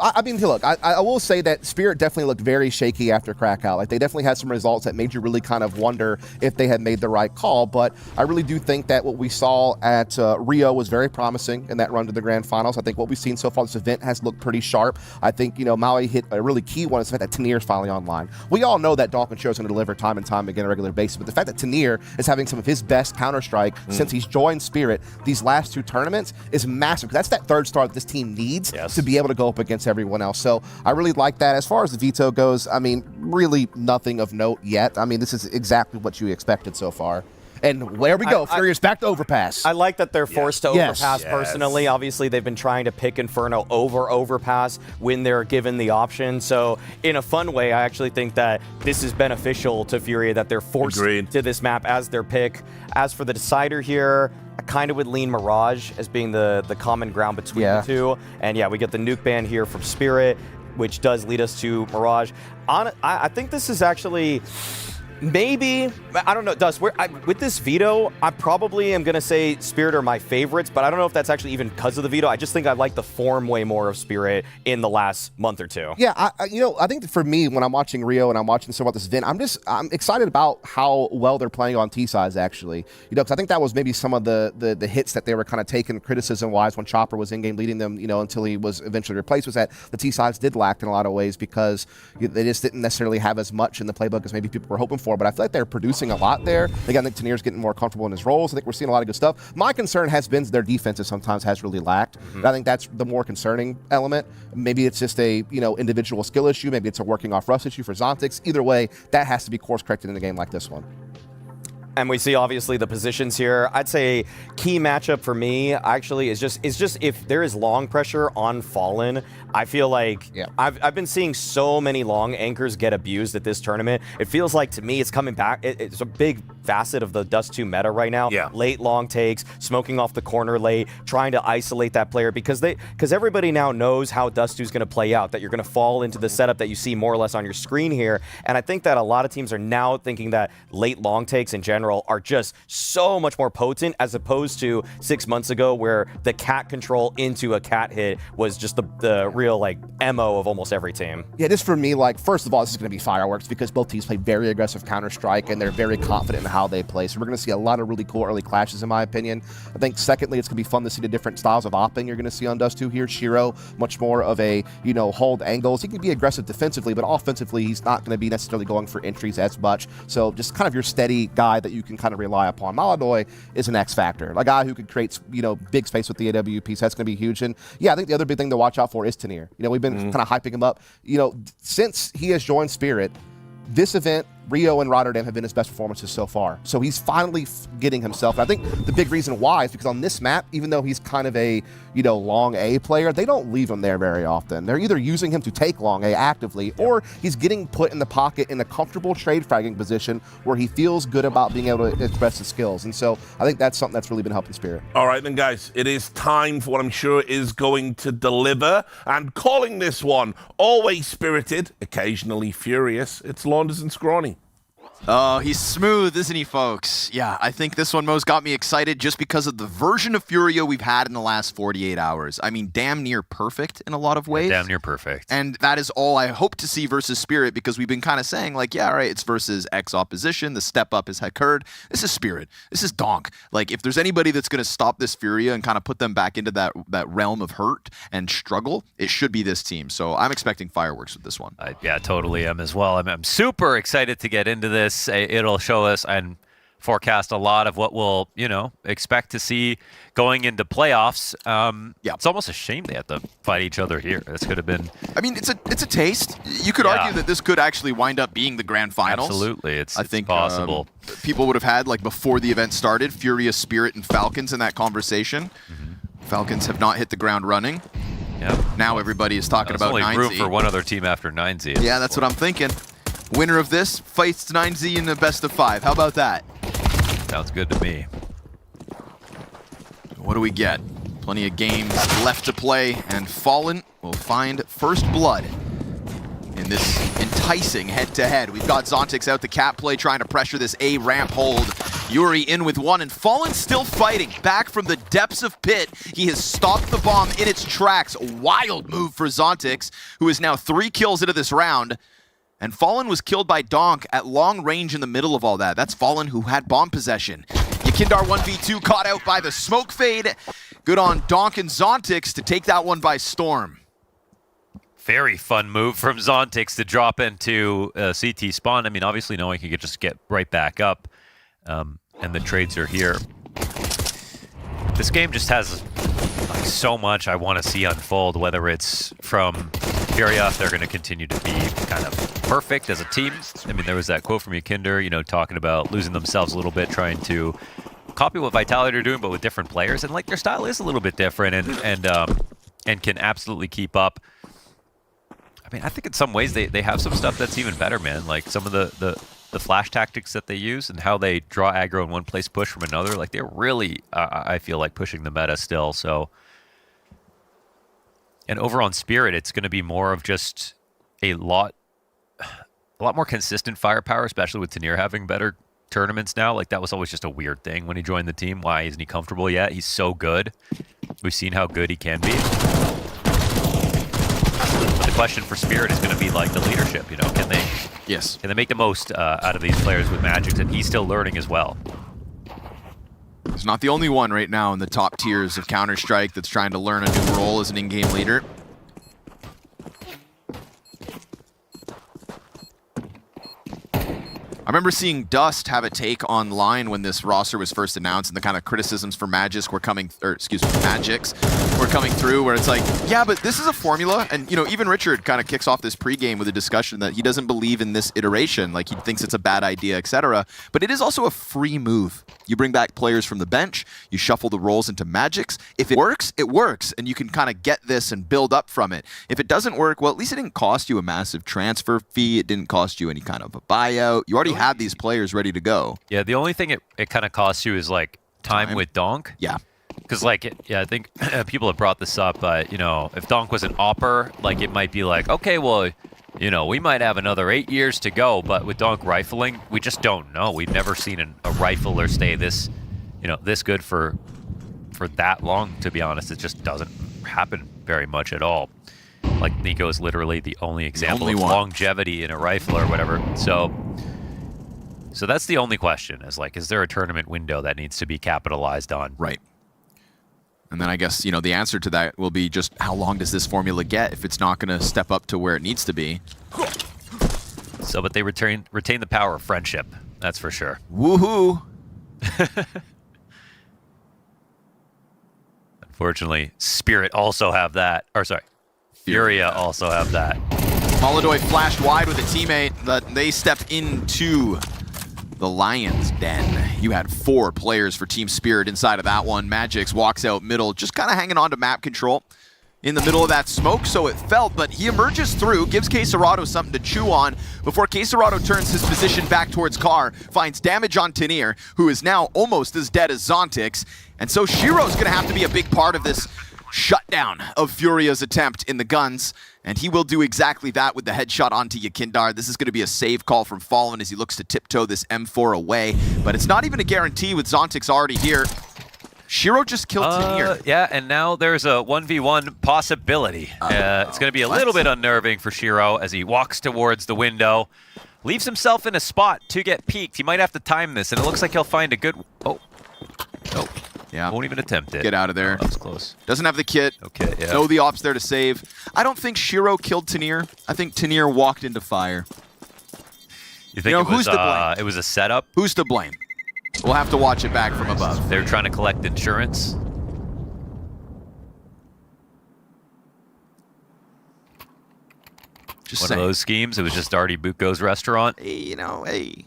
I mean, look, I will say that Spirit definitely looked very shaky after Krakow. They definitely had some results that made you really kind of wonder if they had made the right call. But I really do think that what we saw at Rio was very promising in that run to the grand finals. I think what we've seen so far this event has looked pretty sharp. I think, Maui hit a really key one is the fact that Tanir is finally online. We all know that Dalkin Show is going to deliver time and time again on a regular basis. But the fact that Tanir is having some of his best Counter-Strike since he's joined Spirit these last two tournaments is massive. That's that third star that this team needs to be able to go up against everyone else. So I really like that. As far as the Veto goes, I mean, really nothing of note yet. I mean, this is exactly what you expected so far. And there we go. Furious back to Overpass. I like that they're forced to Overpass personally. Obviously, they've been trying to pick Inferno over Overpass when they're given the option. So in a fun way, I actually think that this is beneficial to Furia, that they're forced to this map as their pick. As for the decider here, I kind of would lean Mirage as being the common ground between the two. And we get the nuke ban here from Spirit, which does lead us to Mirage. I think this is actually... Maybe, I don't know, Dust, with this Veto, I probably am going to say Spirit are my favorites, but I don't know if that's actually even because of the Veto. I just think I like the form way more of Spirit in the last month or two. Yeah, I think that for me, when I'm watching Rio and I'm watching some about this event, I'm excited about how well they're playing on T-sides, actually. Because I think that was maybe some of the hits that they were kind of taking criticism-wise when Chopper was in-game leading them, until he was eventually replaced, was that the T-sides did lack in a lot of ways because they just didn't necessarily have as much in the playbook as maybe people were hoping for. But I feel like they're producing a lot there. Again, I think Tanir's getting more comfortable in his roles. I think we're seeing a lot of good stuff. My concern has been their defenses sometimes has really lacked. I think that's the more concerning element. Maybe it's just a individual skill issue. Maybe it's a working off rust issue for Zontix. Either way, that has to be course corrected in a game like this one. And we see obviously the positions here. I'd say key matchup for me actually is just if there is long pressure on Fallen, I feel like I've been seeing so many long anchors get abused at this tournament. It feels like, to me, it's coming back. It's a big facet of the Dust 2 meta right now. Yeah. Late long takes, smoking off the corner late, trying to isolate that player because everybody now knows how Dust 2 is going to play out, that you're going to fall into the setup that you see more or less on your screen here. And I think that a lot of teams are now thinking that late long takes in general are just so much more potent as opposed to 6 months ago where the cat control into a cat hit was just the real like MO of almost every team. Yeah, just for me, like, first of all, this is going to be fireworks because both teams play very aggressive Counter-Strike and they're very confident in how they play. So we're going to see a lot of really cool early clashes, in my opinion. I think, secondly, it's going to be fun to see the different styles of opping you're going to see on Dust 2 here. Shiro, much more of a, hold angles. He can be aggressive defensively, but offensively, he's not going to be necessarily going for entries as much. So just kind of your steady guy that you can kind of rely upon. Maladoy is an X factor, a guy who could create, big space with the AWP. So that's going to be huge. And yeah, I think the other big thing to watch out for is Tanir. We've been kind of hyping him up. Since he has joined Spirit, this event, Rio and Rotterdam have been his best performances so far. So he's finally getting himself. And I think the big reason why is because on this map, even though he's kind of a, long A player, they don't leave him there very often. They're either using him to take long A actively, or he's getting put in the pocket in a comfortable trade fragging position where he feels good about being able to express his skills. And so I think that's something that's really been helping Spirit. All right then, guys, it is time for what I'm sure is going to deliver. And calling this one always spirited, occasionally furious, it's Launders and Scrawny. Oh, he's smooth, isn't he, folks? Yeah, I think this one, Mo's, got me excited just because of the version of Furia we've had in the last 48 hours. I mean, damn near perfect in a lot of ways. Damn near perfect. And that is all I hope to see versus Spirit, because we've been kind of saying, like, yeah, all right, it's versus X opposition. The step up has occurred. This is Spirit. This is Donk. Like, if there's anybody that's going to stop this Furia and kind of put them back into that realm of hurt and struggle, it should be this team. So I'm expecting fireworks with this one. Yeah, totally am as well. I'm super excited to get into this. It'll show us and forecast a lot of what we'll, expect to see going into playoffs. It's almost a shame they have to fight each other here. This could have been... I mean, it's a taste. You could argue that this could actually wind up being the grand finals. Absolutely. It's think possible. People would have had, like, before the event started, Furia, Spirit, and Falcons in that conversation. Falcons have not hit the ground running. Now everybody is talking about 9Z. Only room for one other team after 9Z. Yeah, that's what I'm thinking. Winner of this fights 9Z in the best of 5. How about that? Sounds good to me. What do we get? Plenty of games left to play, and Fallen will find first blood in this enticing head-to-head. We've got Zontix out the cap play, trying to pressure this A ramp hold. Yuri in with one, and Fallen still fighting. Back from the depths of pit, he has stopped the bomb in its tracks. A wild move for Zontix, who is now 3 kills into this round. And Fallen was killed by Donk at long range in the middle of all that. That's Fallen, who had bomb possession. Yakindar 1v2 caught out by the smoke fade. Good on Donk and Zontix to take that one by storm. Very fun move from Zontix to drop into CT spawn. I mean, obviously knowing he could just get right back up. And the trades are here. This game just has so much I want to see unfold, whether it's from Furia, if they're going to continue to be kind of perfect as a team. I mean, there was that quote from Yakinder, talking about losing themselves a little bit, trying to copy what Vitality are doing, but with different players. And, like, their style is a little bit different and can absolutely keep up. I mean, I think in some ways they have some stuff that's even better, man. Like, some of the flash tactics that they use and how they draw aggro in one place, push from another. Like, they're really, I feel like, pushing the meta still, so... And over on Spirit, it's going to be more of just a lot more consistent firepower, especially with Tanir having better tournaments now. Like, that was always just a weird thing when he joined the team. Why isn't he comfortable yet? He's so good. We've seen how good he can be. But the question for Spirit is going to be, like, the leadership, Can they... Yes. Can they make the most out of these players with Magics? And he's still learning as well. He's not the only one right now in the top tiers of Counter-Strike that's trying to learn a new role as an in-game leader. I'm remember seeing Dust have a take online when this roster was first announced, and the kind of criticisms for Magix were coming through, where it's like, yeah, but this is a formula, and you know, even Richard kind of kicks off this pregame with a discussion that he doesn't believe in this iteration, like he thinks it's a bad idea, etc. But it is also a free move. You bring back players from the bench, you shuffle the roles into Magix. If it works, and you can kind of get this and build up from it. If it doesn't work, well, at least it didn't cost you a massive transfer fee. It didn't cost you any kind of a buyout. You already had these players ready to go. Yeah, the only thing it kind of costs you is like time with Donk. Yeah. Because like, I think people have brought this up, but you know, if Donk was an opper, like it might be like, okay, well, you know, we might have another 8 years to go, but with Donk rifling, we just don't know. We've never seen a rifler stay this, you know, this good for that long, to be honest. It just doesn't happen very much at all. Like Nico is literally the only example of longevity in a rifle or whatever. So that's the only question, is like, is there a tournament window that needs to be capitalized on? Right. And then I guess, you know, the answer to that will be just how long does this formula get if it's not going to step up to where it needs to be? So, but they retain the power of friendship. That's for sure. Woohoo! Unfortunately, Spirit also have that. Or sorry, Furia also have that. MongolZ flashed wide with a teammate, but they step into the Lion's Den. You had 4 players for Team Spirit inside of that one. Magix walks out middle, just kind of hanging on to map control in the middle of that smoke, so it felt, but he emerges through, gives K27 something to chew on before K27 turns his position back towards Car, finds damage on Tanir, who is now almost as dead as Zontix, and so Shiro's going to have to be a big part of this shutdown of Furia's attempt in the guns, and he will do exactly that with the headshot onto Yakindar. This is going to be a save call from Fallen as he looks to tiptoe this M4 away, but it's not even a guarantee with Zontix already here. Shiro just killed Tanir. Yeah, and now there's a 1v1 possibility. It's going to be a little bit unnerving for Shiro as he walks towards the window, leaves himself in a spot to get peeked. He might have to time this, and it looks like he'll find a good... Oh. Yeah. Won't even attempt it. Get out of there. Oh, that was close. Doesn't have the kit. Okay, yeah. No, the op's there to save. I don't think Shiro killed Tanir. I think Tanir walked into fire. You think who's to blame? It was a setup? Who's to blame? We'll have to watch it back from above. They're trying to collect insurance. Just One saying. of those schemes. It was just Artie Buko's restaurant. Hey, you know, hey.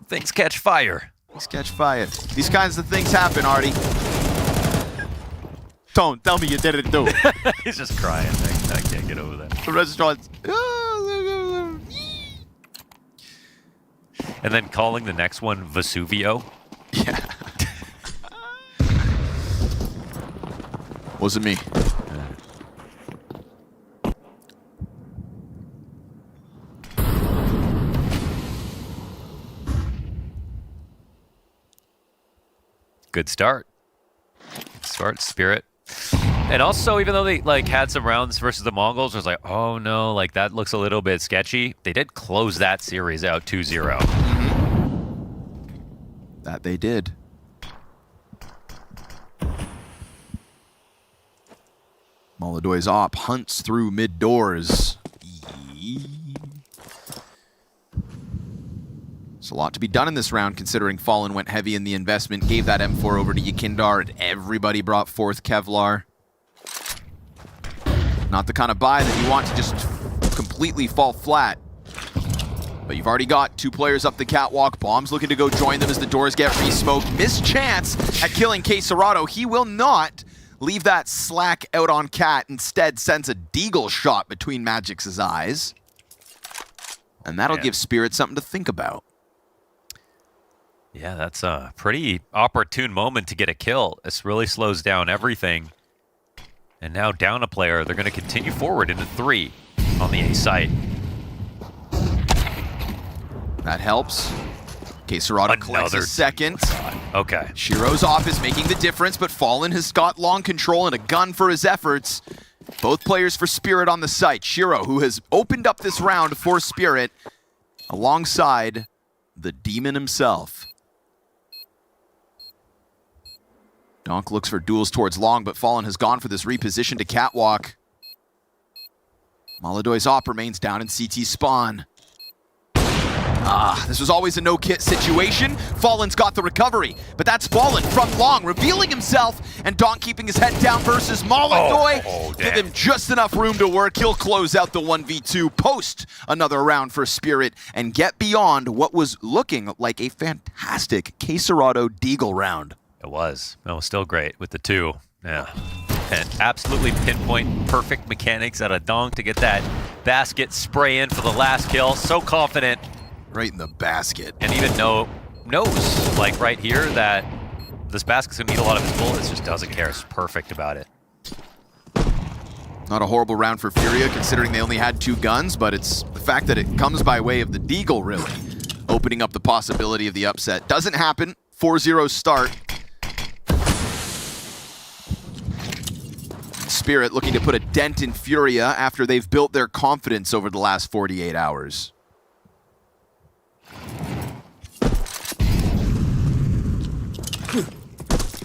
Things catch fire. Things catch fire. These kinds of things happen, Artie. Don't tell me you didn't do it. He's just crying. I can't get over that. The restaurant's... And then calling the next one Vesuvio. Yeah. Wasn't me. Good start. Good start, Spirit. And also, even though they like had some rounds versus the Mongols, it was like, oh no, like that looks a little bit sketchy. They did close that series out 2-0. That they did. MongolZ's op hunts through mid doors. There's a lot to be done in this round, considering Fallen went heavy in the investment, gave that M4 over to Yakindar, and everybody brought forth Kevlar. Not the kind of buy that you want to just completely fall flat. But you've already got 2 players up the catwalk. Bomb's looking to go join them as the doors get re-smoked. Missed chance at killing K27. He will not leave that slack out on Cat. Instead, sends a deagle shot between Magix's eyes. And that'll give Spirit something to think about. Yeah, that's a pretty opportune moment to get a kill. This really slows down everything. And now down a player, they're going to continue forward into 3 on the A site. That helps. K27 collects a second. Okay. Shiro's off is making the difference, but Fallen has got long control and a gun for his efforts. Both players for Spirit on the site. Shiro, who has opened up this round for Spirit, alongside the demon himself. Donk looks for duels towards long, but Fallen has gone for this reposition to catwalk. MongolZ's op remains down in CT spawn. This was always a no-kit situation. Fallen's got the recovery, but that's Fallen from long, revealing himself, and Donk keeping his head down versus MongolZ. Give him just enough room to work. He'll close out the 1v2, post another round for Spirit, and get beyond what was looking like a fantastic K27 Deagle round. It was. No, still great with the 2. Yeah. And absolutely pinpoint perfect mechanics out of Donk to get that basket spray in for the last kill. So confident. Right in the basket. And even knows, like right here, that this basket's gonna need a lot of his bullets, just doesn't care. It's perfect about it. Not a horrible round for Furia, considering they only had 2 guns, but it's the fact that it comes by way of the Deagle, really, opening up the possibility of the upset. Doesn't happen. 4-0 start. Spirit looking to put a dent in Furia after they've built their confidence over the last 48 hours.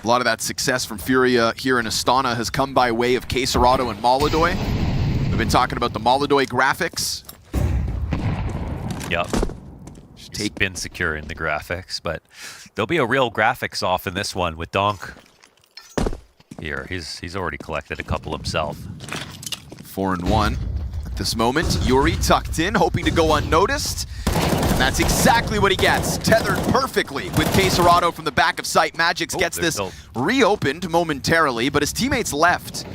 A lot of that success from Furia here in Astana has come by way of K27 and MongolZ. We've been talking about the MongolZ graphics. Yep. He's been secure in the graphics, but there'll be a real graphics off in this one with Donk. Here, he's already collected a couple himself. 4-1 at this moment. Yuri tucked in, hoping to go unnoticed. And that's exactly what he gets. Tethered perfectly with K27 from the back of sight. Magix gets this reopened momentarily, but his teammates left.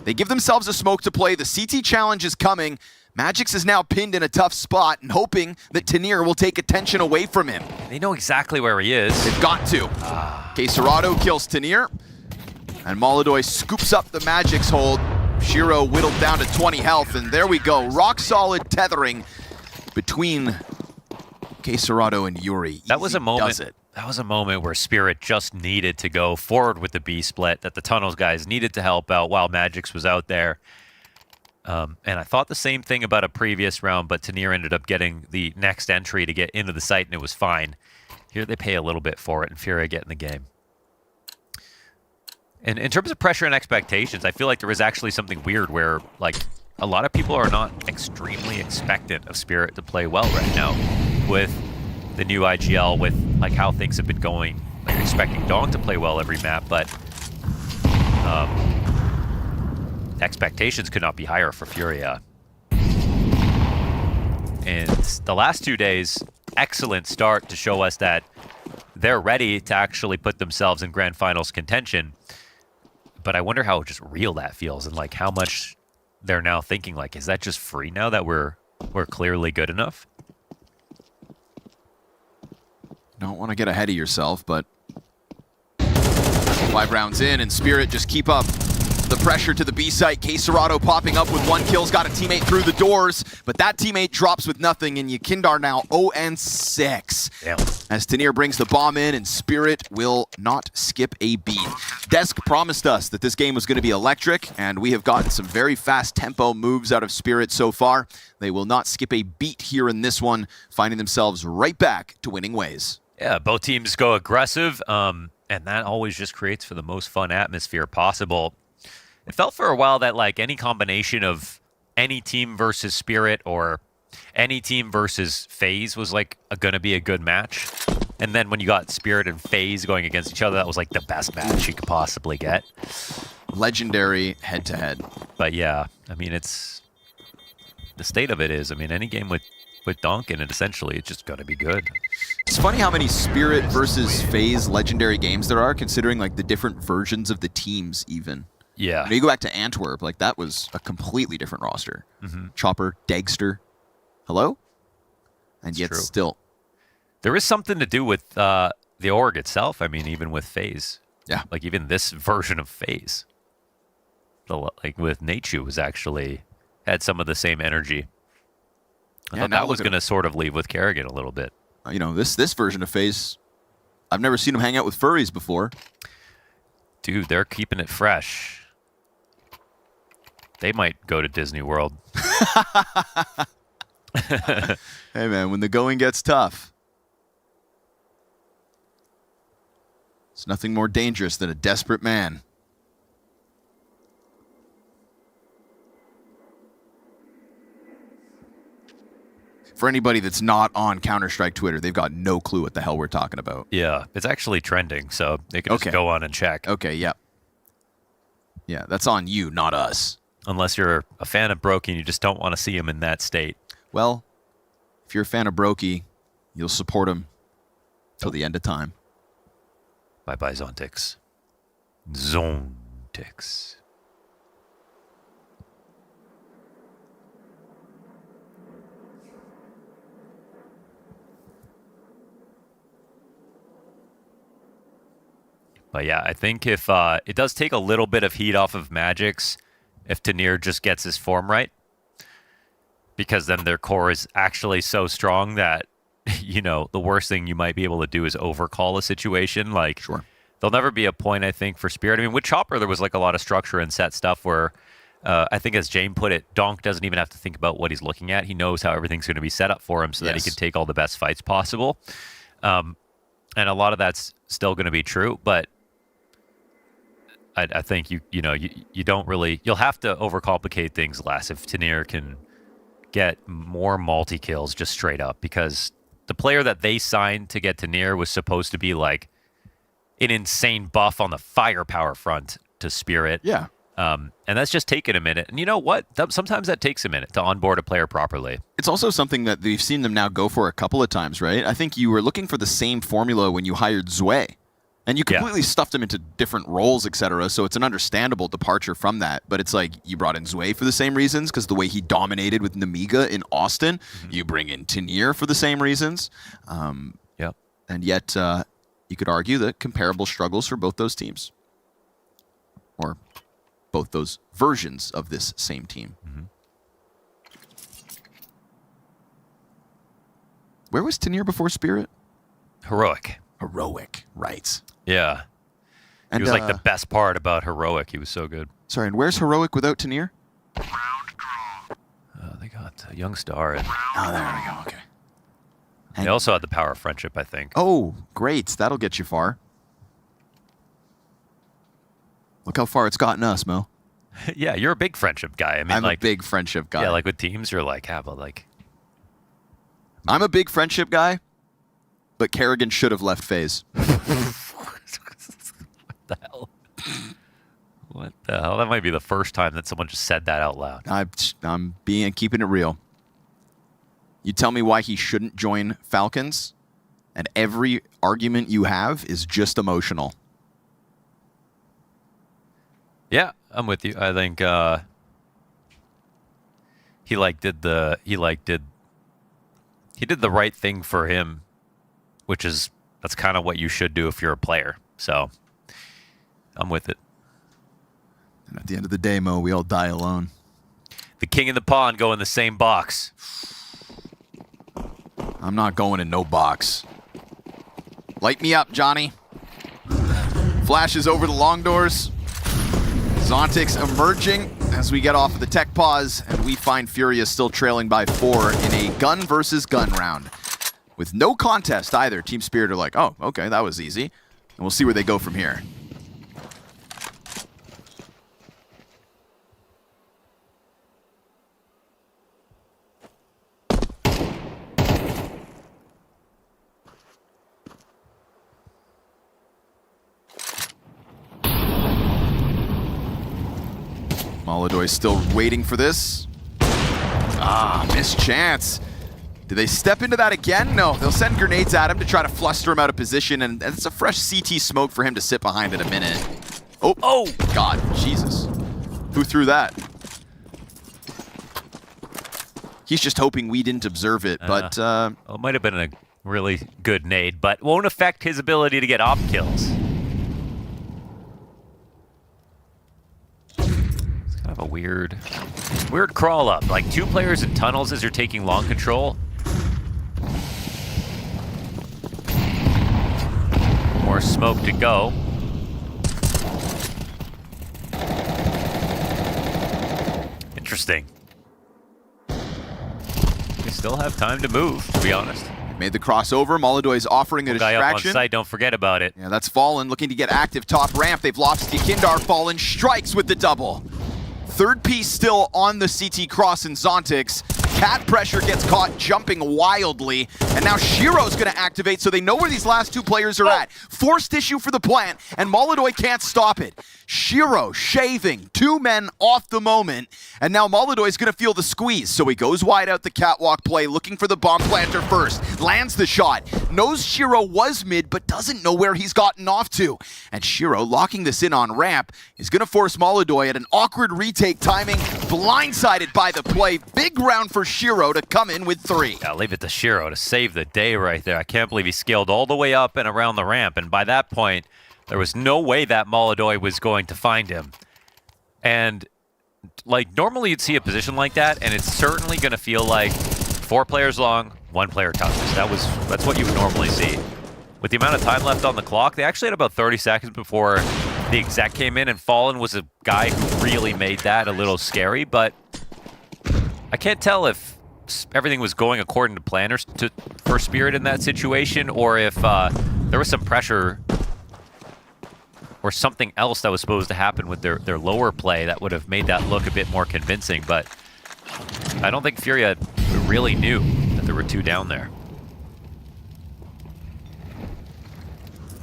They give themselves a smoke to play. The CT challenge is coming. Magix is now pinned in a tough spot and hoping that Tanir will take attention away from him. They know exactly where he is. They've got to. K27 kills Tanir. And MongolZ scoops up the Magix hold. Shiro whittled down to 20 health, and there we go. Rock solid tethering between K27 and Yuri. That was a moment. That was a moment where Spirit just needed to go forward with the B split, that the Tunnels guys needed to help out while Magix was out there. And I thought the same thing about a previous round, but Tanir ended up getting the next entry to get into the site, and it was fine. Here they pay a little bit for it, and Furia get in the game. And in terms of pressure and expectations, I feel like there is actually something weird where, like, a lot of people are not extremely expectant of Spirit to play well right now with the new IGL, with, like, how things have been going. Like, expecting Donk to play well every map, but expectations could not be higher for Furia. And the last 2 days, excellent start to show us that they're ready to actually put themselves in Grand Finals contention. But I wonder how just real that feels, and like how much they're now thinking, like, is that just free now that we're clearly good enough? Don't want to get ahead of yourself, but 5 rounds in, and Spirit just keep up the pressure to the B site. K27 popping up with 1 kill, got a teammate through the doors, but that teammate drops with nothing, and Yakindar now 0-6. Damn. As Tanir brings the bomb in, and Spirit will not skip a beat. Desk promised us that this game was going to be electric, and we have gotten some very fast tempo moves out of Spirit so far. They will not skip a beat here in this one, finding themselves right back to winning ways. Yeah, both teams go aggressive, and that always just creates for the most fun atmosphere possible. It felt for a while that, like, any combination of any team versus Spirit or any team versus FaZe was, like, gonna be a good match. And then when you got Spirit and FaZe going against each other, that was, like, the best match you could possibly get. Legendary head-to-head. But yeah, I mean, it's... The state of it is, I mean, any game with Donk in it, essentially, it's just gonna be good. It's funny how many Spirit versus FaZe Legendary games there are, considering, like, the different versions of the teams, even. Yeah. When you go back to Antwerp, like, that was a completely different roster. Chopper, Dagster, hello? And It's yet true. still. There is something to do with the org itself. I mean, even with FaZe. Yeah. Like, even this version of FaZe. Like, with Nachu was actually... had some of the same energy. I thought that was going to sort of leave with Kerrigan a little bit. You know, this version of FaZe, I've never seen him hang out with furries before. Dude, they're keeping it fresh. They might go to Disney World. Hey, man, when the going gets tough, it's nothing more dangerous than a desperate man. For anybody that's not on Counter-Strike Twitter, they've got no clue what the hell we're talking about. Yeah, it's actually trending, so they can just go on and check. Okay, yeah. Yeah, that's on you, not us. Unless you're a fan of Brokey and you just don't want to see him in that state. Well, if you're a fan of Brokey, you'll support him till the end of time. Bye-bye, Zontix. Zontix. But yeah, I think if it does take a little bit of heat off of Magic's if Tanir just gets his form right, because then their core is actually so strong that, you know, the worst thing you might be able to do is overcall a situation. Like, sure, there'll never be a point, I think, for Spirit. I mean, with Chopper, there was like a lot of structure and set stuff where I think, as Jane put it, Donk doesn't even have to think about what he's looking at. He knows how everything's going to be set up for him so that he can take all the best fights possible. And a lot of that's still going to be true, but I think you don't really, you'll have to overcomplicate things less if Tanir can get more multi-kills just straight up, because the player that they signed to get Tanir was supposed to be like an insane buff on the firepower front to Spirit. Yeah. And that's just taken a minute. And you know what? Sometimes that takes a minute to onboard a player properly. It's also something that we've seen them now go for a couple of times, right? I think you were looking for the same formula when you hired Zue. And you completely stuffed him into different roles, etc. So it's an understandable departure from that. But it's like, you brought in Zue for the same reasons, because the way he dominated with Namiga in Austin. You bring in Tanir for the same reasons. Yep. And yet, you could argue that comparable struggles for both those teams. Or both those versions of this same team. Where was Tanir before Spirit? Heroic. Heroic, right. Yeah. And he was like the best part about Heroic. He was so good. Sorry, and where's Heroic without Tanir? They got a young star. And oh, there we go, okay. They also had the power of friendship, I think. Oh, great. That'll get you far. Look how far it's gotten us, Mo. Yeah, you're a big friendship guy. I mean, I'm a big friendship guy. Yeah, like with teams, you're like, yeah, but like... I'm a big friendship guy, but Kerrigan should have left FaZe. What the hell? What the hell? That might be the first time that someone just said that out loud. I'm keeping it real. You tell me why he shouldn't join Falcons, and every argument you have is just emotional. Yeah, I'm with you. I think he did the right thing for him, which is, that's kind of what you should do if you're a player. So I'm with it. And at the end of the day, Mo, we all die alone. The king and the pawn go in the same box. I'm not going in no box. Light me up, Johnny. Flashes over the long doors. Zontix emerging as we get off of the tech pause, and we find Furia still trailing by 4 in a gun versus gun round. With no contest either, Team Spirit are like, oh, okay, that was easy. And we'll see where they go from here. MongolZ still waiting for this. Missed chance. Do they step into that again? No, they'll send grenades at him to try to fluster him out of position, and it's a fresh CT smoke for him to sit behind in a minute. Oh, God, Jesus. Who threw that? He's just hoping we didn't observe it, but... Well, it might have been a really good nade, but won't affect his ability to get op kills. Kind of a weird crawl up. Like 2 players in tunnels as you're taking long control. More smoke to go. Interesting. They still have time to move, to be honest. Made the crossover. MongolZ is offering a distraction. Guy up on site, don't forget about it. Yeah, that's Fallen looking to get active top ramp. They've lost Yakindar. Fallen strikes with the double. Third piece still on the CT cross in Zontix. cat pressure gets caught jumping wildly, and now Shiro's going to activate, so they know where these last two players are at. Forced issue for the plant, and MongolZ can't stop it. Shiro shaving 2 men off the moment, and now MongolZ is going to feel the squeeze, so he goes wide out the catwalk play, looking for the bomb planter first. Lands the shot, knows Shiro was mid, but doesn't know where he's gotten off to. And Shiro, locking this in on ramp, is going to force MongolZ at an awkward retake timing, blindsided by the play. Big round for Shiro to come in with 3. Yeah, leave it to Shiro to save the day right there. I can't believe he scaled all the way up and around the ramp, and by that point, there was no way that MongolZ was going to find him. And, like, normally you'd see a position like that, and it's certainly going to feel like 4 players long, 1 player touches. That's what you would normally see. With the amount of time left on the clock, they actually had about 30 seconds before the exec came in, and Fallen was a guy who really made that a little scary, but I can't tell if everything was going according to plan for Spirit in that situation, or if there was some pressure or something else that was supposed to happen with their lower play that would have made that look a bit more convincing, but I don't think Furia really knew that there were 2 down there.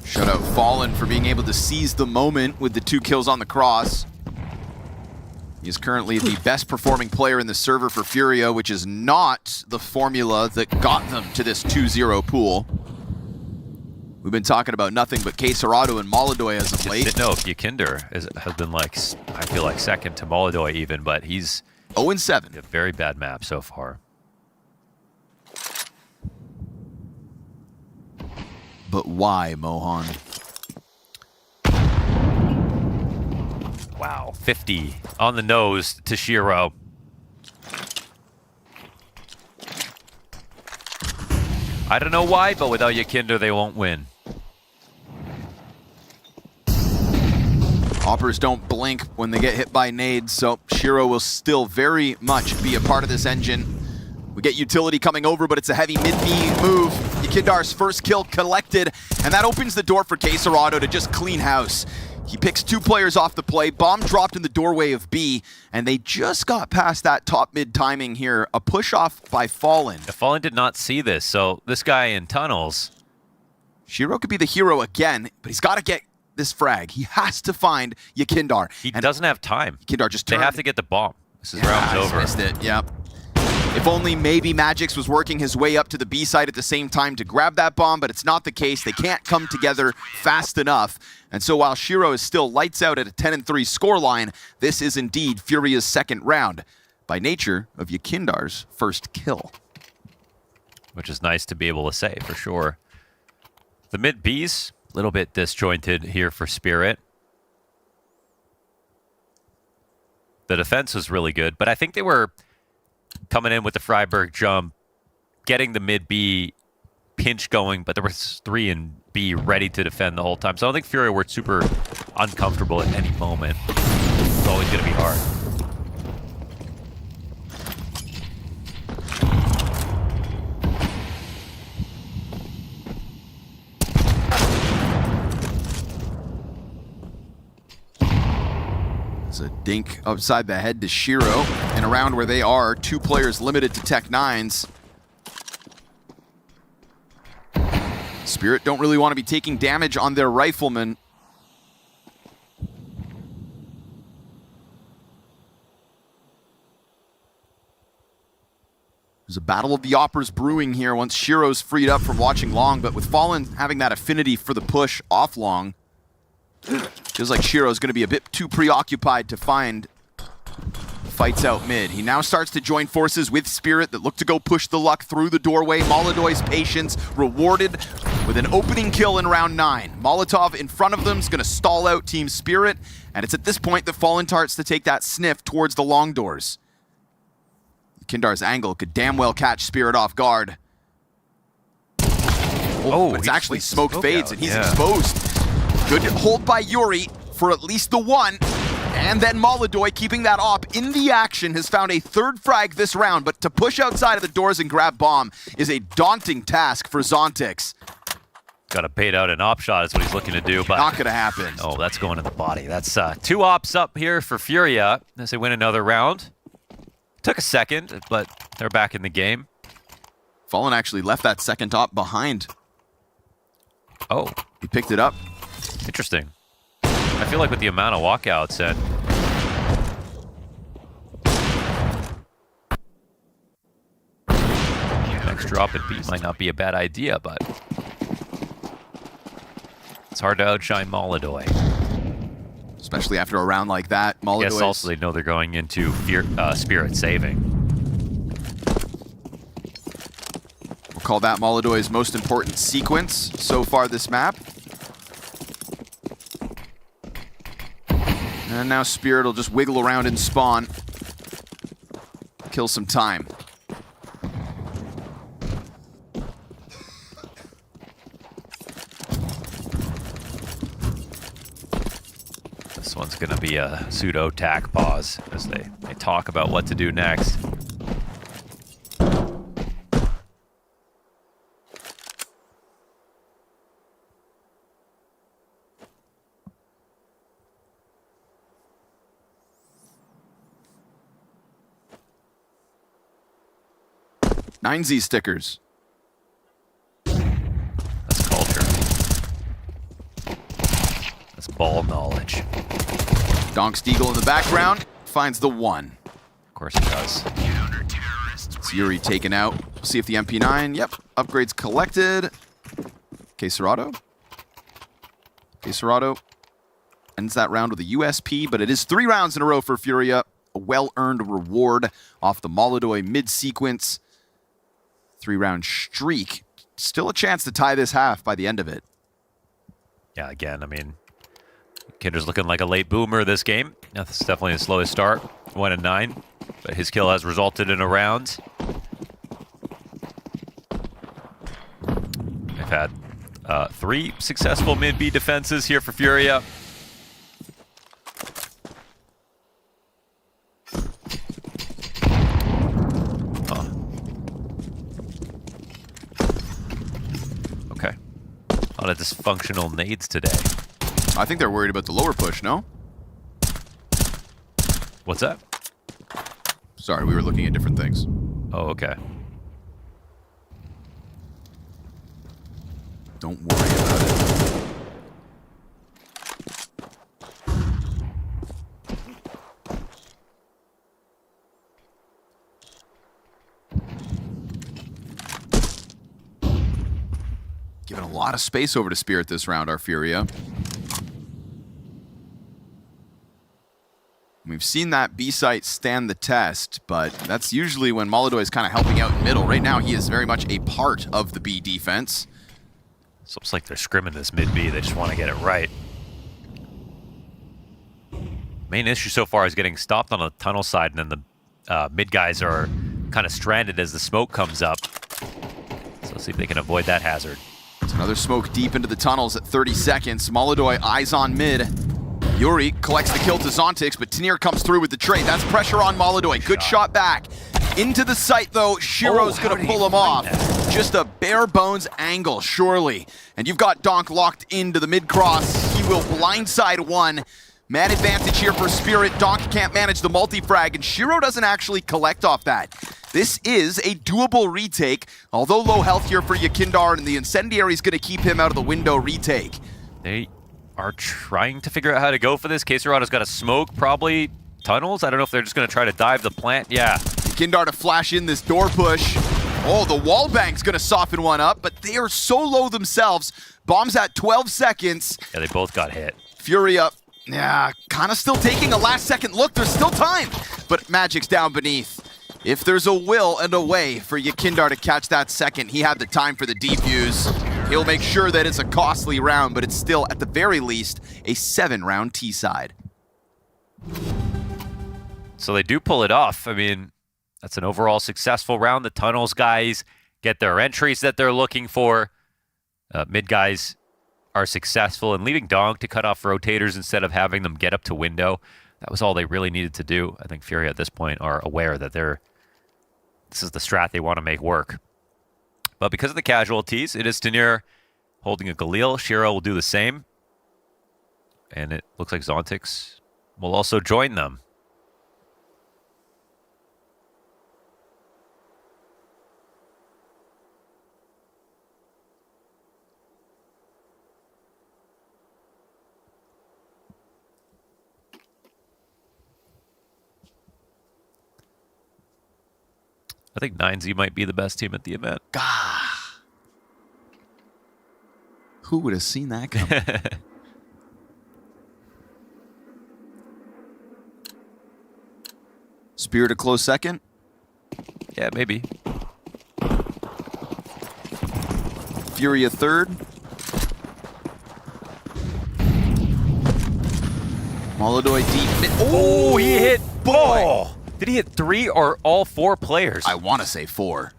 Shout out Fallen for being able to seize the moment with the 2 kills on the cross. He is currently the best performing player in the server for Furia, which is not the formula that got them to this 2-0 pool. We've been talking about nothing but K27 and MongolZ as of late. No, Yakinder has been like, I feel like second to MongolZ even, but he's 0-7. A very bad map so far. But why, Mohan? Wow, 50 on the nose to Shiro. I don't know why, but without Yakinder, they won't win. Hoppers don't blink when they get hit by nades, so Shiro will still very much be a part of this engine. We get utility coming over, but it's a heavy mid-B move. Yakindar's first kill collected, and that opens the door for K27 to just clean house. He picks 2 players off the play, bomb dropped in the doorway of B, and they just got past that top-mid timing here. A push-off by Fallen. Fallen did not see this, so this guy in tunnels. Shiro could be the hero again, but he's got to get this frag. He has to find Yakindar. He doesn't have time. Yakindar just turned. They have to get the bomb. This is round's over. Missed it, yep. If only maybe Magix was working his way up to the B side at the same time to grab that bomb, but it's not the case. They can't come together fast enough. And so while Shiro is still lights out at a 10-3 scoreline, this is indeed Furia's second round, by nature of Yakindar's first kill. Which is nice to be able to say, for sure. The mid-B's, a little bit disjointed here for Spirit. The defense was really good, but I think they were coming in with the Freiburg jump, getting the mid-B pinch going, but there was 3 in B ready to defend the whole time. So I don't think Furia were super uncomfortable at any moment. It's always going to be hard. It's a dink upside the head to Shiro in a round where they are 2 players limited to Tech 9s. Spirit don't really want to be taking damage on their riflemen. There's a battle of the Oppers brewing here once Shiro's freed up from watching long, but with Fallen having that affinity for the push off long, feels like Shiro's going to be a bit too preoccupied to find fights out mid. He now starts to join forces with Spirit that look to go push the luck through the doorway. MongolZ's patience rewarded with an opening kill in round 9. Molotov in front of them is going to stall out Team Spirit, and it's at this point that Fallen starts to take that sniff towards the long doors. Kindar's angle could damn well catch Spirit off guard. But it's actually smoke fades and he's exposed. Good hold by Yuri for at least the 1. And then MongolZ keeping that op in the action has found a 3rd frag this round, but to push outside of the doors and grab bomb is a daunting task for Zontix. Got to bait out an op shot is what he's looking to do, but not going to happen. Oh, that's going to the body. That's 2 ops up here for Furia as they win another round. Took a second, but they're back in the game. Fallen actually left that second top behind. Oh. He picked it up. Interesting. I feel like with the amount of walkouts and next drop at B might not be a bad idea, but it's hard to outshine MongolZ. Especially after a round like that. I guess also they know they're going into Spirit saving. We'll call that MongolZ's most important sequence so far this map. And now Spirit will just wiggle around and spawn. Kill some time. This one's going to be a pseudo tack pause as they talk about what to do next. MOUZ stickers. That's culture. That's ball knowledge. Donk Steagle in the background finds the 1. Of course he does. It's Yuri taken out. We'll see if the MP9, yep, upgrades collected. K27 ends that round with a USP, but it is 3 rounds in a row for Furia. A well-earned reward off the MongolZ mid-sequence. 3-round streak. Still a chance to tie this half by the end of it. Yeah, again, I mean, Kinder's looking like a late boomer this game. That's definitely the slowest start. 1-9, but his kill has resulted in a round. They've had 3 successful mid-B defenses here for Furia. A lot of dysfunctional nades today. I think they're worried about the lower push, no? What's that? Sorry, we were looking at different things. Oh, okay. Don't worry about it. Giving a lot of space over to Spirit this round, our Furia. We've seen that B site stand the test, but that's usually when MongolZ is kind of helping out in middle. Right now, he is very much a part of the B defense. It's almost like they're scrimming this mid-B. They just want to get it right. Main issue so far is getting stopped on the tunnel side, and then the mid guys are kind of stranded as the smoke comes up. So let's see if they can avoid that hazard. It's another smoke deep into the tunnels at 30 seconds. MongolZ eyes on mid. Yuri collects the kill to Zontix, but Tanir comes through with the trade. That's pressure on MongolZ. Good shot back. Into the site, though. Shiro's going to pull him off. Just a bare bones angle, surely. And you've got Donk locked into the mid-cross. He will blindside 1. Man advantage here for Spirit. Donk can't manage the multi-frag, and Shiro doesn't actually collect off that. This is a doable retake, although low health here for Yakindar, and the Incendiary is going to keep him out of the window retake. They are trying to figure out how to go for this. K27's got a smoke, probably tunnels. I don't know if they're just going to try to dive the plant. Yeah. Yakindar to flash in this door push. Oh, the wall bang's going to soften one up, but they are so low themselves. Bombs at 12 seconds. Yeah, they both got hit. Furia, yeah, kind of still taking a last-second look. There's still time, but Magic's down beneath. If there's a will and a way for Yakindar to catch that second, he had the time for the defuse. He'll make sure that it's a costly round, but it's still, at the very least, a 7-round T-side. So they do pull it off. I mean, that's an overall successful round. The tunnels guys get their entries that they're looking for. Mid guys are successful in leaving Donk to cut off rotators instead of having them get up to window. That was all they really needed to do. I think Furia at this point are aware that this is the strat they want to make work. But because of the casualties, it is Tanir holding a Galil. Shiro will do the same. And it looks like Zontix will also join them. I think 9Z might be the best team at the event. Who would have seen that coming? Spirit a close second? Yeah, maybe. Furia third. Molodoy deep mid. Oh, he hit boy. Did he hit 3 or all 4 players? I want to say 4.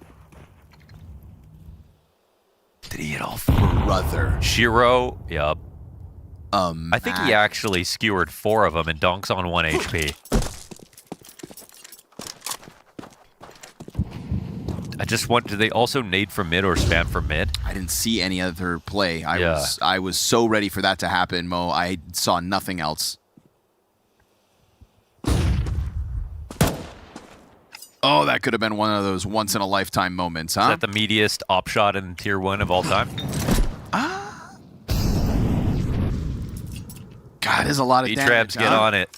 Did he hit all 4? Brother. Shiro, yup. I think he actually skewered 4 of them and Donk's on 1 HP. I just want, do they also nade from mid or spam from mid? I didn't see any other play. I was so ready for that to happen, Mo. I saw nothing else. Oh, that could have been one of those once-in-a-lifetime moments, huh? Is that the meatiest op shot in Tier 1 of all time? God, there's a lot of damage. B-Traps, get on it.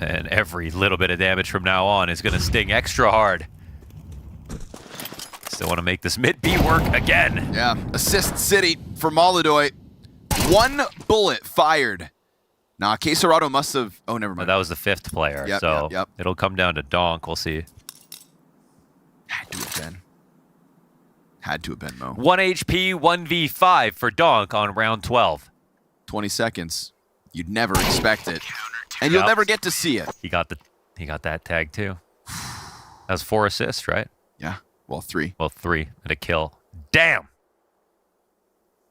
And every little bit of damage from now on is going to sting extra hard. Still want to make this mid-B work again. Yeah, assist city for Molodoy. 1 bullet fired. Nah, Quesarado must have... Oh, never mind. That was the 5th player, so it'll come down to Donk. We'll see. Had to have been. Had to have been, Mo. 1 HP, 1v5 for Donk on round 12. 20 seconds. You'd never expect it. And you'll never get to see it. He got that tag too. That was 4 assists, right? Yeah. Well, 3. Well, 3 and a kill. Damn.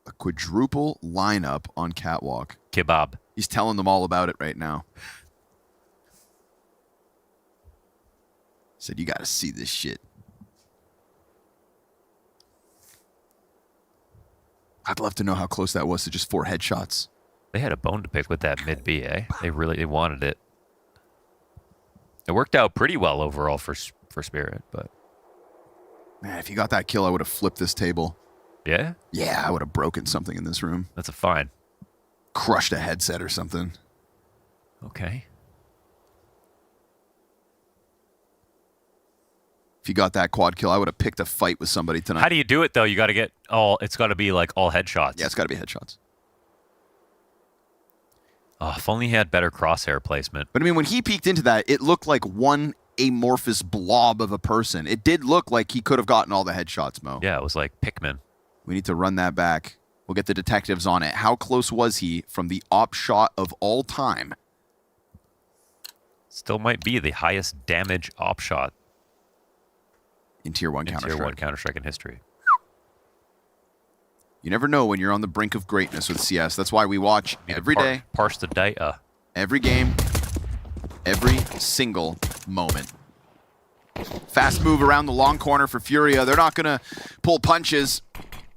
A quadruple lineup on Catwalk. Kebab. He's telling them all about it right now. Said, you got to see this shit. I'd love to know how close that was to just 4 headshots. They had a bone to pick with that mid-B, eh? They wanted it. It worked out pretty well overall for Spirit, but... Man, if you got that kill, I would have flipped this table. Yeah? Yeah, I would have broken something in this room. That's a fine. Crushed a headset or something. Okay. If you got that quad kill, I would have picked a fight with somebody tonight. How do you do it, though? You got to get all... It's got to be, like, all headshots. Yeah, it's got to be headshots. Oh, if only he had better crosshair placement. But, I mean, when he peeked into that, it looked like one amorphous blob of a person. It did look like he could have gotten all the headshots, Mo. Yeah, it was like Pikmin. We need to run that back. We'll get the detectives on it. How close was he from the op shot of all time? Still might be the highest damage op shot in Tier 1 Counter-Strike. Tier 1 Counter-Strike in history. You never know when you're on the brink of greatness with CS. That's why we watch every day. Parse the data. Every game. Every single moment. Fast move around the long corner for Furia. They're not going to pull punches.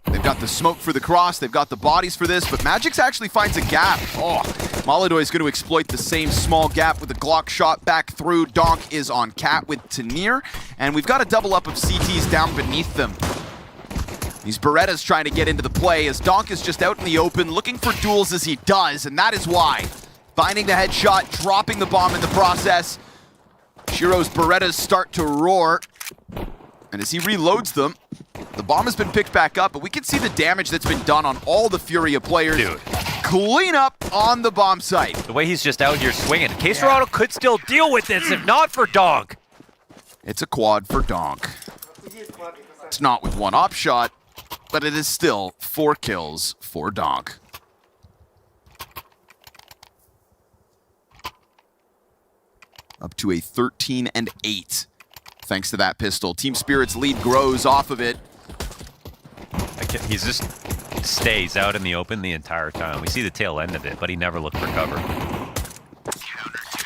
They've got the smoke for the cross. They've got the bodies for this. But Magix actually finds a gap. Oh, Molodoy is going to exploit the same small gap with a Glock shot back through. Donk is on Cat with Tanir. And we've got a double up of CTs down beneath them. These Berettas trying to get into the play as Donk is just out in the open looking for duels as he does. And that is why. Finding the headshot, dropping the bomb in the process. Shiro's Berettas start to roar. And as he reloads them, the bomb has been picked back up, but we can see the damage that's been done on all the Furia players. Dude. Clean up on the bomb site. The way he's just out here swinging. Quesarado could still deal with this if not for Donk. It's a quad for Donk. It's not with 1 op shot, but it is still 4 kills for Donk. Up to a 13-8. Thanks to that pistol. Team Spirit's lead grows off of it. He just stays out in the open the entire time. We see the tail end of it, but he never looked for cover.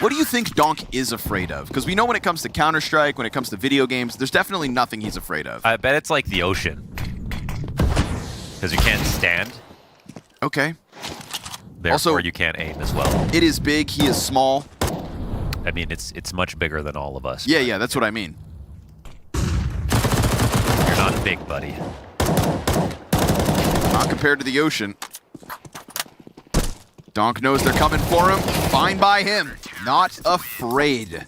What do you think Donk is afraid of? Because we know when it comes to Counter-Strike, when it comes to video games, there's definitely nothing he's afraid of. I bet it's like the ocean. Because you can't stand. Okay. Therefore, also, you can't aim as well. It is big. He is small. I mean, it's much bigger than all of us. Yeah, that's what I mean. You're not big, buddy. Not compared to the ocean. Donk knows they're coming for him. Fine by him. Not afraid.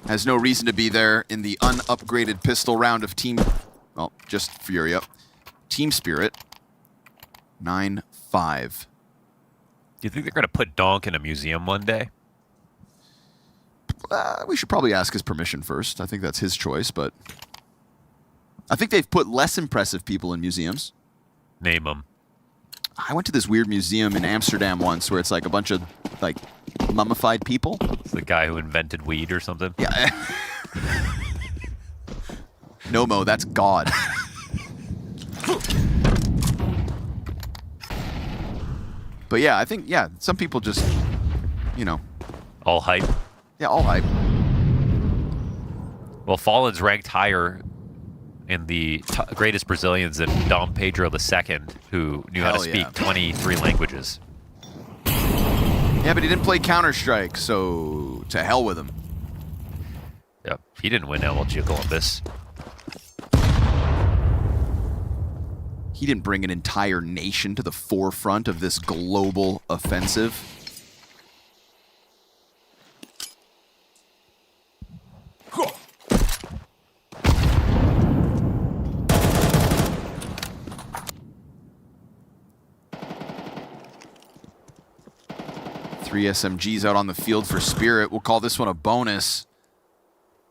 Has no reason to be there in the unupgraded pistol round of Team... Well, just Furia. Team Spirit. 9-5. Do you think they're going to put Donk in a museum one day? We should probably ask his permission first. I think that's his choice, but... I think they've put less impressive people in museums. Name them. I went to this weird museum in Amsterdam once where it's like a bunch of like mummified people. It's the guy who invented weed or something. Yeah. No, Mo, that's God. But yeah, I think, some people just, you know. All hype. Yeah, all hype. Well, Fallen's ranked higher in the greatest Brazilians than Dom Pedro II, who knew how to speak 23 languages. Yeah, but he didn't play Counter-Strike, so to hell with him. Yep, he didn't win LLG Columbus. He didn't bring an entire nation to the forefront of this global offensive. Three SMGs out on the field for Spirit. We'll call this one a bonus.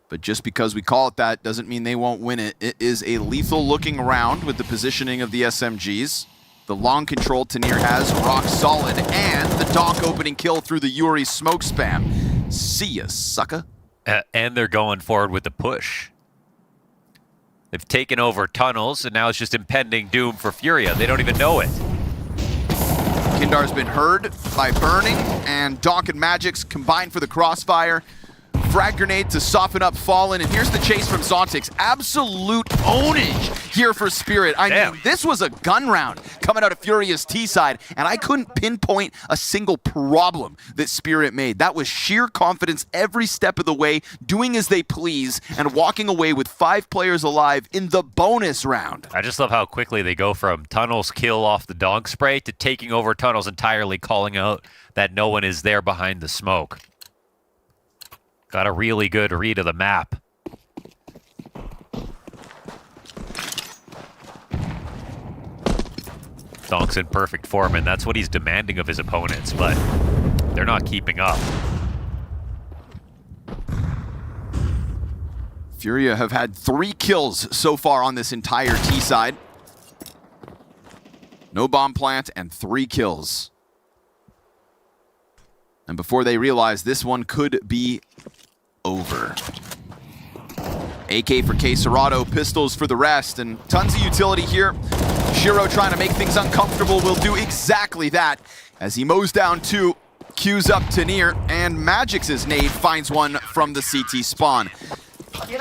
But just because we call it that doesn't mean they won't win it. It is a lethal-looking round with the positioning of the SMGs. The long control Tanir has, rock solid, and the Donk opening kill through the Yuri smoke spam. See ya, sucker. And they're going forward with the push. They've taken over tunnels, and now it's just impending doom for Furia. They don't even know it. Kindar's been heard by Burning, and Donk and Magix combined for the crossfire. Frag grenade to soften up Fallen, and here's the chase from Zontix. Absolute ownage here for Spirit. I mean, this was a gun round coming out of Furia's T-side, and I couldn't pinpoint a single problem that Spirit made. That was sheer confidence every step of the way, doing as they please, and walking away with 5 players alive in the bonus round. I just love how quickly they go from tunnels kill off the Donk spray to taking over tunnels entirely, calling out that no one is there behind the smoke. Got a really good read of the map. Donk's in perfect form, and that's what he's demanding of his opponents, but they're not keeping up. Furia have had 3 kills so far on this entire T side. No bomb plant and 3 kills. And before they realize this one could be over. AK for K Serato, pistols for the rest, and tons of utility here. Shiro trying to make things uncomfortable will do exactly that as he mows down 2, queues up Tanir, and Magix's nade finds one from the CT spawn.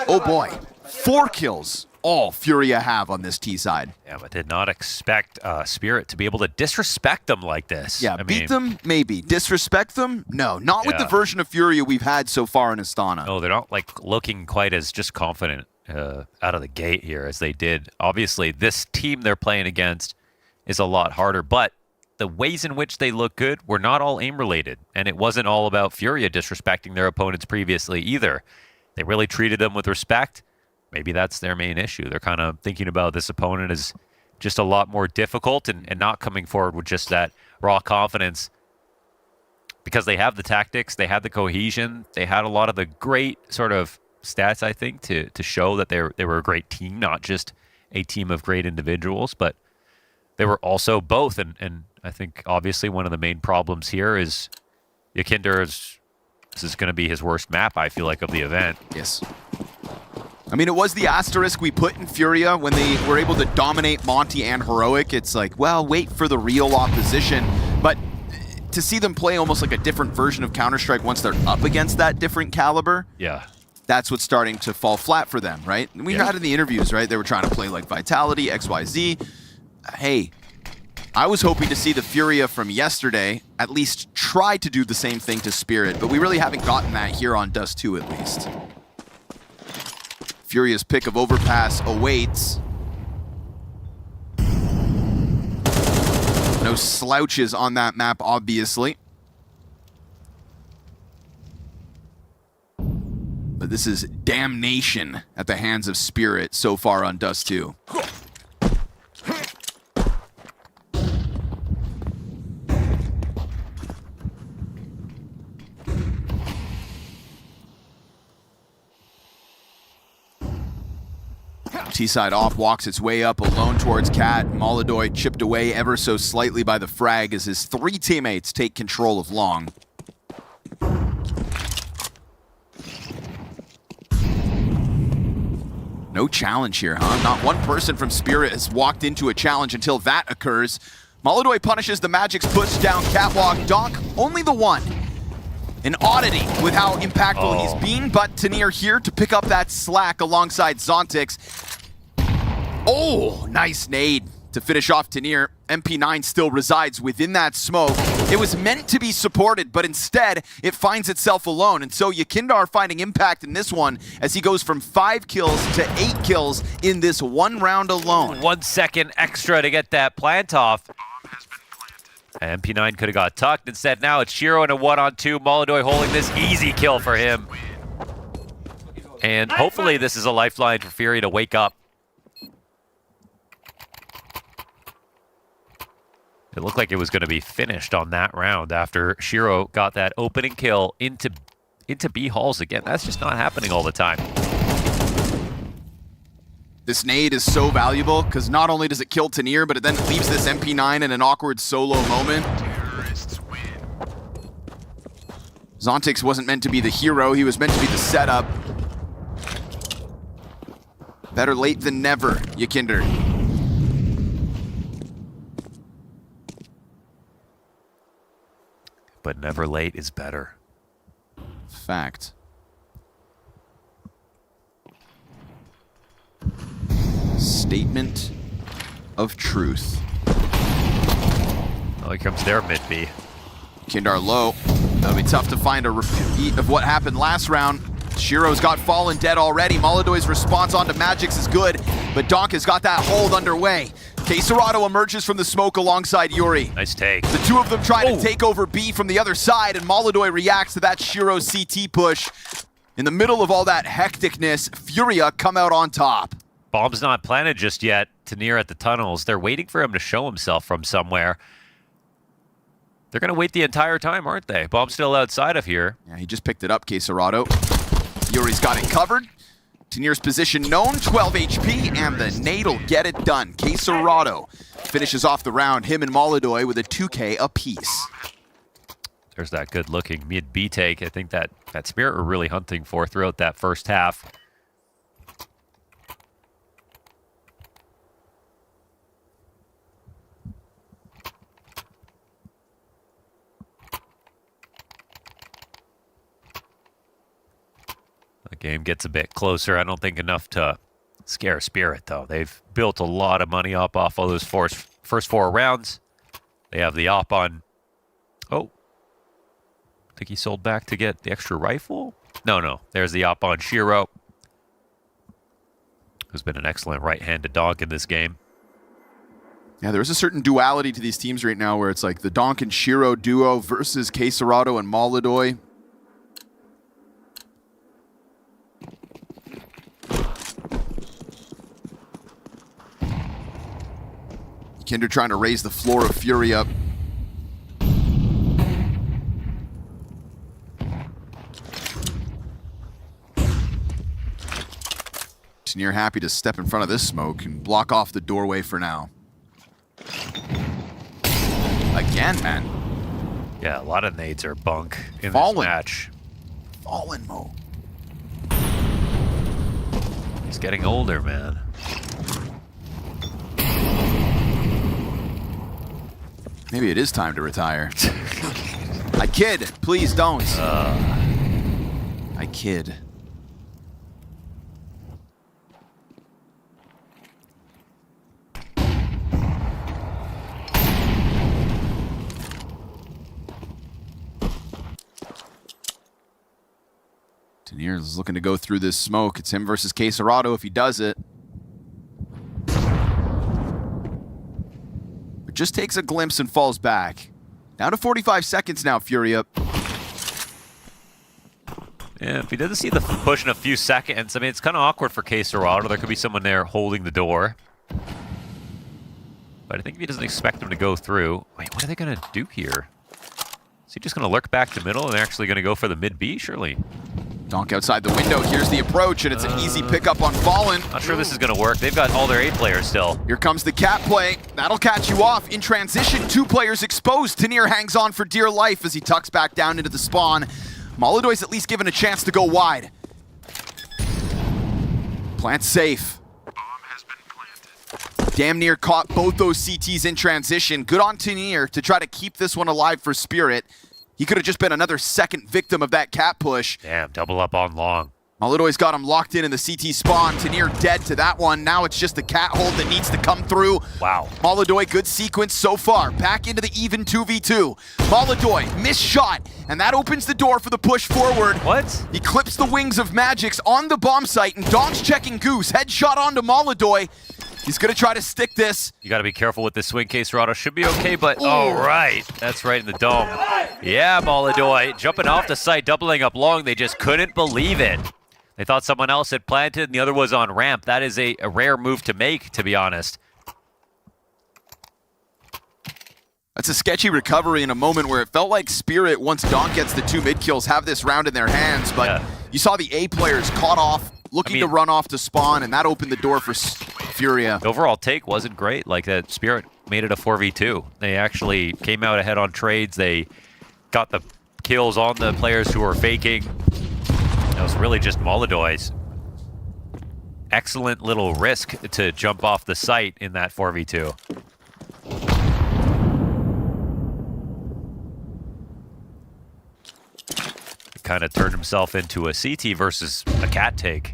Oh boy, 4 kills. All Furia have on this T side. Yeah, but did not expect Spirit to be able to disrespect them like this. Yeah, beat them, maybe. Disrespect them? No, not with the version of Furia we've had so far in Astana. No, they're not like looking quite as just confident out of the gate here as they did. Obviously, this team they're playing against is a lot harder, but the ways in which they look good were not all aim-related, and it wasn't all about Furia disrespecting their opponents previously either. They really treated them with respect. Maybe that's their main issue. They're kind of thinking about this opponent as just a lot more difficult and not coming forward with just that raw confidence because they have the tactics, they had the cohesion, they had a lot of the great sort of stats, I think, to show that they were a great team, not just a team of great individuals, but they were also both. And I think obviously one of the main problems here is Yakinder's, this is going to be his worst map, I feel like, of the event. Yes. I mean, it was the asterisk we put in Furia when they were able to dominate Monty and Heroic. It's like, well, wait for the real opposition. But to see them play almost like a different version of Counter-Strike once they're up against that different caliber, that's what's starting to fall flat for them, right? And we had in the interviews, right? They were trying to play like Vitality, XYZ. Hey, I was hoping to see the Furia from yesterday at least try to do the same thing to Spirit, but we really haven't gotten that here on Dust 2 at least. Furia's pick of Overpass awaits. No slouches on that map, obviously. But this is damnation at the hands of Spirit so far on Dust 2. T-side off, walks its way up alone towards Cat. MongolZ chipped away ever so slightly by the frag as his 3 teammates take control of Long. No challenge here, huh? Not one person from Spirit has walked into a challenge until that occurs. MongolZ punishes the Magic's push down catwalk. Donk, only the one. An oddity with how impactful he's been, but Tanir here to pick up that slack alongside Zontix. Oh, nice nade to finish off Tanir. MP9 still resides within that smoke. It was meant to be supported, but instead it finds itself alone. And so Yakindar finding impact in this one as he goes from 5 kills to 8 kills in this one round alone. 1 second extra to get that plant off. MP9 could have got tucked. Instead, now it's Shiro in a 1-on-2. MongolZ holding this easy kill for him. And hopefully this is a lifeline for Furia to wake up. It looked like it was going to be finished on that round after Shiro got that opening kill into B halls again. That's just not happening all the time. This nade is so valuable because not only does it kill Tanir, but it then leaves this MP9 in an awkward solo moment. Zontix wasn't meant to be the hero, he was meant to be the setup. Better late than never, Yakinder. But never late is better. Fact. Statement of truth. Oh, here comes their mid-B. Kindar low. That'll be tough to find a repeat of what happened last round. Shiro's got Fallen dead already. MongolZ's response onto Magix is good, but Donk has got that hold underway. K27 emerges from the smoke alongside Yuri. Nice take. The two of them trying to take over B from the other side, and MongolZ reacts to that Shiro CT push. In the middle of all that hecticness, Furia come out on top. Bomb's not planted just yet. Tanir at the tunnels. They're waiting for him to show himself from somewhere. They're going to wait the entire time, aren't they? Bomb's still outside of here. Yeah, he just picked it up, K27. Yuri's got it covered. Tanir's position known, 12 HP, and the nade'll get it done. K27 finishes off the round, him and MongolZ with a 2K apiece. There's that good-looking mid-B take. I think that Spirit were really hunting for throughout that first half. The game gets a bit closer. I don't think enough to scare Spirit, though. They've built a lot of money up off all those first 4 rounds. They have the op on... Oh. I think he sold back to get the extra rifle? No. There's the op on Shiro, who's been an excellent right-handed Donk in this game. Yeah, there is a certain duality to these teams right now where it's like the Donk and Shiro duo versus K27 and MongolZ. Kinder trying to raise the floor of Fury up. Tanir happy to step in front of this smoke and block off the doorway for now. Again, man. Yeah, a lot of nades are bunk in Fallen. this match. Fallen Mo. He's getting older, man. Maybe it is time to retire. I kid. Please don't. I kid. Tanir is looking to go through this smoke. It's him versus K27 if he does it. just takes a glimpse and falls back. Down to 45 seconds now, Furia. Yeah, if he doesn't see the push in a few seconds, I mean, it's kind of awkward for K27. There could be someone there holding the door. But I think if he doesn't expect him to go through... Wait, what are they going to do here? Is he just going to lurk back to middle and they're actually going to go for the mid-B, surely? Donk outside the window. Here's the approach, and it's an easy pickup on Fallen. Not sure this is going to work. They've got all their 8 players still. Here comes the cat play. That'll catch you off. In transition, 2 players exposed. Tanir hangs on for dear life as he tucks back down into the spawn. MongolZ's at least given a chance to go wide. Plant safe. Damn near caught both those CTs in transition. Good on Tanir to try to keep this one alive for Spirit. He could have just been another second victim of that cat push. Damn, double up on long. MongolZ's got him locked in the CT spawn. Tanir dead to that one. Now it's just the cat hold that needs to come through. Wow. MongolZ, good sequence so far. Back into the even 2v2. MongolZ, missed shot, and that opens the door for the push forward. What? He clips the wings of Magix on the bomb site, and Donk's checking Goose. Headshot onto MongolZ. He's gonna try to stick this. You gotta be careful with this swing, K27. Should be okay, but all right. That's right in the dome. Yeah, MongolZ jumping off the site, doubling up long. They just couldn't believe it. They thought someone else had planted and the other was on ramp. That is a rare move to make, to be honest. That's a sketchy recovery in a moment where it felt like Spirit, once Donk gets the 2 mid kills, have this round in their hands, but you saw the A players caught off, looking to run off to spawn, and that opened the door for Furia. The overall take wasn't great. Like, that Spirit made it a 4v2. They actually came out ahead on trades. They got the kills on the players who were faking. It was really just MongolZ's excellent little risk to jump off the site in that 4v2. Kind of turned himself into a CT versus a cat take.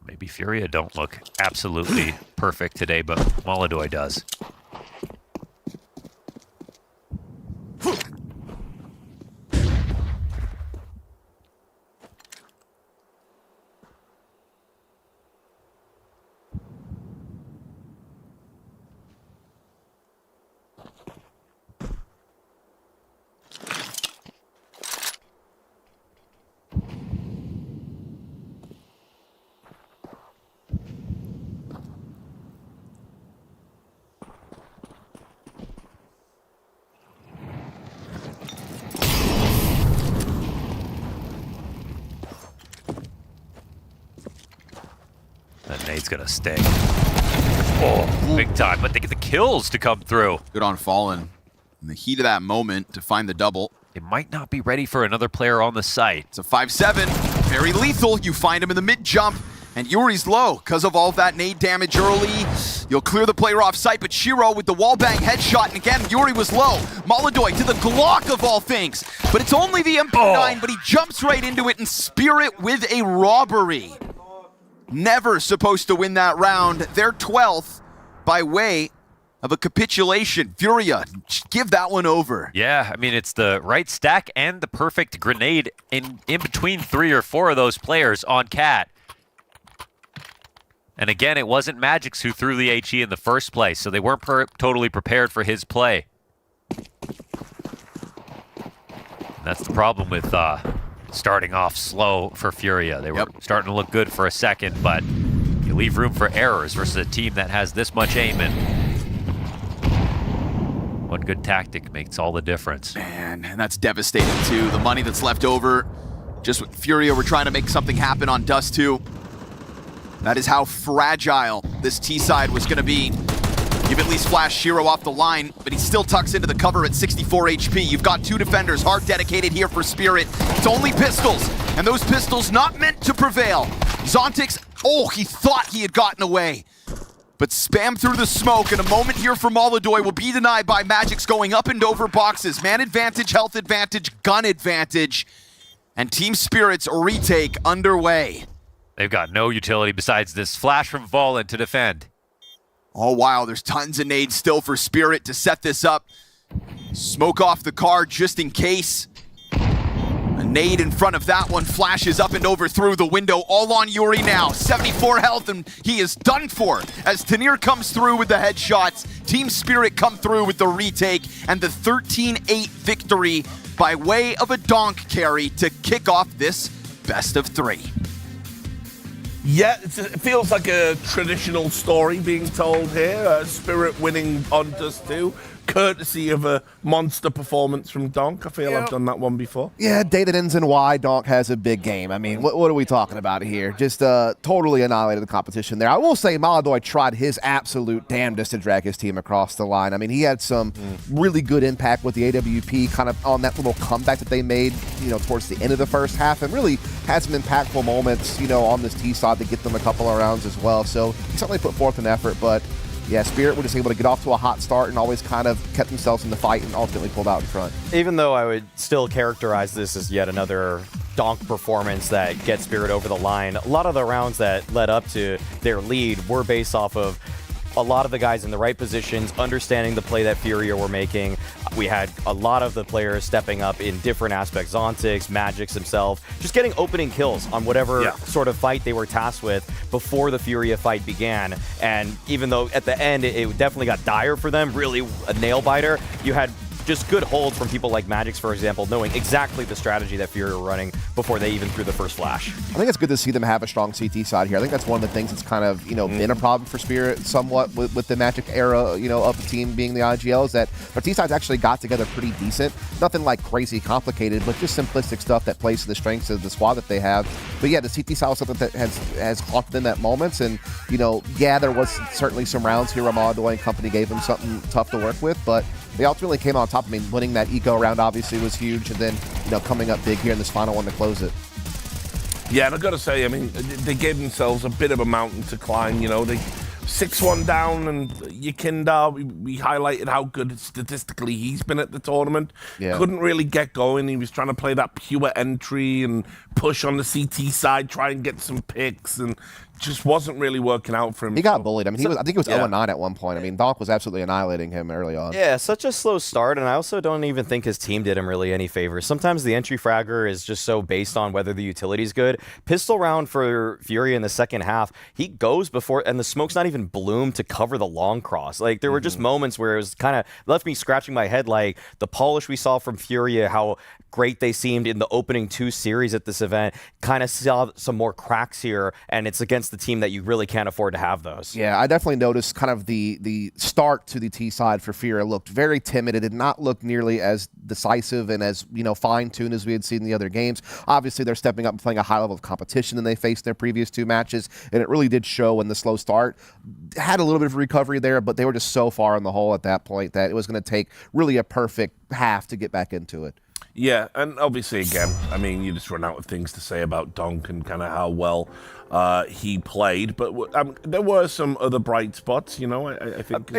Maybe Furia don't look absolutely perfect today, but MongolZ does. That nade's gonna stay. Oh, big time, but they get the kills to come through. Good on Fallen. In the heat of that moment to find the double. They might not be ready for another player on the site. It's a 5-7, very lethal. You find him in the mid jump, and Yuri's low because of all of that nade damage early. You'll clear the player off site, but Shiro with the wallbang headshot, and again, Yuri was low. MongolZ to the Glock of all things, but it's only the MP9, but he jumps right into it, and Spirit with a robbery. Never supposed to win that round. They're 12th by way of a capitulation. Furia, give that one over. Yeah, I mean, it's the right stack and the perfect grenade in between 3 or 4 of those players on Cat. And again, it wasn't Magix who threw the HE in the first place, so they weren't totally prepared for his play. And that's the problem with starting off slow for Furia. They were starting to look good for a second, but you leave room for errors versus a team that has this much aim, and one good tactic makes all the difference. Man, and that's devastating too. The money that's left over, just with Furia, we're trying to make something happen on Dust 2. That is how fragile this T-side was gonna be. You've at least flashed Shiro off the line, but he still tucks into the cover at 64 HP. You've got 2 defenders, hard dedicated here for Spirit. It's only pistols, and those pistols not meant to prevail. Zontix, he thought he had gotten away, but spam through the smoke, and a moment here for MongolZ will be denied by Magix going up and over boxes. Man advantage, health advantage, gun advantage, and Team Spirit's retake underway. They've got no utility besides this flash from Volan to defend. Oh, wow, there's tons of nades still for Spirit to set this up. Smoke off the car just in case. A nade in front of that one flashes up and over through the window, all on Yuri now. 74 health, and he is done for as Tanir comes through with the headshots. Team Spirit come through with the retake, and the 13-8 victory by way of a donk carry to kick off this best of 3. Yeah, it feels like a traditional story being told here. Spirit winning on Dust 2, courtesy of a monster performance from Donk. I feel I've done that one before. Yeah, day that ends in Y, Donk has a big game. I mean, what are we talking about here? Just totally annihilated the competition there. I will say MongolZ tried his absolute damnedest to drag his team across the line. I mean, he had some really good impact with the AWP kind of on that little comeback that they made, towards the end of the first half, and really had some impactful moments, on this T side to get them a couple of rounds as well. So he certainly put forth an effort, but yeah, Spirit were just able to get off to a hot start and always kind of kept themselves in the fight and ultimately pulled out in front. Even though I would still characterize this as yet another donk performance that gets Spirit over the line, a lot of the rounds that led up to their lead were based off of a lot of the guys in the right positions, understanding the play that Furia were making. We had a lot of the players stepping up in different aspects. Zontix, Magix himself, just getting opening kills on whatever sort of fight they were tasked with before the Furia fight began. And even though at the end it definitely got dire for them, really a nail biter, you had just good holds from people like Magix, for example, knowing exactly the strategy that Furia were running before they even threw the first flash. I think it's good to see them have a strong CT side here. I think that's one of the things that's kind of, been a problem for Spirit somewhat with the Magic era, of the team being the IGL, is that their T-sides actually got together pretty decent. Nothing like crazy complicated, but just simplistic stuff that plays to the strengths of the squad that they have. But yeah, the CT side was something that has haunted them at moments, and, there was certainly some rounds here where MongolZ and company gave them something tough to work with, but they ultimately came on top. I mean, winning that eco round obviously was huge, and then, coming up big here in this final one to close it. Yeah, and I've got to say, I mean, they gave themselves a bit of a mountain to climb. They 6-1 down, and Yakindar, we highlighted how good statistically he's been at the tournament. Yeah. Couldn't really get going. He was trying to play that pure entry and push on the CT side, try and get some picks, and just wasn't really working out for him. He got bullied. I mean, I think he was 0-9 at one point. I mean, Donk was absolutely annihilating him early on. Yeah, such a slow start, and I also don't even think his team did him really any favors. Sometimes the entry fragger is just so based on whether the utility's good. Pistol round for Furia in the second half, he goes before, and the smoke's not even bloomed to cover the long cross. Like, there were just moments where it was kind of left me scratching my head, like the polish we saw from Furia, how great they seemed in the opening 2 series at this event, kind of saw some more cracks here, and it's against the team that you really can't afford to have those. Yeah, I definitely noticed kind of the start to the T side for Furia looked very timid. It did not look nearly as decisive and as, fine-tuned as we had seen in the other games. Obviously, they're stepping up and playing a high level of competition than they faced in their previous 2 matches, and it really did show in the slow start. Had a little bit of recovery there, but they were just so far in the hole at that point that it was going to take really a perfect half to get back into it. Yeah, and obviously, again, I mean, you just run out of things to say about Donk and kind of how well he played. But there were some other bright spots, I think.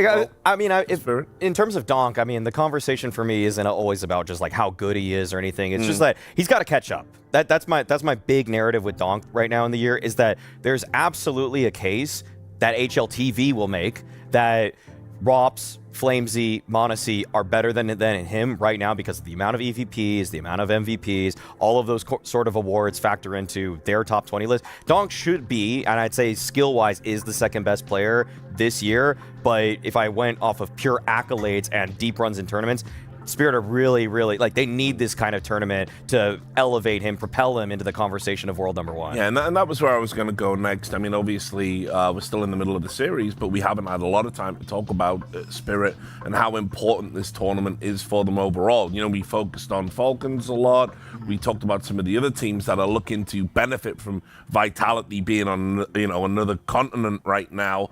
In terms of Donk, I mean, the conversation for me isn't always about just like how good he is or anything. It's just that he's got to catch up. That's my big narrative with Donk right now in the year, is that there's absolutely a case that HLTV will make that Rops, Flamesy, Monte are better than him right now because of the amount of EVPs, the amount of MVPs, all of those sort of awards factor into their top 20 list. Donk should be, and I'd say skill-wise, is the second best player this year, but if I went off of pure accolades and deep runs in tournaments, Spirit are really, really, they need this kind of tournament to elevate him, propel him into the conversation of world #1. Yeah, and that was where I was going to go next. I mean, obviously, we're still in the middle of the series, but we haven't had a lot of time to talk about Spirit and how important this tournament is for them overall. We focused on Falcons a lot. We talked about some of the other teams that are looking to benefit from Vitality being on, another continent right now.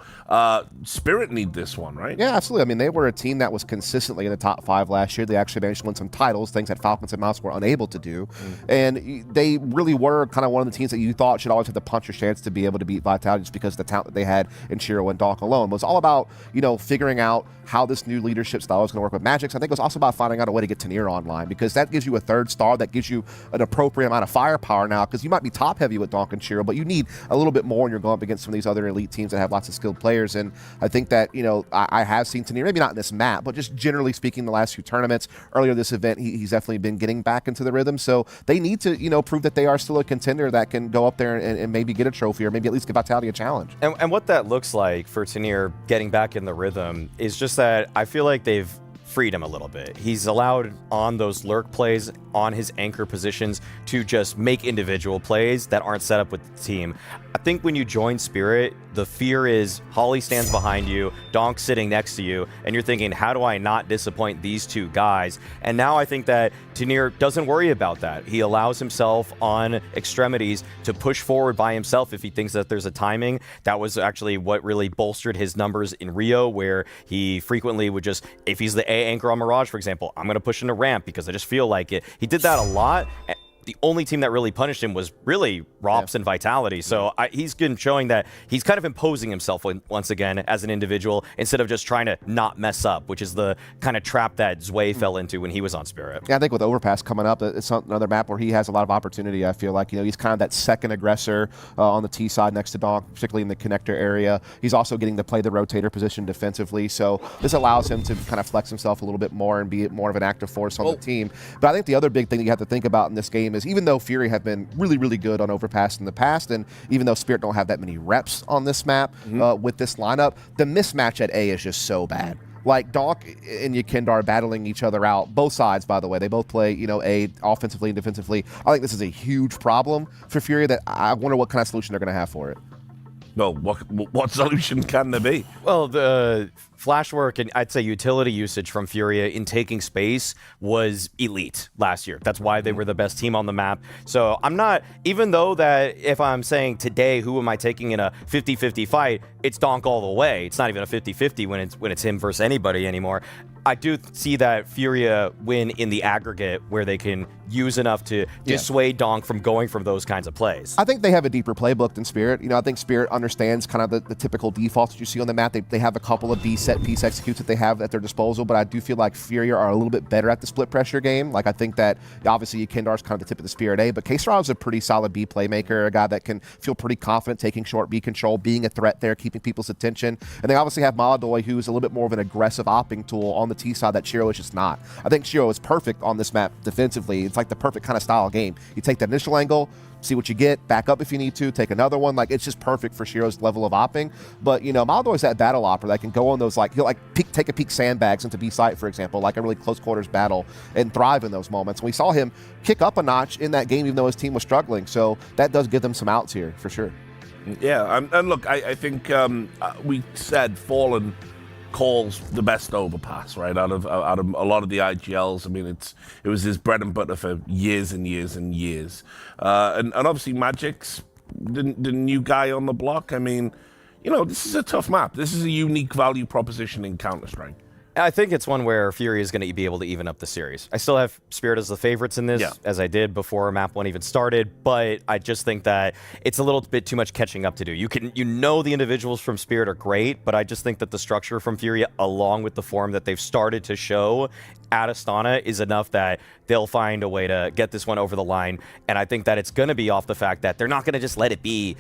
Spirit need this one, right? Yeah, absolutely. I mean, they were a team that was consistently in the top 5 last year. They actually managed to win some titles, things that Falcons and MOUZ were unable to do. And they really were kind of one of the teams that you thought should always have the puncher's chance to be able to beat Vitality just because of the talent that they had in Shiro and Donk alone. It was all about, figuring out how this new leadership style is going to work with Magix. I think it was also about finding out a way to get Tanir online, because that gives you a 3rd star, that gives you an appropriate amount of firepower now, because you might be top heavy with Donk and Shiro, but you need a little bit more when you're going up against some of these other elite teams that have lots of skilled players. And I think that, I have seen Tanir, maybe not in this map, but just generally speaking the last few tournaments, tournaments. Earlier this event, he's definitely been getting back into the rhythm. So they need to, prove that they are still a contender that can go up there and maybe get a trophy or maybe at least give Vitality a challenge. And what that looks like for Tanir getting back in the rhythm is just that I feel like they've freed him a little bit. He's allowed on those lurk plays on his anchor positions to just make individual plays that aren't set up with the team. I think when you join Spirit, the fear is Holly stands behind you, Donk sitting next to you, and you're thinking, how do I not disappoint these two guys? And now I think that Tanir doesn't worry about that. He allows himself on extremities to push forward by himself if he thinks that there's a timing. That was actually what really bolstered his numbers in Rio, where he frequently would just, if he's the A anchor on Mirage, for example, I'm going to push in a ramp because I just feel like it. He did that a lot. The only team that really punished him was really Rops and Vitality. So he's been showing that he's kind of imposing himself once again as an individual instead of just trying to not mess up, which is the kind of trap that Zwei fell into when he was on Spirit. Yeah, I think with Overpass coming up, it's another map where he has a lot of opportunity. I feel like, he's kind of that second aggressor on the T side next to Donk, particularly in the connector area. He's also getting to play the rotator position defensively. So this allows him to kind of flex himself a little bit more and be more of an active force on the team. But I think the other big thing that you have to think about in this game is even though Fury have been really, really good on Overpass in the past, and even though Spirit don't have that many reps on this map with this lineup, the mismatch at A is just so bad. Like Donk and Yakindar battling each other out, both sides, by the way. They both play, A offensively and defensively. I think this is a huge problem for Fury that I wonder what kind of solution they're going to have for it. Well, what solution can there be? Well, the flash work and I'd say utility usage from Furia in taking space was elite last year. That's why they were the best team on the map. So I'm not, even though that if I'm saying today, who am I taking in a 50-50 fight, it's Donk all the way. It's not even a 50-50 when it's him versus anybody anymore. I do see that Furia win in the aggregate where they can use enough to dissuade Donk from going from those kinds of plays. I think they have a deeper playbook than Spirit. I think Spirit understands kind of the typical defaults that you see on the map. They have a couple of B set piece executes that they have at their disposal, but I do feel like Furia are a little bit better at the split pressure game. Like I think that obviously Yakindar's kind of the tip of the Spirit A, but K27 is a pretty solid B playmaker, a guy that can feel pretty confident taking short B control, being a threat there, keeping people's attention. And they obviously have Maladoy, who's a little bit more of an aggressive opping tool on the T side that Shiro is just not. I think Shiro is perfect on this map defensively. It's like the perfect kind of style game. You take that initial angle, see what you get, back up if you need to, take another one. Like, it's just perfect for Shiro's level of opping. But, Maladoy's that battle opera that can go on those, he'll take a peek sandbags into B site, for example, like a really close quarters battle, and thrive in those moments. We saw him kick up a notch in that game, even though his team was struggling. So that does give them some outs here, for sure. Yeah, and look, I think we said Fallen calls the best Overpass, right? Out of a lot of the IGLs. I mean, it was his bread and butter for years and years and years. And obviously Magic's the new guy on the block. I mean, this is a tough map. This is a unique value proposition in Counter-Strike. I think it's one where Fury is going to be able to even up the series. I still have Spirit as the favorites in this, as I did before map 1 even started, but I just think that it's a little bit too much catching up to do. The individuals from Spirit are great, but I just think that the structure from Fury, along with the form that they've started to show at Astana, is enough that they'll find a way to get this one over the line. And I think that it's going to be off the fact that they're not going to just let it be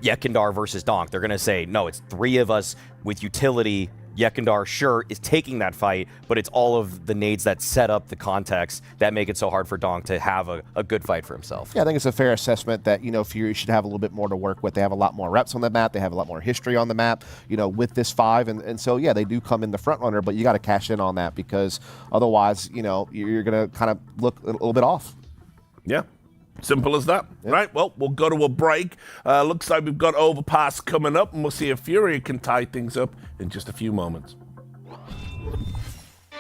Yakindar versus Donk. They're going to say, no, it's 3 of us with utility. Yakindar, sure, is taking that fight, but it's all of the nades that set up the context that make it so hard for Donk to have a good fight for himself. Yeah, I think it's a fair assessment that, Fury should have a little bit more to work with. They have a lot more reps on the map. They have a lot more history on the map, with this 5. And so, yeah, they do come in the front runner, but you got to cash in on that because otherwise, you're going to kind of look a little bit off. Yeah. Simple as that. Yep. Right, well, we'll go to a break. Looks like we've got Overpass coming up, and we'll see if Fury can tie things up in just a few moments.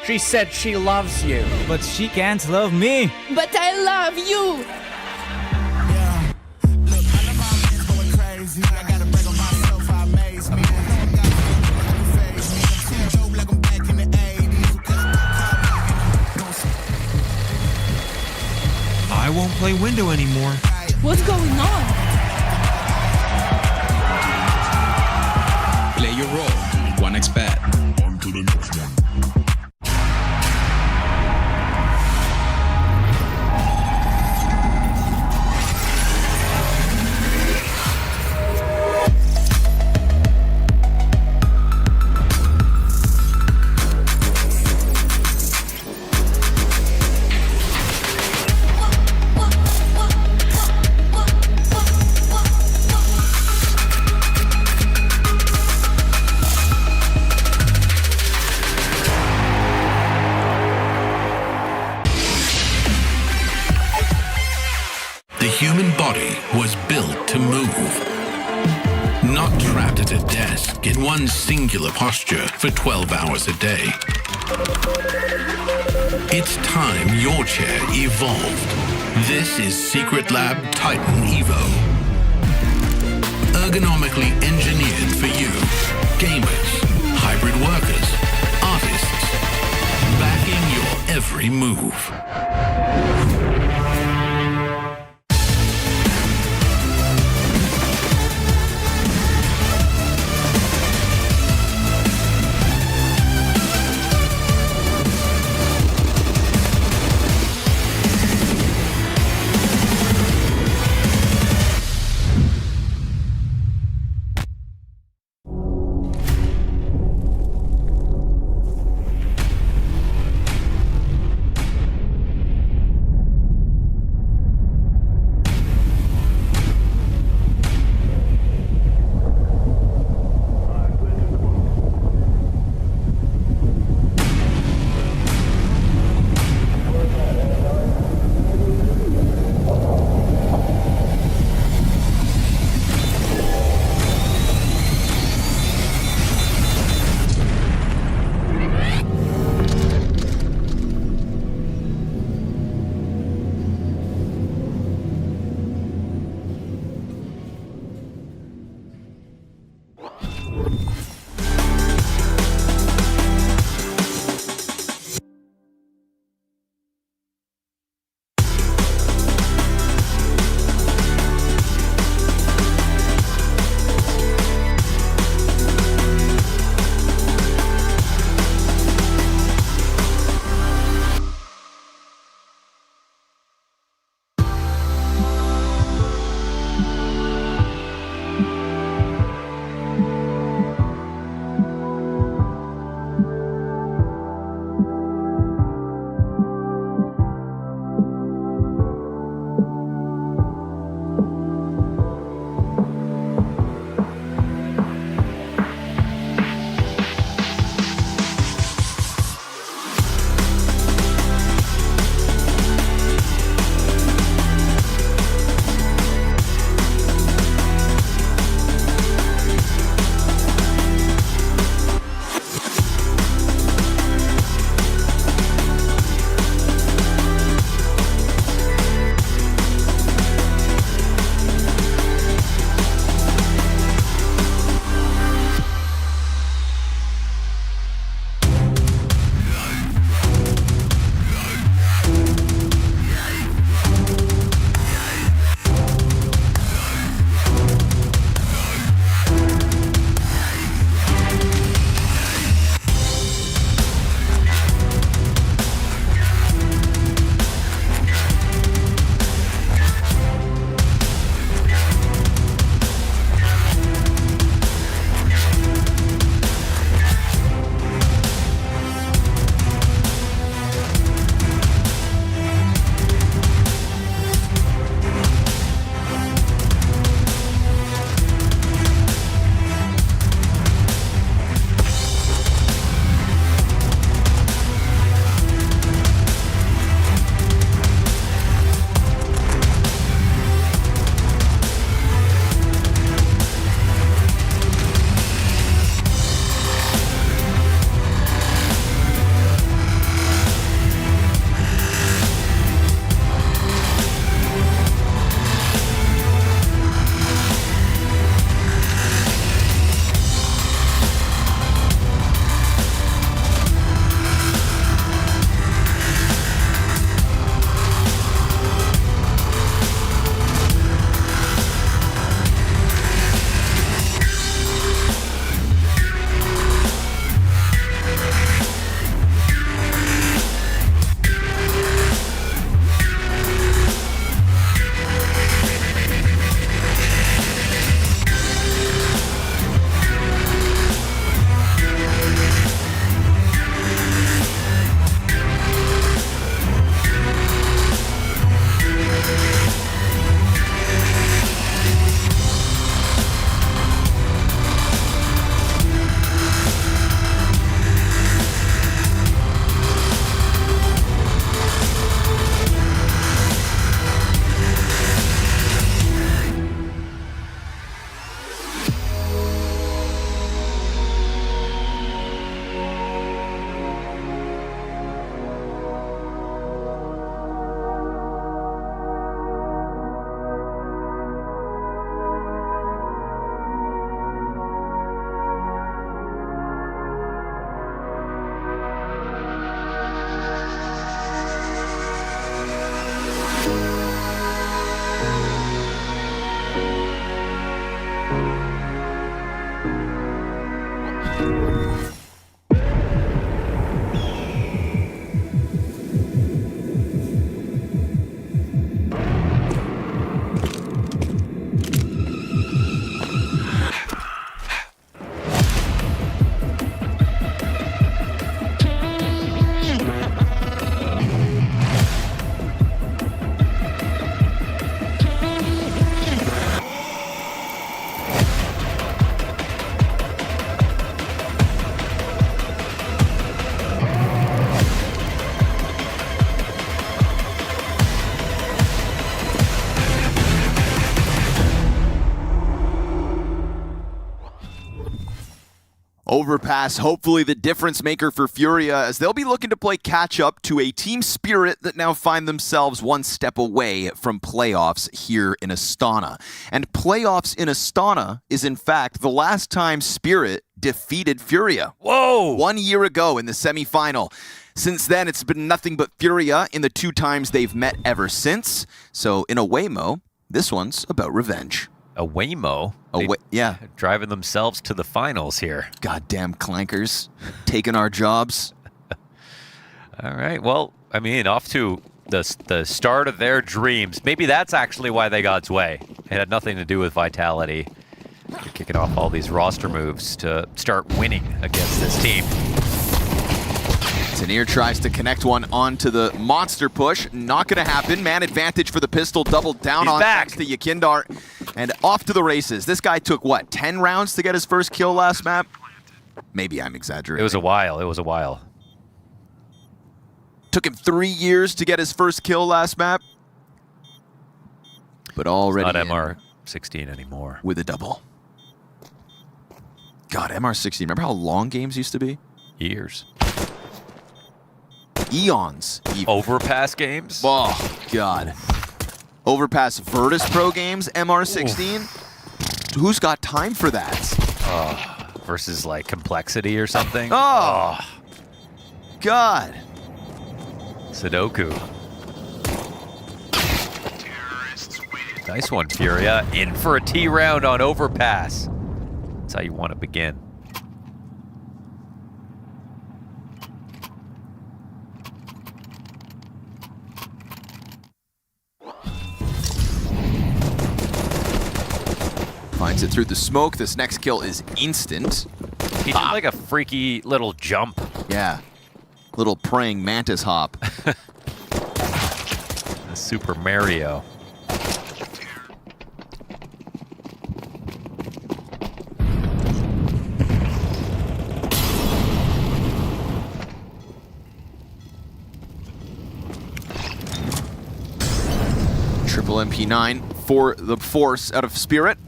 She said she loves you. But she can't love me. But I love you. Yeah. Look, I know my man's going crazy. I gotta break on myself, I amaze me. Like I'm back in the 80s. I won't play window anymore. What's going on? Play your role. 1xBet. On to the next one. to move. Not trapped at a desk in one singular posture for 12 hours a day. It's time your chair evolved. This is Secret Lab Titan Evo. Ergonomically engineered for you, gamers, hybrid workers, artists, backing your every move. Overpass, hopefully the difference maker for Furia, as they'll be looking to play catch up to a Team Spirit that now find themselves one step away from playoffs here in Astana. And playoffs in Astana is in fact the last time Spirit defeated Furia. Whoa! 1 year ago in the semifinal. Since then, it's been nothing but Furia in the 2 times they've met ever since. So in a way, Mo, this one's about revenge. A Waymo? Yeah. Driving themselves to the finals here. Goddamn clankers. Taking our jobs. All right. Well, I mean, off to the start of their dreams. Maybe that's actually why they got Zwei. It had nothing to do with Vitality. They're kicking off all these roster moves to start winning against this team. Tanir tries to connect one onto the monster push. Not going to happen. Man advantage for the pistol. Doubled down on thanks to Yakindar. And off to the races. This guy took, what, 10 rounds to get his first kill last map? Maybe I'm exaggerating. It was a while. Took him 3 years to get his first kill last map. But already it's not MR16 anymore. With a double. God, MR16. Remember how long games used to be? Years. Eons. Even. Overpass games? Oh, God. Overpass Virtus Pro games, MR16? Oof. Who's got time for that? Versus, like, complexity or something? Oh. God. Sudoku. Nice one, Furia. In for a T round on Overpass. That's how you want to begin. Finds it through the smoke. This next kill is instant. He did like a freaky little jump. Yeah. Little praying mantis hop. Super Mario. Triple MP9 for the Force out of Spirit.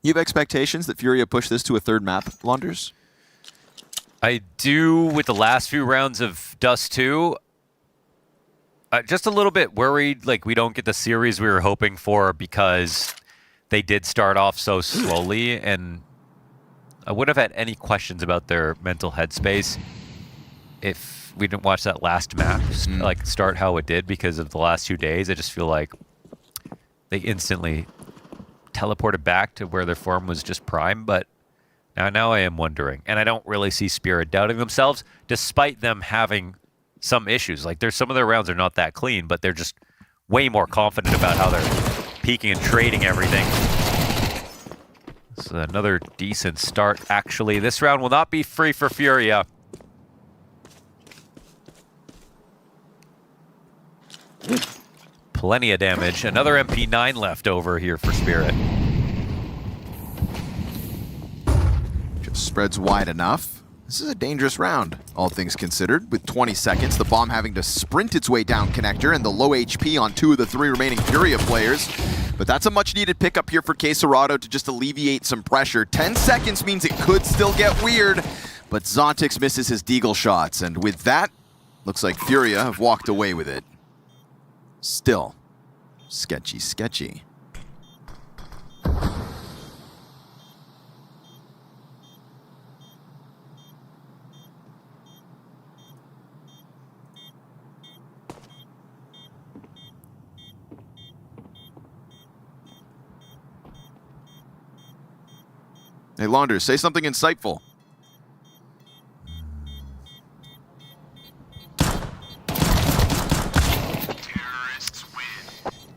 You have expectations that Furia push this to a third map, Launders? I do with the last few rounds of Dust 2. Just a little bit worried, like we don't get the series we were hoping for because they did start off so slowly, and I wouldn't have had any questions about their mental headspace if we didn't watch that last map like start how it did because of the last 2 days. I just feel like they instantly teleported back to where their form was just prime, but now I am wondering. And I don't really see Spirit doubting themselves, despite them having some issues. Like, there's some of their rounds are not that clean, but they're just way more confident about how they're peeking and trading everything. So another decent start, actually. This round will not be free for Furia. Plenty of damage. Another MP9 left over here for Spirit. Just spreads wide enough. This is a dangerous round, all things considered. With 20 seconds, the bomb having to sprint its way down connector and the low HP on 2 of the 3 remaining Furia players. But that's a much-needed pickup here for K27 to just alleviate some pressure. 10 seconds means it could still get weird, but Zontix misses his deagle shots. And with that, looks like Furia have walked away with it. Still, sketchy, sketchy. Hey, Launders, say something insightful.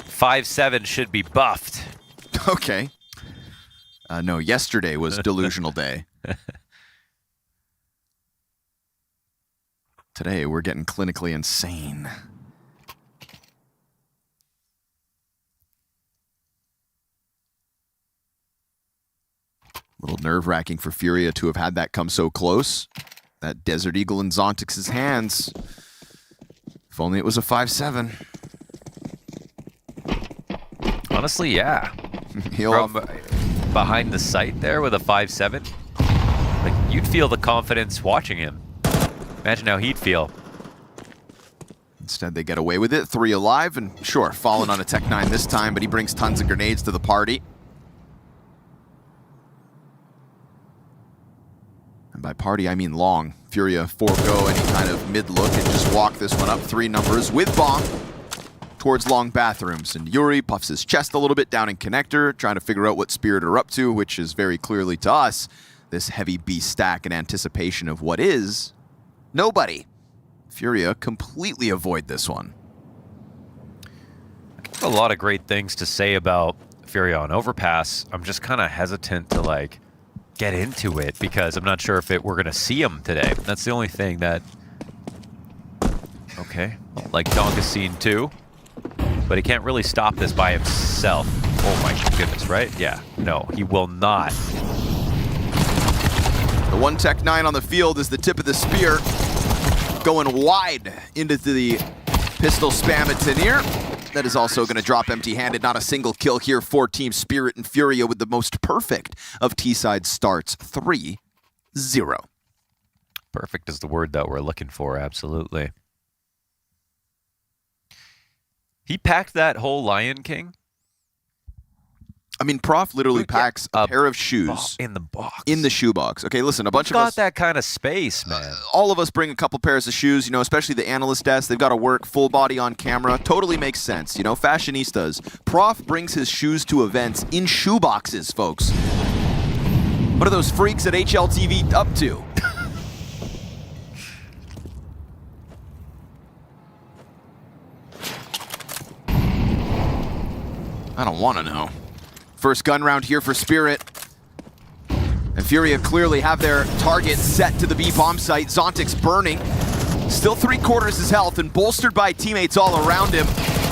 5-7 should be buffed. Okay. No, yesterday was delusional day. Today, we're getting clinically insane. A little nerve-wracking for Furia to have had that come so close. That Desert Eagle in Zontix's hands. If only it was a 5-7. Honestly, yeah. From behind the site there with a 5-7, like you'd feel the confidence watching him. Imagine how he'd feel. Instead, they get away with it. 3 alive, and sure, fallen on a Tech 9 this time, but he brings tons of grenades to the party. And by party, I mean long. Furia forego any kind of mid-look and just walk this one up 3 numbers with bomb towards long bathrooms. And Yuri puffs his chest a little bit down in connector, trying to figure out what Spirit are up to, which is very clearly to us this heavy B stack in anticipation of what is nobody. Furia completely avoid this one. A lot of great things to say about Furia on Overpass. I'm just kind of hesitant to like get into it because I'm not sure if we're gonna see him today. That's the only thing that. Okay, like Donk is seen too, but he can't really stop this by himself. Oh my goodness, right? Yeah, no, he will not. The one Tech 9 on the field is the tip of the spear, going wide into the pistol spam at Tanir. That is also going to drop empty-handed. Not a single kill here for Team Spirit and Furia with the most perfect of T-side starts. 3-0. Perfect is the word that we're looking for, absolutely. He packed that whole Lion King? I mean, Prof literally packs a pair of shoes in the box. In the shoebox. Okay, listen, a bunch of us us got that kind of space, man. All of us bring a couple pairs of shoes, you know, especially the analyst desk. They've got to work full body on camera. Totally makes sense, you know, fashionistas. Prof brings his shoes to events in shoeboxes, folks. What are those freaks at HLTV up to? I don't want to know. First gun round here for Spirit. And Furia clearly have their target set to the B bomb site. Zontic's burning. Still 3/4 his health and bolstered by teammates all around him.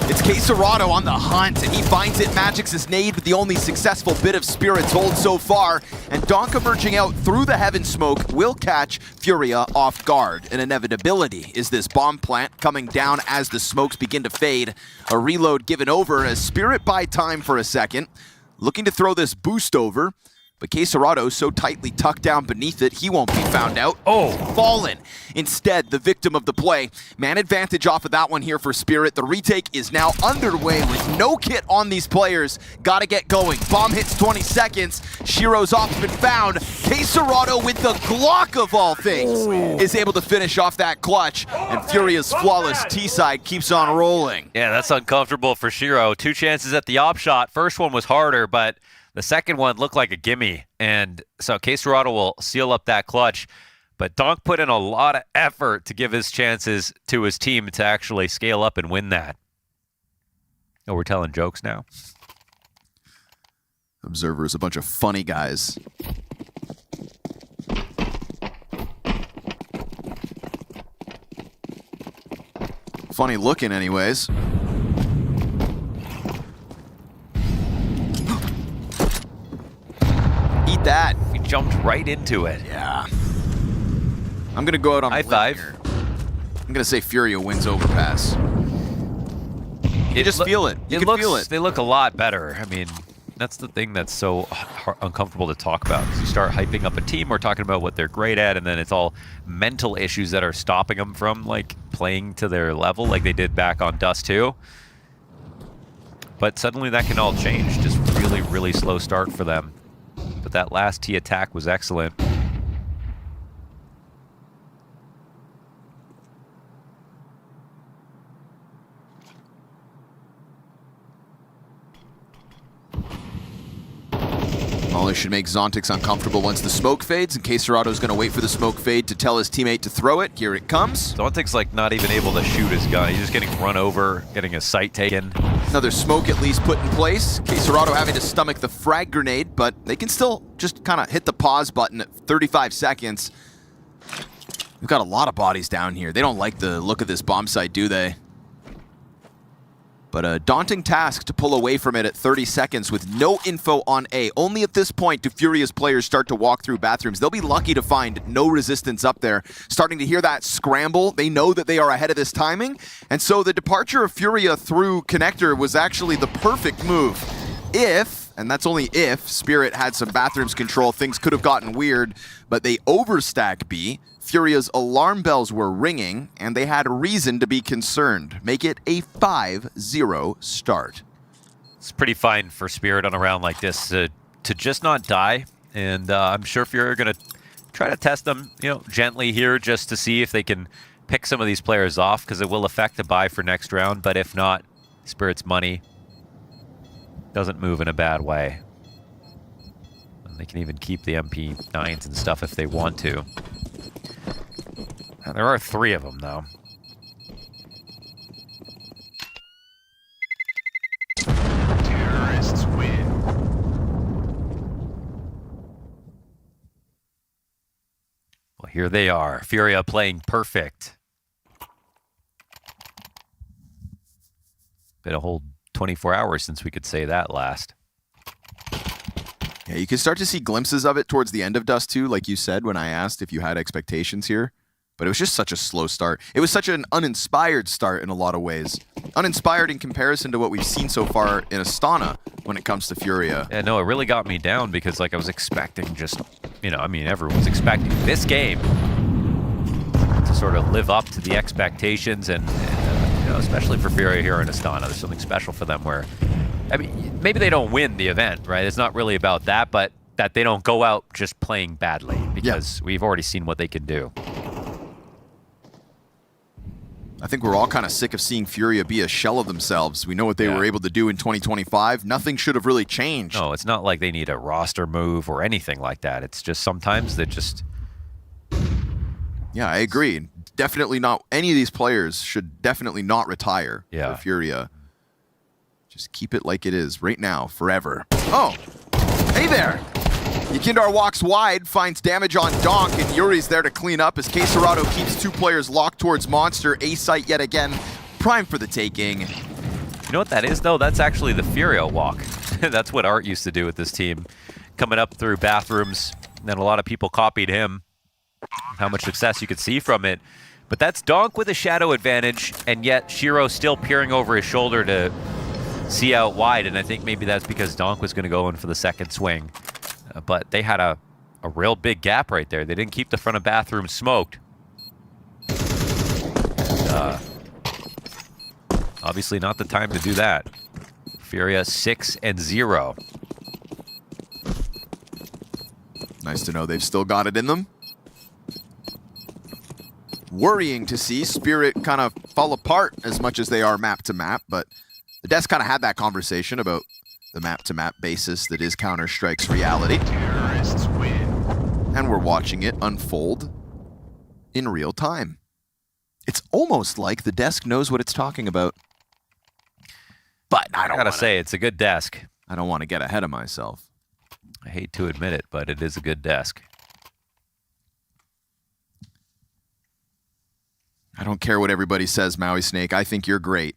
It's K27 on the hunt, and he finds it, magics his nade with the only successful bit of Spirit's hold so far. And Donk emerging out through the heaven smoke will catch Furia off guard. An inevitability is this bomb plant coming down as the smokes begin to fade. A reload given over as Spirit buy time for a second. Looking to throw this boost over, but K27 so tightly tucked down beneath it, he won't be found out. Oh, fallen. Instead, the victim of the play. Man advantage off of that one here for Spirit. The retake is now underway with no kit on these players. Gotta get going. Bomb hits 20 seconds. Shiro's off been found. K27 with the Glock of all things is able to finish off that clutch. And Furia's flawless T-side keeps on rolling. Yeah, that's uncomfortable for Shiro. 2 chances at the op shot. First one was harder, but the second one looked like a gimme, and so K27 will seal up that clutch. But Donk put in a lot of effort to give his chances to his team to actually scale up and win that. Oh, we're telling jokes now? Observer is a bunch of funny guys. Funny looking anyways. Eat that. He jumped right into it. Yeah. I'm going to go out on high five. Here. I'm going to say Furia wins Overpass. You just feel it. You can feel it. They look a lot better. I mean, that's the thing that's so uncomfortable to talk about. You start hyping up a team, we're talking about what they're great at, and then it's all mental issues that are stopping them from like playing to their level like they did back on Dust 2. But suddenly that can all change. Just really, really slow start for them. But that last T attack was excellent. Molly should make Zontix uncomfortable once the smoke fades, and K27's going to wait for the smoke fade to tell his teammate to throw it. Here it comes. Zontix like not even able to shoot his gun. He's just getting run over, getting his sight taken. Another smoke at least put in place. K27 having to stomach the frag grenade, but they can still just kind of hit the pause button at 35 seconds. We've got a lot of bodies down here. They don't like the look of this bomb site, do they? But a daunting task to pull away from it at 30 seconds with no info on A. Only at this point do Furia's players start to walk through bathrooms. They'll be lucky to find no resistance up there. Starting to hear that scramble, they know that they are ahead of this timing. And so the departure of Furia through Connector was actually the perfect move. if, and that's only if, Spirit had some bathrooms control, things could have gotten weird, but they overstack B. Furia's alarm bells were ringing, and they had reason to be concerned. Make it a 5-0 start. It's pretty fine for Spirit on a round like this to just not die, and I'm sure Furia are going to try to test them, gently here just to see if they can pick some of these players off, because it will affect the buy for next round, but if not, Spirit's money doesn't move in a bad way. And they can even keep the MP9s and stuff if they want to. There are 3 of them, though. Terrorists win. Well, here they are. Furia playing perfect. Been a whole 24 hours since we could say that last. Yeah, you can start to see glimpses of it towards the end of Dust 2, like you said when I asked if you had expectations here. But it was just such a slow start. It was such an uninspired start in a lot of ways. Uninspired in comparison to what we've seen so far in Astana when it comes to Furia. Yeah, no, it really got me down because I was expecting just, everyone's expecting this game to sort of live up to the expectations and especially for Furia here in Astana. There's something special for them where, maybe they don't win the event, right? It's not really about that, but that they don't go out just playing badly because we've already seen what they can do. I think we're all kind of sick of seeing Furia be a shell of themselves. We know what they were able to do in 2025. Nothing should have really changed. No, it's not like they need a roster move or anything like that. It's just sometimes they just... Yeah, I agree. Definitely not. Any of these players should definitely not retire for Furia. Just keep it like it is right now, forever. Oh, hey there. Yakindar walks wide, finds damage on Donk, and Yuri's there to clean up as K27 keeps 2 players locked towards Monster. A site yet again, prime for the taking. You know what that is, though? That's actually the Furia walk. That's what Art used to do with this team. Coming up through bathrooms, and a lot of people copied him. How much success you could see from it. But that's Donk with a shadow advantage, and yet Shiro still peering over his shoulder to see out wide, and I think maybe that's because Donk was going to go in for the second swing. But they had a real big gap right there. They didn't keep the front of bathroom smoked. And, obviously not the time to do that. Furia 6-0. Nice to know they've still got it in them. Worrying to see Spirit kind of fall apart as much as they are map to map, but the devs kind of had that conversation about the map-to-map basis that is Counter-Strike's reality. Terrorists win. And we're watching it unfold in real time. It's almost like the desk knows what it's talking about. But I gotta say, it's a good desk. I don't want to get ahead of myself. I hate to admit it, but it is a good desk. I don't care what everybody says, Maui Snake. I think you're great.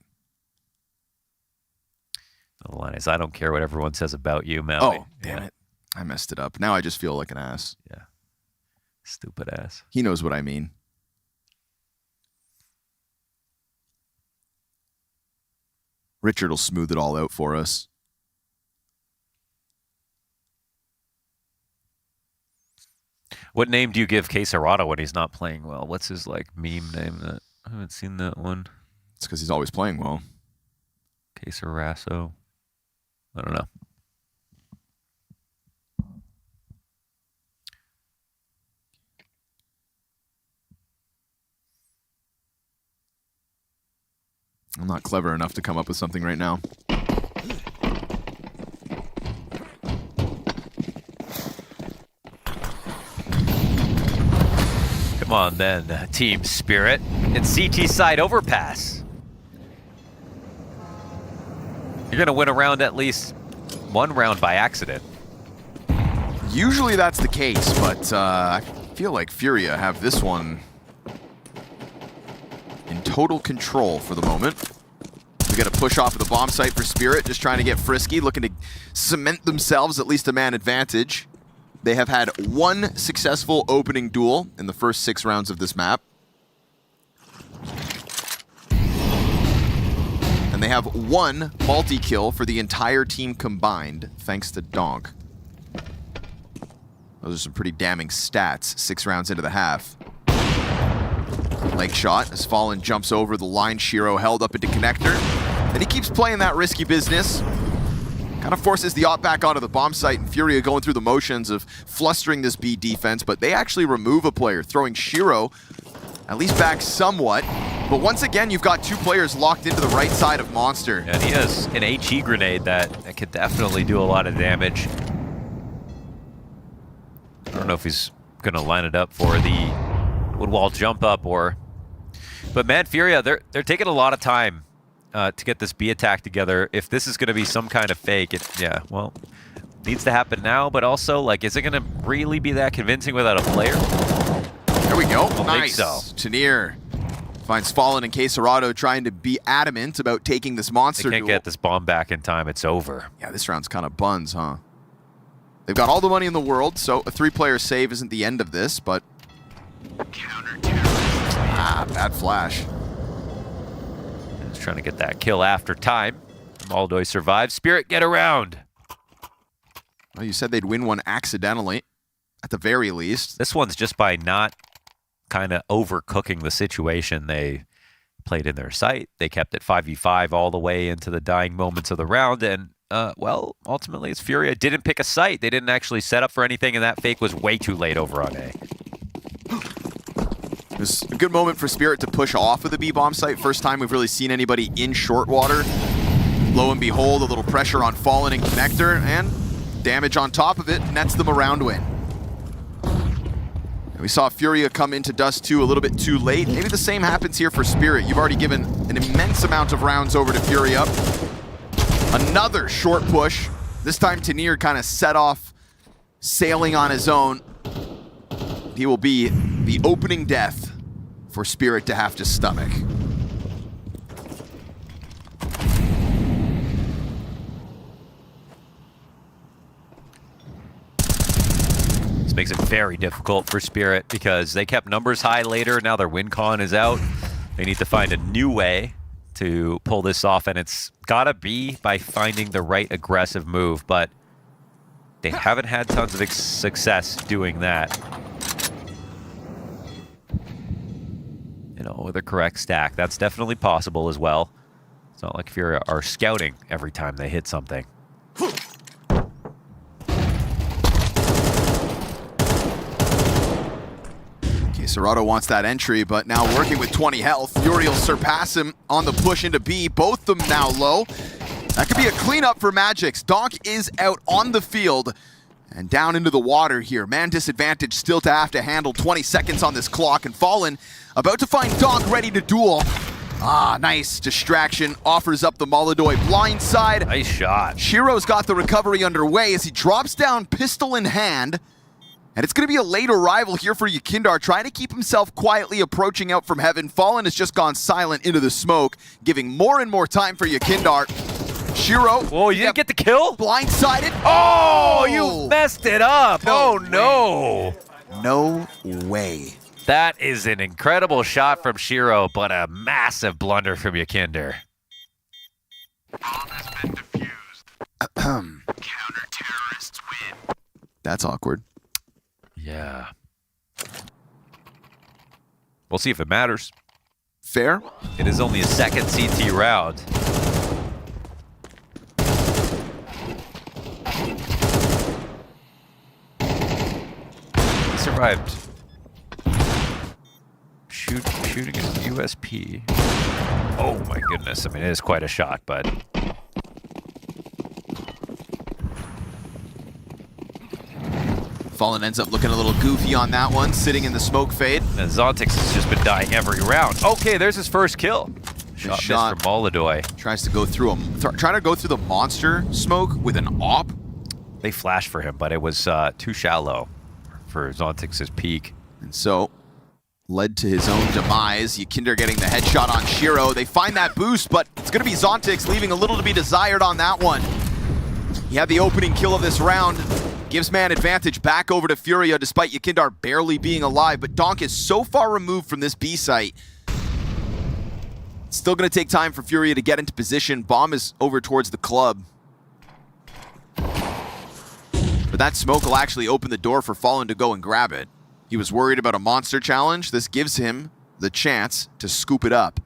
The line is, I don't care what everyone says about you, Maui. Oh, damn it. I messed it up. Now I just feel like an ass. Yeah. Stupid ass. He knows what I mean. Richard will smooth it all out for us. What name do you give K27 when he's not playing well? What's his meme name? That I haven't seen that one. It's because he's always playing well. K27. I don't know. I'm not clever enough to come up with something right now. Come on then, Team Spirit. It's CT side overpass. You're going to win a round at least one round by accident. Usually that's the case, but I feel like Furia have this one in total control for the moment. We got a push off of the bomb site for Spirit, just trying to get frisky, looking to cement themselves at least a man advantage. They have had one successful opening duel in the first 6 rounds of this map. And And they have 1 multi-kill for the entire team combined, thanks to Donk. Those are some pretty damning stats, 6 rounds into the half. Leg shot as Fallen jumps over the line. Shiro held up into connector. And he keeps playing that risky business. Kind of forces the op back onto the bomb site, and Furia going through the motions of flustering this B defense, but they actually remove a player, throwing Shiro at least back somewhat. But once again, you've got 2 players locked into the right side of Monster. And he has an HE grenade that could definitely do a lot of damage. I don't know if he's going to line it up for the wood wall jump up or... But man, Furia, they're taking a lot of time to get this B attack together. If this is going to be some kind of fake, yeah, well, needs to happen now, but also, like, is it going to really be that convincing without a player? There we go. Nice. So. Tanir finds Fallen and K27 trying to be adamant about taking this monster They can't get this bomb back in time. It's over. Yeah, this round's kind of buns, huh? They've got all the money in the world, so a 3-player save isn't the end of this, but... bad flash. Just trying to get that kill after time. Moldoy survives. Spirit, get around. Well, you said they'd win one accidentally, at the very least. This one's just by not kind of overcooking the situation. They played in their sight. They kept it 5v5 all the way into the dying moments of the round, and well, ultimately it's Furia didn't pick a site. They didn't actually set up for anything, and that fake was way too late over on A. It was a good moment for Spirit to push off of the B-bomb site. First time we've really seen anybody in short water. Lo and behold, a little pressure on Fallen and Connector, and damage on top of it nets them a round win. And we saw Furia come into Dust 2 a little bit too late. Maybe the same happens here for Spirit. You've already given an immense amount of rounds over to Furia. Another short push. This time Tanir kind of set off sailing on his own. He will be the opening death for Spirit to have to stomach. This makes it very difficult for Spirit because they kept numbers high later. Now their win con is out. They need to find a new way to pull this off, and it's gotta be by finding the right aggressive move, but they haven't had tons of success doing that. You know, with a correct stack. That's definitely possible as well. It's not like Furia are scouting every time they hit something. Serato wants that entry, but now working with 20 health. Furia will surpass him on the push into B. Both of them now low. That could be a cleanup for Magix. Donk is out on the field and down into the water here. Man disadvantage still to have to handle. 20 seconds on this clock, and Fallen about to find Donk ready to duel. Ah, nice distraction. Offers up the Molodoy blindside. Nice shot. Shiro's got the recovery underway as he drops down pistol in hand. And it's going to be a late arrival here for Yakindar, trying to keep himself quietly approaching out from heaven. Fallen has just gone silent into the smoke, giving more and more time for Yakindar. Shiro. Whoa, you didn't get the kill? Blindsided. Oh, you messed it up. No, no. No way. That is an incredible shot from Shiro, but a massive blunder from Yakindar. Counter-terrorists win. That's awkward. Yeah. We'll see if it matters. Fair. It is only a second CT round. He survived. Shooting his USP. Oh my goodness. I mean, it is quite a shot, but... Fallen ends up looking a little goofy on that one, sitting in the smoke fade. And Zontix has just been dying every round. Okay, there's his first kill. Shot from Molodoy. Tries to go through him. Trying to go through the monster smoke with an op. They flashed for him, but it was too shallow for Zontix's peak. And so, led to his own demise. Yakindar getting the headshot on Shiro. They find that boost, but it's going to be Zontix leaving a little to be desired on that one. He had the opening kill of this round. Gives man advantage back over to Furia despite Yakindar barely being alive, but Donk is so far removed from this B site. Still going to take time for Furia to get into position. Bomb is over towards the club. But that smoke will actually open the door for Fallen to go and grab it. He was worried about a monster challenge. This gives him the chance to scoop it up.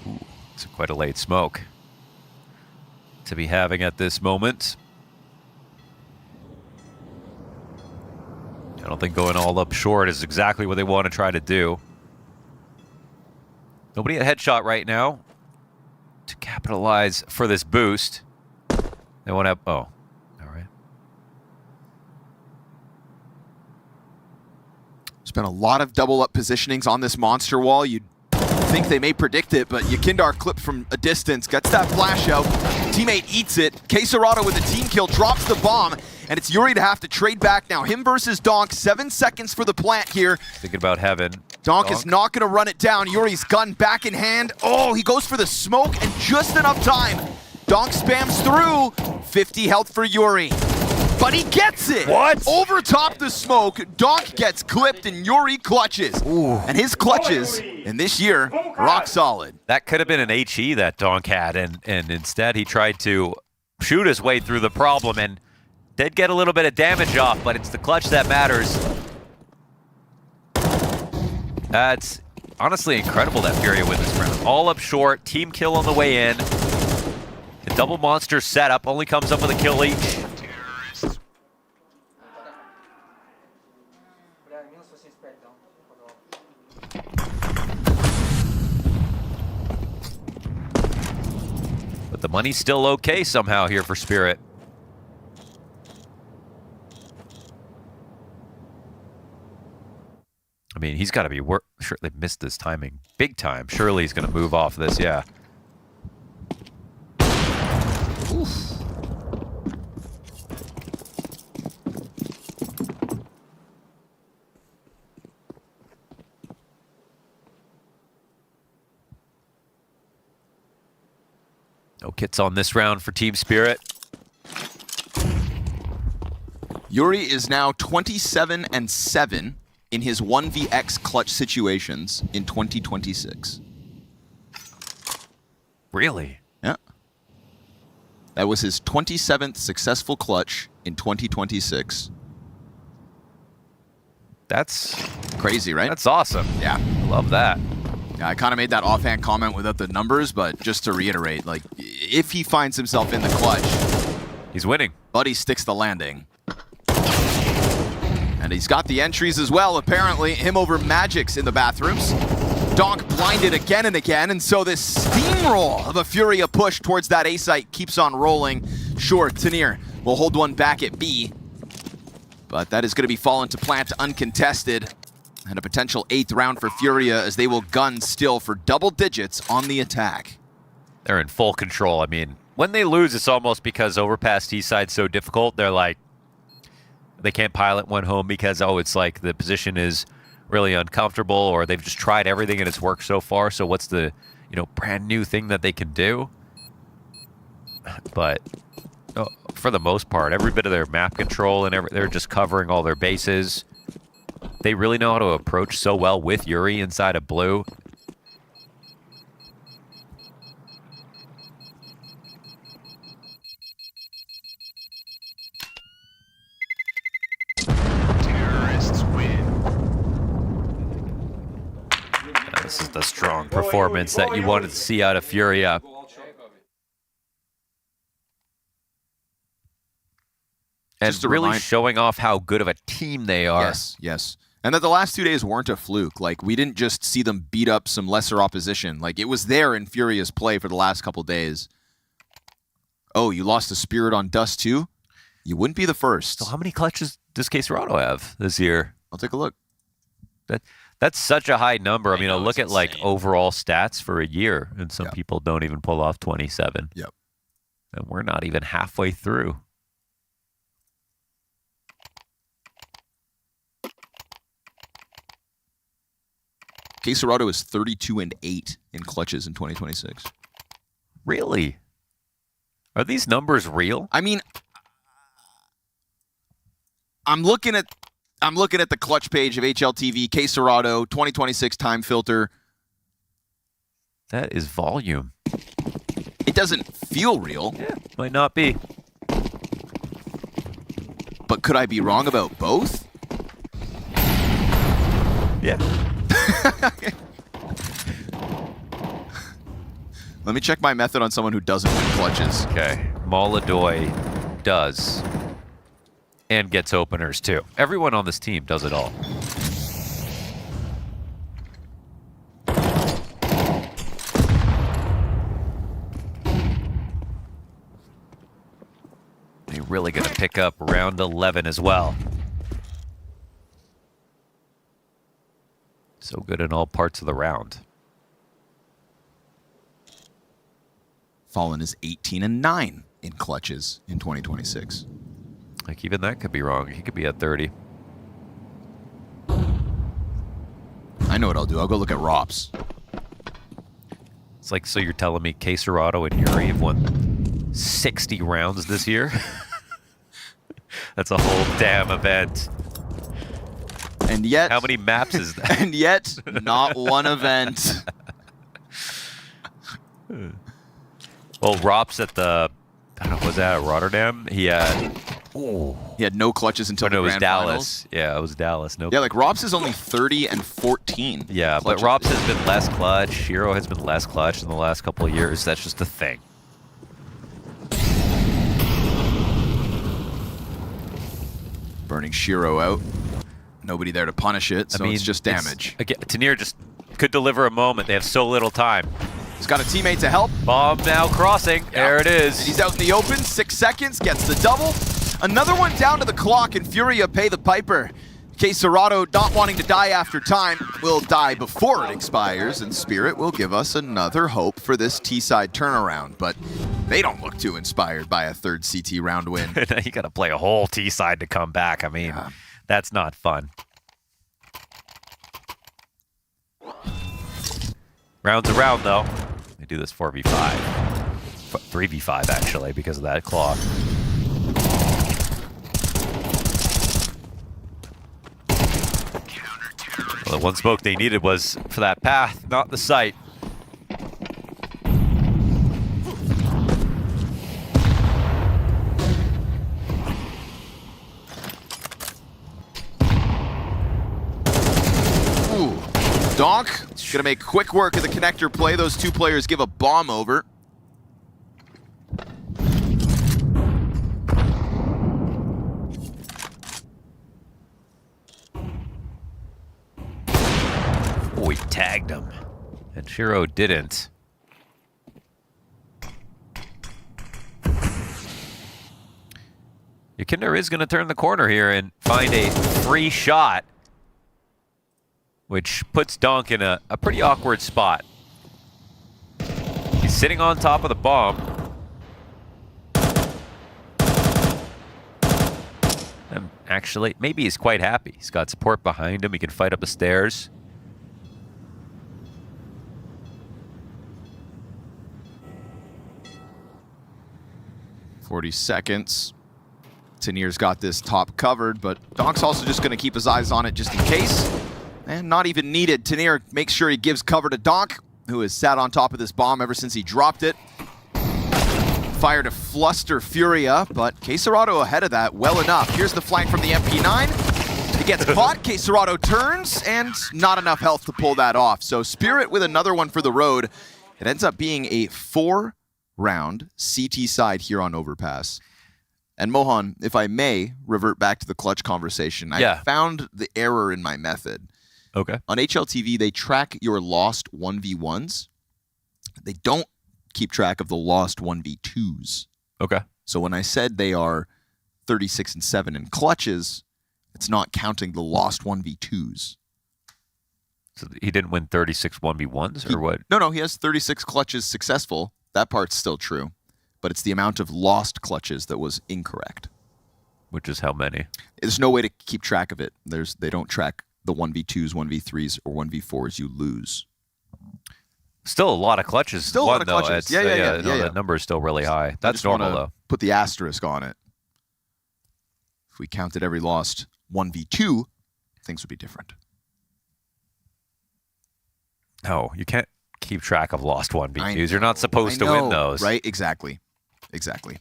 Ooh, it's quite a late smoke to be having at this moment. I don't think going all up short is exactly what they want to try to do. Nobody at headshot right now to capitalize for this boost. They want to... Oh, all right. There's been a lot of double up positionings on this monster wall. You'd think they may predict it, but Yakindar clipped from a distance, gets that flash out. Teammate eats it. K27 with a team kill, drops the bomb, and it's Yuri to have to trade back now. Him versus Donk, 7 seconds for the plant here. Thinking about having... Donk is not going to run it down. Yuri's gun back in hand. Oh, he goes for the smoke and just enough time. Donk spams through. 50 health for Yuri. But he gets it! What? Over top the smoke, Donk gets clipped and Yuri clutches. Ooh. And his clutches, in this year, rock solid. That could have been an HE that Donk had, and instead he tried to shoot his way through the problem and did get a little bit of damage off, but it's the clutch that matters. That's honestly incredible that Furia win this round. All up short, team kill on the way in. The double monster setup only comes up with a kill each. But the money's still okay somehow here for Spirit. I mean, he's got to be sure they missed this timing big time. Surely he's going to move off this, yeah. Oof. No kits on this round for Team Spirit. Yuri is now 27-7 in his 1vx clutch situations in 2026. Really? Yeah. That was his 27th successful clutch in 2026. That's crazy, right? That's awesome. Yeah. Love that. Yeah, I kind of made that offhand comment without the numbers, but just to reiterate, like, if he finds himself in the clutch, he's winning. Buddy sticks the landing. And he's got the entries as well, apparently. Him over Magix in the bathrooms. Donk blinded again and again, and so this steamroll of a Furia push towards that A site keeps on rolling. Sure, Tanir will hold one back at B, but that is going to be fallen to plant uncontested. And a potential 8th round for Furia as they will gun still for double digits on the attack. They're in full control. I mean, when they lose, it's almost because overpass T-side's so difficult. They're like, they can't pilot one home because, oh, it's like the position is really uncomfortable, or they've just tried everything and it's worked so far. So what's the, brand new thing that they can do? But for the most part, every bit of their map control and they're just covering all their bases. They really know how to approach so well with Yuri inside of blue. Terrorists win. This is the strong performance that you wanted to see out of Furia. And really showing off how good of a team they are. Yes, yes. And that the last 2 days weren't a fluke. Like, we didn't just see them beat up some lesser opposition. Like, it was there in Furia's play for the last couple days. Oh, you lost a Spirit on Dust too? You wouldn't be the first. So how many clutches does K27 have this year? I'll take a look. That's such a high number. I mean, look at like overall stats for a year, and some people don't even pull off 27. Yep. And we're not even halfway through. K27 is 32-8 in clutches in 2026. Really? Are these numbers real? I mean, I'm looking at the clutch page of HLTV, K27 2026 time filter. That is volume. It doesn't feel real. Yeah, might not be. But could I be wrong about both? Yeah. Let me check my method on someone who doesn't win clutches. Okay. MongolZ does. And gets openers too. Everyone on this team does it all. They're really going to pick up round 11 as well. So good in all parts of the round. Fallen is 18-9 in clutches in 2026. Like, even that could be wrong. He could be at 30. I know what I'll do. I'll go look at ROPS. It's like, so you're telling me K27 and Yuri have won 60 rounds this year? That's a whole damn event. And yet... How many maps is that? And yet, not one event. Well, ROPS at the... I don't know, was that at Rotterdam? He had... Oh. He had no clutches until the it was grand Dallas. finals. Yeah, it was Dallas. No. Yeah, like ROPS is only 30-14. Yeah, but ROPS has been less clutch. Shiro has been less clutch in the last couple of years. That's just a thing. Burning Shiro out. Nobody there to punish it, so it's just damage. Again, Tanir just could deliver a moment. They have so little time. He's got a teammate to help. Bomb now crossing. Yeah. There it is. And he's out in the open. 6 seconds. Gets the double. Another one down to the clock, and Furia pay the piper. K27, not wanting to die after time, will die before it expires, and Spirit will give us another hope for this T-side turnaround. But they don't look too inspired by a third CT round win. You got to play a whole T-side to come back. I mean, that's not fun. Rounds around, though. They do this 4v5. 3v5, actually, because of that clock. Well, the one smoke they needed was for that path, not the site. Ooh. Donk gonna make quick work of the connector play. Those two players give a bomb over. Oh, he tagged him. And Shiro didn't. Yakinder is going to turn the corner here and find a free shot, which puts Donk in a pretty awkward spot. He's sitting on top of the bomb. And actually, maybe he's quite happy. He's got support behind him. He can fight up the stairs. "40 seconds. Tanir's got this top covered, but Donk's also just going to keep his eyes on it just in case. And not even needed. Tanir makes sure he gives cover to Donk, who has sat on top of this bomb ever since he dropped it. Fire to fluster Furia, but K27 ahead of that well enough. Here's the flank from the MP9. He gets caught, K27 turns, and not enough health to pull that off. So Spirit with another one for the road. It ends up being a 4-round CT side here on Overpass. And Mohan, if I may revert back to the clutch conversation, I found the error in my method. Okay. On HLTV, they track your lost 1v1s. They don't keep track of the lost 1v2s. Okay. So when I said they are 36-7 in clutches, it's not counting the lost 1v2s. So he didn't win 36 1v1s or what? No, he has 36 clutches successful. That part's still true. But it's the amount of lost clutches that was incorrect. Which is how many? There's no way to keep track of it. They don't track the 1v2s, 1v3s, or 1v4s you lose. Still a lot of clutches. Still a lot of clutches. That number is still really high. That's normal, though. Put the asterisk on it. If we counted every lost 1v2, things would be different. No, you can't keep track of lost 1v2s. You're not supposed to win those. Right? Exactly. Exactly.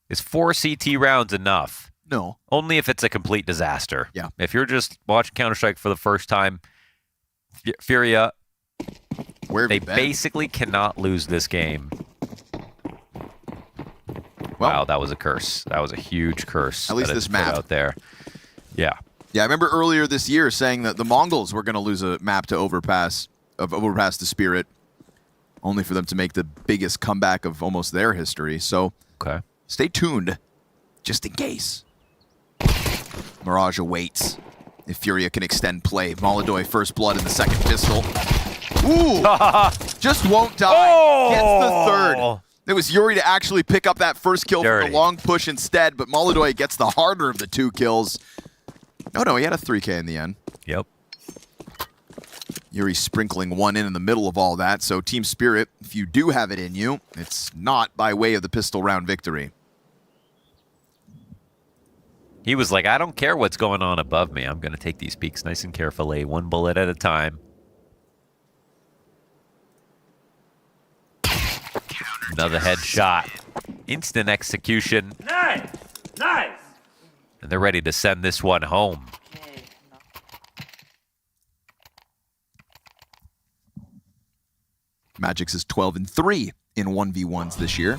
Is 4 CT rounds enough? No. Only if it's a complete disaster. Yeah. If you're just watching Counter-Strike for the first time, Furia, they basically cannot lose this game. Wow, that was a curse. That was a huge curse. At least this map out there. Yeah. Yeah, I remember earlier this year saying that the MongolZ were going to lose a map to Overpass the Spirit, only for them to make the biggest comeback of almost their history. So stay tuned, just in case. Mirage awaits. If Furia can extend play. MongolZ first blood in the second pistol. Ooh! Just won't die. Gets the third. It was Yuri to actually pick up that first kill for the long push instead, but MongolZ gets the harder of the 2 kills. Oh no, he had a 3K in the end. Yep. Yuri sprinkling 1 in the middle of all that, so Team Spirit, if you do have it in you, it's not by way of the pistol round victory. He was like, I don't care what's going on above me. I'm going to take these peaks nice and carefully, 1 bullet at a time. Another headshot. Instant execution. Nice! Nice! And they're ready to send this one home. Magix is 12-3 in 1v1s this year.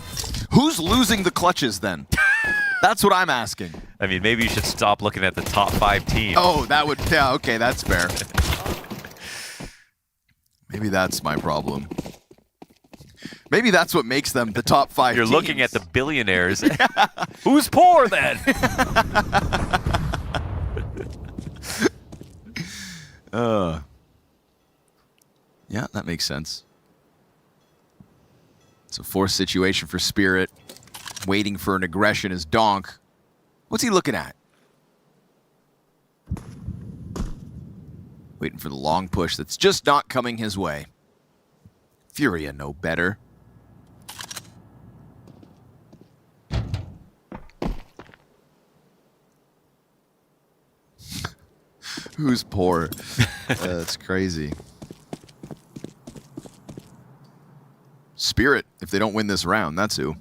Who's losing the clutches then? That's what I'm asking. I mean, maybe you should stop looking at the top 5 teams. Oh, that would, yeah, okay, that's fair. Maybe that's my problem. Maybe that's what makes them the top 5 You're teams. looking at the billionaires. Who's poor then? Yeah, that makes sense. It's a forced situation for Spirit. Waiting for an aggression is Donk. What's he looking at? Waiting for the long push that's just not coming his way. Furia no better. Who's poor? That's crazy. Spirit, if they don't win this round, that's who.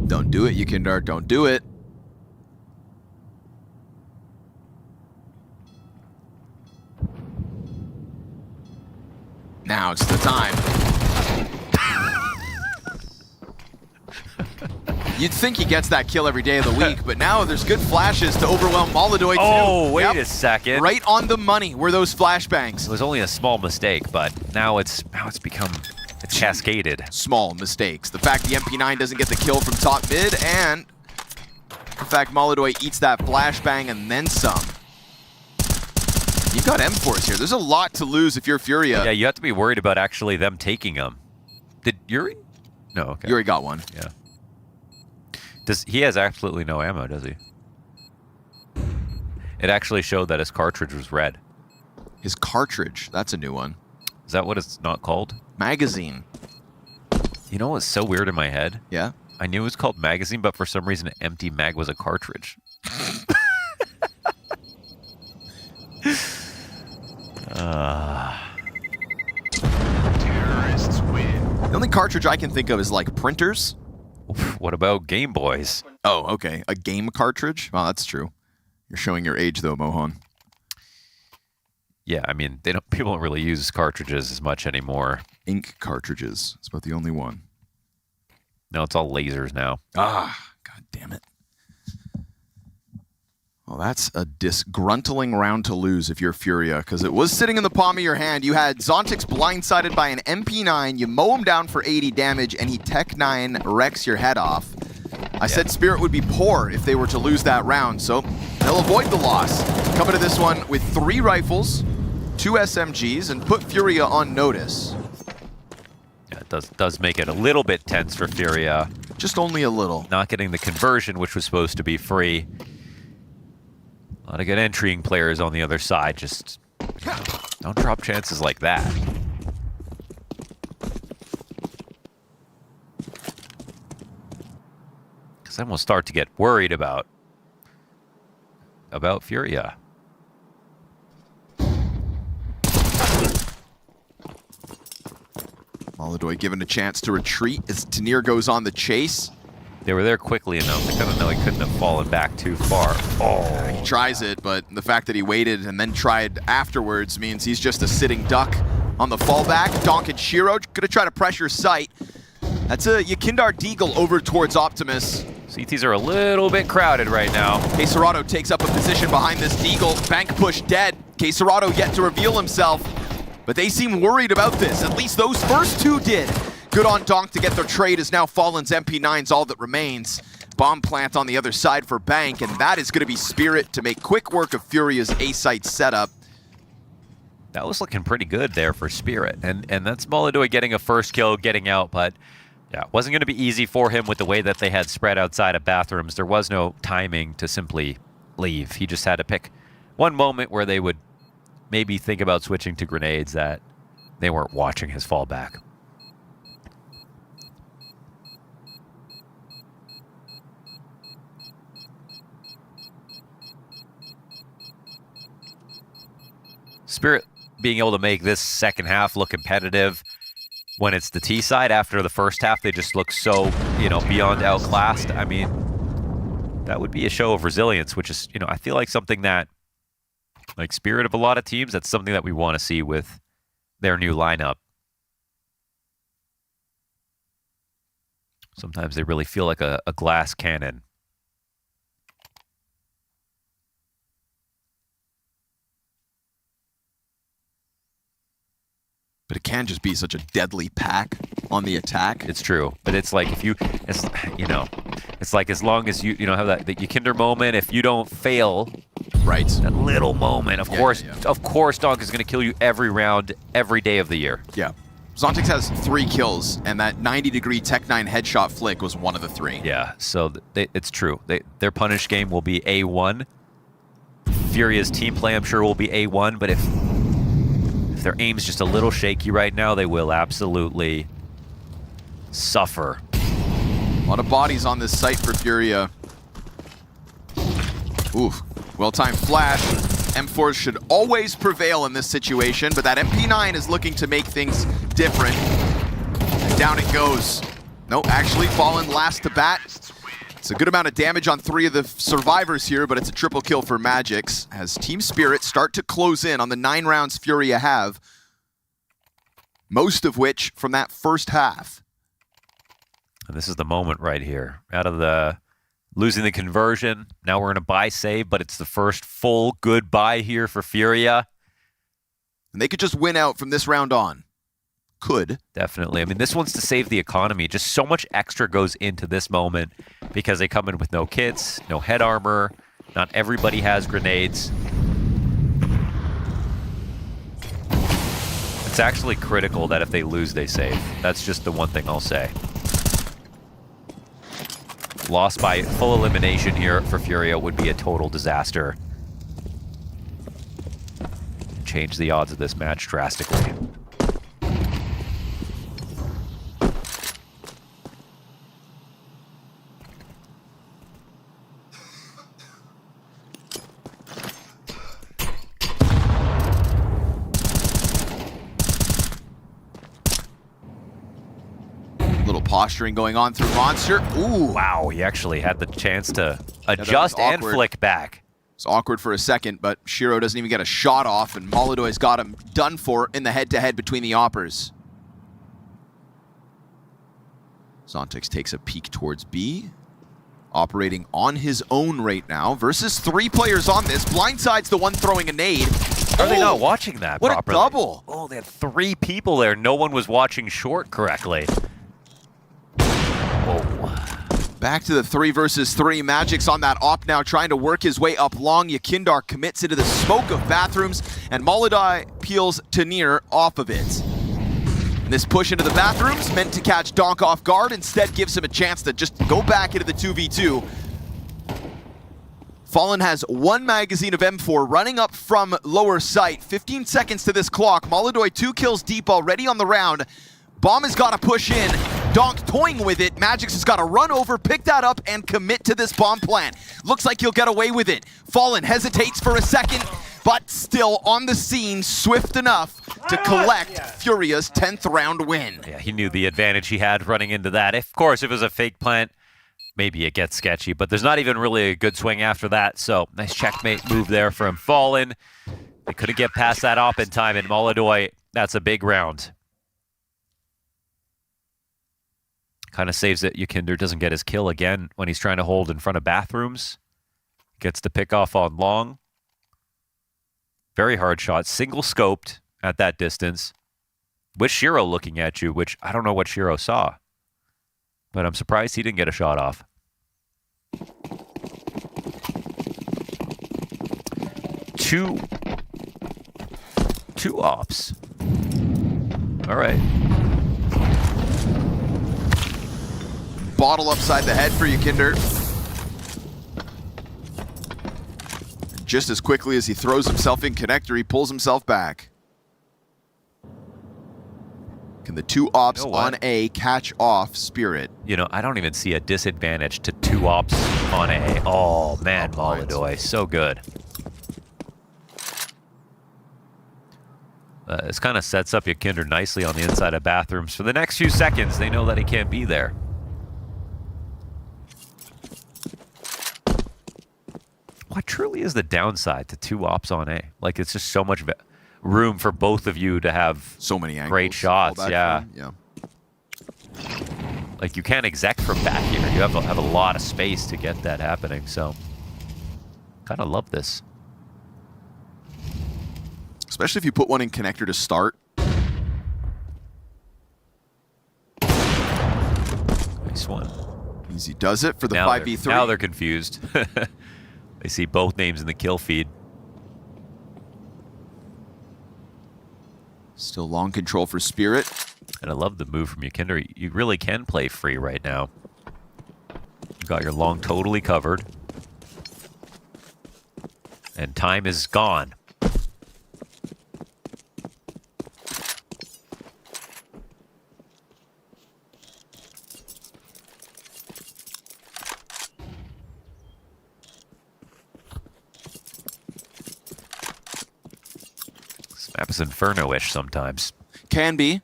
Don't do it, Yukindar. Don't do it. Now it's the time. You'd think he gets that kill every day of the week, but now there's good flashes to overwhelm MongolZ too. Oh, wait a second. Right on the money were those flashbangs. It was only a small mistake, but now it's become cascaded. Small mistakes. The fact the MP9 doesn't get the kill from top mid, and the fact MongolZ eats that flashbang and then some. You've got M4s here. There's a lot to lose if you're Furia. Yeah, you have to be worried about actually them taking them. Did Yuri? No, okay. Yuri got one. Yeah. He has absolutely no ammo, does he? It actually showed that his cartridge was red. His cartridge? That's a new one. Is that what it's not called? Magazine. You know what's so weird in my head? Yeah? I knew it was called magazine, but for some reason, an empty mag was a cartridge. Terrorists win. The only cartridge I can think of is like printers. What about Game Boys? Oh, okay. A game cartridge? Oh, that's true. You're showing your age, though, Mohan. Yeah, I mean, people don't really use cartridges as much anymore. Ink cartridges. It's about the only one. No, it's all lasers now. Ah, god damn it. Well, that's a disgruntling round to lose if you're Furia, because it was sitting in the palm of your hand. You had Zontix blindsided by an MP9, you mow him down for 80 damage, and he Tech 9 wrecks your head off. I said Spirit would be poor if they were to lose that round, so they'll avoid the loss. Coming to this one with 3 rifles, 2 SMGs, and put Furia on notice. Yeah, it does make it a little bit tense for Furia. Just only a little. Not getting the conversion, which was supposed to be free. A lot of good entrying players on the other side. Just don't drop chances like that. Because I'm going to start to get worried about Furia. MongolZ given a chance to retreat as Tanir goes on the chase. They were there quickly enough. They kind of know he couldn't have fallen back too far. Oh. He tries it, but the fact that he waited and then tried afterwards means he's just a sitting duck on the fallback. Donk and Shiro gonna try to pressure sight. That's a Yakindar Deagle over towards Optimus. CTs are a little bit crowded right now. K27 takes up a position behind this Deagle. Bank push dead. K27 yet to reveal himself, but they seem worried about this. At least those first two did. Good on Donk to get their trade, as now Fallen's MP9's all that remains. Bomb plant on the other side for Bank, and that is going to be Spirit to make quick work of Furia's A-site setup. That was looking pretty good there for Spirit, and that's MongolZ getting a first kill, getting out, but yeah, it wasn't going to be easy for him with the way that they had spread outside of bathrooms. There was no timing to simply leave. He just had to pick one moment where they would maybe think about switching to grenades that they weren't watching his fallback. Spirit being able to make this second half look competitive when it's the T side. After the first half, they just look so, beyond outclassed. I mean, that would be a show of resilience, which is, I feel like something that, like Spirit of a lot of teams, that's something that we want to see with their new lineup. Sometimes they really feel like a glass cannon. But it can just be such a deadly pack on the attack. It's true, but it's like it's like as long as you have that Yakinder moment, if you don't fail, right, that little moment, of course Donk is going to kill you every round, every day of the year. Yeah. Zontix has 3 kills, and that 90-degree Tech-9 headshot flick was one of the 3. Yeah, so it's true. Their punish game will be A1. Furia's team play, I'm sure, will be A1, but if their aim's just a little shaky right now, they will absolutely suffer. A lot of bodies on this site for Furia. Oof, well-timed flash. M4 should always prevail in this situation, but that MP9 is looking to make things different. And down it goes. No, actually Fallen last to bat. It's a good amount of damage on 3 of the survivors here, but it's a triple kill for Magix as Team Spirit start to close in on the 9 rounds Furia have, most of which from that first half. And this is the moment right here. Out of the losing the conversion, now we're in a buy save, but it's the first full good buy here for Furia. And they could just win out from this round on. Could. Definitely. I mean, this one's to save the economy. Just so much extra goes into this moment because they come in with no kits, no head armor. Not everybody has grenades. It's actually critical that if they lose, they save. That's just the one thing I'll say. Loss by full elimination here for Furia would be a total disaster. Change the odds of this match drastically. Posturing going on through Monster. Ooh. Wow, he actually had the chance to adjust and flick back. It's awkward for a second, but Shiro doesn't even get a shot off, and MongolZ's got him done for in the head-to-head between the Oppers. Zontix takes a peek towards B. Operating on his own right now versus 3 players on this. Blindside's the one throwing a nade. Are they not watching that what properly? What a double. Oh, they had 3 people there. No one was watching short correctly. Back to the 3 versus 3. Magic's on that op now, trying to work his way up long. Yakindar commits into the smoke of bathrooms, and MongolZ peels Tanir off of it. And this push into the bathrooms, meant to catch Donk off guard, instead gives him a chance to just go back into the 2v2. Fallen has 1 magazine of M4 running up from lower sight. 15 seconds to this clock. MongolZ 2 kills deep already on the round. Bomb has got to push in. Donk toying with it. Magix has got to run over, pick that up, and commit to this bomb plant. Looks like he'll get away with it. Fallen hesitates for a second, but still on the scene, swift enough to collect Furia's 10th round win. Yeah, he knew the advantage he had running into that. Of course, if it was a fake plant, maybe it gets sketchy, but there's not even really a good swing after that. So nice checkmate move there from Fallen. They couldn't get past that op in time, and MongolZ, that's a big round. Kind of saves it. Yukinder doesn't get his kill again when he's trying to hold in front of bathrooms. Gets to pick off on long. Very hard shot. Single scoped at that distance. With Shiro looking at you, which I don't know what Shiro saw. But I'm surprised he didn't get a shot off. Two ops. All right. Bottle upside the head for Yukinder. Just as quickly as he throws himself in connector, he pulls himself back. Can the 2 ops on A catch off Spirit? You know, I don't even see a disadvantage to 2 ops on A. Oh, man, MongolZ, so good. This kind of sets up Yukinder nicely on the inside of bathrooms. For the next few seconds, they know that he can't be there. What truly is the downside to 2 ops on A? Like, it's just so much room for both of you to have so many great shots. Yeah. Yeah. Like, you can't exec from back here. You have a lot of space to get that happening. So, kind of love this. Especially if you put one in connector to start. Nice one. Easy does it for the now 5v3. Now they're confused. They see both names in the kill feed. Still long control for Spirit. And I love the move from Yukinder. You really can play free right now. You got your long totally covered. And time is gone. Map is Inferno-ish sometimes. Can be,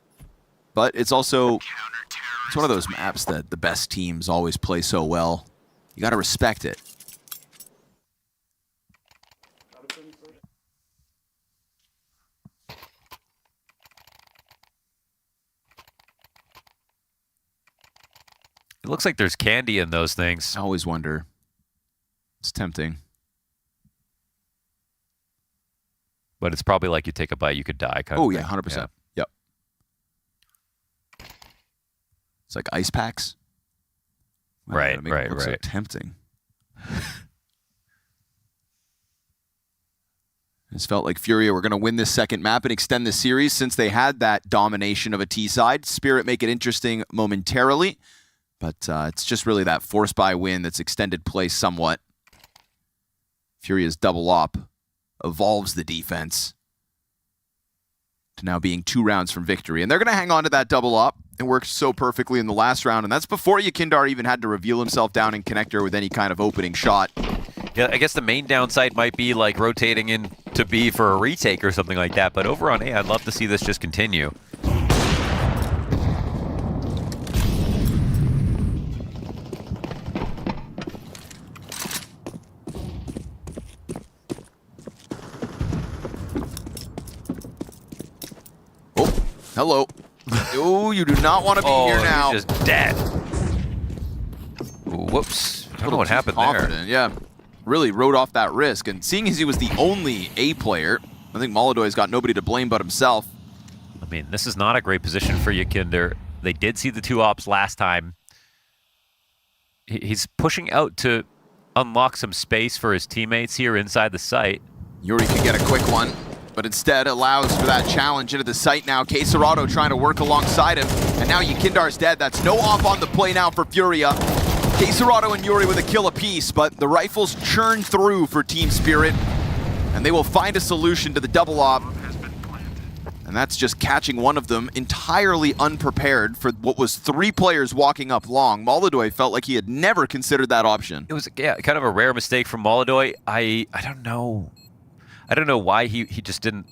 but it's also it's one of those maps that the best teams always play so well. You got to respect it. It looks like there's candy in those things. I always wonder. It's tempting. But it's probably like you take a bite, you could die. Kind Oh, of yeah, thing. 100%. Yep. It's like ice packs. Wow, Right, that make it look so right. tempting. It's felt like Furia were going to win this second map and extend the series since they had that domination of a T side. Spirit make it interesting momentarily, but it's just really that force buy win that's extended play somewhat. Furia's double op evolves the defense to now being 2 rounds from victory. And they're going to hang on to that double op. It worked so perfectly in the last round, and that's before Yukinder even had to reveal himself down in connector with any kind of opening shot. Yeah, I guess the main downside might be like rotating in to B for a retake or something like that. But over on A, I'd love to see this just continue. Hello. Oh, you do not want to be here now. He's just dead. Whoops. I don't know what happened there. Yeah. Really wrote off that risk. And seeing as he was the only A player, I think MongolZ's got nobody to blame but himself. I mean, this is not a great position for Yukinder. They did see the 2 ops last time. He's pushing out to unlock some space for his teammates here inside the site. Yuri could get a quick one, but instead allows for that challenge into the site now. K27 trying to work alongside him, and now Yukinder's dead. That's no op on the play now for Furia. K27 and Yuri with a kill apiece, but the rifles churn through for Team Spirit, and they will find a solution to the double op. And that's just catching one of them entirely unprepared for what was 3 players walking up long. MongolZ felt like he had never considered that option. It was kind of a rare mistake from MongolZ. I don't know. I don't know why he just didn't.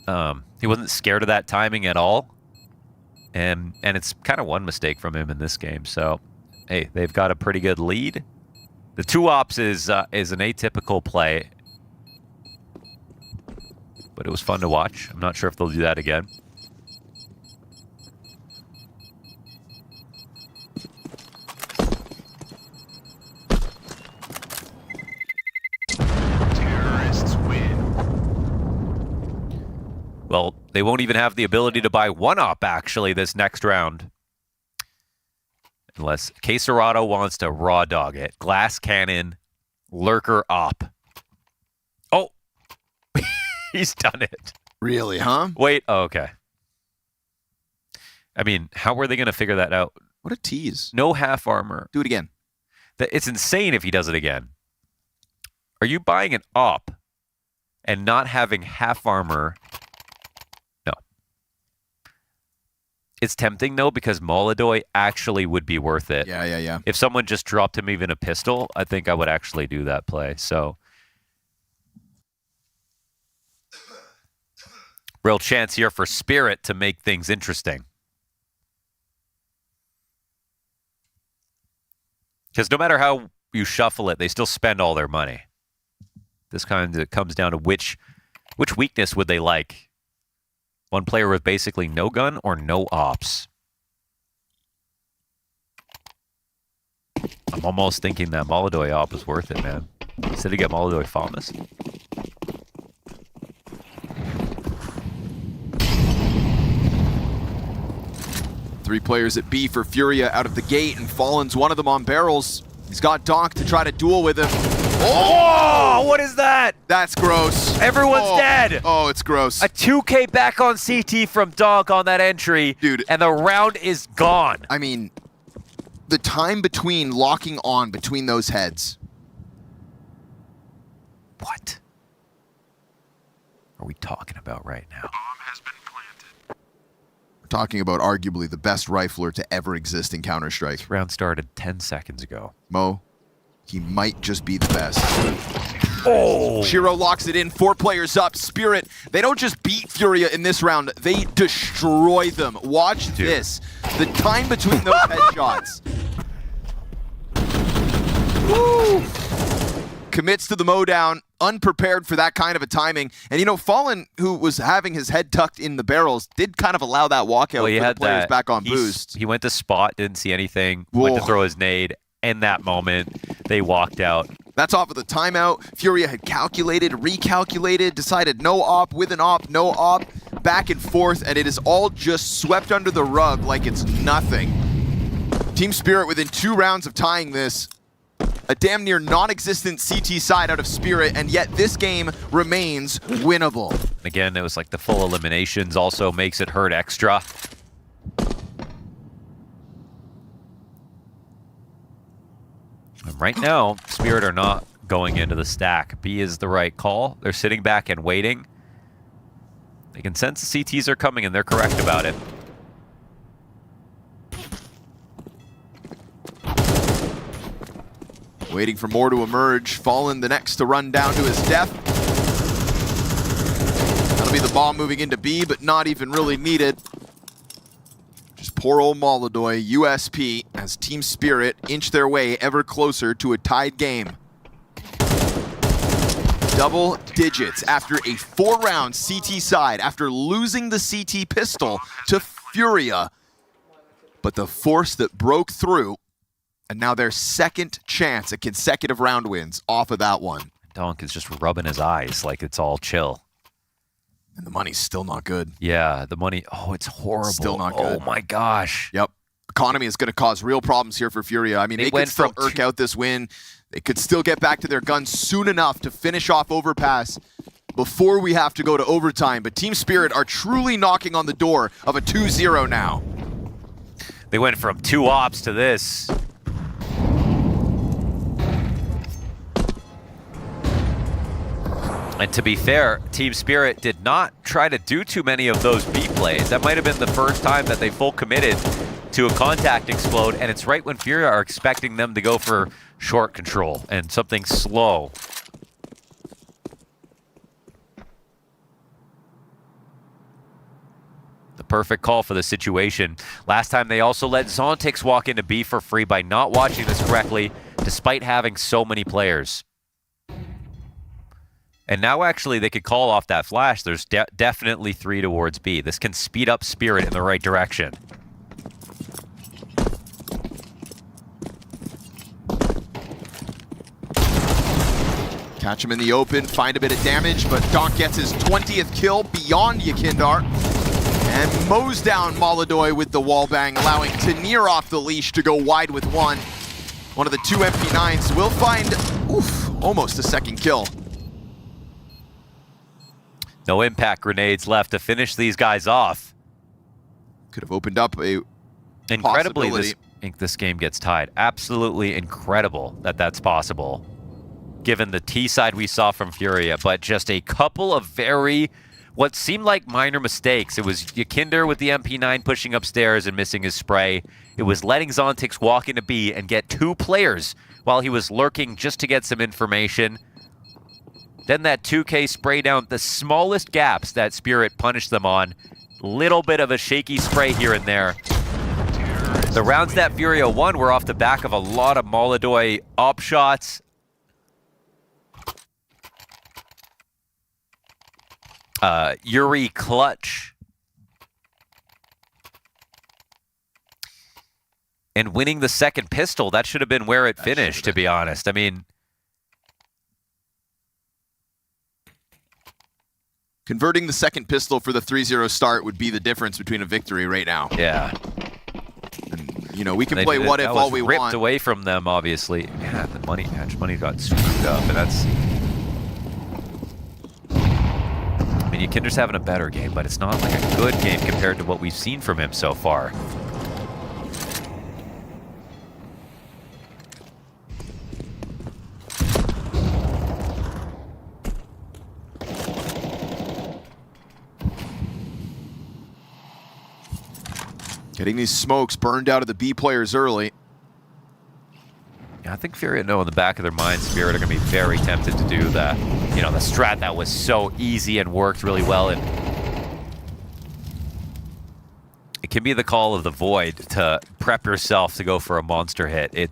He wasn't scared of that timing at all. And it's kind of one mistake from him in this game. So, hey, they've got a pretty good lead. The 2 ops is an atypical play, but it was fun to watch. I'm not sure if they'll do that again. Terrorists win. Well, they won't even have the ability to buy 1 op actually this next round. Unless K27 wants to raw dog it. Glass cannon, lurker op. Oh, he's done it. Really, huh? Wait, oh, okay. I mean, how were they going to figure that out? What a tease. No half armor. Do it again. It's insane if he does it again. Are you buying an op and not having half armor? No. It's tempting, though, because MongolZ actually would be worth it. Yeah. If someone just dropped him even a pistol, I think I would actually do that play. So, real chance here for Spirit to make things interesting. Because no matter how you shuffle it, they still spend all their money. This kind of comes down to which weakness would they like? One player with basically no gun or no ops. I'm almost thinking that MongolZ op is worth it, man. Instead of get MongolZ Famas. Three players at B for Furia out of the gate, and Fallen's one of them on barrels. He's got Donk to try to duel with him. Oh, what is that? That's gross. Everyone's dead. Oh, it's gross. A 2K back on CT from Donk on that entry. Dude. And the round is gone. I mean, the time between locking on between those heads. What are we talking about right now? We're talking about arguably the best rifler to ever exist in Counter-Strike. This round started 10 seconds ago. Mo, he might just be the best. Oh! Shiro locks it in, 4 players up. Spirit, they don't just beat Furia in this round, they destroy them. Watch this. The time between those headshots. Woo! Commits to the mow down, unprepared for that kind of a timing. And you know, Fallen, who was having his head tucked in the barrels, did kind of allow that walkout for the players back on boost. He went to spot, didn't see anything, went to throw his nade. In that moment, they walked out. That's off of the timeout. Furia had calculated, recalculated, decided no op, with an op, no op, back and forth, and it is all just swept under the rug like it's nothing. Team Spirit within 2 rounds of tying this. A damn near non-existent CT side out of Spirit, and yet this game remains winnable. Again, it was like the full eliminations also makes it hurt extra. And right now, Spirit are not going into the stack. B is the right call. They're sitting back and waiting. They can sense the CTs are coming, and they're correct about it. Waiting for more to emerge. Fallen the next to run down to his death. That'll be the bomb moving into B, but not even really needed. Just poor old MongolZ, USP, as Team Spirit inch their way ever closer to a tied game. Double digits after a 4-round CT side, after losing the CT pistol to Furia. But the force that broke through, and now their second chance at consecutive round wins off of that one. Donk is just rubbing his eyes like it's all chill. And the money's still not good. Yeah, the money, oh, it's horrible. Still not good. Oh my gosh. Yep. Economy is going to cause real problems here for Furia. I mean, they could still irk out this win. They could still get back to their guns soon enough to finish off Overpass before we have to go to overtime. But Team Spirit are truly knocking on the door of a 2-0 now. They went from 2 ops to this. And to be fair, Team Spirit did not try to do too many of those B plays. That might have been the first time that they full committed to a contact explode, and it's right when Furia are expecting them to go for short control and something slow. The perfect call for the situation. Last time they also let Zontix walk into B for free by not watching this correctly, despite having so many players. And now actually they could call off that flash. There's definitely 3 towards B. This can speed up Spirit in the right direction. Catch him in the open, find a bit of damage, but Donk gets his 20th kill beyond Yakindar. And mows down MongolZ with the wallbang, allowing Tanir off the leash to go wide with one. One of the 2 MP9s will find, almost a second kill. No impact grenades left to finish these guys off. Could have opened up a incredibly, this game gets tied. Absolutely incredible that that's possible, given the T side we saw from Furia, but just a couple of what seemed like minor mistakes. It was Yakindar with the MP9 pushing upstairs and missing his spray. It was letting Zontix walk into B and get 2 players while he was lurking just to get some information. Then that 2K spray down, the smallest gaps that Spirit punished them on. Little bit of a shaky spray here and there. The rounds that Furia won were off the back of a lot of MongolZ op shots. Yuri clutch. And winning the second pistol, that should have been where it finished, to be honest. I mean, converting the second pistol for the 3-0 start would be the difference between a victory right now. Yeah. And, you know, we can play what if all we want. Ripped away from them, obviously. Yeah, the money got screwed up, and that's... I mean, Yakindar's having a better game, but it's not like a good game compared to what we've seen from him so far. Getting these smokes burned out of the B players early. Yeah, I think Furia know in the back of their mind, Spirit are going to be very tempted to do that. You know, the strat that was so easy and worked really well. And it can be the call of the Void to prep yourself to go for a monster hit. And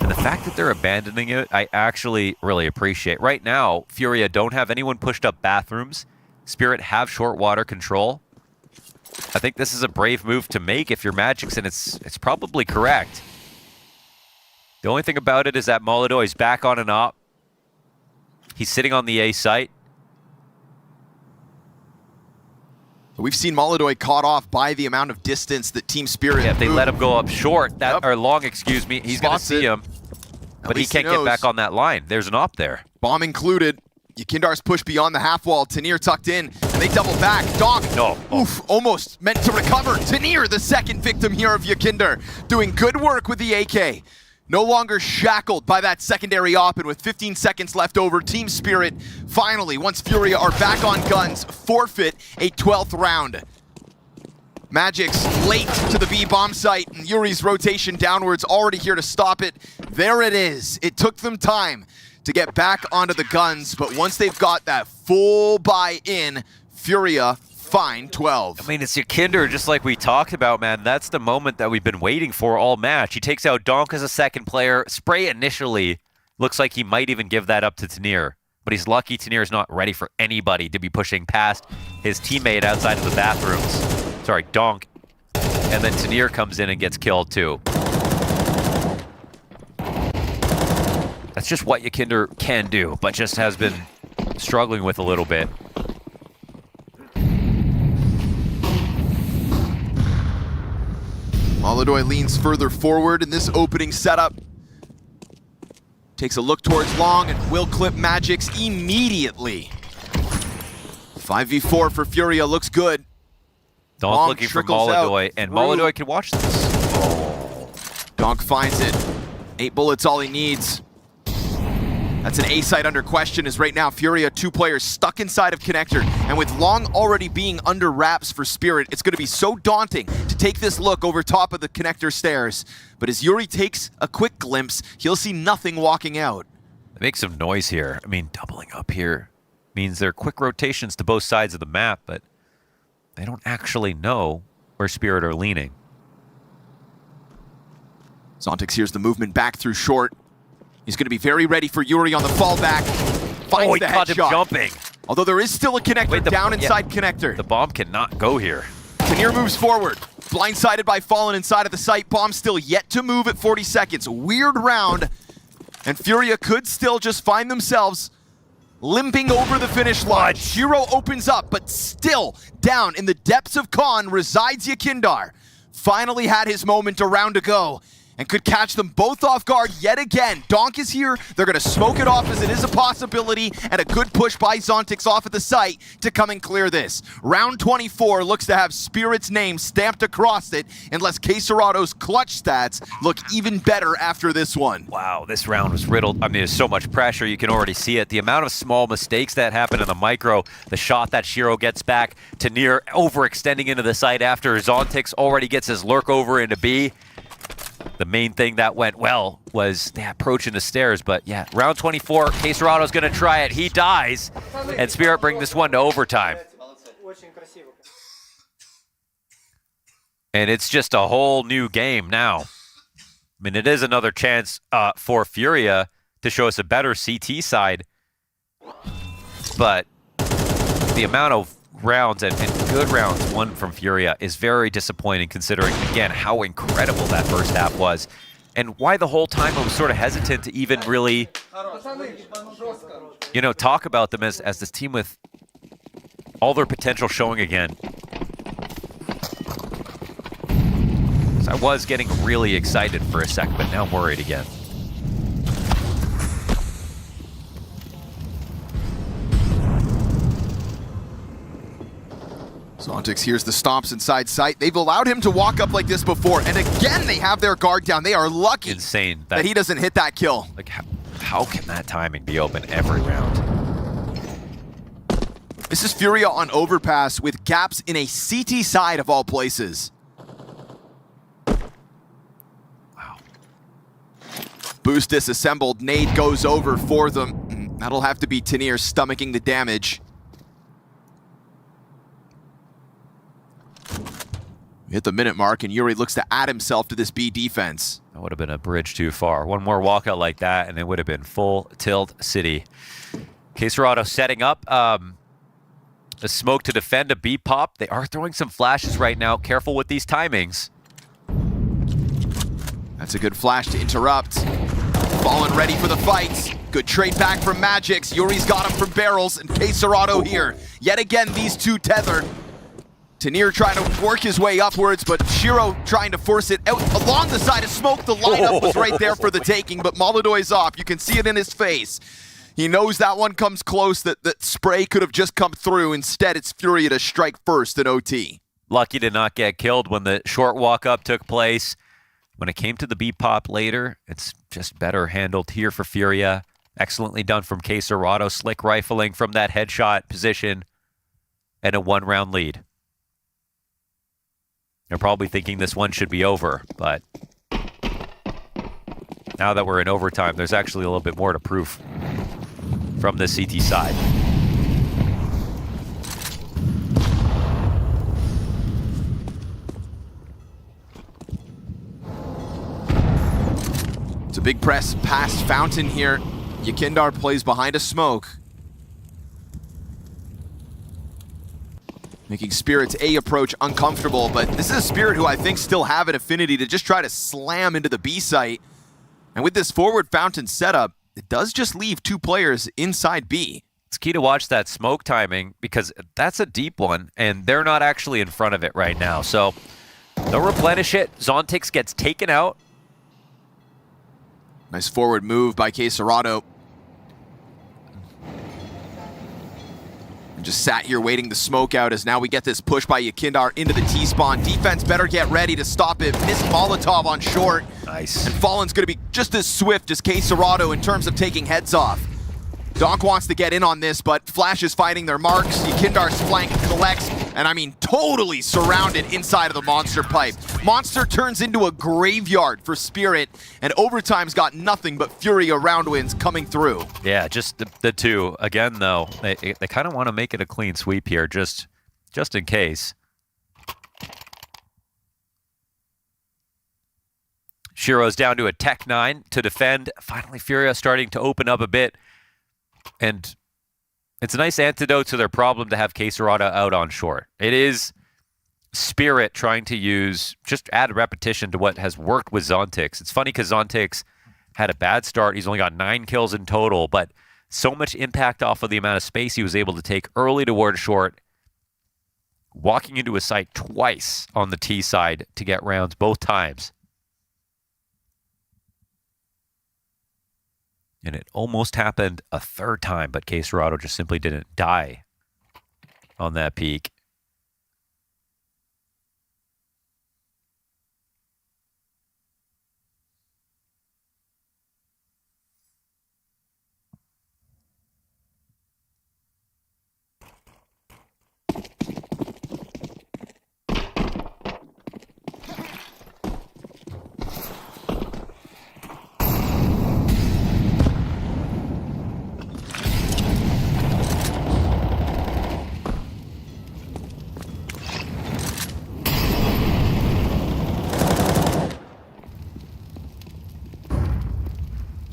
the fact that they're abandoning it, I actually really appreciate. Right now, Furia don't have anyone pushed up bathrooms. Spirit have short water control. I think this is a brave move to make if you're Magix, and it's probably correct. The only thing about it is that MongolZ is back on an op. He's sitting on the A site. We've seen MongolZ caught off by the amount of distance that Team Spirit. Yeah, if they let him go up short, or long, excuse me, he's going to see him. But he can't get back on that line. There's an op there. Bomb included. Yakindar's pushed beyond the half wall. Tanir tucked in, and they double back. Donk, almost meant to recover. Tanir, the second victim here of Yakindar, doing good work with the AK. No longer shackled by that secondary op, and with 15 seconds left over, Team Spirit finally, once Furia are back on guns, forfeit a 12th round. Magix late to the B bomb site, and Yuri's rotation downwards already here to stop it. There it is. It took them time to get back onto the guns, but once they've got that full buy-in, Furia find 12. I mean, it's Yakindar, just like we talked about, man. That's the moment that we've been waiting for all match. He takes out Donk as a second player. Spray initially looks like he might even give that up to Tanir, but he's lucky Tanir is not ready for anybody to be pushing past his teammate outside of the bathrooms. Sorry, Donk. And then Tanir comes in and gets killed too. That's just what Yakindar can do, but just has been struggling with a little bit. MongolZ leans further forward in this opening setup. Takes a look towards long and will clip Magix immediately. 5v4 for Furia looks good. Donk looking for MongolZ, and MongolZ can watch this. Donk finds it. 8 bullets all he needs. That's an A site under question as right now Furia, 2 players stuck inside of Connector, and with Long already being under wraps for Spirit, it's going to be so daunting to take this look over top of the Connector stairs. But as Yuri takes a quick glimpse, he'll see nothing walking out. Make some noise here. I mean, doubling up here means there are quick rotations to both sides of the map, but they don't actually know where Spirit are leaning. Zontix hears the movement back through short. He's going to be very ready for Yuri on the fallback. Finds the caught him headshot. jumping. Although there is still a Connector down inside Connector. The bomb cannot go here. Tenier moves forward. Blindsided by Fallen inside of the site. Bomb still yet to move at 40 seconds. Weird round. And Furia could still just find themselves limping over the finish line. Shiro opens up, but still down in the depths of Khan resides Yakindar. Finally had his moment, a round to go, and could catch them both off guard yet again. Donk is here. They're going to smoke it off as it is a possibility, and a good push by Zontix off at the site to come and clear this. Round 24 looks to have Spirit's name stamped across it, unless K27's clutch stats look even better after this one. Wow, this round was riddled. I mean, there's so much pressure. You can already see it. The amount of small mistakes that happen in the micro, the shot that Shiro gets back, Tenier overextending into the site after Zontix already gets his lurk over into B. The main thing that went well was the approach in the stairs, but yeah, round 24, K27's going to try it. He dies, and Spirit bring this one to overtime. And it's just a whole new game now. I mean, it is another chance for Furia to show us a better CT side, but the amount of rounds and good rounds won from Furia is very disappointing, considering again how incredible that first half was and why the whole time I was sort of hesitant to even really, you know, talk about them as this team with all their potential showing again. So I was getting really excited for a sec, but now I'm worried again. Zontix hears the stomps inside sight. They've allowed him to walk up like this before, and again they have their guard down. They are lucky that he doesn't hit that kill. Like, how can that timing be open every round? This is Furia on overpass with gaps in a CT side of all places. Wow. Boost disassembled. Nade goes over for them. That'll have to be Tenier stomaching the damage. Hit the minute mark, and Yuri looks to add himself to this B defense. That would have been a bridge too far. One more walkout like that, and it would have been full tilt city. K27 setting up a smoke to defend a B pop. They are throwing some flashes right now. Careful with these timings. That's a good flash to interrupt. Fallen ready for the fight. Good trade back from Magix. Yuri's got him from barrels, and K27 here. Yet again, these two tethered. Tenier trying to work his way upwards, but Shiro trying to force it out along the side of smoke. The lineup was right there for the taking, but Molodoy's off. You can see it in his face. He knows that one comes close, that spray could have just come through. Instead, it's Furia to strike first in OT. Lucky to not get killed when the short walk-up took place. When it came to the B-pop later, it's just better handled here for Furia. Excellently done from K27, slick rifling from that headshot position, and a one-round lead. They're probably thinking this one should be over, but now that we're in overtime, there's actually a little bit more to prove from the CT side. It's a big press past Fountain here. Yakindar plays behind a smoke. Making Spirit's A approach uncomfortable, but this is a Spirit who I think still have an affinity to just try to slam into the B site. And with this forward Fountain setup, it does just leave two players inside B. It's key to watch that smoke timing because that's a deep one, and they're not actually in front of it right now. So they'll replenish it. Zontix gets taken out. Nice forward move by K27. Just sat here waiting to smoke out as now we get this push by Yakindar into the T-spawn. Defense better get ready to stop it. Missed Molotov on short. Nice. And Fallen's going to be just as swift as K27 in terms of taking heads off. Donk wants to get in on this, but Flash is fighting their marks. Yakindar's flank collects, and I mean totally surrounded inside of the Monster pipe. Monster turns into a graveyard for Spirit, and Overtime's got nothing but Furia round wins coming through. Yeah, just the two. Again, though, they kind of want to make it a clean sweep here, just in case. Shiro's down to a Tech 9 to defend. Finally, Furia starting to open up a bit. And it's a nice antidote to their problem to have K27 out on short. It is Spirit trying to just add repetition to what has worked with Zontix. It's funny because Zontix had a bad start. He's only got 9 kills in total, but so much impact off of the amount of space he was able to take early towards short, walking into a site twice on the T side to get rounds both times. And it almost happened a third time, but K27 just simply didn't die on that peak.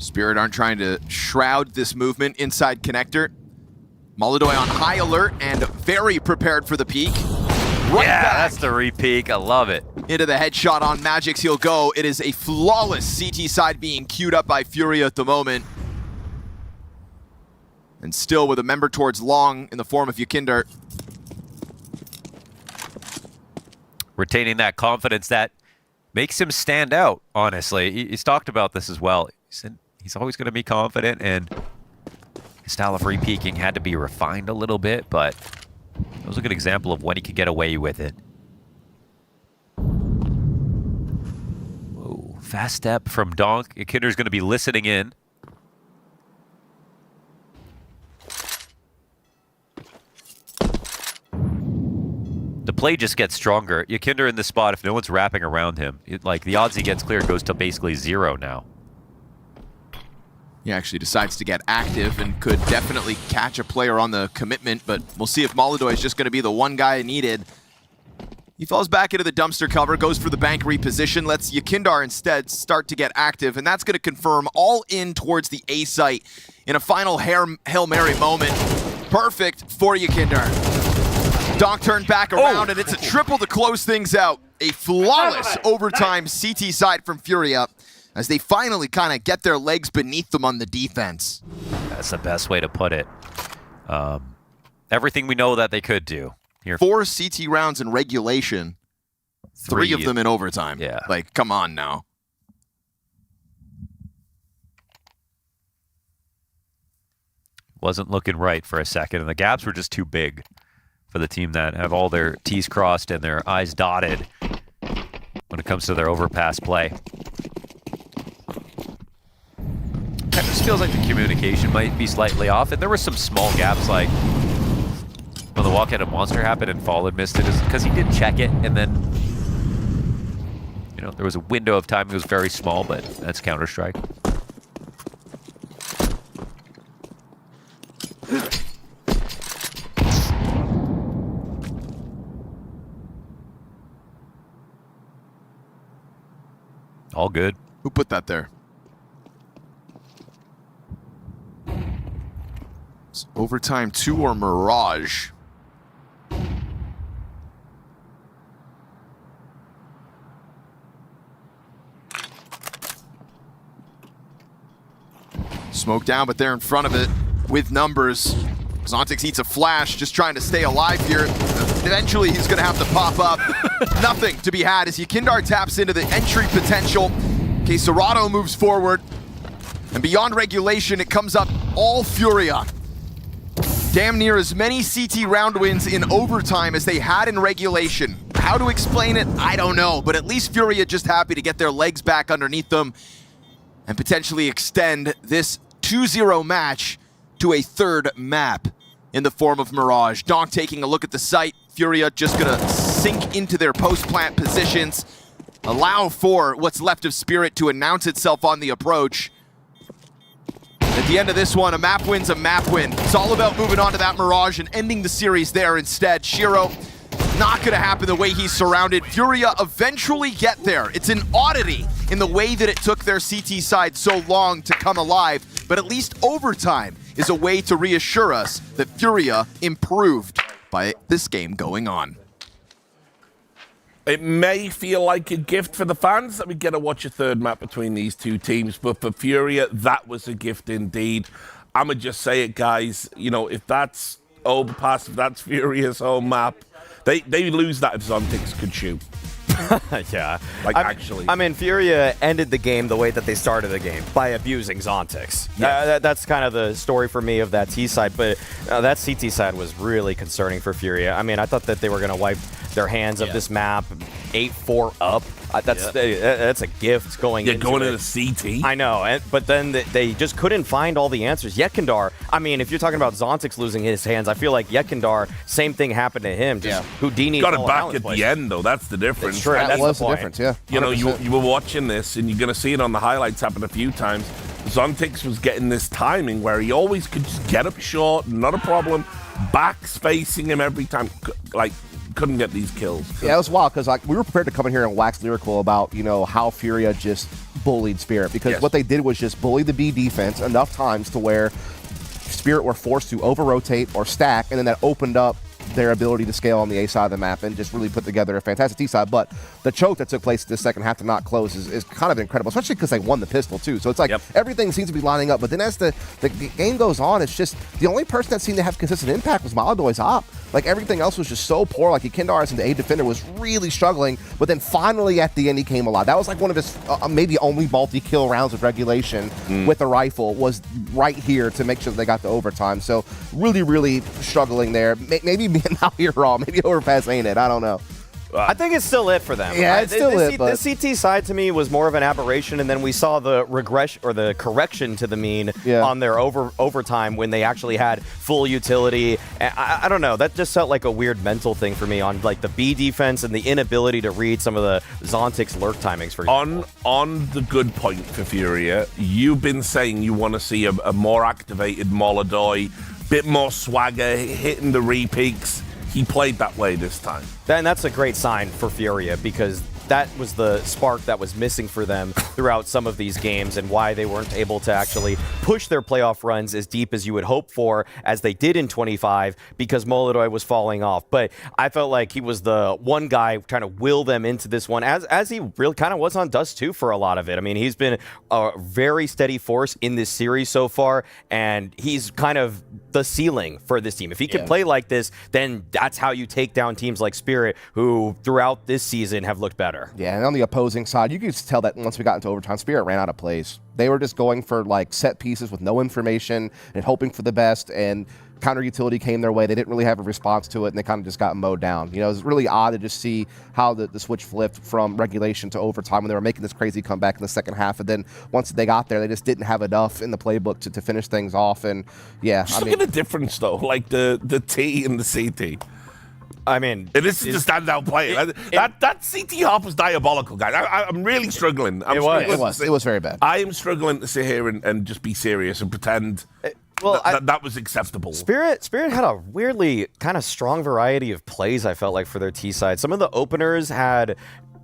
Spirit aren't trying to shroud this movement inside connector. MongolZ on high alert and very prepared for the peak. Right back. That's the re-peak. I love it. Into the headshot on Magix, he'll go. It is a flawless CT side being queued up by Furia at the moment. And still with a member towards long in the form of Yakindar. Retaining that confidence that makes him stand out, honestly. He's talked about this as well. He said he's always going to be confident, and his style of re-peaking had to be refined a little bit, but it was a good example of when he could get away with it. Whoa, fast step from Donk. Yakindar's going to be listening in. The play just gets stronger. Yakindar in this spot, if no one's wrapping around him, like the odds he gets clear goes to basically 0 now. He actually decides to get active and could definitely catch a player on the commitment, but we'll see if MongolZ is just going to be the one guy needed. He falls back into the dumpster cover, goes for the bank reposition, lets Yakindar instead start to get active, and that's going to confirm all in towards the A site in a final Hail Mary moment. Perfect for Yakindar. Donk turned back around, and it's a triple to close things out. A flawless overtime CT side from Furia, as they finally kind of get their legs beneath them on the defense. That's the best way to put it. Everything we know that they could do. Here. 4 CT rounds in regulation, 3 of them in overtime. Yeah. Like, come on now. Wasn't looking right for a second, and the gaps were just too big for the team that have all their T's crossed and their I's dotted when it comes to their overpass play. It just feels like the communication might be slightly off, and there were some small gaps, like when the walk-out of Monster happened and Fallen missed it, because he did check it, and then, you know, there was a window of time. It was very small, but that's Counter-Strike. All good. Who put that there? It's overtime 2 or Mirage. Smoke down, but they're in front of it with numbers. Zontix eats a flash, just trying to stay alive here. Eventually, he's going to have to pop up. Nothing to be had as Yakindar taps into the entry potential. K27 moves forward. And beyond regulation, it comes up all Furia. Damn near as many CT round wins in overtime as they had in regulation. How to explain it, I don't know. But at least Furia just happy to get their legs back underneath them and potentially extend this 2-0 match to a third map in the form of Mirage. Donk taking a look at the site. Furia just gonna sink into their post-plant positions, allow for what's left of Spirit to announce itself on the approach. At the end of this one, a map win's a map win. It's all about moving on to that Mirage and ending the series there instead. Shiro, not gonna happen the way he's surrounded. Furia eventually get there. It's an oddity in the way that it took their CT side so long to come alive, but at least overtime is a way to reassure us that Furia improved by this game going on. It may feel like a gift for the fans that we get to watch a third map between these two teams, but for Furia, that was a gift indeed. I'ma just say it, guys. You know, if that's Overpass, if that's Furia's home map, they lose that if Zontix could shoot. Yeah. Actually. I mean, Furia ended the game the way that they started the game, by abusing Zontix. Yes. That's kind of the story for me of that T side, but that CT side was really concerning for Furia. I mean, I thought that they were going to wipe their hands of this map 8-4 up. That's a gift going into going it. into CT. I know, but then they just couldn't find all the answers. Yekindar, I mean, if you're talking about Zontix losing his hands, I feel like Yekindar, same thing happened to him. Just Houdini got it back at the end, though. That's the difference. It's true. That was the difference, yeah. 100%. You know, you were watching this, and you're going to see it on the highlights happen a few times. Zontix was getting this timing where he always could just get up short, not a problem, back spacing him every time. Like, couldn't get these kills. Yeah, it was wild because we were prepared to come in here and wax lyrical about how Furia just bullied Spirit, because what they did was just bully the B defense enough times to where Spirit were forced to over-rotate or stack, and then that opened up their ability to scale on the A side of the map and just really put together a fantastic T side. But the choke that took place this second half to not close is kind of incredible, especially because they won the pistol too. So it's like everything seems to be lining up. But then as the game goes on, it's just the only person that seemed to have consistent impact was MongolZ's op. Like everything else was just so poor. Like Yekindar as an A defender was really struggling, but then finally at the end he came alive. That was like one of his maybe only multi-kill rounds of regulation with a rifle, was right here to make sure that they got the overtime. So really, really struggling there. Maybe being out here wrong. Maybe Overpass ain't it. I don't know. I think it's still it for them. Yeah, it's still it. But the CT side to me was more of an aberration, and then we saw the regression or the correction to the mean on their overtime when they actually had full utility. I don't know. That just felt like a weird mental thing for me on like the B defense and the inability to read some of the Zontix lurk timings. For on the good point for Furia, you've been saying you want to see a more activated MongolZ, bit more swagger, hitting the re-peaks. He played that way this time. And that's a great sign for Furia, because that was the spark that was missing for them throughout some of these games, and why they weren't able to actually push their playoff runs as deep as you would hope for, as they did in 25, because MongolZ was falling off. But I felt like he was the one guy trying to will them into this one, as he really kind of was on Dust 2 for a lot of it. I mean, he's been a very steady force in this series so far, and he's kind of the ceiling for this team. If he can play like this, then that's how you take down teams like Spirit, who throughout this season have looked better. Yeah, and on the opposing side, you could just tell that once we got into overtime, Spirit ran out of plays. They were just going for like set pieces with no information and hoping for the best, and counter utility came their way. They didn't really have a response to it, and they kind of just got mowed down. You know, it was really odd to just see how the switch flipped from regulation to overtime when they were making this crazy comeback in the second half. And then once they got there, they just didn't have enough in the playbook to finish things off. And yeah, just look at the difference though, like the T and the CT. I mean, this is a standout play. That CT half was diabolical, guys. I'm really struggling. It was very bad. I am struggling to sit here and just be serious and pretend that was acceptable. Spirit had a weirdly kind of strong variety of plays, I felt like, for their T side. Some of the openers had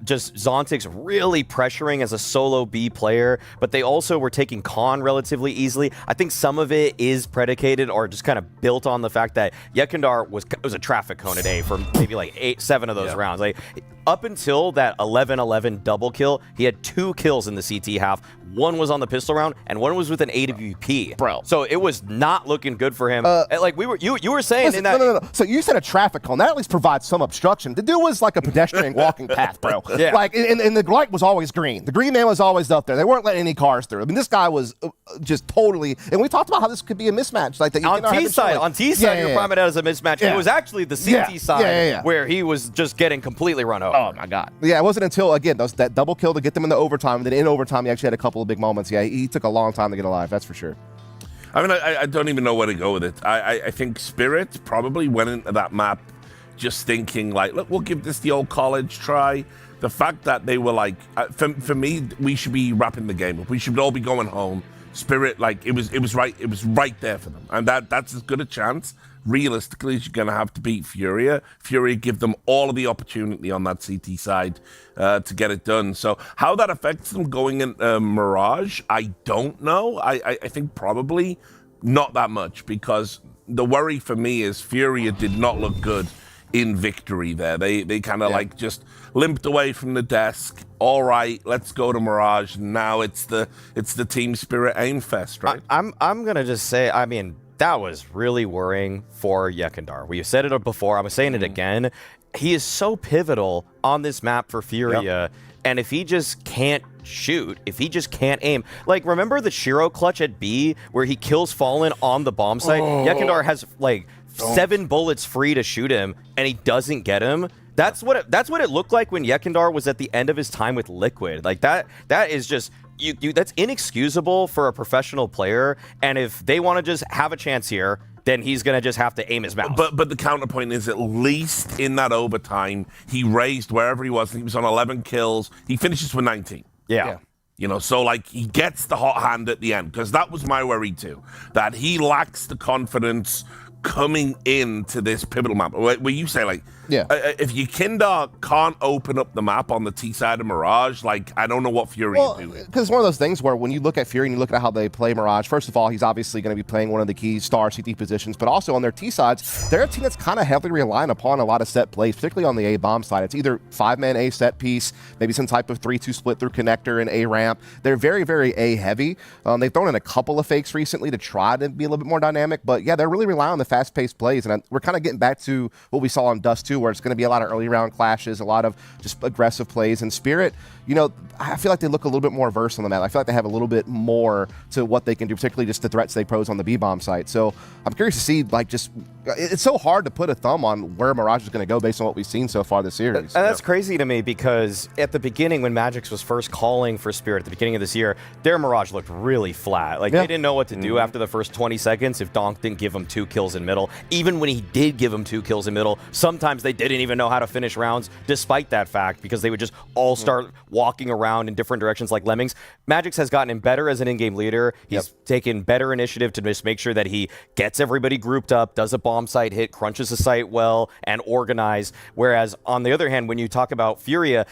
just Zontix really pressuring as a solo B player, but they also were taking con relatively easily. I think some of it is predicated or just kind of built on the fact that Yekindar was a traffic cone at A for maybe like 7 of those rounds. Like up until that 11-11 double kill, he had 2 kills in the CT half. One was on the pistol round, and one was with an AWP. Bro. So it was not looking good for him. Like you were saying listen, in that. No. So you said a traffic cone. That at least provides some obstruction. The dude was like a pedestrian walking path, bro. Yeah. Like, and the light was always green. The green man was always up there. They weren't letting any cars through. I mean, this guy was just totally. And we talked about how this could be a mismatch. Like on T side, you're priming it as a mismatch. It was actually the CT side where he was just getting completely run over. Oh my god. Yeah, it wasn't until again that double kill to get them in the overtime, and then in overtime he actually had a couple of big moments. Yeah, he took a long time to get alive. That's for sure. I mean, I don't even know where to go with it. I think Spirit probably went into that map just thinking, like, look, we'll give this the old college try. The fact that they were like, for me, we should be wrapping the game up. We should all be going home. Spirit, like, it was right there for them. And that's as good a chance, realistically, as you're going to have to beat Furia. Furia give them all of the opportunity on that CT side to get it done. So how that affects them going in Mirage, I don't know. I think probably not that much, because the worry for me is Furia did not look good in victory there. They kind of like just limped away from the desk. All right, let's go to Mirage. Now it's the Team Spirit aim fest, right? I'm gonna just say, I mean, that was really worrying for Yekindar. We said it before. I'm saying it again. He is so pivotal on this map for Furia, and if he just can't shoot, if he just can't aim, like, remember the Shiro clutch at B where he kills Fallen on the bomb site? Yekindar has like 7 bullets free to shoot him, and he doesn't get him. That's what it looked like when Yekindar was at the end of his time with Liquid. Like, that is just that's inexcusable for a professional player. And if they want to just have a chance here, then he's gonna just have to aim his mouse. But the counterpoint is, at least in that overtime, he raised wherever he was. He was on 11 kills. He finishes with 19. Yeah. You know, so like he gets the hot hand at the end, because that was my worry too, that he lacks the confidence coming into this pivotal map where you say, like, if Yekindar can't open up the map on the T side of Mirage, like, I don't know what Fury is doing. Because it's one of those things where when you look at Fury and you look at how they play Mirage, first of all, he's obviously going to be playing one of the key star CT positions, but also on their T sides, they're a team that's kind of heavily relying upon a lot of set plays, particularly on the A bomb side. It's either 5-man A set piece, maybe some type of 3-2 split through connector and A ramp. They're very, very A heavy. They've thrown in a couple of fakes recently to try to be a little bit more dynamic, but yeah, they're really relying on the fast-paced plays, and we're kind of getting back to what we saw on Dust 2, where it's going to be a lot of early round clashes, a lot of just aggressive plays. And Spirit, you know, I feel like they look a little bit more versed on the map. I feel like they have a little bit more to what they can do, particularly just the threats they pose on the B-bomb site. So I'm curious to see, like, just, it's so hard to put a thumb on where Mirage is going to go based on what we've seen so far this series. And that's crazy to me, because at the beginning, when Magix was first calling for Spirit at the beginning of this year, their Mirage looked really flat. Like, they didn't know what to do after the first 20 seconds if Donk didn't give them 2 kills in middle. Even when he did give them 2 kills in middle, sometimes they didn't even know how to finish rounds despite that fact, because they would just all start walking around in different directions like lemmings. Magix has gotten him better as an in-game leader. He's taken better initiative to just make sure that he gets everybody grouped up, does a bomb site hit, crunches the site well, and organized. Whereas on the other hand, when you talk about Furia,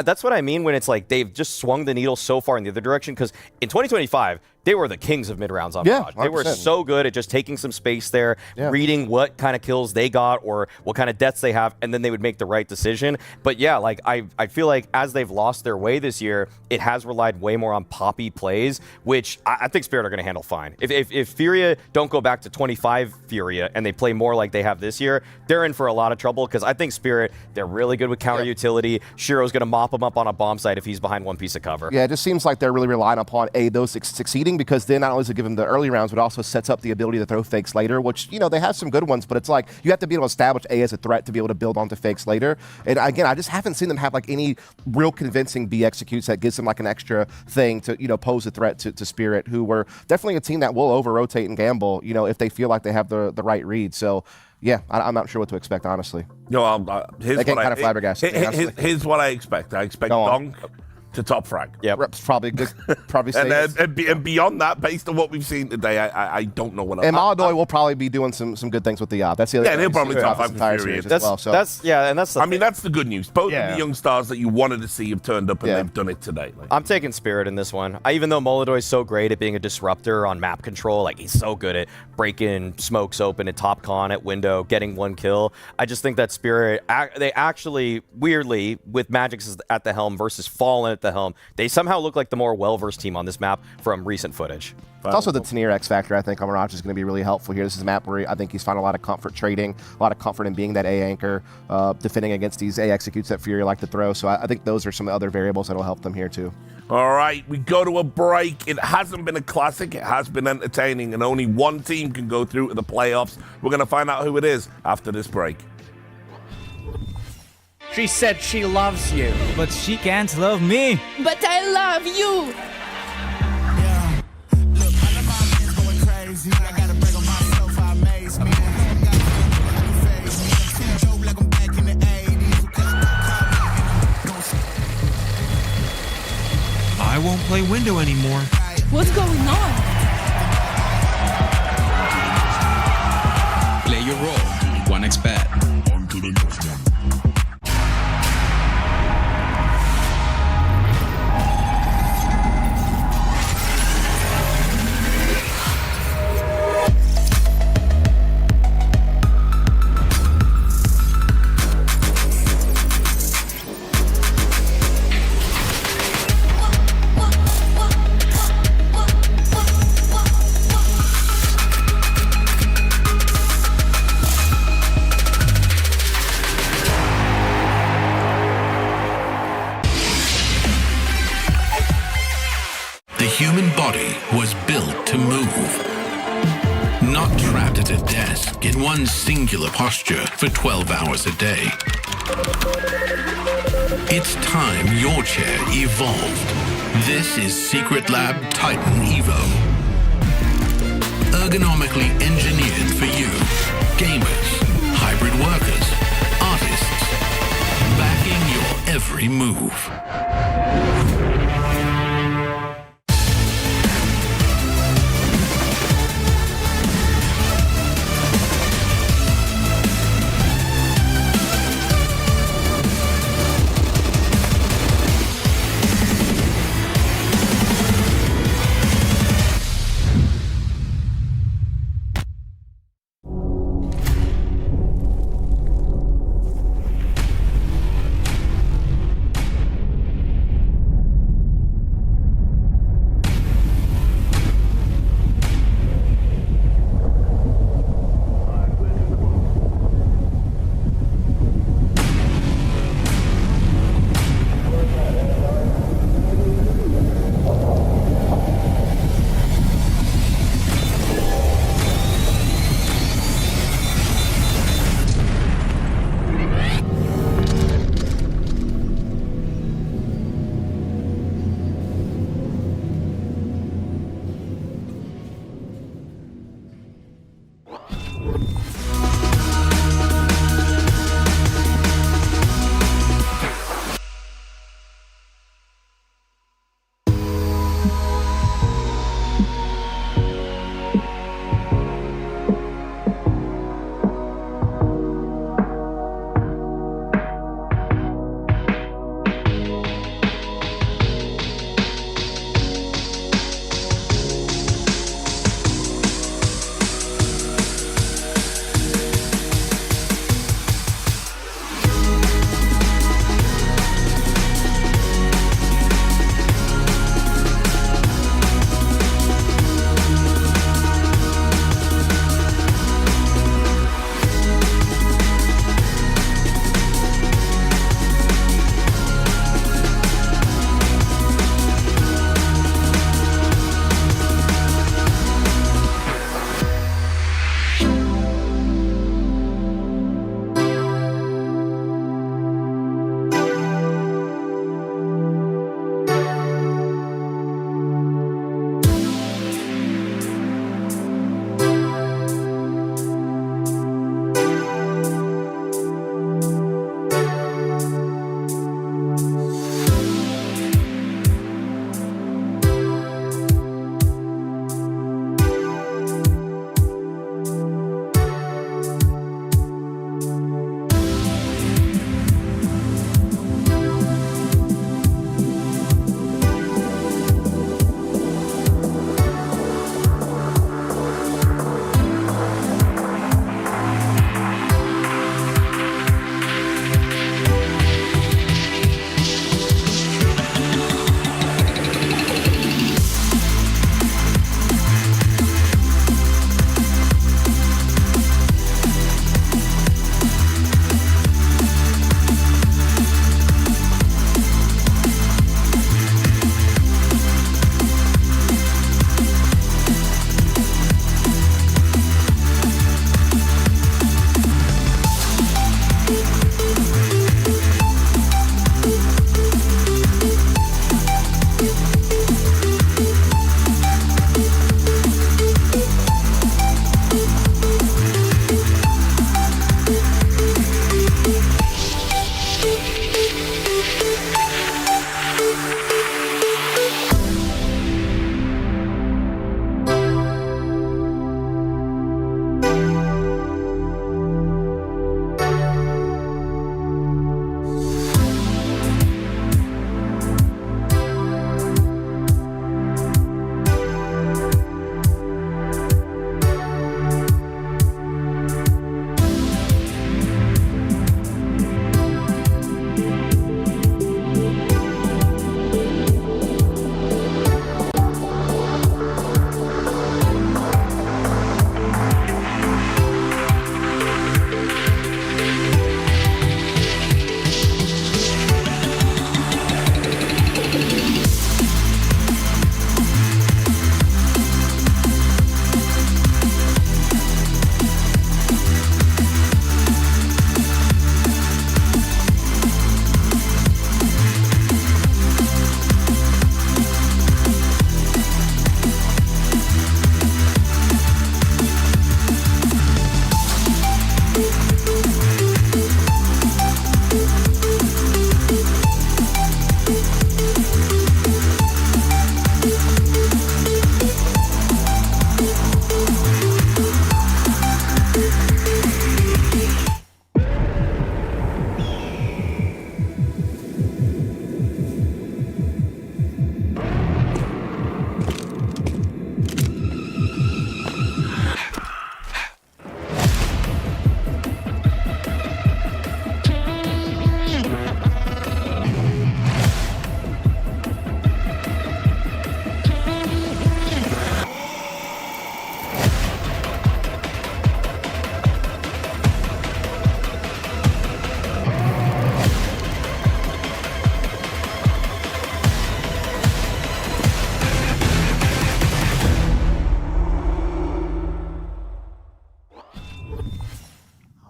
that's what I mean when it's like they've just swung the needle so far in the other direction, because in 2025, they were the kings of mid-rounds on Mirage. They were so good at just taking some space there, reading what kind of kills they got or what kind of deaths they have, and then they would make the right decision. But yeah, like I feel like as they've lost their way this year, it has relied way more on poppy plays, which I think Spirit are going to handle fine. If Furia don't go back to 25 Furia and they play more like they have this year, they're in for a lot of trouble, because I think Spirit, they're really good with counter utility. Shiro's going to mop him up on a bomb site if he's behind one piece of cover. Yeah, it just seems like they're really relying upon those succeeding, because then not only does it give them the early rounds, but also sets up the ability to throw fakes later, which, you know, they have some good ones, but it's like you have to be able to establish A as a threat to be able to build onto fakes later. And again, I just haven't seen them have like any real convincing B executes that gives them like an extra thing to, you know, pose a threat to Spirit, who were definitely a team that will over-rotate and gamble, you know, if they feel like they have the right read. So yeah, I'm not sure what to expect, honestly. No, here's what kind of flabbergasted. Here's what I expect. I expect Donk to top frag. Yeah, probably good. Probably and beyond that, based on what we've seen today, I don't know what. And Maladoy will probably be doing some good things with the That's the other. Yeah, they'll probably top 5 for Fury as well. So that's I mean, that's the good news. Both of the young stars that you wanted to see have turned up, and they've done it today. Like, I'm taking Spirit in this one. Even though Molodoy is so great at being a disruptor on map control, like he's so good at breaking smokes open at top con at window, getting 1 kill. I just think that Spirit, they actually weirdly, with Magix at the helm versus Fallen at the helm, they somehow look like the more well-versed team on this map from recent footage. It's also the Tenier X factor, I think, on Mirage is going to be really helpful here. This is a map where I think he's found a lot of comfort trading, a lot of comfort in being that A anchor, defending against these A executes that Fury like to throw. So I think those are some other variables that will help them here too. All right, we go to a break. It hasn't been a classic. It has been entertaining, and only one team can go through to the playoffs. We're going to find out who it is after this break. She said she loves you. But she can't love me. But I love you. Yeah. Look, all of my men's going crazy. play window anymore. What's going on? Play your role. 1xBet. On to the next one. The human body was built to move. Not trapped at a desk in one singular posture for 12 hours a day. It's time your chair evolved. This is Secret Lab Titan Evo. Ergonomically engineered for you, gamers, hybrid workers, artists, backing your every move.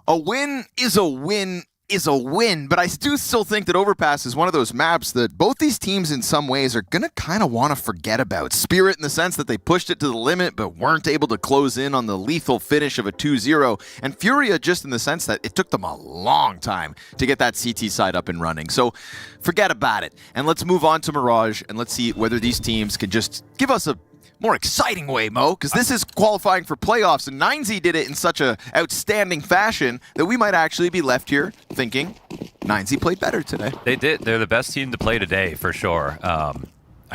A win is a win is a win, but I do still think that Overpass is one of those maps that both these teams in some ways are going to kind of want to forget about. Spirit in the sense that they pushed it to the limit but weren't able to close in on the lethal finish of a 2-0, and Furia just in the sense that it took them a long time to get that CT side up and running. So forget about it, and let's move on to Mirage, and let's see whether these teams can just give us a more exciting way, Mo, because this is qualifying for playoffs, and 9Z did it in such a outstanding fashion that we might actually be left here thinking 9Z played better today. They did. They're the best team to play today, for sure. I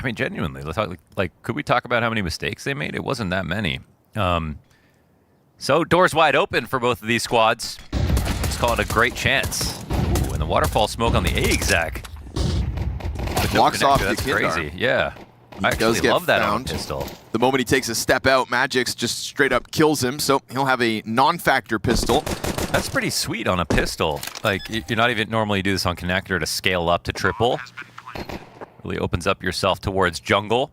mean, genuinely, let's talk, could we talk about how many mistakes they made? It wasn't that many. So doors wide open for both of these squads. Let's call it a great chance. Ooh, and the waterfall smoke on the A exec. Blocks off the That's crazy. Yeah. He I does actually get love that on found. a pistol. The moment he takes a step out, Magix just straight up kills him, so he'll have a non-factor pistol. That's pretty sweet on a pistol. Like, you're not even normally do this on connector to scale up to triple. Really opens up yourself towards jungle.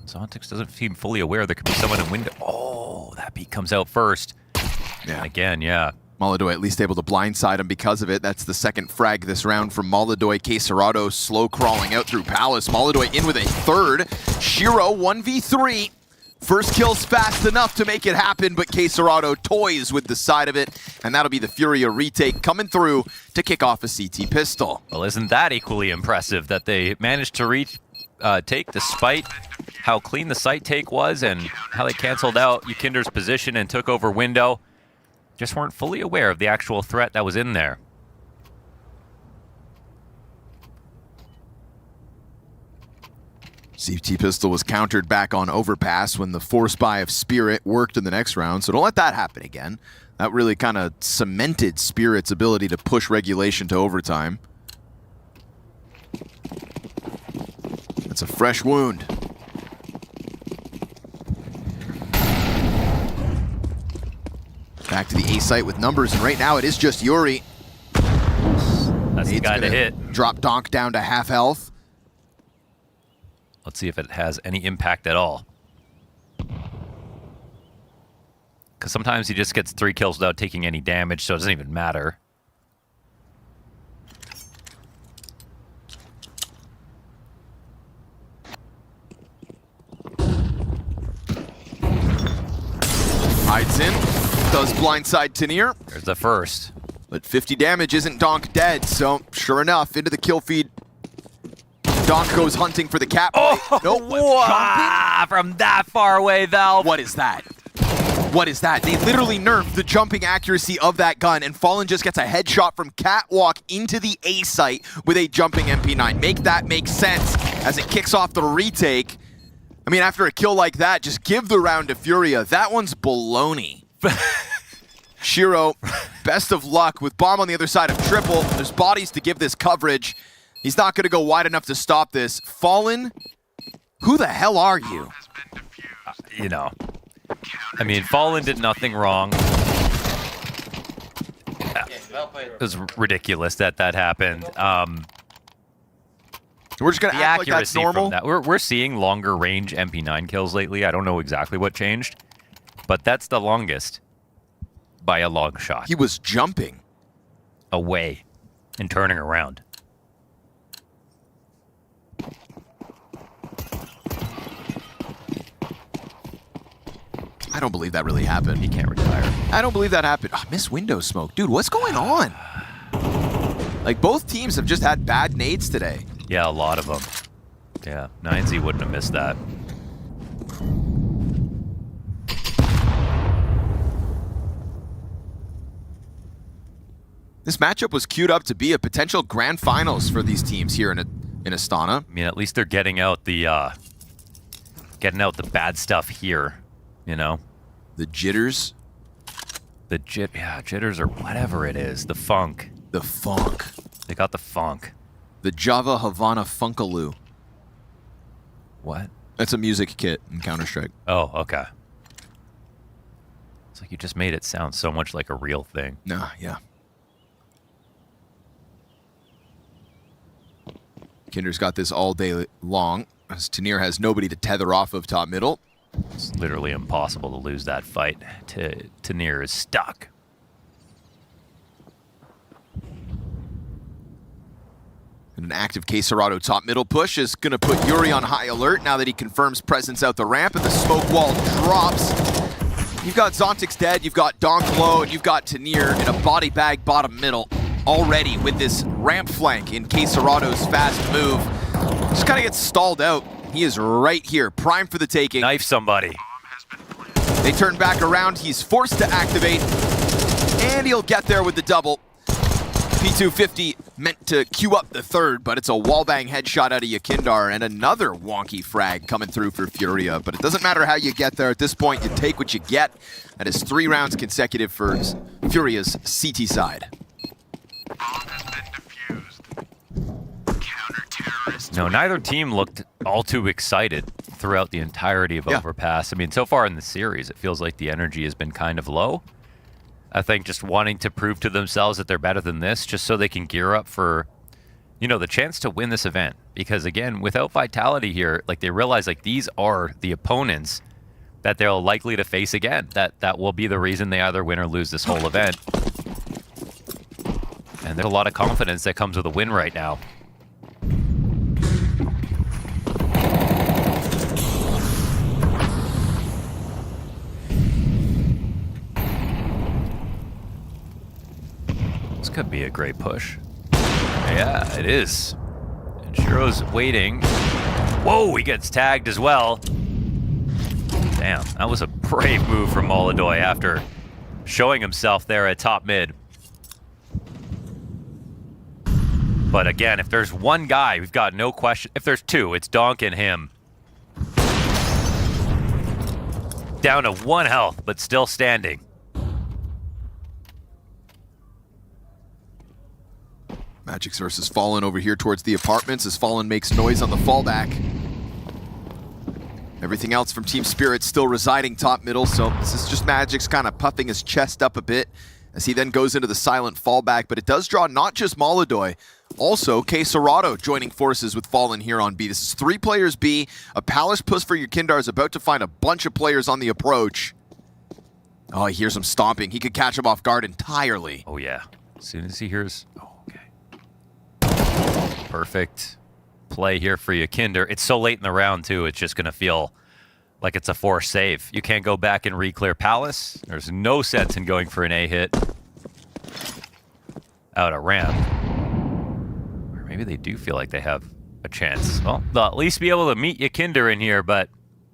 Zontix doesn't seem fully aware there could be someone in window. Oh, that beat comes out first. Yeah. And again, yeah. MongolZ at least able to blindside him because of it. That's the second frag this round from MongolZ. K27 slow crawling out through Palace. MongolZ in with a third. Shiro 1v3. First kill's fast enough to make it happen, but K27 toys with the side of it, and that'll be the Furia retake coming through to kick off a CT pistol. Well, isn't that equally impressive that they managed to take despite how clean the site take was and how they canceled out Yukinder's position and took over window? Just weren't fully aware of the actual threat that was in there. CT pistol was countered back on Overpass when the force buy of Spirit worked in the next round, so don't let that happen again. That really kind of cemented Spirit's ability to push regulation to overtime. That's a fresh wound. Back to the A site with numbers, and right now it is just Yuri. That's the guy to hit. Drop Donk down to half health. Let's see if it has any impact at all. Because sometimes he just gets 3 kills without taking any damage, so it doesn't even matter. Hides in. Does blindside Tanir. There's the first. But 50 damage isn't Donk dead, so sure enough, into the kill feed. Donk goes hunting for the cat. Oh, no, from that far away, Valve. What is that? What is that? They literally nerfed the jumping accuracy of that gun, and Fallen just gets a headshot from Catwalk into the A site with a jumping MP9. Make that make sense as it kicks off the retake. I mean, after a kill like that, just give the round to Furia. That one's baloney. Shiro, best of luck with bomb on the other side of triple. There's bodies to give this coverage. He's not going to go wide enough to stop this. Fallen, who the hell are you? You know, I mean, Fallen did nothing wrong. It was ridiculous that happened. We're just going to act like that's normal. From that. We're seeing longer range MP9 kills lately. I don't know exactly what changed, but that's the longest by a long shot. He was jumping away and turning around. I don't believe that really happened. He can't retire. I don't believe that happened. Oh, missed window smoke. Dude, what's going on? Like, both teams have just had bad nades today. Yeah, a lot of them. Yeah, 9Z wouldn't have missed that. This matchup was queued up to be a potential grand finals for these teams here in Astana. I mean, at least they're getting out the bad stuff here, you know? The jitters? Jitters or whatever it is. The funk. The funk. They got the funk. The Java Havana Funkaloo. What? That's a music kit in Counter-Strike. Oh, okay. It's like you just made it sound so much like a real thing. Nah, yeah. Kinder's got this all day long, as Tanir has nobody to tether off of top middle. It's literally impossible to lose that fight. Tanir is stuck. And an active K27 top middle push is going to put Yuri on high alert now that he confirms presence out the ramp, and the smoke wall drops. You've got Zontic's dead, you've got Donk low, and you've got Tanir in a body bag bottom middle already with this ramp flank in K27's fast move. Just kind of gets stalled out. He is right here, prime for the taking. Knife somebody. They turn back around, he's forced to activate, and he'll get there with the double. P250 meant to queue up the third, but it's a wallbang headshot out of Yakindar, and another wonky frag coming through for Furia. But it doesn't matter how you get there. At this point, you take what you get. That is 3 rounds consecutive for Furia's CT side. No, neither team looked all too excited throughout the entirety of Overpass. I mean, so far in the series, it feels like the energy has been kind of low. I think just wanting to prove to themselves that they're better than this, just so they can gear up for, you know, the chance to win this event. Because again, without Vitality here, like they realize like these are the opponents that they're likely to face again. That will be the reason they either win or lose this whole event. And there's a lot of confidence that comes with a win right now. This could be a great push. Yeah, it is. And Shiro's waiting. Whoa, he gets tagged as well. Damn, that was a brave move from MongolZ after showing himself there at top mid. But again, if there's one guy, we've got no question. If there's two, it's Donk and him. Down to 1 health, but still standing. Magic's versus Fallen over here towards the apartments as Fallen makes noise on the fallback. Everything else from Team Spirit still residing top middle, so this is just Magic's kind of puffing his chest up a bit as he then goes into the silent fallback, but it does draw not just MongolZ, also K27 joining forces with Fallen here on B. This is 3 players B. A Palace push for Yakindar is about to find a bunch of players on the approach. Oh, he hears him stomping. He could catch him off guard entirely. Oh yeah, as soon as he hears... Perfect play here for Yakindar. It's so late in the round, too. It's just going to feel like it's a forced save. You can't go back and re-clear Palace. There's no sense in going for an A hit out of ramp. Or maybe they do feel like they have a chance. Well, they'll at least be able to meet Yakindar in here, but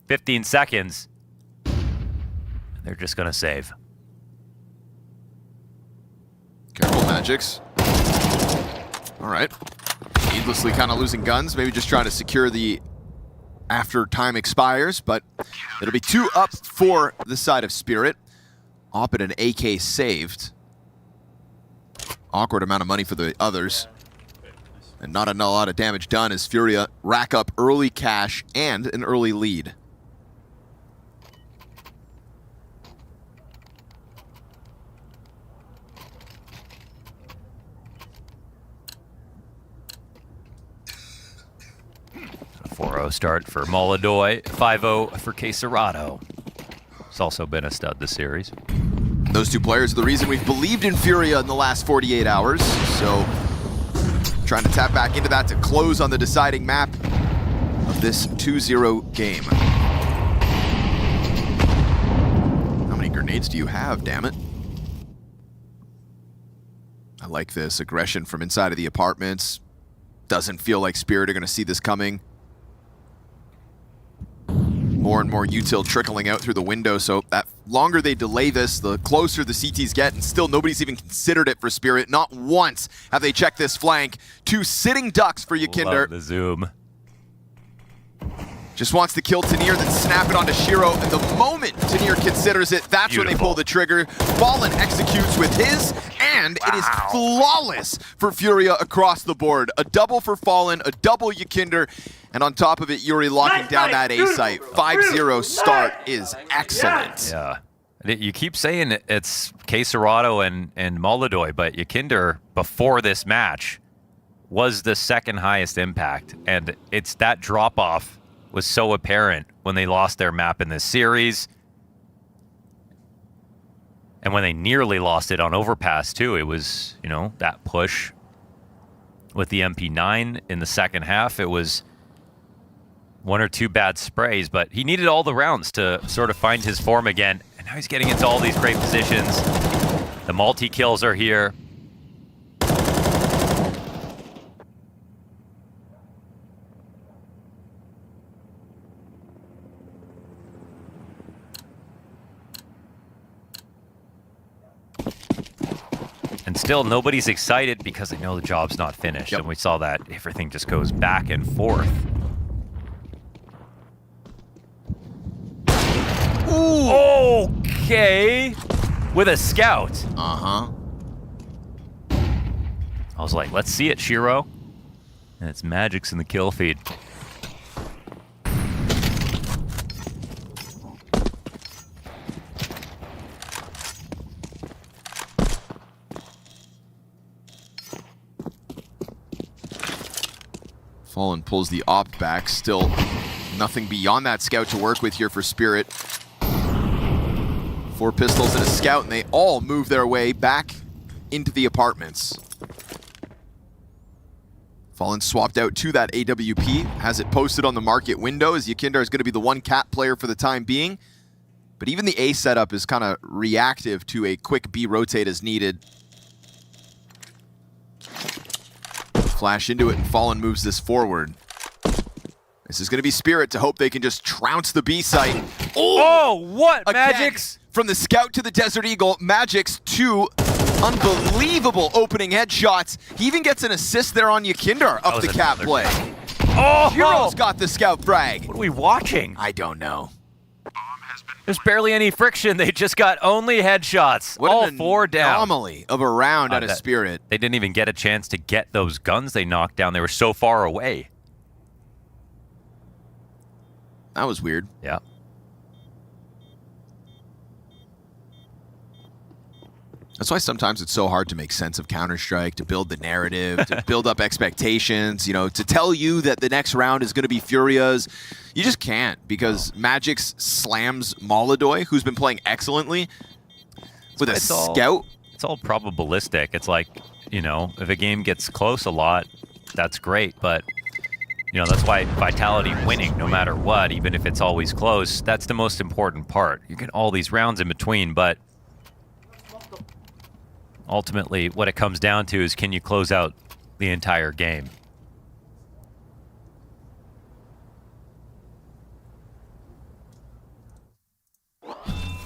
15 seconds. They're just going to save. Careful, Magics. All right. Needlessly kind of losing guns, maybe just trying to secure the after time expires, but it'll be 2 up for the side of Spirit. Op and an AK saved. Awkward amount of money for the others. And not a lot of damage done as Furia rack up early cash and an early lead. A 4-0 start for MongolZ, 5-0 for K27. It's also been a stud this series. Those 2 players are the reason we've believed in Furia in the last 48 hours, so trying to tap back into that to close on the deciding map of this 2-0 game. How many grenades do you have, damn it? I like this aggression from inside of the apartments. Doesn't feel like Spirit are going to see this coming. More and more util trickling out through the window, so that longer they delay this, the closer the CTs get, and still nobody's even considered it for Spirit. Not once have they checked this flank. 2 sitting ducks for Yakindar. Love the zoom. Just wants to kill Tanir, then snap it onto Shiro, and the moment Tanir considers it, that's when they pull the trigger. Fallen executes with his, and it is flawless for Furia across the board. A double for Fallen, a double Yakindar, and on top of it, Yuri locking down that A site. 5-0 start is excellent. Yeah. You keep saying it's K27 and MongolZ, but Yakindar, before this match, was the second highest impact, and it's that drop-off was so apparent when they lost their map in this series. And when they nearly lost it on Overpass too, it was, you know, that push with the MP9 in the second half. It was 1 or 2 bad sprays, but he needed all the rounds to sort of find his form again. And now he's getting into all these great positions. The multi-kills are here. And still, nobody's excited because they know the job's not finished. And we saw that everything just goes back and forth. Ooh. Okay. With a scout. Uh-huh. I was like, let's see it, Shiro. And it's Magic's in the kill feed. Fallen pulls the op back. Still nothing beyond that scout to work with here for Spirit. 4 pistols and a scout, and they all move their way back into the apartments. Fallen swapped out to that AWP, has it posted on the market window, as Yakindar is going to be the one cat player for the time being. But even the A setup is kind of reactive to a quick B rotate as needed. Flash into it, and Fallen moves this forward. This is going to be Spirit to hope they can just trounce the B site. Oh, what? Again, Magic's? From the scout to the Desert Eagle, Magic's 2 unbelievable opening headshots. He even gets an assist there on Yakindar up the cat play. Oh! Hero's got the scout frag. What are we watching? I don't know. There's barely any friction. They just got only headshots. What all an 4 down. Anomaly of a round out of Spirit. They didn't even get a chance to get those guns they knocked down. They were so far away. That was weird. Yeah. That's why sometimes it's so hard to make sense of Counter-Strike, to build the narrative, to build up expectations, you know, to tell you that the next round is going to be Furia's. You just can't, because Magic's slams Molodoy, who's been playing excellently, with a scout. It's all probabilistic. It's like, you know, if a game gets close a lot, that's great, but you know, that's why Vitality winning no matter what, even if it's always close, that's the most important part. You get all these rounds in between, but ultimately what it comes down to is, can you close out the entire game?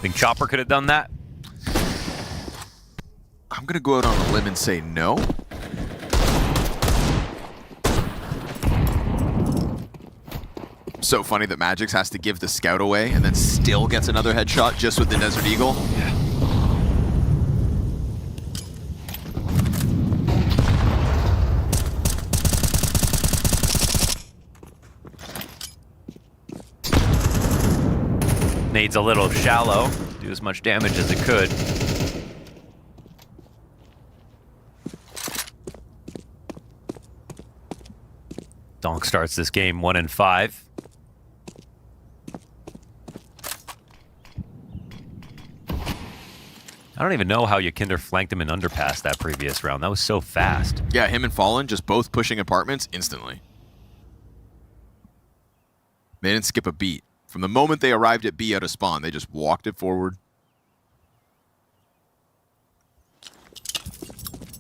Think Chopper could have done that? I'm going to go out on a limb and say no. So funny that Magix has to give the scout away and then still gets another headshot just with the Desert Eagle. Yeah. Nade's a little shallow. Do as much damage as it could. Donk starts this game 1-5. I don't even know how Yakindar flanked him in underpass that previous round. That was so fast. Yeah, him and Fallen just both pushing apartments instantly. They didn't skip a beat. From the moment they arrived at B out of spawn, they just walked it forward.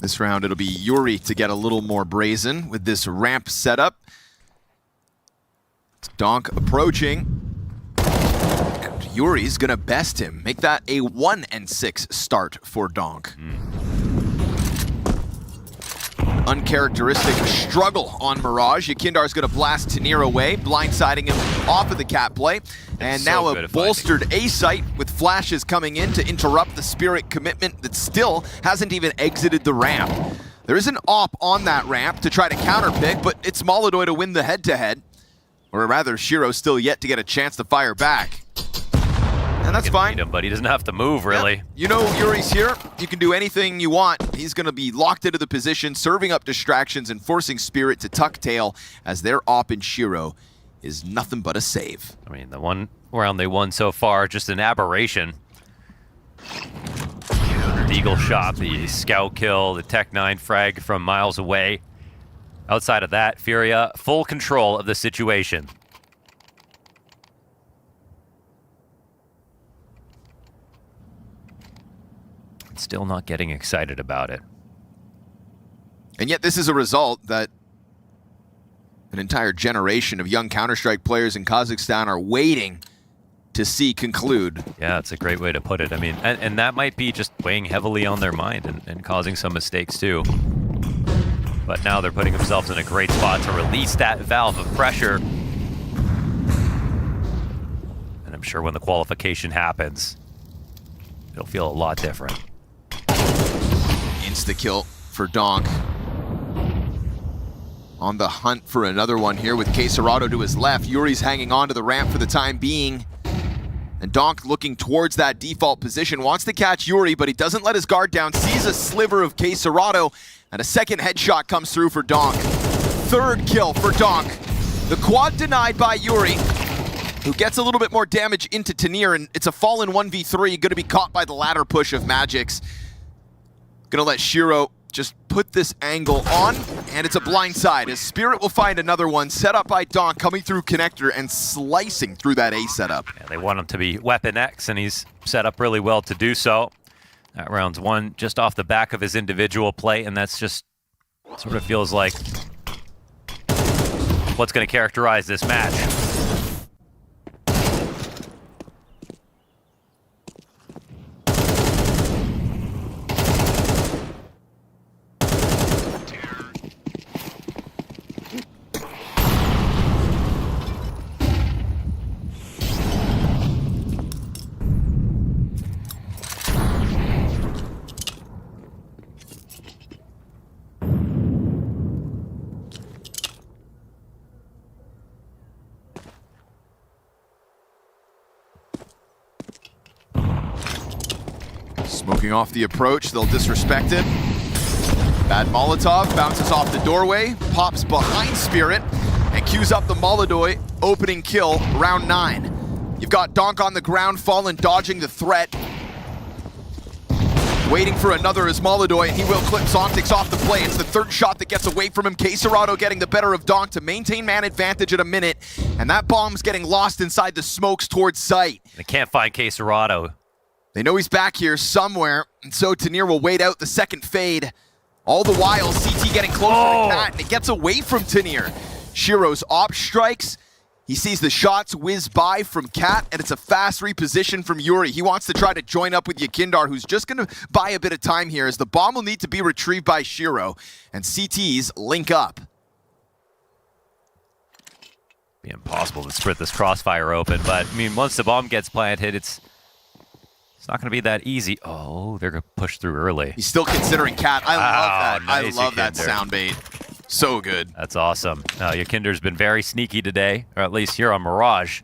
This round, it'll be Yuri to get a little more brazen with this ramp setup. Donk approaching. Yuri's gonna best him. Make that a 1-6 start for Donk. Uncharacteristic struggle on Mirage. Yakindar's gonna blast Tanir away, blindsiding him off of the cat play. And now a bolstered A site with flashes coming in to interrupt the Spirit commitment that still hasn't even exited the ramp. There is an op on that ramp to try to counterpick, but it's Molodoy to win the head-to-head. Or rather, Shiro's still yet to get a chance to fire back. And that's fine. Him, but he doesn't have to move, really. Yeah. You know Yuri's here. You can do anything you want. He's going to be locked into the position, serving up distractions and forcing Spirit to tuck tail as their op in Shiro is nothing but a save. I mean, the one round they won so far, just an aberration. The Eagle shot, the scout kill, the Tech 9 frag from miles away. outside of that, Furia, full control of the situation. Still not getting excited about it. And yet this is a result that an entire generation of young Counter-Strike players in Kazakhstan are waiting to see conclude. Yeah, it's a great way to put it. I mean, and that might be just weighing heavily on their mind and causing some mistakes too. But now they're putting themselves in a great spot to release that valve of pressure. And I'm sure when the qualification happens, it'll feel a lot different. Insta-kill for Donk. On the hunt for another one here with K27 to his left. Yuri's hanging on to the ramp for the time being. And Donk looking towards that default position. Wants to catch Yuri, but he doesn't let his guard down. Sees a sliver of K27, and a second headshot comes through for Donk. Third kill for Donk. The quad denied by Yuri, who gets a little bit more damage into Tanir, and it's a fallen 1v3, gonna be caught by the ladder push of Magix. Gonna let Shiro just put this angle on, and it's a blind side as Spirit will find another one set up by Donk coming through connector and slicing through that A setup. Yeah, they want him to be Weapon X, and he's set up really well to do so. That round's one just off the back of his individual play, and that's just sort of feels like what's going to characterize this match. Smoking off the approach, they'll disrespect it. Bad Molotov, bounces off the doorway, pops behind Spirit, and queues up the Molotov opening kill, round 9. You've got Donk on the ground, Fallen dodging the threat. Waiting for another is Molotov, and he will clip Zontics off the play. It's the third shot that gets away from him. K27 getting the better of Donk to maintain man advantage at a minute, and that bomb's getting lost inside the smokes towards site. They can't find K27. They know he's back here somewhere, and so Tanir will wait out the second fade. All the while, CT getting closer to Cat, and it gets away from Tanir. Shiro's op strikes. He sees the shots whiz by from Cat, and it's a fast reposition from Yuri. He wants to try to join up with Yakindar, who's just going to buy a bit of time here, as the bomb will need to be retrieved by Shiro, and CTs link up. Be impossible to split this crossfire open, but I mean, once the bomb gets planted, it's not going to be that easy. Oh, they're going to push through early. He's still considering Cat. I love that. Nice, I love that Yakinder. sound bait. So good. That's awesome. Yakinder's been very sneaky today, or at least here on Mirage.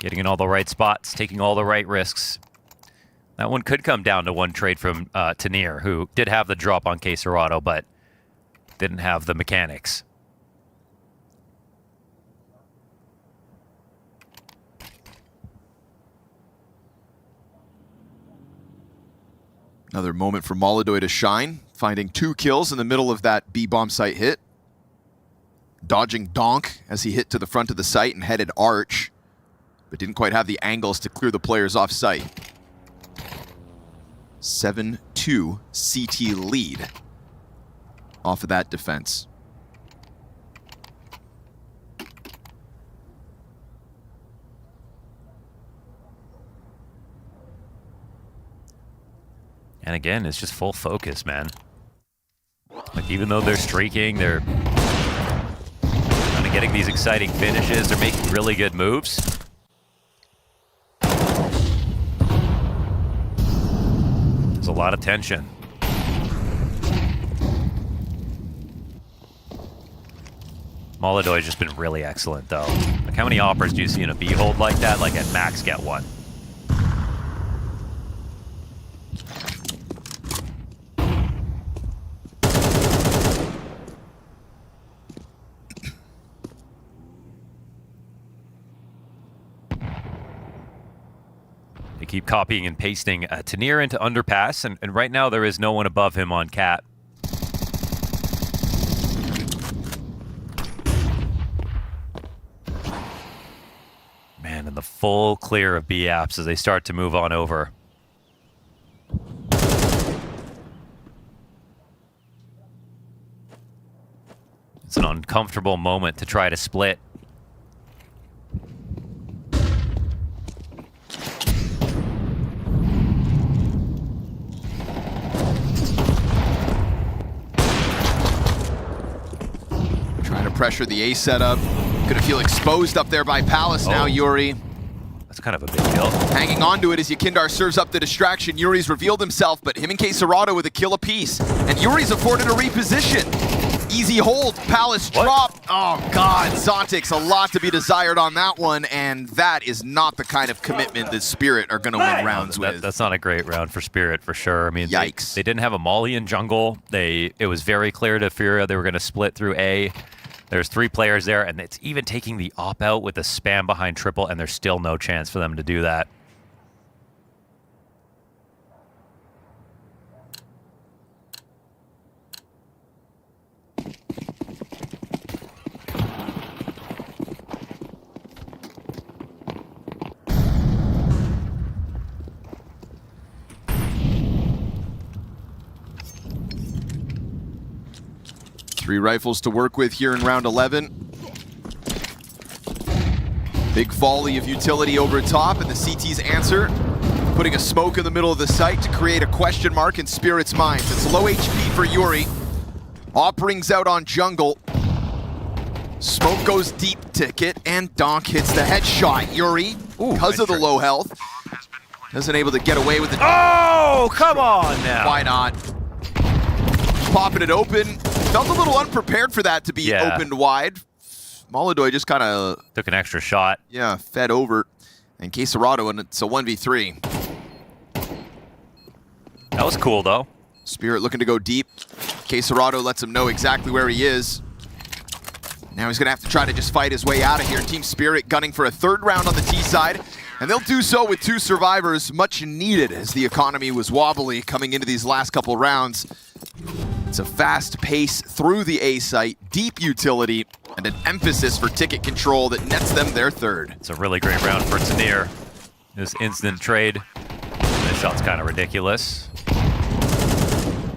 Getting in all the right spots, taking all the right risks. That one could come down to one trade from Tanir, who did have the drop on K27, but didn't have the mechanics. Another moment for Molotov to shine, finding 2 kills in the middle of that B-bomb site hit. Dodging Donk as he hit to the front of the site and headed arch, but didn't quite have the angles to clear the players off site. 7-2 CT lead off of that defense. And again, it's just full focus, man. Like, even though they're streaking, they're kind of getting these exciting finishes. They're making really good moves. There's a lot of tension. Molotov has just been really excellent, though. Like, how many operas do you see in a B hold like that? Like, at max, get one. They keep copying and pasting Tanir into underpass, and right now there is no one above him on Cat. the full clear of B apps as they start to move on over. It's an uncomfortable moment to try to split. Trying to pressure the A setup. Gonna feel exposed up there by Palace now, Yuri. That's kind of a big deal. Hanging on to it as Yakindar serves up the distraction. Yuri's revealed himself, but him and K27 with a kill apiece. And Yuri's afforded a reposition. Easy hold, Palace drop. Oh God, Zontix, a lot to be desired on that one, and that is not the kind of commitment that Spirit are gonna win rounds with. That's not a great round for Spirit, for sure. I mean, yikes. They didn't have a Molly in jungle. It was very clear to Furia they were gonna split through A. There's 3 players there, and it's even taking the op out with the spam behind triple, and there's still no chance for them to do that. Three rifles to work with here in round 11. Big volley of utility over top, and the CT's answer, putting a smoke in the middle of the site to create a question mark in Spirit's minds. It's low HP for Yuri. Op rings out on jungle. Smoke goes deep ticket, and Donk hits the headshot. Yuri, because of the low health, isn't able to get away with it. Oh, come on now. Why not? Popping it open. Felt a little unprepared for that to be opened wide. MongolZ just kind of took an extra shot. Yeah, fed over. And K27, and it's a 1v3. That was cool, though. Spirit looking to go deep. K27 lets him know exactly where he is. Now he's going to have to try to just fight his way out of here. Team Spirit gunning for a 3rd round on the T side. And they'll do so with 2 survivors, much needed as the economy was wobbly coming into these last couple rounds. It's a fast pace through the A site, deep utility, and an emphasis for ticket control that nets them their 3rd. It's a really great round for Tanir. This instant trade. This shot's kind of ridiculous.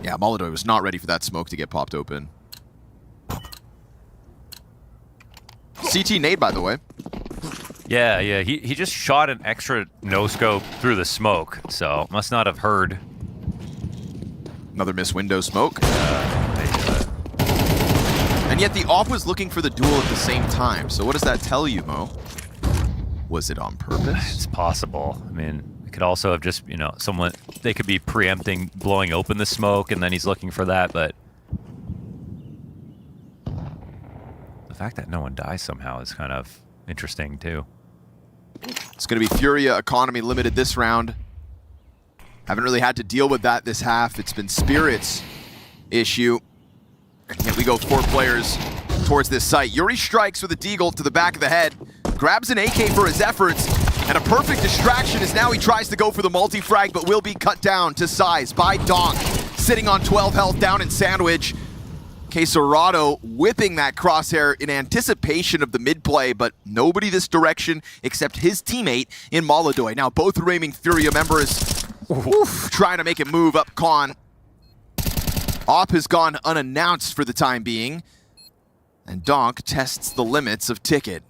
Yeah, MongolZ was not ready for that smoke to get popped open. CT nade, by the way. Yeah, he just shot an extra no-scope through the smoke, so must not have heard. Another miss window smoke. And yet the op was looking for the duel at the same time. So what does that tell you, Mo? Was it on purpose? It's possible. I mean, it could also have just, they could be preempting blowing open the smoke and then he's looking for that, but the fact that no one dies somehow is kind of interesting too. It's going to be Furia economy limited this round. Haven't really had to deal with that this half. It's been Spirit's issue. And yet we go 4 players towards this site. Yuri strikes with a deagle to the back of the head, grabs an AK for his efforts, and a perfect distraction as now he tries to go for the multi-frag, but will be cut down to size by Donk, sitting on 12 health down in Sandwich. K27 whipping that crosshair in anticipation of the mid-play, but nobody this direction except his teammate in MongolZ. Now both remaining Furia members trying to make it move up con. Op has gone unannounced for the time being, and Donk tests the limits of ticket.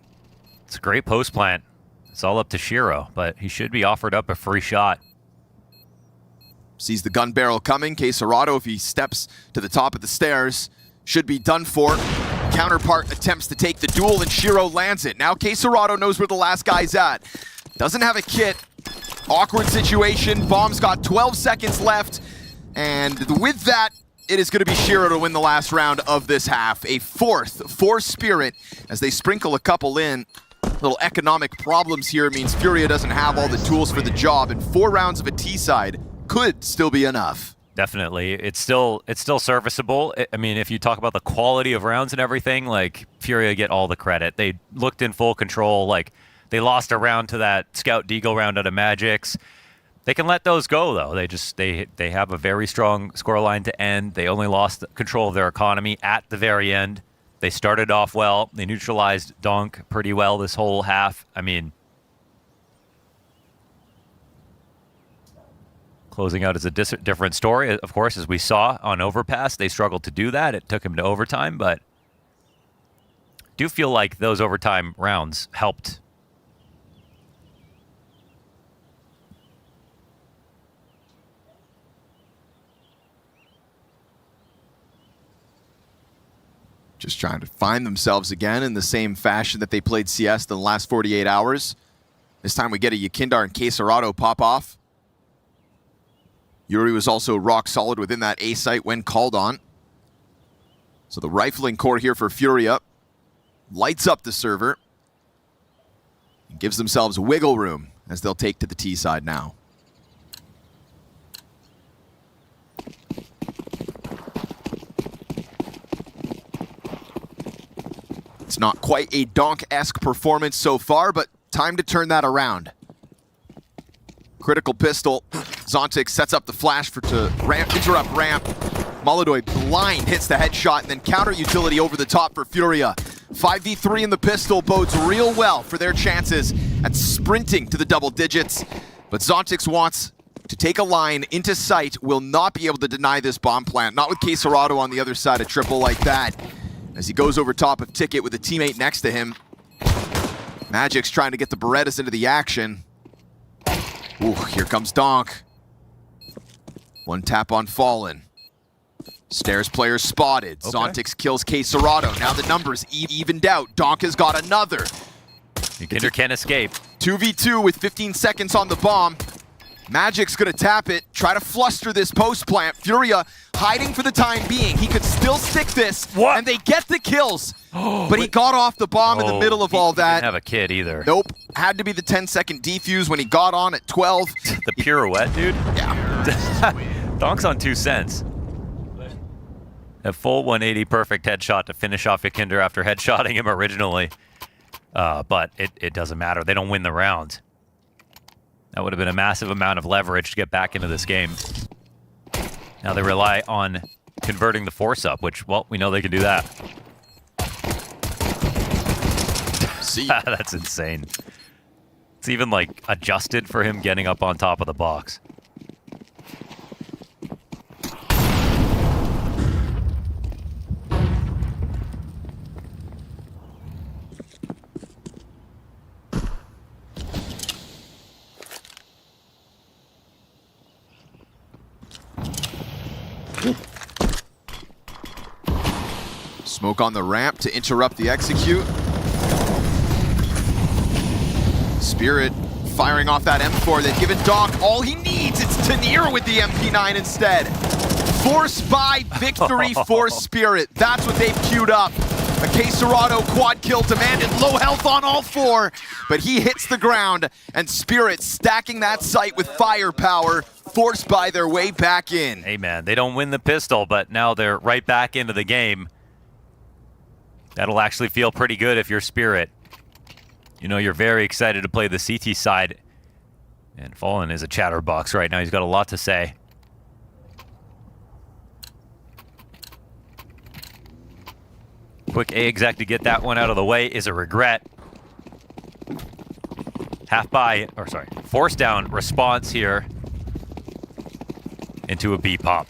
It's a great post plant. It's all up to Shiro, but he should be offered up a free shot. Sees the gun barrel coming. K27, if he steps to the top of the stairs, should be done for. Counterpart attempts to take the duel, and Shiro lands it. Now K27 knows where the last guy's at. Doesn't have a kit. Awkward situation. Bomb's got 12 seconds left. And with that, it is going to be Shiro to win the last round of this half. A 4th for Spirit as they sprinkle a couple in. Little economic problems here means Furia doesn't have all the tools for the job, and 4 rounds of a T-side could still be enough. Definitely. It's still serviceable. I mean, if you talk about the quality of rounds and everything, like, Furia get all the credit. They looked in full control. Like, they lost a round to that Scout Deagle round out of Magic's. They can let those go, though. They have a very strong scoreline to end. They only lost control of their economy at the very end. They started off well. They neutralized Donk pretty well this whole half. I mean, Closing out is a different story. Of course, as we saw on Overpass, they struggled to do that. It took him to overtime, but do feel like those overtime rounds helped. Just trying to find themselves again in the same fashion that they played CS in the last 48 hours. This time we get a Yakindar and K27 pop off. Yuri was also rock solid within that A site when called on. So the rifling core here for Furia lights up the server and gives themselves wiggle room as they'll take to the T side now. It's not quite a Donk-esque performance so far, but time to turn that around. Critical pistol. Zontic sets up the flash to interrupt ramp. Molodoy blind hits the headshot and then counter utility over the top for Furia. 5v3 in the pistol bodes real well for their chances at sprinting to the double digits. But Zontix wants to take a line into sight, will not be able to deny this bomb plant. Not with K27 on the other side of triple like that. As he goes over top of Ticket with a teammate next to him. Magic's trying to get the Berettas into the action. Ooh, here comes Donk. One tap on Fallen. Stairs player spotted. Okay. Zontix kills K27. Now the numbers evened out. Donk has got another. Yakinder can't escape. 2v2 with 15 seconds on the bomb. Magic's gonna tap it, try to fluster this post plant. Furia hiding for the time being. He could still stick this, and they get the kills. But he got off the bomb in the middle of all that. Didn't have a kid either. Nope. Had to be the 10-second defuse when he got on at 12. The pirouette, dude? Yeah. Donk's on 2 cents. A full 180 perfect headshot to finish off Yakinder after headshotting him originally. But it doesn't matter. They don't win the round. That would have been a massive amount of leverage to get back into this game. Now they rely on converting the force up, which, well, we know they can do that. See? That's insane. It's even, like, adjusted for him getting up on top of the box. Smoke on the ramp to interrupt the execute. Spirit firing off that M4. They've given Donk all he needs. It's Tanir with the MP9 instead. Force by victory for Spirit. That's what they've queued up. A K27 quad kill demanded. Low health on all four, but he hits the ground, and Spirit stacking that site with firepower, forced by their way back in. Hey man, they don't win the pistol, but now they're right back into the game. That'll actually feel pretty good if you're Spirit. You know, you're very excited to play the CT side. And Fallen is a chatterbox right now. He's got a lot to say. Quick A exec to get that one out of the way is a regret. Force down response here into a B pop.